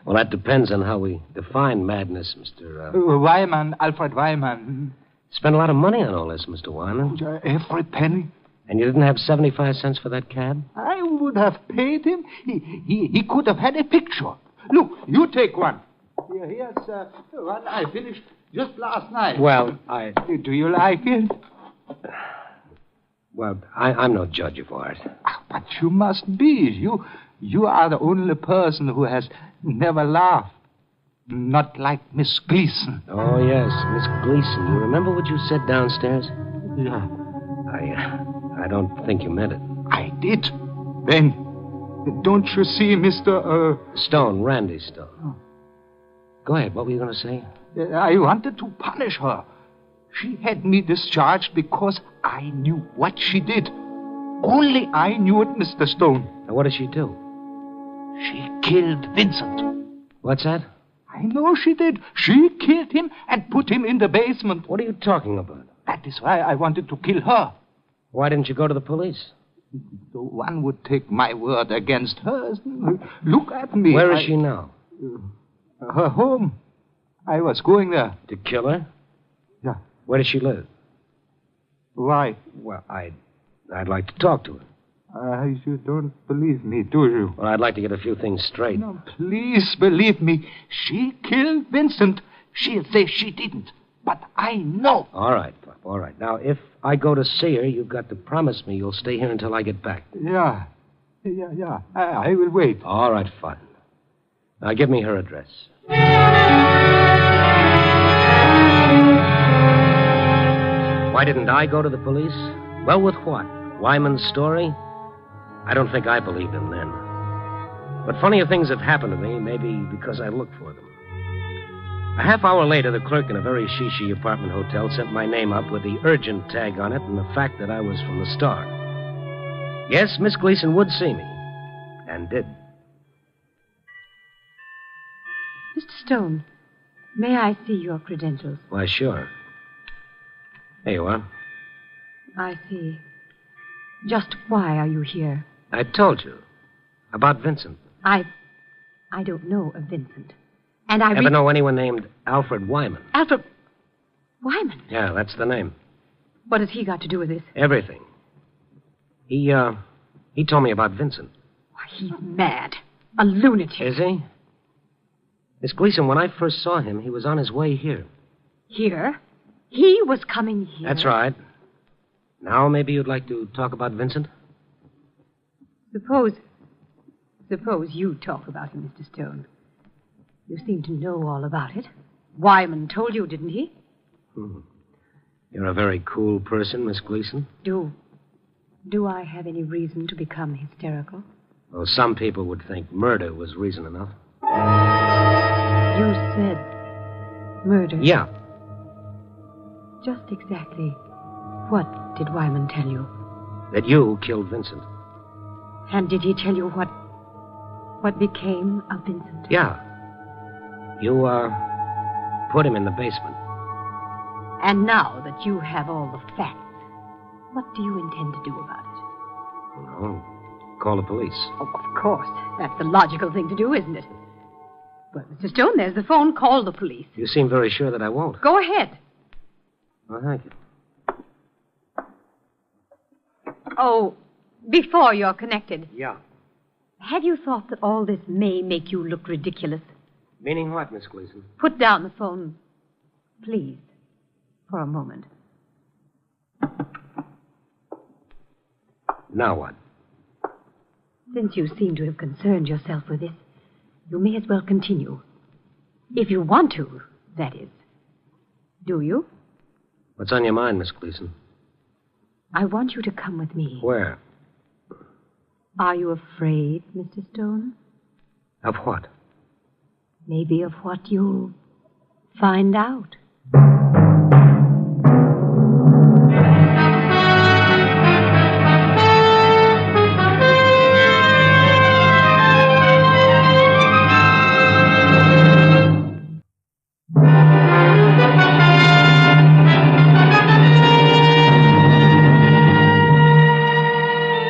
Well, that depends on how we define madness, Mr. Wyman, Alfred Wyman. Spent a lot of money on all this, Mr. Wyman. Every penny. And you didn't have 75 cents for that cab? I would have paid him. He could have had a picture. Look, you take one. Here's one I finished just last night. Well, Do you like it? Well, I'm no judge of art. But you must be. You are the only person who has never laughed. Not like Miss Gleason. Oh, yes, Miss Gleason. You remember what you said downstairs? Yeah. I don't think you meant it. I did. Then, don't you see, Mr. Stone, Randy Stone. Oh. Go ahead, what were you going to say? I wanted to punish her. She had me discharged because I knew what she did. Only I knew it, Mr. Stone. And what did she do? She killed Vincent. What's that? I know she did. She killed him and put him in the basement. What are you talking about? That is why I wanted to kill her. Why didn't you go to the police? So one would take my word against hers. Look at me. Where is she now? Her home. I was going there. To kill her? Yeah. Where does she live? Why? Well, I'd like to talk to her. You don't believe me, do you? Well, I'd like to get a few things straight. No, please believe me. She killed Vincent. She'll say she didn't. But I know. All right, Pop, all right. Now, if I go to see her, you've got to promise me you'll stay here until I get back. Yeah. I will wait. All right, fine. Now, give me her address. Why didn't I go to the police? Well, with what? Wyman's story? I don't think I believed him then. But funnier things have happened to me, maybe because I looked for them. A half hour later, the clerk in a very shishi apartment hotel sent my name up with the urgent tag on it and the fact that I was from the Star. Yes, Miss Gleason would see me. And did. Mr. Stone, may I see your credentials? Why, sure. Here you are. I see. Just why are you here? I told you. About Vincent. I don't know of Vincent. And I Ever know anyone named Alfred Wyman? Alfred Wyman? Yeah, that's the name. What has he got to do with this? Everything. He told me about Vincent. Why, he's mad. A lunatic. Is he? Miss Gleason, when I first saw him, he was on his way here. Here? He was coming here? That's right. Now maybe you'd like to talk about Vincent? Suppose you talk about him, Mr. Stone. You seem to know all about it. Wyman told you, didn't he? You're a very cool person, Miss Gleason. Do I have any reason to become hysterical? Well, some people would think murder was reason enough. You said murder? Yeah. Just exactly what did Wyman tell you? That you killed Vincent. And did he tell you what became of Vincent? Yeah. You, put him in the basement. And now that you have all the facts, what do you intend to do about it? Well, call the police. Oh, of course. That's the logical thing to do, isn't it? Well, Mr. Stone, there's the phone. Call the police. You seem very sure that I won't. Go ahead. Well, thank you. Oh, before you're connected. Yeah. Have you thought that all this may make you look ridiculous? Meaning what, Miss Gleason? Put down the phone, please, for a moment. Now what? Since you seem to have concerned yourself with this, you may as well continue. If you want to, that is. Do you? What's on your mind, Miss Gleason? I want you to come with me. Where? Are you afraid, Mr. Stone? Of what? Maybe of what you'll find out.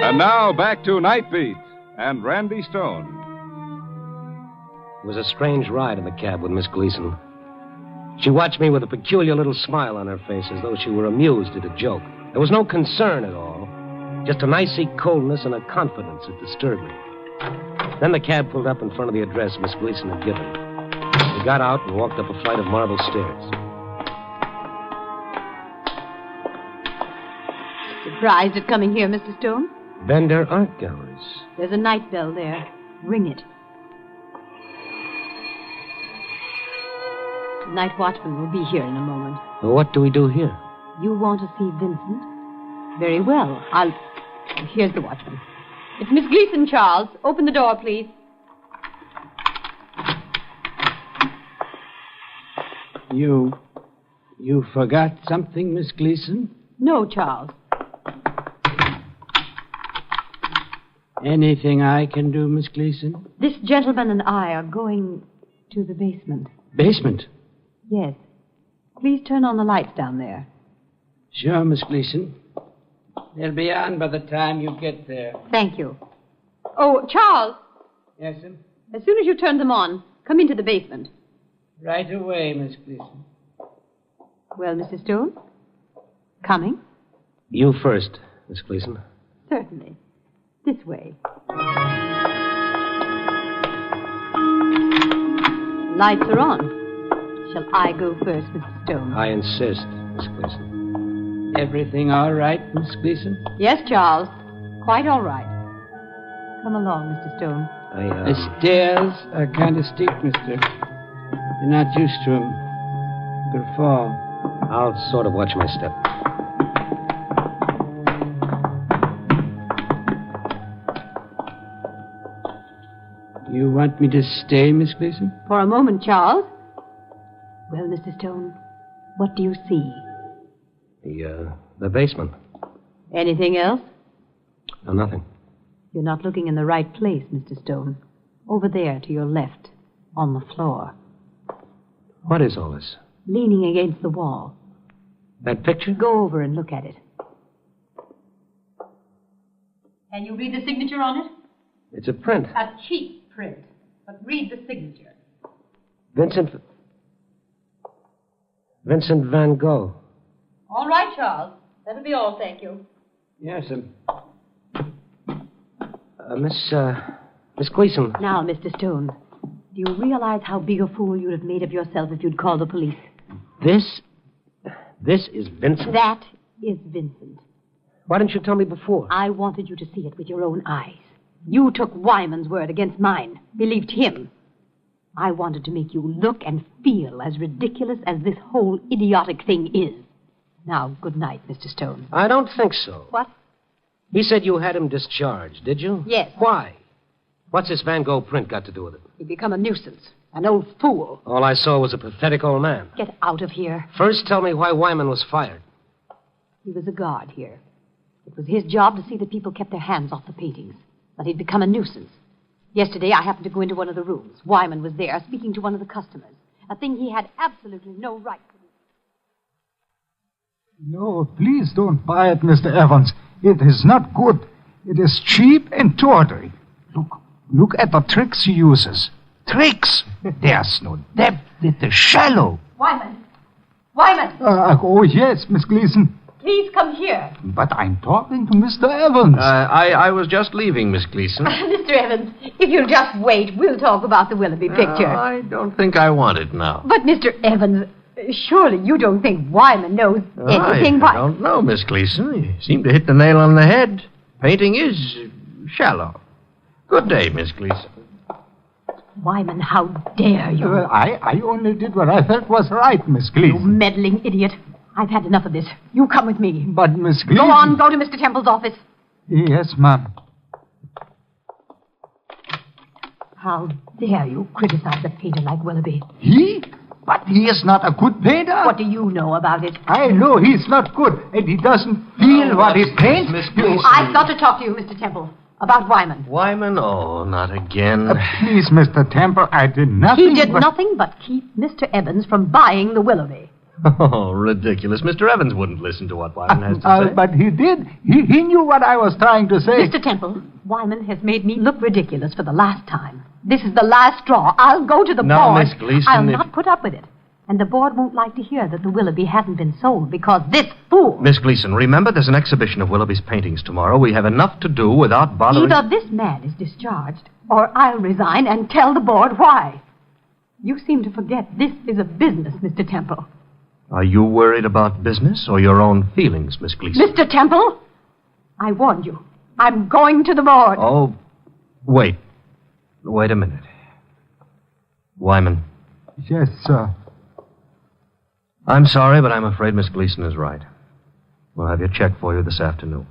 And now back to Night Beat and Randy Stone. It was a strange ride in the cab with Miss Gleason. She watched me with a peculiar little smile on her face, as though she were amused at a joke. There was no concern at all, just an icy coldness and a confidence that disturbed me. Then the cab pulled up in front of the address Miss Gleason had given. We got out and walked up a flight of marble stairs. Surprised at coming here, Mr. Stone? Bender Art Galleries. There's a night bell there. Ring it. The Night Watchman will be here in a moment. Well, what do we do here? You want to see Vincent? Very well. Here's the watchman. It's Miss Gleason, Charles. Open the door, please. You forgot something, Miss Gleason? No, Charles. Anything I can do, Miss Gleason? This gentleman and I are going to the basement. Basement? Yes. Please turn on the lights down there. Sure, Miss Gleason. They'll be on by the time you get there. Thank you. Oh, Charles. Yes, sir? As soon as you turn them on, come into the basement. Right away, Miss Gleason. Well, Mr. Stone? Coming? You first, Miss Gleason. Certainly. This way. Lights are on. Shall I go first, Mr. Stone? I insist, Miss Gleason. Everything all right, Miss Gleason? Yes, Charles. Quite all right. Come along, Mr. Stone. The stairs are kind of steep, mister. You're not used to them. You could fall. I'll sort of watch my step. You want me to stay, Miss Gleason? For a moment, Charles. Well, Mr. Stone, what do you see? The basement. Anything else? No, nothing. You're not looking in the right place, Mr. Stone. Over there to your left, on the floor. What is all this? Leaning against the wall. That picture? Go over and look at it. Can you read the signature on it? It's a print. A cheap print. But read the signature. Vincent Van Gogh. All right, Charles. That'll be all, thank you. Yes, sir. Miss Gleason. Now, Mr. Stone, do you realize how big a fool you'd have made of yourself if you'd called the police? This is Vincent? That is Vincent. Why didn't you tell me before? I wanted you to see it with your own eyes. You took Wyman's word against mine, believed him. I wanted to make you look and feel as ridiculous as this whole idiotic thing is. Now, good night, Mr. Stone. I don't think so. What? He said you had him discharged, did you? Yes. Why? What's this Van Gogh print got to do with it? He'd become a nuisance. An old fool. All I saw was a pathetic old man. Get out of here. First, tell me why Wyman was fired. He was a guard here. It was his job to see that people kept their hands off the paintings. But he'd become a nuisance. Yesterday, I happened to go into one of the rooms. Wyman was there, speaking to one of the customers. A thing he had absolutely no right to do. No, please don't buy it, Mr. Evans. It is not good. It is cheap and tawdry. Look at the tricks he uses. Tricks! There's no depth. It is shallow. Wyman! Wyman! Oh, yes, Miss Gleason. Please come here. But I'm talking to Mr. Evans. I was just leaving, Miss Gleason. Mr. Evans, if you'll just wait, we'll talk about the Willoughby picture. I don't think I want it now. But, Mr. Evans, Surely you don't think Wyman knows anything I don't know, Miss Gleason. You seem to hit the nail on the head. Painting is shallow. Good day, Miss Gleason. Wyman, how dare you? I only did what I felt was right, Miss Gleason. You meddling idiot. I've had enough of this. You come with me. But, Miss Gleason... Go on, go to Mr. Temple's office. Yes, ma'am. How dare you criticize a painter like Willoughby? He? But he is not a good painter. What do you know about it? I know he's not good, and he doesn't feel what he paints. Miss Gleason. I've got to talk to you, Mr. Temple, about Wyman. Wyman? Oh, not again. Please, Mr. Temple, I did nothing. He did nothing but keep Mr. Evans from buying the Willoughby. Oh, ridiculous. Mr. Evans wouldn't listen to what Wyman has to say. But he did. He knew what I was trying to say. Mr. Temple, Wyman has made me look ridiculous for the last time. This is the last straw. I'll go to the board. Miss Gleason, I'll not put up with it. And the board won't like to hear that the Willoughby hasn't been sold because this fool... Miss Gleason, remember there's an exhibition of Willoughby's paintings tomorrow. We have enough to do without bothering... Either this man is discharged, or I'll resign and tell the board why. You seem to forget this is a business, Mr. Temple. Are you worried about business or your own feelings, Miss Gleason? Mr. Temple, I warned you. I'm going to the board. Oh, wait. Wait a minute. Wyman. Yes, sir. I'm sorry, but I'm afraid Miss Gleason is right. We'll have your check for you this afternoon.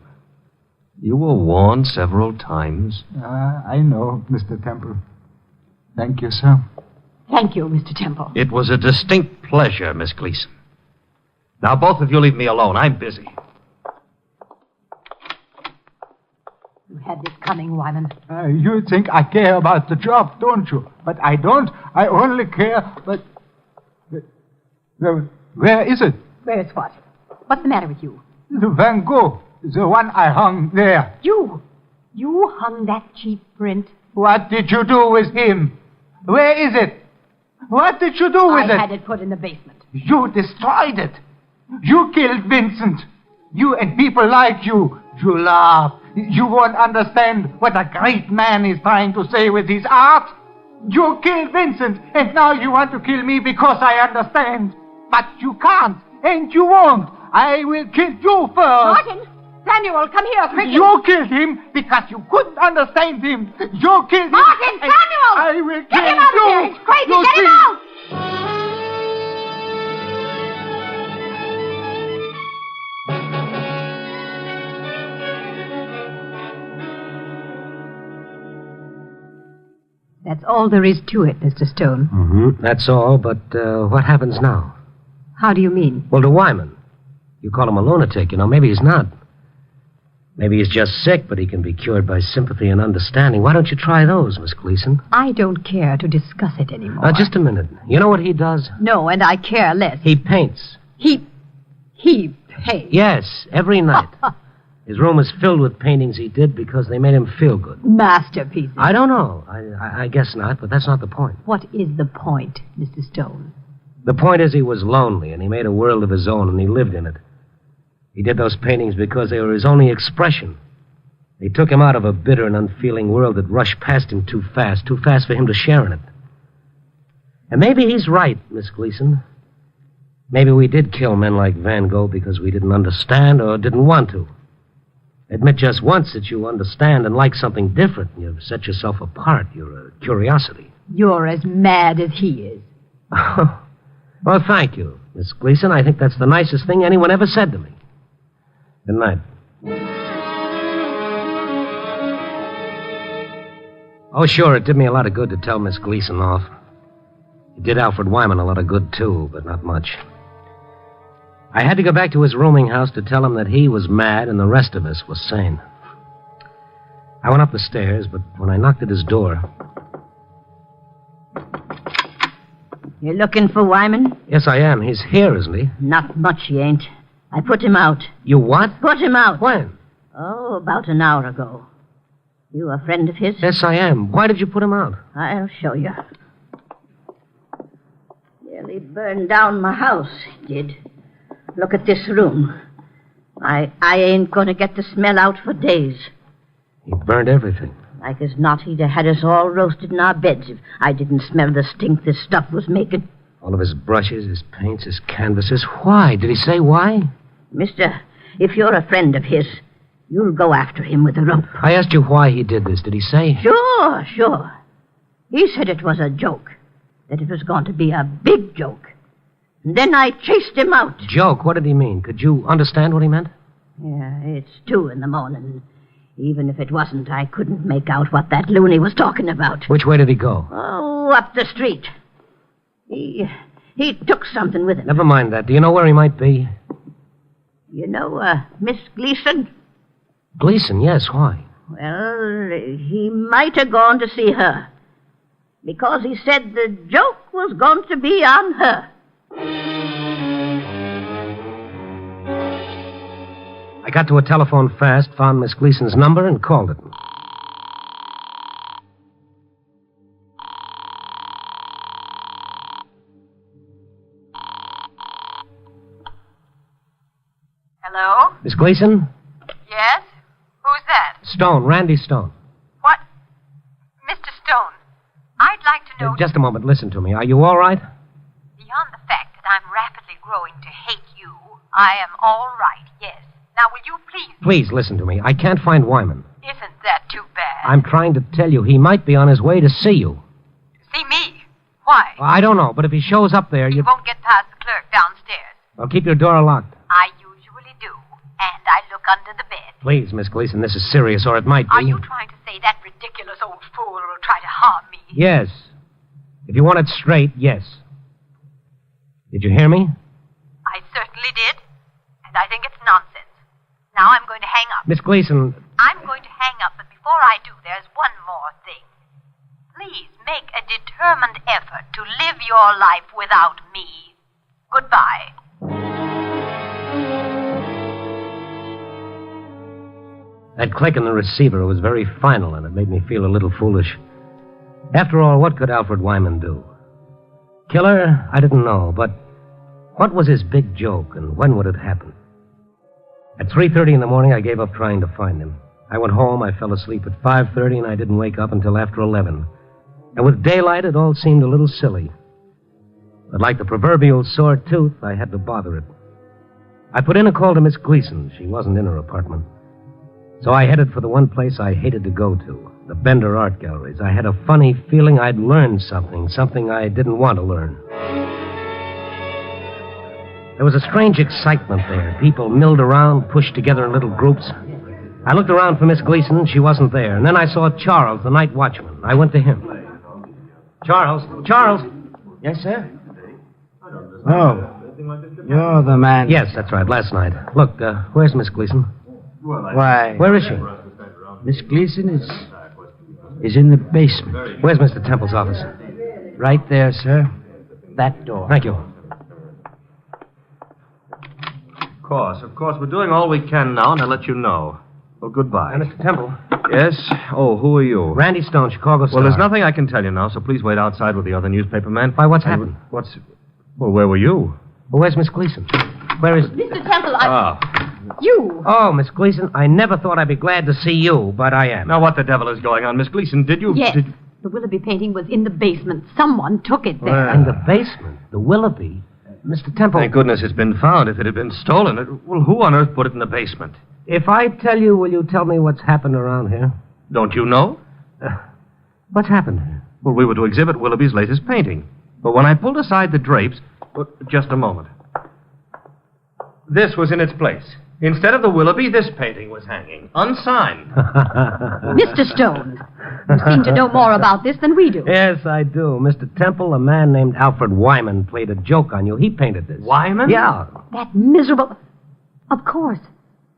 You were warned several times. I know, Mr. Temple. Thank you, sir. Thank you, Mr. Temple. It was a distinct pleasure, Miss Gleason. Now, both of you leave me alone. I'm busy. You had this coming, Wyman. You think I care about the job, don't you? But I don't. I only care, but... Where is it? Where's what? What's the matter with you? The Van Gogh. The one I hung there. You hung that cheap print. What did you do with him? Where is it? What did you do with it? I had it put in the basement. You destroyed it. You killed Vincent. You and people like you. You laugh. You won't understand what a great man is trying to say with his art. You killed Vincent, and now you want to kill me because I understand. But you can't, and you won't. I will kill you first. Martin! Samuel, come here, quickly. You killed him because you couldn't understand him. You killed him. Martin, Samuel! I will Get kill him out you. of here. He's crazy. You Get him see? out. That's all there is to it, Mr. Stone. Mm-hmm. That's all, but what happens now? How do you mean? Well, to Wyman. You call him a lunatic, maybe he's not. Maybe he's just sick, but he can be cured by sympathy and understanding. Why don't you try those, Miss Gleason? I don't care to discuss it anymore. Just a minute. You know what he does? No, and I care less. He paints. He paints? Yes, every night. His room is filled with paintings he did because they made him feel good. Masterpieces. I don't know. I guess not, but that's not the point. What is the point, Mr. Stone? The point is he was lonely, and he made a world of his own, and he lived in it. He did those paintings because they were his only expression. They took him out of a bitter and unfeeling world that rushed past him too fast for him to share in it. And maybe he's right, Miss Gleason. Maybe we did kill men like Van Gogh because we didn't understand or didn't want to. Admit just once that you understand and like something different, and you've set yourself apart. You're a curiosity. You're as mad as he is. Well, thank you, Miss Gleason. I think that's the nicest thing anyone ever said to me. Good night. Oh, sure, it did me a lot of good to tell Miss Gleason off. It did Alfred Wyman a lot of good, too, but not much. I had to go back to his rooming house to tell him that he was mad and the rest of us was sane. I went up the stairs, but when I knocked at his door... You're looking for Wyman? Yes, I am. He's here, isn't he? Not much he ain't. I put him out. You what? Put him out. When? Oh, about an hour ago. You a friend of his? Yes, I am. Why did you put him out? I'll show you. Nearly burned down my house, it did. Look at this room. I ain't gonna get the smell out for days. He burned everything. Like as not, he'd have had us all roasted in our beds if I didn't smell the stink this stuff was making. All of his brushes, his paints, his canvases. Why? Did he say why? Mister, if you're a friend of his, you'll go after him with a rope. I asked you why he did this. Did he say? Sure. He said it was a joke. That it was going to be a big joke. And then I chased him out. Joke? What did he mean? Could you understand what he meant? Yeah, it's 2 in.the morning. Even if it wasn't, I couldn't make out what that loony was talking about. Which way did he go? Oh, up the street. He took something with him. Never mind that. Do you know where he might be? You know, Miss Gleason? Gleason, yes. Why? Well, he might have gone to see her. Because he said the joke was going to be on her. I got to a telephone fast, found Miss Gleason's number, and called it. Hello? Miss Gleason? Yes? Who's that? Stone, Randy Stone. What? Mr. Stone, I'd like to know... Just a moment, listen to me. Are you all right? Beyond the fact that I'm rapidly growing to hate you, I am all right, yes. Now, will you please... Please listen to me. I can't find Wyman. Isn't that too bad? I'm trying to tell you, he might be on his way to see you. See me? Why? Well, I don't know, but if he shows up there, You won't get past the clerk downstairs. Well, keep your door locked. I usually do, and I look under the bed. Please, Miss Gleason, this is serious, or it might be. Are you trying to say that ridiculous old fool will try to harm me? Yes. If you want it straight, yes. Did you hear me? I certainly did, and I think it's nonsense. Now I'm going to hang up. Miss Gleason, I'm going to hang up, but before I do, there's one more thing. Please make a determined effort to live your life without me. Goodbye. that click in the receiver was very final, and it made me feel a little foolish. After all, what could Alfred Wyman do? Killer? I didn't know, but what was his big joke, and when would it happen? At 3:30 in the morning, I gave up trying to find him. I went home, I fell asleep at 5:30, and I didn't wake up until after 11. And with daylight, it all seemed a little silly. But like the proverbial sore tooth, I had to bother it. I put in a call to Miss Gleason. She wasn't in her apartment. So I headed for the one place I hated to go to, the Bender Art Galleries. I had a funny feeling I'd learned something I didn't want to learn. There was a strange excitement there. People milled around, pushed together in little groups. I looked around for Miss Gleason. She wasn't there. And then I saw Charles, the night watchman. I went to him. Charles? Charles? Yes, sir? Oh, you're the man. Yes, that's right, last night. Look, where's Miss Gleason? Why? Where is she? Miss Gleason is in the basement. Where's Mr. Temple's office? Right there, sir. That door. Thank you. Of course. We're doing all we can now, and I'll let you know. Well, goodbye. Mr. Temple. Yes? Oh, who are you? Randy Stone, Chicago Star. Well, there's nothing I can tell you now, so please wait outside with the other newspaper man. Why, what's happened? Well, where were you? Well, where's Miss Gleason? Where is... Mr. Temple, You! Oh, Miss Gleason, I never thought I'd be glad to see you, but I am. Now, what the devil is going on, Miss Gleason? Did you... Yes. The Willoughby painting was in the basement. Someone took it there. In the basement? The Willoughby? Mr. Temple... Thank goodness it's been found. If it had been stolen, well, who on earth put it in the basement? If I tell you, will you tell me what's happened around here? Don't you know? What's happened here? Well, we were to exhibit Willoughby's latest painting. But when I pulled aside the drapes... Well, just a moment. This was in its place. Instead of the Willoughby, this painting was hanging, unsigned. Mr. Stone, you seem to know more about this than we do. Yes, I do. Mr. Temple, a man named Alfred Wyman played a joke on you. He painted this. Wyman? Yeah. That miserable... Of course.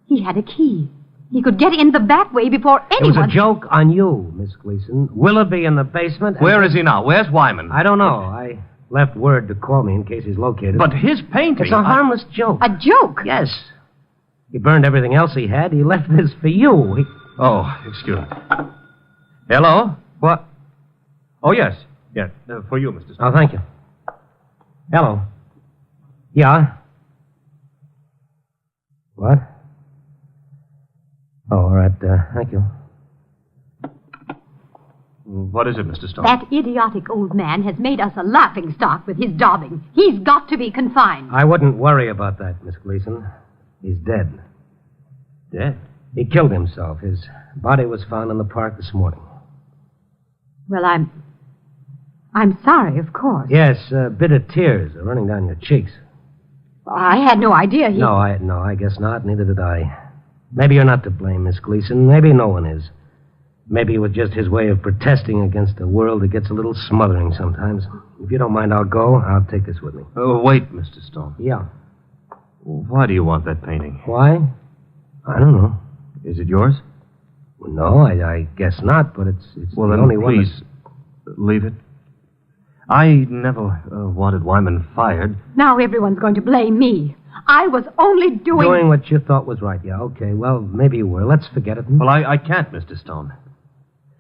He had a key. He could get in the back way before anyone... It was a joke on you, Miss Gleason. Willoughby in the basement... Where is he now? Where's Wyman? I don't know. I left word to call me in case he's located. But his painting... It's a harmless joke. A joke? Yes. He burned everything else he had. He left this for you. Oh, excuse me. Hello? What? Oh, yes. Yes, for you, Mr. Stone. Oh, thank you. Hello. Yeah? What? Oh, all right. Thank you. What is it, Mr. Stone? That idiotic old man has made us a laughing stock with his daubing. He's got to be confined. I wouldn't worry about that, Miss Gleason. He's dead. Dead? He killed himself. His body was found in the park this morning. Well, I'm sorry, of course. Yes, bitter tears are running down your cheeks. I had no idea he... No, I guess not. Neither did I. Maybe you're not to blame, Miss Gleason. Maybe no one is. Maybe it was just his way of protesting against a world that gets a little smothering sometimes. If you don't mind, I'll go. I'll take this with me. Wait, Mr. Stone. Yeah. Why do you want that painting? Why? I don't know. Is it yours? Well, no, I guess not, but it's well, the then only one. Please, leave it. I never wanted Wyman fired. Now everyone's going to blame me. I was only Doing what you thought was right, yeah, okay. Well, maybe you were. Let's forget it. Well, I can't, Mr. Stone.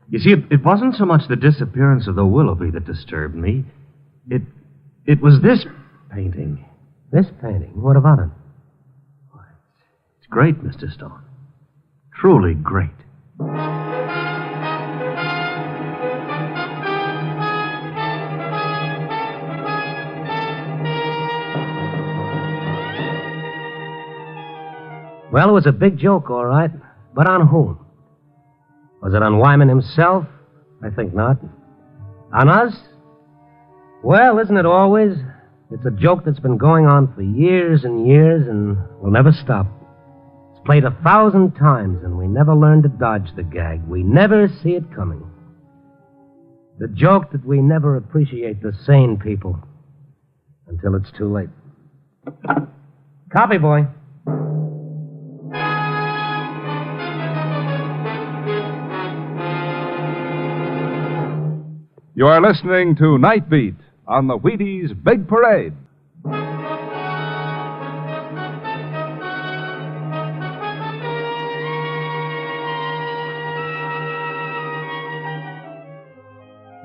You see, it wasn't so much the disappearance of the Willoughby that disturbed me. It was this painting. This painting? What about it? It's great, Mr. Stone. Truly great. Well, it was a big joke, all right. But on whom? Was it on Wyman himself? I think not. On us? Well, isn't it always? It's a joke that's been going on for years and years and will never stop. It's played 1,000 times and we never learn to dodge the gag. We never see it coming. The joke that we never appreciate the sane people until it's too late. Copy, boy. You are listening to Night Beat on the Wheaties Big Parade.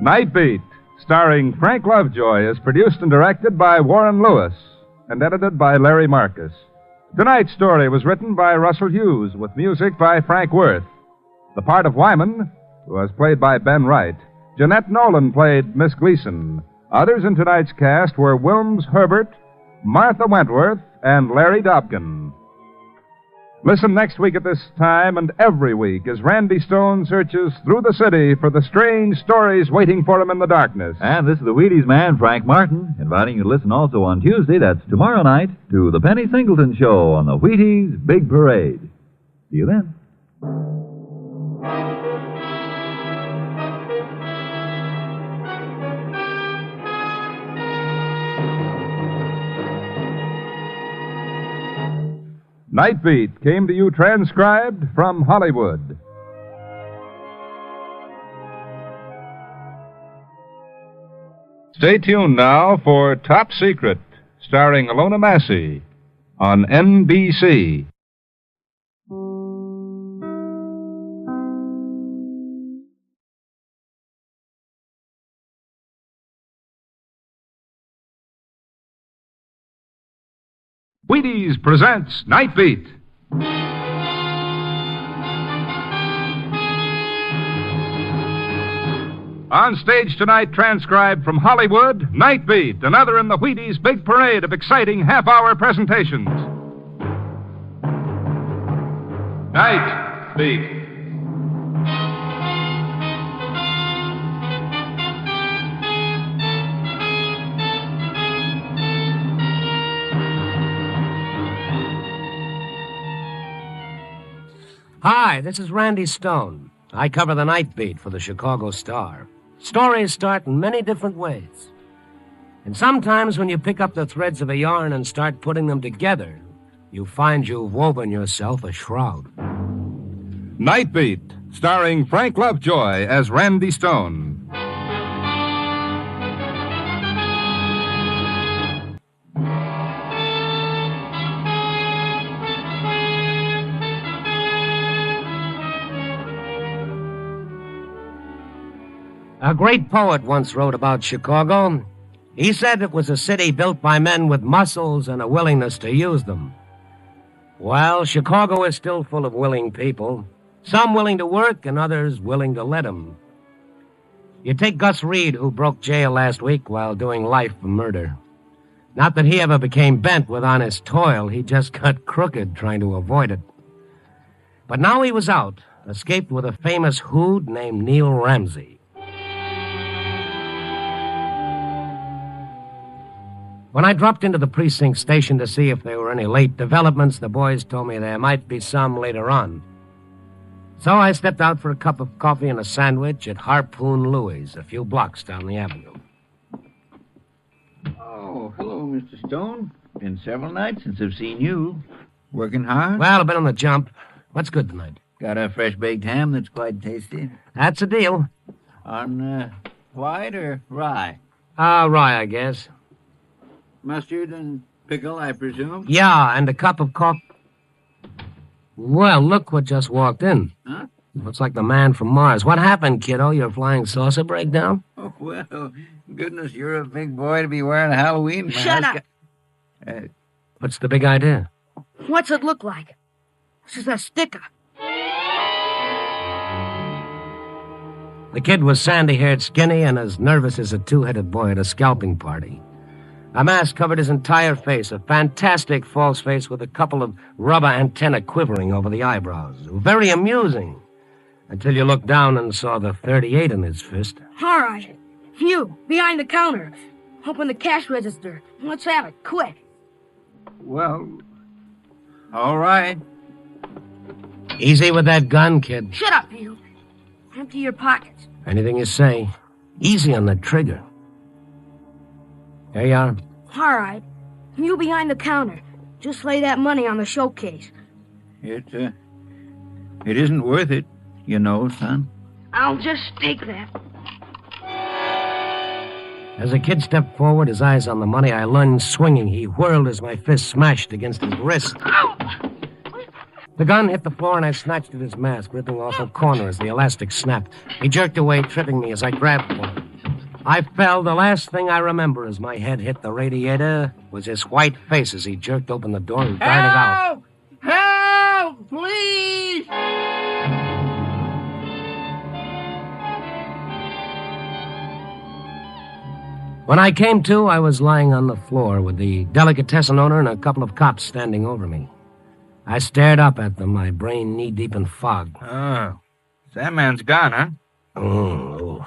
Night Beat, starring Frank Lovejoy, is produced and directed by Warren Lewis and edited by Larry Marcus. Tonight's story was written by Russell Hughes with music by Frank Worth. The part of Wyman was played by Ben Wright. Jeanette Nolan played Miss Gleason. Others in tonight's cast were Wilms Herbert, Martha Wentworth, and Larry Dobkin. Listen next week at this time and every week as Randy Stone searches through the city for the strange stories waiting for him in the darkness. And this is the Wheaties man, Frank Martin, inviting you to listen also on Tuesday, that's tomorrow night, to the Penny Singleton Show on the Wheaties Big Parade. See you then. Night Beat came to you transcribed from Hollywood. Stay tuned now for Top Secret, starring Alona Massey on NBC. Wheaties presents Night Beat. On stage tonight, transcribed from Hollywood, Night Beat, another in the Wheaties big parade of exciting half-hour presentations. Night Beat. Hi, this is Randy Stone. I cover the Night Beat for the Chicago Star. Stories start in many different ways. And sometimes when you pick up the threads of a yarn and start putting them together, you find you've woven yourself a shroud. Night Beat, starring Frank Lovejoy as Randy Stone. A great poet once wrote about Chicago. He said it was a city built by men with muscles and a willingness to use them. Well, Chicago is still full of willing people, some willing to work and others willing to let 'em. You take Gus Reed, who broke jail last week while doing life for murder. Not that he ever became bent with honest toil. He just got crooked trying to avoid it. But now he was out, escaped with a famous hood named Neil Ramsey. When I dropped into the precinct station to see if there were any late developments, the boys told me there might be some later on. So I stepped out for a cup of coffee and a sandwich at Harpoon Louie's, a few blocks down the avenue. Oh, hello, Mr. Stone. Been several nights since I've seen you. Working hard? Well, I've been on the jump. What's good tonight? Got a fresh baked ham that's quite tasty. That's a deal. On white or rye? Rye, I guess. Mustard and pickle, I presume? Yeah, and a cup of coffee. Well, look what just walked in. Huh? Looks like the man from Mars. What happened, kiddo? Your flying saucer breakdown? Oh, well, goodness, you're a big boy to be wearing a Halloween mask. Shut up! What's the big idea? What's it look like? This is a sticker. The kid was sandy-haired, skinny, and as nervous as a two-headed boy at a scalping party. A mask covered his entire face, a fantastic false face with a couple of rubber antennae quivering over the eyebrows. Very amusing, until you looked down and saw the .38 in his fist. All right. You, behind the counter. Open the cash register. Let's have it, quick. Well, all right. Easy with that gun, kid. Shut up, you. Empty your pockets. Anything you say. Easy on the trigger. There you are. All right. You behind the counter. Just lay that money on the showcase. It isn't worth it, you know, son. I'll just take that. As the kid stepped forward, his eyes on the money, I lunged swinging. He whirled as my fist smashed against his wrist. The gun hit the floor, and I snatched at his mask, ripping off a corner as the elastic snapped. He jerked away, tripping me as I grabbed for him. I fell. The last thing I remember as my head hit the radiator was his white face as he jerked open the door and darted out. Help! Please! When I came to, I was lying on the floor with the delicatessen owner and a couple of cops standing over me. I stared up at them, my brain knee-deep in fog. Oh, that man's gone, huh? Oh.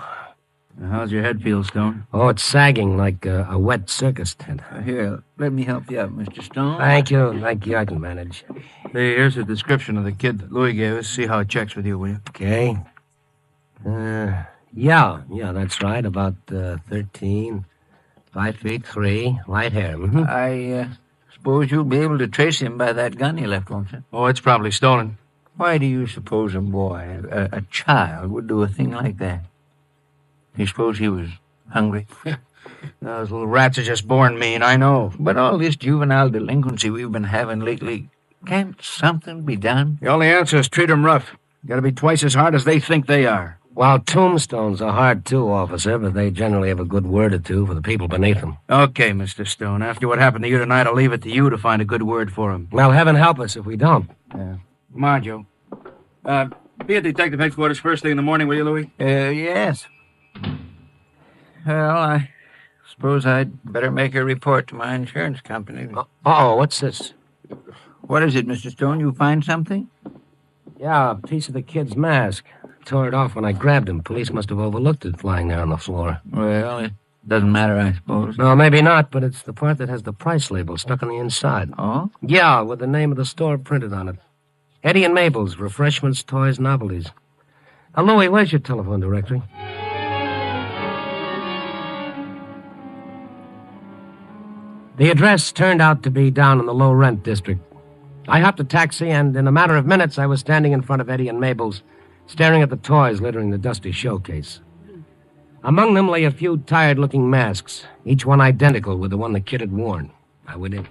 How's your head feel, Stone? Oh, it's sagging like a wet circus tent. Here, let me help you out, Mr. Stone. Thank you. I can manage. Hey, here's a description of the kid that Louis gave us. See how it checks with you, will you? Okay. Yeah, that's right. About 13, 5'3", light hair. Mm-hmm. I suppose you'll be able to trace him by that gun he left, won't you? Oh, it's probably stolen. Why do you suppose a boy, a child, would do a thing like that? You suppose he was hungry? Those little rats are just born mean, I know. But all this juvenile delinquency we've been having lately, can't something be done? The only answer is treat 'em rough. Gotta be twice as hard as they think they are. Well, tombstones are hard too, officer, but they generally have a good word or two for the people beneath them. Okay, Mr. Stone. After what happened to you tonight, I'll leave it to you to find a good word for him. Well, heaven help us if we don't. Come on, Joe. Be at Detective Headquarters first thing in the morning, will you, Louis? Yes. Well, I suppose I'd better make a report to my insurance company. Uh-oh, what's this? What is it, Mr. Stone? You find something? Yeah, a piece of the kid's mask. Tore it off when I grabbed him. Police must have overlooked it lying there on the floor. Well, it doesn't matter, I suppose. No, maybe not, but it's the part that has the price label stuck on the inside. Oh? Yeah, with the name of the store printed on it. Eddie and Mabel's, refreshments, toys, novelties. Louis, where's your telephone directory? The address turned out to be down in the low-rent district. I hopped a taxi, and in a matter of minutes, I was standing in front of Eddie and Mabel's, staring at the toys littering the dusty showcase. Among them lay a few tired-looking masks, each one identical with the one the kid had worn. I went in.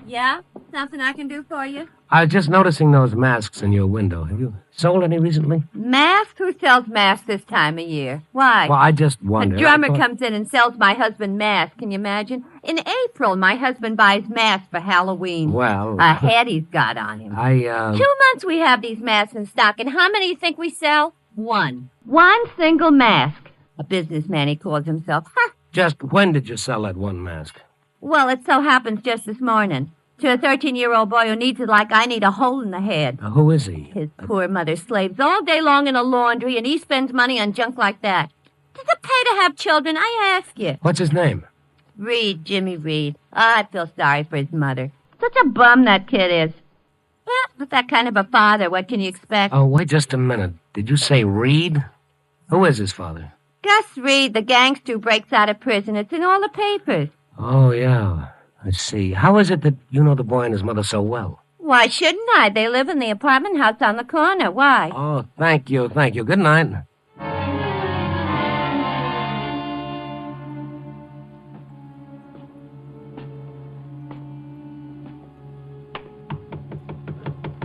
Yeah? Something I can do for you? I was just noticing those masks in your window. Have you sold any recently? Masks? Who sells masks this time of year? Why? Well, I just wondered. A drummer comes in and sells my husband masks. Can you imagine? In April, my husband buys masks for Halloween. Well... A hat he's got on him. 2 months we have these masks in stock, and how many do you think we sell? One. One single mask. A businessman, he calls himself. Huh. Just when did you sell that one mask? Well, it so happens just this morning. To a 13-year-old boy who needs it like I need a hole in the head. Who is he? His poor mother slaves all day long in a laundry, and he spends money on junk like that. Does it pay to have children, I ask you? What's his name? Reed, Jimmy Reed. I feel sorry for his mother. Such a bum that kid is. Well, with that kind of a father, what can you expect? Oh, wait just a minute. Did you say Reed? Who is his father? Gus Reed, the gangster who breaks out of prison. It's in all the papers. Oh, yeah. I see. How is it that you know the boy and his mother so well? Why shouldn't I? They live in the apartment house on the corner. Why? Oh, thank you. Good night.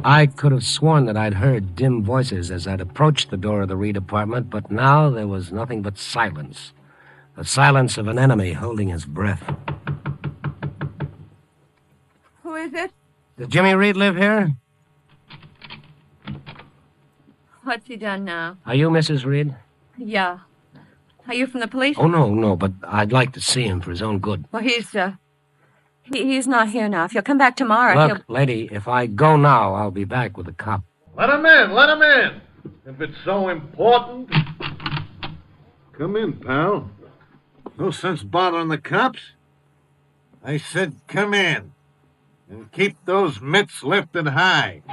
I could have sworn that I'd heard dim voices as I'd approached the door of the Reed apartment, but now there was nothing but silence. The silence of an enemy holding his breath. Who is it? Does Jimmy Reed live here? What's he done now? Are you Mrs. Reed? Yeah. Are you from the police? Oh, no, but I'd like to see him for his own good. Well, he's not here now. If you'll come back tomorrow, Look, lady, if I go now, I'll be back with a cop. Let him in. If it's so important. Come in, pal. No sense bothering the cops. I said come in. And keep those mitts lifted high.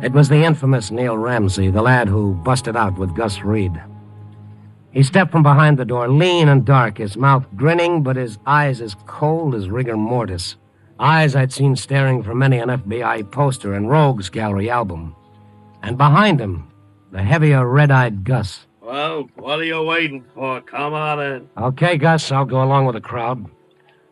It was the infamous Neil Ramsey, the lad who busted out with Gus Reed. He stepped from behind the door, lean and dark, his mouth grinning, but his eyes as cold as rigor mortis. Eyes I'd seen staring from many an FBI poster and rogues gallery album. And behind him, the heavier red-eyed Gus. Well, what are you waiting for? Come on in. Okay, Gus, I'll go along with the crowd.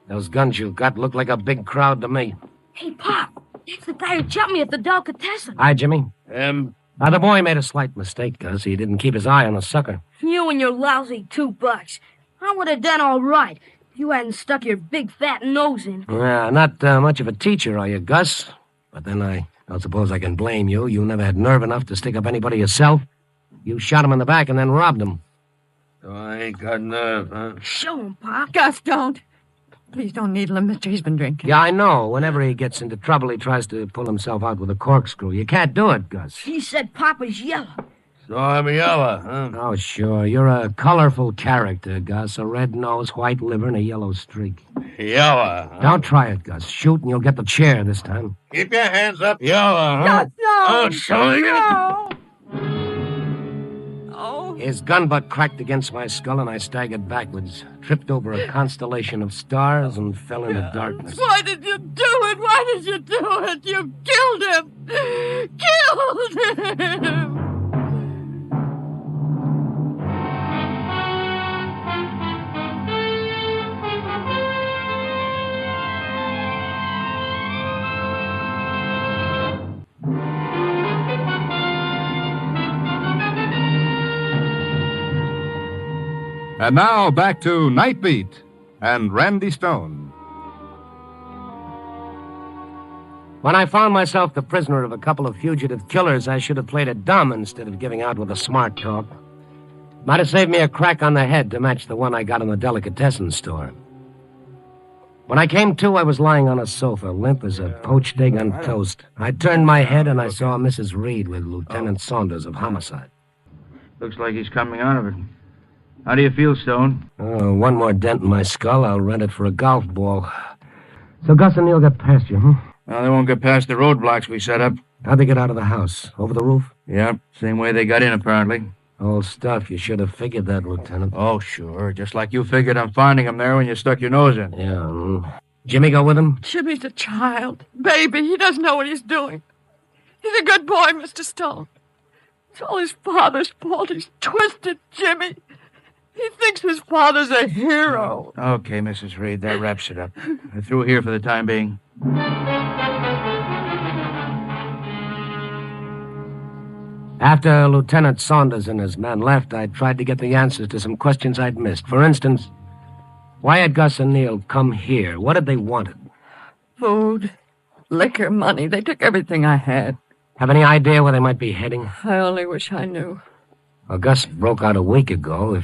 Those guns you've got look like a big crowd to me. Hey, Pop, that's the guy who jumped me at the delicatessen. Hi, Jimmy. The boy made a slight mistake, Gus. He didn't keep his eye on the sucker. You and your lousy $2. I would have done all right if you hadn't stuck your big fat nose in. Yeah, not much of a teacher, are you, Gus? But then I don't suppose I can blame you. You never had nerve enough to stick up anybody yourself. You shot him in the back and then robbed him. So I ain't got nerve, huh? Show him, Pop. Gus, don't. Please don't needle him, mister. He's been drinking. Yeah, I know. Whenever he gets into trouble, he tries to pull himself out with a corkscrew. You can't do it, Gus. He said Papa's yellow. So I'm yellow, huh? Oh, sure. You're a colorful character, Gus. A red nose, white liver, and a yellow streak. Yellow, huh? Don't try it, Gus. Shoot and you'll get the chair this time. Keep your hands up. Yellow, huh? Gus, no! Oh, show you. His gun butt cracked against my skull, and I staggered backwards, tripped over a constellation of stars, and fell into darkness. Why did you do it? Why did you do it? You killed him! Killed him! And now back to Night Beat and Randy Stone. When I found myself the prisoner of a couple of fugitive killers, I should have played it dumb instead of giving out with a smart talk. Might have saved me a crack on the head to match the one I got in the delicatessen store. When I came to, I was lying on a sofa, limp as a poached egg on toast. I turned my head and I saw Mrs. Reed with Lieutenant Saunders of Homicide. Looks like he's coming out of it. How do you feel, Stone? Oh, one more dent in my skull, I'll rent it for a golf ball. So Gus and Neil got past you, huh? Well, they won't get past the roadblocks we set up. How'd they get out of the house? Over the roof? Yep, same way they got in, apparently. Old stuff. You should have figured that, Lieutenant. Oh, sure. Just like you figured on finding him there when you stuck your nose in. Yeah. Jimmy go with him? Jimmy's a child. Baby, he doesn't know what he's doing. He's a good boy, Mr. Stone. It's all his father's fault. He's twisted Jimmy. He thinks his father's a hero. Okay, Mrs. Reed, that wraps it up. We're through here for the time being. After Lieutenant Saunders and his men left, I tried to get the answers to some questions I'd missed. For instance, why had Gus and Neil come here? What had they wanted? Food, liquor, money. They took everything I had. Have any idea where they might be heading? I only wish I knew. Well, Gus broke out a week ago.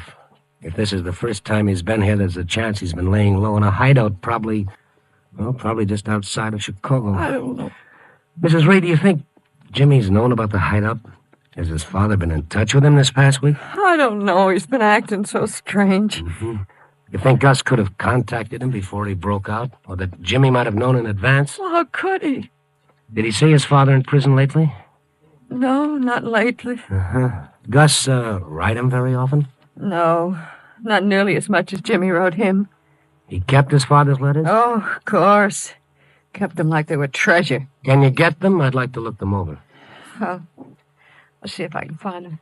If this is the first time he's been here, there's a chance he's been laying low in a hideout, probably just outside of Chicago. I don't know. Mrs. Reed, do you think Jimmy's known about the hideout? Has his father been in touch with him this past week? I don't know. He's been acting so strange. Mm-hmm. You think Gus could have contacted him before he broke out? Or that Jimmy might have known in advance? Well, how could he? Did he see his father in prison lately? No, not lately. Uh-huh. Gus write him very often? No, not nearly as much as Jimmy wrote him. He kept his father's letters? Oh, of course. Kept them like they were treasure. Can you get them? I'd like to look them over. I'll see if I can find them.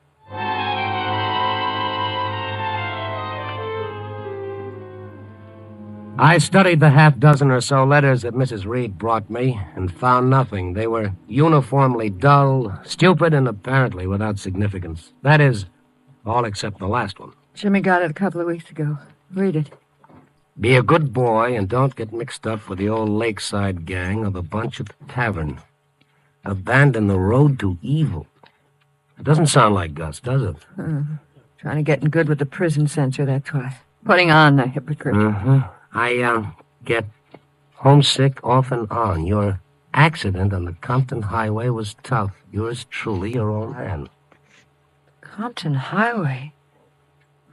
I studied the half-dozen or so letters that Mrs. Reed brought me and found nothing. They were uniformly dull, stupid, and apparently without significance. That is, all except the last one. Jimmy got it a couple of weeks ago. Read it. Be a good boy and don't get mixed up with the old Lakeside gang or the bunch at the tavern. Abandon the road to evil. It doesn't sound like Gus, does it? Trying to get in good with the prison censor, that's why. Putting on the hypocrite. Uh-huh. I get homesick off and on. Your accident on the Compton Highway was tough. Yours truly, your old man. Compton Highway?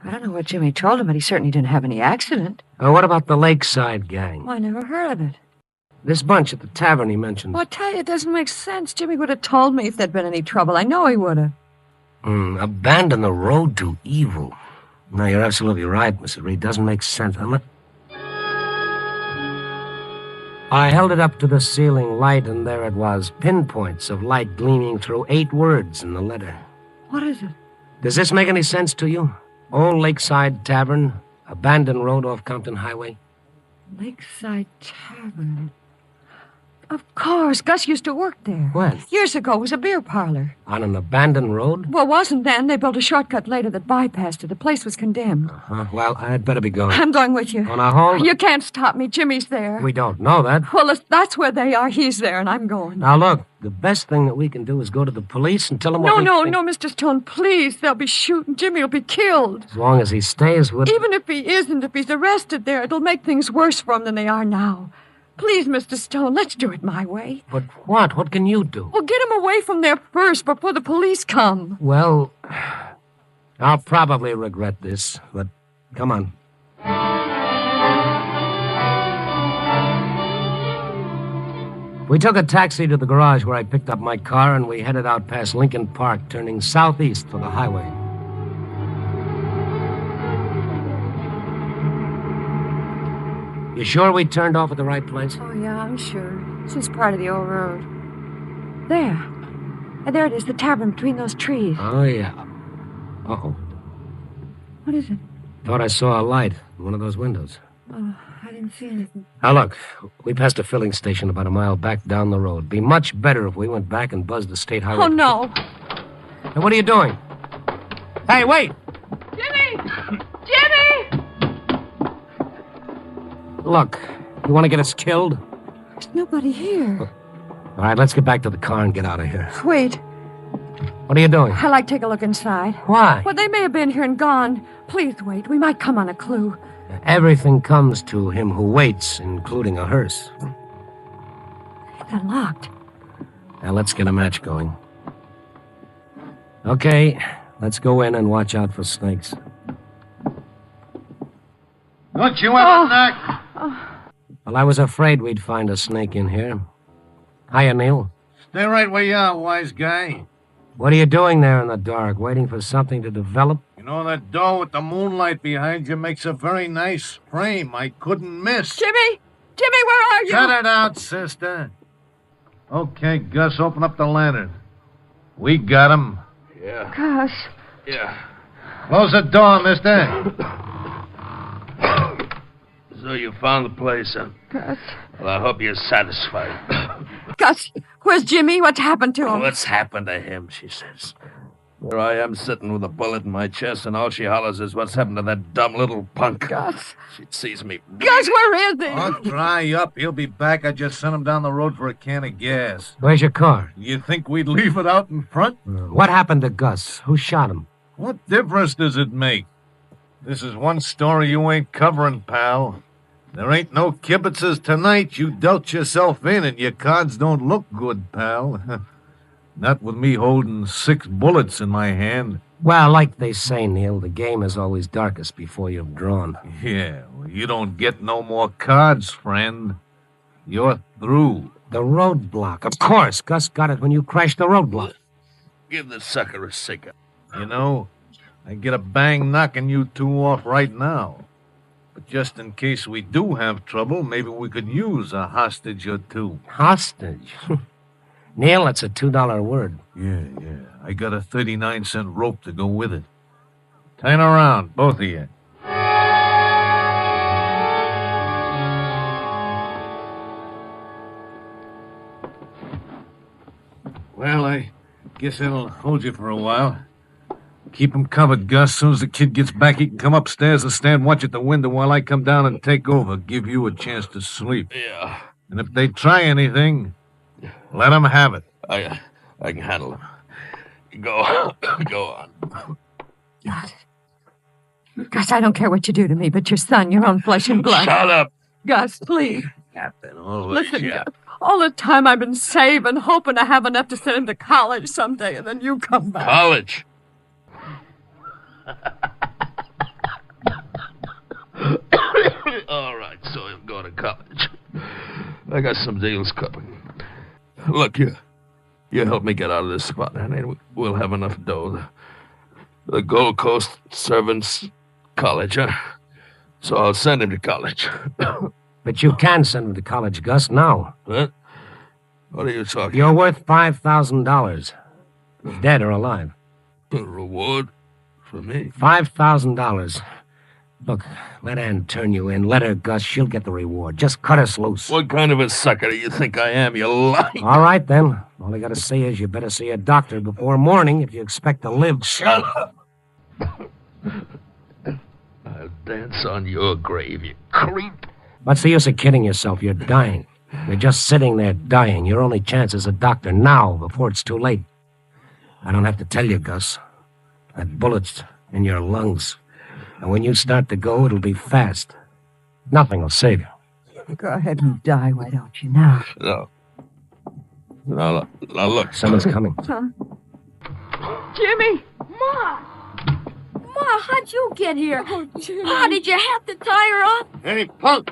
I don't know what Jimmy told him, but he certainly didn't have any accident. What about the Lakeside gang? Well, I never heard of it. This bunch at the tavern he mentioned. Well, I tell you, it doesn't make sense. Jimmy would have told me if there'd been any trouble. I know he would have. Abandon the road to evil. No, you're absolutely right, Mr. Reed. Doesn't make sense. I held it up to the ceiling light, and there it was. Pinpoints of light gleaming through 8 words in the letter. What is it? Does this make any sense to you? Old Lakeside Tavern, abandoned road off Compton Highway. Lakeside Tavern. Of course, Gus used to work there. When? Years ago, it was a beer parlor. On an abandoned road? Well, wasn't then. They built a shortcut later that bypassed it. The place was condemned. Well, I'd better be going. I'm going with you. On a hold? You can't stop me. Jimmy's there. We don't know that. Well, if that's where they are, he's there, and I'm going. Now, look, the best thing that we can do is go to the police and tell them what No, Mr. Stone, please. They'll be shooting. Jimmy will be killed. As long as he stays with... Even if he isn't, if he's arrested there, it'll make things worse for him than they are now. Please, Mr. Stone, let's do it my way. But what? What can you do? Well, get him away from there first before the police come. Well, I'll probably regret this, but come on. We took a taxi to the garage where I picked up my car, and we headed out past Lincoln Park, turning southeast for the highway. You sure we turned off at the right place? Oh, yeah, I'm sure. This is part of the old road. There. There it is, the tavern between those trees. Oh, yeah. Uh-oh. What is it? Thought I saw a light in one of those windows. Oh, I didn't see anything. Now, look, we passed a filling station about a mile back down the road. Be much better if we went back and buzzed the state highway. Oh, no. Hey, what are you doing? Hey, wait! Jimmy! Jimmy! Look, you want to get us killed? There's nobody here. All right, let's get back to the car and get out of here. Wait. What are you doing? I'd like to take a look inside. Why? Well, they may have been here and gone. Please wait. We might come on a clue. Everything comes to him who waits, including a hearse. It's unlocked. Now, let's get a match going. Okay, let's go in and watch out for snakes. Don't you ever knock? Well, I was afraid we'd find a snake in here. Hiya, Neil. Stay right where you are, wise guy. What are you doing there in the dark, waiting for something to develop? You know, that door with the moonlight behind you makes a very nice frame I couldn't miss. Jimmy! Jimmy, where are you? Cut it out, sister. Okay, Gus, open up the lantern. We got him. Yeah. Gus. Yeah. Close the door, mister. So you found the place, huh? Gus. Well, I hope you're satisfied. Gus, where's Jimmy? What's happened to him? What's happened to him, she says. There I am sitting with a bullet in my chest, and all she hollers is what's happened to that dumb little punk. Gus. She sees me. Gus, where is he? Oh, dry up. He'll be back. I just sent him down the road for a can of gas. Where's your car? You think we'd leave it out in front? What happened to Gus? Who shot him? What difference does it make? This is one story you ain't covering, pal. There ain't no kibitzes tonight. You dealt yourself in, and your cards don't look good, pal. Not with me holding 6 bullets in my hand. Well, like they say, Neil, the game is always darkest before you've drawn. Yeah, well, you don't get no more cards, friend. You're through. The roadblock. Of course. Gus got it when you crashed the roadblock. Give the sucker a cigarette. You know, I get a bang knocking you two off right now. But just in case we do have trouble, maybe we could use a hostage or two. Hostage? Neil, that's a $2 word. Yeah. I got a 39-cent rope to go with it. Turn around, both of you. Well, I guess that'll hold you for a while. Keep him covered, Gus. As soon as the kid gets back, he can come upstairs and stand watch at the window while I come down and take over. Give you a chance to sleep. Yeah. And if they try anything, let them have it. I can handle him. Go on. Gus, I don't care what you do to me, but your son, your own flesh and blood. Shut up. Gus, please. Captain, always. Listen, Gus, all the time I've been saving, hoping to have enough to send him to college someday, and then you come back. College? All right, so I'm going to college. I got some deals coming. Look, you help me get out of this spot, and we'll have enough dough. The Gold Coast Servants College, huh? So I'll send him to college. But you can send him to college, Gus, now. What? What are you talking You're worth $5,000. Dead or alive. A reward for me? $5,000. Look, let Ann turn you in. Let her, Gus. She'll get the reward. Just cut us loose. What kind of a sucker do you think I am, you lying? All right, then. All I gotta say is you better see a doctor before morning if you expect to live. Shut up! I'll dance on your grave, you creep. What's the use of kidding yourself? You're dying. You're just sitting there dying. Your only chance is a doctor now, before it's too late. I don't have to tell you, Gus. That bullet's in your lungs. And when you start to go, it'll be fast. Nothing will save you. Go ahead and die, why don't you now? No. Now look. Someone's coming. Huh? Jimmy! Ma, how'd you get here? Oh, Jimmy. Pa, did you have to tie her up? Hey, punk!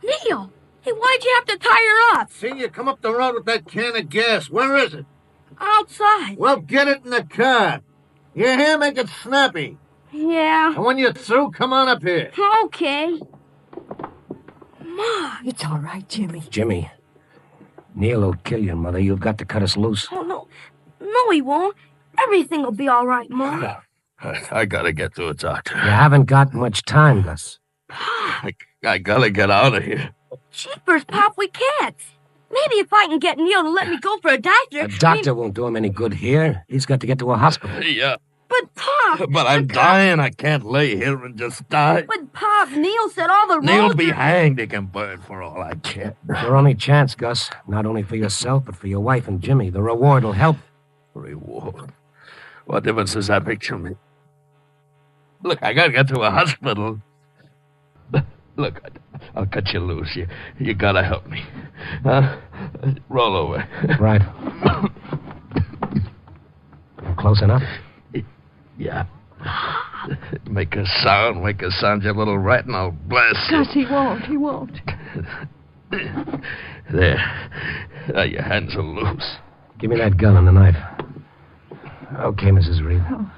Neil! Hey, why'd you have to tie her up? Seen you come up the road with that can of gas. Where is it? Outside. Well, get it in the car. You hear? Make it snappy. Yeah. And when you're through, come on up here. Okay. Ma. It's all right, Jimmy. Jimmy, Neil will kill your mother. You've got to cut us loose. Oh, no. No, he won't. Everything will be all right, Ma. I gotta get to a doctor. You haven't got much time, Gus. I gotta get out of here. Jeepers, Pop, we can't. Maybe if I can get Neil to let me go for a doctor. A doctor won't do him any good here. He's got to get to a hospital. Yeah. But, Pop... But I'm dying. I can't lay here and just die. But, Pop, Neil said all the Neil roads be are... hanged. He can burn for all I care. Your only chance, Gus. Not only for yourself, but for your wife and Jimmy. The reward will help. Reward? What difference does that make to me? Look, I gotta get to a hospital. Look, I'll cut you loose. You gotta help me. Roll over. Right. Close enough? Yeah. Make a sound, you little rat, and I'll blast you. Gus, he won't. There. Now your hands are loose. Give me that gun and the knife. Okay, Mrs. Reed. Oh.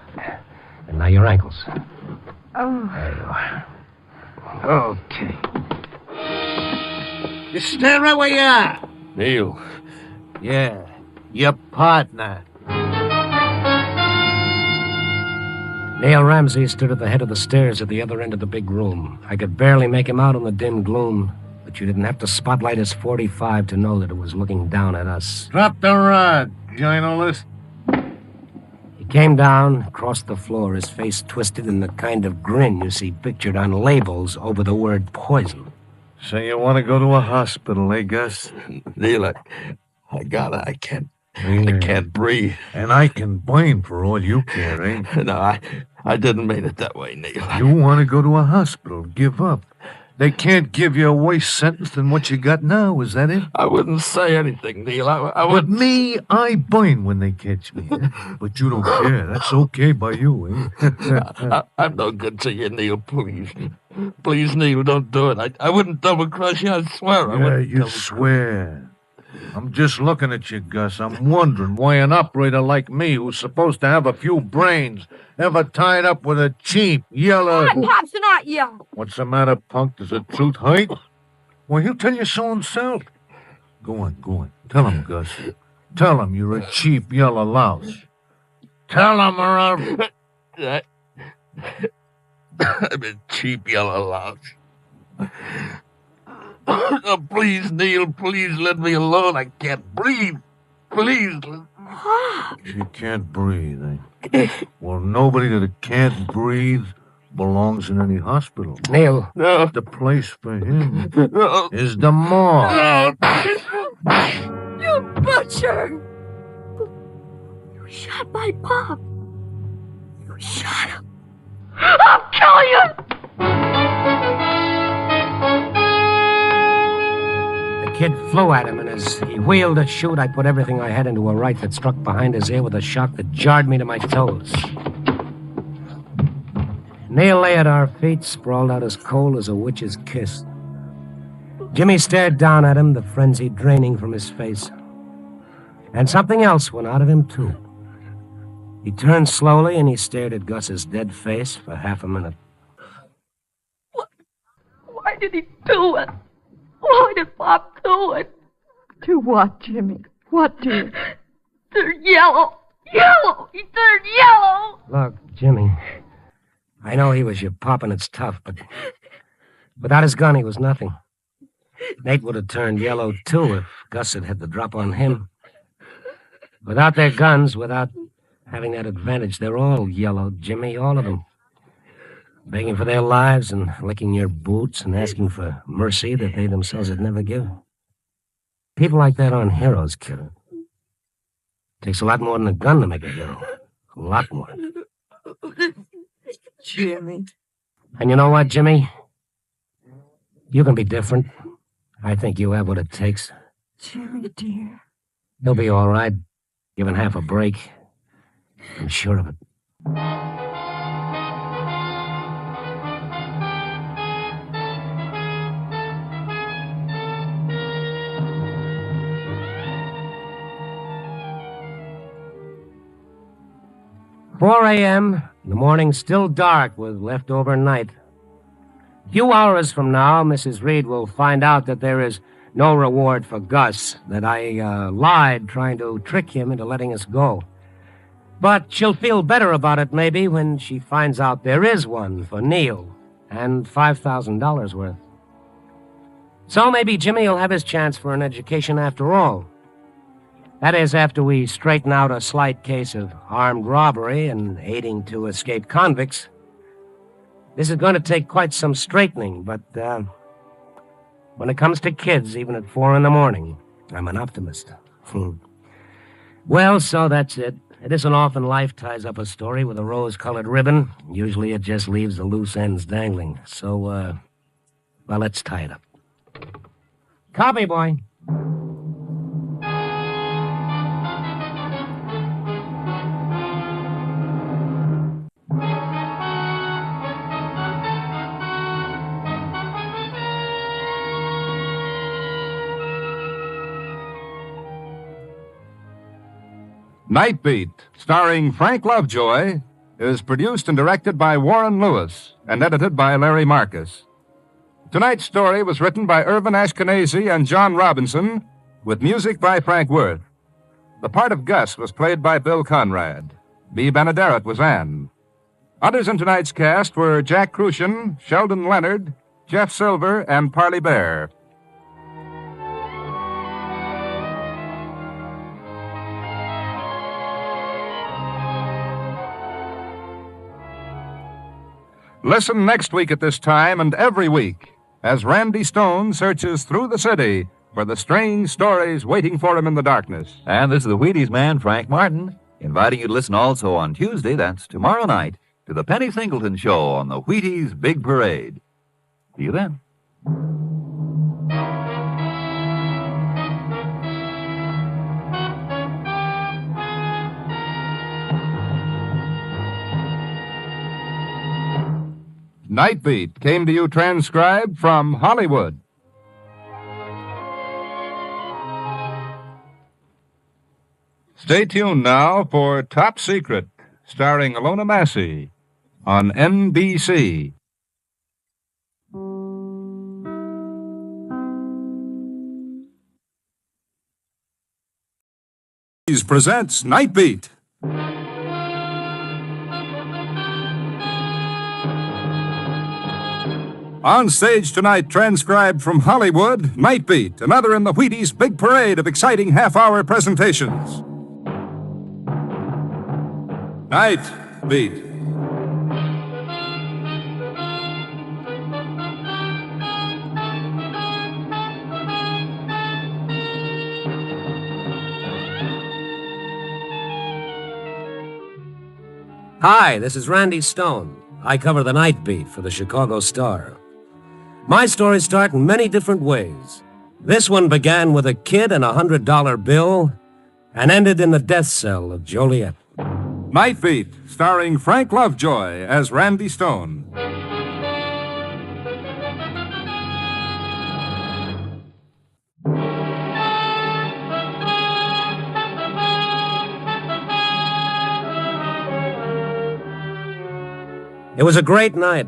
And now your ankles. Oh. There you are. Okay. You stand right where you are. Neil. Yeah, your partner. Neil Ramsey stood at the head of the stairs at the other end of the big room. I could barely make him out in the dim gloom, but you didn't have to spotlight his .45 to know that it was looking down at us. Drop the rod, journalist. He came down, crossed the floor, his face twisted in the kind of grin you see pictured on labels over the word poison. So you want to go to a hospital, eh, Gus? Neil, I gotta. I can't breathe. And I can blame for all you care, eh? No, I didn't mean it that way, Neil. You want to go to a hospital, give up. They can't give you a worse sentence than what you got now, is that it? I wouldn't say anything, Neil. I would. But me, I burn when they catch me. But you don't care. That's okay by you, eh? I'm no good to you, Neil, please. Please, Neil, don't do it. I wouldn't double-cross you, I swear. Yeah, you swear. I'm just looking at you, Gus. I'm wondering why an operator like me, who's supposed to have a few brains, ever tied up with a cheap, yellow... Pop's not yellow. What's the matter, punk? Does the truth hurt? Well, he'll tell you so himself. Go on. Tell him, Gus. Tell him you're a cheap yellow louse. Tell him or I'll... I'm a cheap yellow louse. Oh, please, Neil, please let me alone. I can't breathe. Please. She can't breathe, eh? Well, nobody that can't breathe belongs in any hospital. Neil. No. The place for him is the morgue. No. You butcher! You shot my pop. You shot him. I'll kill you! The kid flew at him, and as he wheeled to shoot, I put everything I had into a right that struck behind his ear with a shock that jarred me to my toes. Neil lay at our feet, sprawled out as cold as a witch's kiss. Jimmy stared down at him, the frenzy draining from his face. And something else went out of him, too. He turned slowly, and he stared at Gus's dead face for half a minute. Why did he do it? Why did Pop do it? To what, Jimmy? What, dear? They're yellow. Yellow! He turned yellow! Look, Jimmy, I know he was your pop, and it's tough, but without his gun, he was nothing. Nate would have turned yellow, too, if Gus had had the drop on him. Without their guns, without having that advantage, they're all yellow, Jimmy, all of them. Begging for their lives and licking your boots and asking for mercy that they themselves would never give. People like that aren't heroes, kid. Takes a lot more than a gun to make a hero. A lot more. Jimmy. And you know what, Jimmy? You can be different. I think you have what it takes. Jimmy, dear. You'll be all right, given half a break. I'm sure of it. 4 a.m., the morning still dark with leftover night. A few hours from now, Mrs. Reed will find out that there is no reward for Gus, that I lied trying to trick him into letting us go. But she'll feel better about it, maybe, when she finds out there is one for Neil, and $5,000 worth. So maybe Jimmy will have his chance for an education after all. That is, after we straighten out a slight case of armed robbery and aiding to escape convicts. This is going to take quite some straightening, but when it comes to kids, even at 4 a.m, I'm an optimist. Well, so that's it. It isn't often life ties up a story with a rose-colored ribbon. Usually it just leaves the loose ends dangling. So, well, let's tie it up. Copy, boy. Night Beat, starring Frank Lovejoy, is produced and directed by Warren Lewis and edited by Larry Marcus. Tonight's story was written by Irvin Ashkenazi and John Robinson, with music by Frank Worth. The part of Gus was played by Bill Conrad. Bea Benaderet was Anne. Others in tonight's cast were Jack Crucian, Sheldon Leonard, Jeff Silver, and Parley Bear. Listen next week at this time and every week as Randy Stone searches through the city for the strange stories waiting for him in the darkness. And this is the Wheaties man, Frank Martin, inviting you to listen also on Tuesday, that's tomorrow night, to the Penny Singleton Show on the Wheaties Big Parade. See you then. Night Beat came to you transcribed from Hollywood. Stay tuned now for Top Secret, starring Ilona Massey on NBC. Presents Night Beat. On stage tonight, transcribed from Hollywood, Night Beat, another in the Wheaties big parade of exciting half-hour presentations. Night Beat. Hi, this is Randy Stone. I cover the Night Beat for the Chicago Star. My stories start in many different ways. This one began with a kid and a $100 bill and ended in the death cell of Joliet. Night Beat, starring Frank Lovejoy as Randy Stone. It was a great night.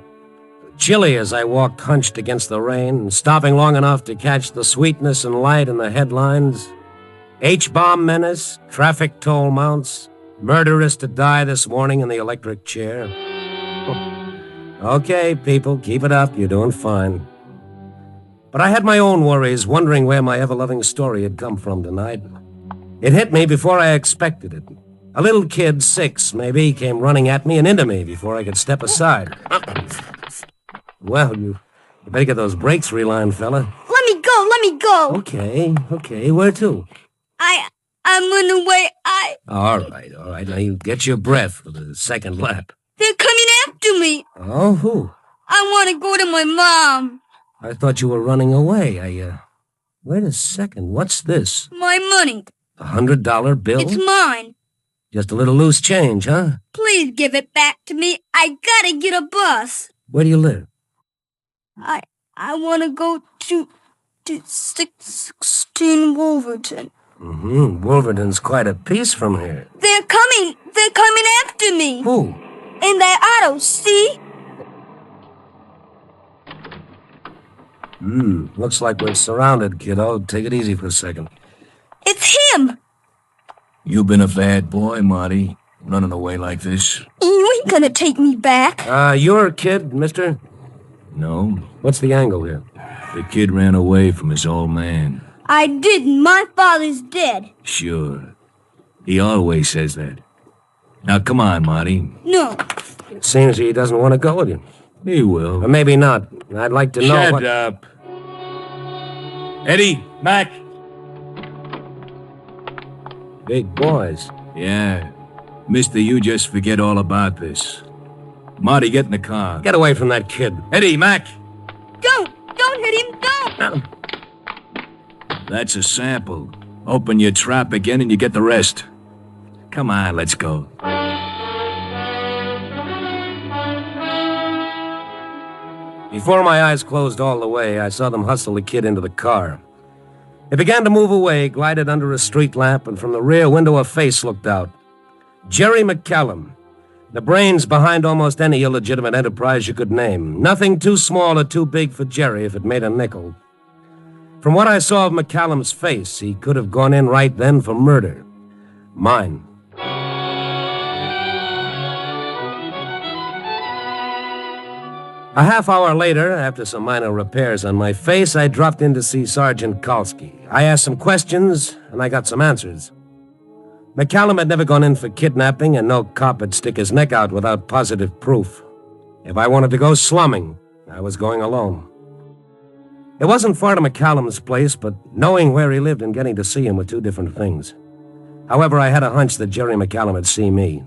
Chilly as I walked hunched against the rain, stopping long enough to catch the sweetness and light in the headlines. H-bomb menace, traffic toll mounts, murderess to die this morning in the electric chair. Okay, people, keep it up. You're doing fine. But I had my own worries, wondering where my ever-loving story had come from tonight. It hit me before I expected it. A little kid, 6 maybe, came running at me and into me before I could step aside. Well, you better get those brakes relined, fella. Let me go. Okay, where to? I'm on the way. All right. Now you get your breath for the second lap. They're coming after me. Oh, who? I want to go to my mom. I thought you were running away. Wait a second. What's this? My money. A $100 bill? It's mine. Just a little loose change, huh? Please give it back to me. I gotta get a bus. Where do you live? I want to go to 616 Wolverton. Wolverton's quite a piece from here. They're coming after me. Who? In that auto, see? Looks like we're surrounded, kiddo. Take it easy for a second. It's him. You been a bad boy, Marty, running away like this? You ain't gonna take me back. You're a kid, mister? No. What's the angle here? The kid ran away from his old man. I didn't. My father's dead. Sure. He always says that. Now, come on, Marty. No. It seems he doesn't want to go with you. He will. Or maybe not. I'd like to know Shut up. Eddie, Mac. Big boys. Yeah. Mister, you just forget all about this. Marty, get in the car. Get away from that kid. Eddie, Mac. Don't hit him, don't. That's a sample. Open your trap again and you get the rest. Come on, let's go. Before my eyes closed all the way, I saw them hustle the kid into the car. It began to move away, glided under a street lamp, and from the rear window a face looked out. Jerry McCallum, the brains behind almost any illegitimate enterprise you could name. Nothing too small or too big for Jerry if it made a nickel. From what I saw of McCallum's face, he could have gone in right then for murder. Mine. A half hour later, after some minor repairs on my face, I dropped in to see Sergeant Kalski. I asked some questions, and I got some answers. McCallum had never gone in for kidnapping, and no cop would stick his neck out without positive proof. If I wanted to go slumming, I was going alone. It wasn't far to McCallum's place, but knowing where he lived and getting to see him were two different things. However, I had a hunch that Jerry McCallum would see me.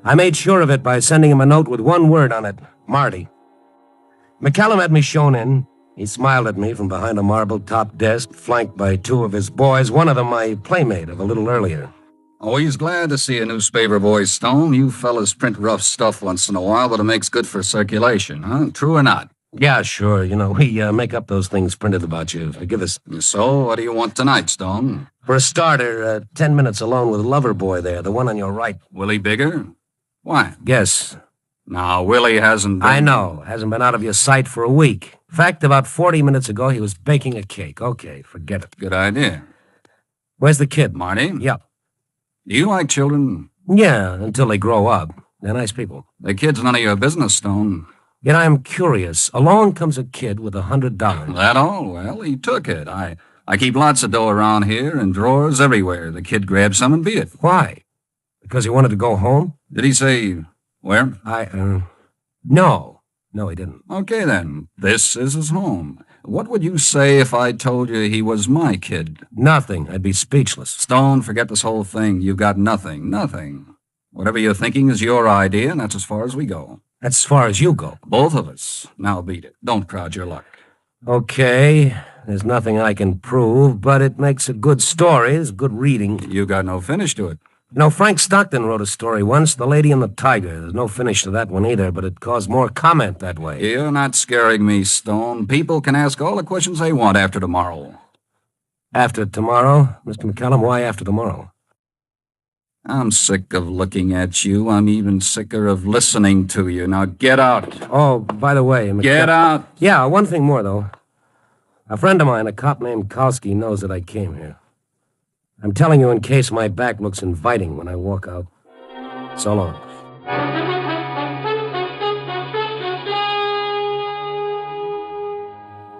I made sure of it by sending him a note with one word on it, Marty. McCallum had me shown in. He smiled at me from behind a marble-top desk, flanked by two of his boys, one of them my playmate of a little earlier. Always glad to see a newspaper boy, Stone. You fellas print rough stuff once in a while, but it makes good for circulation, huh? True or not? Yeah, sure. You know, we make up those things printed about you. Forgive us. So, what do you want tonight, Stone? For a starter, 10 minutes alone with Loverboy there, the one on your right. Willie Bigger? Why? Guess. Now, Willie hasn't been... I know. Hasn't been out of your sight for a week. In fact, about 40 minutes ago, he was baking a cake. Okay, forget it. Good idea. Where's the kid? Marty? Yeah. Do you like children? Yeah, until they grow up. They're nice people. The kid's none of your business, Stone. Yet I'm curious. Along comes a kid with $100. That all? Well, he took it. I keep lots of dough around here and drawers everywhere. The kid grabbed some and beat it. Why? Because he wanted to go home? Did he say where? No. No, he didn't. Okay, then. This is his home. What would you say if I told you he was my kid? Nothing. I'd be speechless. Stone, forget this whole thing. You've got nothing. Nothing. Whatever you're thinking is your idea, and that's as far as we go. That's as far as you go. Both of us. Now beat it. Don't crowd your luck. Okay. There's nothing I can prove, but it makes a good story. It's good reading. You got no finish to it. You know, Frank Stockton wrote a story once, The Lady and the Tiger. There's no finish to that one either, but it caused more comment that way. You're not scaring me, Stone. People can ask all the questions they want after tomorrow. After tomorrow? Mr. McCallum, why after tomorrow? I'm sick of looking at you. I'm even sicker of listening to you. Now get out. Oh, by the way, Get out. Yeah, one thing more, though. A friend of mine, a cop named Kowski, knows that I came here. I'm telling you in case my back looks inviting when I walk out. So long.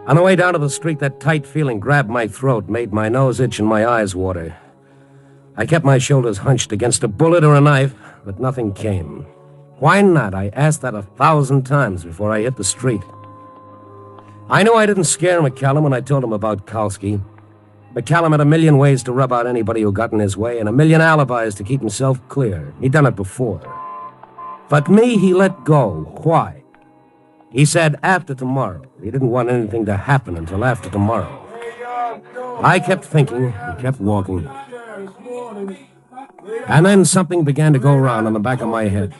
On the way down to the street, that tight feeling grabbed my throat, made my nose itch and my eyes water. I kept my shoulders hunched against a bullet or a knife, but nothing came. Why not? I asked that 1,000 times before I hit the street. I knew I didn't scare McCallum when I told him about Kowski. McCallum had a million ways to rub out anybody who got in his way and a million alibis to keep himself clear. He'd done it before. But me, he let go. Why? He said after tomorrow. He didn't want anything to happen until after tomorrow. I kept thinking and kept walking. And then something began to go around on the back of my head.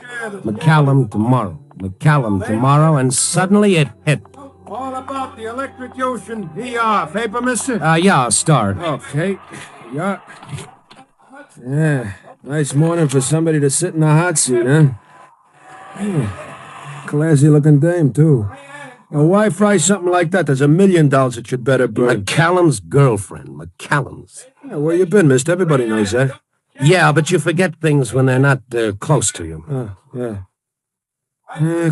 McCallum tomorrow. McCallum tomorrow, and suddenly it hit. All about the electric ocean. Paper, mister? Yeah, start. Okay. Yeah. Yeah. Nice morning for somebody to sit in a hot seat, huh? Classy looking dame, too. Now, why fry something like that? There's $1 million that you'd better burn. McCallum's girlfriend. McCallum's. Yeah, where you been, mister? Everybody knows that. Yeah, but you forget things when they're not close to you. Yeah.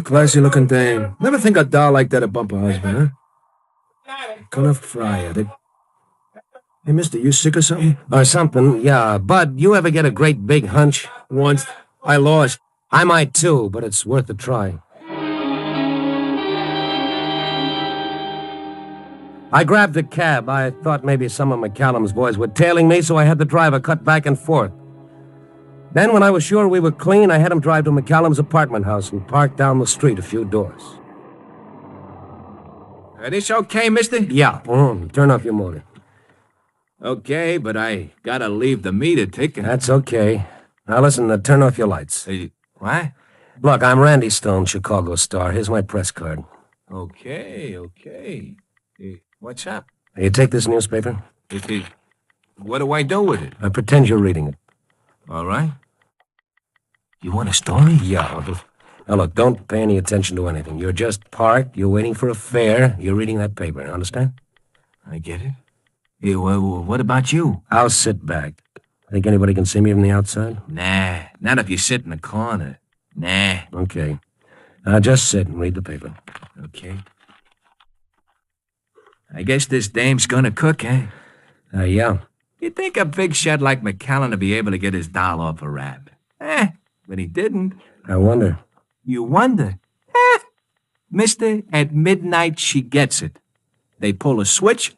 Classy looking dame. Never think a doll like that a bump her husband, huh? Gonna fry it. Hey, mister, you sick or something? Or something, yeah. Bud, you ever get a great big hunch? Once. I lost. I might too, but it's worth a try. I grabbed a cab. I thought maybe some of McCallum's boys were tailing me, so I had the driver cut back and forth. Then, when I was sure we were clean, I had him drive to McCallum's apartment house and park down the street a few doors. This okay, mister? Yeah. Turn off your motor. Okay, but I gotta leave the meter ticking. That's okay. Now, listen, turn off your lights. What? Look, I'm Randy Stone, Chicago Star. Here's my press card. Okay. What's up? You take this newspaper? What do I do with it? I pretend you're reading it. All right. You want a story? Yeah. Now, look, don't pay any attention to anything. You're just parked, you're waiting for a fare, you're reading that paper. Understand? I get it. Hey, what about you? I'll sit back. Think anybody can see me from the outside? Nah, not if you sit in the corner. Nah. Okay. Now, just sit and read the paper. Okay. I guess this dame's gonna cook, eh? Yeah. You'd think a big shot like McCallum would be able to get his doll off a rap. But he didn't. I wonder. You wonder? Mister, at midnight she gets it. They pull a switch,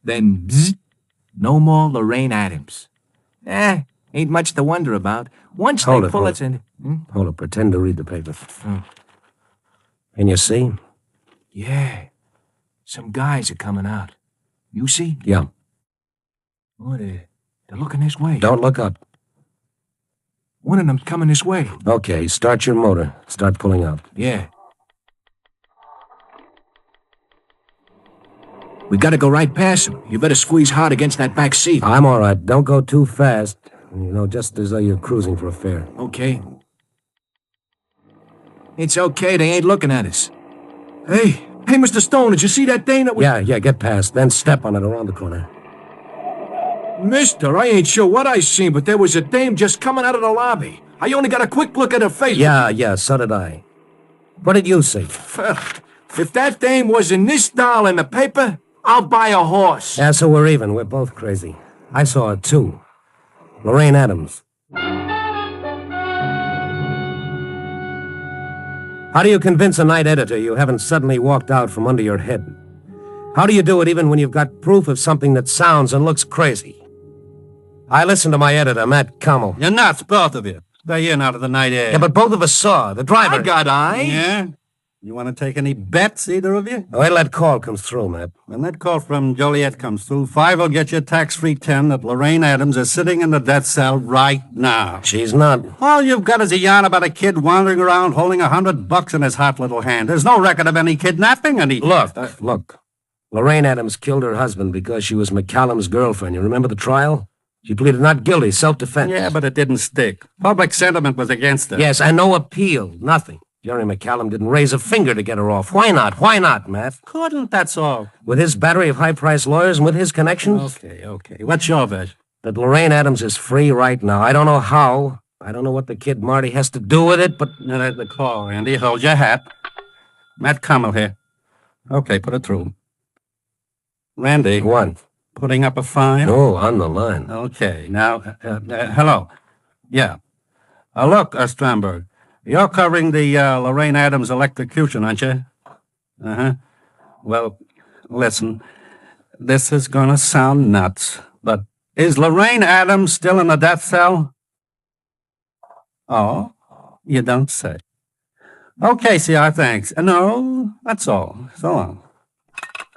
then bzzz, no more Lorraine Adams. Ain't much to wonder about. Once they pull it in... Hold it. Pretend to read the paper. Can you see? Yeah. Some guys are coming out. You see? Yeah. Oh, they're looking this way. Don't look up. One of them's coming this way. Okay, start your motor. Start pulling out. Yeah. We gotta go right past him. You better squeeze hard against that back seat. I'm all right. Don't go too fast. Just as though you're cruising for a fare. Okay. It's okay. They ain't looking at us. Hey, Mr. Stone, did you see that thing that was... Yeah, get past. Then step on it around the corner. Mister, I ain't sure what I seen, but there was a dame just coming out of the lobby. I only got a quick look at her face. Yeah, so did I. What did you see? If that dame was in this doll in the paper, I'll buy a horse. Yeah, so we're even. We're both crazy. I saw it, too. Lorraine Adams. How do you convince a night editor you haven't suddenly walked out from under your head? How do you do it even when you've got proof of something that sounds and looks crazy? I listened to my editor, Matt Kummel. You're nuts, both of you. Stay in out of the night air. Yeah, but both of us saw. The driver... I got eyes. Yeah? You want to take any bets, either of you? Wait till that call comes through, Matt. When that call from Joliet comes through, 5 will get you tax-free 10 that Lorraine Adams is sitting in the death cell right now. She's not. All you've got is a yarn about a kid wandering around holding $100 in his hot little hand. There's no record of any kidnapping, any... Look. Lorraine Adams killed her husband because she was McCallum's girlfriend. You remember the trial? She pleaded not guilty, self-defense. Yeah, but it didn't stick. Public sentiment was against her. Yes, and no appeal. Nothing. Jerry McCallum didn't raise a finger to get her off. Why not? Why not, Matt? Couldn't, that's all. With his battery of high-priced lawyers and with his connections? Okay. What's your version? That Lorraine Adams is free right now. I don't know how. I don't know what the kid Marty has to do with it, but... The call, Randy. Hold your hat. Matt Kummel here. Okay, put it through. Randy. What? Putting up a fine? Oh, on the line. Okay. Now, hello. Yeah. Look, Stromberg. You're covering the Lorraine Adams electrocution, aren't you? Uh-huh. Well, listen. This is gonna sound nuts, but is Lorraine Adams still in the death cell? Oh, you don't say. Okay, CR, thanks. No, that's all. So long.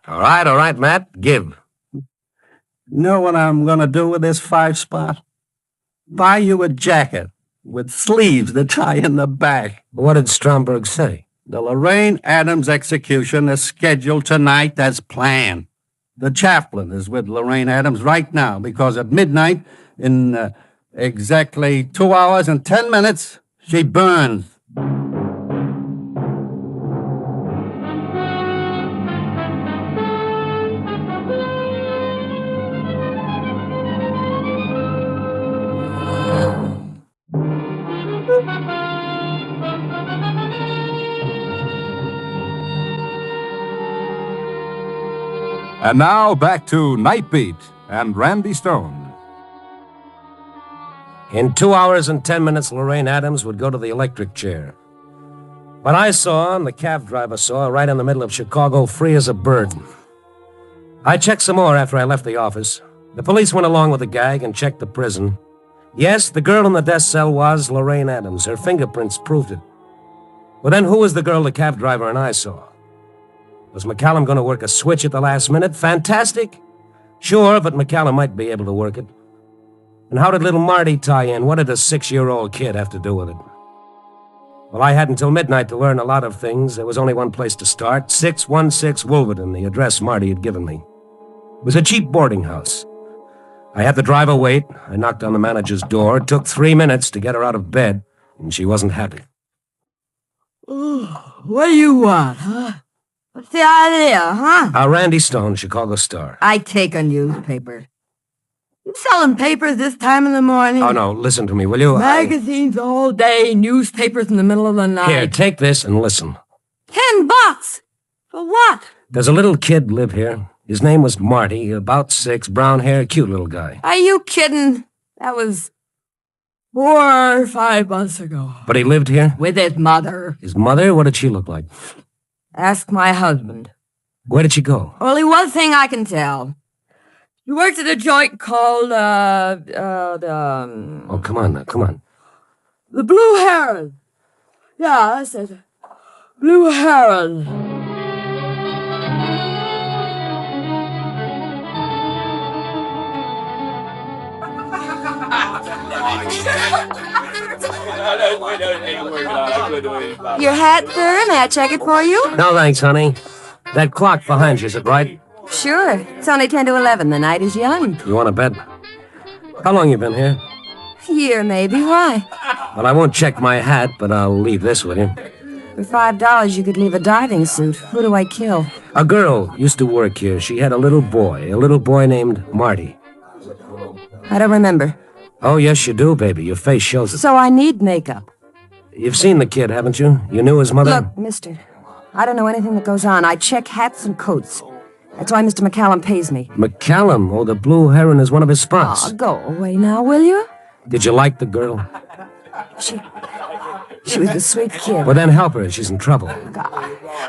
All right, Matt. Give. Know what I'm gonna do with this 5-spot? Buy you a jacket with sleeves that tie in the back. What did Stromberg say? The Lorraine Adams execution is scheduled tonight as planned. The chaplain is with Lorraine Adams right now because at midnight, in exactly 2 hours and 10 minutes, she burns. And now back to Night Beat and Randy Stone. In 2 hours and 10 minutes, Lorraine Adams would go to the electric chair. But I saw, and the cab driver saw, right in the middle of Chicago, free as a bird. I checked some more after I left the office. The police went along with the gag and checked the prison. Yes, the girl in the death cell was Lorraine Adams. Her fingerprints proved it. Well, then who was the girl the cab driver and I saw? Was McCallum going to work a switch at the last minute? Fantastic. Sure, but McCallum might be able to work it. And how did little Marty tie in? What did a 6-year-old kid have to do with it? Well, I had until midnight to learn a lot of things. There was only one place to start. 616 Wolverton, the address Marty had given me. It was a cheap boarding house. I had the driver wait. I knocked on the manager's door. It took 3 minutes to get her out of bed, and she wasn't happy. Oh, what do you want, huh? What's the idea, huh? Randy Stone, Chicago Star. I take a newspaper. You selling papers this time in the morning? Oh, no, listen to me, will you? Magazines all day, newspapers in the middle of the night. Here, take this and listen. $10? For what? There's a little kid live here. His name was Marty, about 6, brown hair, cute little guy. Are you kidding? That was 4 or 5 months ago. But he lived here? With his mother. His mother? What did she look like? Ask my husband. Where did she go? Only one thing I can tell. He worked at a joint called, Oh, come on now, come on. the Blue Heron. Yeah, that's it. Blue Heron. Your hat, sir? May I check it for you? No, thanks, honey. That clock behind you, is it right? Sure. It's only 10 to 11. The night is young. You want to bet? How long you been here? Year, maybe. Why? Well, I won't check my hat, but I'll leave this with you. For $5, you could leave a diving suit. Who do I kill? A girl used to work here. She had a little boy named Marty. I don't remember. Oh, yes, you do, baby. Your face shows it. So I need makeup. You've seen the kid, haven't you? You knew his mother? Look, mister, I don't know anything that goes on. I check hats and coats. That's why Mr. McCallum pays me. McCallum? Oh, the Blue Heron is one of his spots. Oh, go away now, will you? Did you like the girl? She was a sweet kid. Well, then help her. She's in trouble.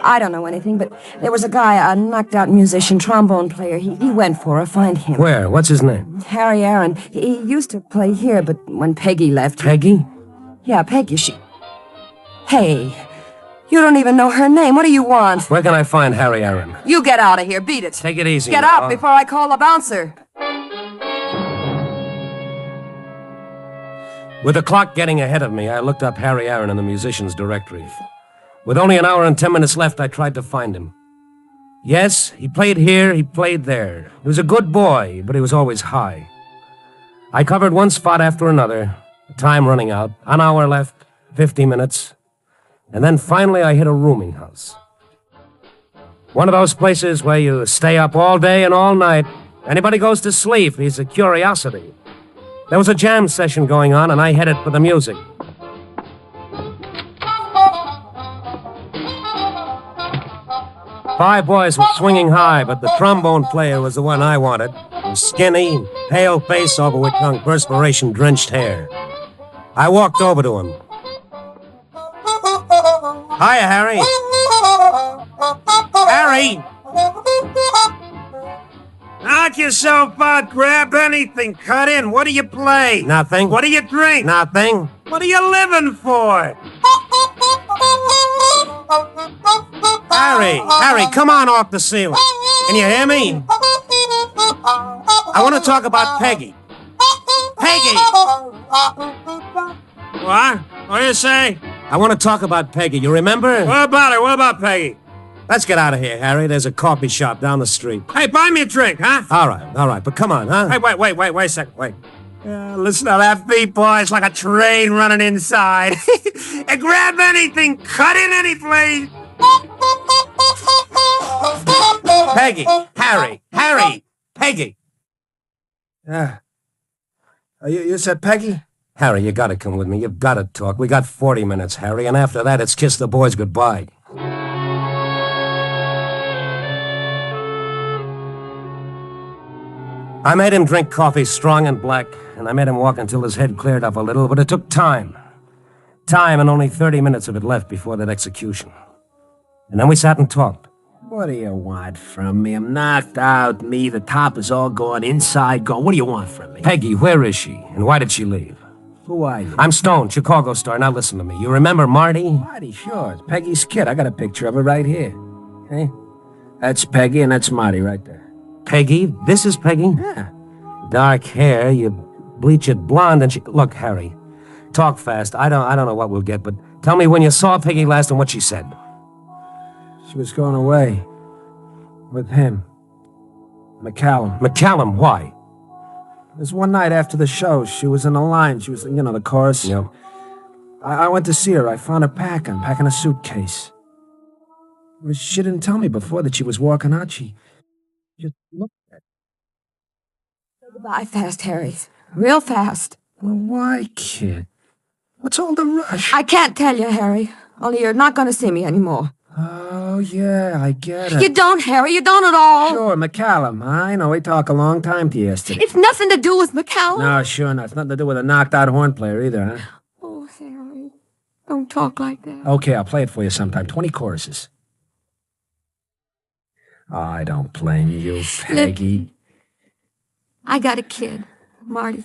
I don't know anything, but there was a guy, a knocked-out musician, trombone player. He went for her. Find him. Where? What's his name? Harry Aaron. He used to play here, but when Peggy left... Peggy? Yeah, Peggy. Hey, you don't even know her name. What do you want? Where can I find Harry Aaron? You get out of here. Beat it. Take it easy. Get now. up before I call the bouncer. With the clock getting ahead of me, I looked up Harry Aaron in the musician's directory. With only an hour and 10 minutes left, I tried to find him. Yes, he played here, he played there. He was a good boy, but he was always high. I covered one spot after another, the time running out, an hour left, 50 minutes, and then finally I hit a rooming house. One of those places where you stay up all day and all night. Anybody goes to sleep, he's a curiosity. There was a jam session going on, and I headed for the music. Five boys were swinging high, but the trombone player was the one I wanted. He was skinny, pale face over with young perspiration-drenched hair. I walked over to him. Hiya, Harry. Harry! Knock yourself out, grab anything, cut in. What do you play? Nothing. What do you drink? Nothing. What are you living for? Harry, come on off the ceiling. Can you hear me? I want to talk about Peggy. Peggy! What? What do you say? I want to talk about Peggy. You remember? What about her? What about Peggy? Let's get out of here, Harry. There's a coffee shop down the street. Hey, buy me a drink, huh? All right. But come on, huh? Hey, wait a second, wait. Listen to that beat, boy. It's like a train running inside. And grab anything, cut in any place. Peggy, Harry, Peggy. Yeah. You said Peggy? Harry, you gotta come with me. You've gotta talk. We got 40 minutes, Harry, and after that, it's kiss the boys goodbye. I made him drink coffee strong and black, and I made him walk until his head cleared up a little, but it took time. Time, and only 30 minutes of it left before that execution. And then we sat and talked. What do you want from me? I'm knocked out, me. The top is all gone, inside gone. What do you want from me? Peggy, where is she? And why did she leave? Who are you? I'm Stone, Chicago star. Now listen to me. You remember Marty? Marty, sure. It's Peggy's kid. I got a picture of her right here. Okay? That's Peggy, and that's Marty right there. Peggy? This is Peggy? Yeah. Dark hair, you bleach it blonde, and she... Look, Harry, talk fast. I don't know what we'll get, but tell me when you saw Peggy last and what she said. She was going away. With him. McCallum. McCallum? Why? It was one night after the show. She was in the line. She was, the chorus. Yep. I went to see her. I found her packing a suitcase. She didn't tell me before that she was walking out. She just looked at me. Goodbye fast, Harry. Real fast. Well, why, kid? What's all the rush? I can't tell you, Harry. Only you're not going to see me anymore. Oh, yeah, I get it. You don't, Harry. You don't at all. Sure, McCallum. I know he talked a long time to you yesterday. It's nothing to do with McCallum. No, sure not. It's nothing to do with a knocked-out horn player either, huh? Oh, Harry. Don't talk like that. Okay, I'll play it for you sometime. 20 choruses. Oh, I don't blame you, Peggy. I got a kid, Marty.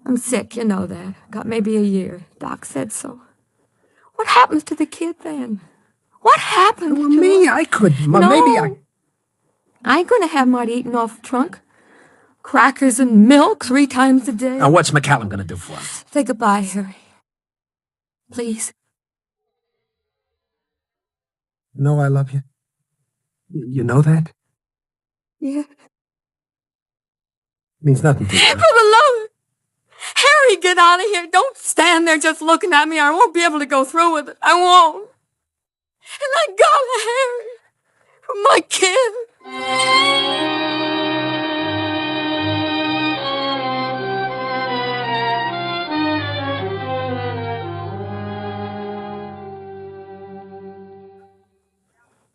I'm sick, you know that. Got maybe a year. Doc said so. What happens to the kid then? What happens to me? him? I could. No. Maybe I... I ain't gonna have Marty eating off the trunk. Crackers and milk 3 times a day. Now, what's McCallum gonna do for him? Say goodbye, Harry. Please. You know I love you? You know that? Yeah. Means nothing to you. For the love of... Harry, get out of here. Don't stand there just looking at me. I won't be able to go through with it. I won't. And I got Harry. For my kid.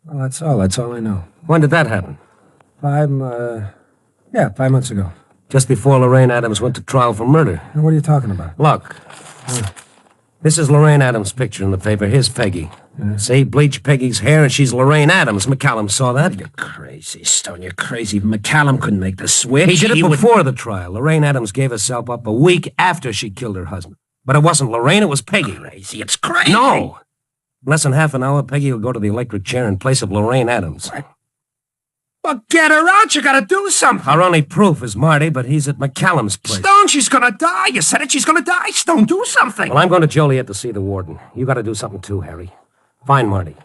Well, that's all. That's all I know. When did that happen? 5 months ago. Just before Lorraine Adams went to trial for murder. Now, what are you talking about? Look. This is Lorraine Adams' picture in the paper. Here's Peggy. See, bleach Peggy's hair, and she's Lorraine Adams. McCallum saw that. You're crazy, Stone. You're crazy. McCallum couldn't make the switch. He did it before the trial. Lorraine Adams gave herself up a week after she killed her husband. But it wasn't Lorraine, it was Peggy. Crazy. It's crazy. No. In less than half an hour, Peggy will go to the electric chair in place of Lorraine Adams. What? Well, get her out. You gotta do something. Our only proof is Marty, but he's at McCallum's place. Stone, she's gonna die. You said it. She's gonna die. Stone, do something. Well, I'm going to Joliet to see the warden. You gotta do something too, Harry. Find Marty.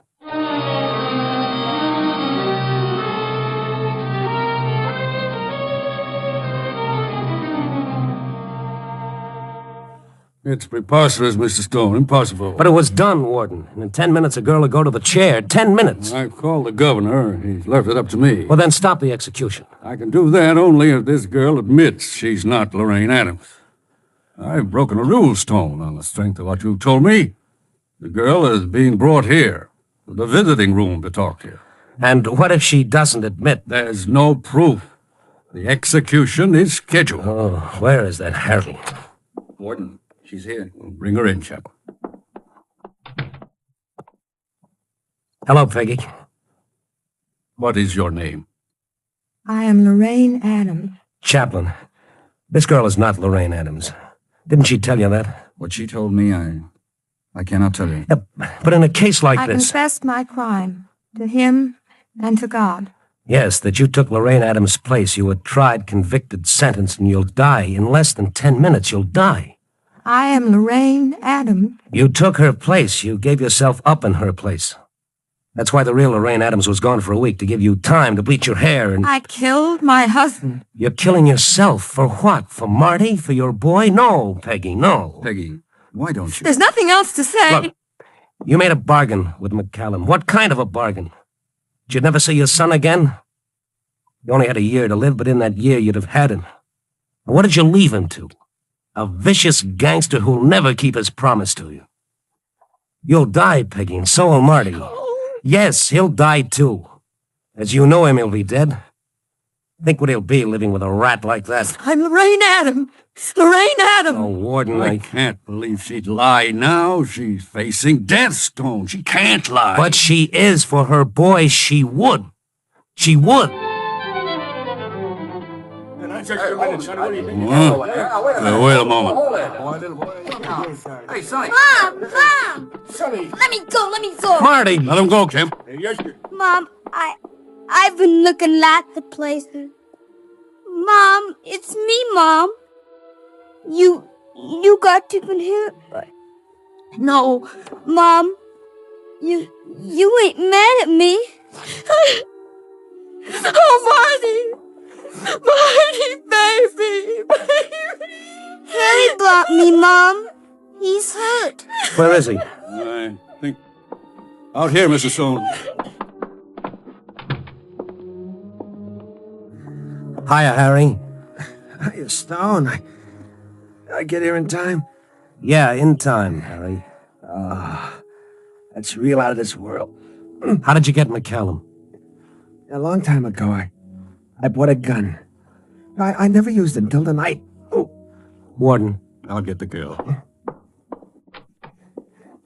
It's preposterous, Mr. Stone. Impossible. But it was done, Warden. And in 10 minutes, a girl will go to the chair. 10 minutes. I've called the governor. He's left it up to me. Well, then stop the execution. I can do that only if this girl admits she's not Lorraine Adams. I've broken a rule, Stone, on the strength of what you've told me. The girl is being brought here, to the visiting room, to talk to you. And what if she doesn't admit? There's no proof. The execution is scheduled. Oh, where is that Harlan? Warden, she's here. We'll bring her in, Chaplain. Hello, Peggy. What is your name? I am Lorraine Adams. Chaplain, this girl is not Lorraine Adams. Didn't she tell you that? What she told me, I cannot tell you. But in a case like I this... confessed my crime to him and to God. Yes, that you took Lorraine Adams' place. You were tried, convicted, sentenced, and you'll die. In less than 10 minutes, you'll die. I am Lorraine Adams. You took her place. You gave yourself up in her place. That's why the real Lorraine Adams was gone for a week, to give you time to bleach your hair and... I killed my husband. You're killing yourself. For what? For Marty? For your boy? No, Peggy, no. Peggy, why don't you? There's nothing else to say. Look, you made a bargain with McCallum. What kind of a bargain? That you'd never see your son again? You only had a year to live, but in that year you'd have had him. And what did you leave him to? A vicious gangster who'll never keep his promise to you. You'll die, Peggy, and so will Marty. Yes, he'll die too. As you know him, he'll be dead. Think what he'll be living with a rat like that. I'm Lorraine Adams. Lorraine Adams. Oh, Warden, I can't believe she'd lie now. She's facing death, Stone. She can't lie. But she is. For her boy, she would. She would. Wait a moment. Hey, Sonny. Mom! Sonny. Let me go. Marty! Let him go, Kim. Mom, I've been looking lots of places. Mom, it's me, Mom. You got taken here? No. Mom, you ain't mad at me. Oh, Marty! Marty, baby! Harry blocked me, Mom. He's hurt. Where is he? I think... Out here, Mr. Stone. Hiya, Harry. Hiya, Stone. I get here in time? Yeah, in time, Harry. That's real out of this world. How did you get McCallum? A long time ago, I bought a gun. I never used it until tonight. Oh. Warden. I'll get the girl.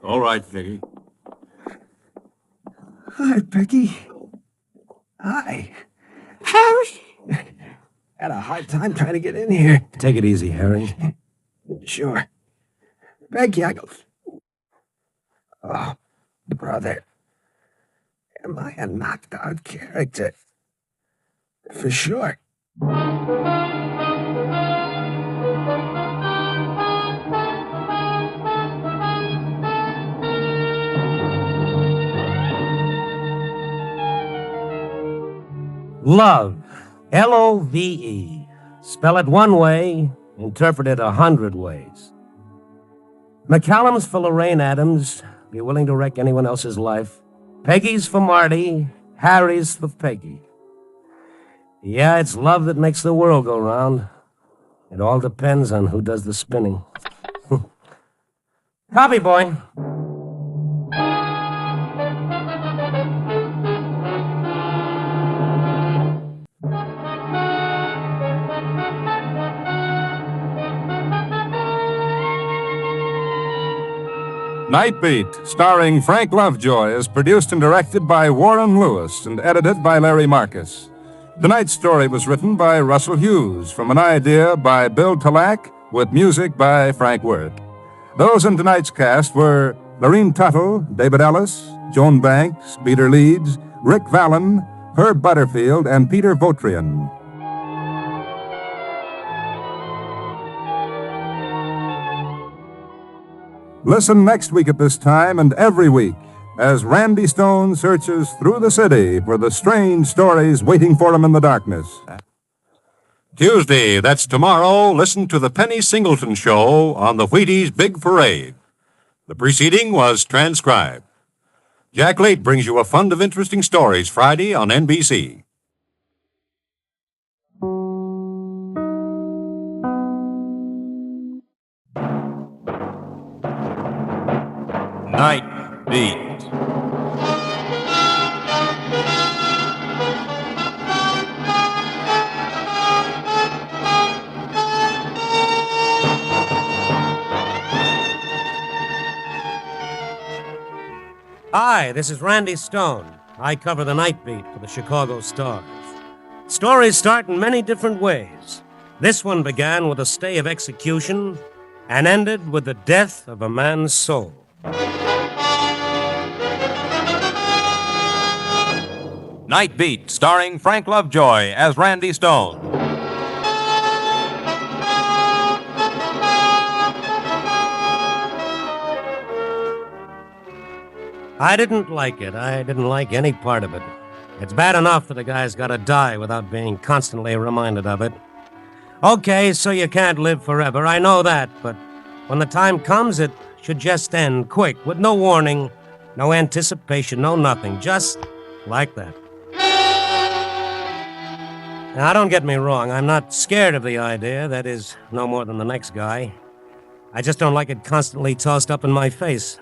All right, Vicky. Hi, Peggy. Hi. Harry. Had a hard time trying to get in here. Take it easy, Harry. Sure. Peggy, I go... Oh, brother. Am I a knocked-out character? For sure. Love. Love. Spell it one way, interpret it 100 ways. McCallum's for Lorraine Adams. Be willing to wreck anyone else's life. Peggy's for Marty. Harry's for Peggy. Yeah, it's love that makes the world go round. It all depends on who does the spinning. Copy, boy. Night Beat, starring Frank Lovejoy, is produced and directed by Warren Lewis and edited by Larry Marcus. Tonight's story was written by Russell Hughes from an idea by Bill Talack with music by Frank Worth. Those in tonight's cast were Lorene Tuttle, David Ellis, Joan Banks, Peter Leeds, Rick Vallon, Herb Butterfield, and Peter Votrian. Listen next week at this time and every week as Randy Stone searches through the city for the strange stories waiting for him in the darkness. Tuesday, that's tomorrow, listen to the Penny Singleton Show on the Wheaties Big Parade. The preceding was transcribed. Jack Late brings you a fund of interesting stories Friday on NBC. Night Beat. Hi, this is Randy Stone. I cover the Night Beat for the Chicago Stars. Stories start in many different ways. This one began with a stay of execution and ended with the death of a man's soul. Night Beat, starring Frank Lovejoy as Randy Stone. I didn't like it. I didn't like any part of it. It's bad enough that a guy's got to die without being constantly reminded of it. Okay, so you can't live forever. I know that, but when the time comes, it should just end quick, with no warning, no anticipation, no nothing. Just like that. Now, don't get me wrong. I'm not scared of the idea. That is, no more than the next guy. I just don't like it constantly tossed up in my face.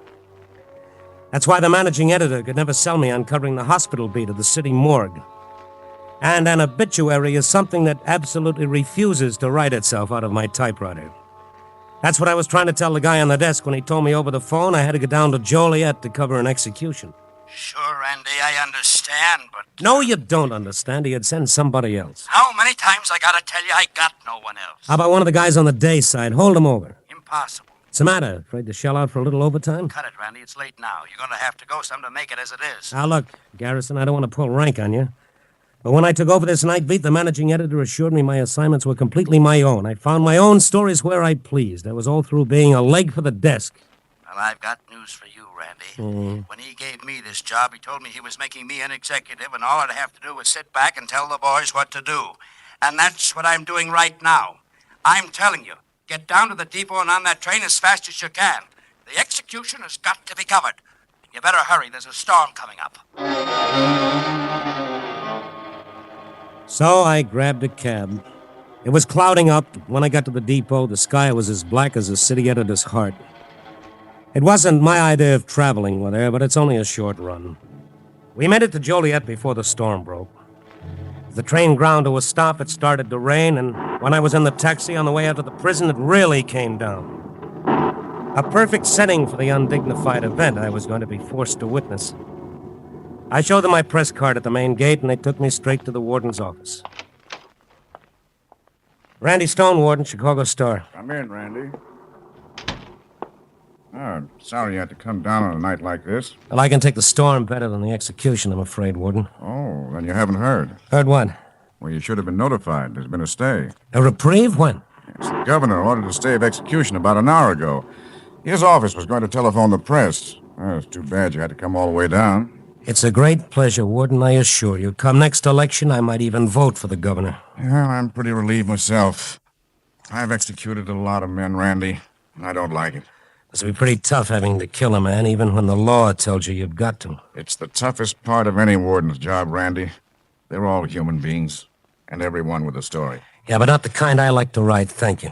That's why the managing editor could never sell me on covering the hospital beat of the city morgue. And an obituary is something that absolutely refuses to write itself out of my typewriter. That's what I was trying to tell the guy on the desk when he told me over the phone I had to go down to Joliet to cover an execution. Sure, Randy, I understand, but... No, you don't understand. He'd send somebody else. How many times I gotta tell you I got no one else? How about one of the guys on the day side? Hold him over. Impossible. What's the matter? Afraid to shell out for a little overtime? Cut it, Randy. It's late now. You're gonna have to go some to make it as it is. Now, look, Garrison, I don't want to pull rank on you. But when I took over this night beat, the managing editor assured me my assignments were completely my own. I found my own stories where I pleased. I was all through being a leg for the desk. Well, I've got news for you, Randy. When he gave me this job, he told me he was making me an executive, and all I'd have to do was sit back and tell the boys what to do. And that's what I'm doing right now. I'm telling you, get down to the depot and on that train as fast as you can. The execution has got to be covered. You better hurry. There's a storm coming up. So I grabbed a cab. It was clouding up. When I got to the depot, the sky was as black as a city editor's heart. It wasn't my idea of traveling with her, but it's only a short run. We made it to Joliet before the storm broke. The train ground to a stop, it started to rain, and when I was in the taxi on the way out to the prison, it really came down. A perfect setting for the undignified event I was going to be forced to witness. I showed them my press card at the main gate, and they took me straight to the warden's office. Randy Stone, Warden, Chicago Star. Come in, Randy. Oh, I'm sorry you had to come down on a night like this. Well, I can take the storm better than the execution, I'm afraid, Warden. Oh, then you haven't heard. Heard what? Well, you should have been notified. There's been a stay. A reprieve? When? Yes, the governor ordered a stay of execution about an hour ago. His office was going to telephone the press. Well, it's too bad you had to come all the way down. It's a great pleasure, Warden, I assure you. Come next election, I might even vote for the governor. Well, I'm pretty relieved myself. I've executed a lot of men, Randy, and I don't like it. Must be pretty tough having to kill a man, even when the law tells you you've got to. It's the toughest part of any warden's job, Randy. They're all human beings, and everyone with a story. Yeah, but not the kind I like to write, thank you.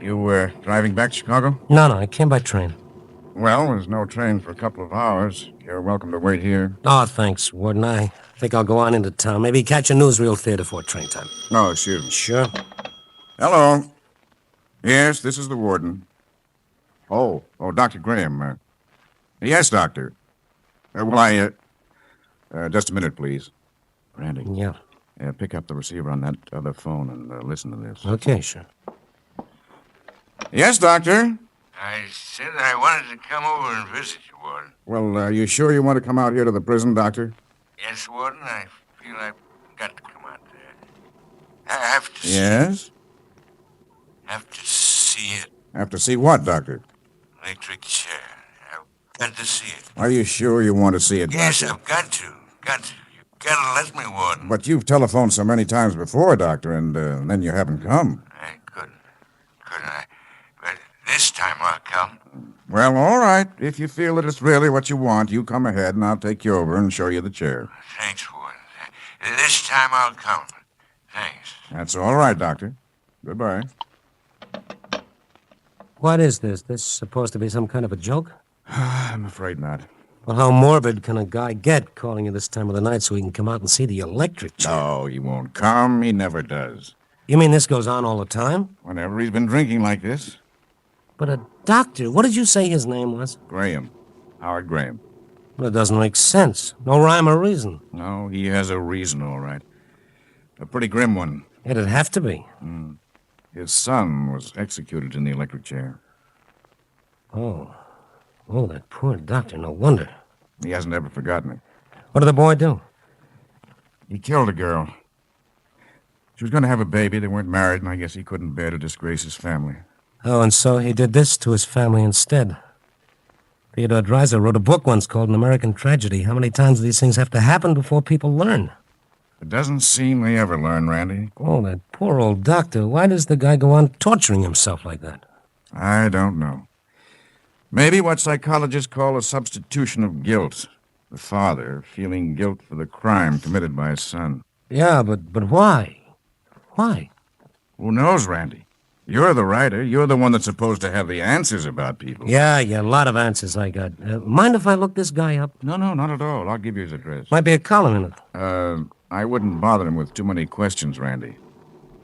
You driving back to Chicago? No, I came by train. Well, there's no train for a couple of hours. You're welcome to wait here. Oh, thanks, Warden. I think I'll go on into town. Maybe catch a newsreel theater for train time. No, excuse me. Sure. Hello. Yes, this is the warden. Oh, Dr. Graham. Yes, doctor. Just a minute, please. Randy. Yeah. Pick up the receiver on that other phone and listen to this. Okay, sure. Yes, doctor. I said I wanted to come over and visit you, Warden. Well, are you sure you want to come out here to the prison, doctor? Yes, Warden, I feel I've got to come out there. I have to Yes? have to see it. Have to see what, doctor? Electric chair. I've got to see it. Are you sure you want to see it, Yes, doctor? I've got to. You've got to let me, Warden. But you've telephoned so many times before, doctor, and then you haven't come. I couldn't I? But this time I'll come. Well, all right. If you feel that it's really what you want, you come ahead and I'll take you over and show you the chair. Thanks, Warden. This time I'll come. Thanks. That's all right, doctor. Goodbye. What is this? This supposed to be some kind of a joke? I'm afraid not. Well, how morbid can a guy get calling you this time of the night so he can come out and see the electric chair? No, he won't come. He never does. You mean this goes on all the time? Whenever he's been drinking like this. But a doctor, what did you say his name was? Graham. Howard Graham. Well, it doesn't make sense. No rhyme or reason. No, he has a reason, all right. A pretty grim one. It'd have to be. His son was executed in the electric chair. Oh, that poor doctor, no wonder. He hasn't ever forgotten it. What did the boy do? He killed a girl. She was going to have a baby. They weren't married, and I guess he couldn't bear to disgrace his family. Oh, and so he did this to his family instead. Theodore Dreiser wrote a book once called An American Tragedy. How many times do these things have to happen before people learn? It doesn't seem they ever learn, Randy. Oh, that poor old doctor. Why does the guy go on torturing himself like that? I don't know. Maybe what psychologists call a substitution of guilt. The father feeling guilt for the crime committed by his son. Yeah, but why? Why? Who knows, Randy? You're the writer. You're the one that's supposed to have the answers about people. Yeah, a lot of answers I got. Mind if I look this guy up? No, not at all. I'll give you his address. Might be a column in it. I wouldn't bother him with too many questions, Randy.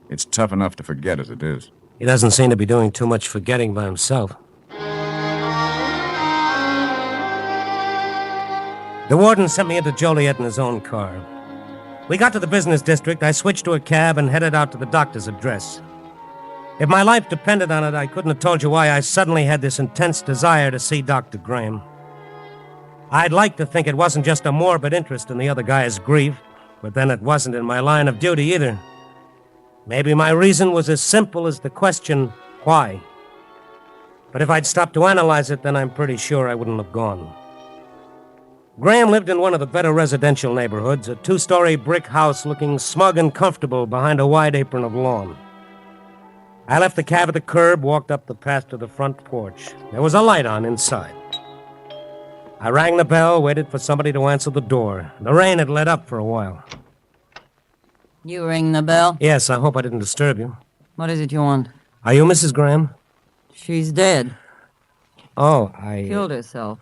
It's tough enough to forget as it is. He doesn't seem to be doing too much forgetting by himself. The warden sent me into Joliet in his own car. We got to the business district, I switched to a cab and headed out to the doctor's address. If my life depended on it, I couldn't have told you why I suddenly had this intense desire to see Dr. Graham. I'd like to think it wasn't just a morbid interest in the other guy's grief, but then it wasn't in my line of duty either. Maybe my reason was as simple as the question, why? But if I'd stopped to analyze it, then I'm pretty sure I wouldn't have gone. Graham lived in one of the better residential neighborhoods, a 2-story brick house looking smug and comfortable behind a wide apron of lawn. I left the cab at the curb, walked up the path to the front porch. There was a light on inside. I rang the bell, waited for somebody to answer the door. The rain had let up for a while. You ring the bell? Yes, I hope I didn't disturb you. What is it you want? Are you Mrs. Graham? She's dead. Oh, I... Killed herself.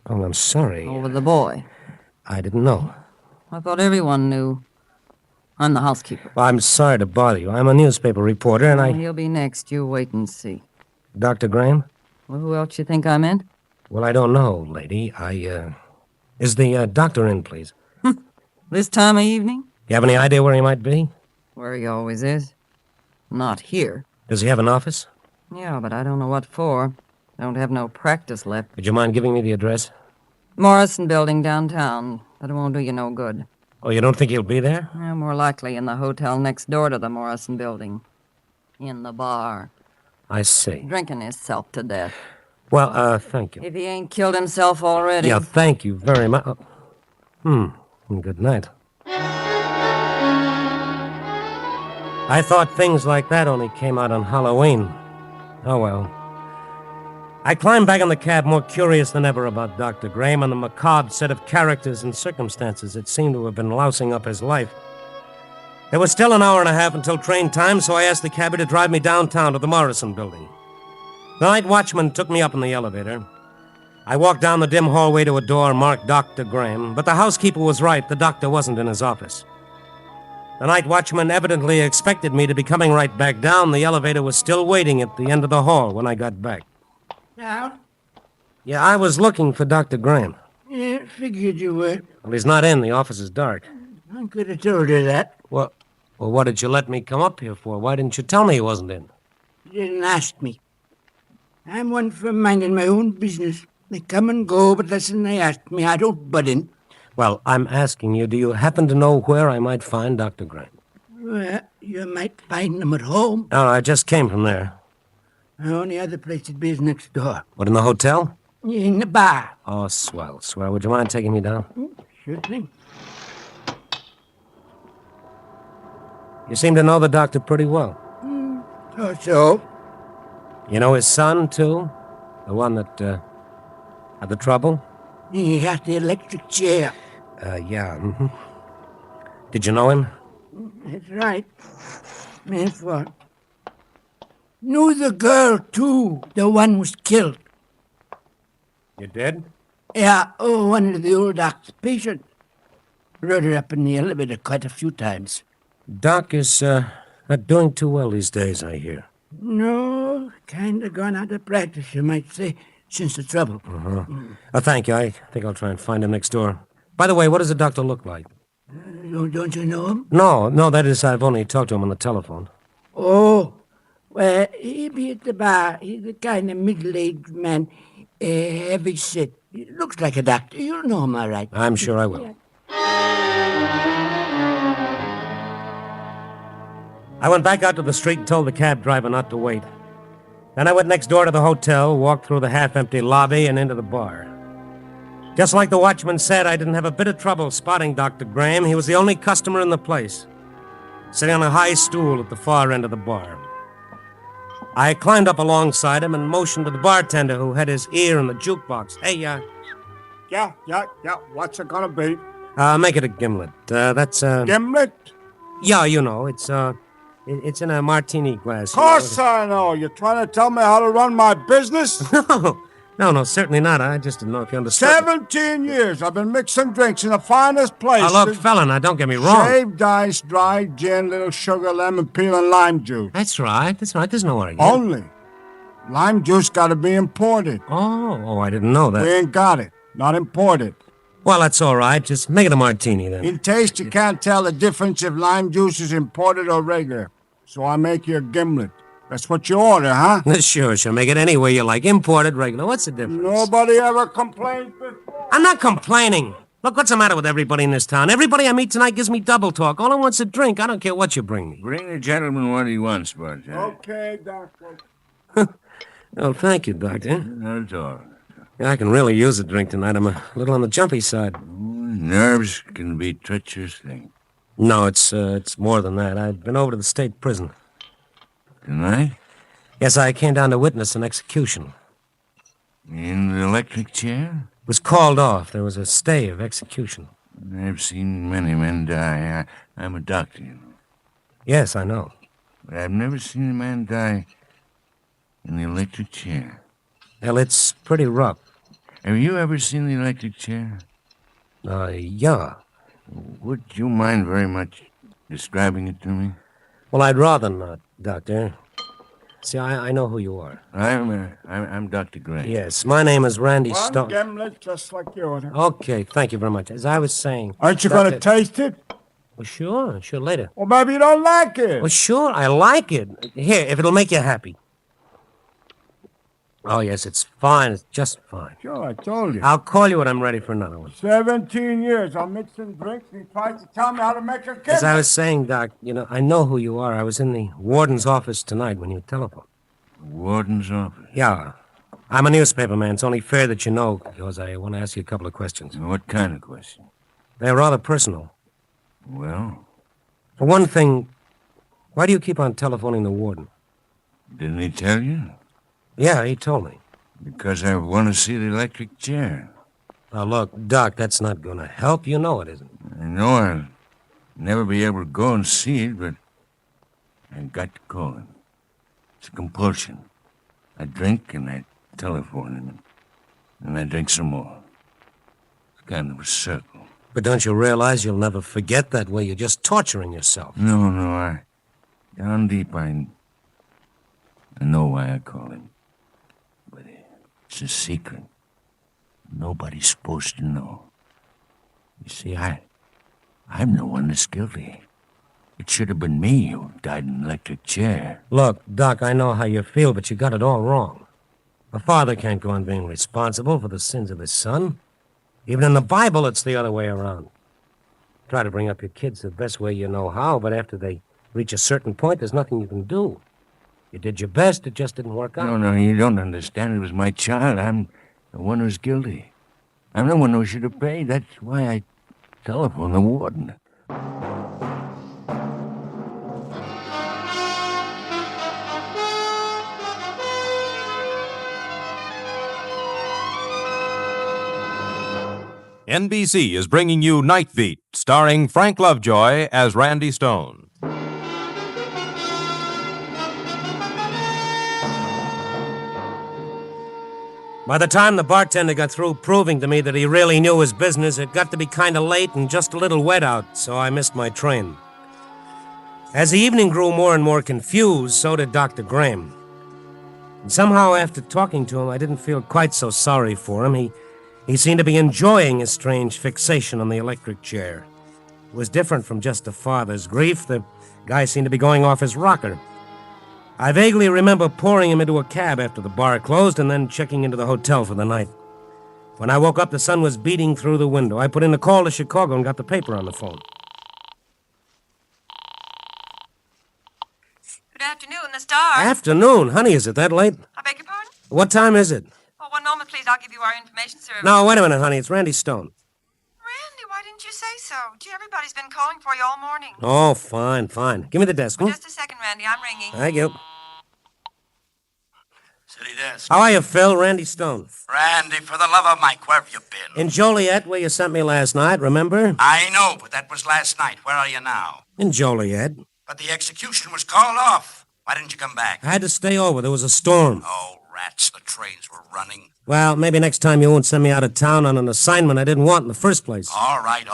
Oh, I'm sorry. Over the boy. I didn't know. I thought everyone knew. I'm the housekeeper. Well, I'm sorry to bother you. I'm a newspaper reporter, and He'll be next. You wait and see. Dr. Graham? Well, who else you think I meant? Well, I don't know, lady. Is the doctor in, please? This time of evening? You have any idea where he might be? Where he always is. Not here. Does he have an office? Yeah, but I don't know what for. I don't have no practice left. Would you mind giving me the address? Morrison Building downtown. But it won't do you no good. Oh, you don't think he'll be there? Yeah, more likely in the hotel next door to the Morrison Building. In the bar. I see. Drinking himself to death. Well, thank you. If he ain't killed himself already. Yeah, thank you very much. Good night. I thought things like that only came out on Halloween. Oh, well. I climbed back in the cab more curious than ever about Dr. Graham and the macabre set of characters and circumstances that seemed to have been lousing up his life. There was still an hour and a half until train time, so I asked the cabby to drive me downtown to the Morrison Building. The night watchman took me up in the elevator. I walked down the dim hallway to a door marked Dr. Graham, but the housekeeper was right. The doctor wasn't in his office. The night watchman evidently expected me to be coming right back down. The elevator was still waiting at the end of the hall when I got back. Now? Yeah, I was looking for Dr. Graham. Yeah, figured you were. Well, he's not in. The office is dark. I could have told her that. Well, what did you let me come up here for? Why didn't you tell me he wasn't in? You didn't ask me. I'm one for minding my own business. They come and go, but listen, they ask me. I don't butt in. Well, I'm asking you, do you happen to know where I might find Dr. Graham? Well, you might find him at home. No, I just came from there. The only other place to be is next door. What, in the hotel? In the bar. Oh, swell, swell. Would you mind taking me down? Sure thing. You seem to know the doctor pretty well. So? You know his son, too? The one that, had the trouble? He got the electric chair. Yeah. Mm-hmm. Did you know him? That's right. That's what. Knew the girl, too. The one was killed. You did? Yeah, one of the old doc's patients. Rode her up in the elevator quite a few times. Doc is, not doing too well these days, I hear. No, kind of gone out of practice, you might say, since the trouble. Uh-huh. Thank you. I think I'll try and find him next door. By the way, what does the doctor look like? Don't you know him? No, that is, I've only talked to him on the telephone. Oh, well, he'll be at the bar. He's a kind of middle-aged man, heavy set. He looks like a doctor. You'll know him all right. I'm sure I will. I went back out to the street and told the cab driver not to wait. Then I went next door to the hotel, walked through the half-empty lobby, and into the bar. Just like the watchman said, I didn't have a bit of trouble spotting Dr. Graham. He was the only customer in the place, sitting on a high stool at the far end of the bar. I climbed up alongside him and motioned to the bartender who had his ear in the jukebox. Hey, Yeah. What's it gonna be? make it a gimlet. That's, Gimlet? Yeah, you know, it's in a martini glass. Of course I know. You're trying to tell me how to run my business? No, certainly not. I just didn't know if you understood. 17 years I've been mixing drinks in the finest places. Look, fella, now don't get me wrong. Shaved ice, dry gin, little sugar, lemon peel, and lime juice. That's right. There's no argument. Only. Lime juice got to be imported. Oh, I didn't know that. We ain't got it. Not imported. Well, that's all right. Just make it a martini, then. In taste, you can't tell the difference if lime juice is imported or regular. So I make you a gimlet. That's what you order, huh? Sure. Make it any way you like. Imported, regular. What's the difference? Nobody ever complained before. I'm not complaining. Look, what's the matter with everybody in this town? Everybody I meet tonight gives me double talk. All I want's a drink. I don't care what you bring me. Bring the gentleman what he wants, Bud. Okay, Doctor. Oh, thank you, Doctor. Not at all. Yeah, I can really use a drink tonight. I'm a little on the jumpy side. Nerves can be a treacherous thing. No, it's more than that. I've been over to the state prison. Tonight? Yes, I came down to witness an execution. In the electric chair? It was called off. There was a stay of execution. I've seen many men die. I'm a doctor, you know. Yes, I know. But I've never seen a man die in the electric chair. Well, it's pretty rough. Have you ever seen the electric chair? Yeah. Would you mind very much describing it to me? Well, I'd rather not, Doctor. See, I know who you are. I'm Dr. Gray. Yes, my name is Randy One Stone. gimlet, just like the order. Okay, thank you very much. As I was saying... Aren't you going to taste it? Well, sure later. Well, maybe you don't like it. Well, sure, I like it. Here, if it'll make you happy. Oh, yes, it's fine. It's just fine. Sure, I told you. I'll call you when I'm ready for another one. 17 years. I'm mixing drinks, and he tried to tell me how to make a kid. As I was saying, Doc, I know who you are. I was in the warden's office tonight when you telephoned. Warden's office? Yeah. I'm a newspaper man. It's only fair that you know, because I want to ask you a couple of questions. What kind of questions? They're rather personal. Well? For one thing, why do you keep on telephoning the warden? Didn't he tell you? Yeah, he told me. Because I want to see the electric chair. Now, look, Doc, that's not going to help. You know it isn't. I know I'll never be able to go and see it, but I've got to call him. It's a compulsion. I drink and I telephone him, and I drink some more. It's kind of a circle. But don't you realize you'll never forget that way? You're just torturing yourself. No, down deep, I know why I call him. But it's a secret. Nobody's supposed to know. You see, I'm the one that's guilty. It should have been me who died in an electric chair. Look, Doc, I know how you feel, but you got it all wrong. A father can't go on being responsible for the sins of his son. Even in the Bible, it's the other way around. Try to bring up your kids the best way you know how, but after they reach a certain point, there's nothing you can do. You did your best, it just didn't work out. No, you don't understand. It was my child. I'm the one who's guilty. I'm the one who should have paid. That's why I telephoned the warden. NBC is bringing you Night Beat, starring Frank Lovejoy as Randy Stone. By the time the bartender got through proving to me that he really knew his business, it got to be kind of late and just a little wet out, so I missed my train. As the evening grew more and more confused, so did Dr. Graham. And somehow, after talking to him, I didn't feel quite so sorry for him. He seemed to be enjoying his strange fixation on the electric chair. It was different from just a father's grief. The guy seemed to be going off his rocker. I vaguely remember pouring him into a cab after the bar closed and then checking into the hotel for the night. When I woke up, the sun was beating through the window. I put in a call to Chicago and got the paper on the phone. Good afternoon, the Star. Afternoon? Honey, is it that late? I beg your pardon? What time is it? Oh, one moment, please. I'll give you our information service. No, wait a minute, honey. It's Randy Stone. Randy, why didn't you say so? Gee, everybody's been calling for you all morning. Oh, fine. Give me the desk, Just a second, Randy. I'm ringing. Thank you. City desk. How are you, Phil? Randy Stone. Randy, for the love of Mike, where have you been? In Joliet, where you sent me last night, remember? I know, but that was last night. Where are you now? In Joliet. But the execution was called off. Why didn't you come back? I had to stay over. There was a storm. Oh, rats. The trains were running. Well, maybe next time you won't send me out of town on an assignment I didn't want in the first place. All right.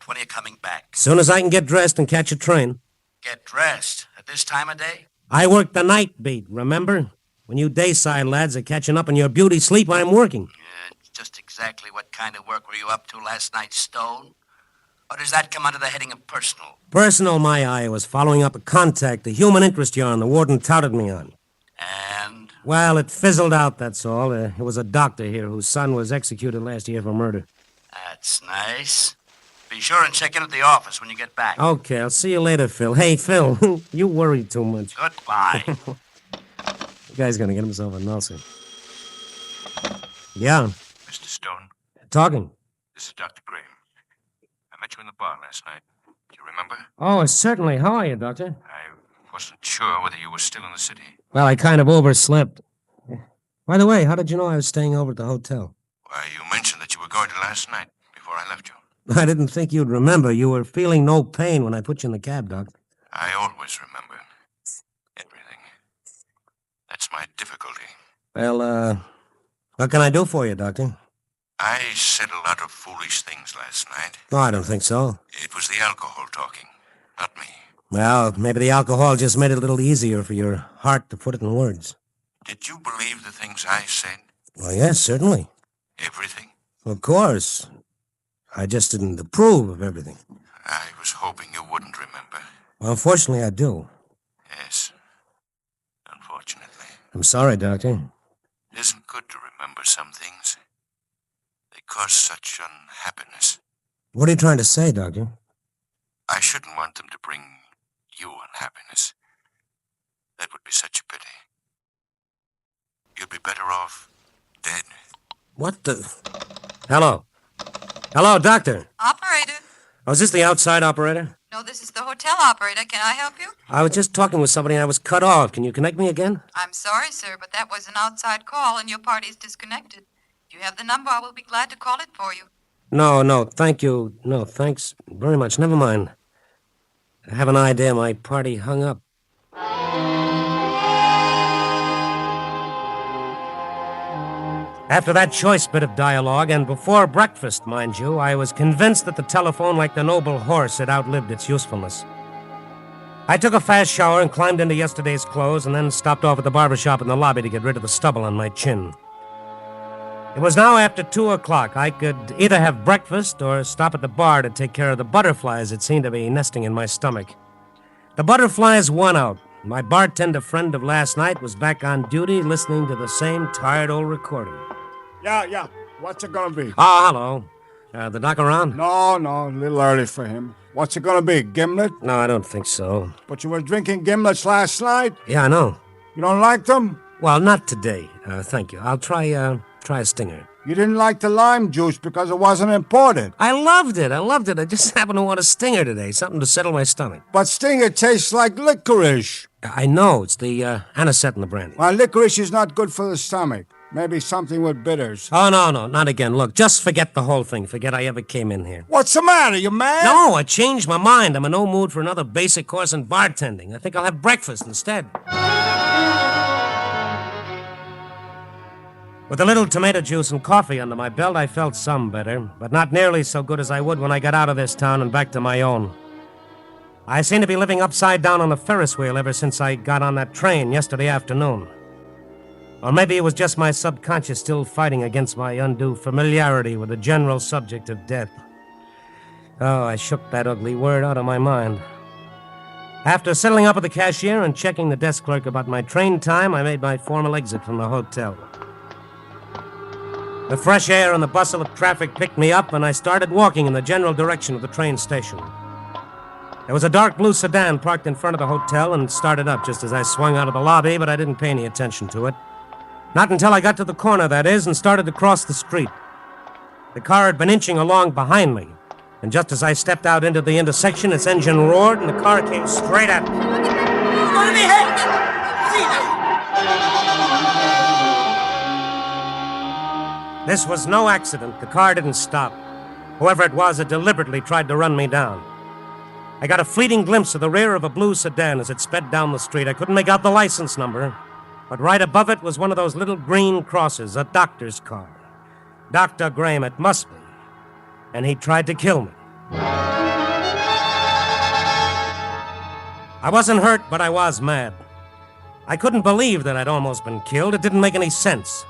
When are you coming back? As soon as I can get dressed and catch a train. Get dressed? At this time of day? I work the night beat, remember? When you dayside lads are catching up on your beauty sleep, I'm working. Just exactly what kind of work were you up to last night, Stone? Or does that come under the heading of personal? Personal, my eye, was following up a contact, a human interest yarn the warden touted me on. And? Well, it fizzled out, that's all. It was a doctor here whose son was executed last year for murder. That's nice. Be sure and check in at the office when you get back. Okay, I'll see you later, Phil. Hey, Phil, you worry too much. Goodbye. The guy's gonna get himself a Nelson. Yeah. Mr. Stone, Talking. this is Dr. Graham. I met you in the bar last night. Do you remember? Oh, certainly. How are you, Doctor? I wasn't sure whether you were still in the city. Well, I kind of overslept. By the way, how did you know I was staying over at the hotel? Why, you mentioned that you were going to last night before I left you. I didn't think you'd remember. You were feeling no pain when I put you in the cab, Doc. I always remember everything. That's my difficulty. Well, what can I do for you, Doctor? I said a lot of foolish things last night. No, I don't think so. It was the alcohol talking, not me. Well, maybe the alcohol just made it a little easier for your heart to put it in words. Did you believe the things I said? Well, yes, certainly. Everything? Of course. I just didn't approve of everything. I was hoping you wouldn't remember. Well, unfortunately, I do. Yes. Unfortunately. I'm sorry, Doctor. It isn't good to remember some things. They cause such unhappiness. What are you trying to say, Doctor? I shouldn't want them to bring you unhappiness. That would be such a pity. You'd be better off dead. What the... Hello. Hello, Doctor. Operator. Oh, is this the outside operator? No, this is the hotel operator. Can I help you? I was just talking with somebody and I was cut off. Can you connect me again? I'm sorry, sir, but that was an outside call and your party's disconnected. If you have the number, I will be glad to call it for you. No, thank you. No, thanks very much. Never mind. I have an idea my party hung up. After that choice bit of dialogue, and before breakfast, mind you, I was convinced that the telephone, like the noble horse, had outlived its usefulness. I took a fast shower and climbed into yesterday's clothes and then stopped off at the barber shop in the lobby to get rid of the stubble on my chin. It was now after 2 o'clock. I could either have breakfast or stop at the bar to take care of the butterflies that seemed to be nesting in my stomach. The butterflies won out. My bartender friend of last night was back on duty listening to the same tired old recording. Yeah. What's it gonna be? Oh, hello. The doc around? No, a little early for him. What's it gonna be, gimlet? No, I don't think so. But you were drinking gimlets last night? Yeah, I know. You don't like them? Well, not today. Thank you. I'll try a stinger. You didn't like the lime juice because it wasn't imported. I loved it. I just happened to want a stinger today, something to settle my stomach. But stinger tastes like licorice. I know. It's the anisette in the brandy. Well, licorice is not good for the stomach. Maybe something with bitters. Oh, no, not again. Look, just forget the whole thing. Forget I ever came in here. What's the matter, you mad? No, I changed my mind. I'm in no mood for another basic course in bartending. I think I'll have breakfast instead. With a little tomato juice and coffee under my belt, I felt some better, but not nearly so good as I would when I got out of this town and back to my own. I seem to be living upside down on the Ferris wheel ever since I got on that train yesterday afternoon. Or maybe it was just my subconscious still fighting against my undue familiarity with the general subject of death. Oh, I shook that ugly word out of my mind. After settling up with the cashier and checking the desk clerk about my train time, I made my formal exit from the hotel. The fresh air and the bustle of traffic picked me up, and I started walking in the general direction of the train station. There was a dark blue sedan parked in front of the hotel and started up just as I swung out of the lobby, but I didn't pay any attention to it. Not until I got to the corner, that is, and started to cross the street. The car had been inching along behind me, and just as I stepped out into the intersection, its engine roared, and the car came straight at me. He's gonna be hit! See that? This was no accident. The car didn't stop. Whoever it was had deliberately tried to run me down. I got a fleeting glimpse of the rear of a blue sedan as it sped down the street. I couldn't make out the license number, but right above it was one of those little green crosses, a doctor's car. Dr. Graham, it must be. And he tried to kill me. I wasn't hurt, but I was mad. I couldn't believe that I'd almost been killed. It didn't make any sense.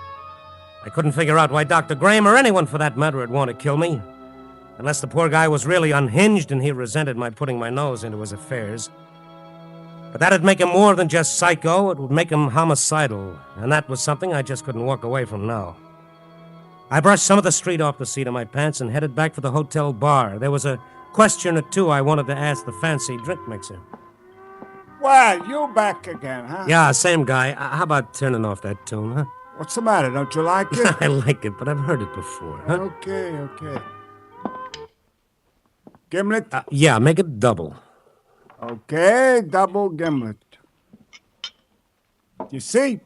I couldn't figure out why Dr. Graham, or anyone for that matter, would want to kill me. Unless the poor guy was really unhinged and he resented my putting my nose into his affairs. But that'd make him more than just psycho. It would make him homicidal. And that was something I just couldn't walk away from now. I brushed some of the street off the seat of my pants and headed back for the hotel bar. There was a question or two I wanted to ask the fancy drink mixer. Well, you back again, huh? Yeah, same guy. How about turning off that tune, huh? What's the matter? Don't you like it? I like it, but I've heard it before, huh? Okay. Gimlet? Yeah, make it double. Okay, double gimlet. You see?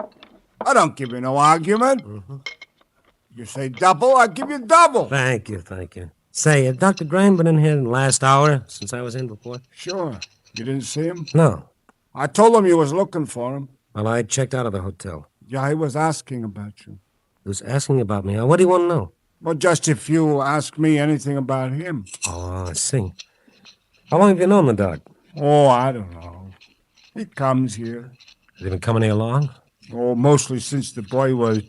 I don't give you no argument. Mm-hmm. You say double, I give you double. Thank you. Say, had Dr. Graham been in here in the last hour since I was in before? Sure. You didn't see him? No. I told him you was looking for him. Well, I checked out of the hotel. Yeah, he was asking about you. He was asking about me. What do you want to know? Well, just if you ask me anything about him. Oh, I see. How long have you known the dog? Oh, I don't know. He comes here. Has he been coming here long? Oh, mostly since the boy was,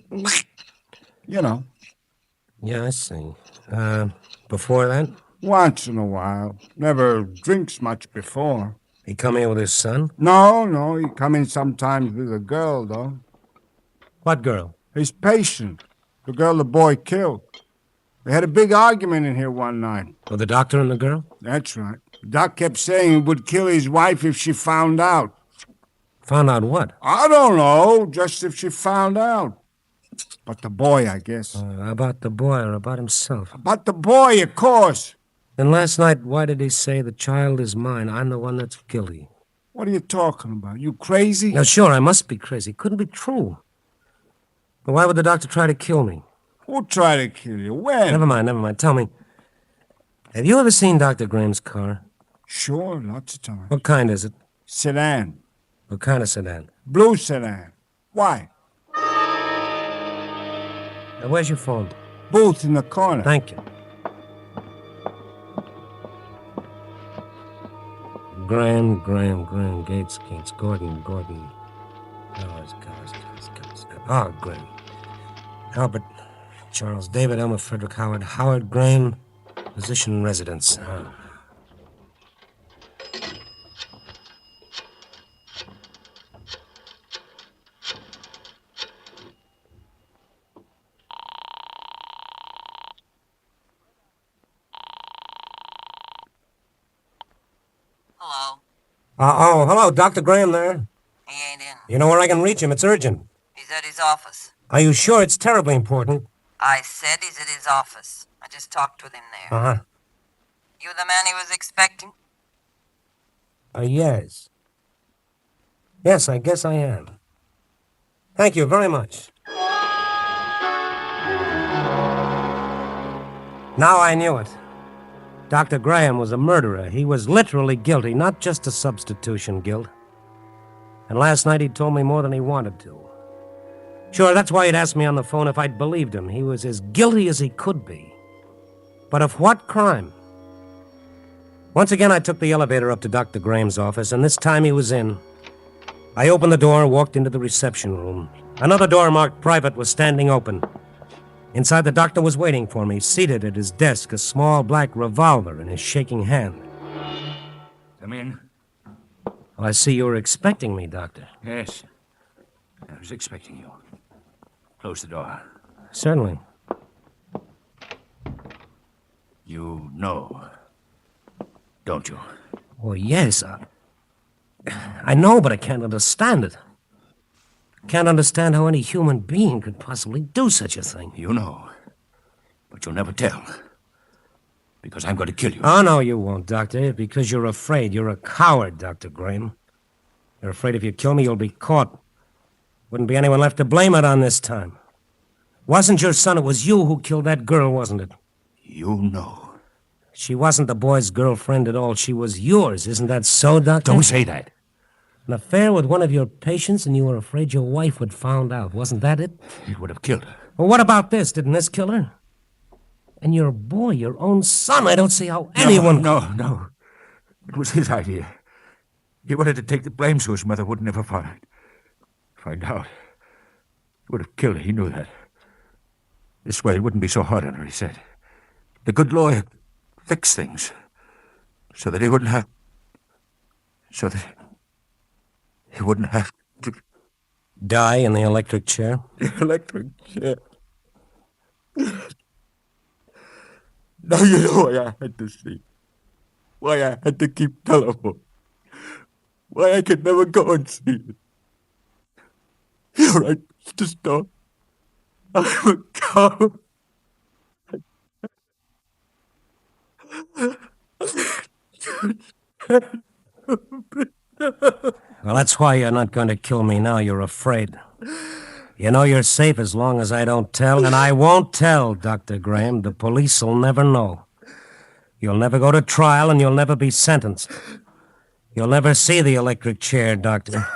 you know. Yeah, I see. Before that? Once in a while. Never drinks much before. He come here with his son? No. He come in sometimes with a girl, though. What girl? His patient. The girl the boy killed. They had a big argument in here one night. With the doctor and the girl? That's right. Doc kept saying he would kill his wife if she found out. Found out what? I don't know, just if she found out. But the boy, I guess. About the boy or about himself? About the boy, of course. Then last night, why did he say the child is mine? I'm the one that's guilty. What are you talking about? You crazy? Now, sure, I must be crazy. It couldn't be true. But why would the doctor try to kill me? Who tried to kill you? When? Never mind. Tell me, have you ever seen Dr. Graham's car? Sure, lots of times. What kind is it? Sedan. What kind of sedan? Blue sedan. Why? Now, where's your phone? Booth in the corner. Thank you. Graham, Gates, Gordon. Cars. Oh, Graham. Albert, Charles, David, Elmer, Frederick, Howard, Graham, position and residence. Hello? Hello, Dr. Graham there. He ain't in. You know where I can reach him? It's urgent. He's at his office. Are you sure it's terribly important? I said he's at his office. I just talked with him there. Uh-huh. You the man he was expecting? Yes. Yes, I guess I am. Thank you very much. Now I knew it. Dr. Graham was a murderer. He was literally guilty, not just a substitution guilt. And last night he told me more than he wanted to. Sure, that's why he'd asked me on the phone if I'd believed him. He was as guilty as he could be. But of what crime? Once again, I took the elevator up to Dr. Graham's office, and this time he was in. I opened the door and walked into the reception room. Another door marked private was standing open. Inside, the doctor was waiting for me, seated at his desk, a small black revolver in his shaking hand. Come in. Well, I see you were expecting me, Doctor. Yes. I was expecting you. Close the door. Certainly. You know, don't you? Well, yes. I know, but I can't understand it. Can't understand how any human being could possibly do such a thing. You know, but you'll never tell. Because I'm going to kill you. Oh, no, you won't, Doctor, because you're afraid. You're a coward, Dr. Graham. You're afraid if you kill me, you'll be caught. Wouldn't be anyone left to blame it on this time. Wasn't your son, it was you who killed that girl, wasn't it? You know. She wasn't the boy's girlfriend at all. She was yours. Isn't that so, Doctor? Don't say that. An affair with one of your patients, and you were afraid your wife would find out. Wasn't that it? It would have killed her. Well, what about this? Didn't this kill her? And your boy, your own son, I don't see how anyone... No. It was his idea. He wanted to take the blame so his mother would never find out. He would have killed her, he knew that. This way it wouldn't be so hard on her, he said. The good lawyer fixed things so that he wouldn't have... So that he wouldn't have to... Die in the electric chair? The electric chair. Now you know why I had to see. Why I had to keep telephone. Why I could never go and see it. You're right, Mr. Stone. I'm a coward. Well, that's why you're not going to kill me now. You're afraid. You know you're safe as long as I don't tell, and I won't tell, Dr. Graham. The police will never know. You'll never go to trial, and you'll never be sentenced. You'll never see the electric chair, Doctor.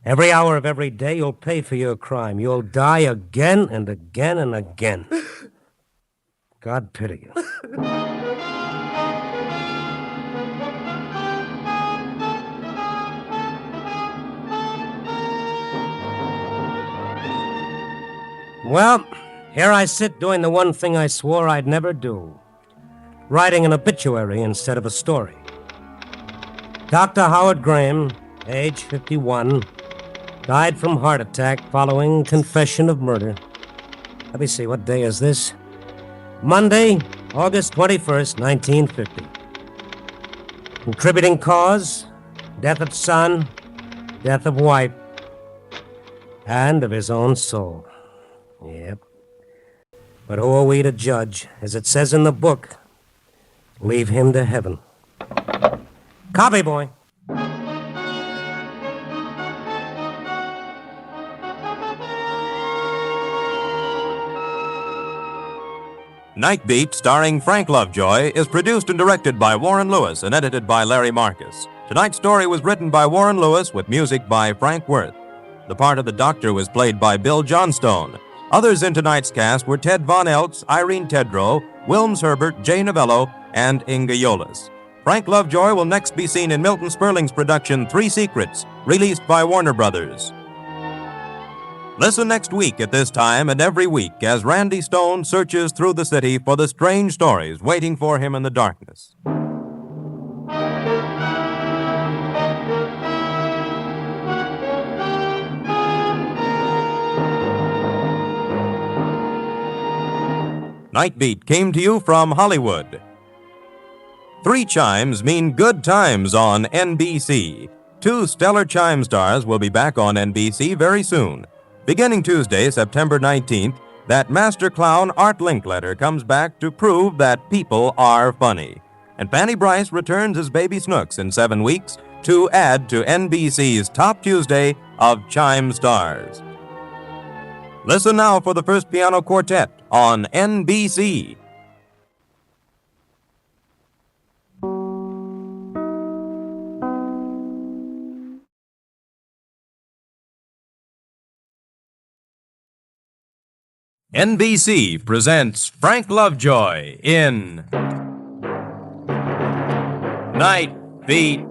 Every hour of every day, you'll pay for your crime. You'll die again and again and again. God pity you. Well, here I sit doing the one thing I swore I'd never do. Writing an obituary instead of a story. Dr. Howard Graham, age 51, died from heart attack following confession of murder. Let me see, what day is this? Monday, August 21st, 1950. Contributing cause, death of son, death of wife, and of his own soul. Yep. But who are we to judge? As it says in the book, leave him to heaven. Copy, boy. Night Beat, starring Frank Lovejoy, is produced and directed by Warren Lewis and edited by Larry Marcus. Tonight's story was written by Warren Lewis with music by Frank Worth. The part of the doctor was played by Bill Johnstone. Others in tonight's cast were Ted Von Eltz, Irene Tedrow, Wilms Herbert, Jay Novello, and Inga Yolis. Frank Lovejoy will next be seen in Milton Sperling's production Three Secrets, released by Warner Brothers. Listen next week at this time and every week as Randy Stone searches through the city for the strange stories waiting for him in the darkness. Night Beat came to you from Hollywood. 3 chimes mean good times on NBC. 2 stellar chime stars will be back on NBC very soon. Beginning Tuesday, September 19th, that master clown Art Linkletter comes back to prove that people are funny. And Fanny Bryce returns as Baby Snooks in 7 weeks to add to NBC's top Tuesday of chime stars. Listen now for the first piano quartet on NBC. NBC presents Frank Lovejoy in Night Beat.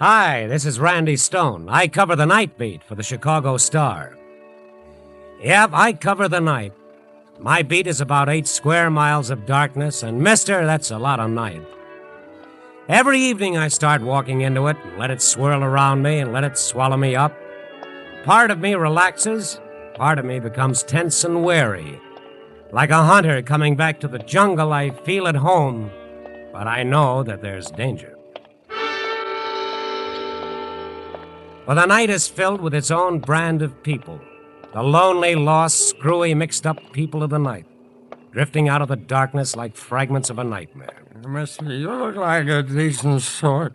Hi, this is Randy Stone. I cover the Night Beat for the Chicago Star. Yep, I cover the night. My beat is about 8 square miles of darkness, and mister, that's a lot of night. Every evening I start walking into it and let it swirl around me and let it swallow me up. Part of me relaxes, part of me becomes tense and wary. Like a hunter coming back to the jungle, I feel at home, but I know that there's danger. For the night is filled with its own brand of people. The lonely, lost, screwy, mixed-up people of the night, drifting out of the darkness like fragments of a nightmare. Mister, you look like a decent sort.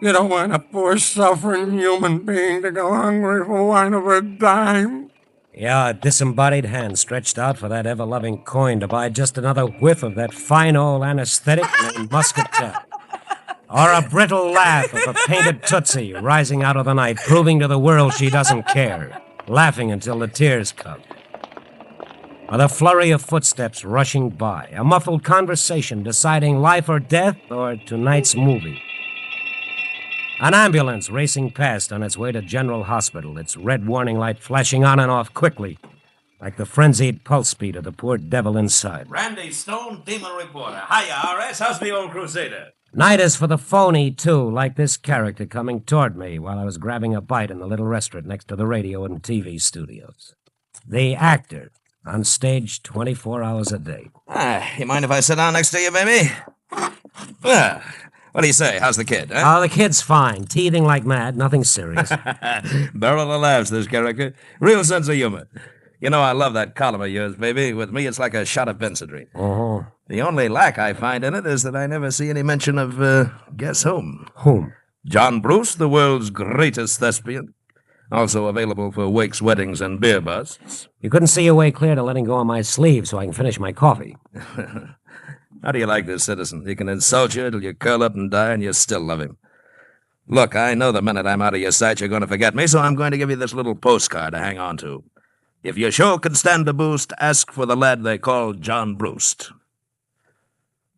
You don't want a poor, suffering human being to go hungry for want of a dime. Yeah, a disembodied hand stretched out for that ever-loving coin to buy just another whiff of that fine old anesthetic named Muscatel. Or a brittle laugh of a painted Tootsie rising out of the night, proving to the world she doesn't care, laughing until the tears come. Or the flurry of footsteps rushing by, a muffled conversation deciding life or death or tonight's movie. An ambulance racing past on its way to General Hospital, its red warning light flashing on and off quickly, like the frenzied pulse beat of the poor devil inside. Randy Stone, Demon Reporter. Hiya, RS. How's the old Crusader? Night is for the phony, too, like this character coming toward me while I was grabbing a bite in the little restaurant next to the radio and TV studios. The actor, on stage 24 hours a day. You mind if I sit down next to you, baby? What do you say? How's the kid, huh? Oh, the kid's fine. Teething like mad. Nothing serious. Barrel of laughs, this character. Real sense of humor. You know, I love that column of yours, baby. With me, it's like a shot of Benzedrine. Oh. The only lack I find in it is that I never see any mention of, guess whom? Whom? John Bruce, the world's greatest thespian. Also available for wakes, weddings, and beer busts. You couldn't see your way clear to letting go of my sleeve so I can finish my coffee. How do you like this, citizen? He can insult you till you curl up and die, and you still love him. Look, I know the minute I'm out of your sight, you're going to forget me, so I'm going to give you this little postcard to hang on to. If your show can stand a boost, ask for the lad they call John Brewst.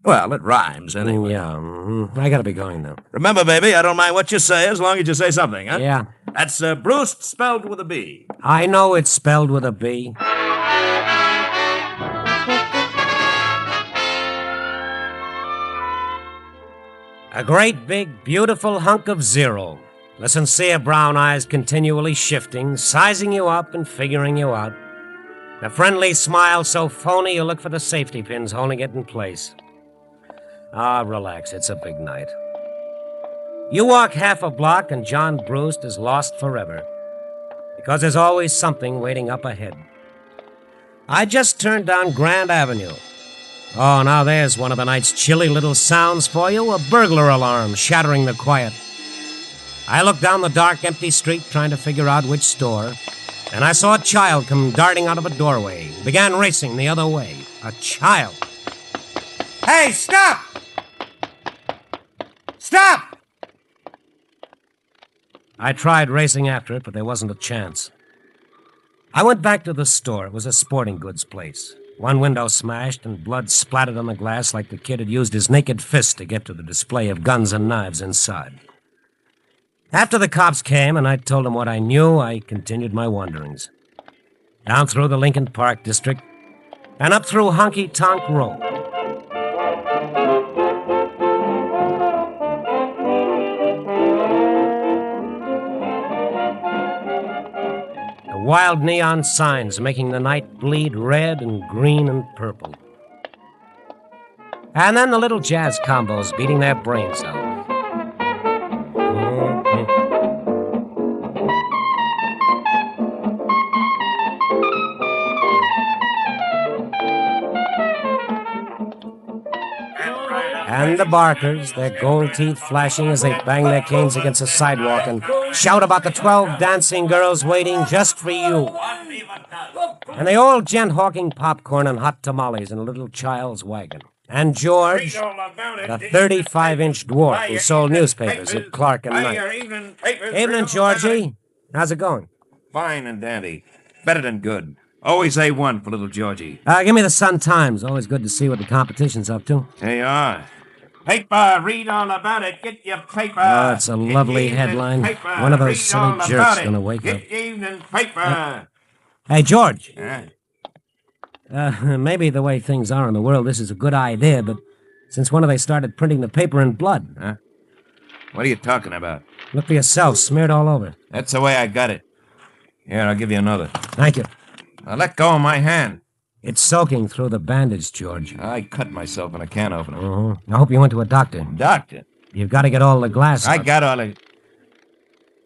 Well, it rhymes, anyway. Yeah, I gotta be going now. Remember, baby, I don't mind what you say as long as you say something, huh? Yeah. That's Brewst spelled with a B. I know it's spelled with a B. A great big, beautiful hunk of zero. The sincere brown eyes continually shifting, sizing you up and figuring you out. The friendly smile so phony you look for the safety pins holding it in place. Ah, relax, it's a big night. You walk half a block and John Brewst is lost forever. Because there's always something waiting up ahead. I just turned down Grand Avenue. Oh, now there's one of the night's chilly little sounds for you, a burglar alarm shattering the quiet. I looked down the dark, empty street trying to figure out which store, and I saw a child come darting out of a doorway, began racing the other way. A child. Hey, stop! Stop! I tried racing after it, but there wasn't a chance. I went back to the store. It was a sporting goods place. One window smashed and blood splattered on the glass like the kid had used his naked fist to get to the display of guns and knives inside. After the cops came and I told them what I knew, I continued my wanderings. Down through the Lincoln Park district and up through Honky Tonk Road. The wild neon signs making the night bleed red and green and purple. And then the little jazz combos beating their brains out. And the barkers, their gold teeth flashing as they bang their canes against the sidewalk and shout about the 12 dancing girls waiting just for you. And they all gent hawking popcorn and hot tamales in a little child's wagon. And George, the 35-inch dwarf who sold newspapers at Clark and Knight. Evening, Georgie. How's it going? Fine and dandy. Better than good. Always A1 for little Georgie. Give me the Sun-Times. Always good to see what the competition's up to. Here you are. Paper, read all about it. Get your paper. Oh, it's a lovely headline. One of those silly jerks gonna wake up. Get evening paper. Hey, George. Maybe the way things are in the world, this is a good idea, but since when have they started printing the paper in blood? Huh? What are you talking about? Look for yourself, smeared all over. That's the way I got it. Here, I'll give you another. Thank you. Now let go of my hand. It's soaking through the bandage, George. I cut myself in a can opener. I hope you went to a doctor. Doctor? You've got to get all the glass out. I got all the...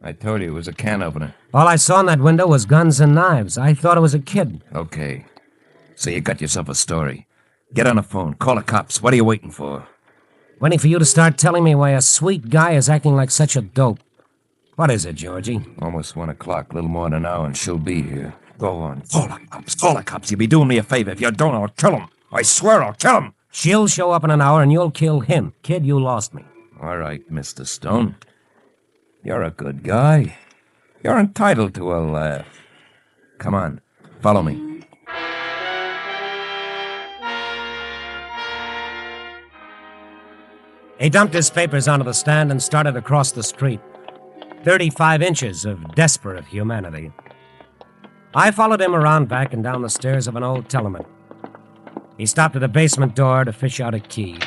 I told you it was a can opener. All I saw in that window was guns and knives. I thought it was a kid. Okay. So you got yourself a story. Get on the phone. Call the cops. What are you waiting for? Waiting for you to start telling me why a sweet guy is acting like such a dope. What is it, Georgie? Almost 1 o'clock. A little more than an hour, and she'll be here. Go on. Call the cops. Call the cops. You'll be doing me a favor. If you don't, I'll kill him. I swear I'll kill him. She'll show up in an hour, and you'll kill him. Kid, you lost me. All right, Mr. Stone. You're a good guy. You're entitled to a laugh. Come on. Follow me. He dumped his papers onto the stand and started across the street. 35 inches of desperate humanity. I followed him around back and down the stairs of an old tenement. He stopped at a basement door to fish out a key.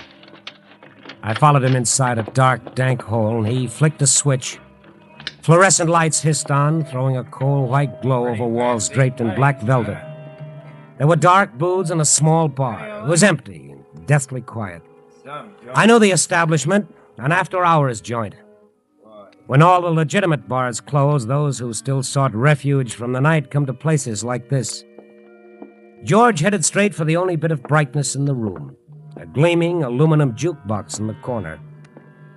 I followed him inside a dark, dank hole, and he flicked a switch. Fluorescent lights hissed on, throwing a cold white glow over walls draped in black velvet. There were dark booths and a small bar. It was empty and deathly quiet. I knew the establishment, an after-hours joint. When all the legitimate bars closed, those who still sought refuge from the night come to places like this. George headed straight for the only bit of brightness in the room, a gleaming aluminum jukebox in the corner.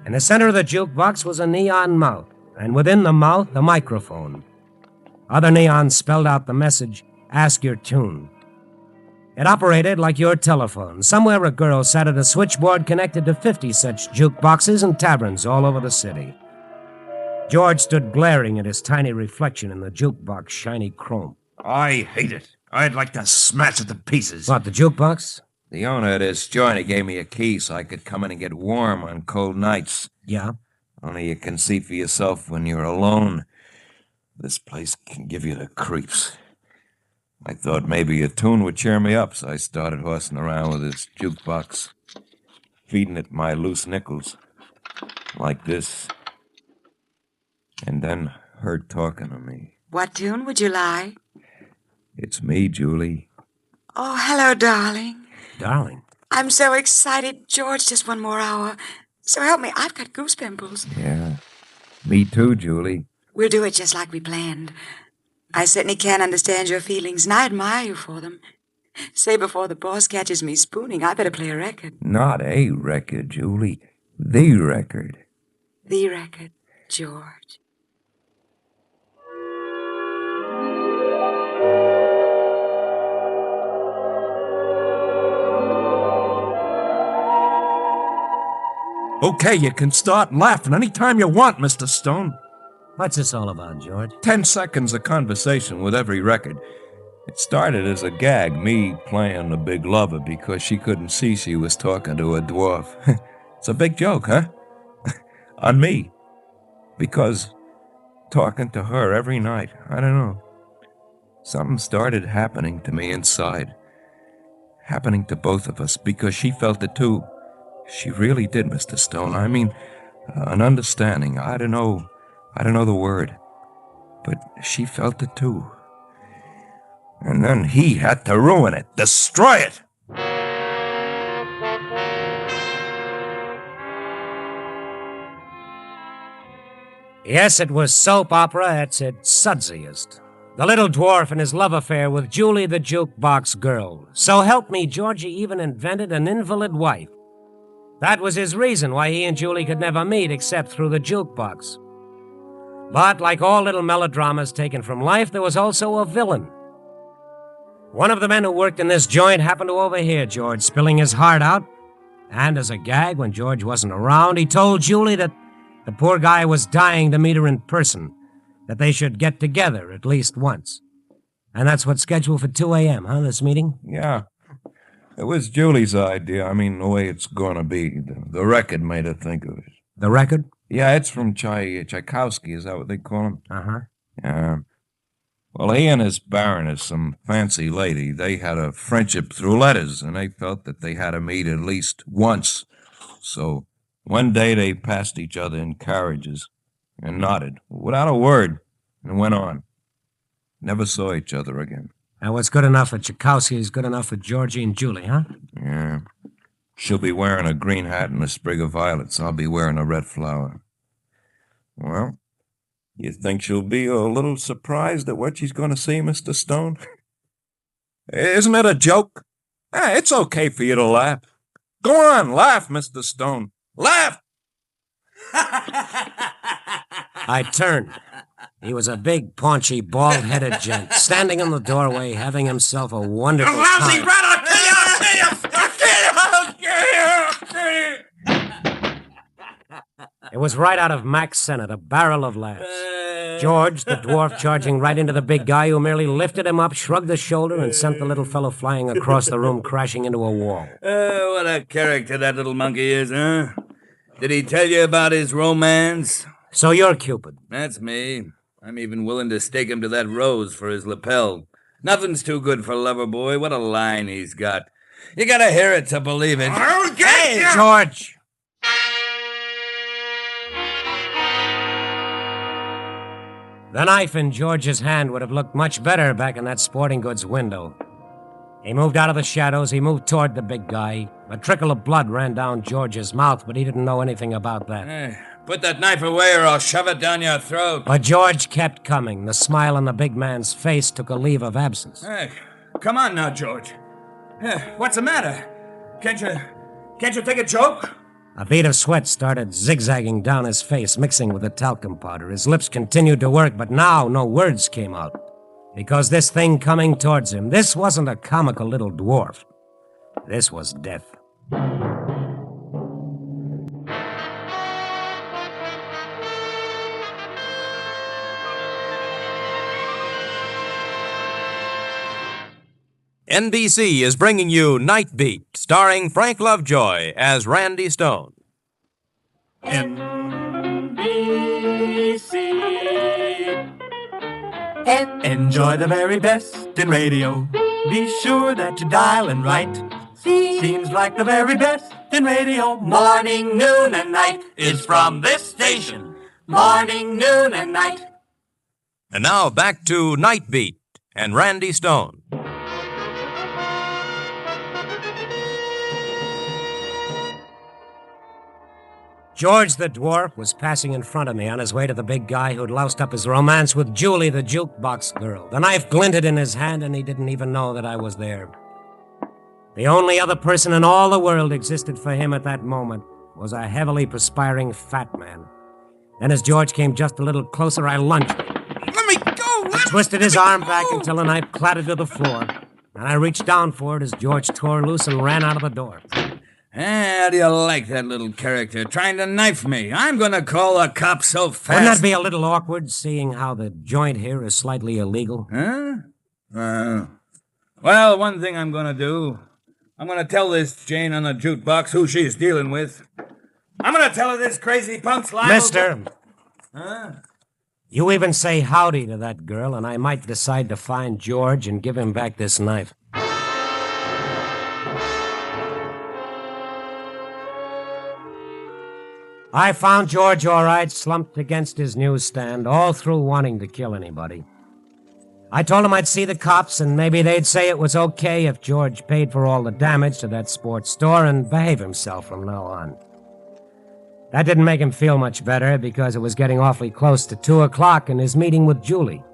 In the center of the jukebox was a neon mouth, and within the mouth, a microphone. Other neons spelled out the message, "Ask your tune." It operated like your telephone. Somewhere a girl sat at a switchboard connected to 50 such jukeboxes and taverns all over the city. George stood glaring at his tiny reflection in the jukebox shiny chrome. I hate it. I'd like to smash it to pieces. What, the jukebox? The owner of this joint, he gave me a key so I could come in and get warm on cold nights. Yeah? Only you can see for yourself when you're alone. This place can give you the creeps. I thought maybe a tune would cheer me up, so I started horsing around with this jukebox, feeding it my loose nickels, like this. And then her talking to me. What tune would you like? It's me, Julie. Oh, hello, darling. Darling? I'm so excited. George, just one more hour. So help me, I've got goose pimples. Yeah. Me too, Julie. We'll do it just like we planned. I certainly can't understand your feelings, and I admire you for them. Say before the boss catches me spooning, I better play a record. Not a record, Julie. The record. The record, George. Okay, you can start laughing any time you want, Mr. Stone. What's this all about, George? 10 seconds of conversation with every record. It started as a gag, me playing the big lover because she couldn't see she was talking to a dwarf. It's a big joke, huh? On me. Because talking to her every night, I don't know. Something started happening to me inside. Happening to both of us because she felt it too. She really did, Mr. Stone. I mean, an understanding. I don't know the word. But she felt it too. And then he had to ruin it, destroy it. Yes, it was soap opera at its sudsiest. The little dwarf and his love affair with Julie the jukebox girl. So help me, Georgie even invented an invalid wife. That was his reason why he and Julie could never meet except through the jukebox. But like all little melodramas taken from life, there was also a villain. One of the men who worked in this joint happened to overhear George spilling his heart out, and as a gag, when George wasn't around, he told Julie that the poor guy was dying to meet her in person, that they should get together at least once. And that's what's scheduled for 2 a.m., huh, this meeting? Yeah. It was Julie's idea. I mean, the way it's gonna be. The record made her think of it. The record? Yeah, it's from Tchaikovsky. Is that what they call him? Uh-huh. Yeah. Well, he and his Baroness, some fancy lady, they had a friendship through letters, and they felt that they had to meet at least once. So one day they passed each other in carriages and nodded, without a word, and went on. Never saw each other again. And what's good enough for Tchaikovsky is good enough for Georgie and Julie, huh? Yeah. She'll be wearing a green hat and a sprig of violets. I'll be wearing a red flower. Well, you think she'll be a little surprised at what she's going to see, Mr. Stone? Isn't it a joke? It's okay for you to laugh. Go on, laugh, Mr. Stone. Laugh! I turned. He was a big, paunchy, bald-headed gent, standing in the doorway, having himself a wonderful You lousy time. rat! I'll kill you! I'll kill you! It was right out of Mac's Senate, a barrel of laughs. George, the dwarf, charging right into the big guy who merely lifted him up, shrugged his shoulder, and sent the little fellow flying across the room, crashing into a wall. What a character that little monkey is, huh? Did he tell you about his romance? So you're Cupid. That's me. I'm even willing to stake him to that rose for his lapel. Nothing's too good for Loverboy. What a line he's got. You gotta hear it to believe it. I'll get you! George! The knife in George's hand would have looked much better back in that sporting goods window. He moved out of the shadows. He moved toward the big guy. A trickle of blood ran down George's mouth, but he didn't know anything about that. Put that knife away or I'll shove it down your throat. But George kept coming. The smile on the big man's face took a leave of absence. Hey, come on now, George. What's the matter? Can't you take a joke? A bead of sweat started zigzagging down his face, mixing with the talcum powder. His lips continued to work, but now no words came out. Because this thing coming towards him, this wasn't a comical little dwarf. This was death. NBC is bringing you Night Beat, starring Frank Lovejoy as Randy Stone. Enjoy the very best in radio. Be sure that you're dialing right. Seems like the very best in radio. Morning, noon, and night is from this station. Morning, noon, and night. And now back to Night Beat and Randy Stone. George the dwarf was passing in front of me on his way to the big guy who'd loused up his romance with Julie, the jukebox girl. The knife glinted in his hand, and he didn't even know that I was there. The only other person in all the world existed for him at that moment was a heavily perspiring fat man. Then as George came just a little closer, I lunged. Let me go! I twisted his arm back until the knife clattered to the floor, and I reached down for it as George tore loose and ran out of the door. How do you like that little character trying to knife me? I'm going to call the cops so fast. Wouldn't that be a little awkward, seeing how the joint here is slightly illegal? Huh? Well, one thing I'm going to do, I'm going to tell this Jane on the jukebox who she's dealing with. I'm going to tell her this crazy punk's liable. Mister! Huh? You even say howdy to that girl, and I might decide to find George and give him back this knife. I found George all right, slumped against his newsstand, all through wanting to kill anybody. I told him I'd see the cops, and maybe they'd say it was okay if George paid for all the damage to that sports store and behave himself from now on. That didn't make him feel much better, because it was getting awfully close to 2 o'clock and his meeting with Julie.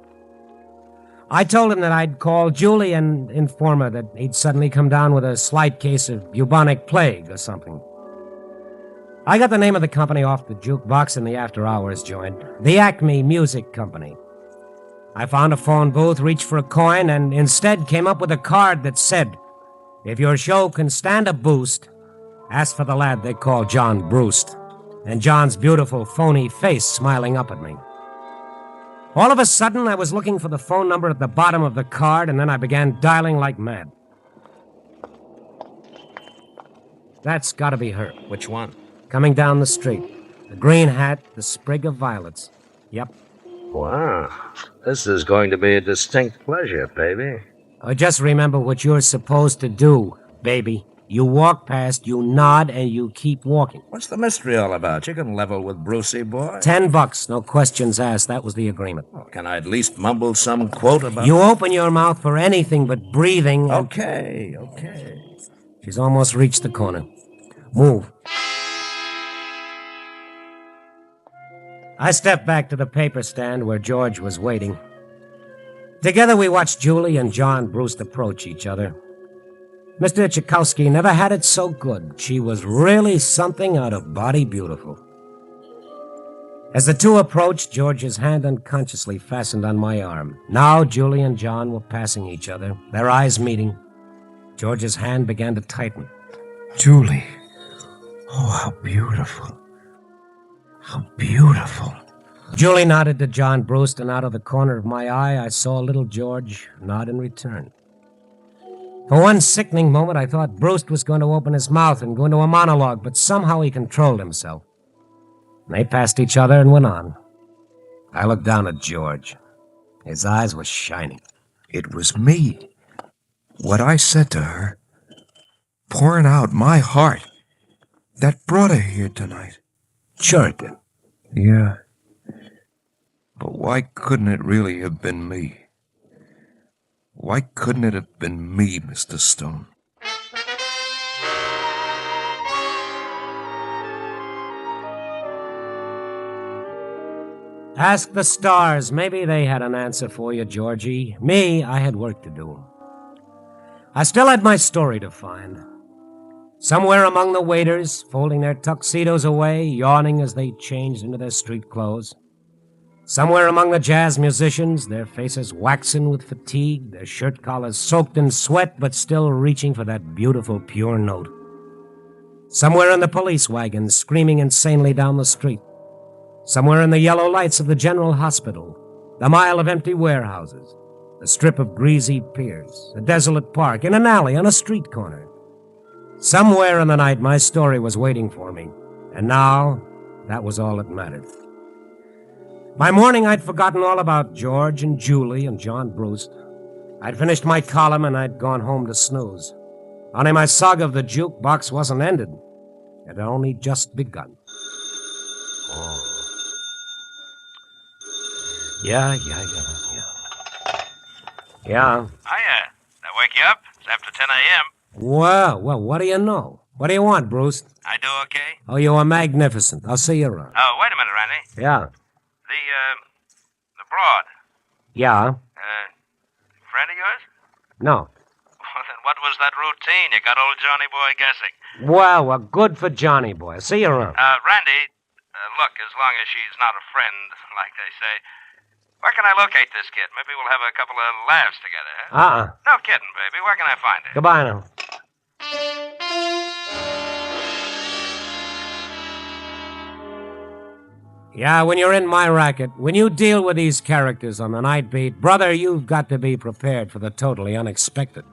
I told him that I'd call Julie and inform her that he'd suddenly come down with a slight case of bubonic plague or something. I got the name of the company off the jukebox in the after-hours joint, the Acme Music Company. I found a phone booth, reached for a coin, and instead came up with a card that said, "If your show can stand a boost, ask for the lad they call John Brewst," and John's beautiful, phony face smiling up at me. All of a sudden, I was looking for the phone number at the bottom of the card, and then I began dialing like mad. That's gotta be her. Which one? Coming down the street. The green hat, the sprig of violets. Yep. Wow. This is going to be a distinct pleasure, baby. Just remember what you're supposed to do, baby. You walk past, you nod, and you keep walking. What's the mystery all about? You can level with Brucey, boy. $10, no questions asked. That was the agreement. Well, can I at least mumble some quote about... You open your mouth for anything but breathing. And... Okay. She's almost reached the corner. Move. I stepped back to the paper stand where George was waiting. Together we watched Julie and John Brewst approach each other. Mr. Tchaikovsky never had it so good. She was really something out of body beautiful. As the two approached, George's hand unconsciously fastened on my arm. Now Julie and John were passing each other, their eyes meeting. George's hand began to tighten. Julie. Oh, how beautiful. How beautiful. Julie nodded to John Brewst, and out of the corner of my eye, I saw little George nod in return. For one sickening moment, I thought Brewst was going to open his mouth and go into a monologue, but somehow he controlled himself. They passed each other and went on. I looked down at George. His eyes were shining. It was me. What I said to her, pouring out my heart, that brought her here tonight. Sure it did. Yeah. But why couldn't it really have been me? Why couldn't it have been me, Mr. Stone? Ask the stars. Maybe they had an answer for you, Georgie. Me, I had work to do. I still had my story to find. Somewhere among the waiters, folding their tuxedos away, yawning as they changed into their street clothes, Somewhere among the jazz musicians, their faces waxen with fatigue, their shirt collars soaked in sweat, but still reaching for that beautiful, pure note. Somewhere in the police wagons, screaming insanely down the street. Somewhere in the yellow lights of the General Hospital, the mile of empty warehouses, the strip of greasy piers, a desolate park, in an alley, on a street corner. Somewhere in the night, my story was waiting for me, and now that was all that mattered. By morning, I'd forgotten all about George and Julie and John Bruce. I'd finished my column, and I'd gone home to snooze. Only my saga of the jukebox wasn't ended. It had only just begun. Yeah. Yeah. Hiya. That wake you up? It's after 10 a.m. Well, what do you know? What do you want, Bruce? I do okay? Oh, you are magnificent. I'll see you around. Oh, wait a minute, Randy. Yeah. The broad. Yeah? Friend of yours? No. Well, then what was that routine? You got old Johnny Boy guessing. Well, good for Johnny Boy. See you around. Randy, look, as long as she's not a friend, like they say, where can I locate this kid? Maybe we'll have a couple of laughs together, huh? No kidding, baby. Where can I find her? Goodbye now. Yeah, when you're in my racket, when you deal with these characters on the night beat, brother, you've got to be prepared for the totally unexpected.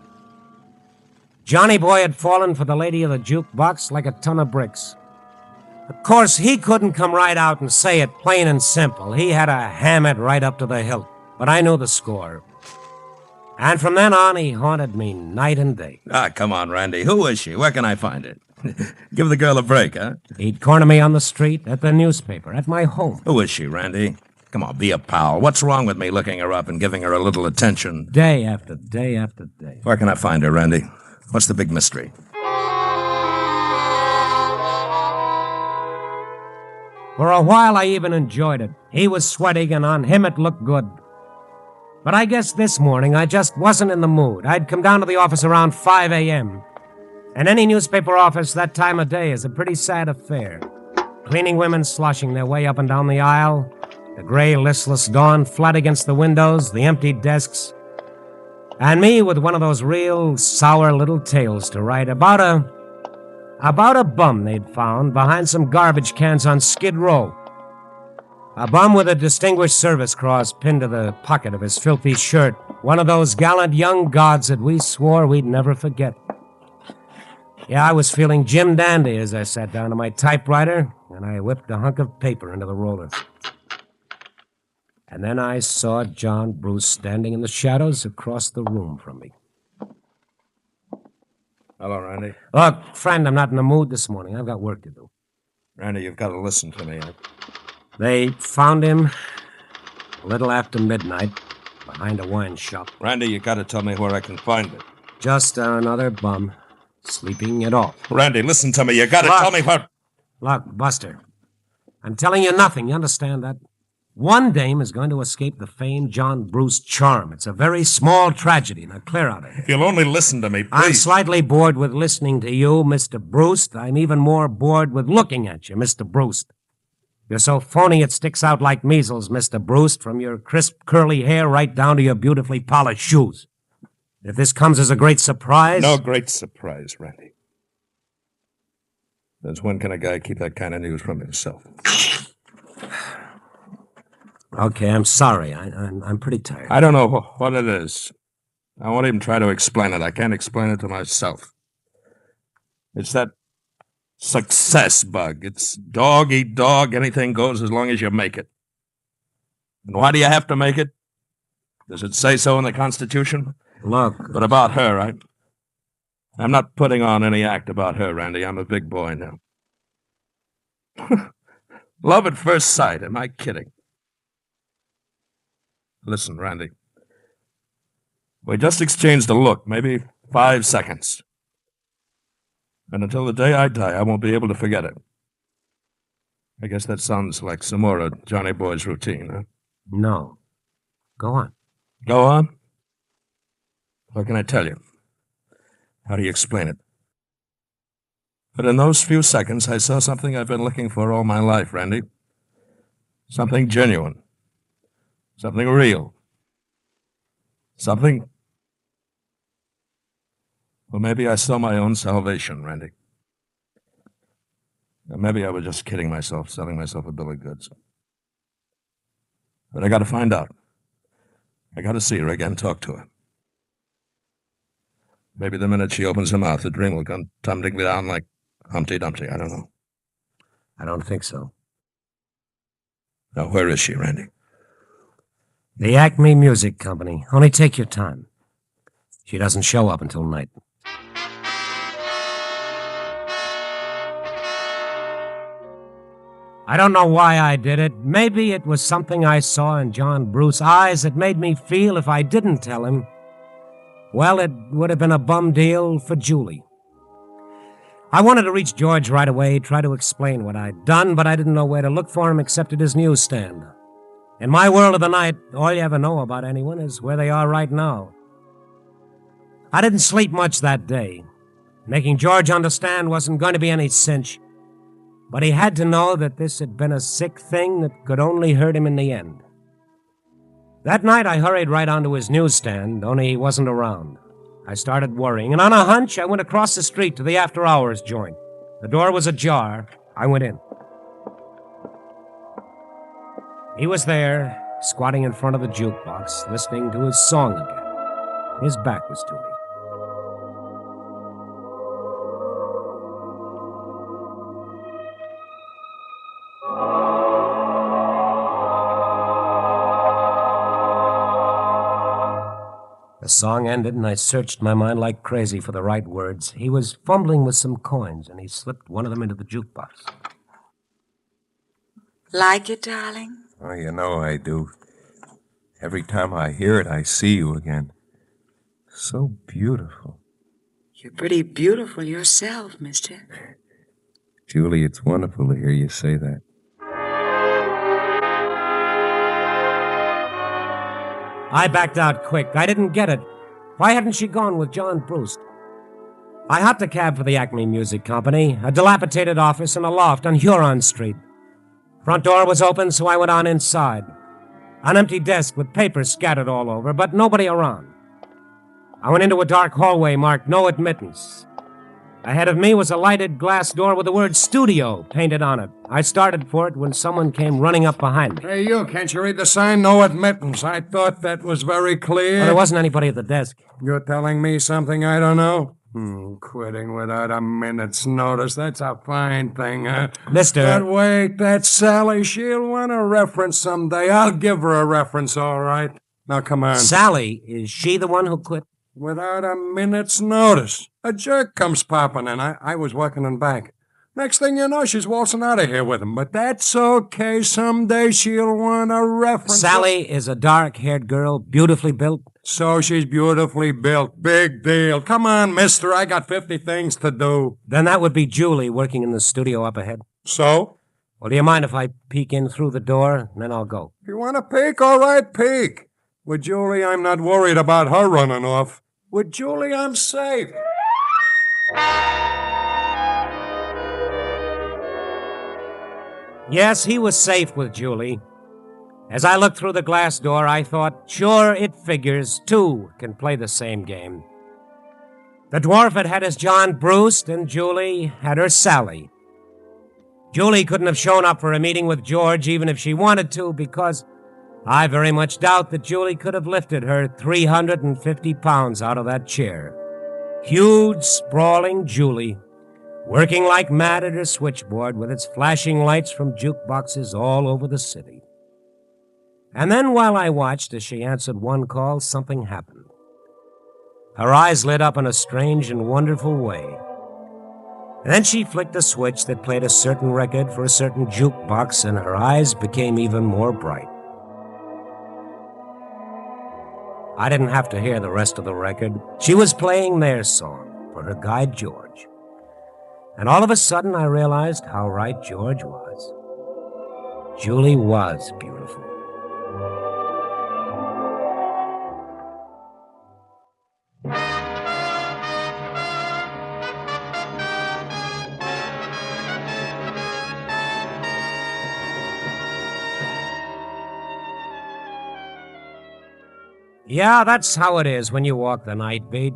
Johnny Boy had fallen for the lady of the jukebox like a ton of bricks. Of course, he couldn't come right out and say it plain and simple. He had to ham it right up to the hilt. But I knew the score. And from then on, he haunted me night and day. Come on, Randy. Who is she? Where can I find her? Give the girl a break, huh? He'd corner me on the street, at the newspaper, at my home. Who is she, Randy? Come on, be a pal. What's wrong with me looking her up and giving her a little attention? Day after day after day. Where can I find her, Randy? What's the big mystery? For a while, I even enjoyed it. He was sweating, and on him it looked good. But I guess this morning, I just wasn't in the mood. I'd come down to the office around 5 a.m., and any newspaper office that time of day is a pretty sad affair. Cleaning women sloshing their way up and down the aisle, the gray, listless dawn flat against the windows, the empty desks, and me with one of those real sour little tales to write about a bum they'd found behind some garbage cans on Skid Row. A bum with a Distinguished Service Cross pinned to the pocket of his filthy shirt. One of those gallant young gods that we swore we'd never forget. Yeah, I was feeling Jim Dandy as I sat down to my typewriter, and I whipped a hunk of paper into the roller. And then I saw John Bruce standing in the shadows across the room from me. Hello, Randy. Look, friend, I'm not in the mood this morning. I've got work to do. Randy, you've got to listen to me. They found him a little after midnight behind a wine shop. Randy, you got to tell me where I can find her. Just another bum, sleeping it off. Randy, listen to me. You got to tell me where... Look, Buster, I'm telling you nothing. You understand that? One dame is going to escape the famed John Bruce charm. It's a very small tragedy. Now, clear out of it. If you'll only listen to me, please. I'm slightly bored with listening to you, Mr. Bruce. I'm even more bored with looking at you, Mr. Bruce. You're so phony it sticks out like measles, Mr. Bruce, from your crisp, curly hair right down to your beautifully polished shoes. If this comes as a great surprise... No great surprise, Randy. Since when can a guy keep that kind of news from himself? Okay, I'm sorry. I'm pretty tired. I don't know what it is. I won't even try to explain it. I can't explain it to myself. It's that success bug. It's dog eat dog. Anything goes as long as you make it. And why do you have to make it? Does it say so in the Constitution? Look. But about her, I'm not putting on any act about her, Randy. I'm a big boy now. Love at first sight. Am I kidding? Listen, Randy. We just exchanged a look, maybe 5 seconds. And until the day I die, I won't be able to forget it. I guess that sounds like some more of Johnny Boy's routine, huh? No. Go on. Go on? What can I tell you? How do you explain it? But in those few seconds, I saw something I've been looking for all my life, Randy. Something genuine. Something real. Something... Well, maybe I saw my own salvation, Randy. Or maybe I was just kidding myself, selling myself a bill of goods. But I got to find out. I got to see her again, talk to her. Maybe the minute she opens her mouth, the dream will come tumbling down like Humpty Dumpty. I don't know. I don't think so. Now, where is she, Randy? The Acme Music Company. Only take your time. She doesn't show up until night. I don't know why I did it. Maybe it was something I saw in John Bruce's eyes that made me feel if I didn't tell him, well, it would have been a bum deal for Julie. I wanted to reach George right away, try to explain what I'd done, but I didn't know where to look for him except at his newsstand. In my world of the night, all you ever know about anyone is where they are right now. I didn't sleep much that day. Making George understand wasn't going to be any cinch. But he had to know that this had been a sick thing that could only hurt him in the end. That night, I hurried right onto his newsstand, only he wasn't around. I started worrying, and on a hunch, I went across the street to the after-hours joint. The door was ajar. I went in. He was there, squatting in front of the jukebox, listening to his song again. His back was to me. The song ended, and I searched my mind like crazy for the right words. He was fumbling with some coins, and he slipped one of them into the jukebox. Like it, darling? Oh, you know I do. Every time I hear it, I see you again. So beautiful. You're pretty beautiful yourself, mister. Julie, it's wonderful to hear you say that. I backed out quick. I didn't get it. Why hadn't she gone with John Bruce? I hopped a cab for the Acme Music Company, a dilapidated office in a loft on Huron Street. Front door was open, so I went on inside. An empty desk with papers scattered all over, but nobody around. I went into a dark hallway marked "No Admittance." Ahead of me was a lighted glass door with the word "Studio" painted on it. I started for it when someone came running up behind me. Hey, you, can't you read the sign? No admittance. I thought that was very clear. Well, there wasn't anybody at the desk. You're telling me something I don't know? Quitting without a minute's notice. That's a fine thing, huh? Mister... But wait, that's Sally. She'll want a reference someday. I'll give her a reference, all right. Now, come on. Sally, is she the one who quit? Without a minute's notice. A jerk comes popping in. I was working in back. Next thing you know, she's waltzing out of here with him. But that's okay. Someday she'll want a reference. Sally is a dark-haired girl, beautifully built. So she's beautifully built. Big deal. Come on, mister. I got 50 things to do. Then that would be Julie working in the studio up ahead. So? Well, do you mind if I peek in through the door, and then I'll go? If you want to peek, all right, peek. With Julie, I'm not worried about her running off. With Julie, I'm safe. Yes, he was safe with Julie. As I looked through the glass door, I thought, sure, it figures. Two can play the same game. The dwarf had his John Bruce, and Julie had her Sally. Julie couldn't have shown up for a meeting with George even if she wanted to, because I very much doubt that Julie could have lifted her 350 pounds out of that chair. Huge, sprawling Julie, working like mad at her switchboard with its flashing lights from jukeboxes all over the city. And then while I watched as she answered one call, something happened. Her eyes lit up in a strange and wonderful way. And then she flicked a switch that played a certain record for a certain jukebox, and her eyes became even more bright. I didn't have to hear the rest of the record. She was playing their song for her guide, George. And all of a sudden, I realized how right George was. Julie was beautiful. Yeah, that's how it is when you walk the night beat.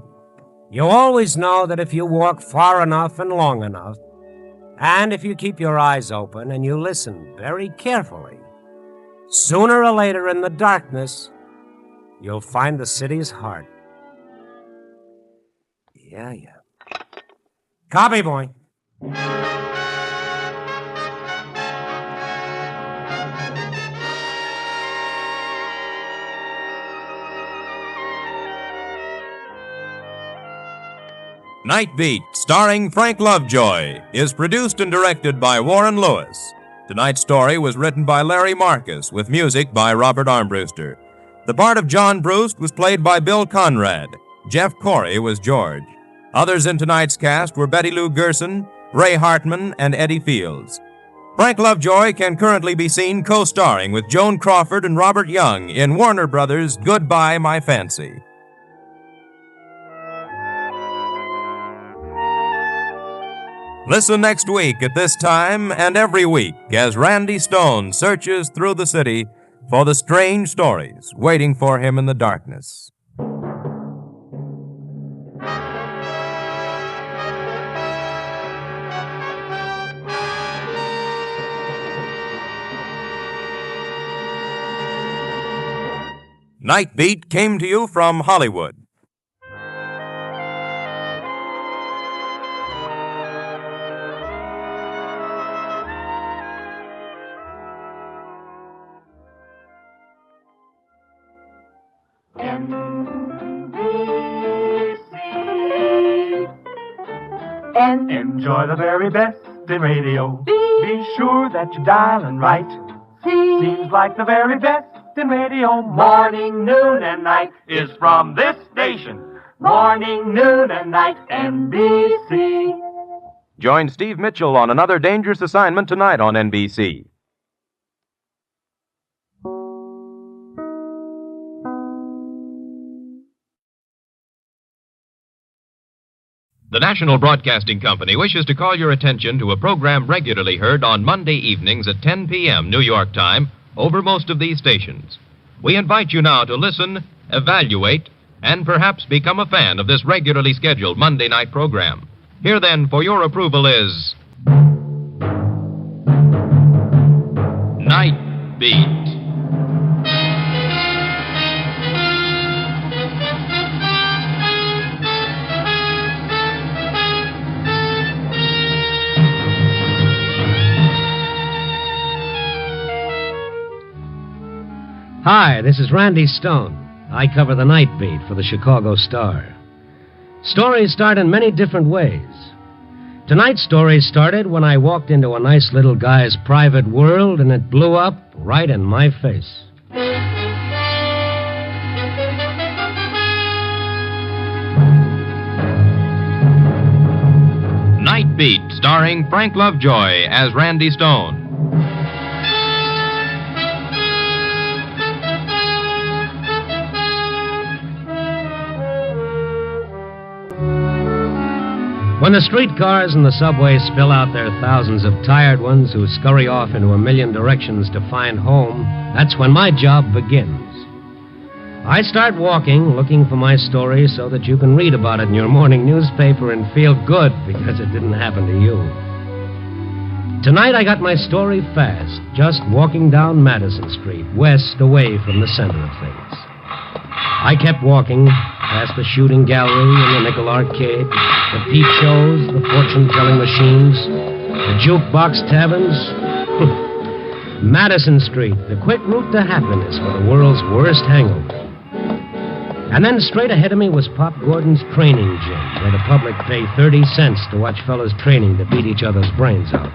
You always know that if you walk far enough and long enough, and if you keep your eyes open and you listen very carefully, sooner or later in the darkness, you'll find the city's heart. Yeah. Copy, boy. Night Beat, starring Frank Lovejoy, is produced and directed by Warren Lewis. Tonight's story was written by Larry Marcus, with music by Robert Armbruster. The part of John Bruce was played by Bill Conrad. Jeff Corey was George. Others in tonight's cast were Betty Lou Gerson, Ray Hartman, and Eddie Fields. Frank Lovejoy can currently be seen co-starring with Joan Crawford and Robert Young in Warner Brothers' Goodbye, My Fancy. Listen next week at this time and every week as Randy Stone searches through the city for the strange stories waiting for him in the darkness. Night Beat came to you from Hollywood. Enjoy the very best in radio. Be sure that you're dialing right. Seems like the very best in radio. Morning, noon, and night is from this station. Morning, noon, and night, NBC. Join Steve Mitchell on another dangerous assignment tonight on NBC. The National Broadcasting Company wishes to call your attention to a program regularly heard on Monday evenings at 10 p.m. New York time over most of these stations. We invite you now to listen, evaluate, and perhaps become a fan of this regularly scheduled Monday night program. Here then, for your approval is Night Beat. Hi, this is Randy Stone. I cover the Night Beat for the Chicago Star. Stories start in many different ways. Tonight's story started when I walked into a nice little guy's private world and it blew up right in my face. Night Beat, starring Frank Lovejoy as Randy Stone. When the streetcars and the subways spill out their thousands of tired ones who scurry off into a million directions to find home, that's when my job begins. I start walking, looking for my story so that you can read about it in your morning newspaper and feel good because it didn't happen to you. Tonight I got my story fast, just walking down Madison Street, west, away from the center of things. I kept walking, past the shooting gallery and the nickel arcade, the peep shows, the fortune-telling machines, the jukebox taverns. Madison Street, the quick route to happiness for the world's worst hangover. And then straight ahead of me was Pop Gordon's training gym, where the public pay 30 cents to watch fellas training to beat each other's brains out.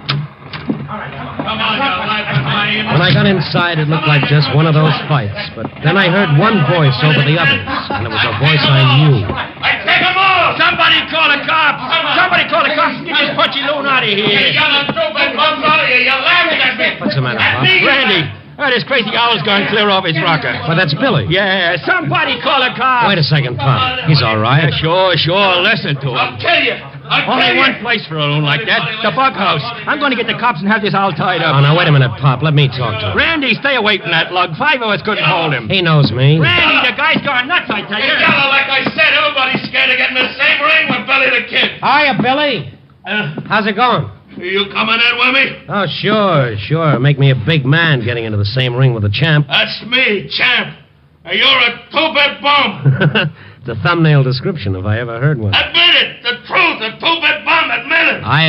When I got inside, it looked like just one of those fights, but then I heard one voice over the others, and it was a voice I knew. Hey, take them off! Somebody call the cops! Somebody call the cops and get this punchy loon out of here! You got a stupid bums out of here! You're laughing at me! What's the matter, Pop? Randy! This crazy owl's gone clear off his rocker. But that's Billy. Yeah, somebody call the cops! Wait a second, Pop. He's all right. Yeah, sure. Listen to him. I'll kill you! Only one place for a loon like that, the bug house. I'm going to get the cops and have this all tied up. Oh, now, wait a minute, Pop. Let me talk to him. Randy, stay away from that lug. 5 of us couldn't hold him. He knows me. Randy, the guy's going nuts, I tell you. Mentallo, like I said, everybody's scared of getting in the same ring with Billy the Kid. Hiya, Billy. How's it going? You coming in with me? Oh, sure. Make me a big man getting into the same ring with the champ. That's me, champ. You're a two-bit bum. It's a thumbnail description if I ever heard one. Admit it. The truth. A two-bit bum. Admit it. I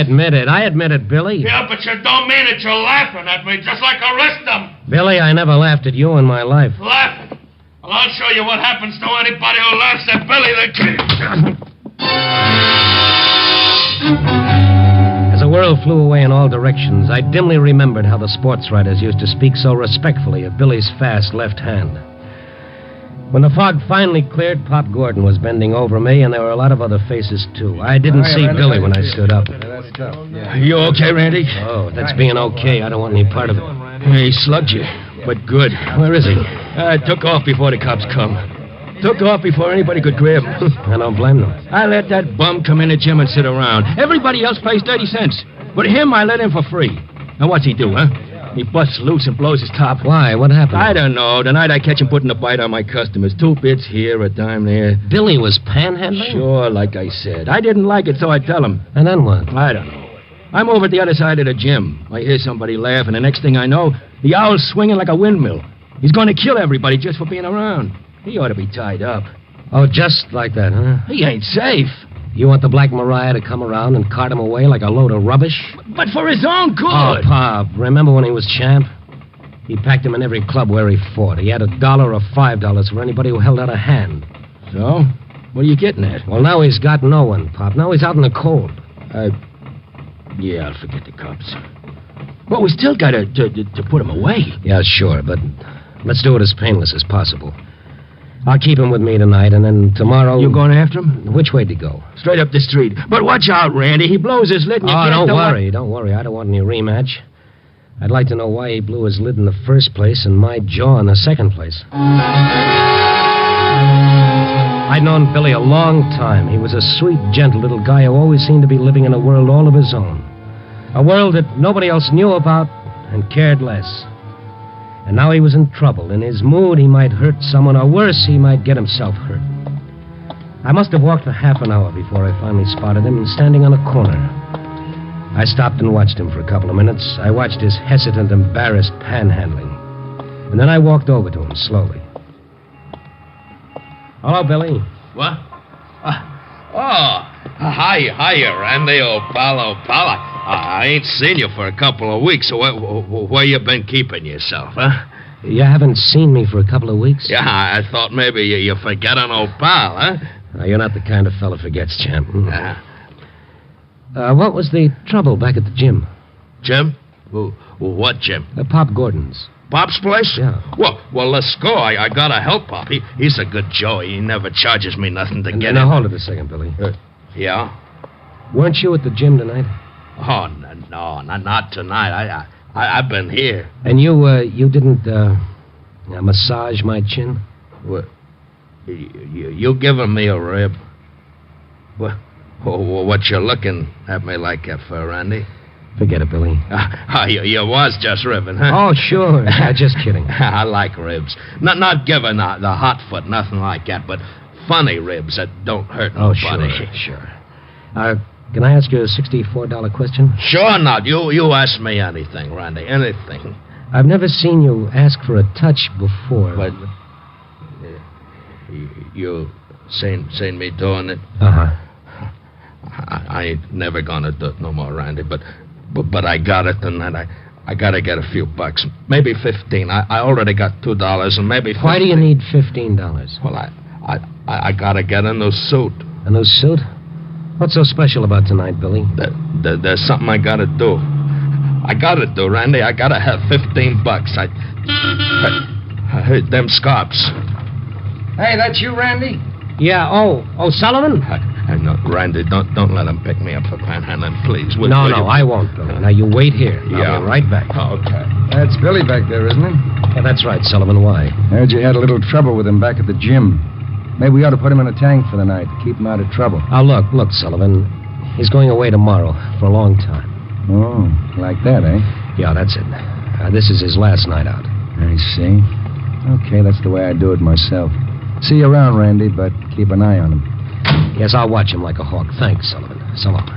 admit it, Billy. Yeah, but you don't mean it. You're laughing at me just like the rest of them. Billy, I never laughed at you in my life. Laughing? Well, I'll show you what happens to anybody who laughs at Billy the Kid. As the world flew away in all directions, I dimly remembered how the sports writers used to speak so respectfully of Billy's fast left hand. When the fog finally cleared, Pop Gordon was bending over me, and there were a lot of other faces, too. I didn't see Billy when I stood up. That's tough. Yeah. You okay, Randy? Oh, that's being okay. I don't want any part of it. He slugged you, but good. Where is he? I took off before the cops come. Took off before anybody could grab him. I don't blame them. I let that bum come in the gym and sit around. Everybody else pays 30 cents. But him, I let in for free. Now, what's he do, huh? He busts loose and blows his top. Why? What happened? I don't know. Tonight I catch him putting a bite on my customers. 2 bits here, a dime there. Billy was panhandling? Sure, like I said. I didn't like it, so I tell him. And then what? I don't know. I'm over at the other side of the gym. I hear somebody laugh, and the next thing I know, the owl's swinging like a windmill. He's going to kill everybody just for being around. He ought to be tied up. Oh, just like that, huh? He ain't safe. You want the Black Mariah to come around and cart him away like a load of rubbish? But for his own good. Oh, Pop, remember when he was champ? He packed him in every club where he fought. He had $1 or $5 for anybody who held out a hand. So? What are you getting at? Well, now he's got no one, Pop. Now he's out in the cold. Yeah, I'll forget the cops. Well, we still got to put him away. Yeah, sure, but let's do it as painless as possible. I'll keep him with me tonight, and then tomorrow... You going after him? Which way'd he go? Straight up the street. But watch out, Randy. He blows his lid and you can't... Don't worry. I don't want any rematch. I'd like to know why he blew his lid in the first place and my jaw in the second place. I'd known Billy a long time. He was a sweet, gentle little guy who always seemed to be living in a world all of his own. A world that nobody else knew about and cared less. And now he was in trouble. In his mood, he might hurt someone, or worse, he might get himself hurt. I must have walked for half an hour before I finally spotted him standing on a corner. I stopped and watched him for a couple of minutes. I watched his hesitant, embarrassed panhandling. And then I walked over to him slowly. Hello, Billy. What? Hiya, Randy. Pal. I ain't seen you for a couple of weeks. So where you been keeping yourself, huh? You haven't seen me for a couple of weeks? Yeah, I thought maybe you forgot an old pal, huh? You're not the kind of fella forgets, champ. What was the trouble back at the gym? Gym? What gym? Pop Gordon's. Pop's place? Yeah. Well, let's go. I gotta help Pop. He's a good Joe. He never charges me nothing to get in. Now, hold it a second, Billy. Yeah? Weren't you at the gym tonight? Oh, no, not tonight. I've been here. And you didn't, massage my chin? What? You giving me a rib? What you looking at me like that for, Randy? Forget it, Billy. You was just ribbing, huh? Oh, sure. Just kidding. I like ribs. Not giving the hot foot, nothing like that, but funny ribs that don't hurt nobody. Oh, sure. Can I ask you a $64 question? Sure not. You ask me anything, Randy, anything. I've never seen you ask for a touch before. But you seen me doing it? Uh-huh. I ain't never gonna do it no more, Randy, but I got it tonight. I gotta get a few bucks. Maybe 15. I already got $2 and maybe 15. Why do you need $15? Well, I gotta get a new suit. A new suit? What's so special about tonight, Billy? There's something I gotta do. Randy. I gotta have $15. I heard them scarps. Hey, that's you, Randy? Yeah, Sullivan? No, Randy, don't let him pick me up for panhandling, please. No, I won't, Billy. Now, you wait here. I'll be right back. Okay. That's Billy back there, isn't it? Yeah, that's right, Sullivan. Why? Heard you had a little trouble with him back at the gym. Maybe we ought to put him in a tank for the night to keep him out of trouble. Look, Sullivan. He's going away tomorrow for a long time. Oh, like that, eh? Yeah, that's it. This is his last night out. I see. Okay, that's the way I do it myself. See you around, Randy, but keep an eye on him. Yes, I'll watch him like a hawk. Thanks, Sullivan. So long.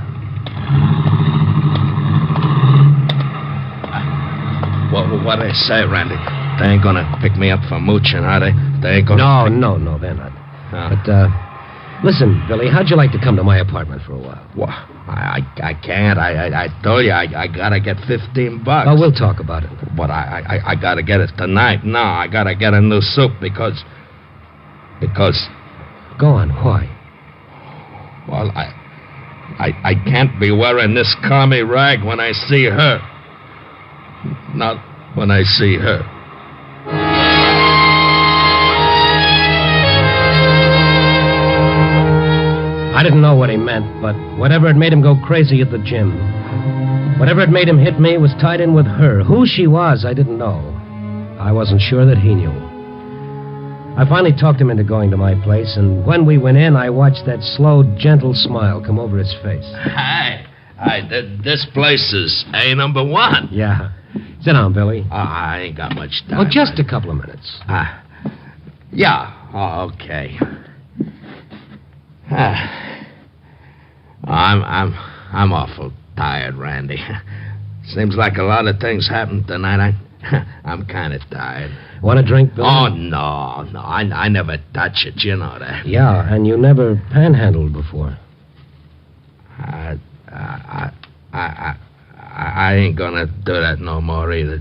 What they say, Randy? They ain't gonna pick me up for mooching, are they? They ain't gonna... No, they're not. But, listen, Billy, how'd you like to come to my apartment for a while? Well, I can't. I told you I gotta get $15. Oh, we'll talk about it. But I gotta get it tonight. No, I gotta get a new suit because... Go on, why? Well, I can't be wearing this commie rag when I see her. Not when I see her. I didn't know what he meant, but whatever had made him go crazy at the gym, whatever had made him hit me was tied in with her. Who she was, I didn't know. I wasn't sure that he knew. I finally talked him into going to my place, and when we went in, I watched that slow, gentle smile come over his face. Hi, this place is A number 1. Yeah. Sit down, Billy. I ain't got much time. Oh, just a couple of minutes. Yeah. Oh, okay. I'm awful tired, Randy. Seems like a lot of things happened tonight. I'm kind of tired. Want a drink, Billy? Oh, no. I never touch it. You know that. Yeah, and you never panhandled before. I ain't gonna do that no more either.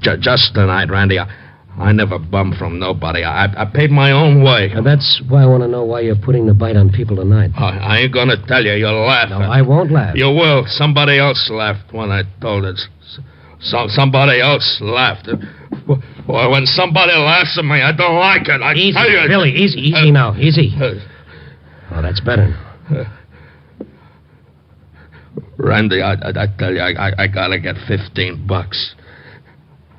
Just tonight, Randy. I never bummed from nobody. I paid my own way. Now, that's why I want to know why you're putting the bite on people tonight. I ain't gonna tell you. You'll laugh. No, I won't laugh. You will. Somebody else laughed when I told it. Somebody else laughed. Well, when somebody laughs at me, I don't like it. Easy, tell you. Billy, easy now. Easy. Oh, that's better. Randy, I tell you, I gotta get $15.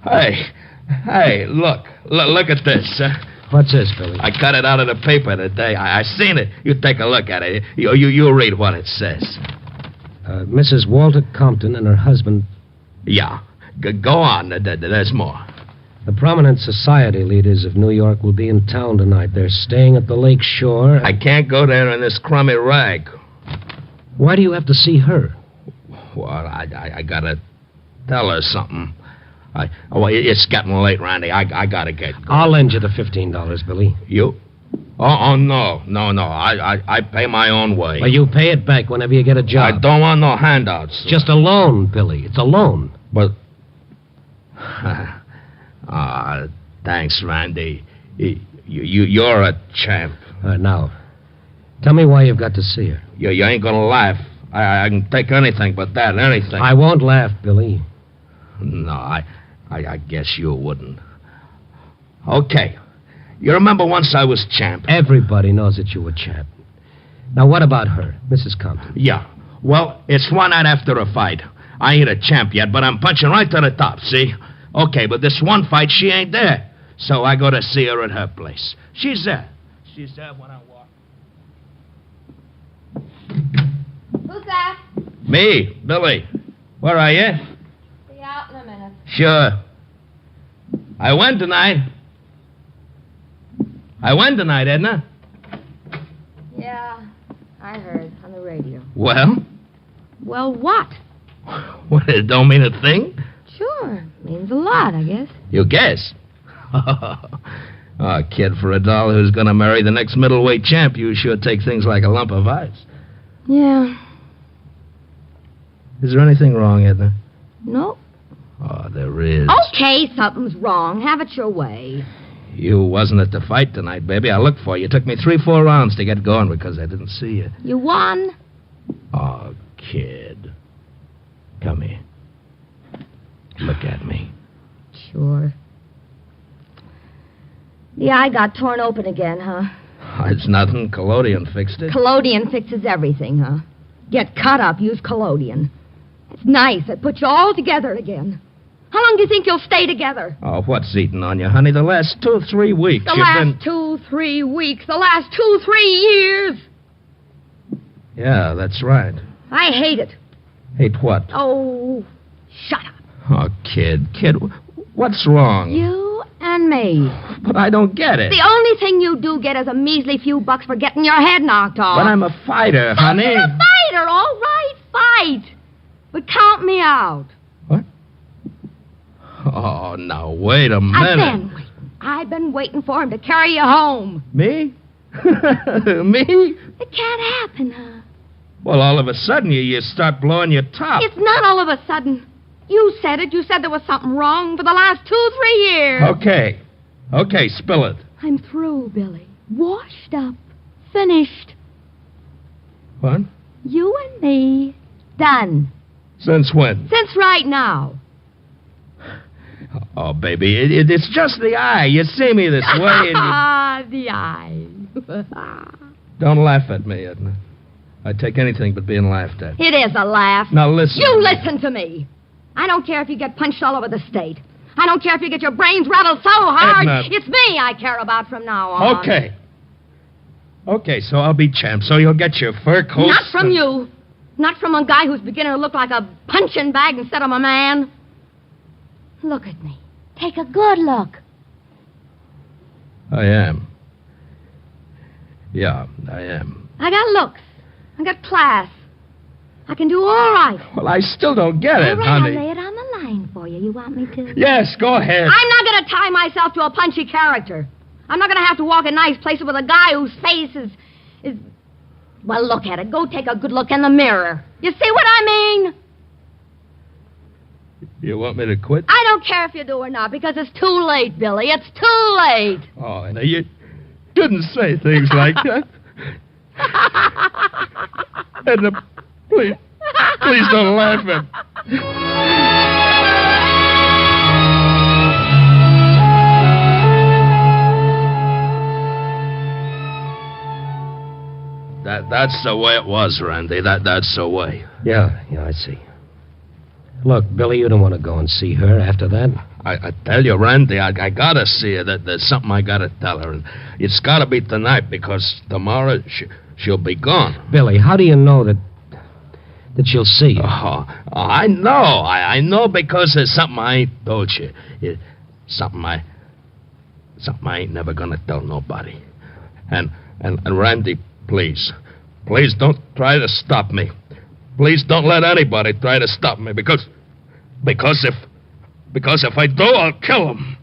Hey, look at this. What's this, Billy? I cut it out of the paper today. I seen it. You take a look at it. You read what it says. Mrs. Walter Compton and her husband... Yeah. Go on. There's more. The prominent society leaders of New York will be in town tonight. They're staying at the lake shore. I can't go there in this crummy rag. Why do you have to see her? Well, I gotta tell her something. It's getting late, Randy. I gotta get going. I'll lend you the $15, Billy. You? Oh, no. I pay my own way. Well, you pay it back whenever you get a job. I don't want no handouts. Just a loan, Billy. It's a loan. But... thanks, Randy. You're a champ. Now, tell me why you've got to see her. You ain't gonna laugh. I can take anything but that, anything. I won't laugh, Billy. No, I guess you wouldn't. Okay. You remember once I was champ? Everybody knows that you were champ. Now, what about her, Mrs. Compton? Yeah. Well, it's one night after a fight. I ain't a champ yet, but I'm punching right to the top, see? Okay, but this one fight, she ain't there. So I go to see her at her place. She's there. She's there when I walk. Who's that? Me, Billy. Where are you? Be out in a minute. Sure. I win tonight, Edna. Yeah, I heard on the radio. Well? Well, what? What, it don't mean a thing? Sure, means a lot, I guess. You guess? Oh, kid, for a doll who's going to marry the next middleweight champ, you sure take things like a lump of ice. Yeah. Is there anything wrong, Edna? No. Oh, there is. Okay, something's wrong. Have it your way. You wasn't at the fight tonight, baby. I looked for you. It took me 3-4 rounds to get going because I didn't see you. You won. Oh, kid. Come here. Look at me. Sure. The eye got torn open again, huh? It's nothing. Collodion fixed it. Collodion fixes everything, huh? Get cut up, use collodion. It's nice. It puts you all together again. How long do you think you'll stay together? Oh, what's eating on you, honey? The last 2-3 weeks. The last 2-3 weeks. The last 2-3 years. Yeah, that's right. I hate it. Hate what? Oh, shut up. Oh, kid, what's wrong? You and me. But I don't get it. The only thing you do get is a measly few bucks for getting your head knocked off. But I'm a fighter, honey. You're a fighter, all right, fight. But count me out. Oh, now, wait a minute. I've been waiting for him to carry you home. Me? Me? It can't happen, huh? Well, all of a sudden, you start blowing your top. It's not all of a sudden. You said it. You said there was something wrong for the last 2-3 years. Okay, spill it. I'm through, Billy. Washed up. Finished. What? You and me. Done. Since when? Since right now. Oh, baby, it's just the eye. You see me this way and the eye. Don't laugh at me, Edna. I'd take anything but being laughed at. It is a laugh. Now listen. You listen to me. I don't care if you get punched all over the state. I don't care if you get your brains rattled so hard. Edna. It's me I care about from now on. Okay, so I'll be champ. So you'll get your fur coat. Not from you. Not from a guy who's beginning to look like a punching bag instead of a man. Look at me. Take a good look. I am. Yeah, I am. I got looks. I got class. I can do all right. Well, I still don't get it, all right, honey. I'll lay it on the line for you. You want me to? Yes, go ahead. I'm not going to tie myself to a punchy character. I'm not going to have to walk in nice places with a guy whose face is... Well, look at it. Go take a good look in the mirror. You see what I mean? You want me to quit? I don't care if you do or not, because it's too late, Billy. It's too late. Oh, now you didn't say things like that. Edna, please don't laugh at me. That's the way it was, Randy. That's the way. Yeah, I see. Look, Billy, you don't want to go and see her after that? I tell you, Randy, I gotta see her. There's something I gotta tell her. And it's gotta be tonight, because tomorrow she'll be gone. Billy, how do you know that she'll see you? Oh, I know. I know because there's something I ain't told you. Something I ain't never gonna tell nobody. And Randy, please don't try to stop me. Please don't let anybody try to stop me, because if I do, I'll kill him.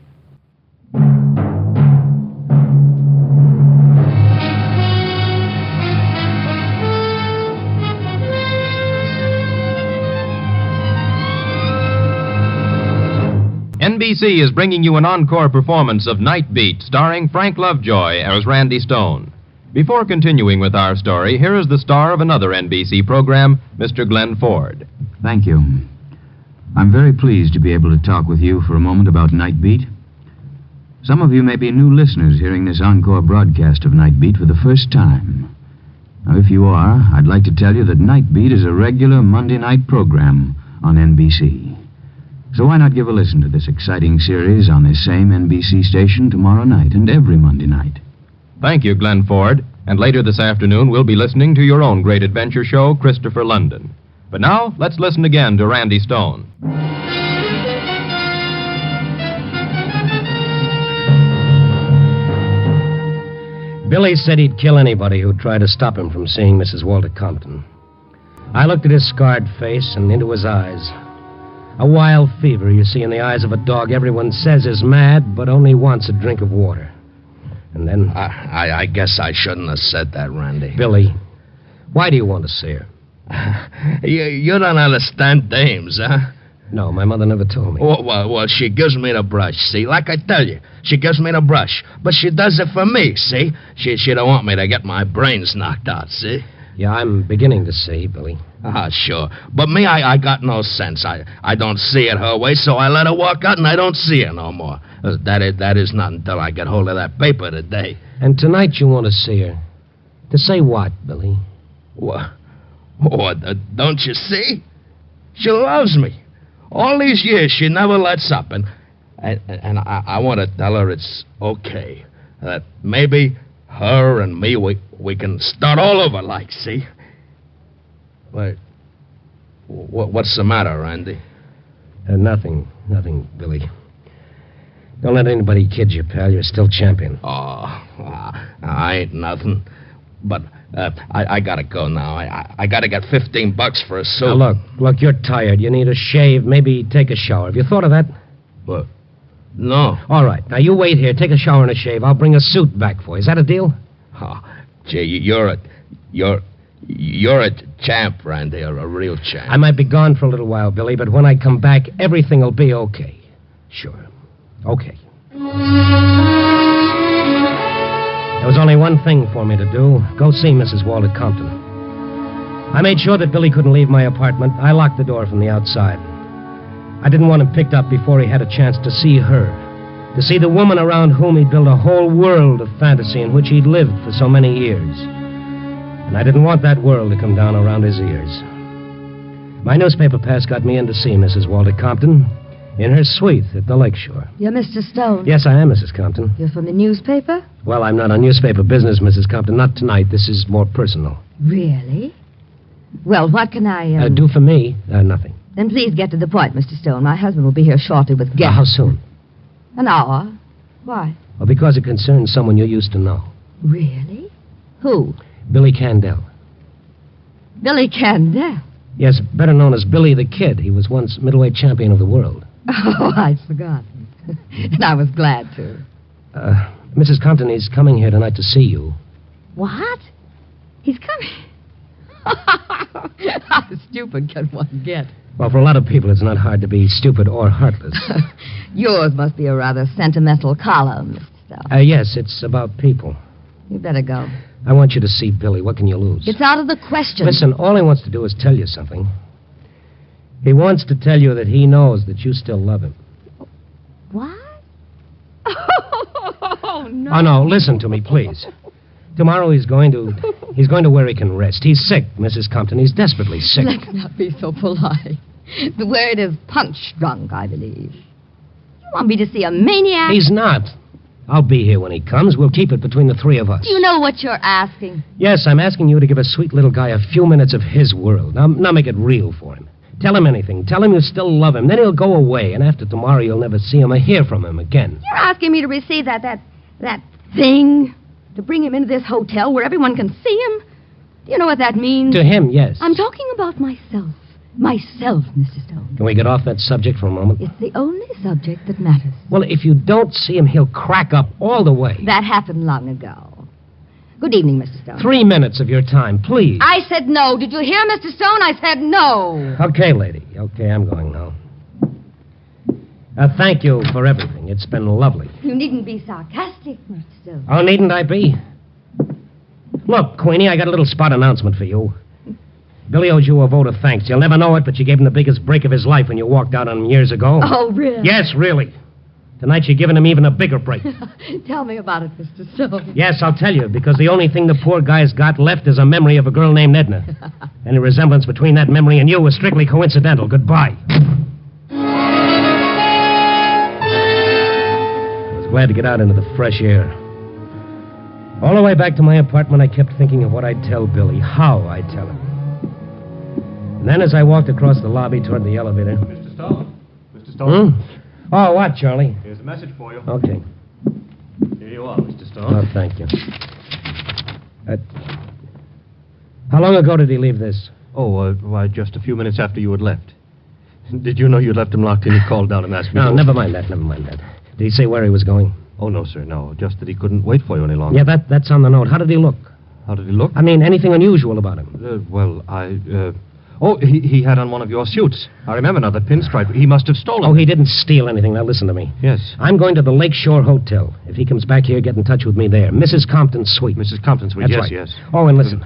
NBC is bringing you an encore performance of Night Beat, starring Frank Lovejoy as Randy Stone. Before continuing with our story, here is the star of another NBC program, Mr. Glenn Ford. Thank you. I'm very pleased to be able to talk with you for a moment about Night Beat. Some of you may be new listeners hearing this encore broadcast of Night Beat for the first time. Now, if you are, I'd like to tell you that Night Beat is a regular Monday night program on NBC. So why not give a listen to this exciting series on this same NBC station tomorrow night and every Monday night? Thank you, Glenn Ford. And later this afternoon, we'll be listening to your own great adventure show, Christopher London. But now, let's listen again to Randy Stone. Billy said he'd kill anybody who'd try to stop him from seeing Mrs. Walter Compton. I looked at his scarred face and into his eyes. A wild fever you see in the eyes of a dog everyone says is mad, but only wants a drink of water. And then... I guess I shouldn't have said that, Randy. Billy, why do you want to see her? You don't understand dames, huh? No, my mother never told me. Well, she gives me the brush, see? Like I tell you, she gives me the brush. But she does it for me, see? She don't want me to get my brains knocked out, see? Yeah, I'm beginning to see, Billy. Sure. But me, I got no sense. I don't see it her way, so I let her walk out and I don't see her no more. That is not until I get hold of that paper today. And tonight you want to see her. To say what, Billy? What, don't you see? She loves me. All these years she never lets up, and I want to tell her it's okay. That maybe her and me, we can start all over like, see? Wait. What's the matter, Randy? Nothing, Billy. Don't let anybody kid you, pal. You're still champion. I ain't nothing. But I gotta go now. I gotta get $15 for a suit. Now, look, you're tired. You need a shave, maybe take a shower. Have you thought of that? What? No. All right. Now, you wait here. Take a shower and a shave. I'll bring a suit back for you. Is that a deal? Oh, gee, you're a champ, Randy, a real champ. I might be gone for a little while, Billy, but when I come back, everything will be okay. Sure. Okay. There was only one thing for me to do. Go see Mrs. Walter Compton. I made sure that Billy couldn't leave my apartment. I locked the door from the outside. I didn't want him picked up before he had a chance to see her. To see the woman around whom he'd built a whole world of fantasy in which he'd lived for so many years. And I didn't want that world to come down around his ears. My newspaper pass got me in to see Mrs. Walter Compton in her suite at the lakeshore. You're Mr. Stone? Yes, I am, Mrs. Compton. You're from the newspaper? Well, I'm not on newspaper business, Mrs. Compton. Not tonight. This is more personal. Really? Well, what can I, do for me? Nothing. Then please get to the point, Mr. Stone. My husband will be here shortly with guests. How soon? An hour. Why? Well, because it concerns someone you used to know. Really? Who? Billy Candell. Billy Candell? Yes, better known as Billy the Kid. He was once middleweight champion of the world. Oh, I'd forgotten. And I was glad to. Mrs. Compton, he's coming here tonight to see you. What? He's coming? How stupid can one get? Well, for a lot of people, it's not hard to be stupid or heartless. Yours must be a rather sentimental column, Mr. Stone. Yes, it's about people. You better go. I want you to see Billy. What can you lose? It's out of the question. Listen, all he wants to do is tell you something. He wants to tell you that he knows that you still love him. What? Oh, no. Oh, no, listen to me, please. Tomorrow he's going to where he can rest. He's sick, Mrs. Compton. He's desperately sick. Let's not be so polite. The word is punch drunk, I believe. You want me to see a maniac? He's not. I'll be here when he comes. We'll keep it between the three of us. Do you know what you're asking? Yes, I'm asking you to give a sweet little guy a few minutes of his world. Now make it real for him. Tell him anything. Tell him you still love him. Then he'll go away, and after tomorrow you'll never see him or hear from him again. You're asking me to receive that thing? To bring him into this hotel where everyone can see him? Do you know what that means? To him, yes. I'm talking about myself. Myself, Mr. Stone. Can we get off that subject for a moment? It's the only subject that matters. Well, if you don't see him, he'll crack up all the way. That happened long ago. Good evening, Mr. Stone. 3 minutes of your time, please. I said no. Did you hear, Mr. Stone? I said no. Okay, lady. Okay, I'm going now. Thank you for everything. It's been lovely. You needn't be sarcastic, Mr. Stone. Oh, needn't I be? Look, Queenie, I got a little spot announcement for you. Billy owes you a vote of thanks. You'll never know it, but you gave him the biggest break of his life when you walked out on him years ago. Oh, really? Yes, really. Tonight you're giving him even a bigger break. Tell me about it, Mr. Stone. Yes, I'll tell you, because the only thing the poor guy's got left is a memory of a girl named Edna. Any resemblance between that memory and you was strictly coincidental. Goodbye. I was glad to get out into the fresh air. All the way back to my apartment, I kept thinking of what I'd tell Billy, how I'd tell him. And then as I walked across the lobby toward the elevator... Mr. Stone. Mr. Stone. Oh, what, Charlie? Here's a message for you. Okay. Here you are, Mr. Stone. Oh, thank you. How long ago did he leave this? Oh, why, just a few minutes after you had left. Did you know you'd left him locked in? He called down and asked me No, never mind that. Did he say where he was going? Oh, no, sir, no. Just that he couldn't wait for you any longer. Yeah, that's on the note. How did he look? How did he look? I mean, anything unusual about him? Oh, he had on one of your suits. I remember now, the pinstripe. He must have stolen Oh, he didn't steal anything. Now, listen to me. Yes. I'm going to the Lakeshore Hotel. If he comes back here, get in touch with me there. Mrs. Compton's suite. Mrs. Compton's suite, That's yes, right. yes. Oh, and listen.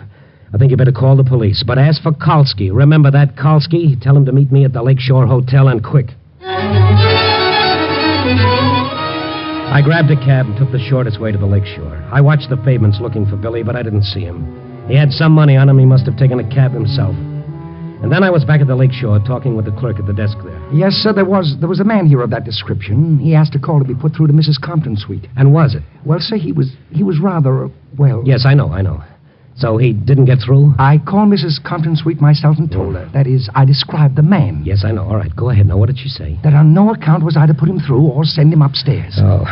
I think you better call the police. But as for Kalski, remember that Kalski? Tell him to meet me at the Lakeshore Hotel and quick. I grabbed a cab and took the shortest way to the lakeshore. I watched the pavements looking for Billy, but I didn't see him. He had some money on him. He must have taken a cab himself. And then I was back at the lakeshore talking with the clerk at the desk there. Yes, sir, there was a man here of that description. He asked a call to be put through to Mrs. Compton's suite. And was it? Well, sir, he was rather, well... Yes, I know. So he didn't get through? I called Mrs. Compton Sweet myself and told her. That is, I described the man. Yes, I know. All right, go ahead. Now, what did she say? That on no account was I to put him through or send him upstairs. Oh.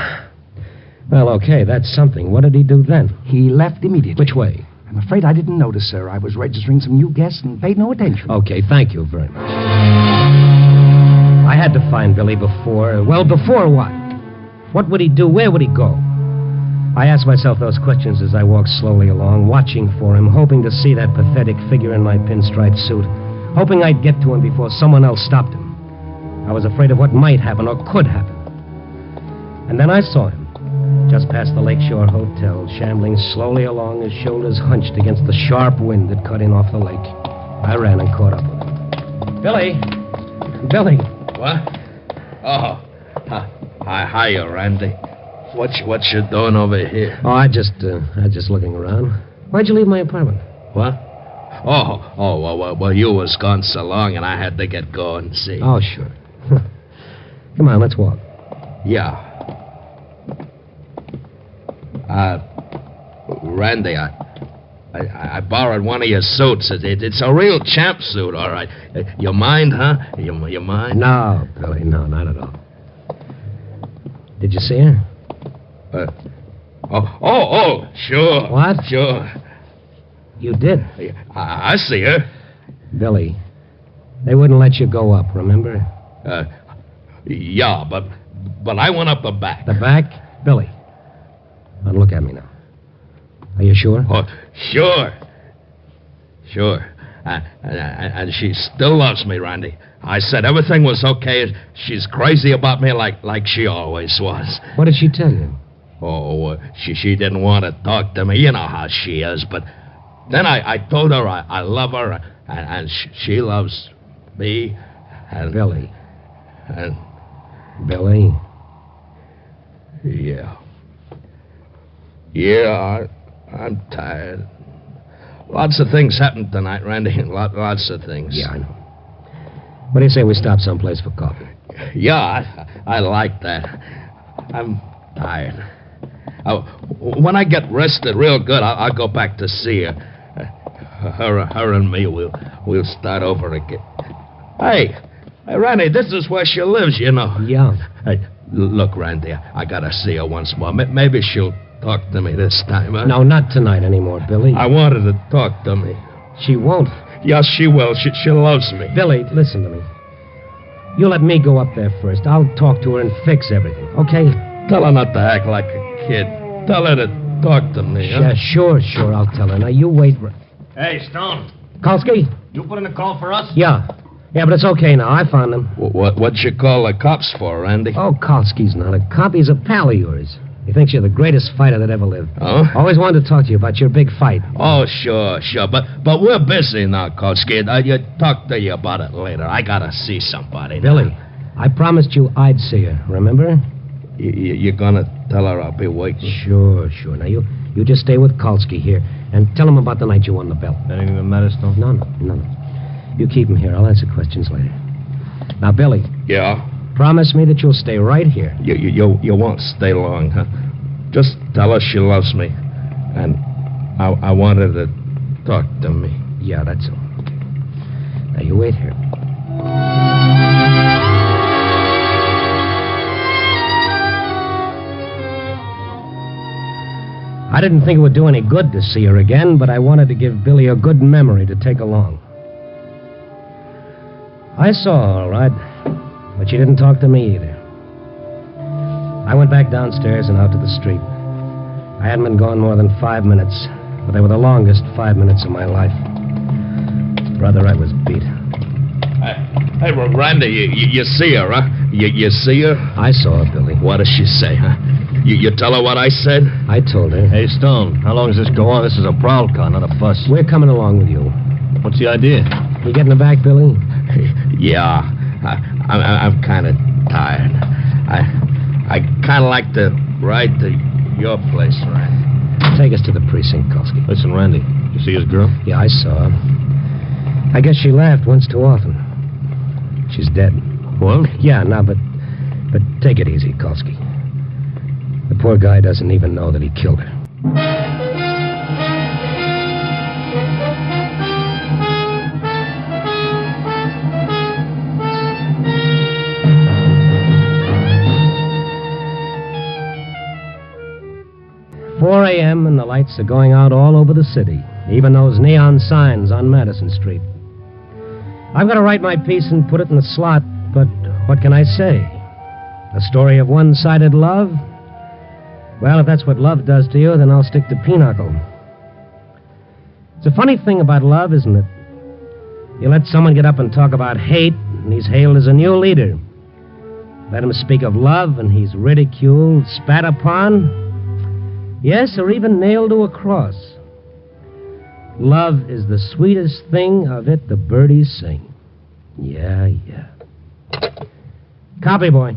Well, okay, that's something. What did he do then? He left immediately. Which way? I'm afraid I didn't notice, sir. I was registering some new guests and paid no attention. Okay, thank you very much. I had to find Billy before. Well, before what? What would he do? Where would he go? I asked myself those questions as I walked slowly along, watching for him, hoping to see that pathetic figure in my pinstripe suit, hoping I'd get to him before someone else stopped him. I was afraid of what might happen or could happen. And then I saw him, just past the Lakeshore Hotel, shambling slowly along, his shoulders hunched against the sharp wind that cut in off the lake. I ran and caught up with him. Billy! Billy! What? Oh. Hiya, Randy. What you doing over here? Oh, I just looking around. Why'd you leave my apartment? What? Well, you was gone so long, and I had to get going, see. Oh, sure. Come on, let's walk. Yeah. Randy, I borrowed one of your suits. It's a real champ suit, all right. You mind, huh? You mind? No, Billy, no, not at all. Did you see her? Sure. What? Sure. You did? I see her. Billy, they wouldn't let you go up, remember? Yeah, but I went up the back. The back? Billy. Now look at me now. Are you sure? Oh, sure. Sure. And she still loves me, Randy. I said everything was okay. She's crazy about me like she always was. What did she tell you? Oh, she didn't want to talk to me. You know how she is. But then I told her I love her, and she loves me. And Billy. And Billy? Yeah. Yeah, I'm tired. Lots of things happened tonight, Randy. Lots of things. Yeah, I know. What do you say we stop someplace for coffee? Yeah, I like that. I'm tired. When I get rested real good, I'll go back to see her. Her and me, we'll start over again. Hey, Randy, this is where she lives, you know. Yeah. Hey, look, Randy, I gotta see her once more. Maybe she'll talk to me this time, huh? No, not tonight anymore, Billy. I want her to talk to me. She won't. Yes, she will. She loves me. Billy, listen to me. You let me go up there first. I'll talk to her and fix everything, okay? Tell her not to act like a kid. Tell her to talk to me, huh? Yeah, sure, I'll tell her. Now, you wait. Hey, Stone. Kolsky? You put in a call for us? Yeah. Yeah, but it's okay now. I found him. What'd you call the cops for, Randy? Oh, Kolsky's not a cop. He's a pal of yours. He thinks you're the greatest fighter that ever lived. Oh? Always wanted to talk to you about your big fight. Oh, sure. But we're busy now, Kolsky. I'll talk to you about it later. I gotta see somebody. Billy, I promised you I'd see her, remember? You're gonna tell her I'll be waiting? Sure. Now, you just stay with Kolsky here and tell him about the night you won the belt. Anything the matter, Stone? No. You keep him here. I'll answer questions later. Now, Billy. Yeah? Promise me that you'll stay right here. You won't stay long, huh? Just tell her she loves me. And I want her to talk to me. Yeah, that's all. Now, you wait here. I didn't think it would do any good to see her again, but I wanted to give Billy a good memory to take along. I saw her, all right, but she didn't talk to me either. I went back downstairs and out to the street. I hadn't been gone more than 5 minutes, but they were the longest 5 minutes of my life. Brother, I was beat. Hey, Randy, you see her, huh? You see her? I saw her, Billy. What does she say, huh? You tell her what I said? I told her. Hey, Stone, how long does this go on? This is a prowl car, not a fuss. We're coming along with you. What's the idea? You getting her back, Billy? Yeah. I'm kind of tired. I kind of like to ride to your place, Randy. Take us to the precinct, Kolsky. Listen, Randy, you see his girl? Yeah, I saw her. I guess she laughed once too often. She's dead. What? Yeah, now, but take it easy, Kolsky. The poor guy doesn't even know that he killed her. 4 a.m. and the lights are going out all over the city, even those neon signs on Madison Street. I've got to write my piece and put it in the slot, but what can I say? A story of one-sided love? Well, if that's what love does to you, then I'll stick to pinochle. It's a funny thing about love, isn't it? You let someone get up and talk about hate, and he's hailed as a new leader. Let him speak of love, and he's ridiculed, spat upon. Yes, or even nailed to a cross. Love is the sweetest thing of it the birdies sing. Yeah. Copy, boy.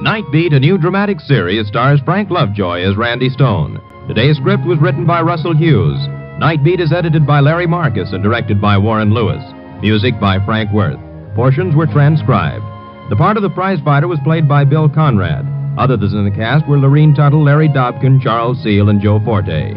Night Beat, a new dramatic series, stars Frank Lovejoy as Randy Stone. Today's script was written by Russell Hughes. Night Beat is edited by Larry Marcus and directed by Warren Lewis. Music by Frank Worth. Portions were transcribed. The part of the prizefighter was played by Bill Conrad. Others in the cast were Lorene Tuttle, Larry Dobkin, Charles Seal, and Joe Forte.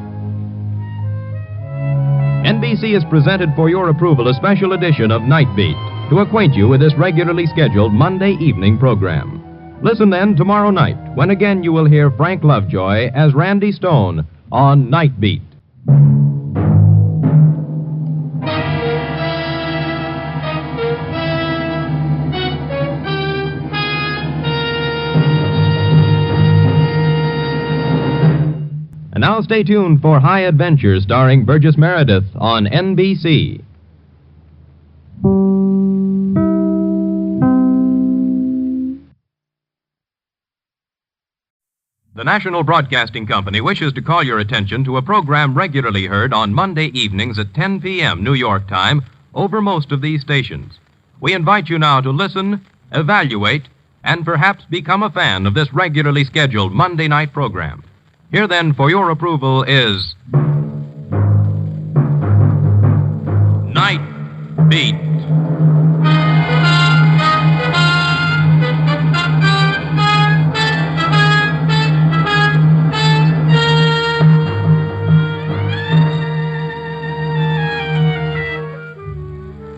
NBC has presented for your approval a special edition of Night Beat to acquaint you with this regularly scheduled Monday evening program. Listen then tomorrow night, when again you will hear Frank Lovejoy as Randy Stone on Night Beat. And now stay tuned for High Adventure starring Burgess Meredith on NBC. The National Broadcasting Company wishes to call your attention to a program regularly heard on Monday evenings at 10 p.m. New York time over most of these stations. We invite you now to listen, evaluate, and perhaps become a fan of this regularly scheduled Monday night program. Here then, for your approval, is Night Beat.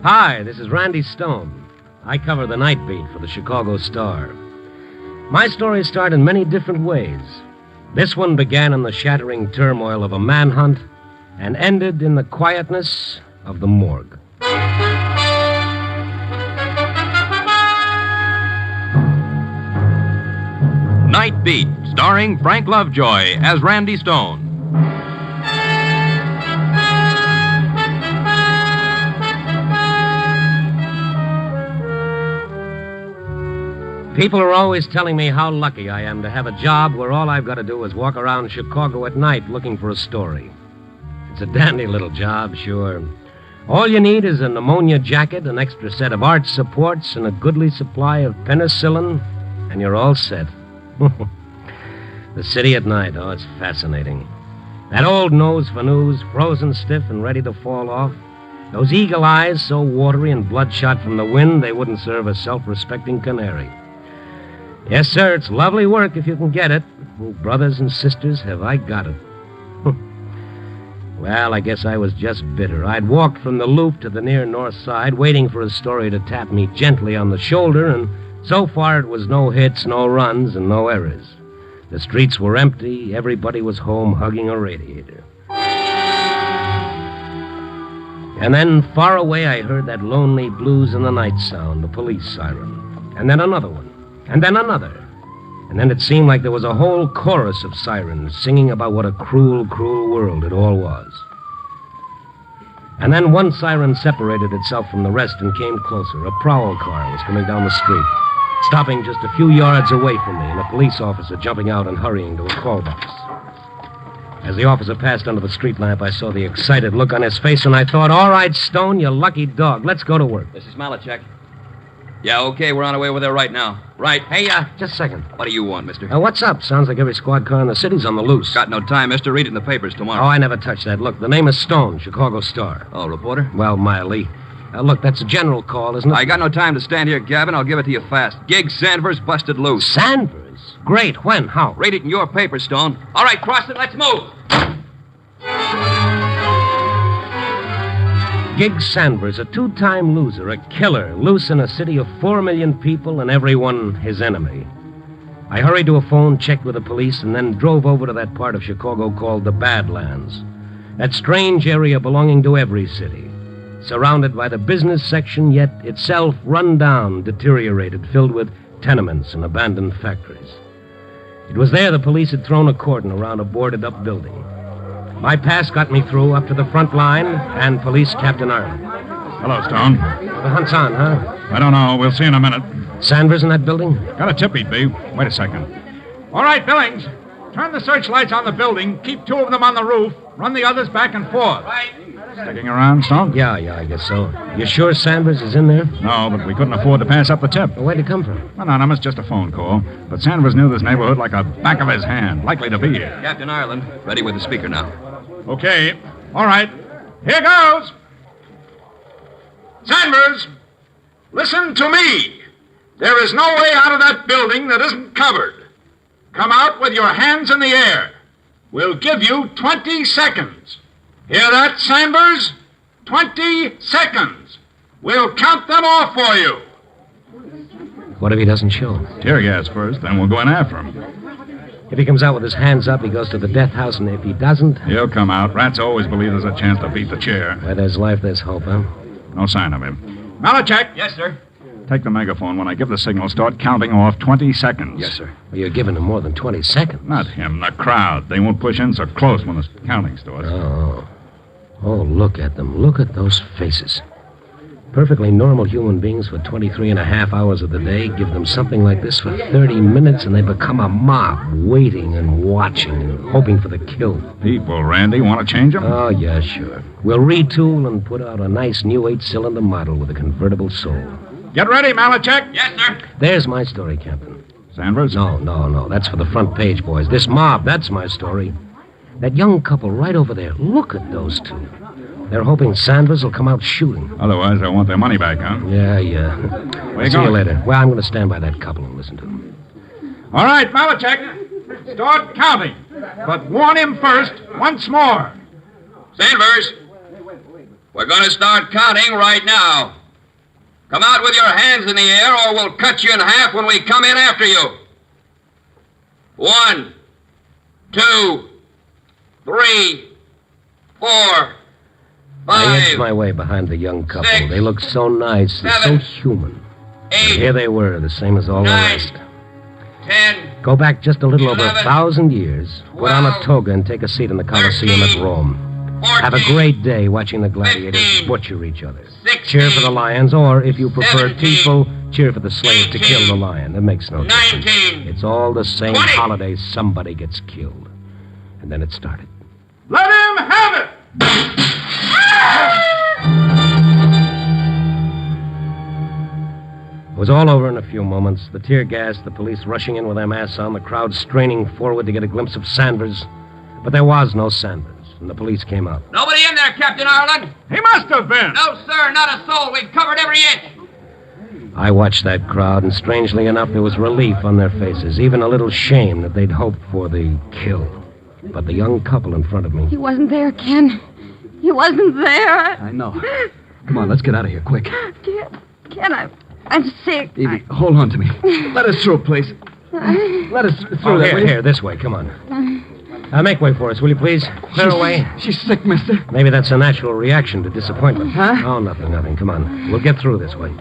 Hi, this is Randy Stone. I cover the Night Beat for the Chicago Star. My stories start in many different ways. This one began in the shattering turmoil of a manhunt and ended in the quietness of the morgue. Night Beat, starring Frank Lovejoy as Randy Stone. People are always telling me how lucky I am to have a job where all I've got to do is walk around Chicago at night looking for a story. It's a dandy little job, sure. All you need is a pneumonia jacket, an extra set of arch supports, and a goodly supply of penicillin, and you're all set. The city at night, oh, it's fascinating. That old nose for news, frozen stiff and ready to fall off. Those eagle eyes so watery and bloodshot from the wind they wouldn't serve a self-respecting canary. Yes, sir, it's lovely work if you can get it. Oh, brothers and sisters, have I got it. Well, I guess I was just bitter. I'd walked from the Loop to the near north side, waiting for a story to tap me gently on the shoulder, and so far it was no hits, no runs, and no errors. The streets were empty. Everybody was home hugging a radiator. And then, far away, I heard that lonely blues in the night sound, the police siren. And then another one. And then another. And then it seemed like there was a whole chorus of sirens singing about what a cruel, cruel world it all was. And then one siren separated itself from the rest and came closer. A prowl car was coming down the street, stopping just a few yards away from me, and a police officer jumping out and hurrying to a call box. As the officer passed under the street lamp, I saw the excited look on his face, and I thought, all right, Stone, you lucky dog. Let's go to work. This is Malachek. Yeah, okay, we're on our way over there right now. Right. Hey, just a second. What do you want, mister? What's up? Sounds like every squad car in the city's on the loose. Got no time, mister. Read it in the papers tomorrow. Oh, I never touched that. Look, the name is Stone, Chicago Star. Oh, reporter? Well, mildly. Look, that's a general call, isn't it? I got no time to stand here gabbing. I'll give it to you fast. Gig Sandvers busted loose. Sandvers? Great. When? How? Read it in your paper, Stone. All right, cross it. Let's move. Gig Sanders, a two-time loser, a killer, loose in a city of 4 million people and everyone his enemy. I hurried to a phone, checked with the police, and then drove over to that part of Chicago called the Badlands. That strange area belonging to every city. Surrounded by the business section, yet itself run down, deteriorated, filled with tenements and abandoned factories. It was there the police had thrown a cordon around a boarded-up building. My pass got me through up to the front line and Police Captain Harlan. Hello, Stone. The hunt's on, huh? I don't know. We'll see in a minute. Sanders in that building? Got a tip he'd be. Wait a second. All right, Billings. Turn the searchlights on the building. Keep 2 of them on the roof. Run the others back and forth. Sticking around, Stone? Yeah, I guess so. You sure Sanders is in there? No, but we couldn't afford to pass up the tip. Well, where'd it come from? Anonymous, just a phone call. But Sanders knew this neighborhood like a back of his hand. Likely to be here. Captain Harlan, ready with the speaker now. Okay. All right. Here goes. Sanders, listen to me. There is no way out of that building that isn't covered. Come out with your hands in the air. We'll give you 20 seconds. Hear that, Sanders? 20 seconds. We'll count them off for you. What if he doesn't show? Tear gas first, then we'll go in after him. If he comes out with his hands up, he goes to the death house, and if he doesn't... He'll come out. Rats always believe there's a chance to beat the chair. Where there's life, there's hope, huh? No sign of him. Malachek. Yes, sir. Take the megaphone. When I give the signal, start counting off 20 seconds. Yes, sir. Well, you're giving him more than 20 seconds. Not him, the crowd. They won't push in so close when the counting starts. Oh, look at them. Look at those faces. Perfectly normal human beings for 23 and a half hours of the day. Give them something like this for 30 minutes and they become a mob, waiting and watching and hoping for the kill. People, Randy, want to change them? Oh, yeah, sure. We'll retool and put out a nice new 8-cylinder model with a convertible soul. Get ready, Malachek. Yes, sir. There's my story, Captain. Sanders? No. That's for the front page, boys. This mob, that's my story. That young couple right over there. Look at those two. They're hoping Sanders will come out shooting. Otherwise, they'll want their money back, huh? Yeah. Where you See you going? later. Well, I'm going to stand by that couple and listen to them. All right, Malachek. Start counting. But warn him first once more. Sanders, we're going to start counting right now. Come out with your hands in the air or we'll cut you in half when we come in after you. 1, 2, 3, 4, 5. I edged my way behind the young couple. 6, they looked so nice and so 7, human. 8, And here they were, the same as all 9, the rest. 10. Go back just a little over 11, 1,000 years. Put on a 12, toga and take a seat in the Colosseum 13, at Rome. 14, Have a great day watching the gladiators 15, butcher each other. 16, Cheer for the lions, or if you prefer 17, people, cheer for the slave to 18, kill the lion. It makes no difference. 19, It's all the same 20. holiday somebody gets killed. And then it started. Let him have it! It was all over in a few moments. The tear gas, the police rushing in with their masks on, the crowd straining forward to get a glimpse of Sanders. But there was no Sanders, and the police came out. Nobody in there, Captain Harlan. He must have been. No, sir, not a soul. We've covered every inch. I watched that crowd, and strangely enough, there was relief on their faces, even a little shame that they'd hoped for the kill. But the young couple in front of me... He wasn't there, Ken. He wasn't there. I know. Come on, let's get out of here, quick. Ken, I'm sick. Evie, hold on to me. Let us through, please. Let us through that, will you? Here, this way, come on. Make way for us, will you please? Clear away. She's sick, mister. Maybe that's a natural reaction to disappointment. Huh? Oh, nothing. Come on. We'll get through this way.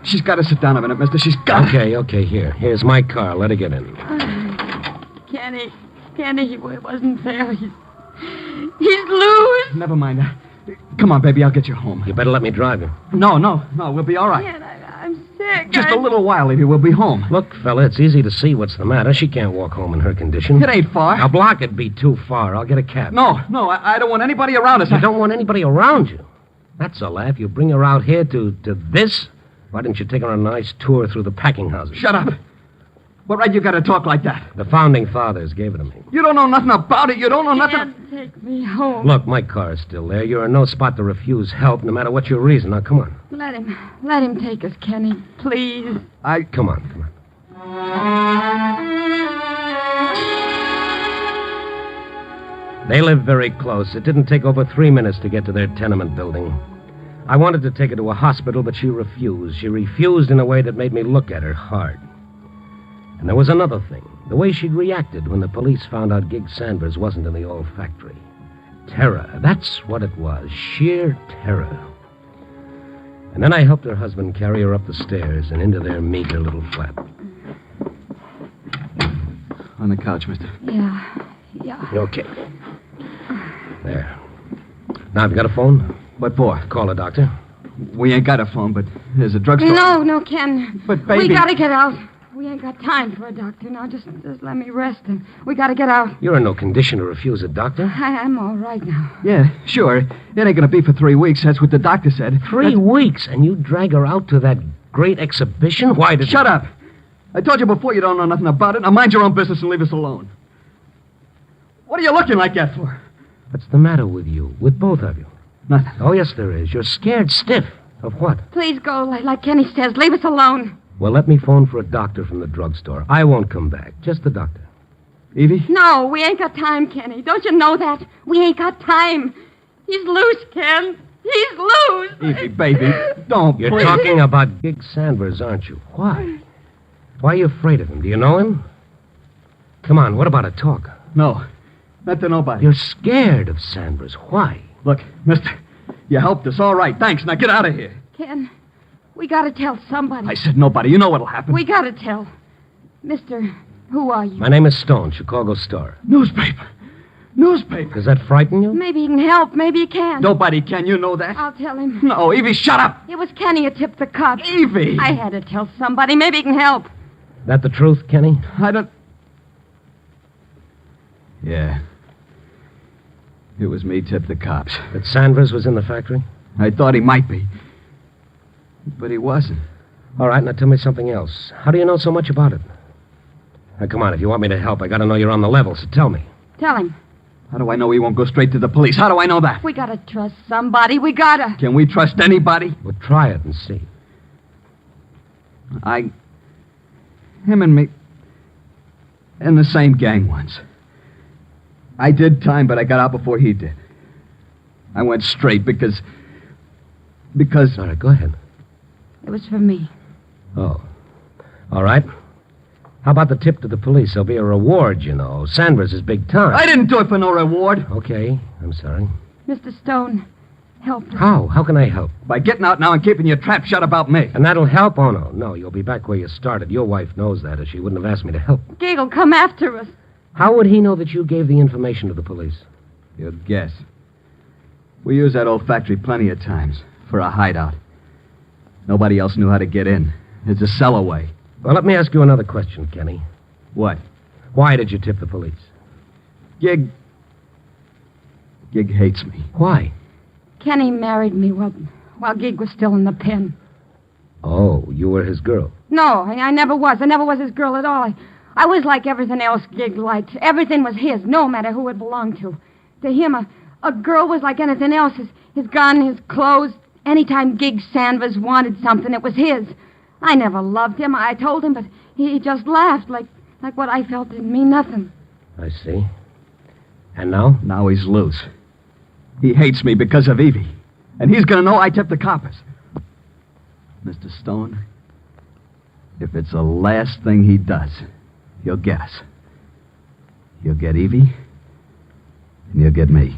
She's got to sit down a minute, mister. She's got Okay, here. Here's my car. Let her get in. Kenny, he wasn't there. He's loose. Never mind. Come on, baby, I'll get you home. You better let me drive you. No, we'll be all right. Ken, I'm sick. Just a little while, Evie. We'll be home. Look, fella, it's easy to see what's the matter. She can't walk home in her condition. It ain't far. A block would be too far. I'll get a cab. No, I don't want anybody around us. You don't want anybody around you? That's a laugh. You bring her out here to this? Why didn't you take her on a nice tour through the packing houses? Shut up. What right you got to talk like that? The founding fathers gave it to me. You don't know nothing about it. You don't know nothing... Can't take me home. Look, my car is still there. You're in no spot to refuse help, no matter what your reason. Now, come on. Let him take us, Kenny. Please. Come on. They live very close. It didn't take over 3 minutes to get to their tenement building. I wanted to take her to a hospital, but she refused. She refused in a way that made me look at her hard. And there was another thing. The way she'd reacted when the police found out Gig Sanders wasn't in the old factory. Terror. That's what it was. Sheer terror. And then I helped her husband carry her up the stairs and into their meager little flat. On the couch, mister. Yeah. Okay. There. Now, have you got a phone? What for? Call a doctor. We ain't got a phone, but there's a drugstore. No, Ken. But, baby... We gotta get out. We ain't got time for a doctor now. Just let me rest, and we gotta get out. You're in no condition to refuse a doctor. I'm all right now. Yeah, sure. It ain't gonna be for 3 weeks. That's what the doctor said. 3 weeks? And you drag her out to that great exhibition? Why did Shut up. I told you before you don't know nothing about it. Now mind your own business and leave us alone. What are you looking like that for? What's the matter with you? With both of you? Nothing. Oh, yes, there is. You're scared stiff. Of what? Please go, like Kenny says. Leave us alone. Well, let me phone for a doctor from the drugstore. I won't come back. Just the doctor. Evie? No, we ain't got time, Kenny. Don't you know that? We ain't got time. He's loose, Ken. He's loose. Evie, baby, don't. You're please. talking about Gig Sanders, aren't you? Why? Why are you afraid of him? Do you know him? Come on, what about a talk? No, not to nobody. You're scared of Sanders. Why? Look, mister, you helped us. All right, thanks. Now get out of here. Ken, we gotta tell somebody. I said nobody. You know what'll happen. We gotta tell. Mister, who are you? My name is Stone, Chicago Star. Newspaper. Does that frighten you? Maybe he can help. Maybe he can. Nobody can. You know that. I'll tell him. No, Evie, shut up. It was Kenny who tipped the cops. Evie. I had to tell somebody. Maybe he can help. That the truth, Kenny? I don't... Yeah. It was me tipped the cops. That Sanders was in the factory? I thought he might be. But he wasn't. All right, now tell me something else. How do you know so much about it? Now, come on, if you want me to help, I gotta know you're on the level, so tell me. Tell him. How do I know he won't go straight to the police? How do I know that? We gotta trust somebody. We gotta. Can we trust anybody? Well, try it and see. Him and me... in the same gang once. I did time, but I got out before he did. I went straight because... All right, go ahead. It was for me. Oh. All right. How about the tip to the police? There'll be a reward, you know. Sanders is big time. I didn't do it for no reward. Okay, I'm sorry. Mr. Stone, help us. How? How can I help? By getting out now and keeping your trap shut about me. And that'll help? Oh, no. No, you'll be back where you started. Your wife knows that, or she wouldn't have asked me to help. Gig will come after us. How would he know that you gave the information to the police? You'll guess. We used that old factory plenty of times for a hideout. Nobody else knew how to get in. It's a cellarway. Well, let me ask you another question, Kenny. What? Why did you tip the police? Gig hates me. Why? Kenny married me while Gig was still in the pen. Oh, you were his girl. No, I never was. I never was his girl at all. I was like everything else Gig liked. Everything was his, no matter who it belonged to. To him, a girl was like anything else. His gun, his clothes. Anytime Gig Sanders wanted something, it was his. I never loved him. I told him, but he just laughed like what I felt didn't mean nothing. I see. And now? Now he's loose. He hates me because of Evie. And he's going to know I tipped the coppers. Mr. Stone, if it's the last thing he does, you'll guess. You'll get Evie, and you'll get me.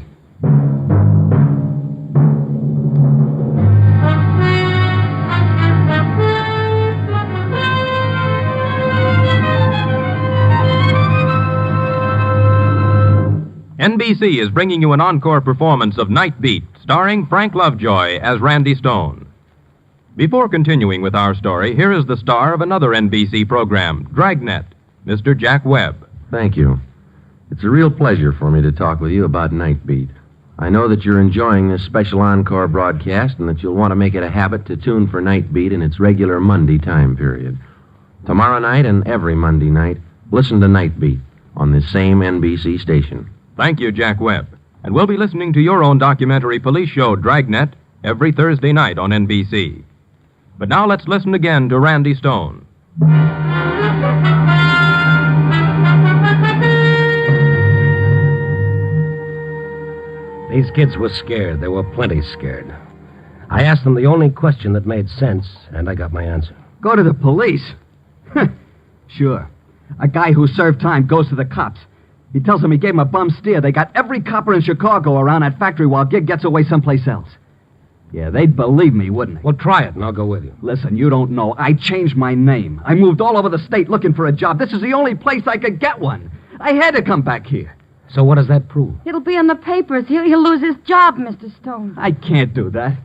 NBC is bringing you an encore performance of Night Beat, starring Frank Lovejoy as Randy Stone. Before continuing with our story, here is the star of another NBC program, Dragnet, Mr. Jack Webb. Thank you. It's a real pleasure for me to talk with you about Night Beat. I know that you're enjoying this special encore broadcast and that you'll want to make it a habit to tune for Night Beat in its regular Monday time period. Tomorrow night and every Monday night, listen to Night Beat on this same NBC station. Thank you, Jack Webb. And we'll be listening to your own documentary police show, Dragnet, every Thursday night on NBC. But now let's listen again to Randy Stone. These kids were scared. They were plenty scared. I asked them the only question that made sense, and I got my answer. Go to the police? Sure. A guy who served time goes to the cops. He tells them he gave him a bum steer. They got every copper in Chicago around that factory while Gig gets away someplace else. Yeah, they'd believe me, wouldn't they? Well, try it, and I'll go with you. Listen, you don't know. I changed my name. I moved all over the state looking for a job. This is the only place I could get one. I had to come back here. So what does that prove? It'll be in the papers. He'll lose his job, Mr. Stone. I can't do that.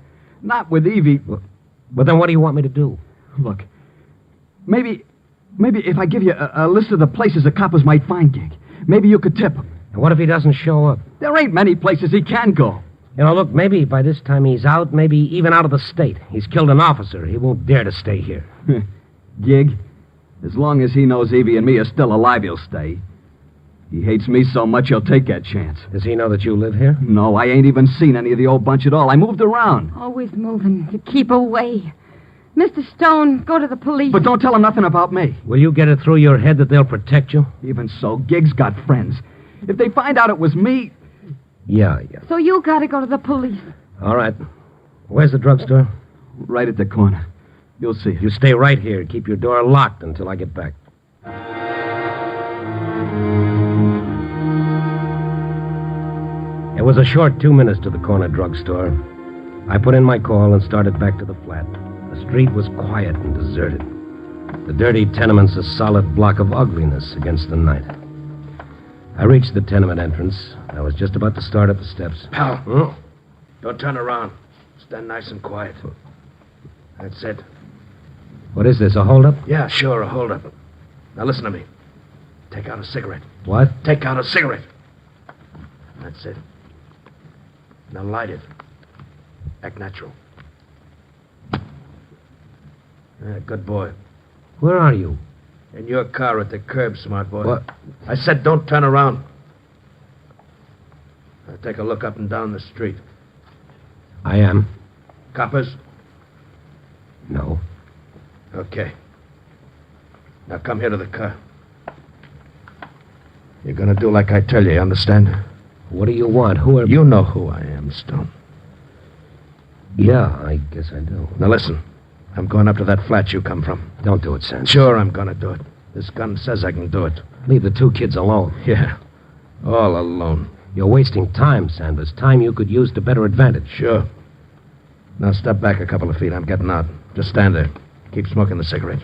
Not with Evie. Well, then what do you want me to do? Look, maybe if I give you a list of the places the coppers might find Gig, maybe you could tip him. And what if he doesn't show up? There ain't many places he can go. You know, look, maybe by this time he's out, maybe even out of the state. He's killed an officer. He won't dare to stay here. Gig, as long as he knows Evie and me are still alive, he'll stay. He hates me so much he'll take that chance. Does he know that you live here? No, I ain't even seen any of the old bunch at all. I moved around. Always moving to keep away. Mr. Stone, go to the police. But don't tell him nothing about me. Will you get it through your head that they'll protect you? Even so, Gig's got friends. If they find out it was me... Yeah. So you gotta go to the police. All right. Where's the drugstore? Right at the corner. You'll see. You stay right here. Keep your door locked until I get back. It was a short 2 minutes to the corner drugstore. I put in my call and started back to the flat. The street was quiet and deserted. The dirty tenements a solid block of ugliness against the night. I reached the tenement entrance. I was just about to start up the steps. Pal, don't turn around. Stand nice and quiet. That's it. What is this, a holdup? Yeah, sure, a holdup. Now listen to me. Take out a cigarette. What? Take out a cigarette. That's it. Now light it. Act natural. Good boy. Where are you? In your car at the curb, smart boy. What? I said don't turn around. Now take a look up and down the street. I am. Coppers? No. Okay. Now come here to the car. You're gonna do like I tell you understand? What do you want? Who are... You know who I am, Stone. Yeah, I guess I do. Now listen. I'm going up to that flat you come from. Don't do it, Sam. Sure, I'm gonna do it. This gun says I can do it. Leave the two kids alone. Yeah. All alone. You're wasting time, Sanders. Time you could use to better advantage. Sure. Now step back a couple of feet. I'm getting out. Just stand there. Keep smoking the cigarette.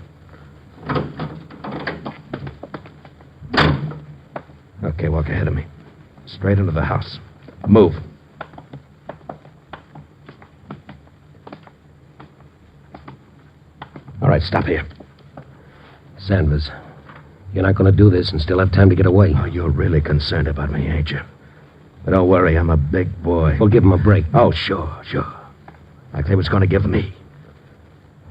Okay, walk ahead of me. Straight into the house. Move. All right, stop here. Sanders, you're not going to do this and still have time to get away. Oh, you're really concerned about me, ain't you? But don't worry, I'm a big boy. Well, give him a break. Oh, sure. Like they was going to give me.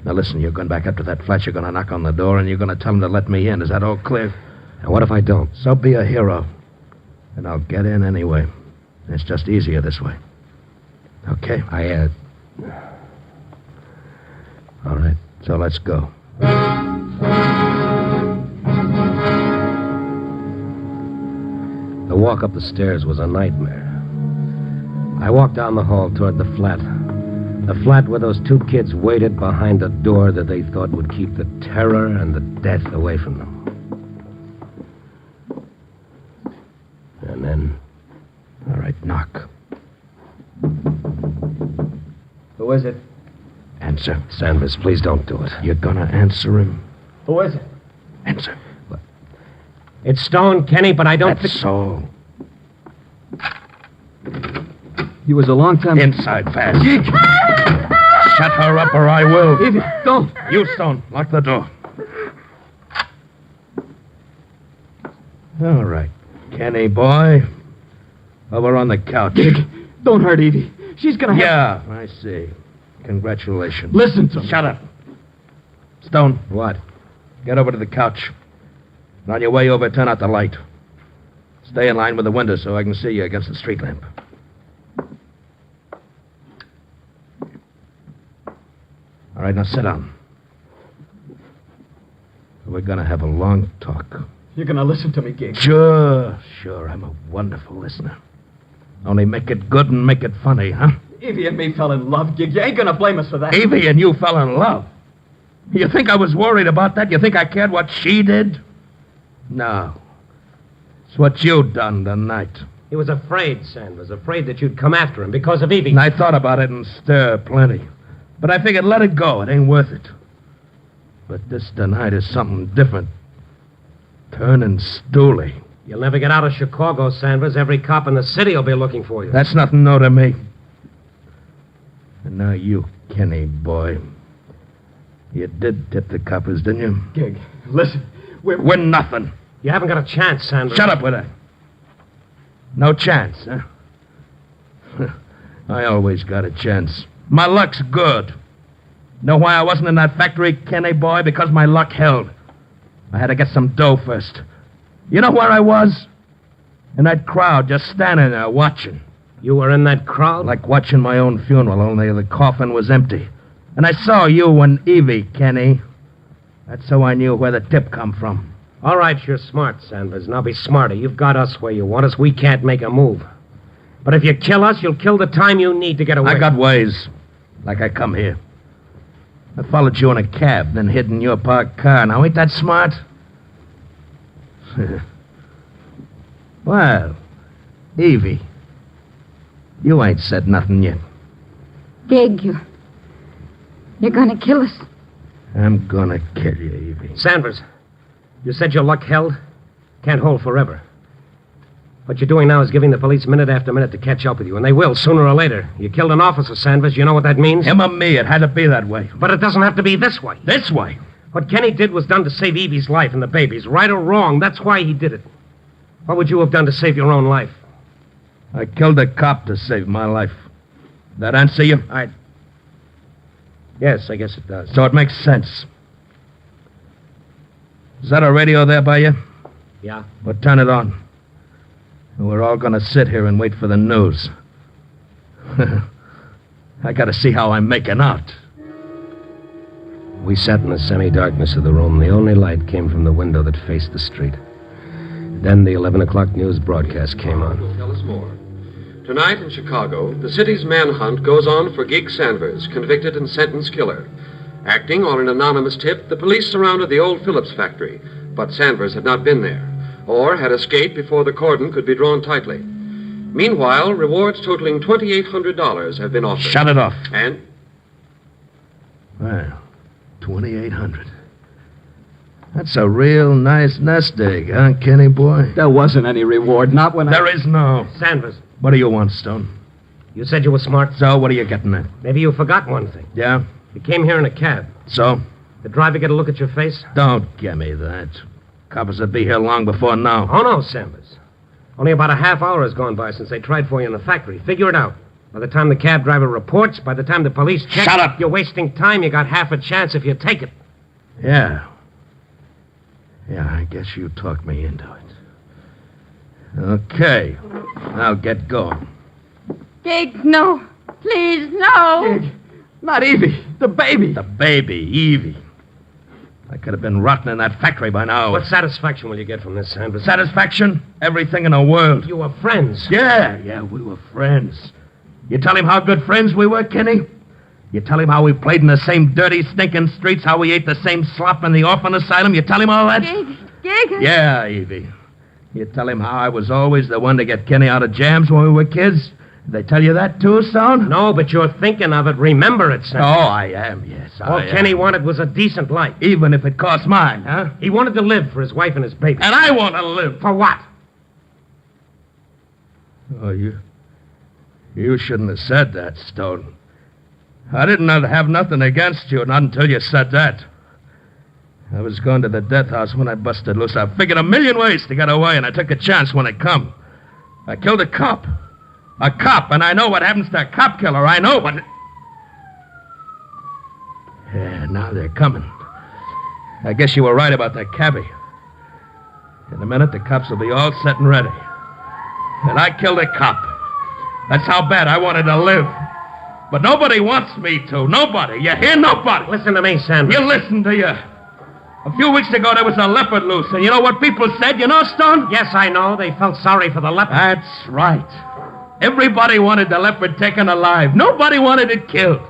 Now, listen, you're going back up to that flat, you're going to knock on the door, and you're going to tell them to let me in. Is that all clear? And what if I don't? So be a hero. And I'll get in anyway. It's just easier this way. Okay? All right. So let's go. The walk up the stairs was a nightmare. I walked down the hall toward the flat. The flat where those two kids waited behind a door that they thought would keep the terror and the death away from them. And then... All right, knock. Who is it? Answer. Sanders, please don't do it. You're gonna answer him? Who is it? Answer. What? It's Stone, Kenny, but I don't... That's so. He was a long time... Inside, fast. Shut her up or I will. Evie, don't. You, Stone, lock the door. All right. Kenny, boy. Over on the couch. Dick, don't hurt Evie. She's gonna have... Yeah, I see. Congratulations. Listen to me. Shut up. Stone. What? Get over to the couch. And on your way over, turn out the light. Stay in line with the window so I can see you against the street lamp. All right, now sit down. We're going to have a long talk. You're gonna listen to me, Gig. Sure. I'm a wonderful listener. Only make it good and make it funny, huh? Evie and me fell in love, Gig. You ain't gonna blame us for that. Evie and you fell in love. You think I was worried about that? You think I cared what she did? No. It's what you done tonight. He was afraid, Sanders, afraid that you'd come after him because of Evie. And I thought about it and stir plenty. But I figured let it go. It ain't worth it. But this tonight is something different. Turning stooly. You'll never get out of Chicago, Sanders. Every cop in the city will be looking for you. That's nothing new to me. And now you, Kenny, boy. You did tip the coppers, didn't you? Gig, listen. We're nothing. You haven't got a chance, Sanders. Shut up with that. No chance, huh? I always got a chance. My luck's good. Know why I wasn't in that factory, Kenny boy? Because my luck held. I had to get some dough first. You know where I was? In that crowd, just standing there watching. You were in that crowd? Like watching my own funeral, only the coffin was empty. And I saw you and Evie, Kenny. That's how I knew where the tip come from. All right, you're smart, Sanders. Now be smarter. You've got us where you want us. We can't make a move. But if you kill us, you'll kill the time you need to get away. I got ways. Like I come here. I followed you in a cab, then hid in your parked car. Now, ain't that smart? Well, Evie, you ain't said nothing yet. Gig, you're gonna kill us. I'm gonna kill you, Evie. Sanders, you said your luck held? Can't hold forever. What you're doing now is giving the police minute after minute to catch up with you, and they will sooner or later. You killed an officer, Sanders. You know what that means? Him or me, it had to be that way. But it doesn't have to be this way. This way? What Kenny did was done to save Evie's life and the baby's. Right or wrong, that's why he did it. What would you have done to save your own life? I killed a cop to save my life. That answer you? Yes, I guess it does. So it makes sense. Is that a radio there by you? Yeah. Well, turn it on. We're all going to sit here and wait for the news. I got to see how I'm making out. We sat in the semi-darkness of the room. The only light came from the window that faced the street. Then the 11 o'clock news broadcast came on. Tell us more. Tonight in Chicago, the city's manhunt goes on for Gig Sanders, convicted and sentenced killer. Acting on an anonymous tip, the police surrounded the old Phillips factory, but Sanders had not been there, or had escaped before the cordon could be drawn tightly. Meanwhile, rewards totaling $2,800 have been offered. Shut it off. And? Well, $2,800. That's a real nice nest egg, huh, Kenny boy? There wasn't any reward, not when There is no. Sanders. What do you want, Stone? You said you were smart. So, what are you getting at? Maybe you forgot one thing. Yeah? You came here in a cab. So? The driver get a look at your face? Don't give me that. Coppers would be here long before now. Oh, no, Sanders. Only about a half hour has gone by since they tried for you in the factory. Figure it out. By the time the cab driver reports, by the time the police check... Shut up! You're wasting time. You got half a chance if you take it. Yeah. Yeah, I guess you talked me into it. Okay. Now get going. Gig, no. Please, no. Gig, not Evie. The baby. The baby, Evie. I could have been rotting in that factory by now. What satisfaction will you get from this, Sanders? Satisfaction? Everything in the world. You were friends. Yeah, we were friends. You tell him how good friends we were, Kenny? You tell him how we played in the same dirty, stinking streets, how we ate the same slop in the orphan asylum? You tell him all that? Gig. Yeah, Evie. You tell him how I was always the one to get Kenny out of jams when we were kids? Did they tell you that too, Stone? No, but you're thinking of it. Remember it, Sanders. Oh, I am, yes. All Kenny wanted was a decent life. Even if it cost mine, huh? He wanted to live for his wife and his baby. And I want to live. For what? Oh, you shouldn't have said that, Stone. I didn't have nothing against you, not until you said that. I was going to the death house when I busted loose. I figured a million ways to get away, and I took a chance when it come. I killed a cop. A cop, and I know what happens to a cop killer. I know what... Yeah, now they're coming. I guess you were right about that cabbie. In a minute, the cops will be all set and ready. And I killed a cop. That's how bad I wanted to live. But nobody wants me to. Nobody. You hear? Nobody. Listen to me, Sanders. You listen to you. A few weeks ago, there was a leopard loose. And you know what people said? You know, Stone? Yes, I know. They felt sorry for the leopard. That's right. Everybody wanted the leopard taken alive. Nobody wanted it killed.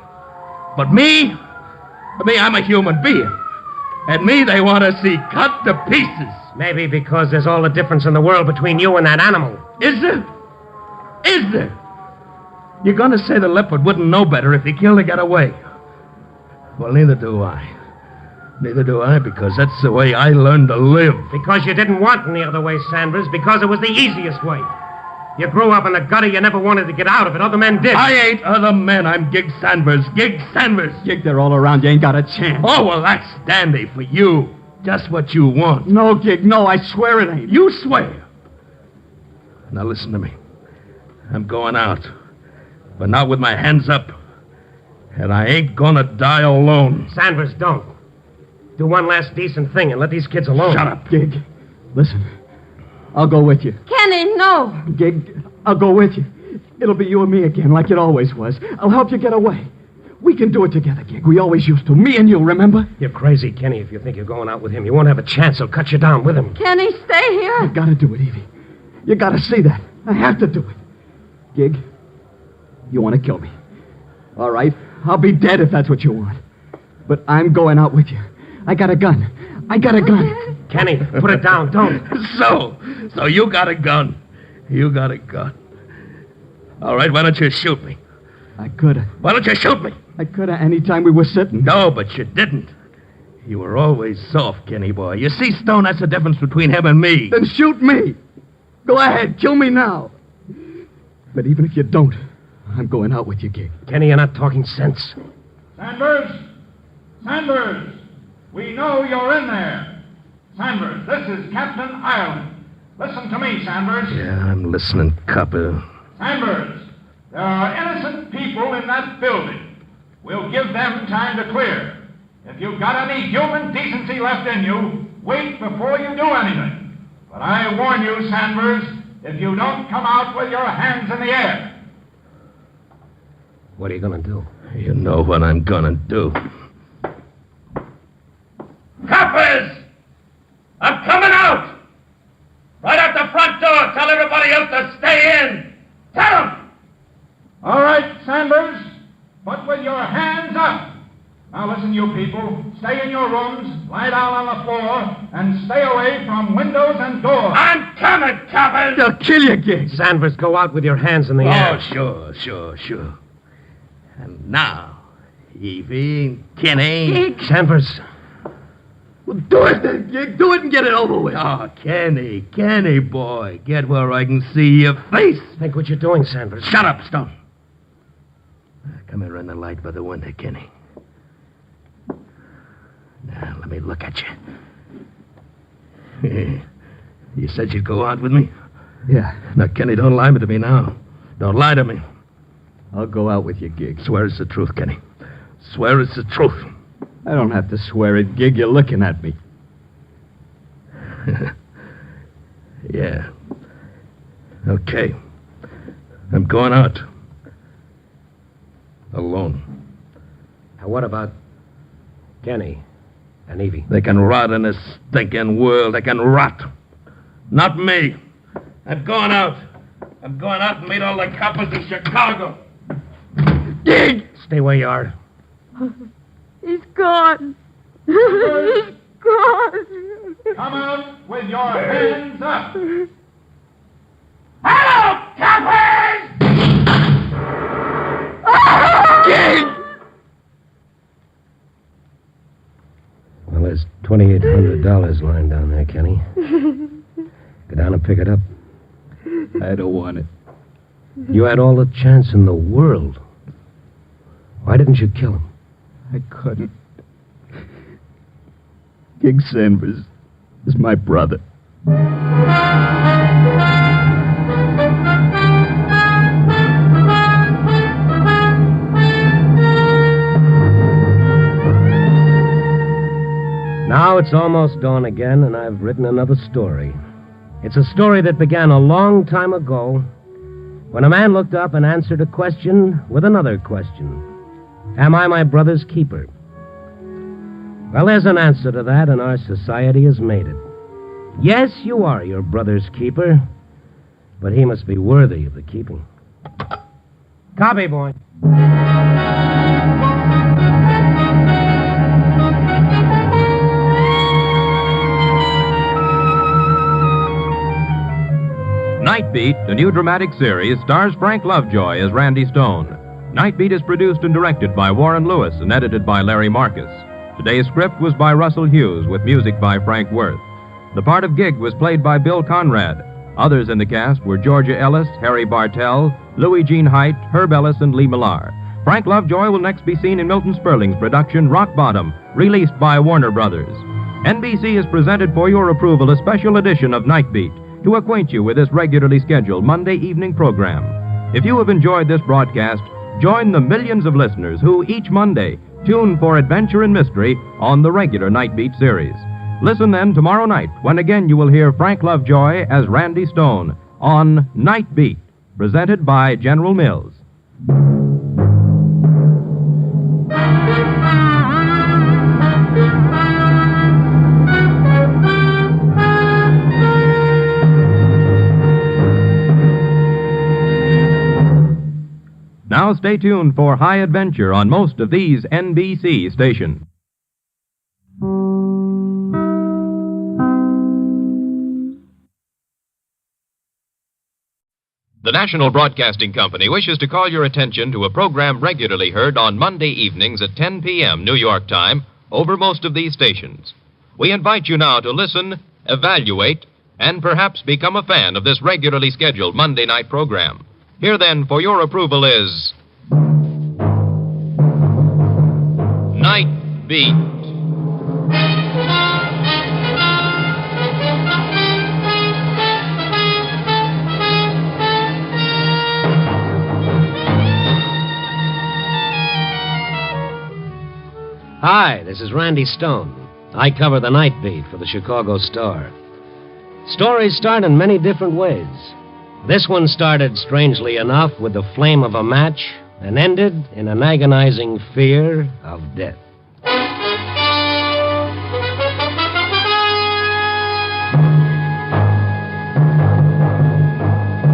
But me, I'm a human being. And me, they want to see cut to pieces. Maybe because there's all the difference in the world between you and that animal. Is there? Is there? You're going to say the leopard wouldn't know better if he killed to get away. Well, neither do I. Neither do I, because that's the way I learned to live. Because you didn't want any other way, Sanders, because it was the easiest way. You grew up in the gutter, you never wanted to get out of it. Other men did. I ain't other men. I'm Gig Sanders. Gig Sanders. Gig, they're all around. You ain't got a chance. Oh, well, that's dandy for you. Just what you want. No, Gig, no. I swear it ain't. You swear. Now listen to me. I'm going out. But not with my hands up. And I ain't gonna die alone. Sanders, don't. Do one last decent thing and let these kids alone. Shut up. Gig, listen. I'll go with you. Kenny, no. Gig, I'll go with you. It'll be you and me again, like it always was. I'll help you get away. We can do it together, Gig. We always used to. Me and you, remember? You're crazy, Kenny, if you think you're going out with him. You won't have a chance. He'll cut you down with him. Kenny, stay here. You gotta do it, Evie. You gotta see that. I have to do it. Gig, you want to kill me. All right, I'll be dead if that's what you want. But I'm going out with you. I got a gun. I got a gun. Kenny, put it down. Don't. So you got a gun. You got a gun. All right, why don't you shoot me? I could have. Why don't you shoot me? I could have any time we were sitting. No, but you didn't. You were always soft, Kenny boy. You see, Stone, that's the difference between him and me. Then shoot me. Go ahead, kill me now. But even if you don't, I'm going out with you, Gig. Kenny, you're not talking sense. Sanders! Sanders! We know you're in there. Sanders, this is Captain Ireland. Listen to me, Sanders. Yeah, I'm listening, copper. Sanders, there are innocent people in that building. We'll give them time to clear. If you've got any human decency left in you, wait before you do anything. But I warn you, Sanders, if you don't come out with your hands in the air. What are you going to do? You know what I'm going to do. Coppers! I'm coming out! Right out the front door. Tell everybody else to stay in. Tell them! All right, Sanders, but with your hands up. Now listen, you people. Stay in your rooms, lie down on the floor, and stay away from windows and doors. I'm coming, coppers! They'll kill you, Gig. Sanders, go out with your hands in the air. Oh, sure. And now, Evie, Kenny... Gig. Sanders... Well, do it then, Gig. Do it and get it over with. Oh, Kenny, boy. Get where I can see your face. Think what you're doing, Sanders. Shut up, Stone. Come here in the light by the window, Kenny. Now, let me look at you. You said you'd go out with me? Yeah. Now, Kenny, don't lie to me now. Don't lie to me. I'll go out with you, Gig. Swear it's the truth, Kenny. Swear it's the truth. I don't have to swear it, Gig. You're looking at me. Yeah. Okay. I'm going out. Alone. Now, what about Kenny and Evie? They can rot in this stinking world. They can rot. Not me. I'm going out. I'm going out and meet all the coppers in Chicago. Gig! Stay where you are. He's gone. He's gone. Come out with your hands up. Hello, coppers! Gig! Well, there's $2,800 lying down there, Kenny. Go down and pick it up. I don't want it. You had all the chance in the world. Why didn't you kill him? I couldn't. Gig Sanders is my brother. Now it's almost dawn again, and I've written another story. It's a story that began a long time ago when a man looked up and answered a question with another question. Am I my brother's keeper? Well, there's an answer to that, and our society has made it. Yes, you are your brother's keeper, but he must be worthy of the keeping. Copy, boy. Night Beat, the new dramatic series, stars Frank Lovejoy as Randy Stone. Night Beat is produced and directed by Warren Lewis and edited by Larry Marcus. Today's script was by Russell Hughes with music by Frank Worth. The part of Gig was played by Bill Conrad. Others in the cast were Georgia Ellis, Harry Bartell, Louis Jean Height, Herb Ellis, and Lee Millar. Frank Lovejoy will next be seen in Milton Sperling's production Rock Bottom, released by Warner Brothers. NBC has presented for your approval a special edition of Night Beat to acquaint you with this regularly scheduled Monday evening program. If you have enjoyed this broadcast, join the millions of listeners who each Monday tune for adventure and mystery on the regular Night Beat series. Listen then tomorrow night when again you will hear Frank Lovejoy as Randy Stone on Night Beat, presented by General Mills. Now stay tuned for high adventure on most of these NBC stations. The National Broadcasting Company wishes to call your attention to a program regularly heard on Monday evenings at 10 p.m. New York time over most of these stations. We invite you now to listen, evaluate, and perhaps become a fan of this regularly scheduled Monday night program. Here then, for your approval, is Night Beat. Hi, this is Randy Stone. I cover the Night Beat for the Chicago Star. Stories start in many different ways. This one started, strangely enough, with the flame of a match and ended in an agonizing fear of death.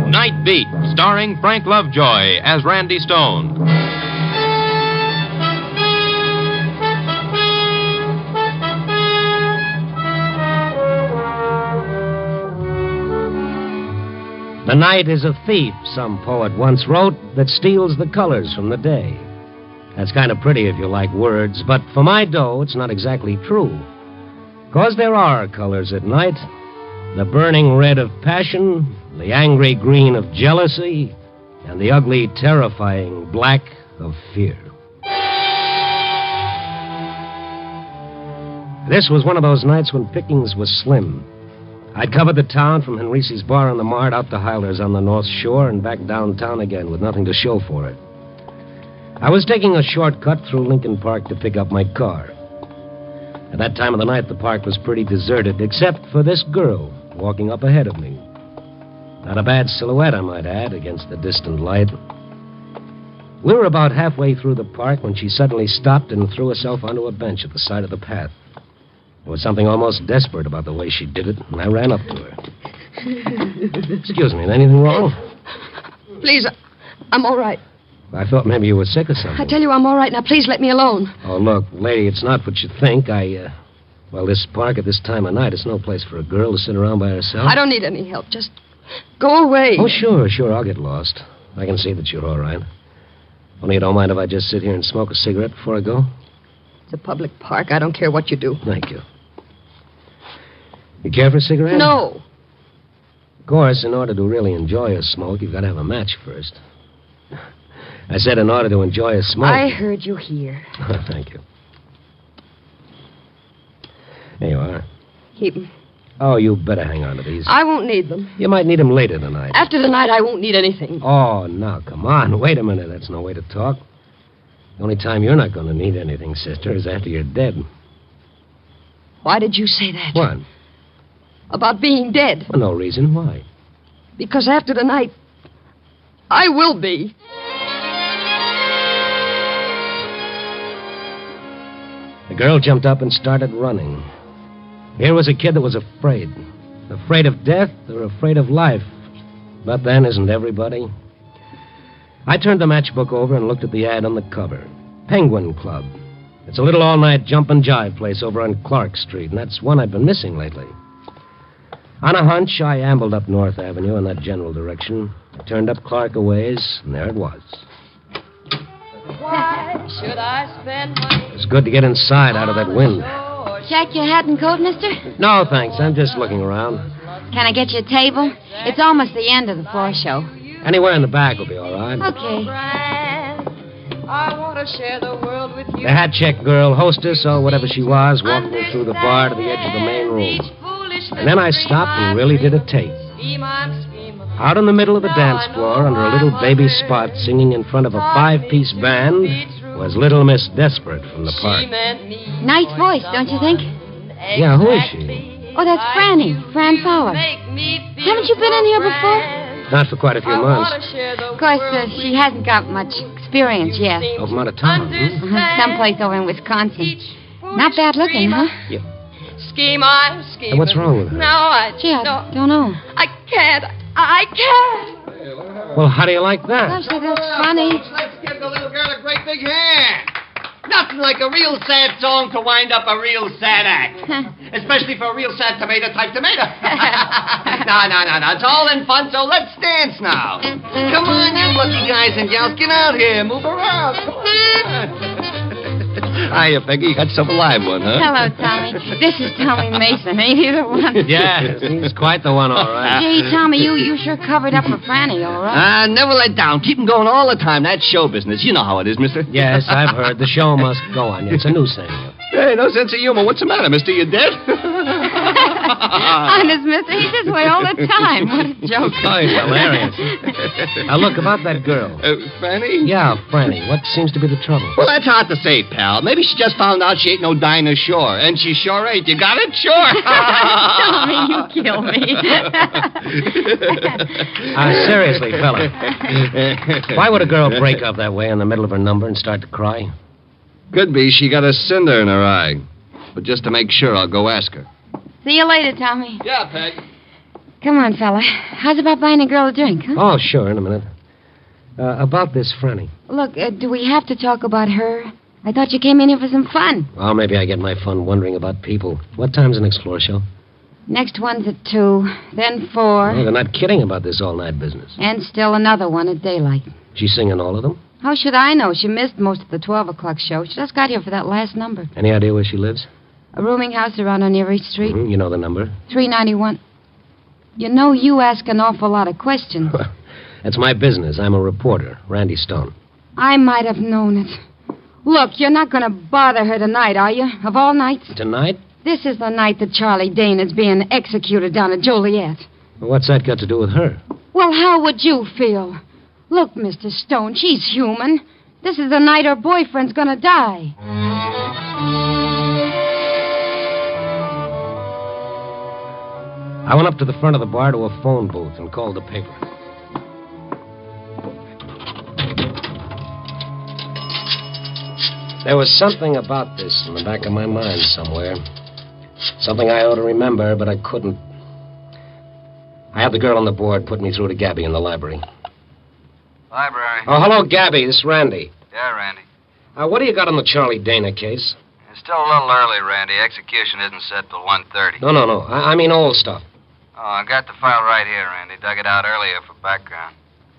Night Beat, starring Frank Lovejoy as Randy Stone. The night is a thief, some poet once wrote, that steals the colors from the day. That's kind of pretty if you like words, but for my dough, it's not exactly true. 'Cause there are colors at night. The burning red of passion, the angry green of jealousy, and the ugly, terrifying black of fear. This was one of those nights when pickings was slim. I'd covered the town from Henrice's bar on the Mart out to Hyler's on the North Shore and back downtown again with nothing to show for it. I was taking a shortcut through Lincoln Park to pick up my car. At that time of the night, the park was pretty deserted, except for this girl walking up ahead of me. Not a bad silhouette, I might add, against the distant light. We were about halfway through the park when she suddenly stopped and threw herself onto a bench at the side of the path. There was something almost desperate about the way she did it, and I ran up to her. Excuse me, anything wrong? Please, I'm all right. I thought maybe you were sick or something. I tell you I'm all right. Now, please let me alone. Oh, look, lady, it's not what you think. Well, this park at this time of night is no place for a girl to sit around by herself. I don't need any help. Just go away. Oh, sure, I'll get lost. I can see that you're all right. Only you don't mind if I just sit here and smoke a cigarette before I go? It's a public park. I don't care what you do. Thank you. You care for a cigarette? No. Of course, in order to really enjoy a smoke, you've got to have a match first. I said in order to enjoy a smoke. I heard you here. Thank you. Here you are. Keep them. Oh, you better hang on to these. I won't need them. You might need them later tonight. After tonight, I won't need anything. Oh, now, come on. Wait a minute. That's no way to talk. The only time you're not going to need anything, sister, is after you're dead. Why did you say that? What? About being dead. For no reason. Why? Because after tonight, I will be. The girl jumped up and started running. Here was a kid that was afraid. Afraid of death or afraid of life. But then, isn't everybody? I turned the matchbook over and looked at the ad on the cover. Penguin Club. It's a little all-night jump and jive place over on Clark Street, and that's one I've been missing lately. On a hunch, I ambled up North Avenue in that general direction. I turned up Clark a ways, and there it was. Why should I spend money? It's good to get inside out of that wind. Check your hat and coat, mister? No, thanks. I'm just looking around. Can I get you a table? It's almost the end of the floor show. Anywhere in the back will be all right. Okay. I want to share the world with you. The hat check girl, hostess, or whatever she was, walked me through the bar to the edge of the main room. And then I stopped and really did a take. Out in the middle of the dance floor, under a little baby spot, singing in front of a 5-piece band, was Little Miss Desperate from the park. Nice voice, don't you think? Yeah, who is she? Oh, that's Franny, Fran Fowler. Haven't you been in here before? Not for quite a few months. Of course, she hasn't got much experience yet. Oh, from out of town, Someplace over in Wisconsin. Not bad looking, huh? Yeah. Scheme, I'm scheming. And what's wrong with her? Now I don't know. I can't. I can't. Well, how do you like that? Gosh, that's funny. Let's give the little girl a great big hand. Nothing like a real sad song to wind up a real sad act. Especially for a real sad tomato-type tomato. No. It's all in fun, so let's dance now. Come on, you lucky guys and gals. Get out here. Move around. Come on. Hiya, Peggy. Got yourself a live one, huh? Hello, Tommy. This is Tommy Mason. Ain't he the one? Yes, he's quite the one, all right. Gee, Tommy, you sure covered up for Franny, all right? Never let down. Keep 'em going all the time. That's show business. You know how it is, mister. Yes, I've heard. The show must go on. It's a new thing. Hey, no sense of humor. What's the matter, mister? You dead? Honest, mister, he's this way all the time. What a joke. Oh, he's hilarious. Now, look, about that girl. Franny? Yeah, Franny. What seems to be the trouble? Well, that's hard to say, pal. Maybe she just found out she ain't no Dinah Shore. And she sure ain't. You got it? Sure. Tommy, you kill me. Seriously, fella. Why would a girl break up that way in the middle of her number and start to cry? Could be she got a cinder in her eye. But just to make sure, I'll go ask her. See you later, Tommy. Yeah, Peg. Come on, fella. How's about buying a girl a drink, huh? Oh, sure, in a minute. About this Franny. Look, do we have to talk about her? I thought you came in here for some fun. Well, maybe I get my fun wondering about people. What time's the next floor show? Next one's at 2, then 4. Oh, they're not kidding about this all-night business. And still another one at daylight. She's singing all of them? How should I know? She missed most of the 12 o'clock show. She just got here for that last number. Any idea where she lives? A rooming house around on Erie Street. You know the number? 391. You know, you ask an awful lot of questions. That's my business. I'm a reporter, Randy Stone. I might have known it. Look, you're not going to bother her tonight, are you? Of all nights? Tonight? This is the night that Charlie Dane is being executed down at Joliet. Well, what's that got to do with her? Well, how would you feel? Look, Mr. Stone, she's human. This is the night her boyfriend's going to die. I went up to the front of the bar to a phone booth and called the paper. There was something about this in the back of my mind somewhere. Something I ought to remember, but I couldn't. I had the girl on the board put me through to Gabby in the library. Library. Oh, hello, Gabby. This is Randy. Yeah, Randy. What do you got on the Charlie Dana case? It's still a little early, Randy. Execution isn't set till 1:30. No. I mean old stuff. Oh, I got the file right here, Randy. Dug it out earlier for background.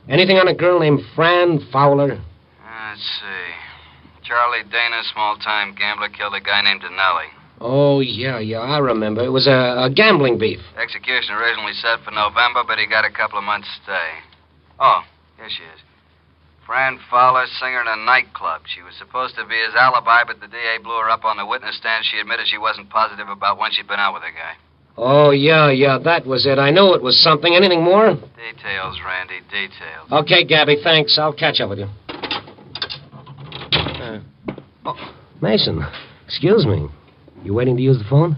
Anything on a girl named Fran Fowler? Let's see. Charlie Dana, small-time gambler, killed a guy named Denelli. Oh, yeah, I remember. It was a gambling beef. Execution originally set for November, but he got a couple of months' stay. Oh, here she is. Fran Fowler, singer in a nightclub. She was supposed to be his alibi, but the DA blew her up on the witness stand. She admitted she wasn't positive about when she'd been out with the guy. Oh, yeah, that was it. I knew it was something. Anything more? Details, Randy, details. Okay, Gabby, thanks. I'll catch up with you. Mason, excuse me. You waiting to use the phone?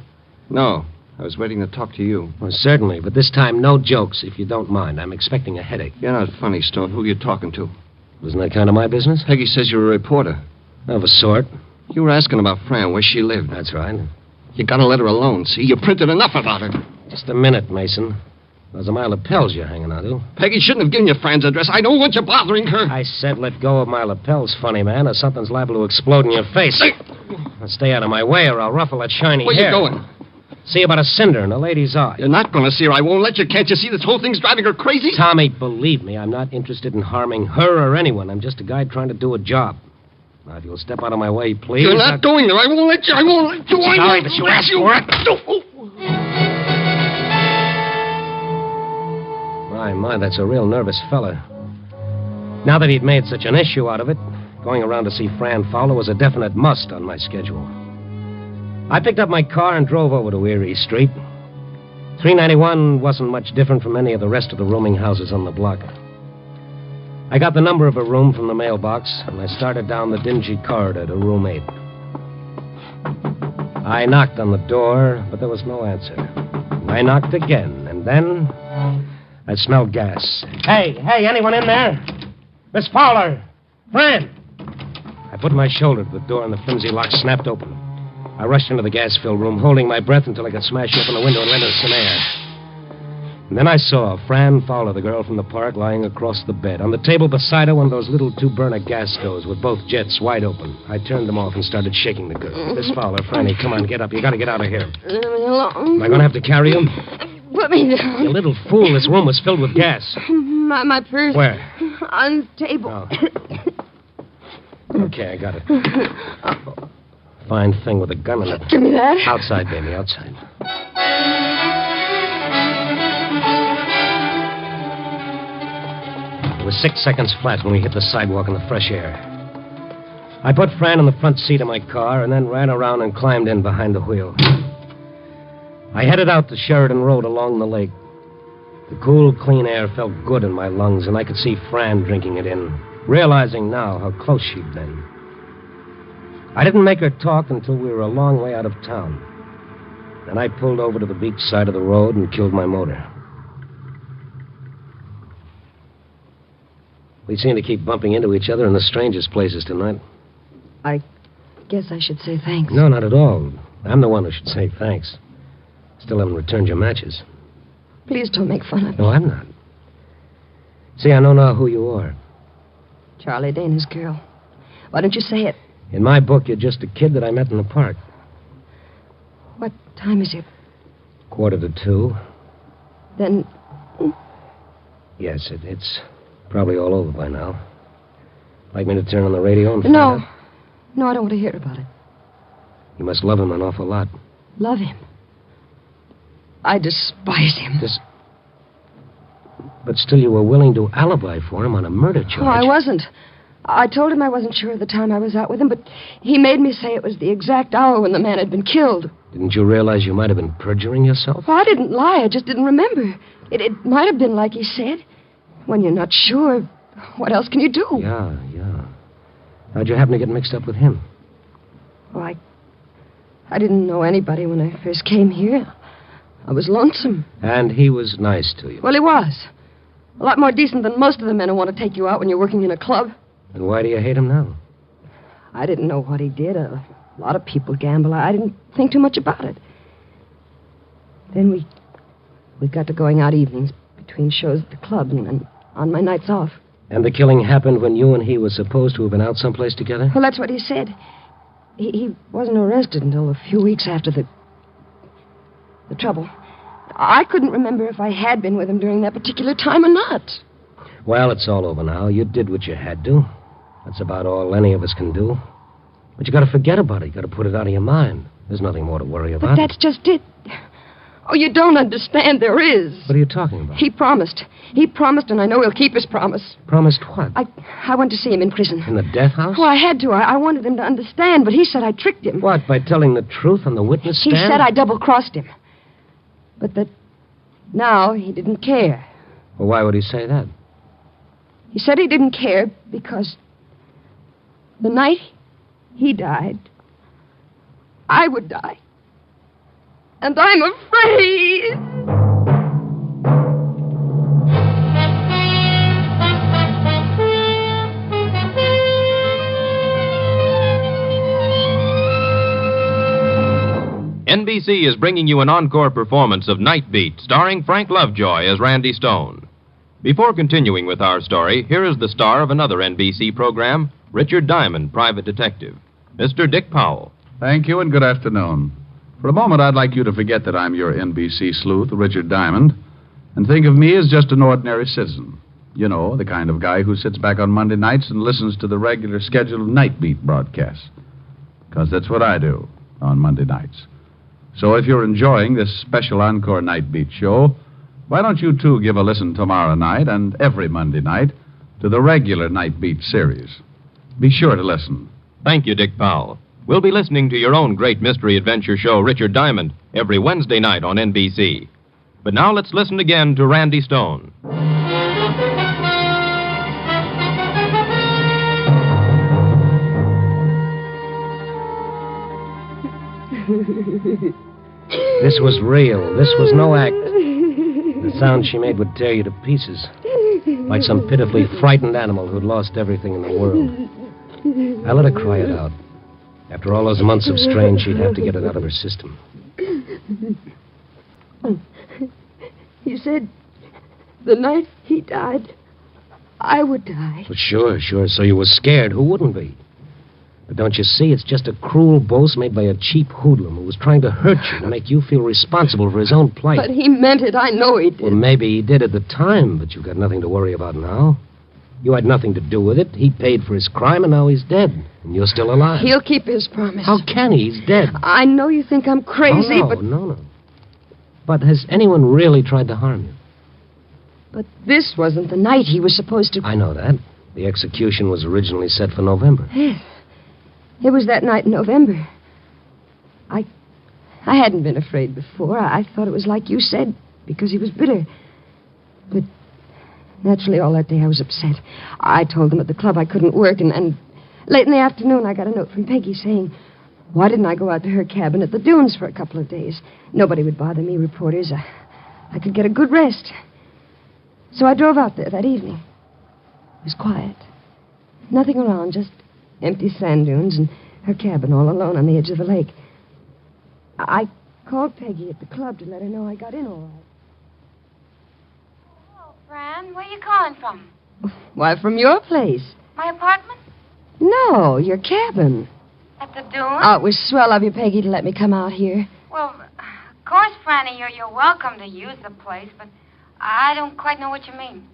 No, I was waiting to talk to you. Well, certainly, but this time no jokes, if you don't mind. I'm expecting a headache. You're not funny, Stone. Who are you talking to? Isn't that kind of my business? Peggy says you're a reporter. Of a sort. You were asking about Fran, where she lived. That's right. You gotta let her alone, see? You printed enough about her. Just a minute, Mason. Those are my lapels you're hanging on to. Peggy shouldn't have given you Fran's address. I don't want you bothering her. I said let go of my lapels, funny man, or something's liable to explode in your face. Now stay out of my way or I'll ruffle that shiny Where hair. you going? See about a cinder in a lady's eye. You're not going to see her. I won't let you. Can't you see this whole thing's driving her crazy? Tommy, believe me, I'm not interested in harming her or anyone. I'm just a guy trying to do a job. Now, if you'll step out of my way, please. You're not going there. I won't let you. I won't let you. Sorry, but you asked for it. My, that's a real nervous fella. Now that he'd made such an issue out of it, going around to see Fran Fowler was a definite must on my schedule. I picked up my car and drove over to Erie Street. 391 wasn't much different from any of the rest of the rooming houses on the block. I got the number of a room from the mailbox, and I started down the dingy corridor to room 8. I knocked on the door, but there was no answer. I knocked again, and then I smelled gas. Hey, anyone in there? Miss Fowler! Fran! I put my shoulder to the door, and the flimsy lock snapped open. I rushed into the gas-filled room, holding my breath until I could smash open the window and let in some air. And then I saw Fran Fowler, the girl from the park, lying across the bed. On the table beside her, one of those little two-burner gas stoves with both jets wide open. I turned them off and started shaking the girl. Miss Fowler, Franny, come on, get up. You gotta get out of here. Leave me alone. Am I gonna have to carry him? Put me down. You little fool, this room was filled with gas. My purse. Where? On the table. Oh. Okay, I got it. Fine thing with a gun in it. Give me that. Outside, baby, outside. It was 6 seconds flat when we hit the sidewalk in the fresh air. I put Fran in the front seat of my car and then ran around and climbed in behind the wheel. I headed out the Sheridan Road along the lake. The cool, clean air felt good in my lungs, and I could see Fran drinking it in, realizing now how close she'd been. I didn't make her talk until we were a long way out of town. Then I pulled over to the beach side of the road and killed my motor. We seem to keep bumping into each other in the strangest places tonight. I guess I should say thanks. No, not at all. I'm the one who should say thanks. Still haven't returned your matches. Please don't make fun of me. No, I'm not. See, I know now who you are. Charlie Dana's girl. Why don't you say it? In my book, you're just a kid that I met in the park. What time is it? 1:45. Then... Yes, it's probably all over by now. Like me to turn on the radio and find No. out? No, I don't want to hear about it. You must love him an awful lot. Love him. I despise him. But still you were willing to alibi for him on a murder charge. Oh, I wasn't. I told him I wasn't sure at the time I was out with him, but he made me say it was the exact hour when the man had been killed. Didn't you realize you might have been perjuring yourself? Well, I didn't lie. I just didn't remember. It might have been like he said. When you're not sure, what else can you do? Yeah. How'd you happen to get mixed up with him? Oh, I didn't know anybody when I first came here. I was lonesome. And he was nice to you. Well, he was. A lot more decent than most of the men who want to take you out when you're working in a club. And why do you hate him now? I didn't know what he did. A lot of people gamble. I didn't think too much about it. Then we got to going out evenings between shows at the club and on my nights off. And the killing happened when you and he were supposed to have been out someplace together? Well, that's what he said. He wasn't arrested until a few weeks after the trouble. I couldn't remember if I had been with him during that particular time or not. Well, it's all over now. You did what you had to. That's about all any of us can do. But you gotta forget about it. You gotta put it out of your mind. There's nothing more to worry about. But that's just it. Oh, you don't understand. There is. What are you talking about? He promised. He promised, and I know he'll keep his promise. Promised what? I went to see him in prison. In the death house? Well, I had to. I wanted him to understand, but he said I tricked him. What, by telling the truth on the witness stand? He said I double-crossed him. But that now he didn't care. Well, why would he say that? He said he didn't care because the night he died, I would die. And I'm afraid. NBC is bringing you an encore performance of Night Beat, starring Frank Lovejoy as Randy Stone. Before continuing with our story, here is the star of another NBC program, Richard Diamond, private detective, Mr. Dick Powell. Thank you and good afternoon. For a moment, I'd like you to forget that I'm your NBC sleuth, Richard Diamond, and think of me as just an ordinary citizen. You know, the kind of guy who sits back on Monday nights and listens to the regular scheduled Night Beat broadcasts. Because that's what I do on Monday nights. So if you're enjoying this special encore Night Beat show, why don't you two give a listen tomorrow night and every Monday night to the regular Night Beat series? Be sure to listen. Thank you, Dick Powell. We'll be listening to your own great mystery adventure show, Richard Diamond, every Wednesday night on NBC. But now let's listen again to Randy Stone. This was real. This was no act. The sound she made would tear you to pieces, like some pitifully frightened animal who'd lost everything in the world. I let her cry it out. After all those months of strain, she'd have to get it out of her system. You said the night he died, I would die. But sure. So you were scared. Who wouldn't be? But don't you see, it's just a cruel boast made by a cheap hoodlum who was trying to hurt you to make you feel responsible for his own plight. But he meant it. I know he did. Well, maybe he did at the time, but you've got nothing to worry about now. You had nothing to do with it. He paid for his crime, and now he's dead. And you're still alive. He'll keep his promise. How can he? He's dead. I know you think I'm crazy, but... No. But has anyone really tried to harm you? But this wasn't the night he was supposed to... I know that. The execution was originally set for November. Yes. It was that night in November. I hadn't been afraid before. I thought it was like you said, because he was bitter. But naturally, all that day I was upset. I told them at the club I couldn't work, and late in the afternoon I got a note from Peggy saying, why didn't I go out to her cabin at the dunes for a couple of days? Nobody would bother me, reporters. I could get a good rest. So I drove out there that evening. It was quiet. Nothing around, just empty sand dunes and her cabin all alone on the edge of the lake. I called Peggy at the club to let her know I got in all right. Hello, Fran. Where are you calling from? Why, from your place. My apartment? No, your cabin. At the dunes? Oh, it was swell of you, Peggy, to let me come out here. Well, of course, Franny, you're welcome to use the place, but I don't quite know what you mean.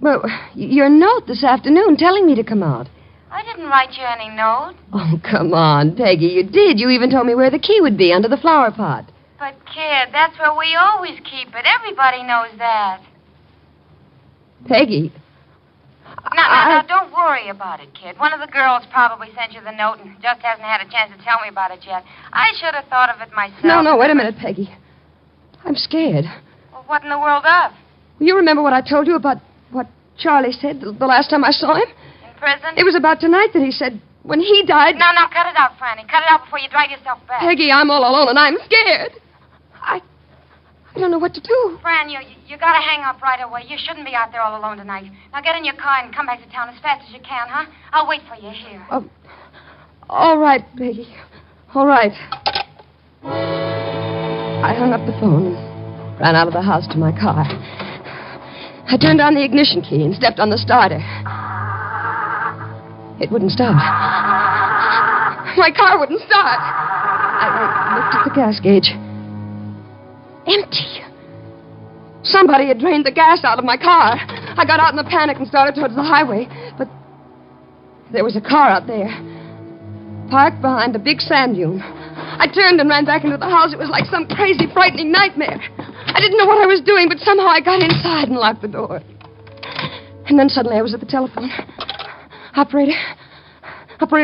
Well, your note this afternoon telling me to come out. I didn't write you any note. Oh, come on, Peggy, you did. You even told me where the key would be, under the flower pot. But, kid, that's where we always keep it. Everybody knows that. Peggy. Now, don't worry about it, kid. One of the girls probably sent you the note and just hasn't had a chance to tell me about it yet. I should have thought of it myself. No, wait a minute, Peggy. I'm scared. Well, what in the world of? You remember what I told you about what Charlie said the last time I saw him? In prison? It was about tonight that he said when he died... No, cut it out, Franny. Cut it out before you drag yourself back. Peggy, I'm all alone and I'm scared. I don't know what to do. Fran, you gotta hang up right away. You shouldn't be out there all alone tonight. Now get in your car and come back to town as fast as you can, huh? I'll wait for you here. All right, Peggy. All right. I hung up the phone and ran out of the house to my car. I turned on the ignition key and stepped on the starter. It wouldn't start. My car wouldn't start. I looked at the gas gauge. Empty. Somebody had drained the gas out of my car. I got out in a panic and started towards the highway. But there was a car out there, parked behind a big sand dune. I turned and ran back into the house. It was like some crazy, frightening nightmare. I didn't know what I was doing, but somehow I got inside and locked the door. And then suddenly I was at the telephone. Operator,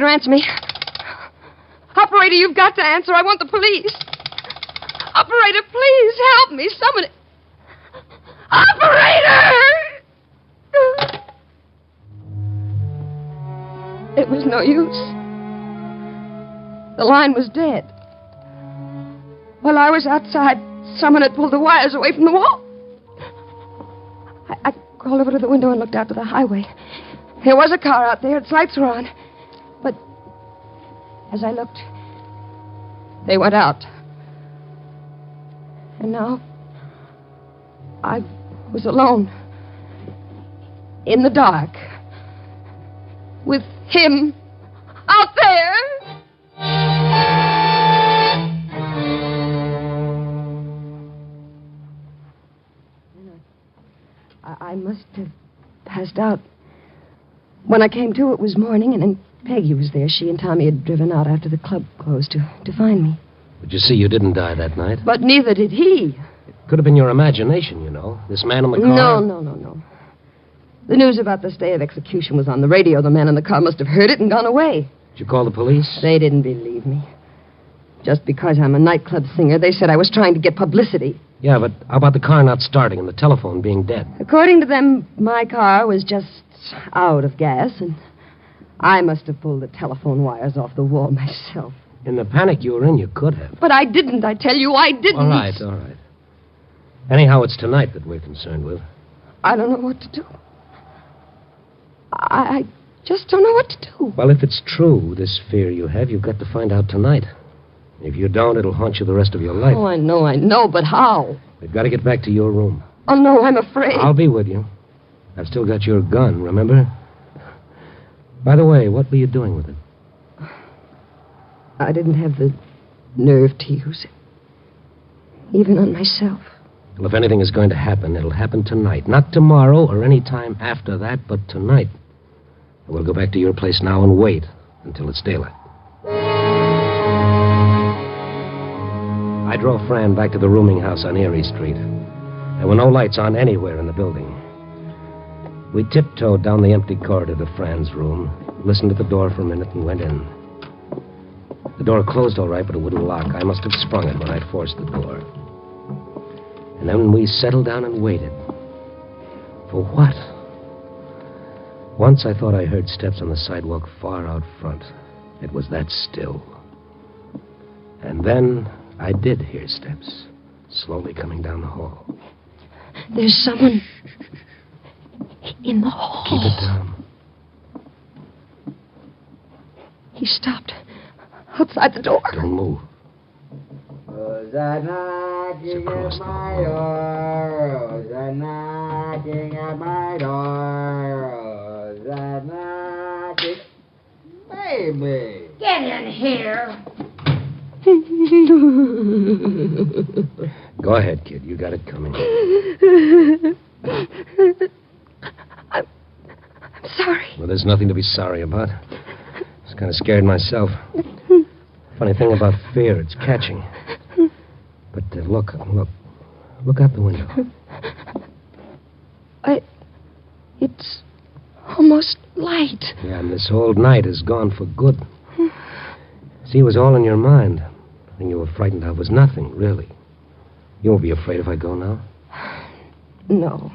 answer me. Operator, you've got to answer. I want the police. Operator, please help me. Someone... Operator! It was no use. The line was dead. While I was outside, someone had pulled the wires away from the wall. I crawled over to the window and looked out to the highway. There was a car out there. Its lights were on. But as I looked, they went out. And now, I was alone. In the dark. With him out there. I must have passed out. When I came to, it was morning, and then Peggy was there. She and Tommy had driven out after the club closed to find me. But you see, you didn't die that night. But neither did he. Could have been your imagination, you know. This man in the car. No. The news about this day of execution was on the radio. The man in the car must have heard it and gone away. Did you call the police? They didn't believe me. Just because I'm a nightclub singer, they said I was trying to get publicity. Yeah, but how about the car not starting and the telephone being dead? According to them, my car was just out of gas, and I must have pulled the telephone wires off the wall myself. In the panic you were in, you could have. But I didn't, I tell you, I didn't. All right. Anyhow, it's tonight that we're concerned with. I don't know what to do. I just don't know what to do. Well, if it's true, this fear you have, you've got to find out tonight. If you don't, it'll haunt you the rest of your life. Oh, I know, but how? We've got to get back to your room. Oh, no, I'm afraid. I'll be with you. I've still got your gun, remember? By the way, what were you doing with it? I didn't have the nerve to use it. Even on myself. Well, if anything is going to happen, it'll happen tonight. Not tomorrow or any time after that, but tonight. We'll go back to your place now and wait until it's daylight. I drove Fran back to the rooming house on Erie Street. There were no lights on anywhere in the building. We tiptoed down the empty corridor to Fran's room, listened at the door for a minute, and went in. The door closed all right, but it wouldn't lock. I must have sprung it when I forced the door. And then we settled down and waited. For what? Once I thought I heard steps on the sidewalk far out front. It was that still. And then I did hear steps, slowly coming down the hall. There's someone in the hall. Keep it down. He stopped outside the door. Don't move. Who's a knocking at my door? Who's a knocking at my door? Who's a knocking? Baby. Get in here. Go ahead, kid. You got it coming. I'm sorry. Well, there's nothing to be sorry about. I was kind of scared myself. Funny thing about fear, it's catching. But look out the window. It's almost light. Yeah, and this old night is gone for good. See, it was all in your mind. The thing you were frightened of was nothing, really. You won't be afraid if I go now? No.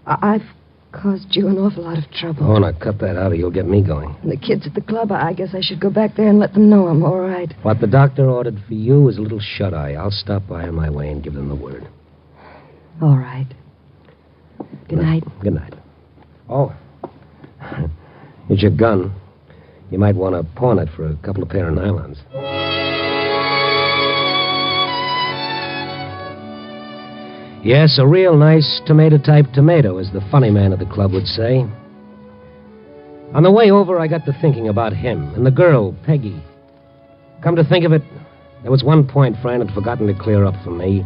I've caused you an awful lot of trouble. Oh, now cut that out or you'll get me going. And the kids at the club, I guess I should go back there and let them know I'm all right. What the doctor ordered for you is a little shut-eye. I'll stop by on my way and give them the word. All right. Good night. Good night. Oh, here's your gun. You might want to pawn it for a couple of pair of nylons. Yes, a real nice tomato-type tomato, as the funny man at the club would say. On the way over, I got to thinking about him and the girl, Peggy. Come to think of it, there was one point Fran had forgotten to clear up for me.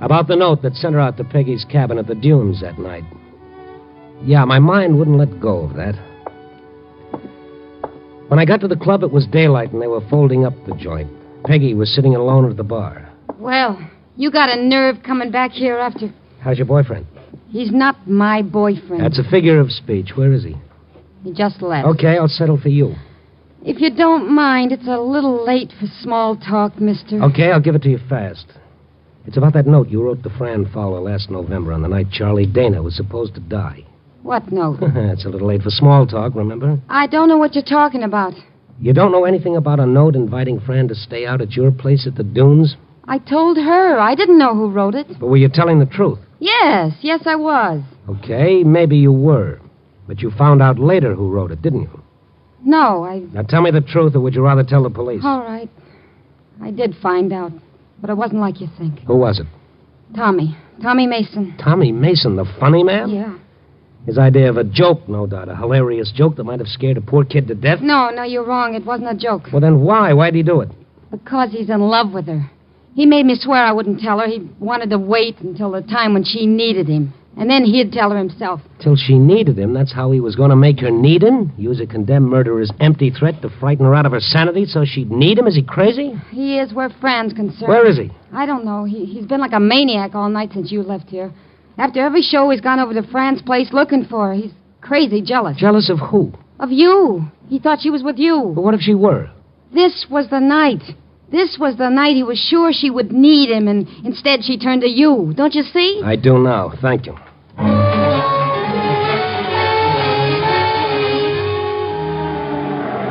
About the note that sent her out to Peggy's cabin at the dunes that night. Yeah, my mind wouldn't let go of that. When I got to the club, it was daylight, and they were folding up the joint. Peggy was sitting alone at the bar. Well, you got a nerve coming back here after... How's your boyfriend? He's not my boyfriend. That's a figure of speech. Where is he? He just left. Okay, I'll settle for you. If you don't mind, it's a little late for small talk, mister. Okay, I'll give it to you fast. It's about that note you wrote to Fran Fowler last November on the night Charlie Dana was supposed to die. What note? It's a little late for small talk, remember? I don't know what you're talking about. You don't know anything about a note inviting Fran to stay out at your place at the dunes? I told her. I didn't know who wrote it. But were you telling the truth? Yes, I was. Okay, maybe you were. But you found out later who wrote it, didn't you? No, Now tell me the truth, or would you rather tell the police? All right. I did find out. but it wasn't like you think. Who was it? Tommy. Tommy Mason. Tommy Mason, the funny man? Yeah. His idea of a joke, no doubt. A hilarious joke that might have scared a poor kid to death? No, you're wrong. It wasn't a joke. Well, then why? Why'd he do it? Because he's in love with her. He made me swear I wouldn't tell her. He wanted to wait until the time when she needed him. And then he'd tell her himself. Till she needed him? That's how he was going to make her need him? Use a condemned murderer's empty threat to frighten her out of her sanity so she'd need him? Is he crazy? He is where Fran's concerned. Where is he? I don't know. He's been like a maniac all night since you left here. After every show, he's gone over to Fran's place looking for her. He's crazy jealous. Jealous of who? Of you. He thought she was with you. But what if she were? This was the night. This was the night he was sure she would need him, and instead she turned to you. Don't you see? I do now. Thank you.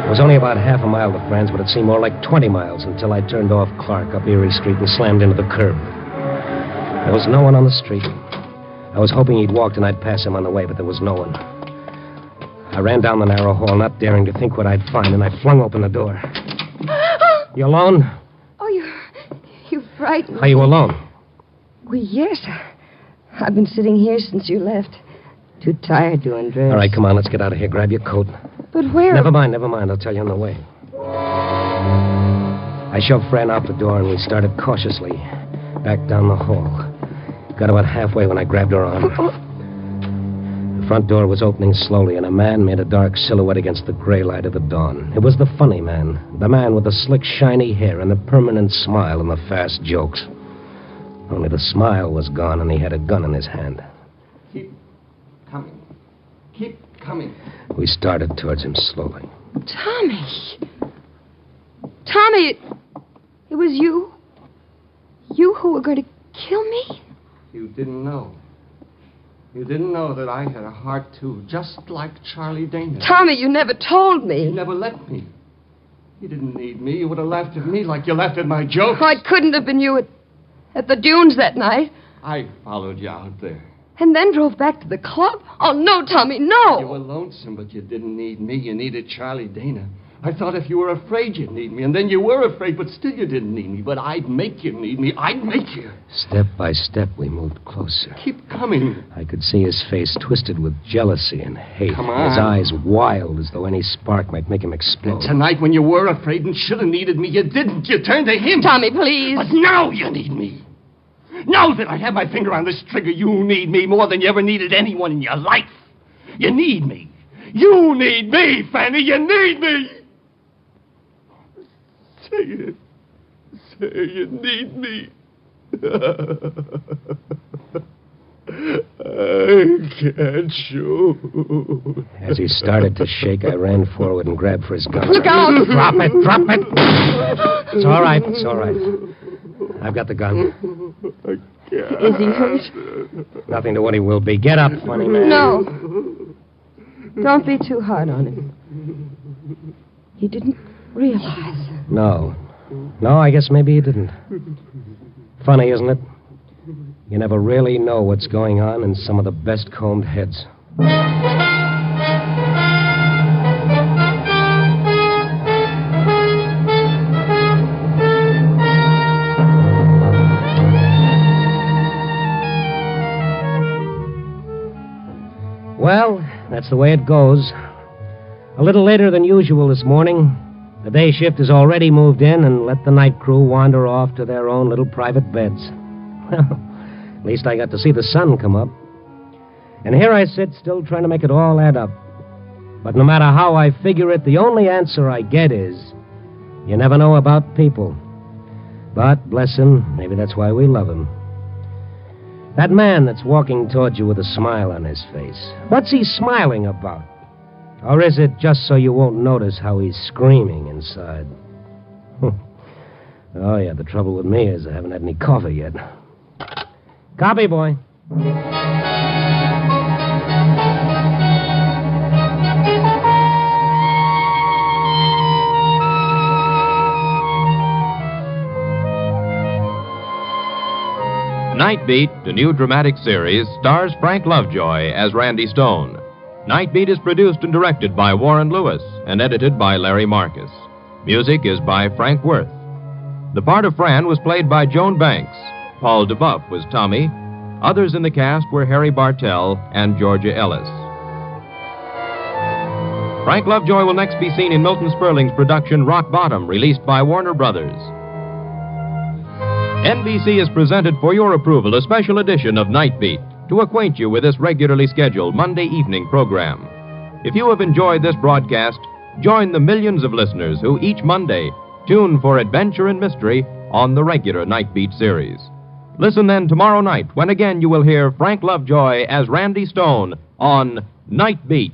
It was only about half a mile to Fran's, but it seemed more like 20 miles until I turned off Clark up Erie Street and slammed into the curb. There was no one on the street. I was hoping he'd walked and I'd pass him on the way, but there was no one. I ran down the narrow hall, not daring to think what I'd find, and I flung open the door. You alone? Oh, you frightened me. Are you alone? Well, yes. I've been sitting here since you left. Too tired to undress. All right, come on, let's get out of here. Grab your coat. But where? Never mind. I'll tell you on the way. I shoved Fran out the door, and we started cautiously back down the hall. Got about halfway when I grabbed her arm. The front door was opening slowly, and a man made a dark silhouette against the gray light of the dawn. It was the funny man. The man with the slick, shiny hair and the permanent smile and the fast jokes. Only the smile was gone, and he had a gun in his hand. Keep coming. Keep coming. We started towards him slowly. Tommy. Tommy, it was you? You who were going to kill me? You didn't know. You didn't know that I had a heart, too, just like Charlie Dana. Tommy, you never told me. You never let me. You didn't need me. You would have laughed at me like you laughed at my jokes. Oh, it couldn't have been you at the dunes that night. I followed you out there. And then drove back to the club? Oh, no, Tommy, no. You were lonesome, but you didn't need me. You needed Charlie Dana. I thought if you were afraid you'd need me, and then you were afraid, but still you didn't need me. But I'd make you need me. I'd make you. Step by step, we moved closer. Keep coming. I could see his face twisted with jealousy and hate. Come on. His eyes wild as though any spark might make him explode. And tonight, when you were afraid and should have needed me, you didn't. You turned to him. Tommy, please. But now you need me. Now that I have my finger on this trigger, you need me more than you ever needed anyone in your life. You need me. You need me, Fanny. You need me. Say it. Say you need me. I can't shoot. As he started to shake, I ran forward and grabbed for his gun. Look out! Drop it! Drop it! It's all right. It's all right. I've got the gun. I can't. Is he hurt? Nothing to what he will be. Get up, funny man. No. Don't be too hard on him. He didn't realize. No. No, I guess maybe he didn't. Funny, isn't it? You never really know what's going on in some of the best combed heads. Well, that's the way it goes. A little later than usual this morning, the day shift has already moved in and let the night crew wander off to their own little private beds. Well, at least I got to see the sun come up. And here I sit, still trying to make it all add up. But no matter how I figure it, the only answer I get is, you never know about people. But, bless him, maybe that's why we love him. That man that's walking towards you with a smile on his face, what's he smiling about? Or is it just so you won't notice how he's screaming inside? Oh, yeah, the trouble with me is I haven't had any coffee yet. Copy, boy. Night Beat, the new dramatic series, stars Frank Lovejoy as Randy Stone. Night Beat is produced and directed by Warren Lewis and edited by Larry Marcus. Music is by Frank Worth. The part of Fran was played by Joan Banks. Paul DeBuff was Tommy. Others in the cast were Harry Bartell and Georgia Ellis. Frank Lovejoy will next be seen in Milton Sperling's production Rock Bottom, released by Warner Brothers. NBC has presented for your approval a special edition of Night Beat to acquaint you with this regularly scheduled Monday evening program. If you have enjoyed this broadcast, join the millions of listeners who each Monday tune for adventure and mystery on the regular Night Beat series. Listen then tomorrow night when again you will hear Frank Lovejoy as Randy Stone on Night Beat.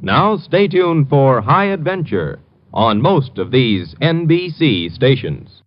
Now stay tuned for High Adventure on most of these NBC stations.